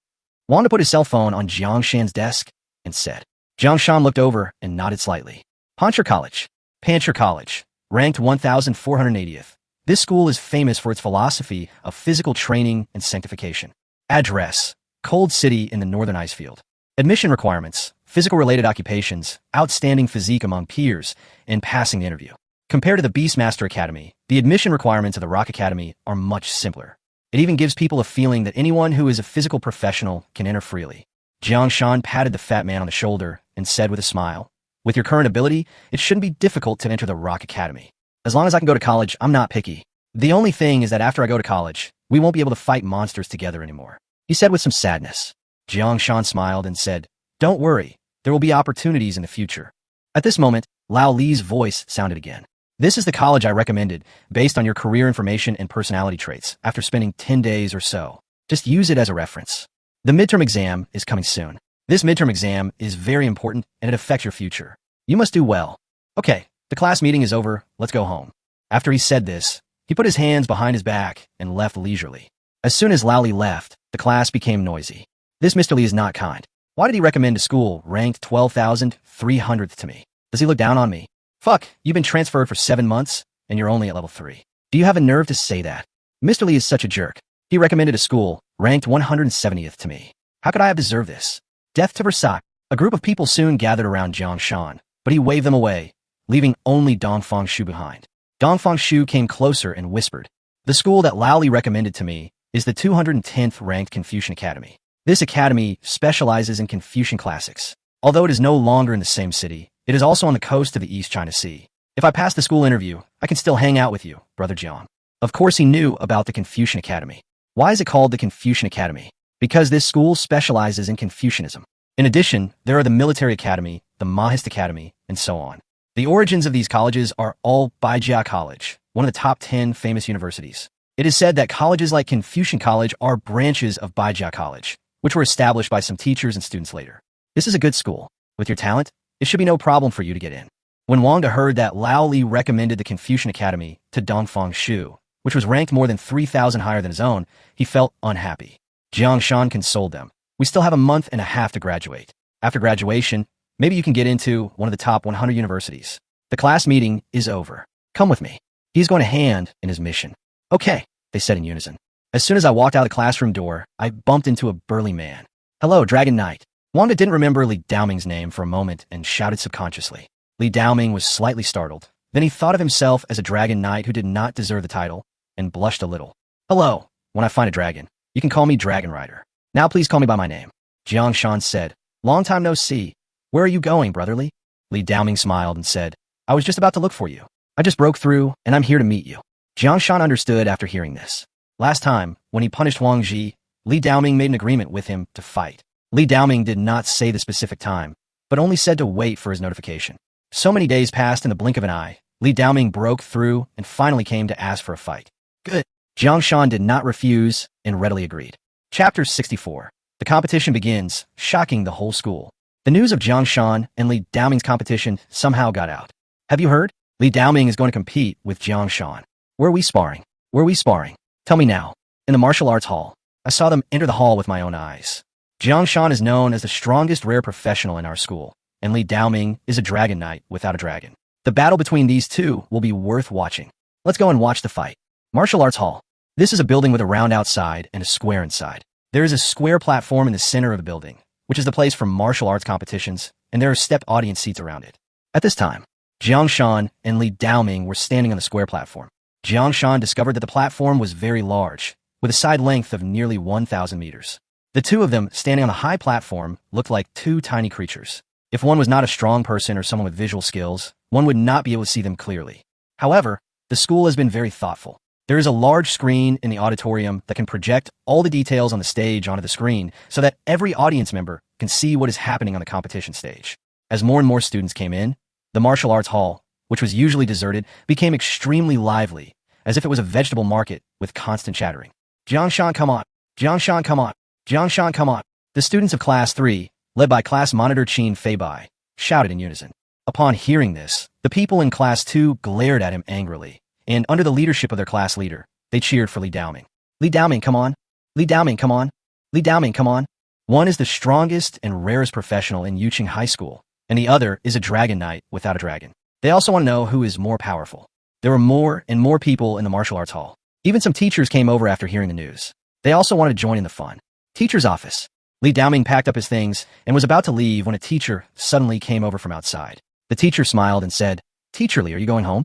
Wanda put his cell phone on Jiang Shan's desk and said. Jiang Shan looked over and nodded slightly. Pancher College. Ranked 1,480th. This school is famous for its philosophy of physical training and sanctification. Address: Cold City in the Northern Icefield. Admission requirements: physical-related occupations, outstanding physique among peers, and passing the interview. Compared to the Beastmaster Academy, the admission requirements of the Rock Academy are much simpler. It even gives people a feeling that anyone who is a physical professional can enter freely. Jiang Shan patted the fat man on the shoulder and said with a smile, with your current ability, it shouldn't be difficult to enter the Rock Academy. As long as I can go to college, I'm not picky. The only thing is that after I go to college, we won't be able to fight monsters together anymore. He said with some sadness. Jiang Shan smiled and said, don't worry, there will be opportunities in the future. At this moment, Lao Li's voice sounded again. This is the college I recommended, based on your career information and personality traits, after spending 10 days or so. Just use it as a reference. The midterm exam is coming soon. This midterm exam is very important and it affects your future. You must do well. Okay. The class meeting is over, let's go home. After he said this, he put his hands behind his back and left leisurely. As soon as Lao Li left, the class became noisy. This Mr. Li is not kind. Why did he recommend a school ranked 12,300th to me? Does he look down on me? Fuck, you've been transferred for 7 months, and you're only at level 3. Do you have a nerve to say that? Mr. Li is such a jerk. He recommended a school ranked 170th to me. How could I have deserved this? Death to Versailles. A group of people soon gathered around Jang Shan, but he waved them away, leaving only Dongfang Shu behind. Dongfang Shu came closer and whispered, the school that Lao Li recommended to me is the 210th ranked Confucian Academy. This academy specializes in Confucian classics. Although it is no longer in the same city, it is also on the coast of the East China Sea. If I pass the school interview, I can still hang out with you, Brother Jiang. Of course he knew about the Confucian Academy. Why is it called the Confucian Academy? Because this school specializes in Confucianism. In addition, there are the Military Academy, the Mahist Academy, and so on. The origins of these colleges are all Baijia College, one of the top 10 famous universities. It is said that colleges like Confucian College are branches of Baijia College, which were established by some teachers and students later. This is a good school. With your talent, it should be no problem for you to get in. When Wangda heard that Lao Li recommended the Confucian Academy to Dongfang Shu, which was ranked more than 3,000 higher than his own, he felt unhappy. Jang Shan consoled them. We still have a month and a half to graduate. After graduation, maybe you can get into one of the top 100 universities. The class meeting is over. Come with me. He's going to hand in his mission. Okay, they said in unison. As soon as I walked out of the classroom door, I bumped into a burly man. Hello, Dragon Knight. Wanda didn't remember Li Daoming's name for a moment and shouted subconsciously. Li Daoming was slightly startled. Then he thought of himself as a dragon knight who did not deserve the title and blushed a little. Hello, when I find a dragon, you can call me Dragon Rider. Now please call me by my name. Jang Shan said. Long time no see. Where are you going, brotherly? Li Daoming smiled and said, I was just about to look for you. I just broke through and I'm here to meet you. Jang Shan understood after hearing this. Last time, when he punished Wang Ji, Li Daoming made an agreement with him to fight. Li Daoming did not say the specific time, but only said to wait for his notification. So many days passed in the blink of an eye. Li Daoming broke through and finally came to ask for a fight. Good. Jang Shan did not refuse and readily agreed. Chapter 64. The competition begins, shocking the whole school. The news of Jang Shan and Li Daoming's competition somehow got out. Have you heard? Li Daoming is going to compete with Jang Shan. Where are we sparring? Where are we sparring? Tell me now. In the martial arts hall. I saw them enter the hall with my own eyes. Jang Shan is known as the strongest rare professional in our school, and Li Daoming is a dragon knight without a dragon. The battle between these two will be worth watching. Let's go and watch the fight. Martial arts hall. This is a building with a round outside and a square inside. There is a square platform in the center of the building, which is the place for martial arts competitions, and there are stepped audience seats around it. At this time, Jang Shan and Li Daoming were standing on the square platform. Jang Shan discovered that the platform was very large, with a side length of nearly 1,000 meters. The two of them, standing on the high platform, looked like two tiny creatures. If one was not a strong person or someone with visual skills, one would not be able to see them clearly. However, the school has been very thoughtful. There is a large screen in the auditorium that can project all the details on the stage onto the screen so that every audience member can see what is happening on the competition stage. As more and more students came in, the martial arts hall, which was usually deserted, became extremely lively, as if it was a vegetable market with constant chattering. Jang Shan, come on! Jang Shan, come on! Jang Shan, come on! The students of Class 3, led by class monitor Qin Feibai, shouted in unison. Upon hearing this, the people in Class 2 glared at him angrily, and under the leadership of their class leader, they cheered for Li Daoming. Li Daoming, come on! Li Daoming, come on! Li Daoming, come on! One is the strongest and rarest professional in Yuqing High School, and the other is a dragon knight without a dragon. They also want to know who is more powerful. There were more and more people in the martial arts hall. Even some teachers came over after hearing the news. They also wanted to join in the fun. Teacher's office. Li Daoming packed up his things and was about to leave when a teacher suddenly came over from outside. The teacher smiled and said, Teacher Li, are you going home?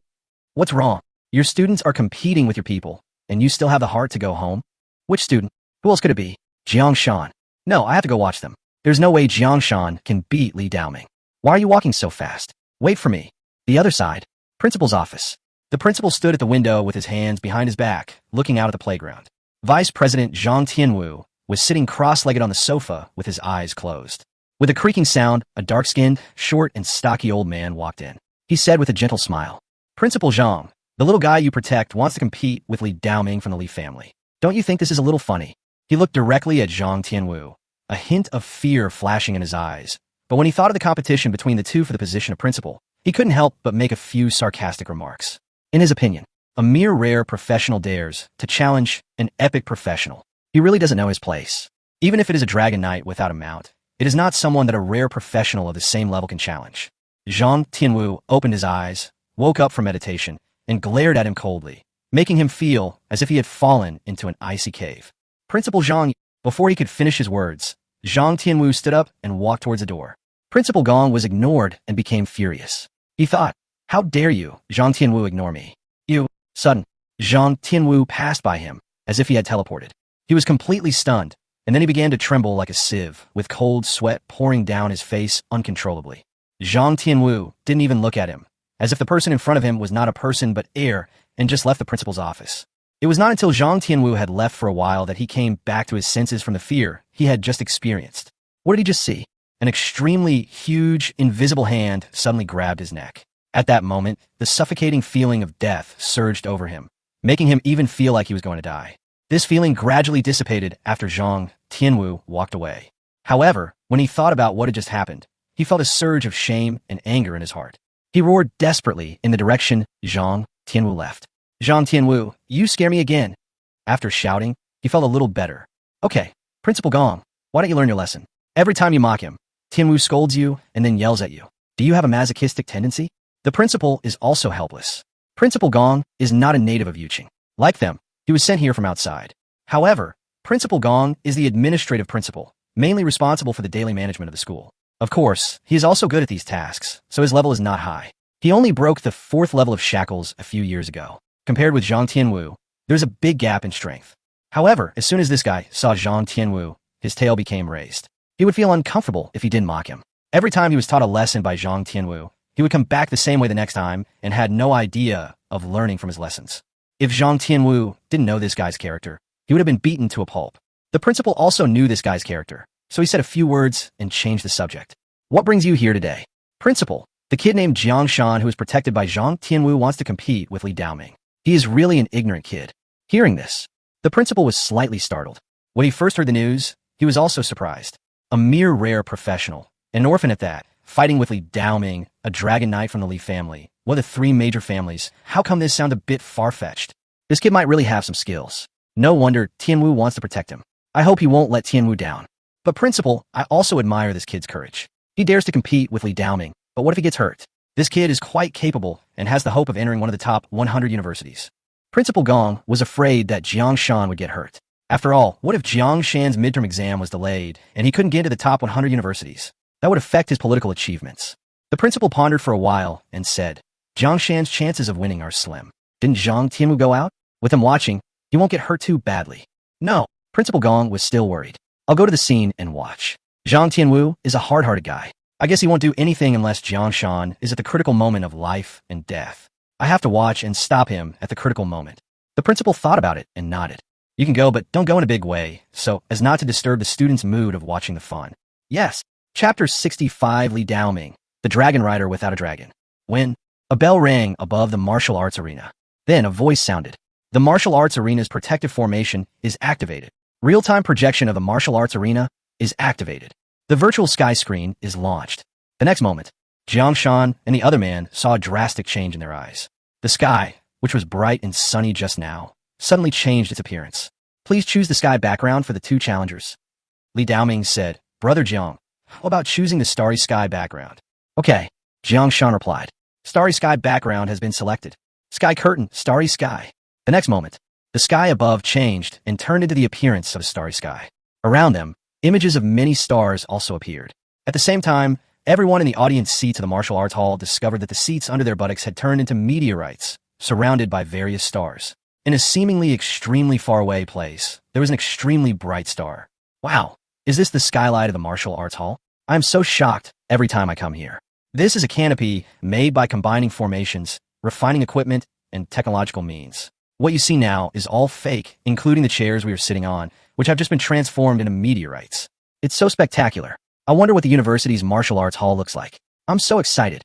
What's wrong? Your students are competing with your people, and you still have the heart to go home? Which student? Who else could it be? Jang Shan. No, I have to go watch them. There's no way Jang Shan can beat Li Daoming. Why are you walking so fast? Wait for me. The other side. Principal's office. The principal stood at the window with his hands behind his back, looking out at the playground. Vice President Zhang Tianwu was sitting cross-legged on the sofa with his eyes closed. With a creaking sound, a dark-skinned, short, and stocky old man walked in. He said with a gentle smile, Principal Zhang, the little guy you protect wants to compete with Li Daoming from the Li family. Don't you think this is a little funny? He looked directly at Zhang Tianwu, a hint of fear flashing in his eyes. But when he thought of the competition between the two for the position of principal, he couldn't help but make a few sarcastic remarks. In his opinion, a mere rare professional dares to challenge an epic professional. He really doesn't know his place. Even if it is a dragon knight without a mount, it is not someone that a rare professional of the same level can challenge. Zhang Tianwu opened his eyes, woke up from meditation, and glared at him coldly, making him feel as if he had fallen into an icy cave. Principal Zhang, before he could finish his words, Zhang Tianwu stood up and walked towards the door. Principal Gong was ignored and became furious. He thought, how dare you, Zhang Tianwu, ignore me? You, sudden. Zhang Tianwu passed by him, as if he had teleported. He was completely stunned, and then he began to tremble like a sieve, with cold sweat pouring down his face uncontrollably. Zhang Tianwu didn't even look at him, as if the person in front of him was not a person but air, and just left the principal's office. It was not until Zhang Tianwu had left for a while that he came back to his senses from the fear he had just experienced. What did he just see? An extremely huge, invisible hand suddenly grabbed his neck. At that moment, the suffocating feeling of death surged over him, making him even feel like he was going to die. This feeling gradually dissipated after Zhang Tianwu walked away. However, when he thought about what had just happened, he felt a surge of shame and anger in his heart. He roared desperately in the direction Zhang Tianwu left. Zhang Tianwu, you scare me again. After shouting, he felt a little better. Okay, Principal Gong, why don't you learn your lesson? Every time you mock him, Tianwu scolds you and then yells at you. Do you have a masochistic tendency? The principal is also helpless. Principal Gong is not a native of Yuqing. Like them, he was sent here from outside. However, Principal Gong is the administrative principal, mainly responsible for the daily management of the school. Of course, he is also good at these tasks, so his level is not high. He only broke the 4th level of shackles a few years ago. Compared with Zhang Tianwu, there's a big gap in strength. However, as soon as this guy saw Zhang Tianwu, his tail became raised. He would feel uncomfortable if he didn't mock him. Every time he was taught a lesson by Zhang Tianwu, he would come back the same way the next time and had no idea of learning from his lessons. If Zhang Tianwu didn't know this guy's character, he would have been beaten to a pulp. The principal also knew this guy's character, so he said a few words and changed the subject. What brings you here today? Principal, the kid named Jang Shan who is protected by Zhang Tianwu wants to compete with Li Daoming. He is really an ignorant kid. Hearing this, the principal was slightly startled. When he first heard the news, he was also surprised. A mere rare professional, an orphan at that, fighting with Li Daoming, a dragon knight from the Li family, one of the 3 major families. How come this sounds a bit far-fetched? This kid might really have some skills. No wonder Tianwu wants to protect him. I hope he won't let Tianwu down. But principal, I also admire this kid's courage. He dares to compete with Li Daoming, but what if he gets hurt? This kid is quite capable and has the hope of entering one of the top 100 universities. Principal Gong was afraid that Jang Shan would get hurt. After all, what if Jang Shan's midterm exam was delayed and he couldn't get into the top 100 universities? That would affect his political achievements. The principal pondered for a while and said, Jang Shan's chances of winning are slim. Didn't Zhang Tianwu go out? With him watching, he won't get hurt too badly. No, Principal Gong was still worried. I'll go to the scene and watch. Zhang Tianwu is a hard-hearted guy. I guess he won't do anything unless Jang Shan is at the critical moment of life and death. I have to watch and stop him at the critical moment. The principal thought about it and nodded. You can go, but don't go in a big way, so as not to disturb the students' mood of watching the fun. Yes. Chapter 65 Li Daoming, the Dragon Rider Without a Dragon. When a bell rang above the martial arts arena. Then a voice sounded. The martial arts arena's protective formation is activated. Real-time projection of the martial arts arena is activated. The virtual sky screen is launched. The next moment, Jiang Shan and the other man saw a drastic change in their eyes. The sky, which was bright and sunny just now, suddenly changed its appearance. Please choose the sky background for the 2 challengers. Li Daoming said, Brother Jiang, how about choosing the starry sky background? Okay, Jiang Shan replied. Starry sky background has been selected. Sky curtain, starry sky. The next moment, the sky above changed and turned into the appearance of a starry sky. Around them, images of many stars also appeared. At the same time, everyone in the audience seats of the martial arts hall discovered that the seats under their buttocks had turned into meteorites, surrounded by various stars. In a seemingly extremely far away place, there was an extremely bright star. Wow, is this the skylight of the martial arts hall? I am so shocked every time I come here. This is a canopy made by combining formations, refining equipment, and technological means. What you see now is all fake, including the chairs we are sitting on, which have just been transformed into meteorites. It's so spectacular. I wonder what the university's martial arts hall looks like. I'm so excited.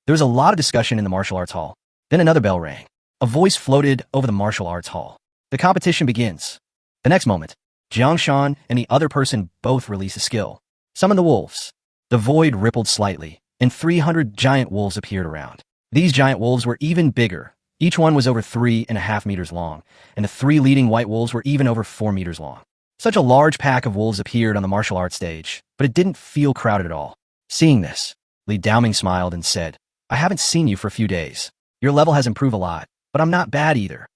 There was a lot of discussion in the martial arts hall. Then another bell rang. A voice floated over the martial arts hall. The competition begins. The next moment, Jiang Shan and the other person both release a skill. Summon the wolves. The void rippled slightly, and 300 giant wolves appeared around. These giant wolves were even bigger. Each one was over 3.5 meters long, and the 3 leading white wolves were even over 4 meters long. Such a large pack of wolves appeared on the martial arts stage, but it didn't feel crowded at all. Seeing this, Li Daoming smiled and said, I haven't seen you for a few days. Your level has improved a lot, but I'm not bad either.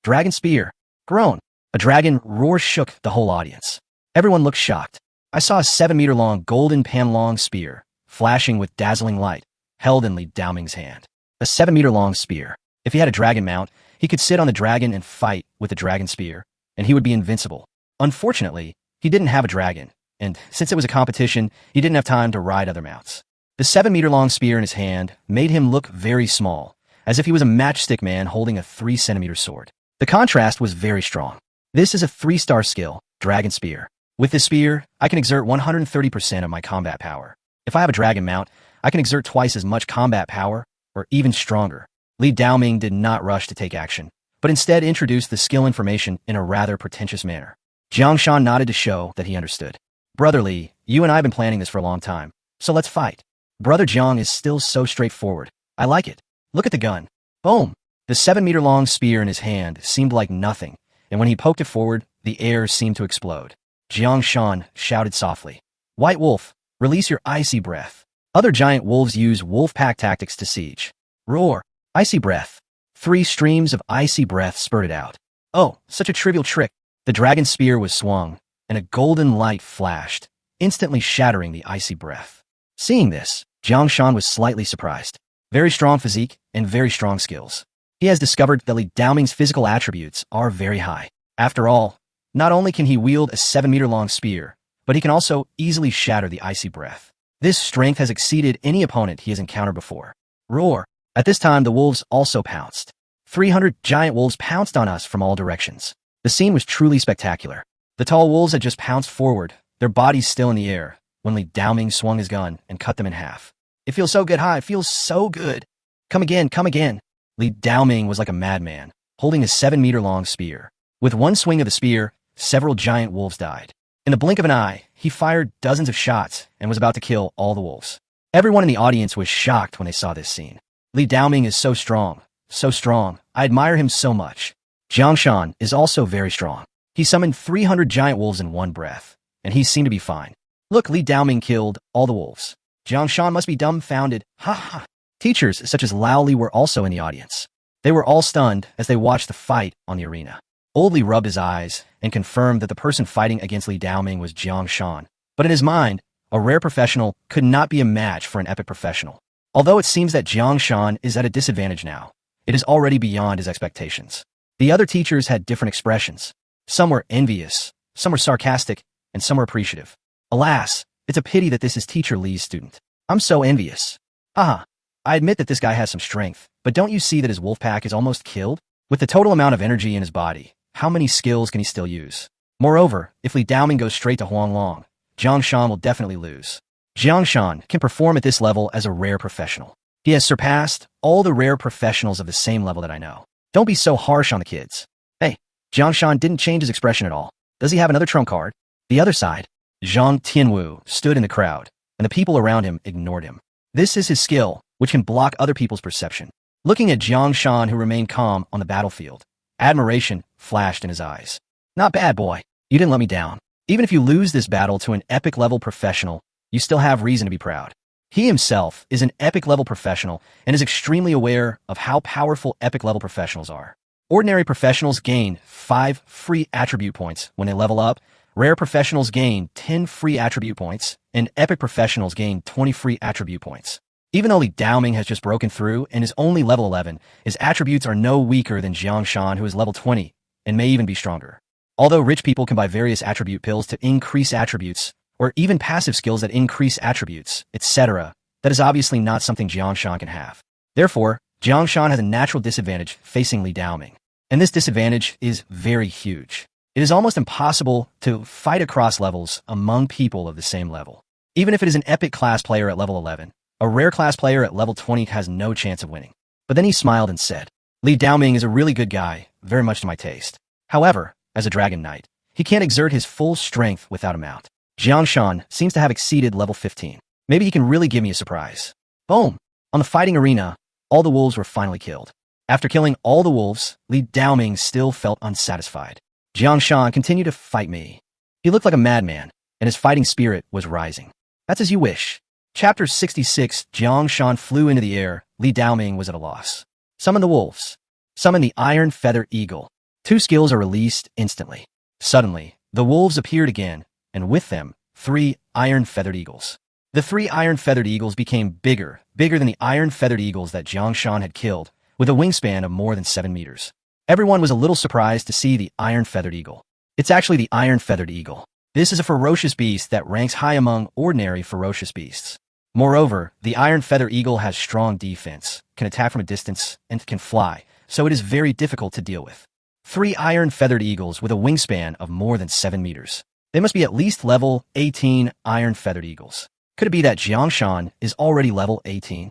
Dragon spear. Groan. A dragon roar shook the whole audience. Everyone looked shocked. I saw a 7-meter-long golden panlong spear, flashing with dazzling light, held in Li Daoming's hand. A 7-meter-long spear. If he had a dragon mount, he could sit on the dragon and fight with the dragon spear, and he would be invincible. Unfortunately, he didn't have a dragon, and since it was a competition, he didn't have time to ride other mounts. The 7-meter-long spear in his hand made him look very small, as if he was a matchstick man holding a 3-centimeter sword. The contrast was very strong. This is a 3-star skill, Dragon Spear. With this spear, I can exert 130% of my combat power. If I have a dragon mount, I can exert twice as much combat power, or even stronger. Li Daoming did not rush to take action, but instead introduced the skill information in a rather pretentious manner. Jiang Shan nodded to show that he understood. Brother Li, you and I have been planning this for a long time, so let's fight. Brother Jiang is still so straightforward. I like it. Look at the gun. Boom! The 7-meter-long spear in his hand seemed like nothing, and when he poked it forward, the air seemed to explode. Jang Shan shouted softly. White wolf, release your icy breath. Other giant wolves use wolf pack tactics to siege. Roar, icy breath. 3 streams of icy breath spurted out. Oh, such a trivial trick. The dragon spear was swung, and a golden light flashed, instantly shattering the icy breath. Seeing this, Jang Shan was slightly surprised. Very strong physique and very strong skills. He has discovered that Li Daoming's physical attributes are very high. After all, not only can he wield a 7-meter-long spear, but he can also easily shatter the icy breath. This strength has exceeded any opponent he has encountered before. Roar! At this time, the wolves also pounced. 300 giant wolves pounced on us from all directions. The scene was truly spectacular. The tall wolves had just pounced forward, their bodies still in the air, when Li Daoming swung his gun and cut them in half. It feels so good, it feels so good. Come again, come again. Li Daoming was like a madman, holding a 7-meter-long spear. With one swing of the spear, several giant wolves died. In the blink of an eye, he fired dozens of shots and was about to kill all the wolves. Everyone in the audience was shocked when they saw this scene. Li Daoming is so strong, so strong. I admire him so much. Jang Shan is also very strong. He summoned 300 giant wolves in one breath, and he seemed to be fine. Look, Li Daoming killed all the wolves. Jang Shan must be dumbfounded. Ha ha. Teachers such as Lao Li were also in the audience. They were all stunned as they watched the fight on the arena. Old Li rubbed his eyes and confirmed that the person fighting against Li Daoming was Jang Shan. But in his mind, a rare professional could not be a match for an epic professional. Although it seems that Jang Shan is at a disadvantage now, it is already beyond his expectations. The other teachers had different expressions. Some were envious, some were sarcastic, and some were appreciative. Alas, it's a pity that this is Teacher Li's student. I'm so envious. Haha, I admit that this guy has some strength, but don't you see that his wolf pack is almost killed? With the total amount of energy in his body, how many skills can he still use? Moreover, if Li Daoming goes straight to Huanglong, Jang Shan will definitely lose. Jang Shan can perform at this level as a rare professional. He has surpassed all the rare professionals of the same level that I know. Don't be so harsh on the kids. Hey, Jang Shan didn't change his expression at all. Does he have another trump card? The other side, Zhang Tianwu stood in the crowd, and the people around him ignored him. This is his skill, which can block other people's perception. Looking at Jang Shan, who remained calm on the battlefield, admiration flashed in his eyes. Not bad, boy. You didn't let me down. Even if you lose this battle to an epic-level professional, you still have reason to be proud. He himself is an epic-level professional and is extremely aware of how powerful epic-level professionals are. Ordinary professionals gain 5 free attribute points when they level up, rare professionals gain 10 free attribute points, and epic professionals gain 20 free attribute points. Even though Li Daoming has just broken through and is only level 11, his attributes are no weaker than Jang Shan, who is level 20, and may even be stronger. Although rich people can buy various attribute pills to increase attributes, or even passive skills that increase attributes, etc., that is obviously not something Jang Shan can have. Therefore, Jang Shan has a natural disadvantage facing Li Daoming, and this disadvantage is very huge. It is almost impossible to fight across levels among people of the same level. Even if it is an epic class player at level 11, a rare class player at level 20 has no chance of winning. But then he smiled and said, Li Daoming is a really good guy, very much to my taste. However, as a Dragon Knight, he can't exert his full strength without a mount. Jang Shan seems to have exceeded level 15. Maybe he can really give me a surprise. Boom! On the fighting arena, all the wolves were finally killed. After killing all the wolves, Li Daoming still felt unsatisfied. Jang Shan continued to fight me. He looked like a madman, and his fighting spirit was rising. That's as you wish. Chapter 66, Jang Shan flew into the air. Li Daoming was at a loss. Summon the wolves. Summon the Iron Feather Eagle. 2 skills are released instantly. Suddenly, the wolves appeared again, and with them, 3 iron-feathered eagles. The 3 iron-feathered eagles became bigger than the iron-feathered eagles that Jang Shan had killed, with a wingspan of more than 7 meters. Everyone was a little surprised to see the iron-feathered eagle. It's actually the iron-feathered eagle. This is a ferocious beast that ranks high among ordinary ferocious beasts. Moreover, the iron feather eagle has strong defense, can attack from a distance, and can fly, so it is very difficult to deal with. 3 iron-feathered eagles with a wingspan of more than 7 meters. They must be at least level 18 iron-feathered eagles. Could it be that Jang Shan is already level 18?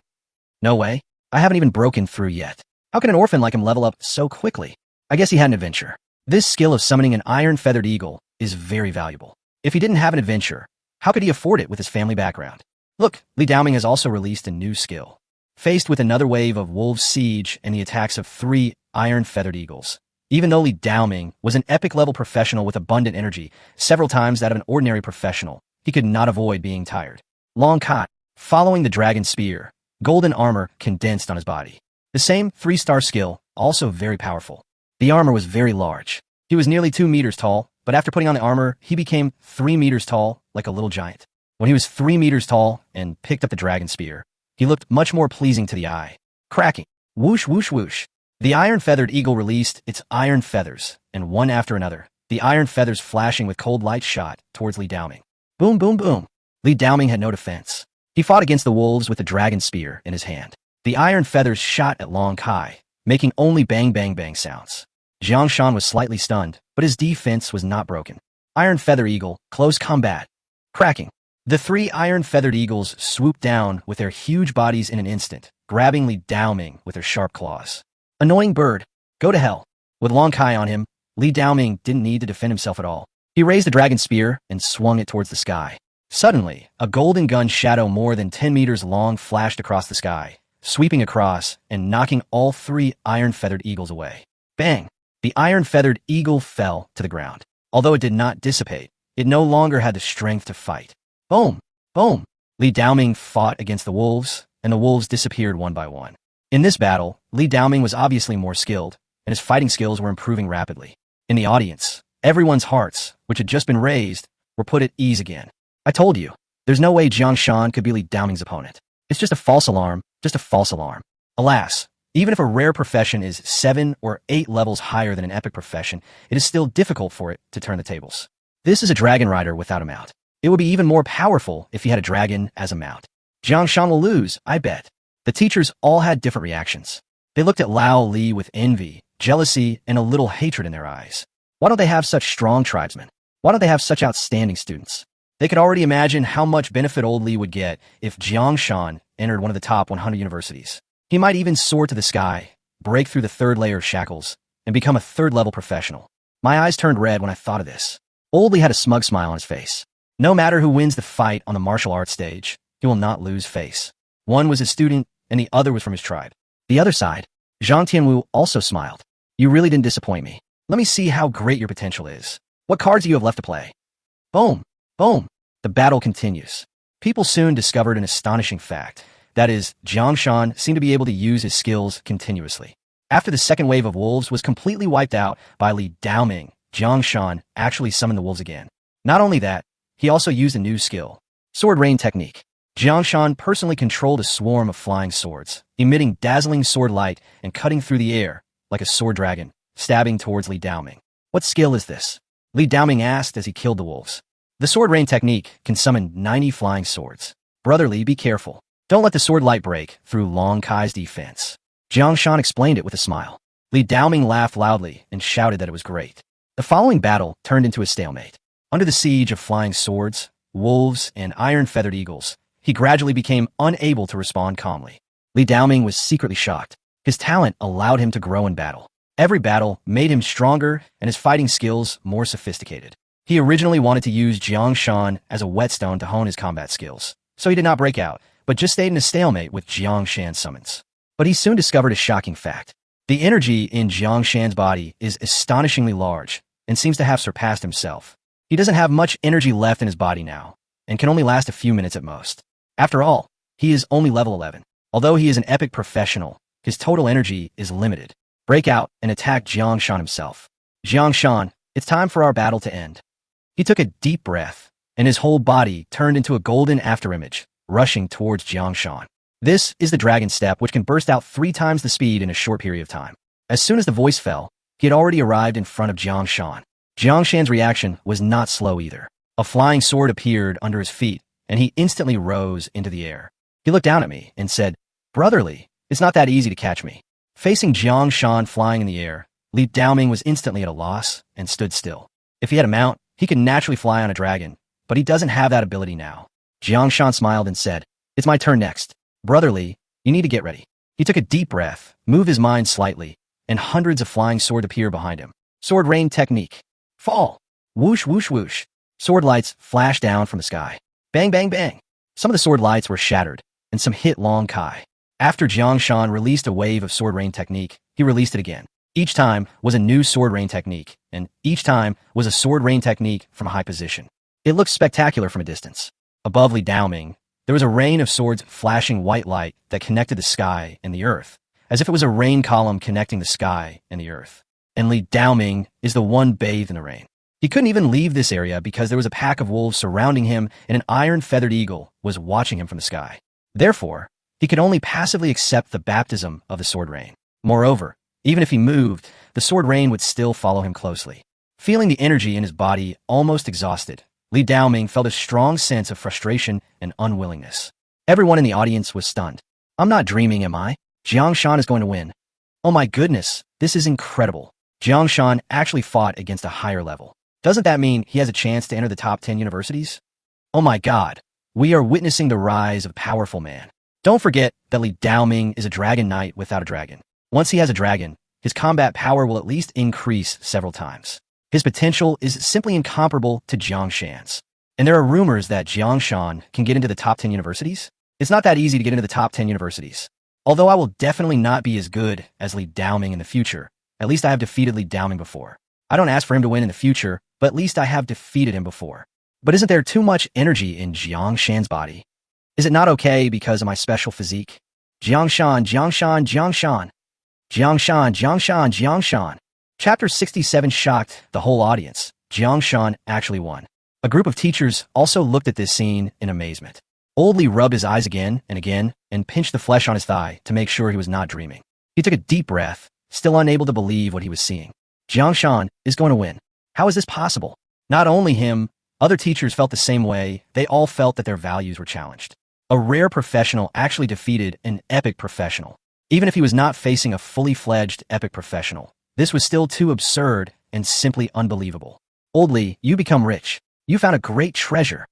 No way. I haven't even broken through yet. How can an orphan like him level up so quickly? I guess he had an adventure. This skill of summoning an iron-feathered eagle is very valuable. If he didn't have an adventure, how could he afford it with his family background? Look, Li Daoming has also released a new skill. Faced with another wave of wolves' siege and the attacks of 3 iron-feathered eagles, Even though Li Daoming was an epic-level professional with abundant energy, several times that of an ordinary professional, he could not avoid being tired. Long Kai, following the dragon spear, golden armor condensed on his body. The same 3-star skill, also very powerful. The armor was very large. He was nearly 2 meters tall, but after putting on the armor, he became 3 meters tall, like a little giant. When he was 3 meters tall and picked up the dragon spear, he looked much more pleasing to the eye. Cracking. Whoosh, whoosh, whoosh. The iron-feathered eagle released its iron feathers, and one after another, the iron feathers flashing with cold light shot towards Li Daoming. Boom, boom, boom. Li Daoming had no defense. He fought against the wolves with the dragon spear in his hand. The iron feathers shot at Long Kai, making only bang, bang, bang sounds. Jang Shan was slightly stunned, but his defense was not broken. Iron Feather Eagle, close combat. Cracking. The 3 iron-feathered eagles swooped down with their huge bodies in an instant, grabbing Li Daoming with their sharp claws. Annoying bird. Go to hell. With Long Kai on him, Li Daoming didn't need to defend himself at all. He raised the dragon spear and swung it towards the sky. Suddenly, a golden gun shadow more than 10 meters long flashed across the sky, sweeping across and knocking all 3 iron-feathered eagles away. Bang! The iron-feathered eagle fell to the ground. Although it did not dissipate, it no longer had the strength to fight. Boom! Boom! Li Daoming fought against the wolves, and the wolves disappeared one by one. In this battle, Li Daoming was obviously more skilled, and his fighting skills were improving rapidly. In the audience, everyone's hearts, which had just been raised, were put at ease again. I told you, there's no way Jang Shan could be Li Daoming's opponent. It's just a false alarm, just a false alarm. Alas, even if a rare profession is 7 or 8 levels higher than an epic profession, it is still difficult for it to turn the tables. This is a dragon rider without a mount. It would be even more powerful if he had a dragon as a mount. Jang Shan will lose, I bet. The teachers all had different reactions. They looked at Lao Li with envy, jealousy, and a little hatred in their eyes. Why don't they have such strong tribesmen? Why don't they have such outstanding students? They could already imagine how much benefit old Li would get if Jang Shan entered one of the top 100 universities. He might even soar to the sky, break through the 3rd layer of shackles, and become a 3rd-level professional. My eyes turned red when I thought of this. Old Li had a smug smile on his face. No matter who wins the fight on the martial arts stage, he will not lose face. One was his student, and the other was from his tribe. The other side, Zhang Tianwu also smiled. You really didn't disappoint me. Let me see how great your potential is. What cards do you have left to play? Boom! Boom! The battle continues. People soon discovered an astonishing fact. That is, Jang Shan seemed to be able to use his skills continuously. After the second wave of wolves was completely wiped out by Li Daoming, Jang Shan actually summoned the wolves again. Not only that, he also used a new skill, Sword Rain Technique. Jang Shan personally controlled a swarm of flying swords, emitting dazzling sword light and cutting through the air like a sword dragon, stabbing towards Li Daoming. What skill is this? Li Daoming asked as he killed the wolves. The Sword Rain Technique can summon 90 flying swords. Brother Li, be careful. Don't let the sword light break through Long Kai's defense. Jang Shan explained it with a smile. Li Daoming laughed loudly and shouted that it was great. The following battle turned into a stalemate. Under the siege of flying swords, wolves, and iron-feathered eagles, he gradually became unable to respond calmly. Li Daoming was secretly shocked. His talent allowed him to grow in battle. Every battle made him stronger and his fighting skills more sophisticated. He originally wanted to use Jang Shan as a whetstone to hone his combat skills, so he did not break out, but just stayed in a stalemate with Jang Shan's summons. But he soon discovered a shocking fact. The energy in Jang Shan's body is astonishingly large and seems to have surpassed himself. He doesn't have much energy left in his body now, and can only last a few minutes at most. After all, he is only level 11. Although he is an epic professional, his total energy is limited. Break out and attack Jang Shan himself. Jang Shan, it's time for our battle to end. He took a deep breath, and his whole body turned into a golden afterimage, rushing towards Jang Shan. This is the Dragon Step, which can burst out 3 times the speed in a short period of time. As soon as the voice fell, he had already arrived in front of Jang Shan. Jang Shan's reaction was not slow either. A flying sword appeared under his feet, and he instantly rose into the air. He looked down at me and said, "Brother Li, it's not that easy to catch me." Facing Jang Shan flying in the air, Li Daoming was instantly at a loss and stood still. If he had a mount, he could naturally fly on a dragon, but he doesn't have that ability now. Jang Shan smiled and said, "It's my turn next. Brother Li, you need to get ready." He took a deep breath, moved his mind slightly, and hundreds of flying swords appeared behind him. Sword Rain Technique. Fall. Whoosh, whoosh, whoosh. Sword lights flashed down from the sky. Bang, bang, bang. Some of the sword lights were shattered, and some hit Long Kai. After Jang Shan released a wave of Sword Rain Technique, he released it again. Each time was a new sword rain technique, and each time was a sword rain technique from a high position. It looked spectacular from a distance. Above Li Daoming, there was a rain of swords flashing white light that connected the sky and the earth, as if it was a rain column connecting the sky and the earth. And Li Daoming is the one bathed in the rain. He couldn't even leave this area because there was a pack of wolves surrounding him and an iron-feathered eagle was watching him from the sky. Therefore, he could only passively accept the baptism of the sword rain. Moreover, even if he moved, the sword rain would still follow him closely. Feeling the energy in his body almost exhausted, Li Daoming felt a strong sense of frustration and unwillingness. Everyone in the audience was stunned. I'm not dreaming, am I? Jang Shan is going to win. Oh my goodness, this is incredible. Jang Shan actually fought against a higher level. Doesn't that mean he has a chance to enter the top 10 universities? Oh my god, we are witnessing the rise of a powerful man. Don't forget that Li Daoming is a dragon knight without a dragon. Once he has a dragon, his combat power will at least increase several times. His potential is simply incomparable to Jang Shan's. And there are rumors that Jang Shan can get into the top 10 universities. It's not that easy to get into the top 10 universities. Although I will definitely not be as good as Li Daoming in the future, at least I have defeated Li Daoming before. I don't ask for him to win in the future, but at least I have defeated him before. But isn't there too much energy in Jang Shan's body? Is it not okay because of my special physique? Jang Shan, Jang Shan, Jang Shan. Jang Shan, Jang Shan, Jang Shan. Chapter 67 shocked the whole audience. Jang Shan actually won. A group of teachers also looked at this scene in amazement. Old Li rubbed his eyes again and pinched the flesh on his thigh to make sure he was not dreaming. He took a deep breath, still unable to believe what he was seeing. Jang Shan is going to win. How is this possible? Not only him, other teachers felt the same way. They all felt that their values were challenged. A rare professional actually defeated an epic professional. Even if he was not facing a fully fledged epic professional, this was still too absurd and simply unbelievable. Old Li, you become rich. You found a great treasure.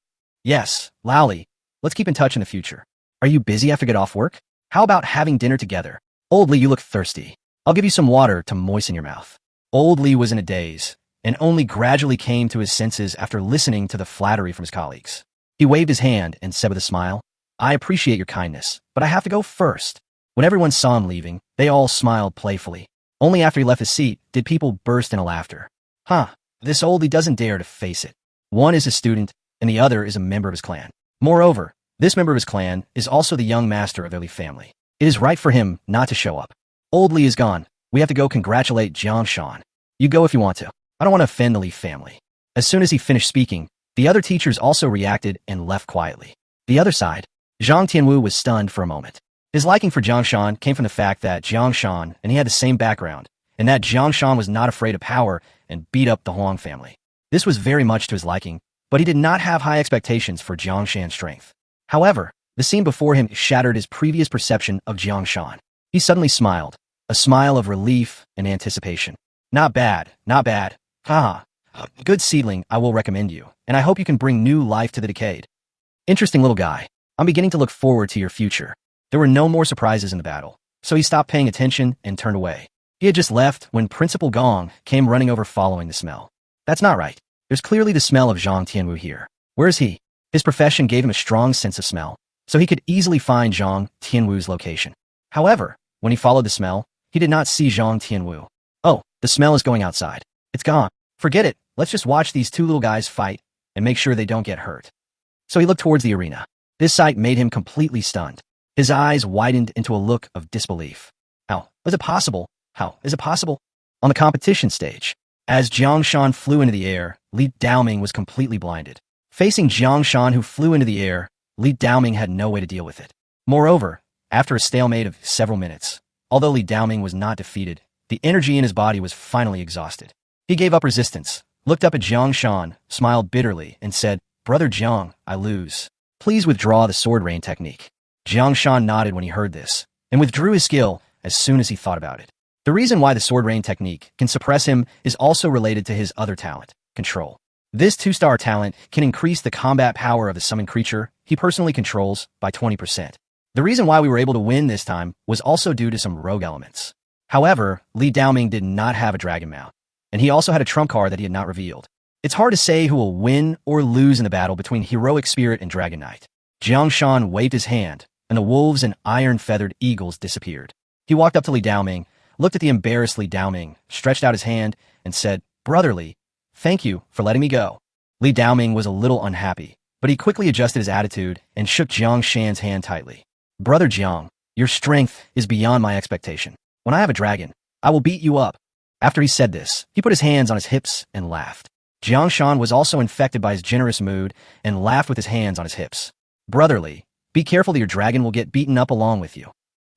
Yes, Laoli, let's keep in touch in the future. Are you busy after get off work? How about having dinner together? Old Li, you look thirsty. I'll give you some water to moisten your mouth. Old Li was in a daze and only gradually came to his senses after listening to the flattery from his colleagues. He waved his hand and said with a smile, I appreciate your kindness, but I have to go first. When everyone saw him leaving, they all smiled playfully. Only after he left his seat did people burst into laughter. This oldie doesn't dare to face it. One is a student, and the other is a member of his clan. Moreover, this member of his clan is also the young master of their Li family. It is right for him not to show up. Old Li is gone. We have to go congratulate Jang Shan. You go if you want to. I don't want to offend the Li family. As soon as he finished speaking, the other teachers also reacted and left quietly. The other side, Zhang Tianwu was stunned for a moment. His liking for Jang Shan came from the fact that Jang Shan and he had the same background, and that Jang Shan was not afraid of power and beat up the Huang family. This was very much to his liking, but he did not have high expectations for Jang Shan's strength. However, the scene before him shattered his previous perception of Jang Shan. He suddenly smiled, a smile of relief and anticipation. Not bad, not bad. Good seedling, I will recommend you, and I hope you can bring new life to the decade. Interesting little guy. I'm beginning to look forward to your future. There were no more surprises in the battle, so he stopped paying attention and turned away. He had just left when Principal Gong came running over following the smell. That's not right. There's clearly the smell of Zhang Tianwu here. Where is he? His profession gave him a strong sense of smell, so he could easily find Zhang Tianwu's location. However, when he followed the smell, he did not see Zhang Tianwu. Oh, the smell is going outside. It's gone. Forget it. Let's just watch these two little guys fight and make sure they don't get hurt. So he looked towards the arena. This sight made him completely stunned. His eyes widened into a look of disbelief. How is it possible? How is it possible? On the competition stage, as Jang Shan flew into the air, Li Daoming was completely blinded. Facing Jang Shan who flew into the air, Li Daoming had no way to deal with it. Moreover, after a stalemate of several minutes, although Li Daoming was not defeated, the energy in his body was finally exhausted. He gave up resistance, looked up at Jang Shan, smiled bitterly, and said, Brother Jiang, I lose. Please withdraw the sword rain technique. Jang Shan nodded when he heard this, and withdrew his skill as soon as he thought about it. The reason why the sword rain technique can suppress him is also related to his other talent, control. This 2-star talent can increase the combat power of the summoned creature he personally controls by 20%. The reason why we were able to win this time was also due to some rogue elements. However, Li Daoming did not have a dragon mount, and he also had a trump card that he had not revealed. It's hard to say who will win or lose in the battle between Heroic Spirit and Dragon Knight. Jang Shan waved his hand, and the wolves and iron-feathered eagles disappeared. He walked up to Li Daoming, looked at the embarrassed Li Daoming, stretched out his hand, and said, "Brotherly, thank you for letting me go." Li Daoming was a little unhappy, but he quickly adjusted his attitude and shook Jang Shan's hand tightly. "Brother Jiang, your strength is beyond my expectation. When I have a dragon, I will beat you up." After he said this, he put his hands on his hips and laughed. Jang Shan was also infected by his generous mood and laughed with his hands on his hips. "Brotherly, be careful that your dragon will get beaten up along with you."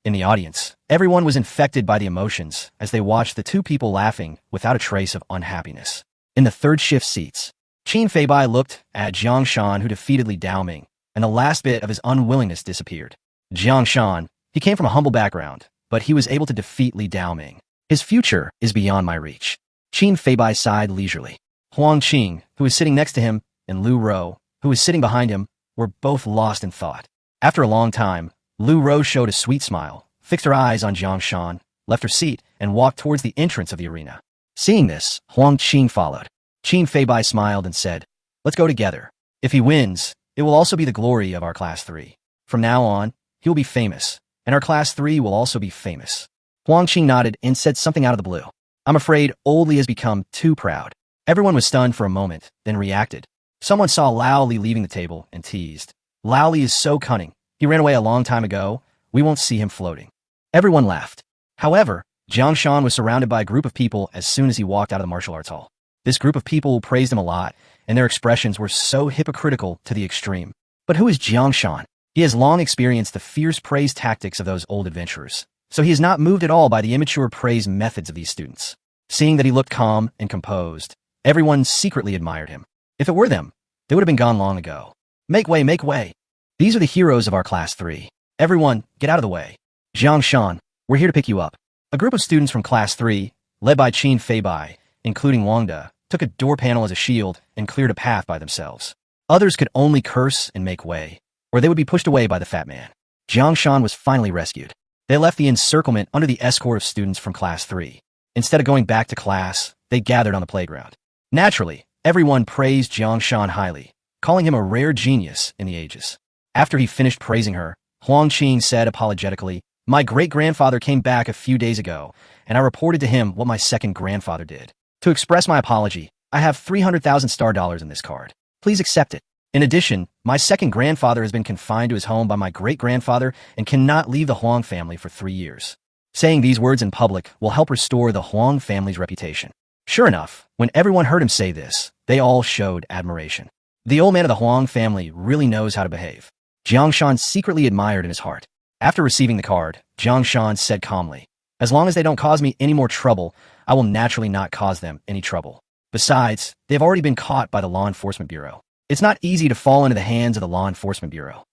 In the audience, everyone was infected by the emotions as they watched the two people laughing without a trace of unhappiness. In the third shift seats, Qin Feibai looked at Jang Shan, who defeated Li Daoming, and the last bit of his unwillingness disappeared. Jang Shan, he came from a humble background, but he was able to defeat Li Daoming. "His future is beyond my reach." Qin Feibai sighed leisurely. Huang Qing, who was sitting next to him, and Lu Rou, who was sitting behind him, were both lost in thought. After a long time, Lu Rou showed a sweet smile, fixed her eyes on Jang Shan, left her seat, and walked towards the entrance of the arena. Seeing this, Huang Qing followed. Qin Feibai smiled and said, "Let's go together. If he wins, it will also be the glory of our Class 3. From now on, he will be famous, and our Class 3 will also be famous." Huang Qing nodded and said something out of the blue. "I'm afraid Old Li has become too proud." Everyone was stunned for a moment, then reacted. Someone saw Lao Li leaving the table and teased, "Lao Li is so cunning. He ran away a long time ago. We won't see him floating." Everyone laughed. However, Jang Shan was surrounded by a group of people as soon as he walked out of the martial arts hall. This group of people praised him a lot, and their expressions were so hypocritical to the extreme. But who is Jang Shan? He has long experienced the fierce praise tactics of those old adventurers, so he is not moved at all by the immature praise methods of these students. Seeing that he looked calm and composed, everyone secretly admired him. If it were them, they would have been gone long ago. "Make way, make way. These are the heroes of our Class 3. Everyone, get out of the way. Jang Shan, we're here to pick you up." A group of students from Class 3, led by Qin Feibai, including Wang De, took a door panel as a shield and cleared a path by themselves. Others could only curse and make way, or they would be pushed away by the fat man. Jang Shan was finally rescued. They left the encirclement under the escort of students from Class 3. Instead of going back to class, they gathered on the playground. Naturally, everyone praised Jang Shan highly, calling him a rare genius in the ages. After he finished praising her, Huang Qing said apologetically, "My great-grandfather came back a few days ago, and I reported to him what my second grandfather did. To express my apology, I have 300,000 star dollars in this card. Please accept it. In addition, my second grandfather has been confined to his home by my great-grandfather and cannot leave the Huang family for 3 years. Saying these words in public will help restore the Huang family's reputation." Sure enough, when everyone heard him say this, they all showed admiration. The old man of the Huang family really knows how to behave. Jiang Shan secretly admired in his heart. After receiving the card, Jiang Shan said calmly, "As long as they don't cause me any more trouble, I will naturally not cause them any trouble. Besides, they have already been caught by the Law Enforcement Bureau. It's not easy to fall into the hands of the Law Enforcement Bureau.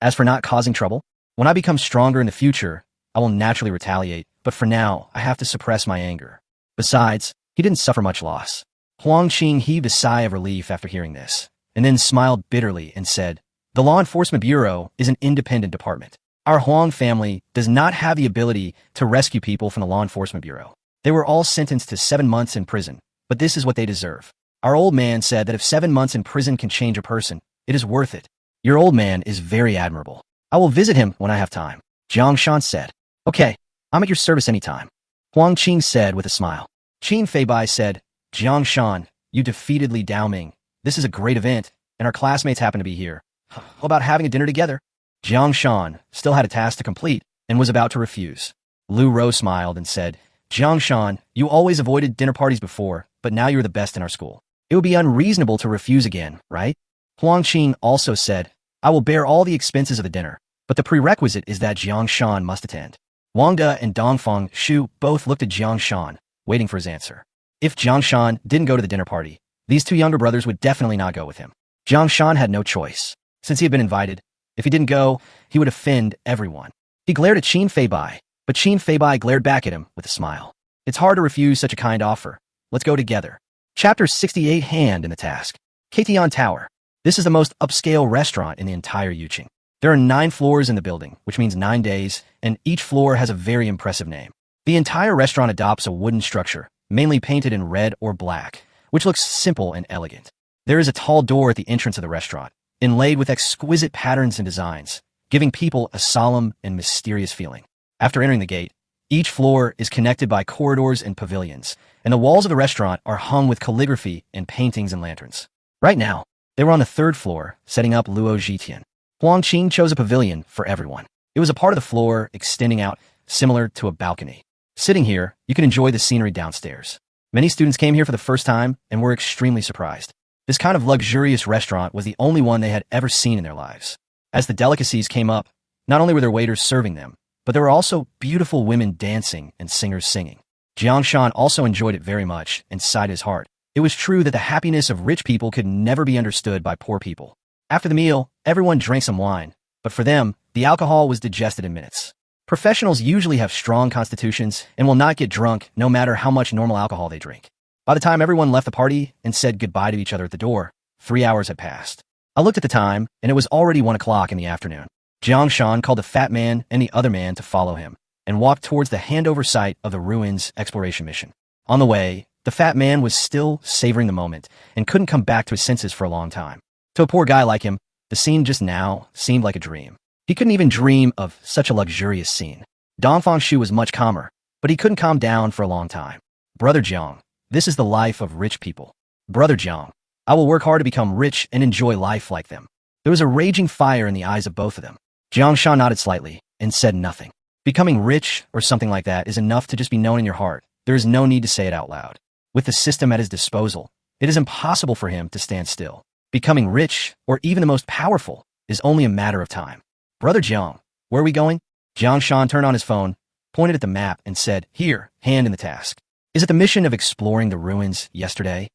As for not causing trouble, when I become stronger in the future, I will naturally retaliate, but for now, I have to suppress my anger." Besides, he didn't suffer much loss. Huang Qing heaved a sigh of relief after hearing this, and then smiled bitterly and said, "The Law Enforcement Bureau is an independent department. Our Huang family does not have the ability to rescue people from the Law Enforcement Bureau. They were all sentenced to 7 months in prison, but this is what they deserve. Our old man said that if 7 months in prison can change a person, it is worth it. Your old man is very admirable. I will visit him when I have time." Jiang Shan said, "Okay, I'm at your service anytime." Huang Qing said with a smile. Qin Feibai said, "Jiang Shan, you defeated Li Daoming. This is a great event, and our classmates happen to be here. How about having a dinner together?" Jiang Shan still had a task to complete and was about to refuse. Lu Rou smiled and said, "Jiang Shan, you always avoided dinner parties before, but now you're the best in our school. It would be unreasonable to refuse again, right?" Huang Qing also said, "I will bear all the expenses of the dinner, but the prerequisite is that Jiang Shan must attend." Wang De and Dongfeng Shu both looked at Jiang Shan, waiting for his answer. If Jiang Shan didn't go to the dinner party, these two younger brothers would definitely not go with him. Jiang Shan had no choice. Since he had been invited, if he didn't go, he would offend everyone. He glared at Qin Feibai, but Qin Feibai glared back at him with a smile. "It's hard to refuse such a kind offer. Let's go together." Chapter 68, Hand in the Task. Katian Tower. This is the most upscale restaurant in the entire Yuqing. There are 9 floors in the building, which means 9 days, and each floor has a very impressive name. The entire restaurant adopts a wooden structure, mainly painted in red or black, which looks simple and elegant. There is a tall door at the entrance of the restaurant, inlaid with exquisite patterns and designs, giving people a solemn and mysterious feeling. After entering the gate, Each floor is connected by corridors and pavilions, and the walls of the restaurant are hung with calligraphy and paintings and lanterns. Right now, they were on the third floor, setting up Luo Jitian. Huang Qing chose a pavilion for everyone. It was a part of the floor extending out, similar to a balcony. Sitting here, you can enjoy the scenery downstairs. Many students came here for the first time and were extremely surprised. This kind of luxurious restaurant was the only one they had ever seen in their lives. As the delicacies came up, not only were there waiters serving them, but there were also beautiful women dancing and singers singing. Jang Shan also enjoyed it very much inside his heart. It was true that the happiness of rich people could never be understood by poor people. After the meal, everyone drank some wine, but for them, the alcohol was digested in minutes. Professionals usually have strong constitutions and will not get drunk no matter how much normal alcohol they drink. By the time everyone left the party and said goodbye to each other at the door, 3 hours had passed. I looked at the time, and it was already 1 o'clock in the afternoon. Jang Shan called the fat man and the other man to follow him, and walked towards the handover site of the ruins exploration mission. On the way, the fat man was still savoring the moment and couldn't come back to his senses for a long time. To a poor guy like him, the scene just now seemed like a dream. He couldn't even dream of such a luxurious scene. Dongfang Shu was much calmer, but he couldn't calm down for a long time. Brother Jiang, this is the life of rich people. Brother Jiang, I will work hard to become rich and enjoy life like them. There was a raging fire in the eyes of both of them. Jiang Shan nodded slightly and said nothing. Becoming rich or something like that is enough to just be known in your heart. There is no need to say it out loud. With the system at his disposal, it is impossible for him to stand still. Becoming rich, or even the most powerful, is only a matter of time. Brother Jiang, where are we going? Jiang Shan turned on his phone, pointed at the map, and said, "Here, hand in the task. Is it the mission of exploring the ruins yesterday?"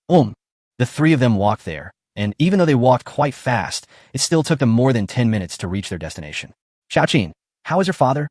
The three of them walked there, and even though they walked quite fast, it still took them more than 10 minutes to reach their destination. Xiaoqin, how is your father?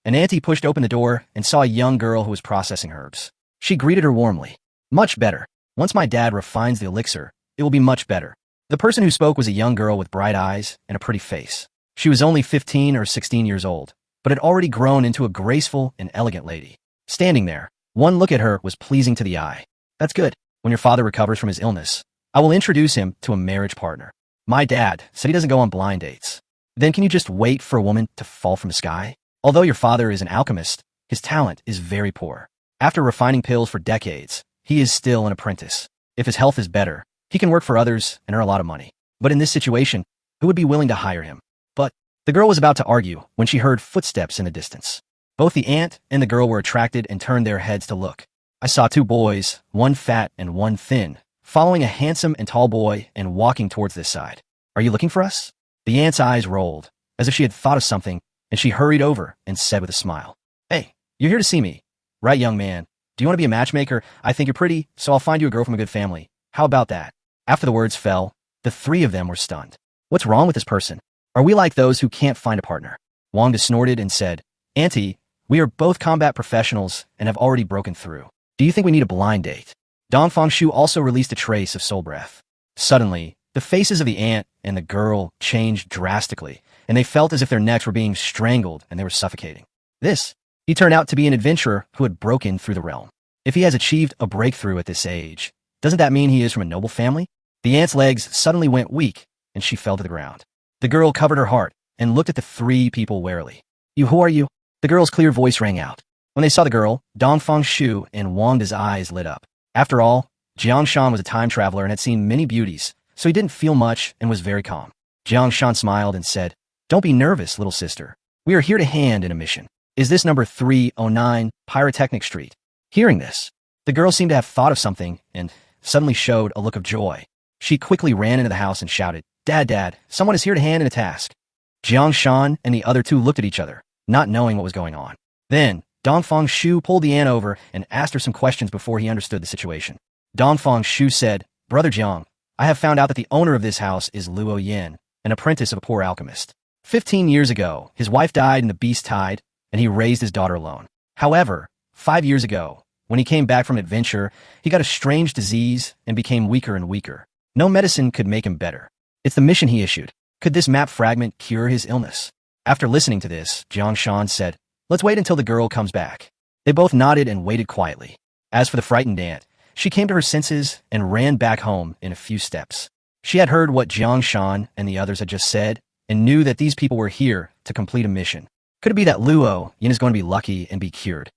An auntie pushed open the door and saw a young girl who was processing herbs. She greeted her warmly. Much better. Once my dad refines the elixir, it will be much better. The person who spoke was a young girl with bright eyes and a pretty face. She was only 15 or 16 years old, but had already grown into a graceful and elegant lady. Standing there, one look at her was pleasing to the eye. That's good. When your father recovers from his illness, I will introduce him to a marriage partner. My dad said he doesn't go on blind dates. Then can you just wait for a woman to fall from the sky? Although your father is an alchemist, his talent is very poor. After refining pills for decades, he is still an apprentice. If his health is better, he can work for others and earn a lot of money. But in this situation, who would be willing to hire him? But the girl was about to argue when she heard footsteps in the distance. Both the aunt and the girl were attracted and turned their heads to look. I saw 2 boys, one fat and one thin, following a handsome and tall boy and walking towards this side. Are you looking for us? The aunt's eyes rolled, as if she had thought of something, and she hurried over and said with a smile, "Hey, you're here to see me. Right, young man. Do you want to be a matchmaker? I think you're pretty, so I'll find you a girl from a good family. How about that?" After the words fell, the 3 of them were stunned. What's wrong with this person? Are we like those who can't find a partner? Wang snorted and said, "Auntie, we are both combat professionals and have already broken through. Do you think we need a blind date?" Dongfang Shu also released a trace of soul breath. Suddenly, the faces of the aunt and the girl changed drastically, and they felt as if their necks were being strangled and they were suffocating. He turned out to be an adventurer who had broken through the realm. If he has achieved a breakthrough at this age, doesn't that mean he is from a noble family? The aunt's legs suddenly went weak, and she fell to the ground. The girl covered her heart and looked at the 3 people warily. Who are you?" The girl's clear voice rang out. When they saw the girl, Dongfang Shu and Wang's eyes lit up. After all, Jiang Shan was a time traveler and had seen many beauties, so he didn't feel much and was very calm. Jiang Shan smiled and said, "Don't be nervous, little sister. We are here to hand in a mission. Is this number 309 Pyrotechnic Street?" Hearing this, the girl seemed to have thought of something and suddenly showed a look of joy. She quickly ran into the house and shouted, Dad, someone is here to hand in a task." Jiang Shan and the other 2 looked at each other, not knowing what was going on. Then, Dongfang Shu pulled the aunt over and asked her some questions before he understood the situation. Dongfang Shu said, "Brother Jiang, I have found out that the owner of this house is Luo Yin, an apprentice of a poor alchemist. 15 years ago, his wife died in the beast tide, and he raised his daughter alone. However, 5 years ago, when he came back from adventure, he got a strange disease and became weaker and weaker. No medicine could make him better. It's the mission he issued. Could this map fragment cure his illness?" After listening to this, Jiang Shan said, "Let's wait until the girl comes back." They both nodded and waited quietly. As for the frightened aunt, she came to her senses and ran back home in a few steps. She had heard what Jiang Shan and the others had just said and knew that these people were here to complete a mission. Could it be that Luo Yin is going to be lucky and be cured?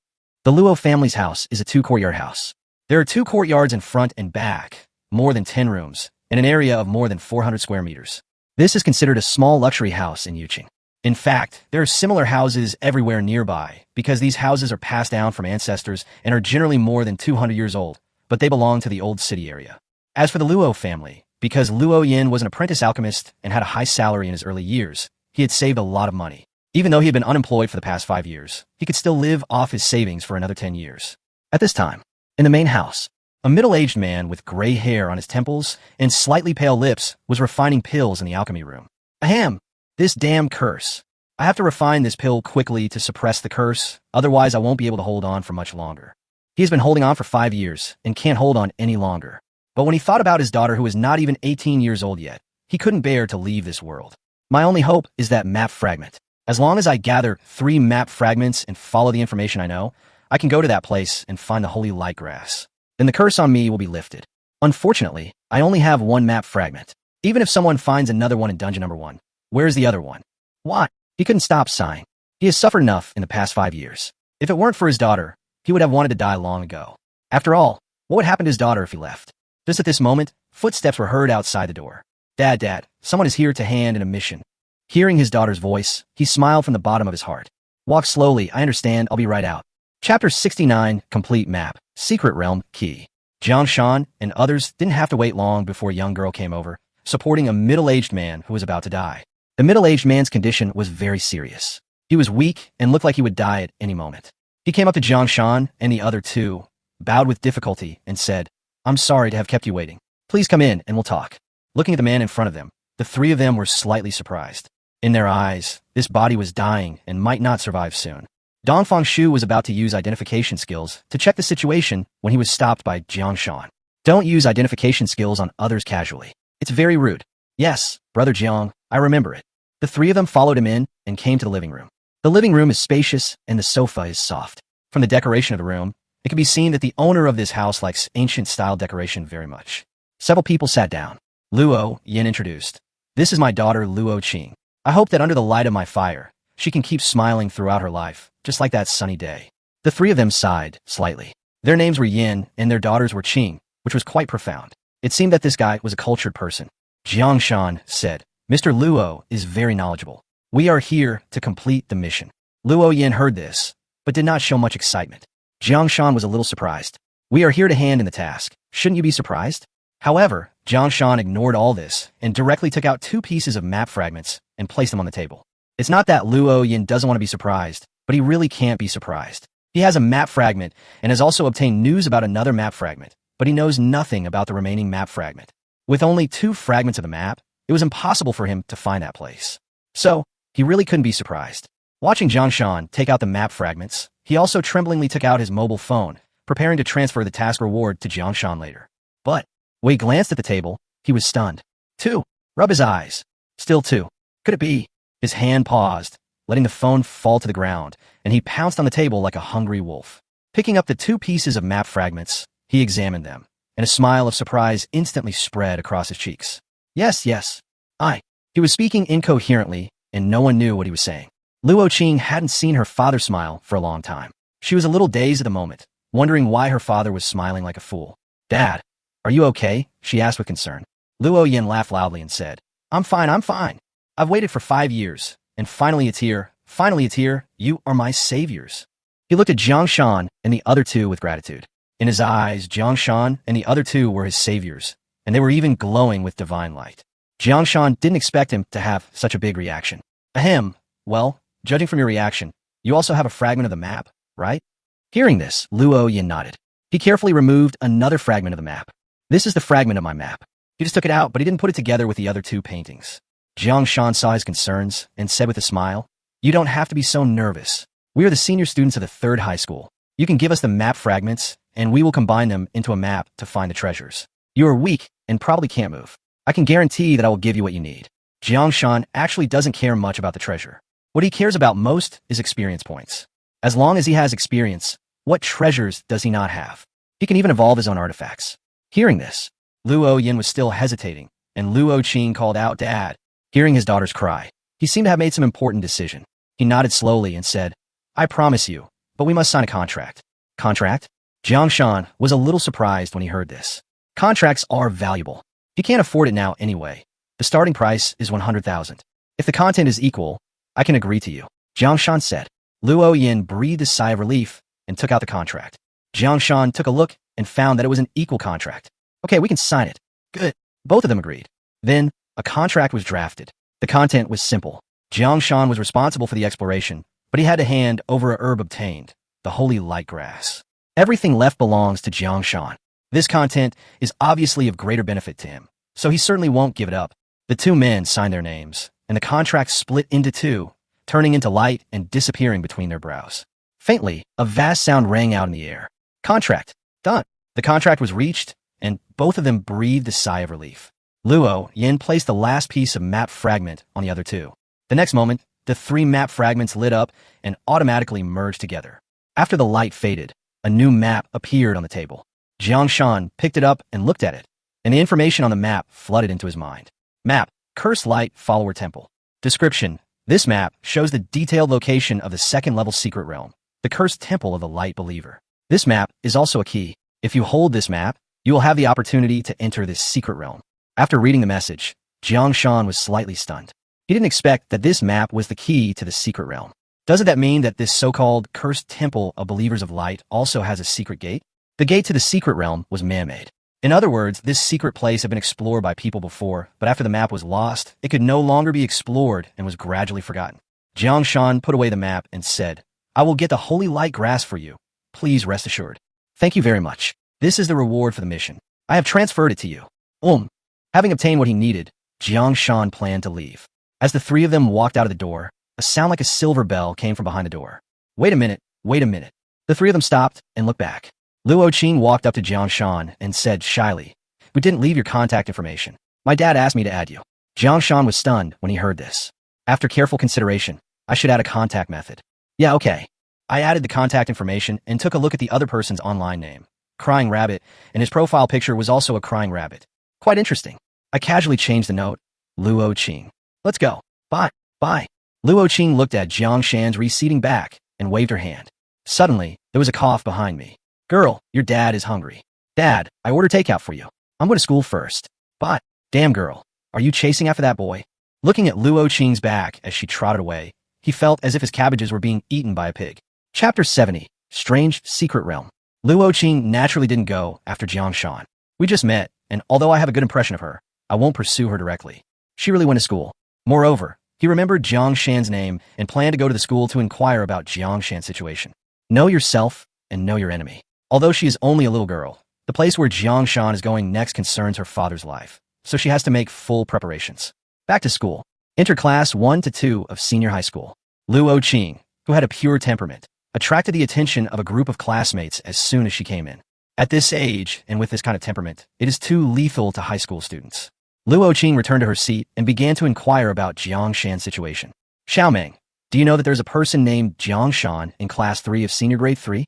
The Luo family's house is a 2-courtyard house. There are 2 courtyards in front and back, more than 10 rooms, and an area of more than 400 square meters. This is considered a small luxury house in Yuqing. In fact, there are similar houses everywhere nearby because these houses are passed down from ancestors and are generally more than 200 years old, but they belong to the old city area. As for the Luo family, because Luo Yin was an apprentice alchemist and had a high salary in his early years, he had saved a lot of money. Even though he had been unemployed for the past 5 years, he could still live off his savings for another 10 years. At this time, in the main house, a middle-aged man with gray hair on his temples and slightly pale lips was refining pills in the alchemy room. Ahem! This damn curse. I have to refine this pill quickly to suppress the curse, otherwise I won't be able to hold on for much longer. He has been holding on for 5 years and can't hold on any longer. But when he thought about his daughter who is not even 18 years old yet, he couldn't bear to leave this world. My only hope is that map fragment. As long as I gather 3 map fragments and follow the information I know, I can go to that place and find the holy light grass. Then the curse on me will be lifted. Unfortunately, I only have 1 map fragment. Even if someone finds another one in dungeon number 1, where's the other one? Why? He couldn't stop sighing. He has suffered enough in the past 5 years. If it weren't for his daughter, he would have wanted to die long ago. After all, what would happen to his daughter if he left? Just at this moment, footsteps were heard outside the door. Dad, someone is here to hand in a mission. Hearing his daughter's voice, he smiled from the bottom of his heart. Walk slowly, I understand, I'll be right out. Chapter 69, Complete Map, Secret Realm, Key. Jang Shan and others didn't have to wait long before a young girl came over, supporting a middle-aged man who was about to die. The middle-aged man's condition was very serious. He was weak and looked like he would die at any moment. He came up to Jang Shan and the other 2, bowed with difficulty, and said, I'm sorry to have kept you waiting. Please come in and we'll talk. Looking at the man in front of them, the 3 of them were slightly surprised. In their eyes, this body was dying and might not survive soon. Dongfang Shu was about to use identification skills to check the situation when he was stopped by Jang Shan. Don't use identification skills on others casually. It's very rude. Yes, Brother Jiang, I remember it. The 3 of them followed him in and came to the living room. The living room is spacious and the sofa is soft. From the decoration of the room, it can be seen that the owner of this house likes ancient-style decoration very much. Several people sat down. Luo Yin introduced. This is my daughter Luo Qing. I hope that under the light of my fire, she can keep smiling throughout her life, just like that sunny day. The 3 of them sighed slightly. Their names were Yin and their daughters were Qing, which was quite profound. It seemed that this guy was a cultured person. Jiang Shan said, Mr. Luo is very knowledgeable. We are here to complete the mission. Luo Yin heard this, but did not show much excitement. Jiang Shan was a little surprised. We are here to hand in the task. Shouldn't you be surprised? However, Jang Shan ignored all this and directly took out 2 pieces of map fragments and placed them on the table. It's not that Luo Yin doesn't want to be surprised, but he really can't be surprised. He has a map fragment and has also obtained news about another map fragment, but he knows nothing about the remaining map fragment. With only 2 fragments of the map, it was impossible for him to find that place. So, he really couldn't be surprised. Watching Jang Shan take out the map fragments, he also tremblingly took out his mobile phone, preparing to transfer the task reward to Jang Shan later. But, when he glanced at the table, he was stunned. 2. Rub his eyes. Still 2. Could it be? His hand paused, letting the phone fall to the ground, and he pounced on the table like a hungry wolf. Picking up the 2 pieces of map fragments, he examined them, and a smile of surprise instantly spread across his cheeks. Yes. He was speaking incoherently, and no one knew what he was saying. Luo Qing hadn't seen her father smile for a long time. She was a little dazed at the moment, wondering why her father was smiling like a fool. Dad, are you okay? She asked with concern. Luo Yin laughed loudly and said, I'm fine. I've waited for 5 years, and finally it's here. You are my saviors. He looked at Jang Shan and the other 2 with gratitude. In his eyes, Jang Shan and the other 2 were his saviors, and they were even glowing with divine light. Jang Shan didn't expect him to have such a big reaction. Ahem, well, judging from your reaction, you also have a fragment of the map, right? Hearing this, Luo Yin nodded. He carefully removed another fragment of the map. This is the fragment of my map. He just took it out, but he didn't put it together with the other 2 paintings. Jang Shan saw his concerns and said with a smile, You don't have to be so nervous. We are the senior students of the 3rd high school. You can give us the map fragments, and we will combine them into a map to find the treasures. You are weak and probably can't move. I can guarantee that I will give you what you need. Jang Shan actually doesn't care much about the treasure. What he cares about most is experience points. As long as he has experience, what treasures does he not have? He can even evolve his own artifacts. Hearing this, Luo Yin was still hesitating, and Luo Qing called out, Dad. Hearing his daughter's cry, he seemed to have made some important decision. He nodded slowly and said, I promise you, but we must sign a contract. Contract? Jang Shan was a little surprised when he heard this. Contracts are valuable. He can't afford it now anyway. The starting price is 100,000. If the content is equal, I can agree to you. Jang Shan said. Luo Yin breathed a sigh of relief and took out the contract. Jang Shan took a look and found that it was an equal contract. Okay, we can sign it. Good. Both of them agreed. Then, a contract was drafted. The content was simple. Jang Shan was responsible for the exploration, but he had to hand over a herb obtained, the holy light grass. Everything left belongs to Jang Shan. This content is obviously of greater benefit to him, so he certainly won't give it up. The two men signed their names, and the contract split into two, turning into light and disappearing between their brows. Faintly, a vast sound rang out in the air. Contract. Done. The contract was reached, and both of them breathed a sigh of relief. Luo Yin placed the last piece of map fragment on the other two. The next moment, the three map fragments lit up and automatically merged together. After the light faded, a new map appeared on the table. Jang Shan picked it up and looked at it, and the information on the map flooded into his mind. Map, Cursed Light Follower Temple. Description. This map shows the detailed location of the second-level secret realm, the Cursed Temple of the Light Believer. This map is also a key. If you hold this map, you will have the opportunity to enter this secret realm. After reading the message, Jang Shan was slightly stunned. He didn't expect that this map was the key to the secret realm. Doesn't that mean that this so-called Cursed Temple of Believers of Light also has a secret gate? The gate to the secret realm was man-made. In other words, this secret place had been explored by people before, but after the map was lost, it could no longer be explored and was gradually forgotten. Jang Shan put away the map and said, I will get the holy light grass for you. Please rest assured. Thank you very much. This is the reward for the mission. I have transferred it to you. Having obtained what he needed, Jang Shan planned to leave. As the three of them walked out of the door, a sound like a silver bell came from behind the door. Wait a minute. The three of them stopped and looked back. Luo Qing walked up to Jang Shan and said shyly, We didn't leave your contact information. My dad asked me to add you. Jang Shan was stunned when he heard this. After careful consideration, I should add a contact method. Yeah, okay. I added the contact information and took a look at the other person's online name, Crying Rabbit, and his profile picture was also a crying rabbit. Quite interesting. I casually changed the note. Luo Qing. Let's go. Bye. Luo Qing looked at Jiang Shan's receding back and waved her hand. Suddenly, there was a cough behind me. Girl, your dad is hungry. Dad, I order takeout for you. I'm going to school first. Bye. Damn girl, are you chasing after that boy? Looking at Luo Qing's back as she trotted away, he felt as if his cabbages were being eaten by a pig. Chapter 70. Strange Secret Realm. Luo Qing naturally didn't go after Jiang Shan. We just met, and although I have a good impression of her, I won't pursue her directly. She really went to school. Moreover, he remembered Jiang Shan's name and planned to go to the school to inquire about Jiang Shan's situation. Know yourself and know your enemy. Although she is only a little girl, the place where Jiang Shan is going next concerns her father's life, so she has to make full preparations. Back to school. Enter class 1 to 2 of senior high school. Luo Qing, who had a pure temperament, attracted the attention of a group of classmates as soon as she came in. At this age, and with this kind of temperament, it is too lethal to high school students. Luo Qing returned to her seat and began to inquire about Jiang Shan's situation. Xiaomeng, do you know that there's a person named Jiang Shan in class 3 of senior grade 3?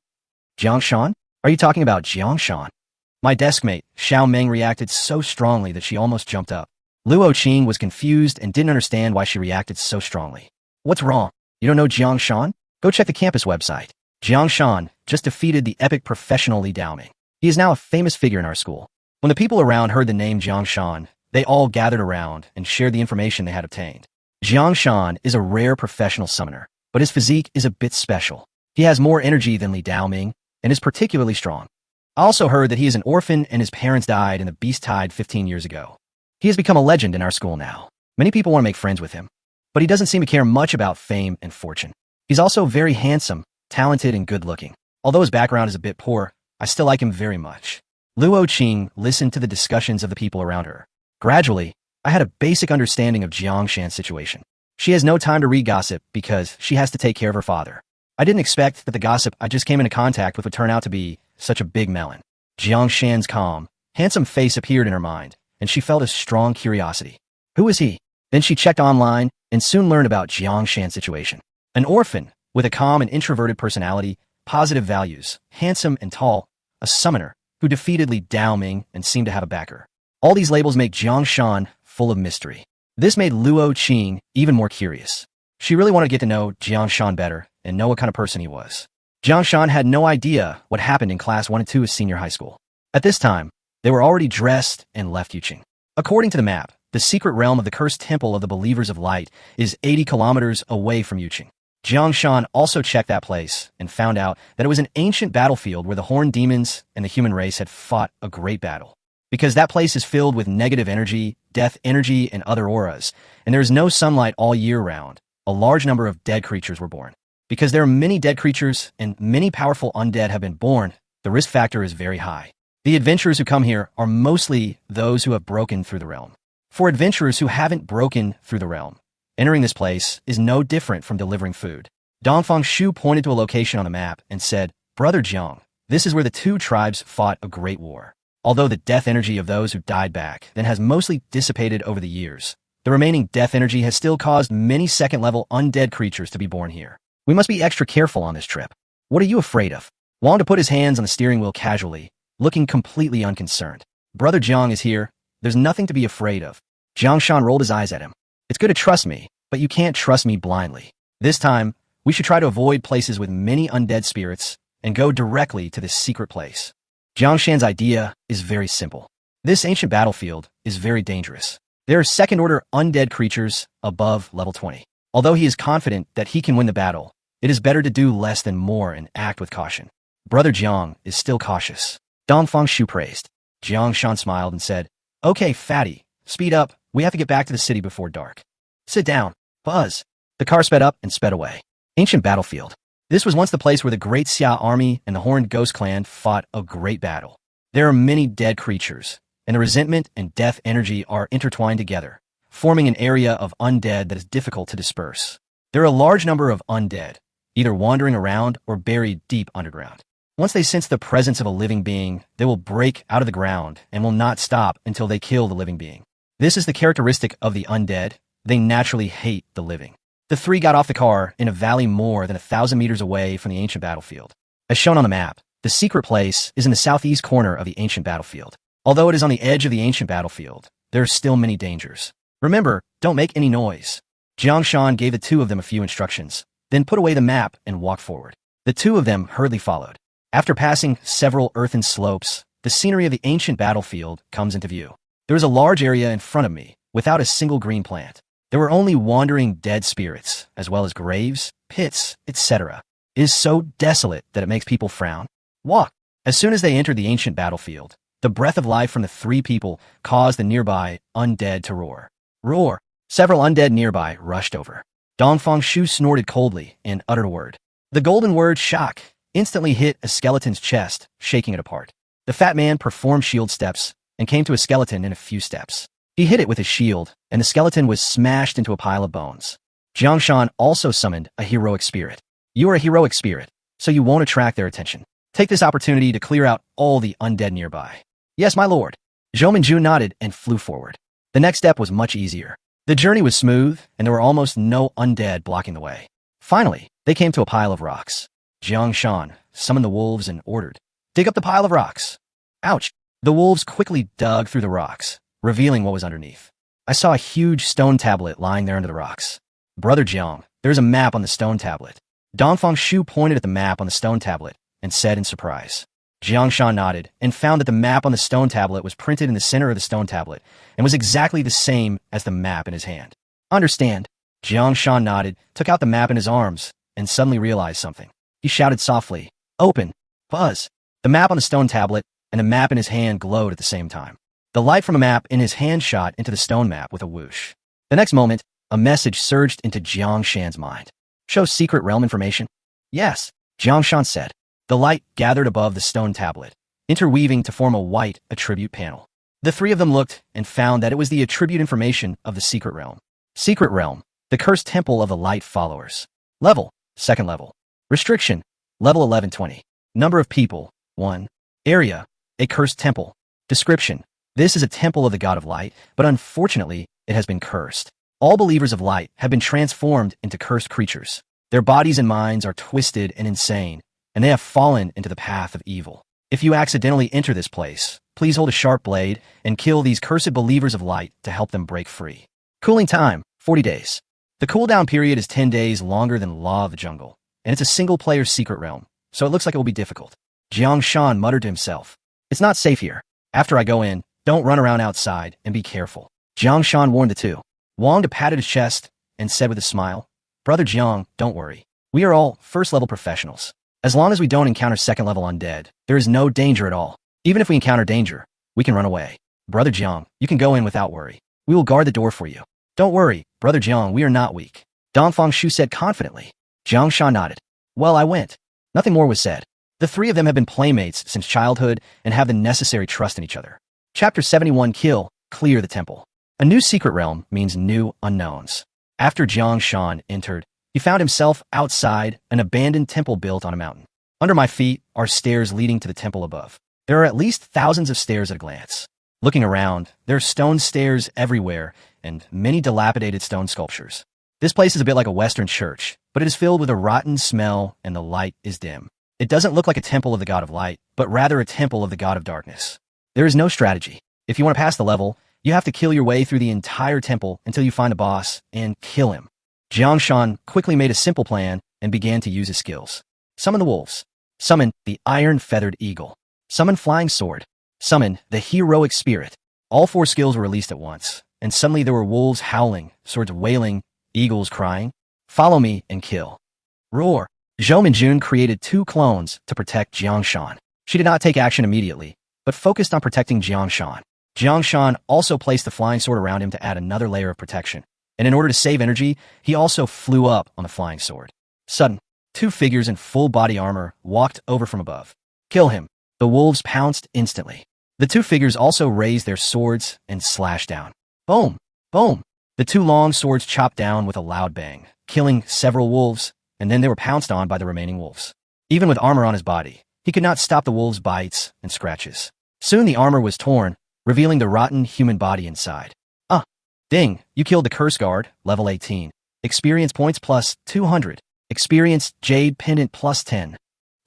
Jiang Shan? Are you talking about Jiang Shan? My deskmate, Xiaomeng, reacted so strongly that she almost jumped up. Luo Qing was confused and didn't understand why she reacted so strongly. What's wrong? You don't know Jiang Shan? Go check the campus website. Jiang Shan just defeated the epic professional Li Daoming. He is now a famous figure in our school. When the people around heard the name Jiang Shan, they all gathered around and shared the information they had obtained. Jiang Shan is a rare professional summoner, but his physique is a bit special. He has more energy than Li Daoming and is particularly strong. I also heard that he is an orphan and his parents died in the Beast Tide 15 years ago. He has become a legend in our school now. Many people want to make friends with him, but he doesn't seem to care much about fame and fortune. He's also very handsome, talented, and good-looking. Although his background is a bit poor, I still like him very much. Luo Qing listened to the discussions of the people around her. Gradually, I had a basic understanding of Jiang Shan's situation. She has no time to read gossip because she has to take care of her father. I didn't expect that the gossip I just came into contact with would turn out to be such a big melon. Jiang Shan's calm, handsome face appeared in her mind, and she felt a strong curiosity. Who is he? Then she checked online and soon learned about Jiang Shan's situation. An orphan with a calm and introverted personality, positive values, handsome and tall, a summoner who defeated Li Daoming and seemed to have a backer. All these labels make Jiang Shan full of mystery. This made Luo Qing even more curious. She really wanted to get to know Jang Shan better and know what kind of person he was. Jang Shan had no idea what happened in Class 1 and 2 of senior high school. At this time, they were already dressed and left Yuqing. According to the map, the secret realm of the cursed temple of the Believers of Light is 80 kilometers away from Yuqing. Jang Shan also checked that place and found out that it was an ancient battlefield where the horned demons and the human race had fought a great battle. Because that place is filled with negative energy, death energy, and other auras, and there is no sunlight all year round, a large number of dead creatures were born. Because there are many dead creatures and many powerful undead have been born, the risk factor is very high. The adventurers who come here are mostly those who have broken through the realm. For adventurers who haven't broken through the realm, entering this place is no different from delivering food. Dongfang Shu pointed to a location on the map and said, "Brother Jiang, this is where the two tribes fought a great war. Although the death energy of those who died back then has mostly dissipated over the years, the remaining death energy has still caused many second-level undead creatures to be born here. We must be extra careful on this trip. What are you afraid of?" Wang put his hands on the steering wheel casually, looking completely unconcerned. "Brother Jiang is here. There's nothing to be afraid of." Jang Shan rolled his eyes at him. "It's good to trust me, but you can't trust me blindly. This time, we should try to avoid places with many undead spirits and go directly to this secret place." Jang Shan's idea is very simple. This ancient battlefield is very dangerous. There are second-order undead creatures above level 20. Although he is confident that he can win the battle, it is better to do less than more and act with caution. Brother Jiang is still cautious. Dongfang Shu praised. Jang Shan smiled and said, "Okay, fatty, speed up. We have to get back to the city before dark." "Sit down. Buzz." The car sped up and sped away. Ancient battlefield. This was once the place where the Great Xia army and the Horned Ghost clan fought a great battle. There are many dead creatures, and the resentment and death energy are intertwined together, forming an area of undead that is difficult to disperse. There are a large number of undead, either wandering around or buried deep underground. Once they sense the presence of a living being, they will break out of the ground and will not stop until they kill the living being. This is the characteristic of the undead. They naturally hate the living. The three got off the car in a valley more than 1,000 meters away from the ancient battlefield. As shown on the map, the secret place is in the southeast corner of the ancient battlefield. Although it is on the edge of the ancient battlefield, there are still many dangers. Remember, don't make any noise. Jang Shan gave the two of them a few instructions, then put away the map and walked forward. The two of them hurriedly followed. After passing several earthen slopes, the scenery of the ancient battlefield comes into view. There is a large area in front of me, without a single green plant. There were only wandering dead spirits, as well as graves, pits, etc. It is so desolate that it makes people frown. Walk. As soon as they entered the ancient battlefield, the breath of life from the three people caused the nearby undead to roar. Roar. Several undead nearby rushed over. Dongfang Shu snorted coldly and uttered a word. The golden word shock instantly hit a skeleton's chest, shaking it apart. The fat man performed shield steps and came to a skeleton in a few steps. He hit it with his shield, and the skeleton was smashed into a pile of bones. Jang Shan also summoned a heroic spirit. "You are a heroic spirit, so you won't attract their attention. Take this opportunity to clear out all the undead nearby." "Yes, my lord." Zhou Minju nodded and flew forward. The next step was much easier. The journey was smooth, and there were almost no undead blocking the way. Finally, they came to a pile of rocks. Jang Shan summoned the wolves and ordered, "Dig up the pile of rocks." Ouch! The wolves quickly dug through the rocks, revealing what was underneath. I saw a huge stone tablet lying there under the rocks. "Brother Jiang, there is a map on the stone tablet." Dongfang Shu pointed at the map on the stone tablet and said in surprise. Jiang Shan nodded and found that the map on the stone tablet was printed in the center of the stone tablet and was exactly the same as the map in his hand. "Understand?" Jiang Shan nodded, took out the map in his arms, and suddenly realized something. He shouted softly, "Open!" Buzz! The map on the stone tablet and the map in his hand glowed at the same time. The light from a map in his hand shot into the stone map with a whoosh. The next moment, a message surged into Jiang Shan's mind. "Show secret realm information?" "Yes," Jiang Shan said. The light gathered above the stone tablet, interweaving to form a white attribute panel. The three of them looked and found that it was the attribute information of the secret realm. Secret realm, the cursed temple of the light followers. Level, second level. Restriction, level 1120. Number of people, 1. Area, a cursed temple. Description, this is a temple of the god of light, but unfortunately, it has been cursed. All believers of light have been transformed into cursed creatures. Their bodies and minds are twisted and insane, and they have fallen into the path of evil. If you accidentally enter this place, please hold a sharp blade and kill these cursed believers of light to help them break free. Cooling time, 40 days. The cooldown period is 10 days longer than Law of the Jungle, and it's a single-player secret realm, so it looks like it will be difficult. Jang Shan muttered to himself. It's not safe here. After I go in, don't run around outside and be careful. Jang Shan warned the two. Wang patted his chest and said with a smile, Brother Jiang, don't worry. We are all first-level professionals. As long as we don't encounter second-level undead, there is no danger at all. Even if we encounter danger, we can run away. Brother Jiang, you can go in without worry. We will guard the door for you. Don't worry, Brother Jiang, we are not weak. Dongfang Shu said confidently. Jiang Shan nodded. Well, I went. Nothing more was said. The three of them have been playmates since childhood and have the necessary trust in each other. Chapter 71 Kill, Clear the Temple. A new secret realm means new unknowns. After Jang Shan entered, he found himself outside an abandoned temple built on a mountain. Under my feet are stairs leading to the temple above. There are at least thousands of stairs at a glance. Looking around, there are stone stairs everywhere and many dilapidated stone sculptures. This place is a bit like a Western church, but it is filled with a rotten smell and the light is dim. It doesn't look like a temple of the god of light, but rather a temple of the god of darkness. There is no strategy. If you want to pass the level, you have to kill your way through the entire temple until you find a boss and kill him. Jang Shan quickly made a simple plan and began to use his skills. Summon the wolves. Summon the iron-feathered eagle. Summon flying sword. Summon the heroic spirit. All four skills were released at once, and suddenly there were wolves howling, swords wailing, eagles crying. Follow me and kill. Roar. Zhou Minjun created 2 clones to protect Jiang Shan. She did not take action immediately, but focused on protecting Jiang Shan. Jiang Shan also placed the flying sword around him to add another layer of protection, and in order to save energy, he also flew up on the flying sword. Sudden, 2 figures in full body armor walked over from above. Kill him. The wolves pounced instantly. The 2 figures also raised their swords and slashed down. Boom! Boom! The 2 long swords chopped down with a loud bang, killing several wolves, and then they were pounced on by the remaining wolves. Even with armor on his body, he could not stop the wolves' bites and scratches. Soon the armor was torn, revealing the rotten human body inside. Ding, you killed the curse guard, level 18. Experience points plus 200. Experience jade pendant plus 10.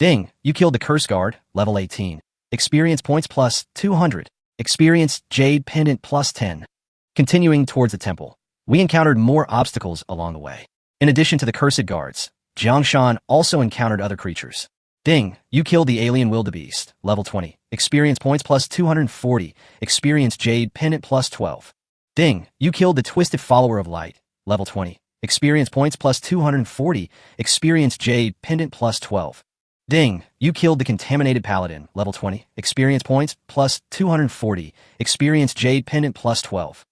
Ding, you killed the curse guard, level 18. Experience points plus 200. Experience jade pendant plus 10. Continuing towards the temple, we encountered more obstacles along the way. In addition to the cursed guards, Jiang Shan also encountered other creatures. Ding, you killed the alien wildebeest, level 20. Experience points plus 240. Experience jade pendant plus 12. Ding, you killed the twisted follower of light, level 20. Experience points plus 240. Experience jade pendant plus 12. Ding, you killed the contaminated paladin, level 20. Experience points plus 240. Experience jade pendant plus 12.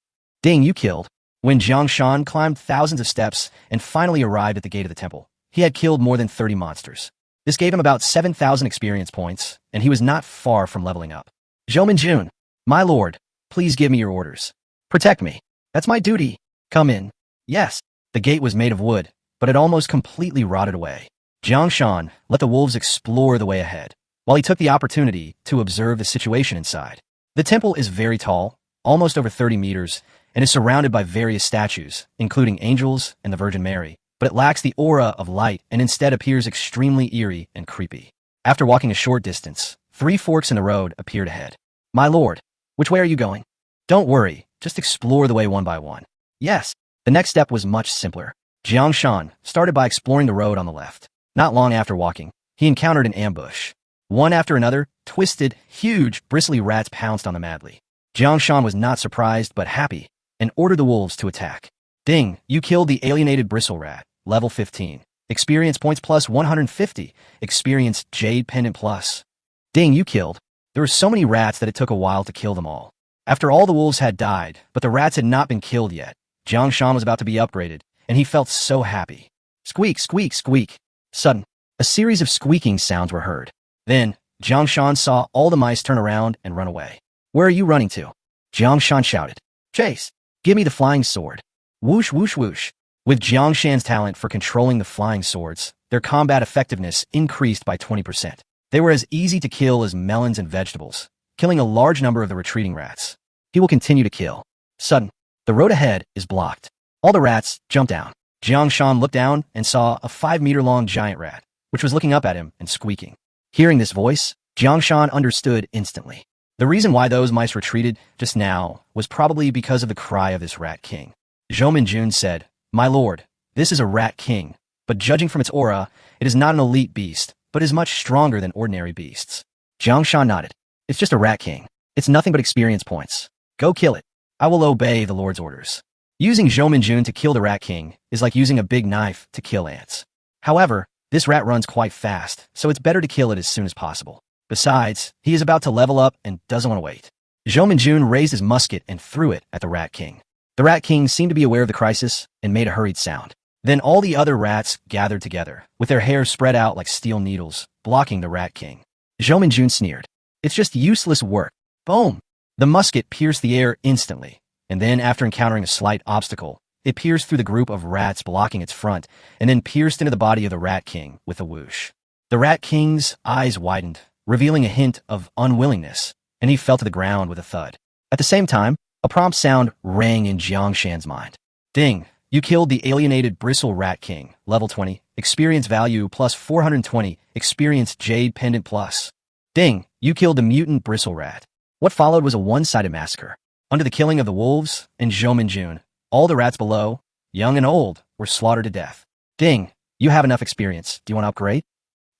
Ding, you killed. When Jiang Shan climbed thousands of steps and finally arrived at the gate of the temple, he had killed more than 30 monsters. This gave him about 7,000 experience points, and he was not far from leveling up. Zhou Minjun, my lord, please give me your orders. Protect me. That's my duty. Come in. Yes. The gate was made of wood, but it almost completely rotted away. Jiang Shan let the wolves explore the way ahead, while he took the opportunity to observe the situation inside. The temple is very tall, almost over 30 meters, and is surrounded by various statues, including angels and the Virgin Mary, but it lacks the aura of light and instead appears extremely eerie and creepy. After walking a short distance, 3 forks in the road appeared ahead. My lord, which way are you going? Don't worry, just explore the way one by one. Yes. The next step was much simpler. Jiang Shan started by exploring the road on the left. Not long after walking, he encountered an ambush. One after another, twisted, huge, bristly rats pounced on them madly. Jiang Shan was not surprised but happy, and ordered the wolves to attack. Ding, you killed the alienated bristle rat, level 15. Experience points plus 150. Experience jade pendant plus. Ding, you killed. There were so many rats that it took a while to kill them all. After all the wolves had died, but the rats had not been killed yet, Jiang Shan was about to be upgraded, and he felt so happy. Squeak, squeak, squeak. Sudden, a series of squeaking sounds were heard. Then, Jiang Shan saw all the mice turn around and run away. Where are you running to? Jiang Shan shouted. Chase! Give me the flying sword. Whoosh, whoosh, whoosh. With Jiang Shan's talent for controlling the flying swords, their combat effectiveness increased by 20%. They were as easy to kill as melons and vegetables, killing a large number of the retreating rats. He will continue to kill. Sudden, the road ahead is blocked. All the rats jumped down. Jiang Shan looked down and saw a 5-meter-long giant rat, which was looking up at him and squeaking. Hearing this voice, Jiang Shan understood instantly. The reason why those mice retreated just now was probably because of the cry of this rat king. Zhou Minjun said, My lord, This is a rat king, but judging from its aura, it is not an elite beast, but is much stronger than ordinary beasts. Jang Shan nodded. It's just a rat king. It's nothing but experience points. Go kill it. I will obey the Lord's orders. Using Zhou to kill the rat king is like using a big knife to kill ants. However, this rat runs quite fast, so it's better to kill it as soon as possible. Besides, he is about to level up and doesn't want to wait. Zhou raised his musket and threw it at the rat king. The rat king seemed to be aware of the crisis and made a hurried sound. Then all the other rats gathered together, with their hair spread out like steel needles, blocking the rat king. Zhou sneered. It's just useless work. Boom! The musket pierced the air instantly, and then after encountering a slight obstacle, it pierced through the group of rats blocking its front, and then pierced into the body of the rat king with a whoosh. The rat king's eyes widened, revealing a hint of unwillingness, and he fell to the ground with a thud. At the same time, a prompt sound rang in Jang Shan's mind. Ding! You killed the alienated bristle rat king, level 20, experience value plus 420, experience jade pendant plus. Ding! You killed the mutant bristle rat. What followed was a one-sided massacre. Under the killing of the wolves and Zhou, all the rats below, young and old, were slaughtered to death. Ding! You have enough experience. Do you want to upgrade?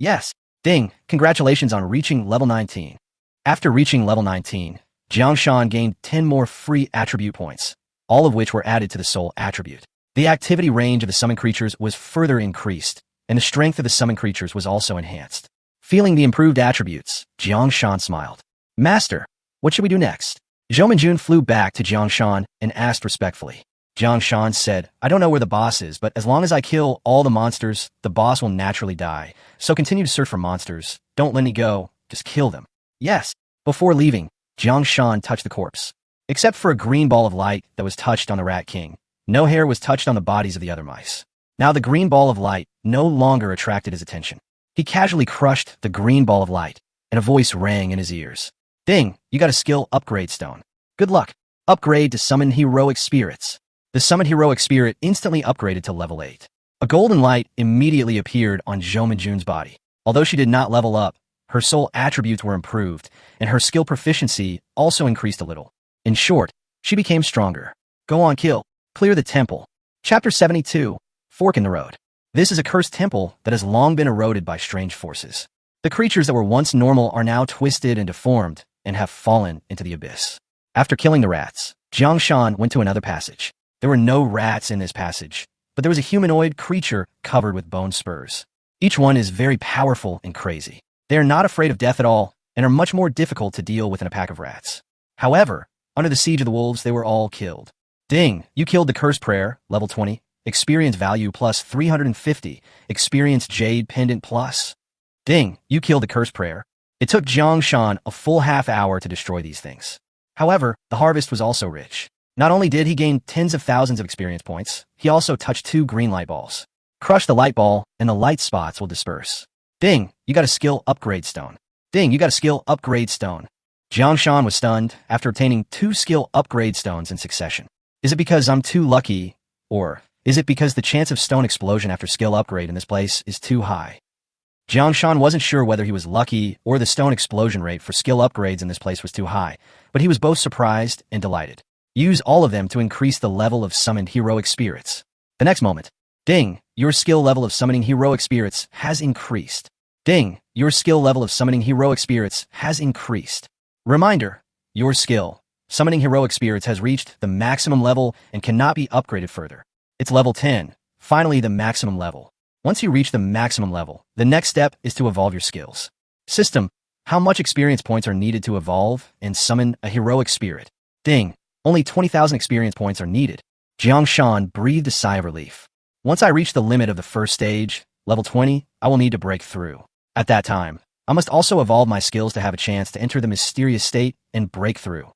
Yes. Ding! Congratulations on reaching level 19. After reaching level 19, Jang Shan gained 10 more free attribute points, all of which were added to the soul attribute. The activity range of the summon creatures was further increased, and the strength of the summon creatures was also enhanced. Feeling the improved attributes, Jang Shan smiled. Master, what should we do next? Zhou flew back to Jang Shan and asked respectfully. Jang Shan said, I don't know where the boss is, but as long as I kill all the monsters, the boss will naturally die. So continue to search for monsters. Don't let me go. Just kill them. Yes. Before leaving, Jang Shan touched the corpse. Except for a green ball of light that was touched on the rat king, no hair was touched on the bodies of the other mice. Now the green ball of light no longer attracted his attention. He casually crushed the green ball of light, and a voice rang in his ears. Ding! You got a skill upgrade stone. Good luck. Upgrade to summon heroic spirits. The summoned heroic spirit instantly upgraded to level 8. A golden light immediately appeared on Zhou body. Although she did not level up, her soul attributes were improved, and her skill proficiency also increased a little. In short, she became stronger. Go on, kill. Clear the temple. Chapter 72, Fork in the Road. This is a cursed temple that has long been eroded by strange forces. The creatures that were once normal are now twisted and deformed and have fallen into the abyss. After killing the rats, Jang Shan went to another passage. There were no rats in this passage, but there was a humanoid creature covered with bone spurs. Each one is very powerful and crazy. They are not afraid of death at all and are much more difficult to deal with than a pack of rats. However, under the siege of the wolves, they were all killed. Ding! You killed the Curse Prayer, level 20, experience value plus 350, experience Jade Pendant plus. Ding! You killed the Curse Prayer. It took Jang Shan a full half hour to destroy these things. However, the harvest was also rich. Not only did he gain tens of thousands of experience points, he also touched 2 green light balls. Crush the light ball, and the light spots will disperse. Ding! You got a skill upgrade stone. Ding! You got a skill upgrade stone. Jang Shan was stunned after obtaining 2 skill upgrade stones in succession. Is it because I'm too lucky, or is it because the chance of stone explosion after skill upgrade in this place is too high? Jang Shan wasn't sure whether he was lucky or the stone explosion rate for skill upgrades in this place was too high, but he was both surprised and delighted. Use all of them to increase the level of summoned heroic spirits. The next moment, ding! Your skill level of summoning heroic spirits has increased. Ding! Your skill level of summoning heroic spirits has increased. Reminder, your skill, summoning heroic spirits, has reached the maximum level and cannot be upgraded further. It's level 10, finally the maximum level. Once you reach the maximum level, the next step is to evolve your skills. System, how much experience points are needed to evolve and summon a heroic spirit? Ding! Only 20,000 experience points are needed. Jang Shan breathed a sigh of relief. Once I reach the limit of the first stage, level 20, I will need to break through. At that time, I must also evolve my skills to have a chance to enter the mysterious state and break through.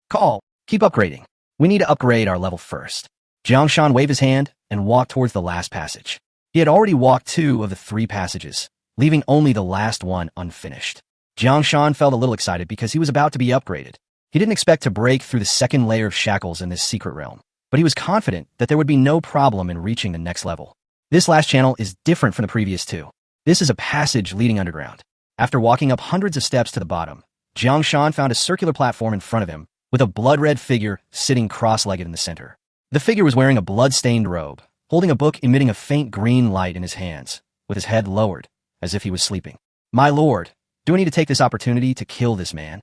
Call! Keep upgrading. We need to upgrade our level first. Jang Shan waved his hand and walked towards the last passage. He had already walked 2 of the 3 passages, leaving only the last one unfinished. Jang Shan felt a little excited because he was about to be upgraded. He didn't expect to break through the second layer of shackles in this secret realm, but he was confident that there would be no problem in reaching the next level. This last channel is different from the previous 2. This is a passage leading underground. After walking up hundreds of steps to the bottom, Jang Shan found a circular platform in front of him with a blood-red figure sitting cross-legged in the center. The figure was wearing a blood-stained robe, holding a book emitting a faint green light in his hands, with his head lowered, as if he was sleeping. My lord, do I need to take this opportunity to kill this man?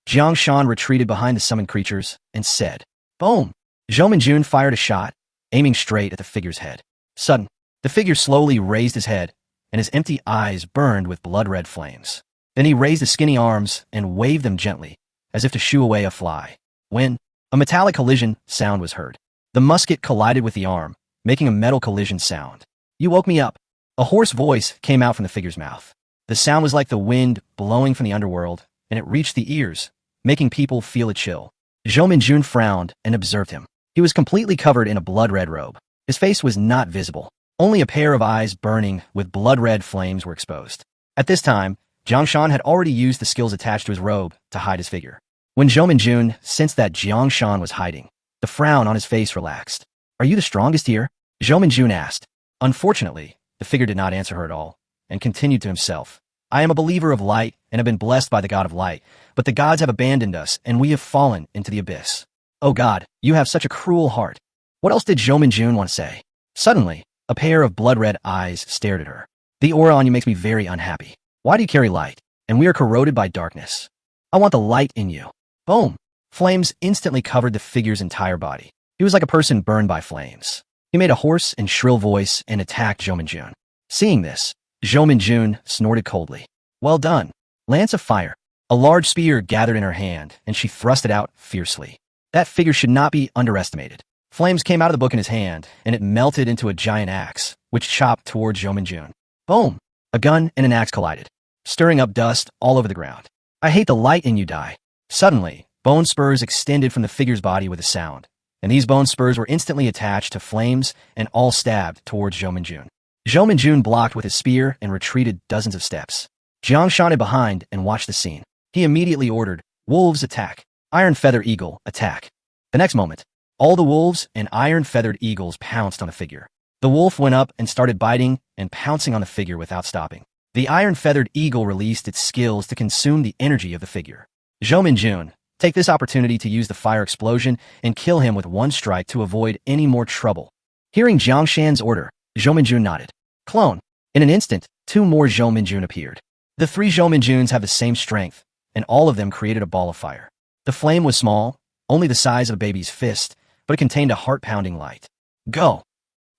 Jang Shan retreated behind the summoned creatures and said, Boom! Zhou Minjun fired a shot, aiming straight at the figure's head. Sudden, the figure slowly raised his head, and his empty eyes burned with blood-red flames. Then he raised his skinny arms and waved them gently, as if to shoo away a fly. When a metallic collision sound was heard, the musket collided with the arm, making a metal collision sound. You woke me up. A hoarse voice came out from the figure's mouth. The sound was like the wind blowing from the underworld, and it reached the ears, making people feel a chill. Zhou Minjun frowned and observed him. He was completely covered in a blood-red robe. His face was not visible. Only a pair of eyes burning with blood-red flames were exposed. At this time, Jang Shan had already used the skills attached to his robe to hide his figure. When Zhou Minjun sensed that Jang Shan was hiding, the frown on his face relaxed. Are you the strongest here? Zhou Minjun asked. Unfortunately, the figure did not answer her at all, and continued to himself. I am a believer of light and have been blessed by the god of light, but the gods have abandoned us and we have fallen into the abyss. Oh God, you have such a cruel heart. What else did Zhou Minjun want to say? Suddenly, a pair of blood-red eyes stared at her. The aura on you makes me very unhappy. Why do you carry light? And we are corroded by darkness. I want the light in you. Boom! Flames instantly covered the figure's entire body. He was like a person burned by flames. He made a hoarse and shrill voice and attacked Zhou Minjun. Seeing this, Zhou Minjun snorted coldly. Well done. Lance of fire. A large spear gathered in her hand, and she thrust it out fiercely. That figure should not be underestimated. Flames came out of the book in his hand, and it melted into a giant axe, which chopped towards Zhou Minjun. Boom! A gun and an axe collided, stirring up dust all over the ground. I hate the light in you, die. Suddenly, bone spurs extended from the figure's body with a sound, and these bone spurs were instantly attached to flames and all stabbed towards Zhou Minjun. Zhou Minjun blocked with his spear and retreated dozens of steps. Jiang Shan hid behind and watched the scene. He immediately ordered, Wolves attack. Iron Feather Eagle attack. The next moment, all the wolves and iron-feathered eagles pounced on the figure. The wolf went up and started biting and pouncing on the figure without stopping. The iron-feathered eagle released its skills to consume the energy of the figure. Zhou Minjun, take this opportunity to use the fire explosion and kill him with one strike to avoid any more trouble. Hearing Jiang Shan's order, Zhou Minjun nodded. Clone. In an instant, 2 more Zhou Minjun appeared. The 3 Zhou Minjuns have the same strength, and all of them created a ball of fire. The flame was small, only the size of a baby's fist, but it contained a heart-pounding light. Go!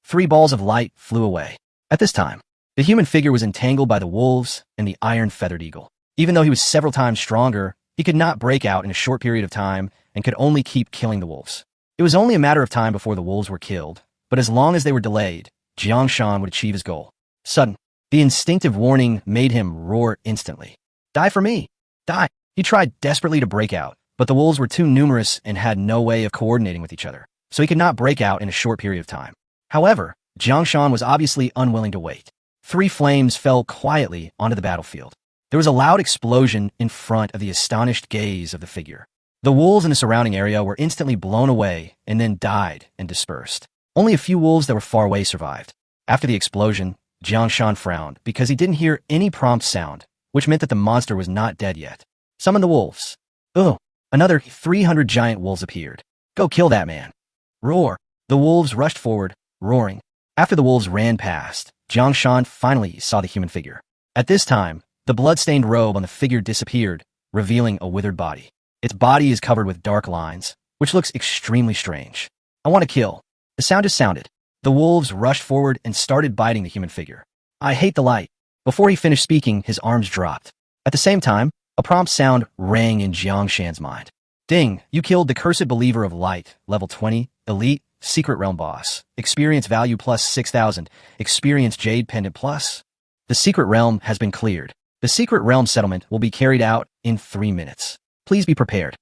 3 balls of light flew away. At this time, the human figure was entangled by the wolves and the iron-feathered eagle. Even though he was several times stronger, he could not break out in a short period of time and could only keep killing the wolves. It was only a matter of time before the wolves were killed, but as long as they were delayed, Jiang Shan would achieve his goal. Sudden, the instinctive warning made him roar instantly. Die for me! Die! He tried desperately to break out, but the wolves were too numerous and had no way of coordinating with each other, so he could not break out in a short period of time. However, Jang Shan was obviously unwilling to wait. 3 flames fell quietly onto the battlefield. There was a loud explosion in front of the astonished gaze of the figure. The wolves in the surrounding area were instantly blown away and then died and dispersed. Only a few wolves that were far away survived. After the explosion, Jiang Shan frowned because he didn't hear any prompt sound, which meant that the monster was not dead yet. Summon the wolves. Ugh! Another 300 giant wolves appeared. Go kill that man. Roar! The wolves rushed forward, roaring. After the wolves ran past, Jiang Shan finally saw the human figure. At this time, the blood-stained robe on the figure disappeared, revealing a withered body. Its body is covered with dark lines, which looks extremely strange. I want to kill. The sound just sounded. The wolves rushed forward and started biting the human figure. I hate the light. Before he finished speaking, his arms dropped. At the same time, a prompt sound rang in Jiang Shan's mind. Ding, you killed the cursed believer of light, level 20, elite, secret realm boss. Experience value plus 6,000, experience jade pendant plus. The secret realm has been cleared. The secret realm settlement will be carried out in 3 minutes. Please be prepared.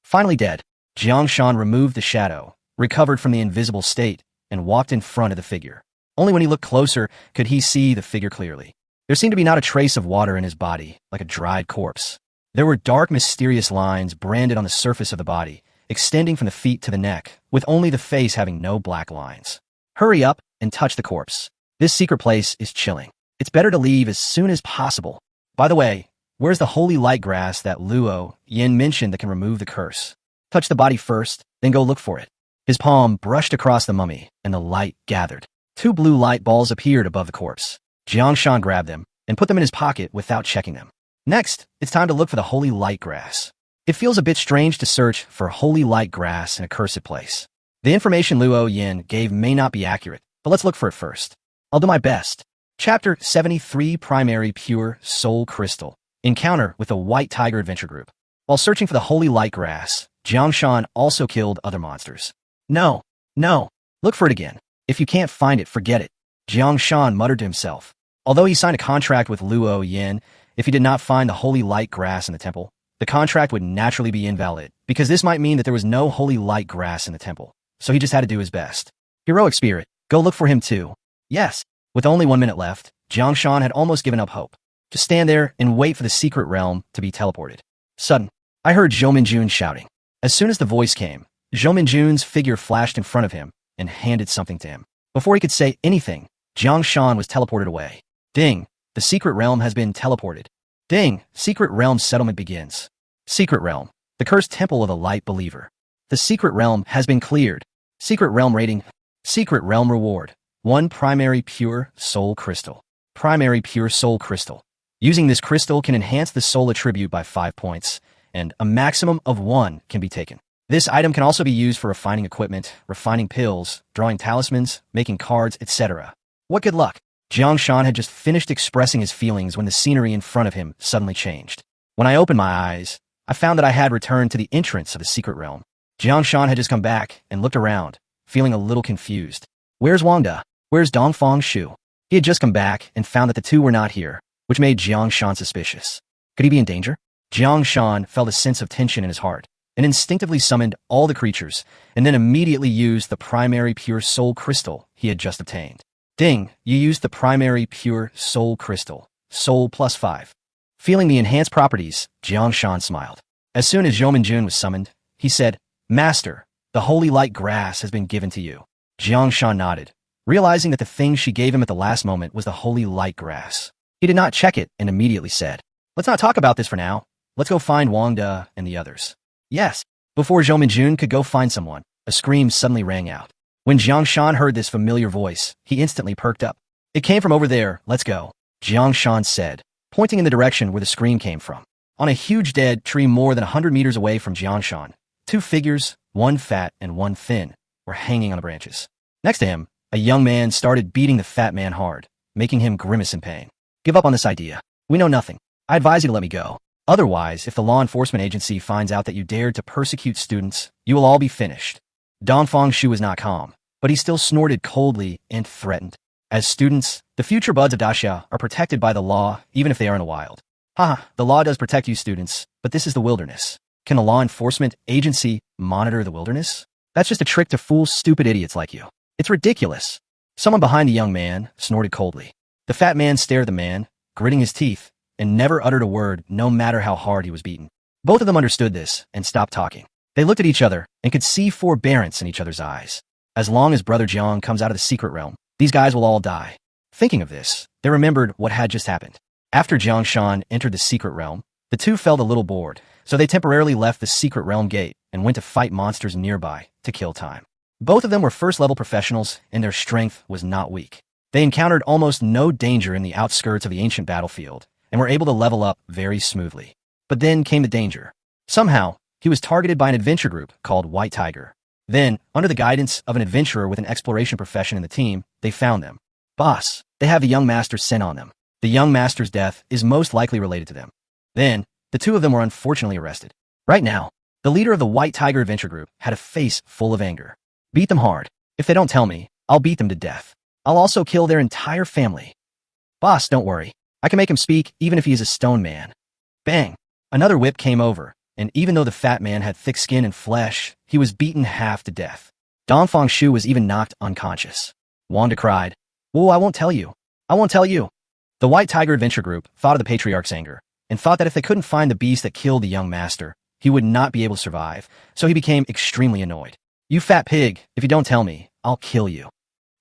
Finally dead, Jiang Shan removed the shadow, recovered from the invisible state, and walked in front of the figure. Only when he looked closer could he see the figure clearly. There seemed to be not a trace of water in his body, like a dried corpse. There were dark, mysterious lines branded on the surface of the body, extending from the feet to the neck, with only the face having no black lines. Hurry up and touch the corpse. This secret place is chilling. It's better to leave as soon as possible. By the way, where's the holy light grass that Luo Yin mentioned that can remove the curse? Touch the body first, then go look for it. His palm brushed across the mummy, and the light gathered. 2 blue light balls appeared above the corpse. Jang Shan grabbed them and put them in his pocket without checking them. Next, it's time to look for the holy light grass. It feels a bit strange to search for holy light grass in a cursed place. The information Luo Yin gave may not be accurate, but let's look for it first. I'll do my best. Chapter 73 Primary Pure Soul Crystal. Encounter with the White Tiger Adventure Group. While searching for the holy light grass, Jang Shan also killed other monsters. No. Look for it again. If you can't find it, forget it. Jang Shan muttered to himself. Although he signed a contract with Luo Yin, if he did not find the holy light grass in the temple, the contract would naturally be invalid, because this might mean that there was no holy light grass in the temple. So he just had to do his best. Heroic spirit, go look for him too. Yes. With only 1 minute left, Jang Shan had almost given up hope. Just stand there and wait for the secret realm to be teleported. Sudden, I heard Zhou Minjun shouting. As soon as the voice came, Zhou Minjun's figure flashed in front of him and handed something to him. Before he could say anything, Jang Shan was teleported away. Ding! The secret realm has been teleported. Ding! Secret realm settlement begins. Secret realm. The cursed temple of the light believer. The secret realm has been cleared. Secret realm rating. Secret realm reward. 1 primary pure soul crystal. Primary pure soul crystal. Using this crystal can enhance the soul attribute by 5 points, and a maximum of 1 can be taken. This item can also be used for refining equipment, refining pills, drawing talismans, making cards, etc. What good luck! Jang Shan had just finished expressing his feelings when the scenery in front of him suddenly changed. When I opened my eyes, I found that I had returned to the entrance of the secret realm. Jang Shan had just come back and looked around, feeling a little confused. Where's Wang Da? Where's Dongfang Shu? He had just come back and found that the two were not here, which made Jiang Shan suspicious. Could he be in danger? Jiang Shan felt a sense of tension in his heart and instinctively summoned all the creatures and then immediately used the primary pure soul crystal he had just obtained. Ding, you used the primary pure soul crystal. Soul +5. Feeling the enhanced properties, Jiang Shan smiled. As soon as Zhou Minjun was summoned, he said, Master, the holy light grass has been given to you. Jiang Shan nodded, realizing that the thing she gave him at the last moment was the holy light grass. He did not check it and immediately said, Let's not talk about this for now. Let's go find Wang Da and the others. Yes. Before Zhou Minjun could go find someone, a scream suddenly rang out. When Jiang Shan heard this familiar voice, he instantly perked up. It came from over there, let's go, Jiang Shan said, pointing in the direction where the scream came from. On a huge dead tree more than 100 meters away from Jiang Shan, 2 figures, one fat and one thin, were hanging on the branches. Next to him, a young man started beating the fat man hard, making him grimace in pain. Give up on this idea. We know nothing. I advise you to let me go. Otherwise, if the law enforcement agency finds out that you dared to persecute students, you will all be finished. Dongfang Shu was not calm, but he still snorted coldly and threatened. As students, the future buds of Daxia are protected by the law, even if they are in the wild. Haha, the law does protect you students, but this is the wilderness. Can the law enforcement agency monitor the wilderness? That's just a trick to fool stupid idiots like you. It's ridiculous. Someone behind the young man snorted coldly. The fat man stared at the man, gritting his teeth, and never uttered a word no matter how hard he was beaten. Both of them understood this and stopped talking. They looked at each other and could see forbearance in each other's eyes. As long as Brother Jiang comes out of the secret realm, these guys will all die. Thinking of this, they remembered what had just happened. After Jiang Shan entered the secret realm, the two felt a little bored, so they temporarily left the secret realm gate and went to fight monsters nearby to kill time. Both of them were first-level professionals, and their strength was not weak. They encountered almost no danger in the outskirts of the ancient battlefield, and were able to level up very smoothly. But then came the danger. Somehow, he was targeted by an adventure group called White Tiger. Then, under the guidance of an adventurer with an exploration profession in the team, they found them. Boss, they have the young master sent on them. The young master's death is most likely related to them. Then, the two of them were unfortunately arrested. Right now, the leader of the White Tiger adventure group had a face full of anger. Beat them hard. If they don't tell me, I'll beat them to death. I'll also kill their entire family. Boss, don't worry. I can make him speak even if he is a stone man. Bang! Another whip came over, and even though the fat man had thick skin and flesh, he was beaten half to death. Dongfang Shu was even knocked unconscious. Wanda cried, Whoa, I won't tell you. I won't tell you. The White Tiger adventure group thought of the patriarch's anger, and thought that if they couldn't find the beast that killed the young master, he would not be able to survive, so he became extremely annoyed. You fat pig, if you don't tell me, I'll kill you.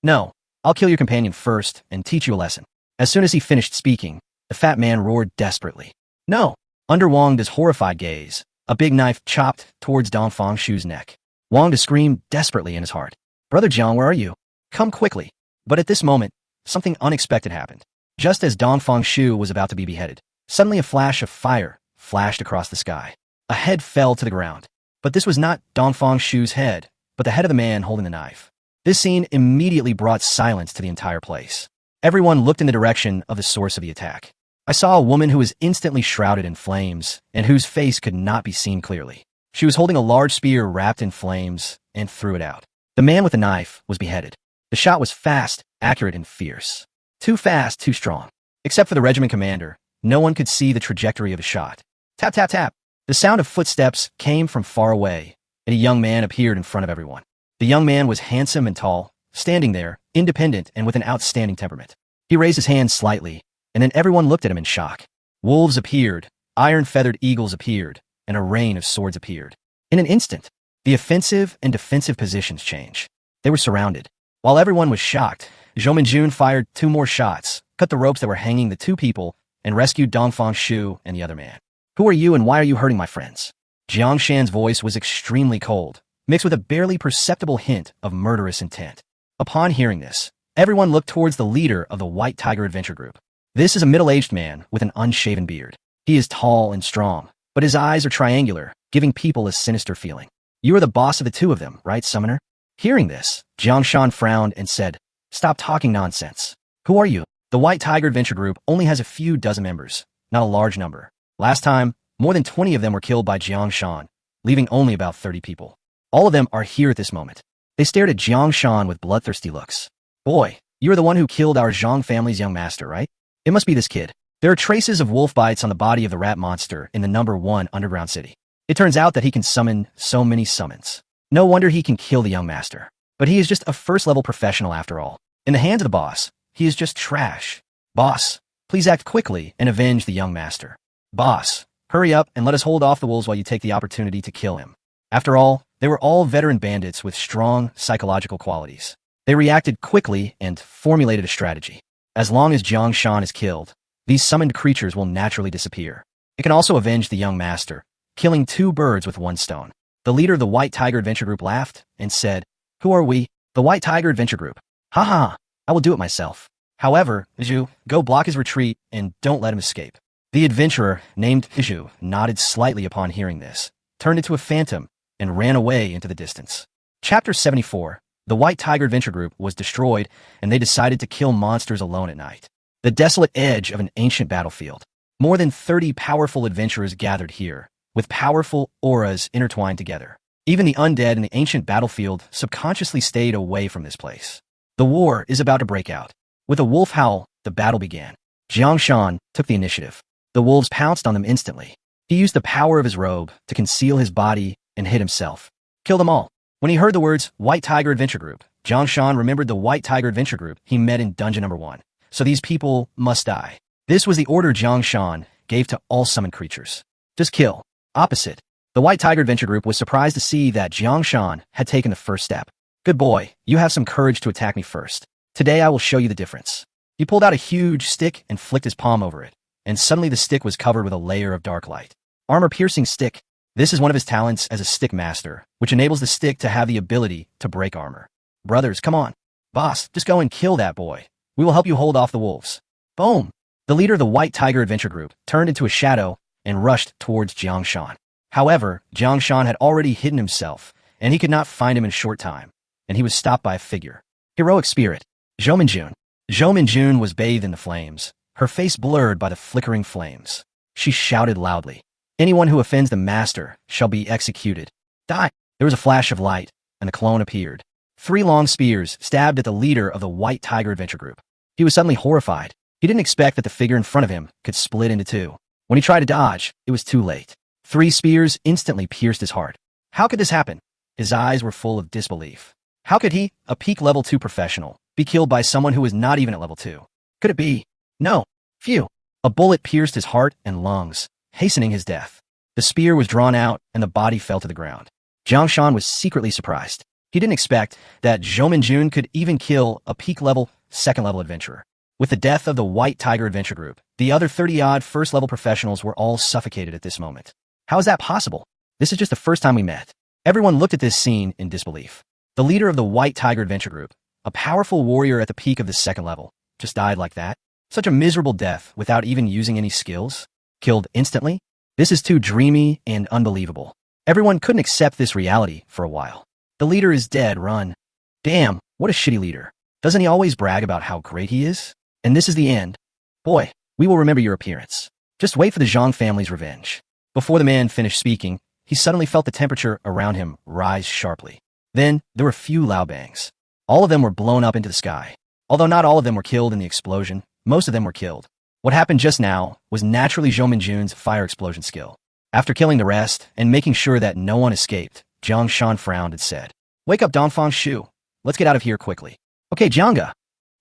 No, I'll kill your companion first and teach you a lesson. As soon as he finished speaking, the fat man roared desperately. No! Under Wang's horrified gaze, a big knife chopped towards Dongfang Shu's neck. Wang screamed desperately in his heart. Brother Jiang, where are you? Come quickly. But at this moment, something unexpected happened. Just as Dongfang Shu was about to be beheaded, suddenly a flash of fire flashed across the sky. A head fell to the ground. But this was not Dongfang Shu's head, but the head of the man holding the knife. This scene immediately brought silence to the entire place. Everyone looked in the direction of the source of the attack. I saw a woman who was instantly shrouded in flames and whose face could not be seen clearly. She was holding a large spear wrapped in flames and threw it out. The man with the knife was beheaded. The shot was fast, accurate, and fierce. Too fast, too strong. Except for the regiment commander, no one could see the trajectory of the shot. Tap, tap, tap. The sound of footsteps came from far away, and a young man appeared in front of everyone. The young man was handsome and tall, standing there, independent and with an outstanding temperament. He raised his hand slightly, and then everyone looked at him in shock. Wolves appeared, iron-feathered eagles appeared, and a rain of swords appeared. In an instant, the offensive and defensive positions changed. They were surrounded. While everyone was shocked, Zhou Minjun fired 2 more shots, cut the ropes that were hanging the 2 people, and rescued Dongfang Shu and the other man. Who are you and why are you hurting my friends? Jang Shan's voice was extremely cold, mixed with a barely perceptible hint of murderous intent. Upon hearing this, everyone looked towards the leader of the White Tiger Adventure Group. This is a middle-aged man with an unshaven beard. He is tall and strong, but his eyes are triangular, giving people a sinister feeling. You are the boss of the 2 of them, right, Summoner? Hearing this, Jang Shan frowned and said, Stop talking nonsense. Who are you? The White Tiger Adventure Group only has a few dozen members, not a large number. Last time, more than 20 of them were killed by Jang Shan, leaving only about 30 people. All of them are here at this moment. They stared at Jang Shan with bloodthirsty looks. Boy, you are the one who killed our Zhang family's young master, right? It must be this kid. There are traces of wolf bites on the body of the rat monster in the number 1 underground city. It turns out that he can summon so many summons. No wonder he can kill the young master. But he is just a first-level professional after all. In the hands of the boss, he is just trash. Boss, please act quickly and avenge the young master. Boss, hurry up and let us hold off the wolves while you take the opportunity to kill him. After all, they were all veteran bandits with strong psychological qualities. They reacted quickly and formulated a strategy. As long as Jang Shan is killed, these summoned creatures will naturally disappear. It can also avenge the young master, killing 2 birds with 1 stone. The leader of the White Tiger Adventure Group laughed and said, Who are we? The White Tiger Adventure Group. Ha ha, I will do it myself. However, Zhu, go block his retreat and don't let him escape. The adventurer, named Zhu, nodded slightly upon hearing this, turned into a phantom, and ran away into the distance. Chapter 74. The White Tiger Adventure Group was destroyed, and they decided to kill monsters alone at night. The desolate edge of an ancient battlefield. More than 30 powerful adventurers gathered here, with powerful auras intertwined together. Even the undead in the ancient battlefield subconsciously stayed away from this place. The war is about to break out. With a wolf howl, the battle began. Jang Shan took the initiative. The wolves pounced on them instantly. He used the power of his robe to conceal his body and hid himself. Kill them all. When he heard the words White Tiger Adventure Group, Jang Shan remembered the White Tiger Adventure Group he met in dungeon number 1. So these people must die. This was the order Jang Shan gave to all summoned creatures. Just kill. Opposite. The White Tiger Adventure Group was surprised to see that Jang Shan had taken the first step. Good boy, you have some courage to attack me first. Today I will show you the difference. He pulled out a huge stick and flicked his palm over it, and suddenly the stick was covered with a layer of dark light. Armor-piercing stick. This is one of his talents as a stick master, which enables the stick to have the ability to break armor. Brothers, come on. Boss, just go and kill that boy. We will help you hold off the wolves. Boom! The leader of the White Tiger Adventure Group turned into a shadow and rushed towards Jang Shan. However, Jang Shan had already hidden himself, and he could not find him in a short time, and he was stopped by a figure. Heroic spirit. Zhou Minjun. Zhou Minjun was bathed in the flames, her face blurred by the flickering flames. She shouted loudly, Anyone who offends the master shall be executed. Die! There was a flash of light, and the clone appeared. 3 long spears stabbed at the leader of the White Tiger Adventure Group. He was suddenly horrified. He didn't expect that the figure in front of him could split into 2. When he tried to dodge, it was too late. 3 spears instantly pierced his heart. How could this happen? His eyes were full of disbelief. How could he, a peak level 2 professional, be killed by someone who was not even at level 2? Could it be? No. Phew. A bullet pierced his heart and lungs, hastening his death. The spear was drawn out and the body fell to the ground. Jang Shan was secretly surprised. He didn't expect that Zhou Minjun could even kill a peak level, 2nd level adventurer. With the death of the White Tiger Adventure Group, the other 30-odd first-level professionals were all suffocated at this moment. How is that possible? This is just the first time we met. Everyone looked at this scene in disbelief. The leader of the White Tiger Adventure Group, a powerful warrior at the peak of the second level, just died like that? Such a miserable death without even using any skills? Killed instantly? This is too dreamy and unbelievable. Everyone couldn't accept this reality for a while. The leader is dead, run. Damn, what a shitty leader. Doesn't he always brag about how great he is? And this is the end. Boy, we will remember your appearance. Just wait for the Zhang family's revenge. Before the man finished speaking, he suddenly felt the temperature around him rise sharply. Then, there were a few loud bangs. All of them were blown up into the sky. Although not all of them were killed in the explosion, most of them were killed. What happened just now was naturally Zhou Minjun's fire explosion skill. After killing the rest and making sure that no one escaped, Jang Shan frowned and said, "Wake up, Dongfang Shu. Let's get out of here quickly." "Okay, Jianga."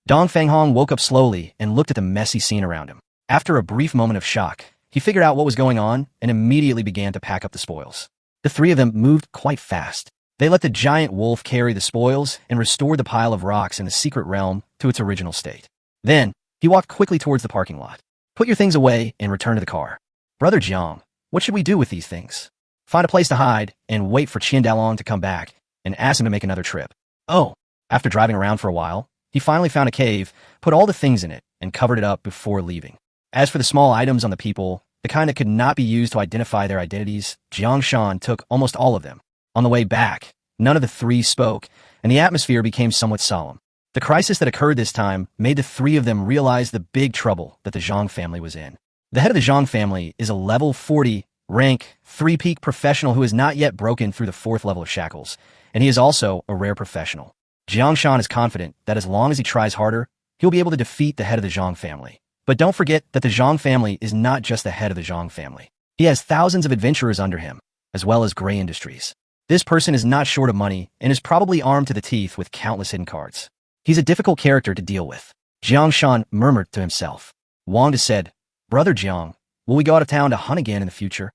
Dong Fanghong woke up slowly and looked at the messy scene around him. After a brief moment of shock, he figured out what was going on and immediately began to pack up the spoils. The three of them moved quite fast. They let the giant wolf carry the spoils and restored the pile of rocks in the secret realm to its original state. Then, he walked quickly towards the parking lot. "Put your things away and return to the car." "Brother Jiang, what should we do with these things?" "Find a place to hide and wait for Qian Dalong to come back and ask him to make another trip." "Oh." After driving around for a while, he finally found a cave, put all the things in it, and covered it up before leaving. As for the small items on the people, the kind that could not be used to identify their identities, Jang Shan took almost all of them. On the way back, none of the three spoke, and the atmosphere became somewhat solemn. The crisis that occurred this time made the three of them realize the big trouble that the Zhang family was in. The head of the Zhang family is a level 40, rank 3 peak professional who has not yet broken through the 4th level of shackles, and he is also a rare professional. Jiang Shan is confident that as long as he tries harder, he'll be able to defeat the head of the Zhang family. But don't forget that the Zhang family is not just the head of the Zhang family. He has thousands of adventurers under him, as well as Gray Industries. This person is not short of money and is probably armed to the teeth with countless hidden cards. He's a difficult character to deal with. Jiang Shan murmured to himself. Wanda said, "Brother Jiang, will we go out of town to hunt again in the future?"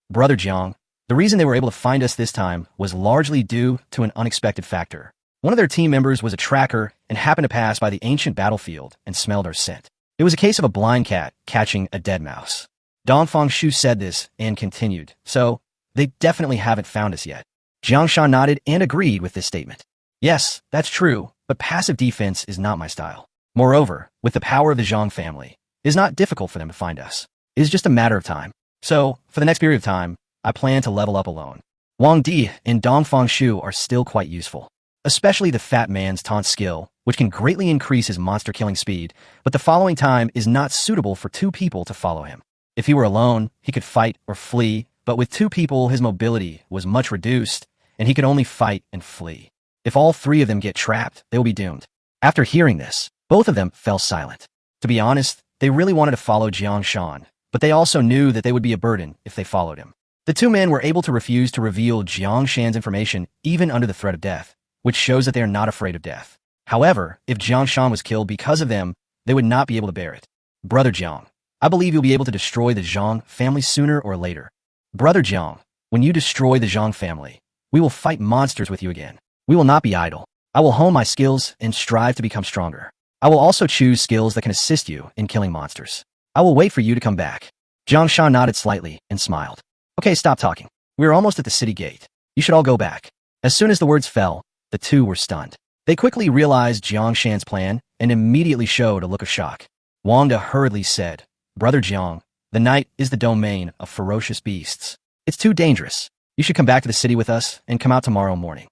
"Brother Jiang, the reason they were able to find us this time was largely due to an unexpected factor. One of their team members was a tracker and happened to pass by the ancient battlefield and smelled our scent. It was a case of a blind cat catching a dead mouse." Dongfang Shu said this and continued, "So, they definitely haven't found us yet." Jiang Shan nodded and agreed with this statement. "Yes, that's true, but passive defense is not my style. Moreover, with the power of the Zhang family, it is not difficult for them to find us. It is just a matter of time. So, for the next period of time, I plan to level up alone." Wang Di and Dongfang Shu are still quite useful, especially the fat man's taunt skill, which can greatly increase his monster killing speed, but the following time is not suitable for 2 people to follow him. If he were alone, he could fight or flee, but with 2 people his mobility was much reduced, and he could only fight and flee. If all 3 of them get trapped, they will be doomed. After hearing this, both of them fell silent. To be honest, they really wanted to follow Jiang Shan, but they also knew that they would be a burden if they followed him. The 2 men were able to refuse to reveal Jiang Shan's information even under the threat of death, which shows that they are not afraid of death. However, if Jiang Shan was killed because of them, they would not be able to bear it. "Brother Jiang, I believe you'll be able to destroy the Zhang family sooner or later." "Brother Jiang, when you destroy the Zhang family, we will fight monsters with you again. We will not be idle. I will hone my skills and strive to become stronger. I will also choose skills that can assist you in killing monsters. I will wait for you to come back." Jiang Shan nodded slightly and smiled. "Okay, stop talking. We are almost at the city gate. You should all go back." As soon as the words fell, the 2 were stunned. They quickly realized Jiang Shan's plan and immediately showed a look of shock. Wanda hurriedly said, "Brother Jiang, the night is the domain of ferocious beasts. It's too dangerous. You should come back to the city with us and come out tomorrow morning."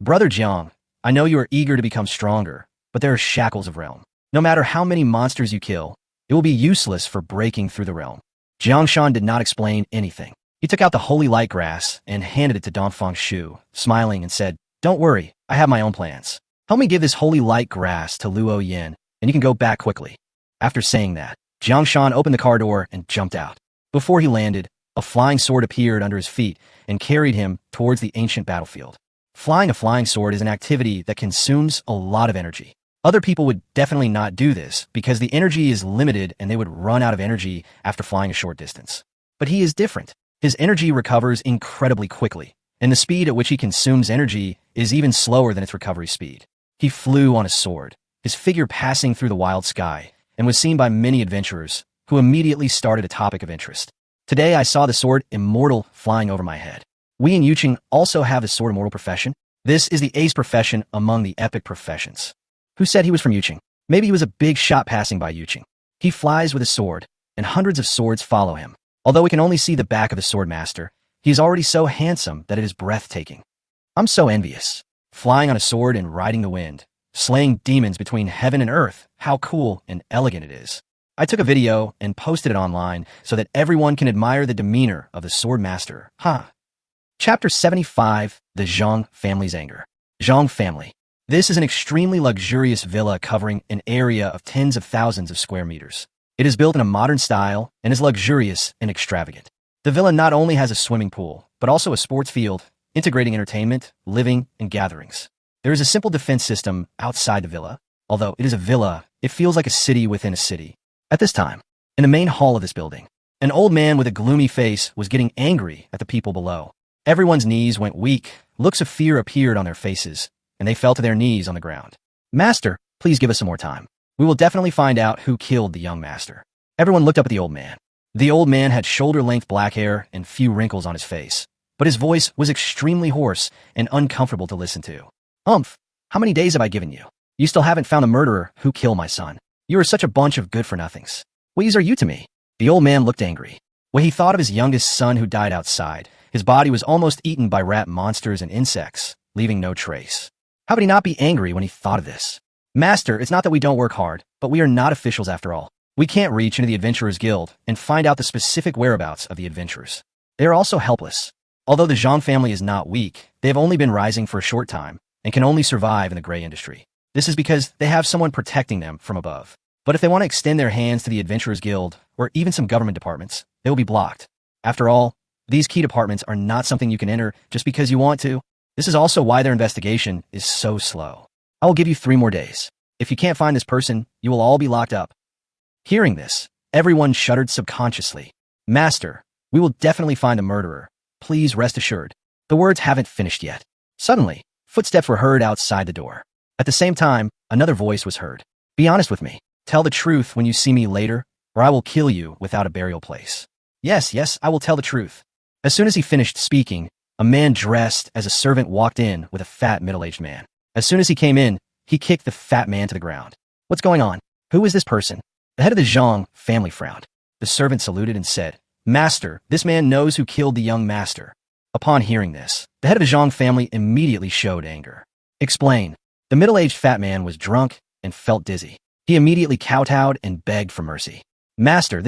"Brother Jiang, I know you are eager to become stronger, but there are shackles of realm. No matter how many monsters you kill, it will be useless for breaking through the realm." Jiang Shan did not explain anything. He took out the holy light grass and handed it to Dongfang Shu, smiling and said, "Don't worry, I have my own plans. Help me give this holy light grass to Luo Yin, and you can go back quickly." After saying that, Jiang Shan opened the car door and jumped out. Before he landed, a flying sword appeared under his feet and carried him towards the ancient battlefield. Flying a flying sword is an activity that consumes a lot of energy. Other people would definitely not do this because the energy is limited and they would run out of energy after flying a short distance. But he is different. His energy recovers incredibly quickly, and the speed at which he consumes energy is even slower than its recovery speed. He flew on a sword, his figure passing through the wild sky, and was seen by many adventurers, who immediately started a topic of interest. "Today I saw the sword Immortal flying over my head. We in Yuqing also have the sword immortal profession. This is the ace profession among the epic professions. Who said he was from Yuqing? Maybe he was a big shot passing by Yuqing. He flies with a sword, and hundreds of swords follow him. Although we can only see the back of the sword master, he is already so handsome that it is breathtaking. I'm so envious. Flying on a sword and riding the wind, slaying demons between heaven and earth, how cool and elegant it is. I took a video and posted it online so that everyone can admire the demeanor of the sword master. Chapter 75, The Zhang Family's Anger. Zhang Family. This is an extremely luxurious villa covering an area of tens of thousands of square meters. It is built in a modern style and is luxurious and extravagant. The villa not only has a swimming pool, but also a sports field, integrating entertainment, living, and gatherings. There is a simple defense system outside the villa. Although it is a villa, it feels like a city within a city. At this time, in the main hall of this building, an old man with a gloomy face was getting angry at the people below. Everyone's knees went weak, looks of fear appeared on their faces, and they fell to their knees on the ground. Master, please give us some more time. We will definitely find out who killed the young master. Everyone looked up at the old man. The old man had shoulder-length black hair and few wrinkles on his face, but his voice was extremely hoarse and uncomfortable to listen to. How many days have I given you? You still haven't found the murderer who killed my son. You are such a bunch of good-for-nothings. What use are you to me? The old man looked angry. When he thought of his youngest son who died outside, his body was almost eaten by rat monsters and insects, leaving no trace. How could he not be angry when he thought of this? Master, it's not that we don't work hard, but we are not officials after all. We can't reach into the Adventurers Guild and find out the specific whereabouts of the adventurers. They are also helpless. Although the Zhang family is not weak, they have only been rising for a short time and can only survive in the gray industry. This is because they have someone protecting them from above. But if they want to extend their hands to the Adventurers Guild, or even some government departments, they will be blocked. After all, these key departments are not something you can enter just because you want to. This is also why their investigation is so slow. I will give you 3 more days. If you can't find this person, you will all be locked up. Hearing this, everyone shuddered subconsciously. Master, we will definitely find the murderer. Please rest assured. The words haven't finished yet. Suddenly, footsteps were heard outside the door. At the same time, another voice was heard. Be honest with me. Tell the truth when you see me later, or I will kill you without a burial place. Yes, I will tell the truth. As soon as he finished speaking, a man dressed as a servant walked in with a fat middle-aged man. As soon as he came in, he kicked the fat man to the ground. What's going on? Who is this person? The head of the Zhang family frowned. The servant saluted and said, Master, this man knows who killed the young master. Upon hearing this, the head of the Zhang family immediately showed anger. Explain. The middle-aged fat man was drunk and felt dizzy. He immediately kowtowed and begged for mercy. Master,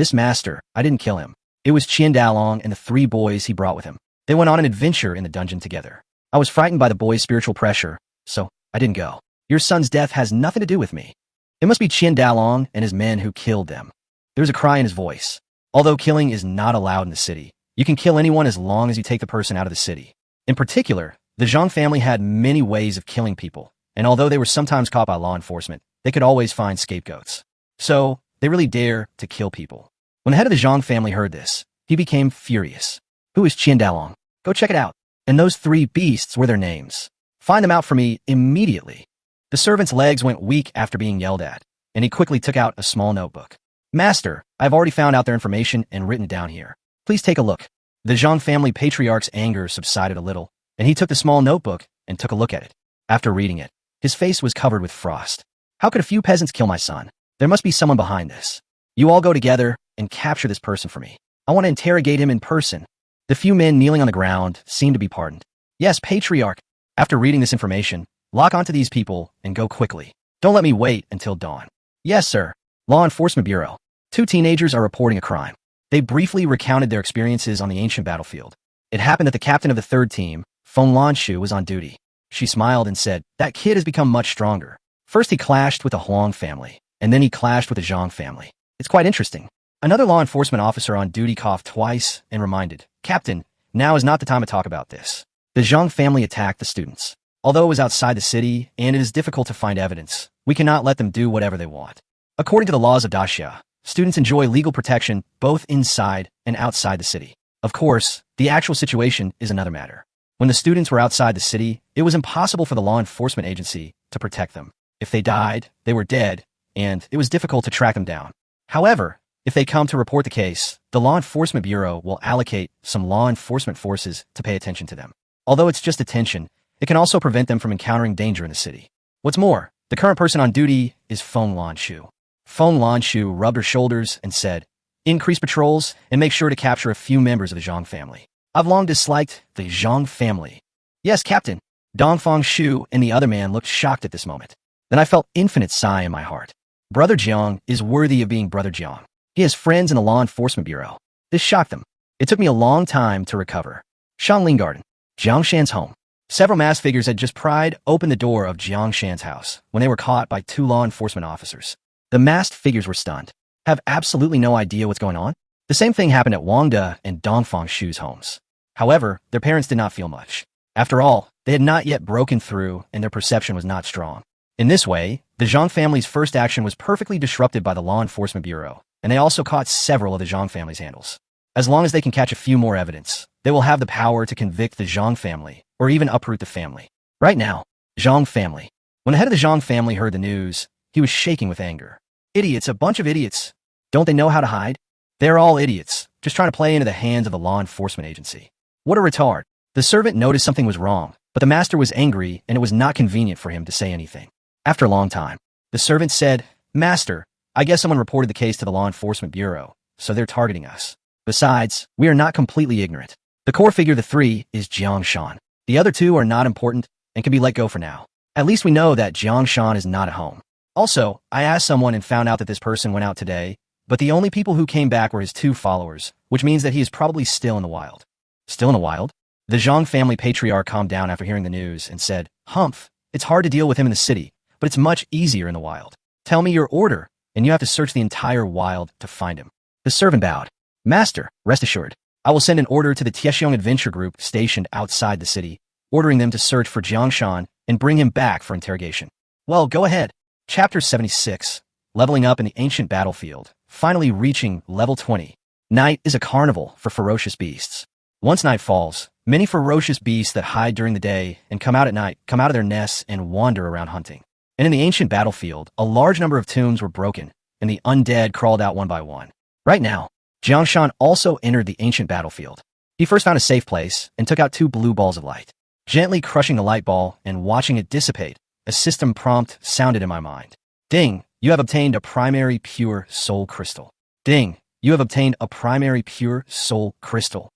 I didn't kill him. It was Qian Dalong and the 3 boys he brought with him. They went on an adventure in the dungeon together. I was frightened by the boys' spiritual pressure, so I didn't go. Your son's death has nothing to do with me. It must be Qian Dalong and his men who killed them. There was a cry in his voice. Although killing is not allowed in the city, you can kill anyone as long as you take the person out of the city. In particular, the Zhang family had many ways of killing people, and although they were sometimes caught by law enforcement, they could always find scapegoats. So, they really dare to kill people. When the head of the Zhang family heard this, he became furious. Who is Qian Dalong? Go check it out. And those 3 beasts were their names. Find them out for me immediately. The servant's legs went weak after being yelled at, and he quickly took out a small notebook. Master, I've already found out their information and written it down here. Please take a look. The Zhang family patriarch's anger subsided a little, and he took the small notebook and took a look at it. After reading it, his face was covered with frost. How could a few peasants kill my son? There must be someone behind this. You all go together and capture this person for me. I want to interrogate him in person. The few men kneeling on the ground seemed to be pardoned. Yes, Patriarch. After reading this information, lock onto these people and go quickly. Don't let me wait until dawn. Yes, sir. Law Enforcement Bureau. 2 teenagers are reporting a crime. They briefly recounted their experiences on the ancient battlefield. It happened that the captain of the 3rd team, Feng Lanshu, was on duty. She smiled and said, that kid has become much stronger. First he clashed with the Huang family, and then he clashed with the Zhang family. It's quite interesting. Another law enforcement officer on duty coughed twice and reminded, Captain, now is not the time to talk about this. The Zhang family attacked the students. Although it was outside the city and it is difficult to find evidence, we cannot let them do whatever they want. According to the laws of Daxia, students enjoy legal protection both inside and outside the city. Of course, the actual situation is another matter. When the students were outside the city, it was impossible for the law enforcement agency to protect them. If they died, they were dead, and it was difficult to track them down. However, If they come to report the case, the Law Enforcement Bureau will allocate some law enforcement forces to pay attention to them. Although it's just attention, it can also prevent them from encountering danger in the city. What's more, the current person on duty is Feng Lanshu. Feng Lanshu rubbed her shoulders and said, "Increase patrols and make sure to capture a few members of the Zhang family. I've long disliked the Zhang family." "Yes, Captain." Dongfang Shu and the other man looked shocked at this moment. Then I felt infinite sigh in my heart. Brother Jiang is worthy of being Brother Jiang. He has friends in the Law Enforcement Bureau. This shocked them. It took me a long time to recover. Shangling Garden, Jang Shan's home. Several masked figures had just pried open the door of Jang Shan's house when they were caught by 2 law enforcement officers. The masked figures were stunned, have absolutely no idea what's going on. The same thing happened at Wangda and Dongfang Shu's homes. However, their parents did not feel much. After all, they had not yet broken through and their perception was not strong. In this way, the Zhang family's first action was perfectly disrupted by the Law Enforcement Bureau, and they also caught several of the Zhang family's handles. As long as they can catch a few more evidence, they will have the power to convict the Zhang family, or even uproot the family. Right now, Zhang family. When the head of the Zhang family heard the news, he was shaking with anger. Idiots, a bunch of idiots. Don't they know how to hide? They're all idiots, just trying to play into the hands of the law enforcement agency. What a retard. The servant noticed something was wrong, but the master was angry and it was not convenient for him to say anything. After a long time, the servant said, "Master, I guess someone reported the case to the Law Enforcement Bureau, so they're targeting us. Besides, we are not completely ignorant. The core figure of the 3 is Jang Shan. The other 2 are not important and can be let go for now. At least we know that Jang Shan is not at home. Also, I asked someone and found out that this person went out today, but the only people who came back were his 2 followers, which means that he is probably still in the wild." Still in the wild? The Zhang family patriarch calmed down after hearing the news and said, "Humph, it's hard to deal with him in the city, but it's much easier in the wild. Tell me your order, and you have to search the entire wild to find him." The servant bowed. "Master, rest assured, I will send an order to the Tiexiong Adventure Group stationed outside the city, ordering them to search for Jiang Shan and bring him back for interrogation." "Well, go ahead." Chapter 76, Leveling Up in the Ancient Battlefield, finally reaching level 20. Night is a carnival for ferocious beasts. Once night falls, many ferocious beasts that hide during the day and come out at night come out of their nests and wander around hunting. And in the ancient battlefield, a large number of tombs were broken, and the undead crawled out one by one. Right now, Jiang Shan also entered the ancient battlefield. He first found a safe place and took out 2 blue balls of light. Gently crushing the light ball and watching it dissipate, a system prompt sounded in my mind. "Ding, you have obtained a primary pure soul crystal." "Ding, you have obtained a primary pure soul crystal."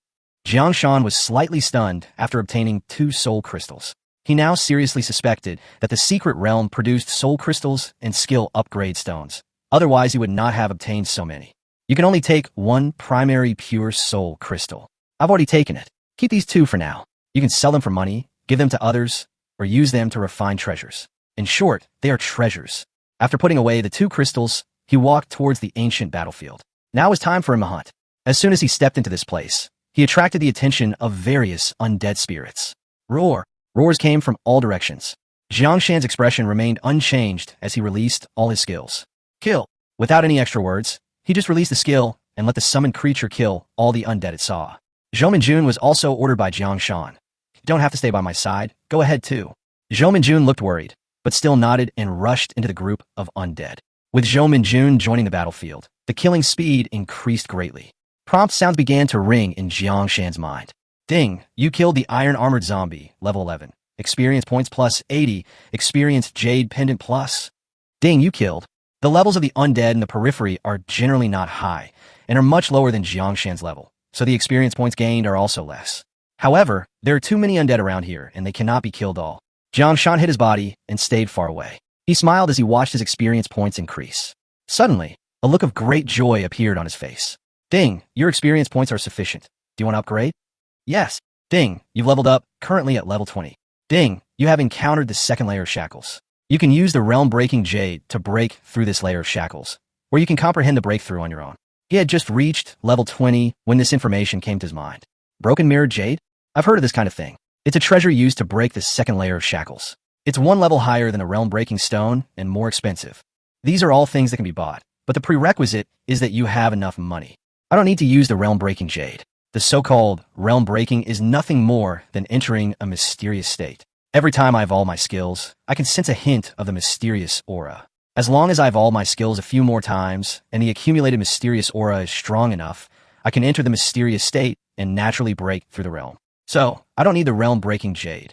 Jiang Shan was slightly stunned after obtaining 2 soul crystals. He now seriously suspected that the secret realm produced soul crystals and skill upgrade stones. Otherwise, he would not have obtained so many. You can only take 1 primary pure soul crystal. I've already taken it. Keep these 2 for now. You can sell them for money, give them to others, or use them to refine treasures. In short, they are treasures. After putting away the 2 crystals, he walked towards the ancient battlefield. Now it was time for him to hunt. As soon as he stepped into this place, he attracted the attention of various undead spirits. Roar! Roars came from all directions. Jiang Shan's expression remained unchanged as he released all his skills. Kill! Without any extra words, he just released the skill and let the summoned creature kill all the undead it saw. Zhou Minjun was also ordered by Jiang Shan. "You don't have to stay by my side. Go ahead too." Zhou Minjun looked worried, but still nodded and rushed into the group of undead. With Zhou Minjun joining the battlefield, the killing speed increased greatly. Prompt sounds began to ring in Jiang Shan's mind. "Ding, you killed the Iron Armored Zombie, level 11. Experience points plus 80, experience Jade Pendant plus." "Ding, you killed." The levels of the undead in the periphery are generally not high, and are much lower than Jiang Shan's level, so the experience points gained are also less. However, there are too many undead around here, and they cannot be killed all. Jiang Shan hid his body and stayed far away. He smiled as he watched his experience points increase. Suddenly, a look of great joy appeared on his face. "Ding, your experience points are sufficient. Do you want to upgrade?" "Yes." "Ding, you've leveled up, currently at level 20. "Ding, you have encountered the 2nd layer of shackles. You can use the realm-breaking jade to break through this layer of shackles, or you can comprehend the breakthrough on your own." He had just reached level 20 when this information came to his mind. Broken mirrored jade? I've heard of this kind of thing. It's a treasure used to break the 2nd layer of shackles. It's 1 level higher than a realm-breaking stone and more expensive. These are all things that can be bought, but the prerequisite is that you have enough money. I don't need to use the realm-breaking jade. The so-called realm-breaking is nothing more than entering a mysterious state. Every time I evolve my skills, I can sense a hint of the mysterious aura. As long as I evolve my skills a few more times, and the accumulated mysterious aura is strong enough, I can enter the mysterious state and naturally break through the realm. So, I don't need the realm-breaking jade.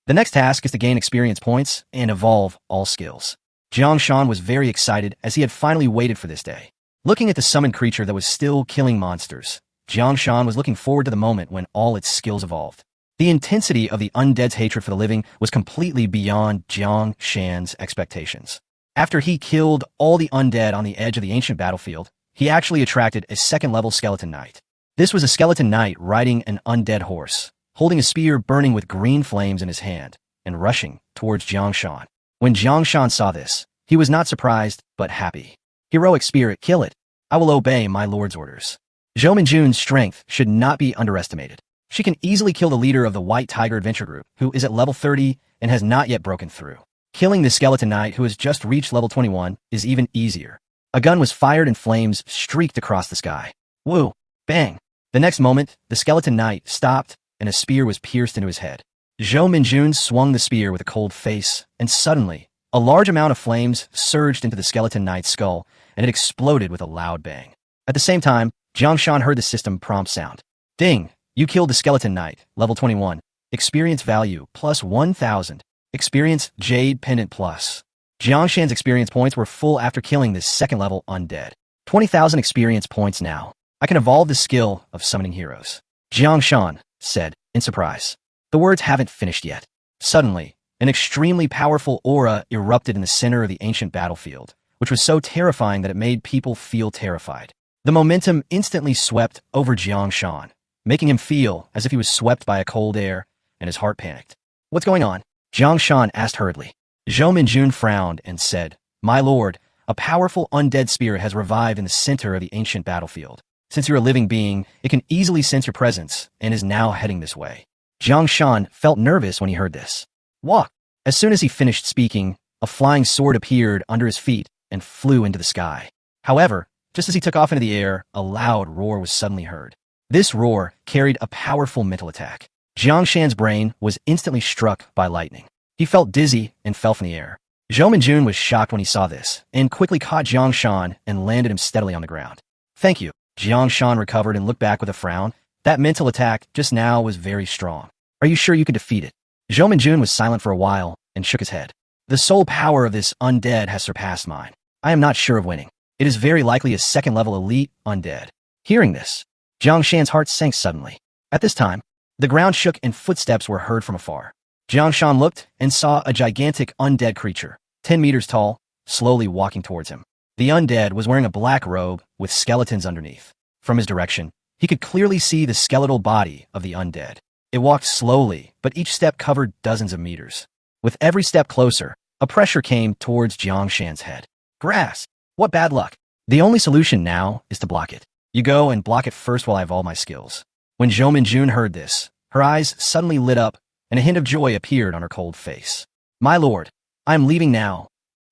The next task is to gain experience points and evolve all skills. Jang Shan was very excited as he had finally waited for this day. Looking at the summoned creature that was still killing monsters, Jang Shan was looking forward to the moment when all its skills evolved. The intensity of the undead's hatred for the living was completely beyond Jang Shan's expectations. After he killed all the undead on the edge of the ancient battlefield, he actually attracted a second-level skeleton knight. This was a skeleton knight riding an undead horse, holding a spear burning with green flames in his hand, and rushing towards Jang Shan. When Jang Shan saw this, he was not surprised, but happy. Heroic spirit, kill it. I will obey my lord's orders. Zhou Minjun's strength should not be underestimated. She can easily kill the leader of the White Tiger Adventure Group, who is at level 30 and has not yet broken through. Killing the skeleton knight who has just reached level 21 is even easier. A gun was fired and flames streaked across the sky. Woo! Bang! The next moment, the skeleton knight stopped and a spear was pierced into his head. Zhou Minjun swung the spear with a cold face, and suddenly, a large amount of flames surged into the skeleton knight's skull, and it exploded with a loud bang. At the same time, Jang Shan heard the system prompt sound. Ding! You killed the skeleton knight, level 21. Experience value, plus 1,000. Experience Jade Pendant plus. Jiang Shan's experience points were full after killing this second-level undead. 20,000 experience points now. I can evolve the skill of summoning heroes. Jiang Shan said, in surprise. The words haven't finished yet. Suddenly, an extremely powerful aura erupted in the center of the ancient battlefield, which was so terrifying that it made people feel terrified. The momentum instantly swept over Jiang Shan, making him feel as if he was swept by a cold air, and his heart panicked. What's going on? Jiang Shan asked hurriedly. Zhou Minjun frowned and said, My lord, a powerful undead spirit has revived in the center of the ancient battlefield. Since you're a living being, it can easily sense your presence and is now heading this way. Jiang Shan felt nervous when he heard this. Walk! As soon as he finished speaking, a flying sword appeared under his feet and flew into the sky. However, just as he took off into the air, a loud roar was suddenly heard. This roar carried a powerful mental attack. Jiang Shan's brain was instantly struck by lightning. He felt dizzy and fell from the air. Zhou Minjun was shocked when he saw this, and quickly caught Jiang Shan and landed him steadily on the ground. Thank you. Jiang Shan recovered and looked back with a frown. That mental attack just now was very strong. Are you sure you can defeat it? Zhou Minjun was silent for a while and shook his head. The soul power of this undead has surpassed mine. I am not sure of winning. It is very likely a second-level elite undead. Hearing this, Jiang Shan's heart sank suddenly. At this time, the ground shook and footsteps were heard from afar. Jiang Shan looked and saw a gigantic undead creature, 10 meters tall, slowly walking towards him. The undead was wearing a black robe with skeletons underneath. From his direction, he could clearly see the skeletal body of the undead. It walked slowly, but each step covered dozens of meters. With every step closer, a pressure came towards Jiang Shan's head. Grass! What bad luck! The only solution now is to block it. You go and block it first while I evolve my skills. When Zhou Minjun heard this, her eyes suddenly lit up, and a hint of joy appeared on her cold face. My lord, I am leaving now.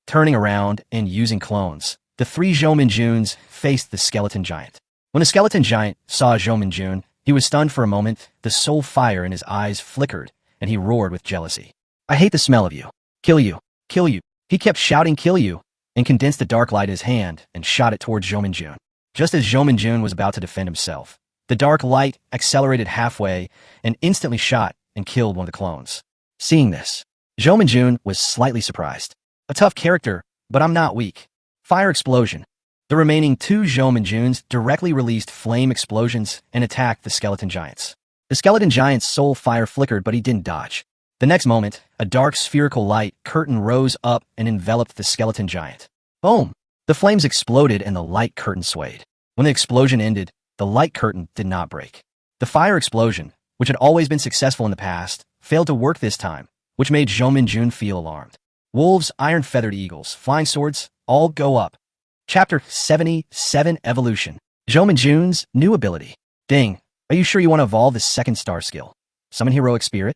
Turning around and using clones, the three Zhou Minjuns faced the skeleton giant. When the skeleton giant saw Zhou Minjun, he was stunned for a moment, the soul fire in his eyes flickered, and he roared with jealousy. I hate the smell of you. Kill you. Kill you. He kept shouting kill you, and condensed the dark light in his hand and shot it towards Zhou Minjun. Just as Zhou Minjun was about to defend himself, the dark light accelerated halfway and instantly shot and killed one of the clones. Seeing this, Zhou Minjun was slightly surprised. A tough character, but I'm not weak. Fire explosion. The remaining two Zhou Minjuns directly released flame explosions and attacked the skeleton giants. The skeleton giant's soul fire flickered, but he didn't dodge. The next moment, a dark spherical light curtain rose up and enveloped the skeleton giant. Boom! The flames exploded and the light curtain swayed. When the explosion ended, the light curtain did not break. The fire explosion, which had always been successful in the past, failed to work this time, which made Zhou Minjun feel alarmed. Wolves, iron-feathered eagles, flying swords, all go up. Chapter 77 Evolution. Zhou Minjun's new ability. Ding. Are you sure you want to evolve this second star skill? Summon heroic spirit?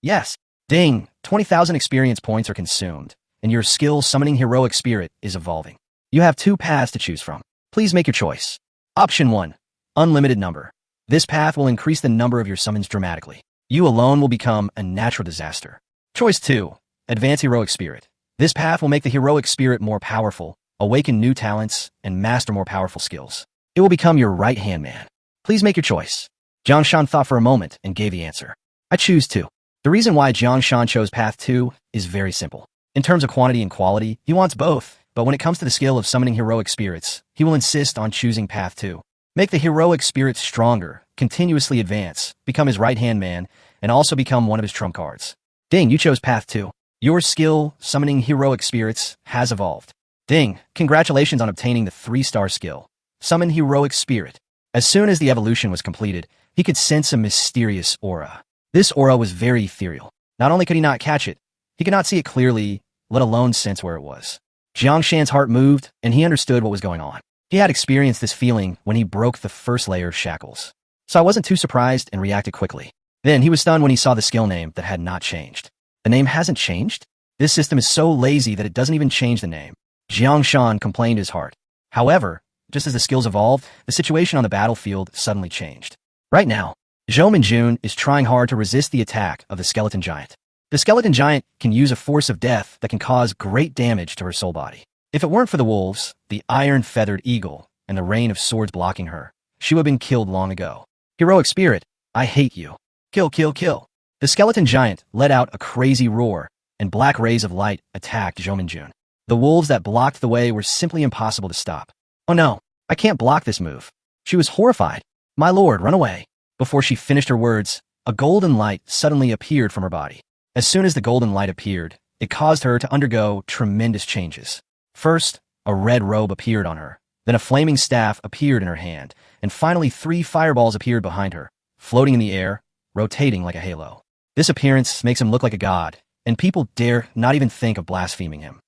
Yes. Ding. 20,000 experience points are consumed, and your skill summoning heroic spirit is evolving. You have two paths to choose from. Please make your choice. Option 1. Unlimited number. This path will increase the number of your summons dramatically. You alone will become a natural disaster. Choice 2. Advanced heroic spirit. This path will make the heroic spirit more powerful, awaken new talents, and master more powerful skills. It will become your right-hand man. Please make your choice. Jang Shan thought for a moment and gave the answer. I choose 2. The reason why Jang Shan chose path 2 is very simple. In terms of quantity and quality, he wants both, but when it comes to the skill of summoning heroic spirits, he will insist on choosing path 2. Make the heroic spirits stronger, continuously advance, become his right-hand man, and also become one of his trump cards. Ding, you chose path 2. Your skill, summoning heroic spirits, has evolved. Ding, congratulations on obtaining the 3-star skill. Summon heroic spirit. As soon as the evolution was completed, he could sense a mysterious aura. This aura was very ethereal. Not only could he not catch it, he could not see it clearly, let alone sense where it was. Jang Shan's heart moved, and he understood what was going on. He had experienced this feeling when he broke the first layer of shackles. So I wasn't too surprised and reacted quickly. Then he was stunned when he saw the skill name that had not changed. The name hasn't changed? This system is so lazy that it doesn't even change the name. Jang Shan complained his heart. However, just as the skills evolved, the situation on the battlefield suddenly changed. Right now, Zhou Minjun is trying hard to resist the attack of the skeleton giant. The skeleton giant can use a force of death that can cause great damage to her soul body. If it weren't for the wolves, the iron-feathered eagle, and the rain of swords blocking her, she would have been killed long ago. Heroic spirit, I hate you. Kill, kill, kill. The skeleton giant let out a crazy roar, and black rays of light attacked Zhou Minjun. The wolves that blocked the way were simply impossible to stop. Oh no, I can't block this move. She was horrified. My lord, run away. Before she finished her words, a golden light suddenly appeared from her body. As soon as the golden light appeared, it caused her to undergo tremendous changes. First, a red robe appeared on her. Then a flaming staff appeared in her hand, and finally 3 fireballs appeared behind her, floating in the air, rotating like a halo. This appearance makes him look like a god, and people dare not even think of blaspheming him.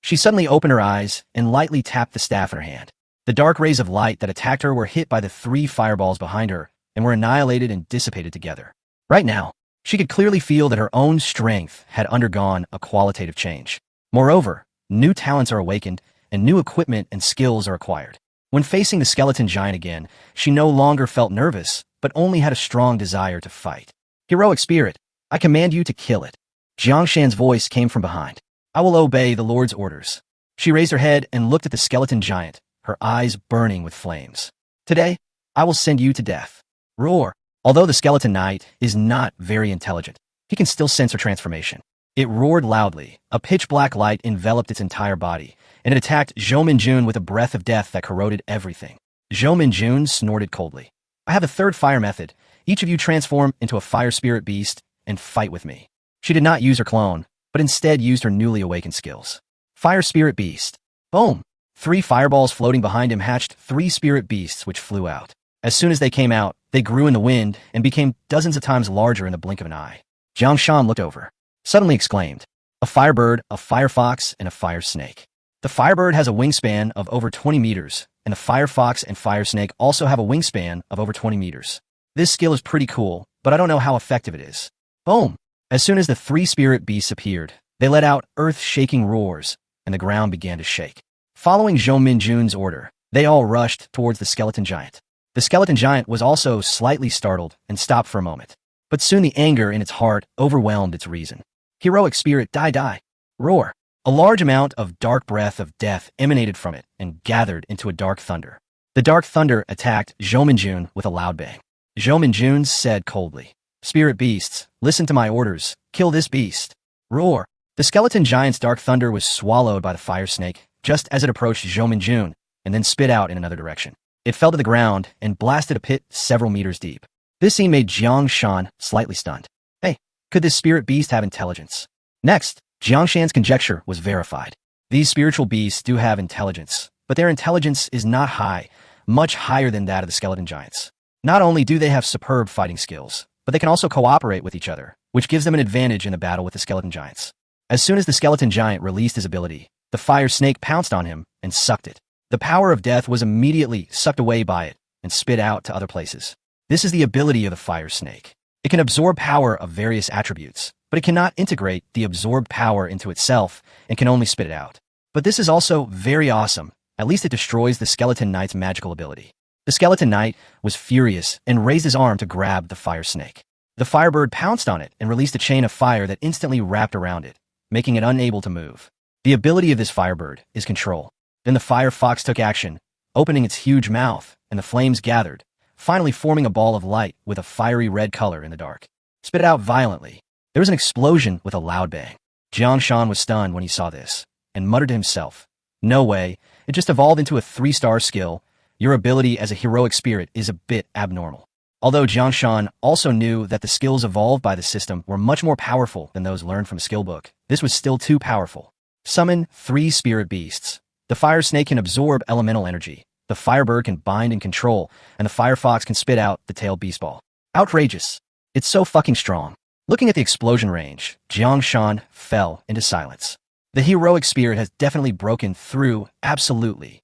She suddenly opened her eyes and lightly tapped the staff in her hand. The dark rays of light that attacked her were hit by the 3 fireballs behind her and were annihilated and dissipated together. Right now, she could clearly feel that her own strength had undergone a qualitative change. Moreover, new talents are awakened and new equipment and skills are acquired. When facing the skeleton giant again, she no longer felt nervous, but only had a strong desire to fight. Heroic spirit, I command you to kill it. Jang Shan's voice came from behind. I will obey the Lord's orders. She raised her head and looked at the skeleton giant, her eyes burning with flames. Today, I will send you to death. Roar. Although the skeleton knight is not very intelligent, he can still sense her transformation. It roared loudly. A pitch-black light enveloped its entire body, and it attacked Zhou Minjun with a breath of death that corroded everything. Zhou Minjun snorted coldly. I have a 3rd fire method. Each of you transform into a fire spirit beast and fight with me. She did not use her clone, but instead used her newly awakened skills. Fire spirit beast. Boom! 3 fireballs floating behind him hatched 3 spirit beasts which flew out. As soon as they came out, they grew in the wind and became dozens of times larger in the blink of an eye. Jang Shan looked over, suddenly exclaimed, a firebird, a firefox, and a fire snake. The firebird has a wingspan of over 20 meters, and the firefox and fire snake also have a wingspan of over 20 meters. This skill is pretty cool, but I don't know how effective it is. Boom! As soon as the 3 spirit beasts appeared, they let out earth-shaking roars, and the ground began to shake. Following Zhou Minjun's order, they all rushed towards the skeleton giant. The skeleton giant was also slightly startled and stopped for a moment. But soon the anger in its heart overwhelmed its reason. Heroic spirit, die, die. Roar. A large amount of dark breath of death emanated from it and gathered into a dark thunder. The dark thunder attacked Zhou Minjun with a loud bang. Zhou Minjun said coldly, Spirit beasts, listen to my orders. Kill this beast. Roar. The skeleton giant's dark thunder was swallowed by the fire snake just as it approached Zhou Minjun and then spit out in another direction. It fell to the ground and blasted a pit several meters deep. This scene made Jang Shan slightly stunned. Hey, could this spirit beast have intelligence? Next, Jang Shan's conjecture was verified. These spiritual beasts do have intelligence, but their intelligence is not high, much higher than that of the skeleton giants. Not only do they have superb fighting skills, but they can also cooperate with each other, which gives them an advantage in the battle with the skeleton giants. As soon as the skeleton giant released his ability, the fire snake pounced on him and sucked it. The power of death was immediately sucked away by it and spit out to other places. This is the ability of the fire snake. It can absorb power of various attributes, but it cannot integrate the absorbed power into itself and can only spit it out. But this is also very awesome. At least it destroys the skeleton knight's magical ability. The skeleton knight was furious and raised his arm to grab the fire snake. The firebird pounced on it and released a chain of fire that instantly wrapped around it, making it unable to move. The ability of this firebird is control. Then the fire fox took action, opening its huge mouth, and the flames gathered, finally forming a ball of light with a fiery red color in the dark. Spit it out violently. There was an explosion with a loud bang. Jang Shan was stunned when he saw this, and muttered to himself, "No way, it just evolved into a 3-star skill. Your ability as a heroic spirit is a bit abnormal." Although Jang Shan also knew that the skills evolved by the system were much more powerful than those learned from a skill book, this was still too powerful. Summon 3 spirit beasts. The fire snake can absorb elemental energy, the firebird can bind and control, and the firefox can spit out the tailed beast ball. Outrageous. It's so fucking strong. Looking at the explosion range, Jang Shan fell into silence. The heroic spirit has definitely broken through, absolutely.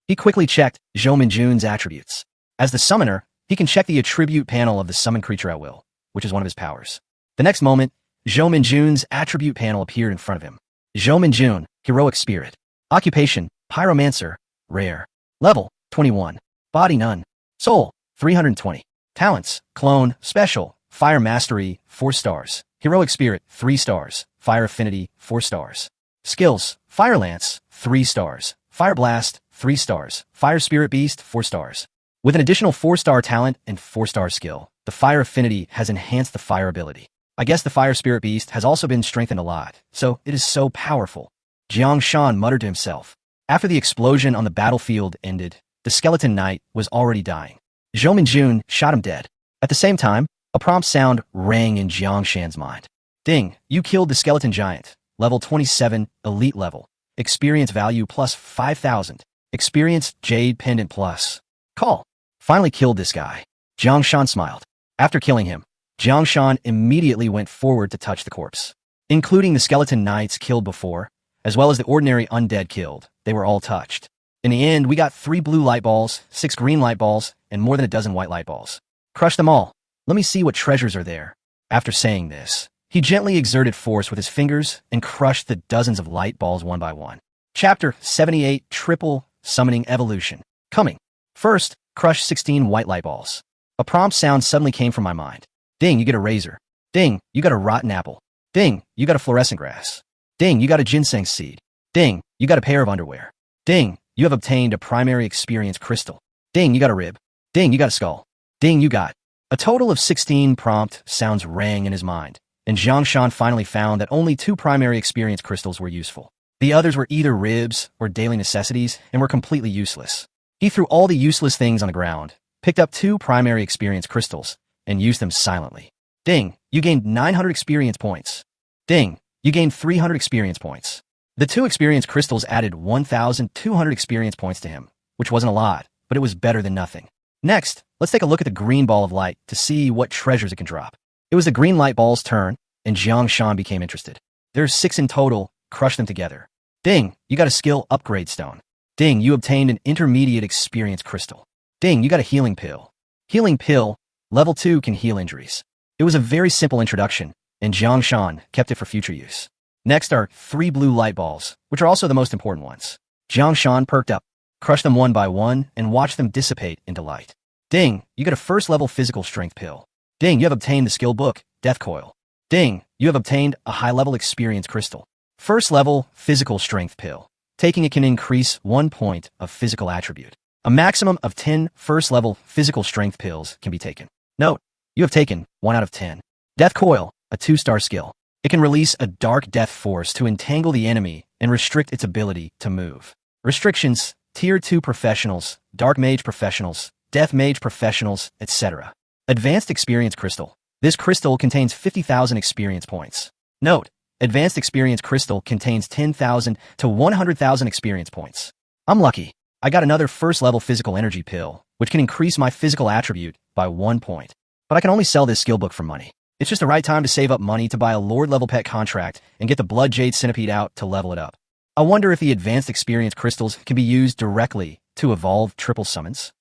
He quickly checked Zhou Minjun's attributes. As the summoner, he can check the attribute panel of the summoned creature at will, which is one of his powers. The next moment, Zhou Minjun's attribute panel appeared in front of him. Zhou Minjun, heroic spirit. Occupation, pyromancer, rare. Level, 21. Body none. Soul, 320. Talents, clone, special, fire mastery, 4 stars. Heroic spirit, 3 stars. Fire affinity, 4 stars. Skills, fire lance, 3 stars. Fire blast, 3 stars. Fire spirit beast, 4 stars. With an additional 4-star talent and 4-star skill, the fire affinity has enhanced the fire ability. I guess the fire spirit beast has also been strengthened a lot, so it is so powerful. Jang Shan muttered to himself. After the explosion on the battlefield ended, the skeleton knight was already dying. Zhou Minjun shot him dead. At the same time, a prompt sound rang in Jang Shan's mind. Ding, you killed the skeleton giant. Level 27, elite level. Experience value plus 5,000. Experience jade pendant plus. Call. Finally killed this guy. Jang Shan smiled. After killing him, Jang Shan immediately went forward to touch the corpse. Including the skeleton knights killed before, as well as the ordinary undead killed, they were all touched. In the end, we got 3 blue light balls, 6 green light balls, and more than a dozen white light balls. Crush them all. Let me see what treasures are there. After saying this, he gently exerted force with his fingers and crushed the dozens of light balls one by one. Chapter 78 Triple Summoning Evolution. Coming. First, crush 16 white light balls. A prompt sound suddenly came from my mind. Ding, you get a razor. Ding, you got a rotten apple. Ding, you got a fluorescent grass. Ding, you got a ginseng seed. Ding, you got a pair of underwear. Ding, you have obtained a primary experience crystal. Ding, you got a rib. Ding, you got a skull. Ding, you got. A total of 16 prompt sounds rang in his mind, and Jang Shan finally found that only 2 primary experience crystals were useful. The others were either ribs or daily necessities and were completely useless. He threw all the useless things on the ground, picked up 2 primary experience crystals, and used them silently. Ding, you gained 900 experience points. Ding, you gained 300 experience points. The 2 experience crystals added 1,200 experience points to him, which wasn't a lot, but it was better than nothing. Next, let's take a look at the green ball of light to see what treasures it can drop. It was the green light ball's turn, and Jang Shan became interested. There's 6 in total, crush them together. Ding, you got a skill upgrade stone. Ding, you obtained an intermediate experience crystal. Ding, you got a healing pill. Healing pill, level 2 can heal injuries. It was a very simple introduction, and Jang Shan kept it for future use. Next are 3 blue light balls, which are also the most important ones. Jang Shan perked up, crushed them one by one, and watched them dissipate into light. Ding, you got a first level physical strength pill. Ding, you have obtained the skill book, Death Coil. Ding, you have obtained a high level experience crystal. First level physical strength pill. Taking it can increase 1 point of physical attribute. A maximum of 10 first level physical strength pills can be taken. Note, you have taken 1 out of 10. Death Coil, a 2-star skill. It can release a dark death force to entangle the enemy and restrict its ability to move. Restrictions, Tier 2 professionals, Dark Mage professionals, Death Mage professionals, etc. Advanced Experience Crystal. This crystal contains 50,000 experience points. Note, Advanced Experience Crystal contains 10,000 to 100,000 experience points. I'm lucky. I got another first level physical energy pill, which can increase my physical attribute by 1 point. But I can only sell this skill book for money. It's just the right time to save up money to buy a Lord level pet contract and get the Blood Jade Centipede out to level it up. I wonder if the Advanced Experience Crystals can be used directly to evolve triple summons.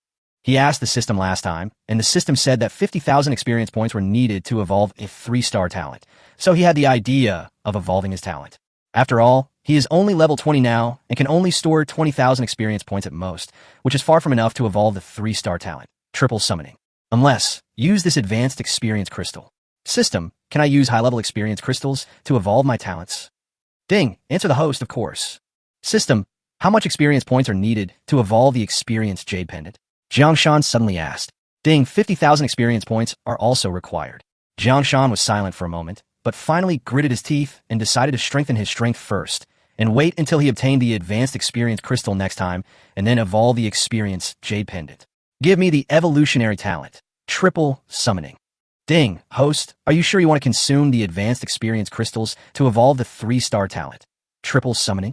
He asked the system last time, and the system said that 50,000 experience points were needed to evolve a 3-star talent, so he had the idea of evolving his talent. After all, he is only level 20 now and can only store 20,000 experience points at most, which is far from enough to evolve the 3-star talent, triple summoning. Unless, use this Advanced Experience Crystal. System, can I use high-level experience crystals to evolve my talents? Ding, answer the host, of course. System, how much experience points are needed to evolve the experienced Jade Pendant? Jang Shan suddenly asked. Ding, 50,000 experience points are also required. Jang Shan was silent for a moment, but finally gritted his teeth and decided to strengthen his strength first, and wait until he obtained the advanced experience crystal next time, and then evolve the experience Jade Pendant. Give me the evolutionary talent. Triple summoning. Ding, host, are you sure you want to consume the advanced experience crystals to evolve the 3-star talent? Triple summoning?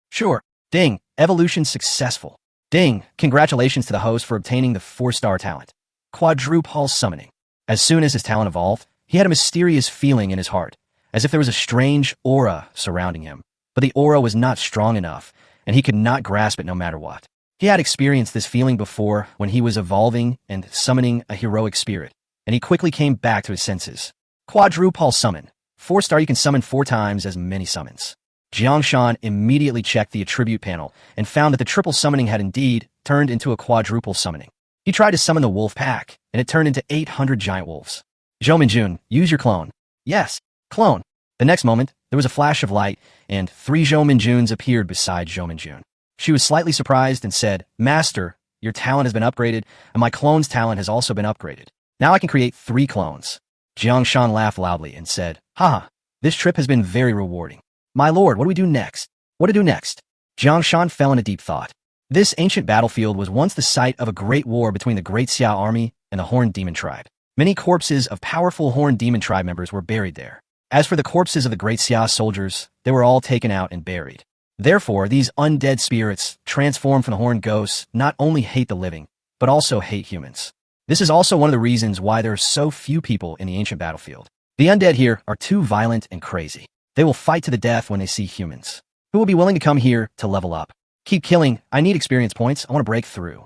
Sure. Ding, evolution successful. Ding, congratulations to the host for obtaining the 4-star talent. Quadruple summoning. As soon as his talent evolved, he had a mysterious feeling in his heart, as if there was a strange aura surrounding him. But the aura was not strong enough, and he could not grasp it no matter what. He had experienced this feeling before when he was evolving and summoning a heroic spirit, and he quickly came back to his senses. Quadruple summon. 4-star, you can summon 4 times as many summons. Jang Shan immediately checked the attribute panel and found that the triple summoning had indeed turned into a quadruple summoning. He tried to summon the wolf pack, and it turned into 800 giant wolves. Zhou Minjun, use your clone. Yes, clone. The next moment, there was a flash of light, and 3 Zhou Minjuns appeared beside Zhou Minjun. She was slightly surprised and said, Master, your talent has been upgraded, and my clone's talent has also been upgraded. Now I can create 3 clones. Jiang Shan laughed loudly and said, Haha, this trip has been very rewarding. My lord, what do we do next? What to do next? Jiang Shan fell into deep thought. This ancient battlefield was once the site of a great war between the Great Xia army and the Horned Demon tribe. Many corpses of powerful Horned Demon tribe members were buried there. As for the corpses of the Great Xia soldiers, they were all taken out and buried. Therefore, these undead spirits, transformed from the Horned Ghosts, not only hate the living, but also hate humans. This is also one of the reasons why there are so few people in the ancient battlefield. The undead here are too violent and crazy. They will fight to the death when they see humans. Who will be willing to come here to level up? Keep killing. I need experience points. I want to break through.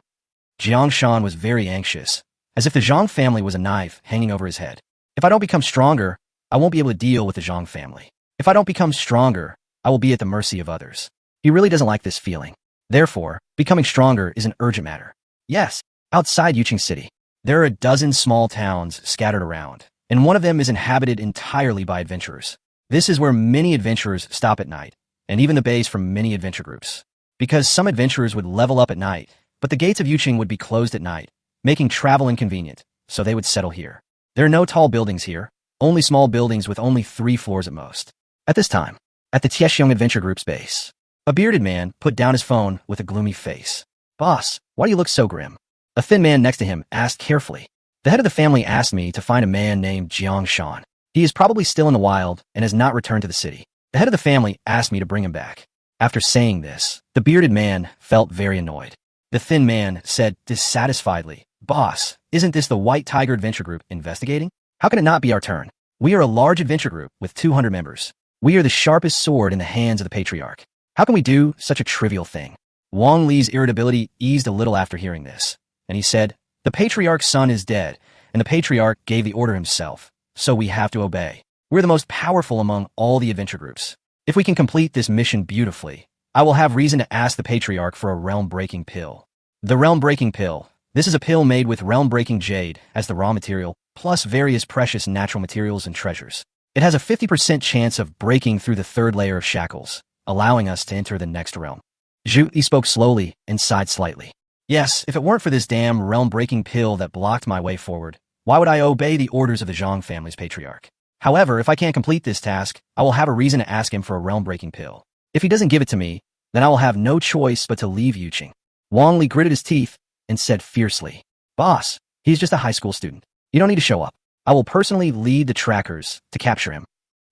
Jiang Shan was very anxious, as if the Zhang family was a knife hanging over his head. If I don't become stronger, I won't be able to deal with the Zhang family. If I don't become stronger, I will be at the mercy of others. He really doesn't like this feeling. Therefore, becoming stronger is an urgent matter. Yes, outside Yuqing City, there are a dozen small towns scattered around, and one of them is inhabited entirely by adventurers. This is where many adventurers stop at night, and even the base for many adventure groups. Because some adventurers would level up at night, but the gates of Yuqing would be closed at night, making travel inconvenient, so they would settle here. There are no tall buildings here, only small buildings with only 3 floors at most. At this time, at the Tiexiong Adventure Group's base, a bearded man put down his phone with a gloomy face. Boss, why do you look so grim? A thin man next to him asked carefully. The head of the family asked me to find a man named Jiang Shan. He is probably still in the wild and has not returned to the city. The head of the family asked me to bring him back. After saying this, the bearded man felt very annoyed. The thin man said dissatisfiedly, Boss, isn't this the White Tiger Adventure Group investigating? How can it not be our turn? We are a large adventure group with 200 members. We are the sharpest sword in the hands of the patriarch. How can we do such a trivial thing? Wang Li's irritability eased a little after hearing this, and he said, The patriarch's son is dead, and the patriarch gave the order himself, so we have to obey. We're the most powerful among all the adventure groups. If we can complete this mission beautifully, I will have reason to ask the patriarch for a realm-breaking pill. The realm-breaking pill. This is a pill made with realm-breaking jade as the raw material, plus various precious natural materials and treasures. It has a 50% chance of breaking through the 3rd layer of shackles, allowing us to enter the next realm. Zhu Yi spoke slowly and sighed slightly. Yes, if it weren't for this damn realm-breaking pill that blocked my way forward, why would I obey the orders of the Zhang family's patriarch? However, if I can't complete this task, I will have a reason to ask him for a realm-breaking pill. If he doesn't give it to me, then I will have no choice but to leave Yuqing. Wang Li gritted his teeth and said fiercely, Boss, he's just a high school student. You don't need to show up. I will personally lead the trackers to capture him.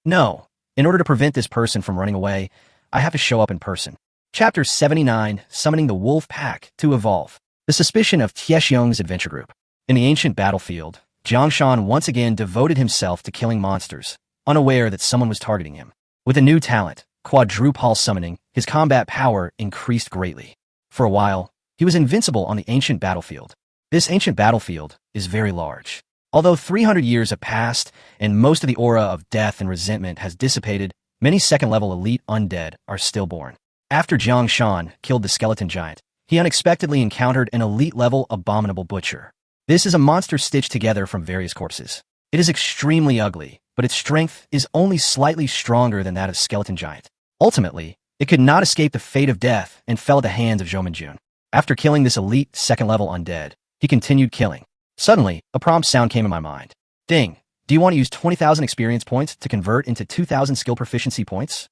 No, in order to prevent this person from running away, I have to show up in person. Chapter 79, Summoning the Wolf Pack to Evolve. The suspicion of Tiexiong's adventure group. In the ancient battlefield, Jang Shan once again devoted himself to killing monsters, unaware that someone was targeting him. With a new talent, quadruple summoning, his combat power increased greatly. For a while, he was invincible on the ancient battlefield. This ancient battlefield is very large. Although 300 years have passed and most of the aura of death and resentment has dissipated, many second-level elite undead are stillborn. After Jiang Shan killed the skeleton giant, he unexpectedly encountered an elite-level abominable butcher. This is a monster stitched together from various corpses. It is extremely ugly, but its strength is only slightly stronger than that of skeleton giant. Ultimately, it could not escape the fate of death and fell at the hands of Zhou Minjun. After killing this elite second-level undead, he continued killing. Suddenly, a prompt sound came in my mind. Ding! Do you want to use 20,000 experience points to convert into 2,000 skill proficiency points?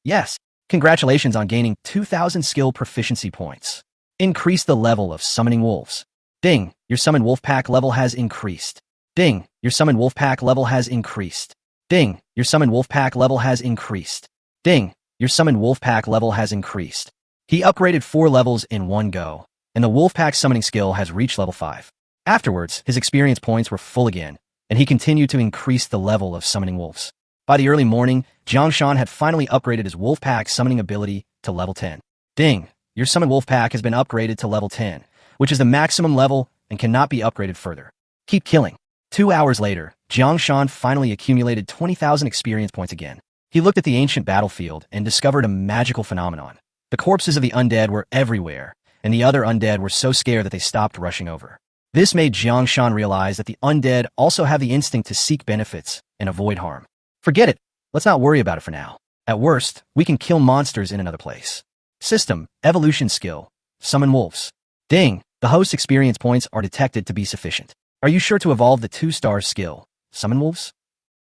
Yes. Congratulations on gaining 2,000 skill proficiency points. Increase the level of summoning wolves. Ding! Your summon wolf pack level has increased. Ding! Your summon wolf pack level has increased. Ding! Your summon wolf pack level has increased. Ding! Your summon wolf pack level has increased. He upgraded 4 levels in one go, and the wolf pack summoning skill has reached level 5. Afterwards, his experience points were full again, and he continued to increase the level of summoning wolves. By the early morning, Jang Shan had finally upgraded his wolf pack summoning ability to level 10. Ding! Your summon wolf pack has been upgraded to level 10, which is the maximum level and cannot be upgraded further. Keep killing. 2 hours later, Jang Shan finally accumulated 20,000 experience points again. He looked at the ancient battlefield and discovered a magical phenomenon. The corpses of the undead were everywhere, and the other undead were so scared that they stopped rushing over. This made Jang Shan realize that the undead also have the instinct to seek benefits and avoid harm. Forget it. Let's not worry about it for now. At worst, we can kill monsters in another place. System, evolution skill, summon wolves. Ding! The host's experience points are detected to be sufficient. Are you sure to evolve the 2-star skill, summon wolves?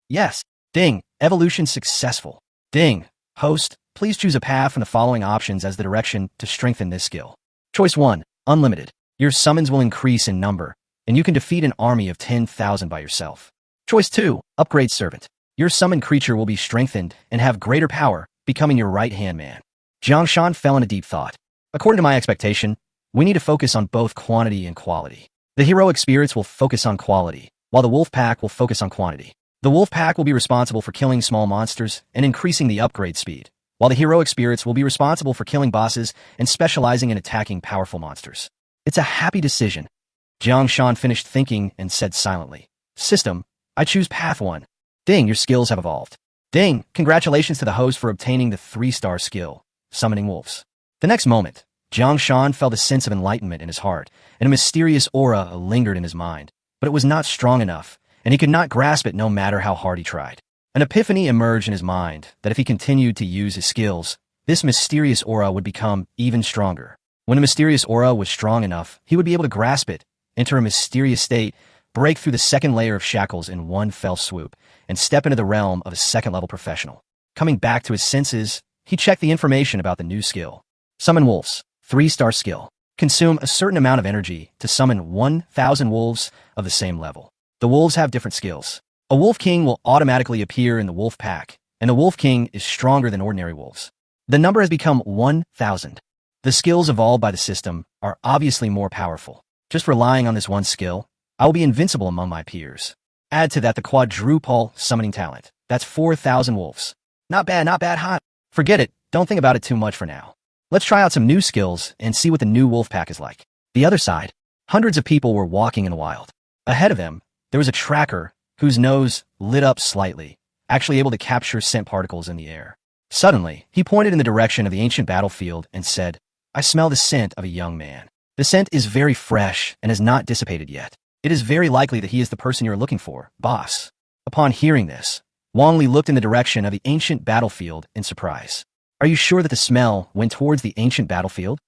Yes. Ding! Evolution successful. Ding! Host, please choose a path from the following options as the direction to strengthen this skill. Choice 1. Unlimited. Your summons will increase in number, and you can defeat an army of 10,000 by yourself. Choice 2. Upgrade Servant. Your summoned creature will be strengthened and have greater power, becoming your right-hand man. Jang Shan fell into deep thought. According to my expectation, we need to focus on both quantity and quality. The heroic spirits will focus on quality, while the wolf pack will focus on quantity. The wolf pack will be responsible for killing small monsters and increasing the upgrade speed, while the heroic spirits will be responsible for killing bosses and specializing in attacking powerful monsters. It's a happy decision. Jang Shan finished thinking and said silently, System, I choose path 1. Ding, your skills have evolved. Ding, congratulations to the host for obtaining the 3-star skill, summoning wolves. The next moment, Jang Shan felt a sense of enlightenment in his heart, and a mysterious aura lingered in his mind, but it was not strong enough, and he could not grasp it no matter how hard he tried. An epiphany emerged in his mind that if he continued to use his skills, this mysterious aura would become even stronger. When the mysterious aura was strong enough, he would be able to grasp it, enter a mysterious state, break through the second layer of shackles in one fell swoop, and step into the realm of a second-level professional. Coming back to his senses, he checked the information about the new skill. Summon wolves. 3-star skill. Consume a certain amount of energy to summon 1,000 wolves of the same level. The wolves have different skills. A wolf king will automatically appear in the wolf pack, and the wolf king is stronger than ordinary wolves. The number has become 1,000. The skills evolved by the system are obviously more powerful. Just relying on this one skill, I will be invincible among my peers. Add to that the quadruple summoning talent. That's 4,000 wolves. Not bad, hot. Forget it, don't think about it too much for now. Let's try out some new skills and see what the new wolf pack is like. The other side, hundreds of people were walking in the wild. Ahead of them, there was a tracker whose nose lit up slightly, actually able to capture scent particles in the air. Suddenly, he pointed in the direction of the ancient battlefield and said, I smell the scent of a young man. The scent is very fresh and has not dissipated yet. It is very likely that he is the person you are looking for, boss. Upon hearing this, Wang Li looked in the direction of the ancient battlefield in surprise. Are you sure that the smell went towards the ancient battlefield?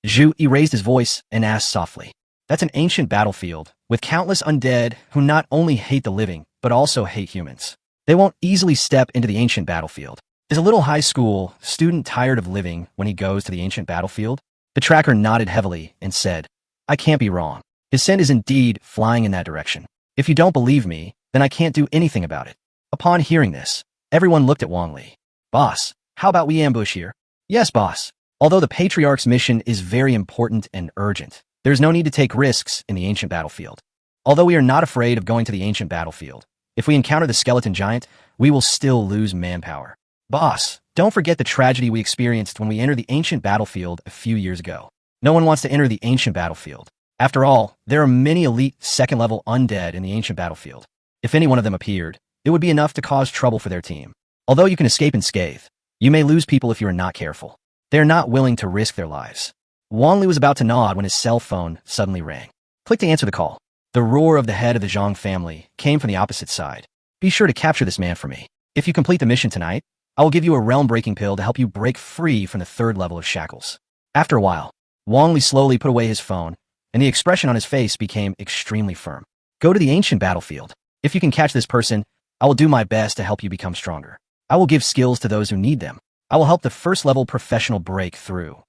Zhu Yi raised his voice and asked softly. That's an ancient battlefield, with countless undead who not only hate the living, but also hate humans. They won't easily step into the ancient battlefield. Is a little high school student tired of living when he goes to the ancient battlefield? The tracker nodded heavily and said, I can't be wrong. His scent is indeed flying in that direction. If you don't believe me, then I can't do anything about it. Upon hearing this, everyone looked at Wang Li. Boss, how about we ambush here? Yes, boss. Although the Patriarch's mission is very important and urgent, there is no need to take risks in the ancient battlefield. Although we are not afraid of going to the ancient battlefield, if we encounter the skeleton giant, we will still lose manpower. Boss, don't forget the tragedy we experienced when we entered the ancient battlefield a few years ago. No one wants to enter the ancient battlefield. After all, there are many elite second-level undead in the ancient battlefield. If any one of them appeared, it would be enough to cause trouble for their team. Although you can escape unscathed, you may lose people if you are not careful. They are not willing to risk their lives. Wang Li was about to nod when his cell phone suddenly rang. Click to answer the call. The roar of the head of the Zhang family came from the opposite side. Be sure to capture this man for me. If you complete the mission tonight, I will give you a realm-breaking pill to help you break free from the third level of shackles. After a while, Wang Li slowly put away his phone, and the expression on his face became extremely firm. Go to the ancient battlefield. If you can catch this person, I will do my best to help you become stronger. I will give skills to those who need them. I will help the first-level professional break through.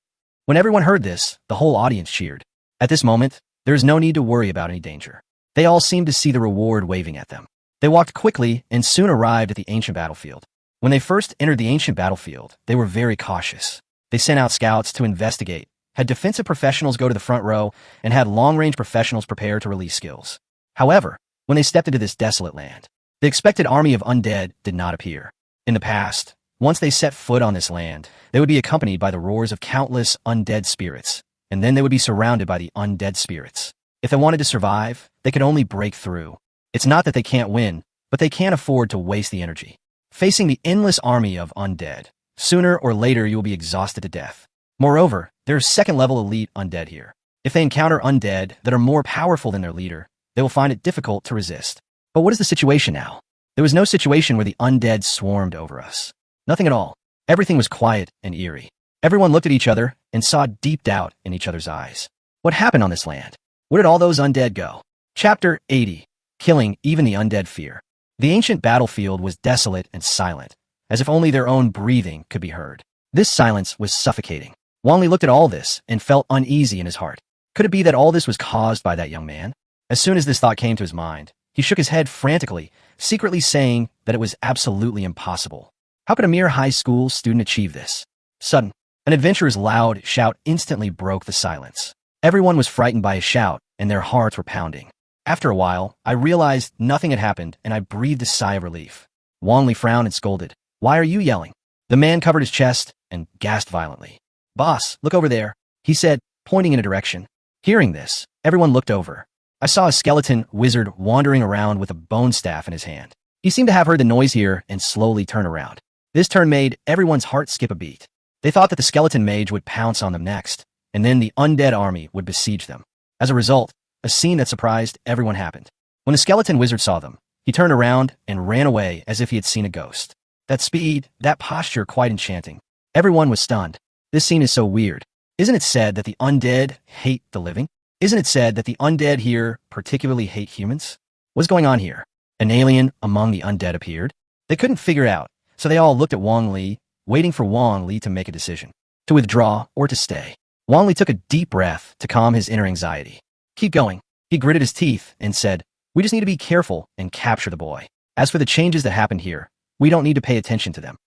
When everyone heard this, the whole audience cheered. At this moment, there is no need to worry about any danger. They all seemed to see the reward waving at them. They walked quickly and soon arrived at the ancient battlefield. When they first entered the ancient battlefield, they were very cautious. They sent out scouts to investigate, had defensive professionals go to the front row, and had long-range professionals prepare to release skills. However, when they stepped into this desolate land, the expected army of undead did not appear. In the past, once they set foot on this land, they would be accompanied by the roars of countless undead spirits, and then they would be surrounded by the undead spirits. If they wanted to survive, they could only break through. It's not that they can't win, but they can't afford to waste the energy. Facing the endless army of undead, sooner or later you will be exhausted to death. Moreover, there are second-level elite undead here. If they encounter undead that are more powerful than their leader, they will find it difficult to resist. But what is the situation now? There was no situation where the undead swarmed over us. Nothing at all. Everything was quiet and eerie. Everyone looked at each other and saw deep doubt in each other's eyes. What happened on this land? Where did all those undead go? Chapter 80. Killing even the undead fear. The ancient battlefield was desolate and silent, as if only their own breathing could be heard. This silence was suffocating. Wang Li looked at all this and felt uneasy in his heart. Could it be that all this was caused by that young man? As soon as this thought came to his mind, he shook his head frantically, secretly saying that it was absolutely impossible. How could a mere high school student achieve this? Sudden, an adventurer's loud shout instantly broke the silence. Everyone was frightened by his shout, and their hearts were pounding. After a while, I realized nothing had happened, and I breathed a sigh of relief. Wang Li frowned and scolded. Why are you yelling? The man covered his chest and gasped violently. Boss, look over there, he said, pointing in a direction. Hearing this, everyone looked over. I saw a skeleton wizard wandering around with a bone staff in his hand. He seemed to have heard the noise here and slowly turn around. This turn made everyone's heart skip a beat. They thought that the skeleton mage would pounce on them next, and then the undead army would besiege them. As a result, a scene that surprised everyone happened. When the skeleton wizard saw them, he turned around and ran away as if he had seen a ghost. That speed, that posture, quite enchanting. Everyone was stunned. This scene is so weird. Isn't it said that the undead hate the living? Isn't it said that the undead here particularly hate humans? What's going on here? An alien among the undead appeared? They couldn't figure it out, so they all looked at Wang Li, waiting for Wang Li to make a decision, to withdraw or to stay. Wang Li took a deep breath to calm his inner anxiety. Keep going. He gritted his teeth and said, we just need to be careful and capture the boy. As for the changes that happened here, we don't need to pay attention to them.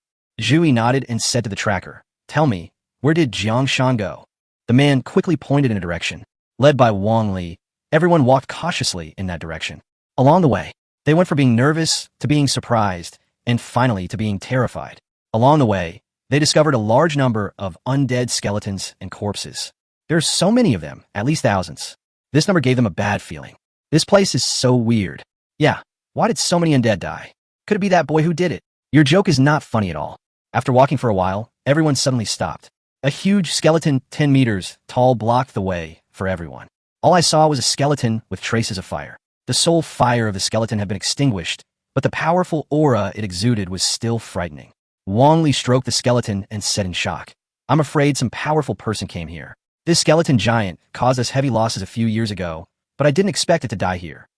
Zhu Yi nodded and said to the tracker, tell me, where did Jang Shan go? The man quickly pointed in a direction. Led by Wang Li, everyone walked cautiously in that direction. Along the way, they went from being nervous to being surprised, and finally to being terrified. Along the way, they discovered a large number of undead skeletons and corpses. There are so many of them, at least thousands. This number gave them a bad feeling. This place is so weird. Yeah, why did so many undead die? Could it be that boy who did it? Your joke is not funny at all. After walking for a while, everyone suddenly stopped. A huge skeleton 10 meters tall blocked the way for everyone. All I saw was a skeleton with traces of fire. The sole fire of the skeleton had been extinguished, but the powerful aura it exuded was still frightening. Wang Li stroked the skeleton and said in shock, I'm afraid some powerful person came here. This skeleton giant caused us heavy losses a few years ago, but I didn't expect it to die here.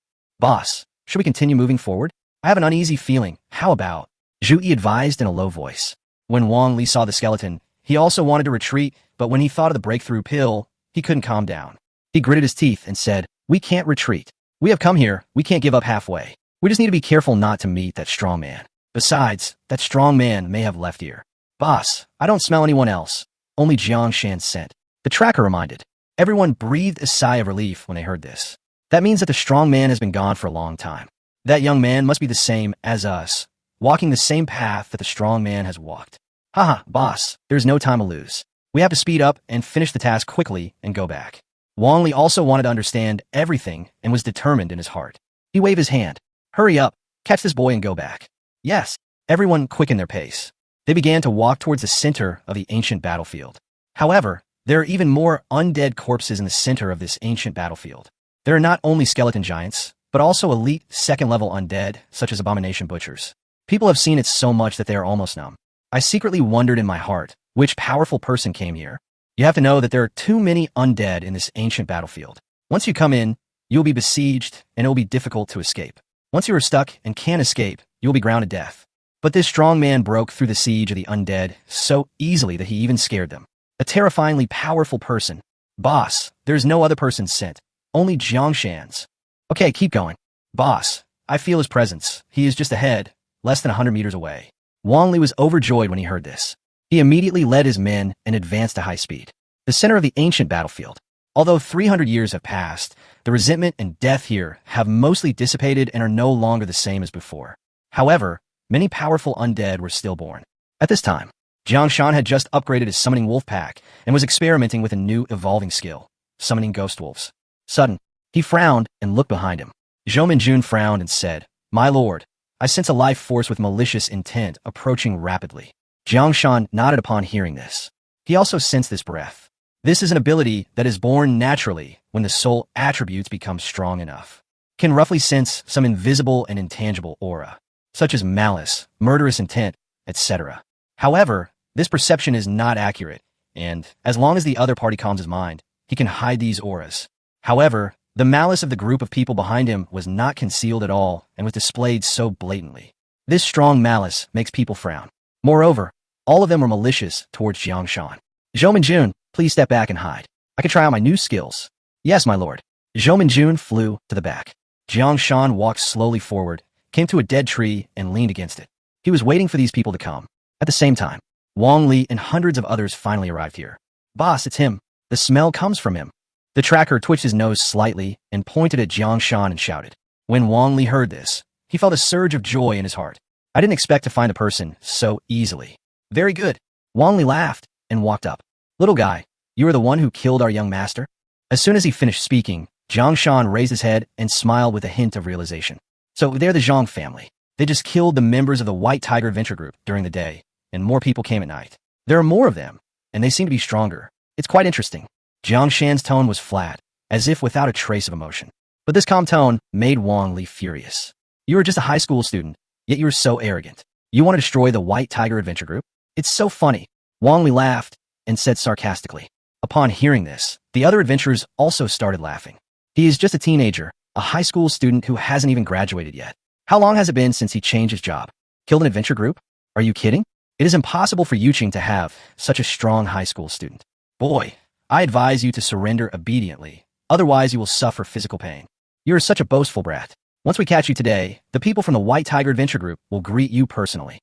Boss, should we continue moving forward? I have an uneasy feeling. How about? Zhu Yi advised in a low voice. When Wang Li saw the skeleton, he also wanted to retreat, but when he thought of the breakthrough pill, he couldn't calm down. He gritted his teeth and said, we can't retreat. We have come here, we can't give up halfway. We just need to be careful not to meet that strong man. Besides, that strong man may have left here. Boss, I don't smell anyone else. Only Jang Shan's scent. The tracker reminded. Everyone breathed a sigh of relief when they heard this. That means that the strong man has been gone for a long time. That young man must be the same as us, walking the same path that the strong man has walked. Haha, boss, there's no time to lose. We have to speed up and finish the task quickly and go back. Wang Li also wanted to understand everything and was determined in his heart. He waved his hand. Hurry up, catch this boy and go back. Yes, everyone quickened their pace. They began to walk towards the center of the ancient battlefield. However, there are even more undead corpses in the center of this ancient battlefield. There are not only skeleton giants, but also elite second-level undead, such as abomination butchers. People have seen it so much that they are almost numb. I secretly wondered in my heart, which powerful person came here? You have to know that there are too many undead in this ancient battlefield. Once you come in, you will be besieged, and it will be difficult to escape. Once you are stuck and can't escape, you will be ground to death. But this strong man broke through the siege of the undead so easily that he even scared them. A terrifyingly powerful person. Boss, there's no other person sent. Only Jang Shan's. Okay, keep going. Boss, I feel his presence. He is just ahead, less than 100 meters away. Wang Li was overjoyed when he heard this. He immediately led his men and advanced at high speed. The center of the ancient battlefield. Although 300 years have passed, the resentment and death here have mostly dissipated and are no longer the same as before. However, many powerful undead were stillborn. At this time, Jang Shan had just upgraded his summoning wolf pack and was experimenting with a new evolving skill, summoning ghost wolves. Sudden, he frowned and looked behind him. Zhou Minjun frowned and said, "My lord, I sense a life force with malicious intent approaching rapidly." Jang Shan nodded upon hearing this. He also sensed this breath. This is an ability that is born naturally when the soul attributes become strong enough. Can roughly sense some invisible and intangible aura, such as malice, murderous intent, etc. However, this perception is not accurate, and as long as the other party calms his mind, he can hide these auras. However, the malice of the group of people behind him was not concealed at all and was displayed so blatantly. This strong malice makes people frown. Moreover, all of them were malicious towards Jang Shan. "Zhou Minjun, please step back and hide. I can try out my new skills." "Yes, my lord." Zhou Minjun flew to the back. Jang Shan walked slowly forward, came to a dead tree, and leaned against it. He was waiting for these people to come. At the same time, Wang Li and hundreds of others finally arrived here. "Boss, it's him. The smell comes from him." The tracker twitched his nose slightly and pointed at Jang Shan and shouted. When Wang Li heard this, he felt a surge of joy in his heart. "I didn't expect to find a person so easily." "Very good." Wang Li laughed and walked up. "Little guy, you are the one who killed our young master?" As soon as he finished speaking, Jang Shan raised his head and smiled with a hint of realization. "So they're the Zhang family. They just killed the members of the White Tiger Adventure Group during the day, and more people came at night. There are more of them, and they seem to be stronger. It's quite interesting." Jang Shan's tone was flat, as if without a trace of emotion. But this calm tone made Wang Li furious. "You are just a high school student, yet you are so arrogant. You want to destroy the White Tiger Adventure Group? It's so funny." Wang Li laughed and said sarcastically. Upon hearing this, the other adventurers also started laughing. "He is just a teenager, a high school student who hasn't even graduated yet. How long has it been since he changed his job? Killed an adventure group? Are you kidding? It is impossible for Yuqing to have such a strong high school student. Boy, I advise you to surrender obediently, otherwise you will suffer physical pain. You are such a boastful brat. Once we catch you today, the people from the White Tiger Adventure Group will greet you personally.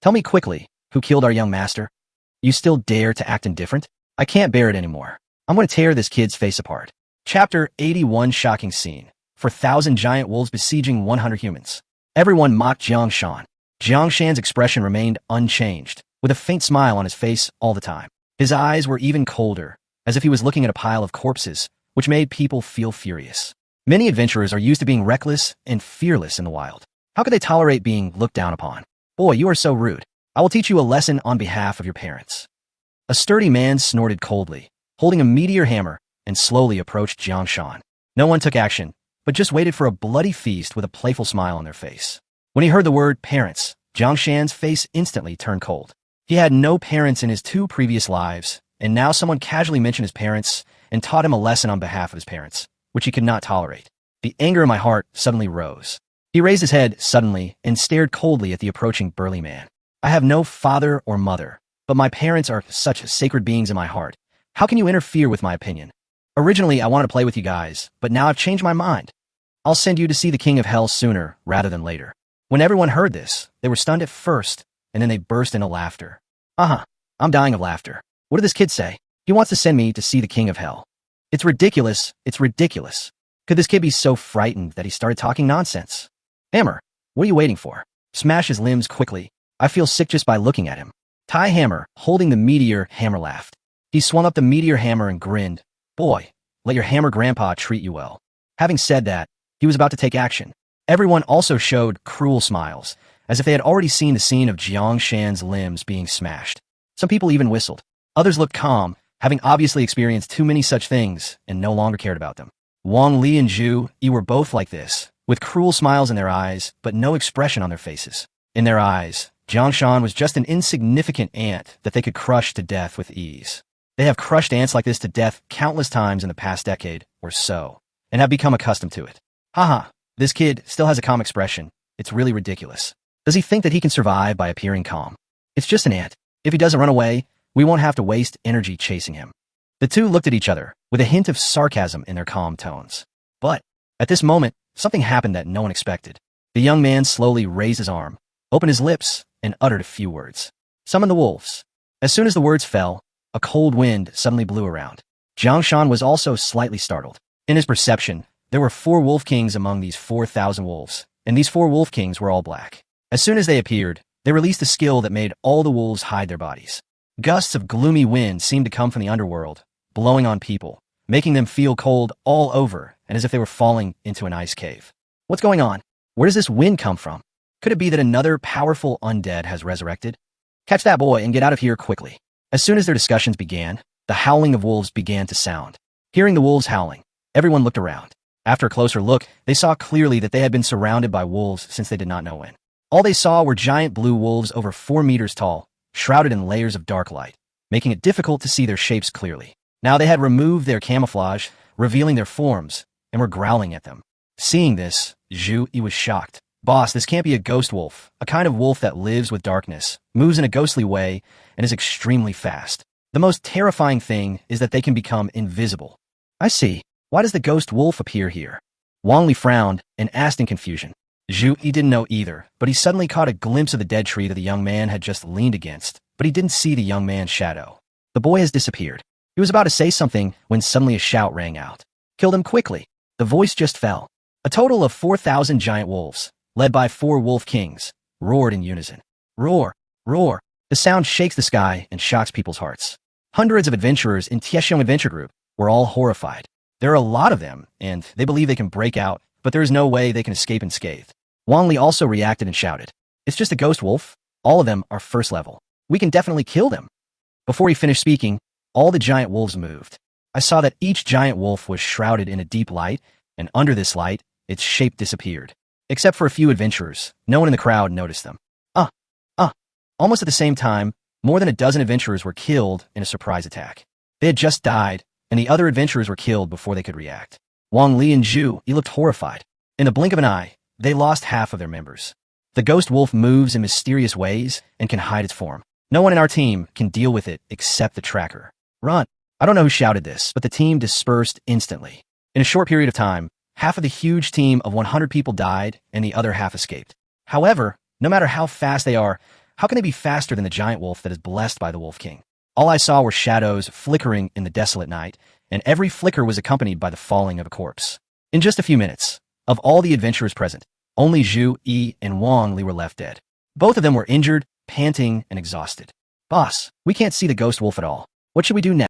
Tell me quickly, who killed our young master? You still dare to act indifferent? I can't bear it anymore. I'm going to tear this kid's face apart." Chapter 81 Shocking Scene. 4,000 giant wolves besieging 100 humans. Everyone mocked Jang Shan. Jang Shan's expression remained unchanged, with a faint smile on his face all the time. His eyes were even colder, as if he was looking at a pile of corpses, which made people feel furious. Many adventurers are used to being reckless and fearless in the wild. How could they tolerate being looked down upon? "Boy, you are so rude. I will teach you a lesson on behalf of your parents." A sturdy man snorted coldly, holding a meteor hammer, and slowly approached Jang Shan. No one took action, but just waited for a bloody feast with a playful smile on their face. When he heard the word parents, Jang Shan's face instantly turned cold. He had no parents in his 2 previous lives, and now someone casually mentioned his parents and taught him a lesson on behalf of his parents, which he could not tolerate. The anger in my heart suddenly rose. He raised his head suddenly and stared coldly at the approaching burly man. "I have no father or mother, but my parents are such sacred beings in my heart. How can you interfere with my opinion? Originally, I wanted to play with you guys, but now I've changed my mind. I'll send you to see the King of Hell sooner rather than later." When everyone heard this, they were stunned at first, and then they burst into laughter. I'm dying of laughter. What did this kid say? He wants to send me to see the King of Hell. It's ridiculous. It's ridiculous. Could this kid be so frightened that he started talking nonsense? Hammer, what are you waiting for? Smash his limbs quickly. I feel sick just by looking at him. Tai Hammer, holding the meteor hammer, laughed. He swung up the meteor hammer and grinned. "Boy, let your hammer grandpa treat you well." Having said that, he was about to take action. Everyone also showed cruel smiles, as if they had already seen the scene of Jang Shan's limbs being smashed. Some people even whistled. Others looked calm, having obviously experienced too many such things and no longer cared about them. Wang Li and Zhu Yi were both like this, with cruel smiles in their eyes, but no expression on their faces. In their eyes, Jang Shan was just an insignificant ant that they could crush to death with ease. They have crushed ants like this to death countless times in the past decade or so, and have become accustomed to it. Haha, this kid still has a calm expression. It's really ridiculous. Does he think that he can survive by appearing calm? It's just an ant. If he doesn't run away, we won't have to waste energy chasing him. The two looked at each other with a hint of sarcasm in their calm tones. But at this moment, something happened that no one expected. The young man slowly raised his arm, opened his lips, and uttered a few words. Summon the wolves. As soon as the words fell, a cold wind suddenly blew around. Jang Shan was also slightly startled. In his perception, there were 4 wolf kings among these 4,000 wolves, and these 4 wolf kings were all black. As soon as they appeared, they released a skill that made all the wolves hide their bodies. Gusts of gloomy wind seemed to come from the underworld, blowing on people, making them feel cold all over and as if they were falling into an ice cave. What's going on? Where does this wind come from? Could it be that another powerful undead has resurrected? Catch that boy and get out of here quickly. As soon as their discussions began, the howling of wolves began to sound. Hearing the wolves howling, everyone looked around. After a closer look, they saw clearly that they had been surrounded by wolves since they did not know when. All they saw were giant blue wolves over 4 meters tall, shrouded in layers of dark light, making it difficult to see their shapes clearly. Now they had removed their camouflage, revealing their forms, and were growling at them. Seeing this, Zhu Yi was shocked. Boss, this can't be a ghost wolf, a kind of wolf that lives with darkness, moves in a ghostly way, and is extremely fast. The most terrifying thing is that they can become invisible. I see. Why does the ghost wolf appear here? Wang Li frowned and asked in confusion. Zhu Yi didn't know either, but he suddenly caught a glimpse of the dead tree that the young man had just leaned against, but he didn't see the young man's shadow. The boy has disappeared. He was about to say something when suddenly a shout rang out. Kill them quickly. The voice just fell. A total of 4,000 giant wolves, led by 4 wolf kings, roared in unison. Roar, roar. The sound shakes the sky and shocks people's hearts. Hundreds of adventurers in Tiesheng Adventure Group were all horrified. There are a lot of them, and they believe they can break out, but there is no way they can escape unscathed. Wang Li also reacted and shouted, "It's just a ghost wolf. All of them are first level. We can definitely kill them." Before he finished speaking, all the giant wolves moved. I saw that each giant wolf was shrouded in a deep light, and under this light, its shape disappeared. Except for a few adventurers, no one in the crowd noticed them. Almost at the same time, more than a dozen adventurers were killed in a surprise attack. They had just died, and the other adventurers were killed before they could react. Wang Li and Zhu Yi looked horrified. In the blink of an eye, they lost half of their members. The ghost wolf moves in mysterious ways and can hide its form. No one in our team can deal with it except the tracker. Run! I don't know who shouted this, but the team dispersed instantly. In a short period of time, half of the huge team of 100 people died and the other half escaped. However, no matter how fast they are, how can they be faster than the giant wolf that is blessed by the Wolf King? All I saw were shadows flickering in the desolate night, and every flicker was accompanied by the falling of a corpse. In just a few minutes, of all the adventurers present, only Zhu Yi and Wang Li were left dead. Both of them were injured, panting, and exhausted. Boss, we can't see the ghost wolf at all. What should we do now?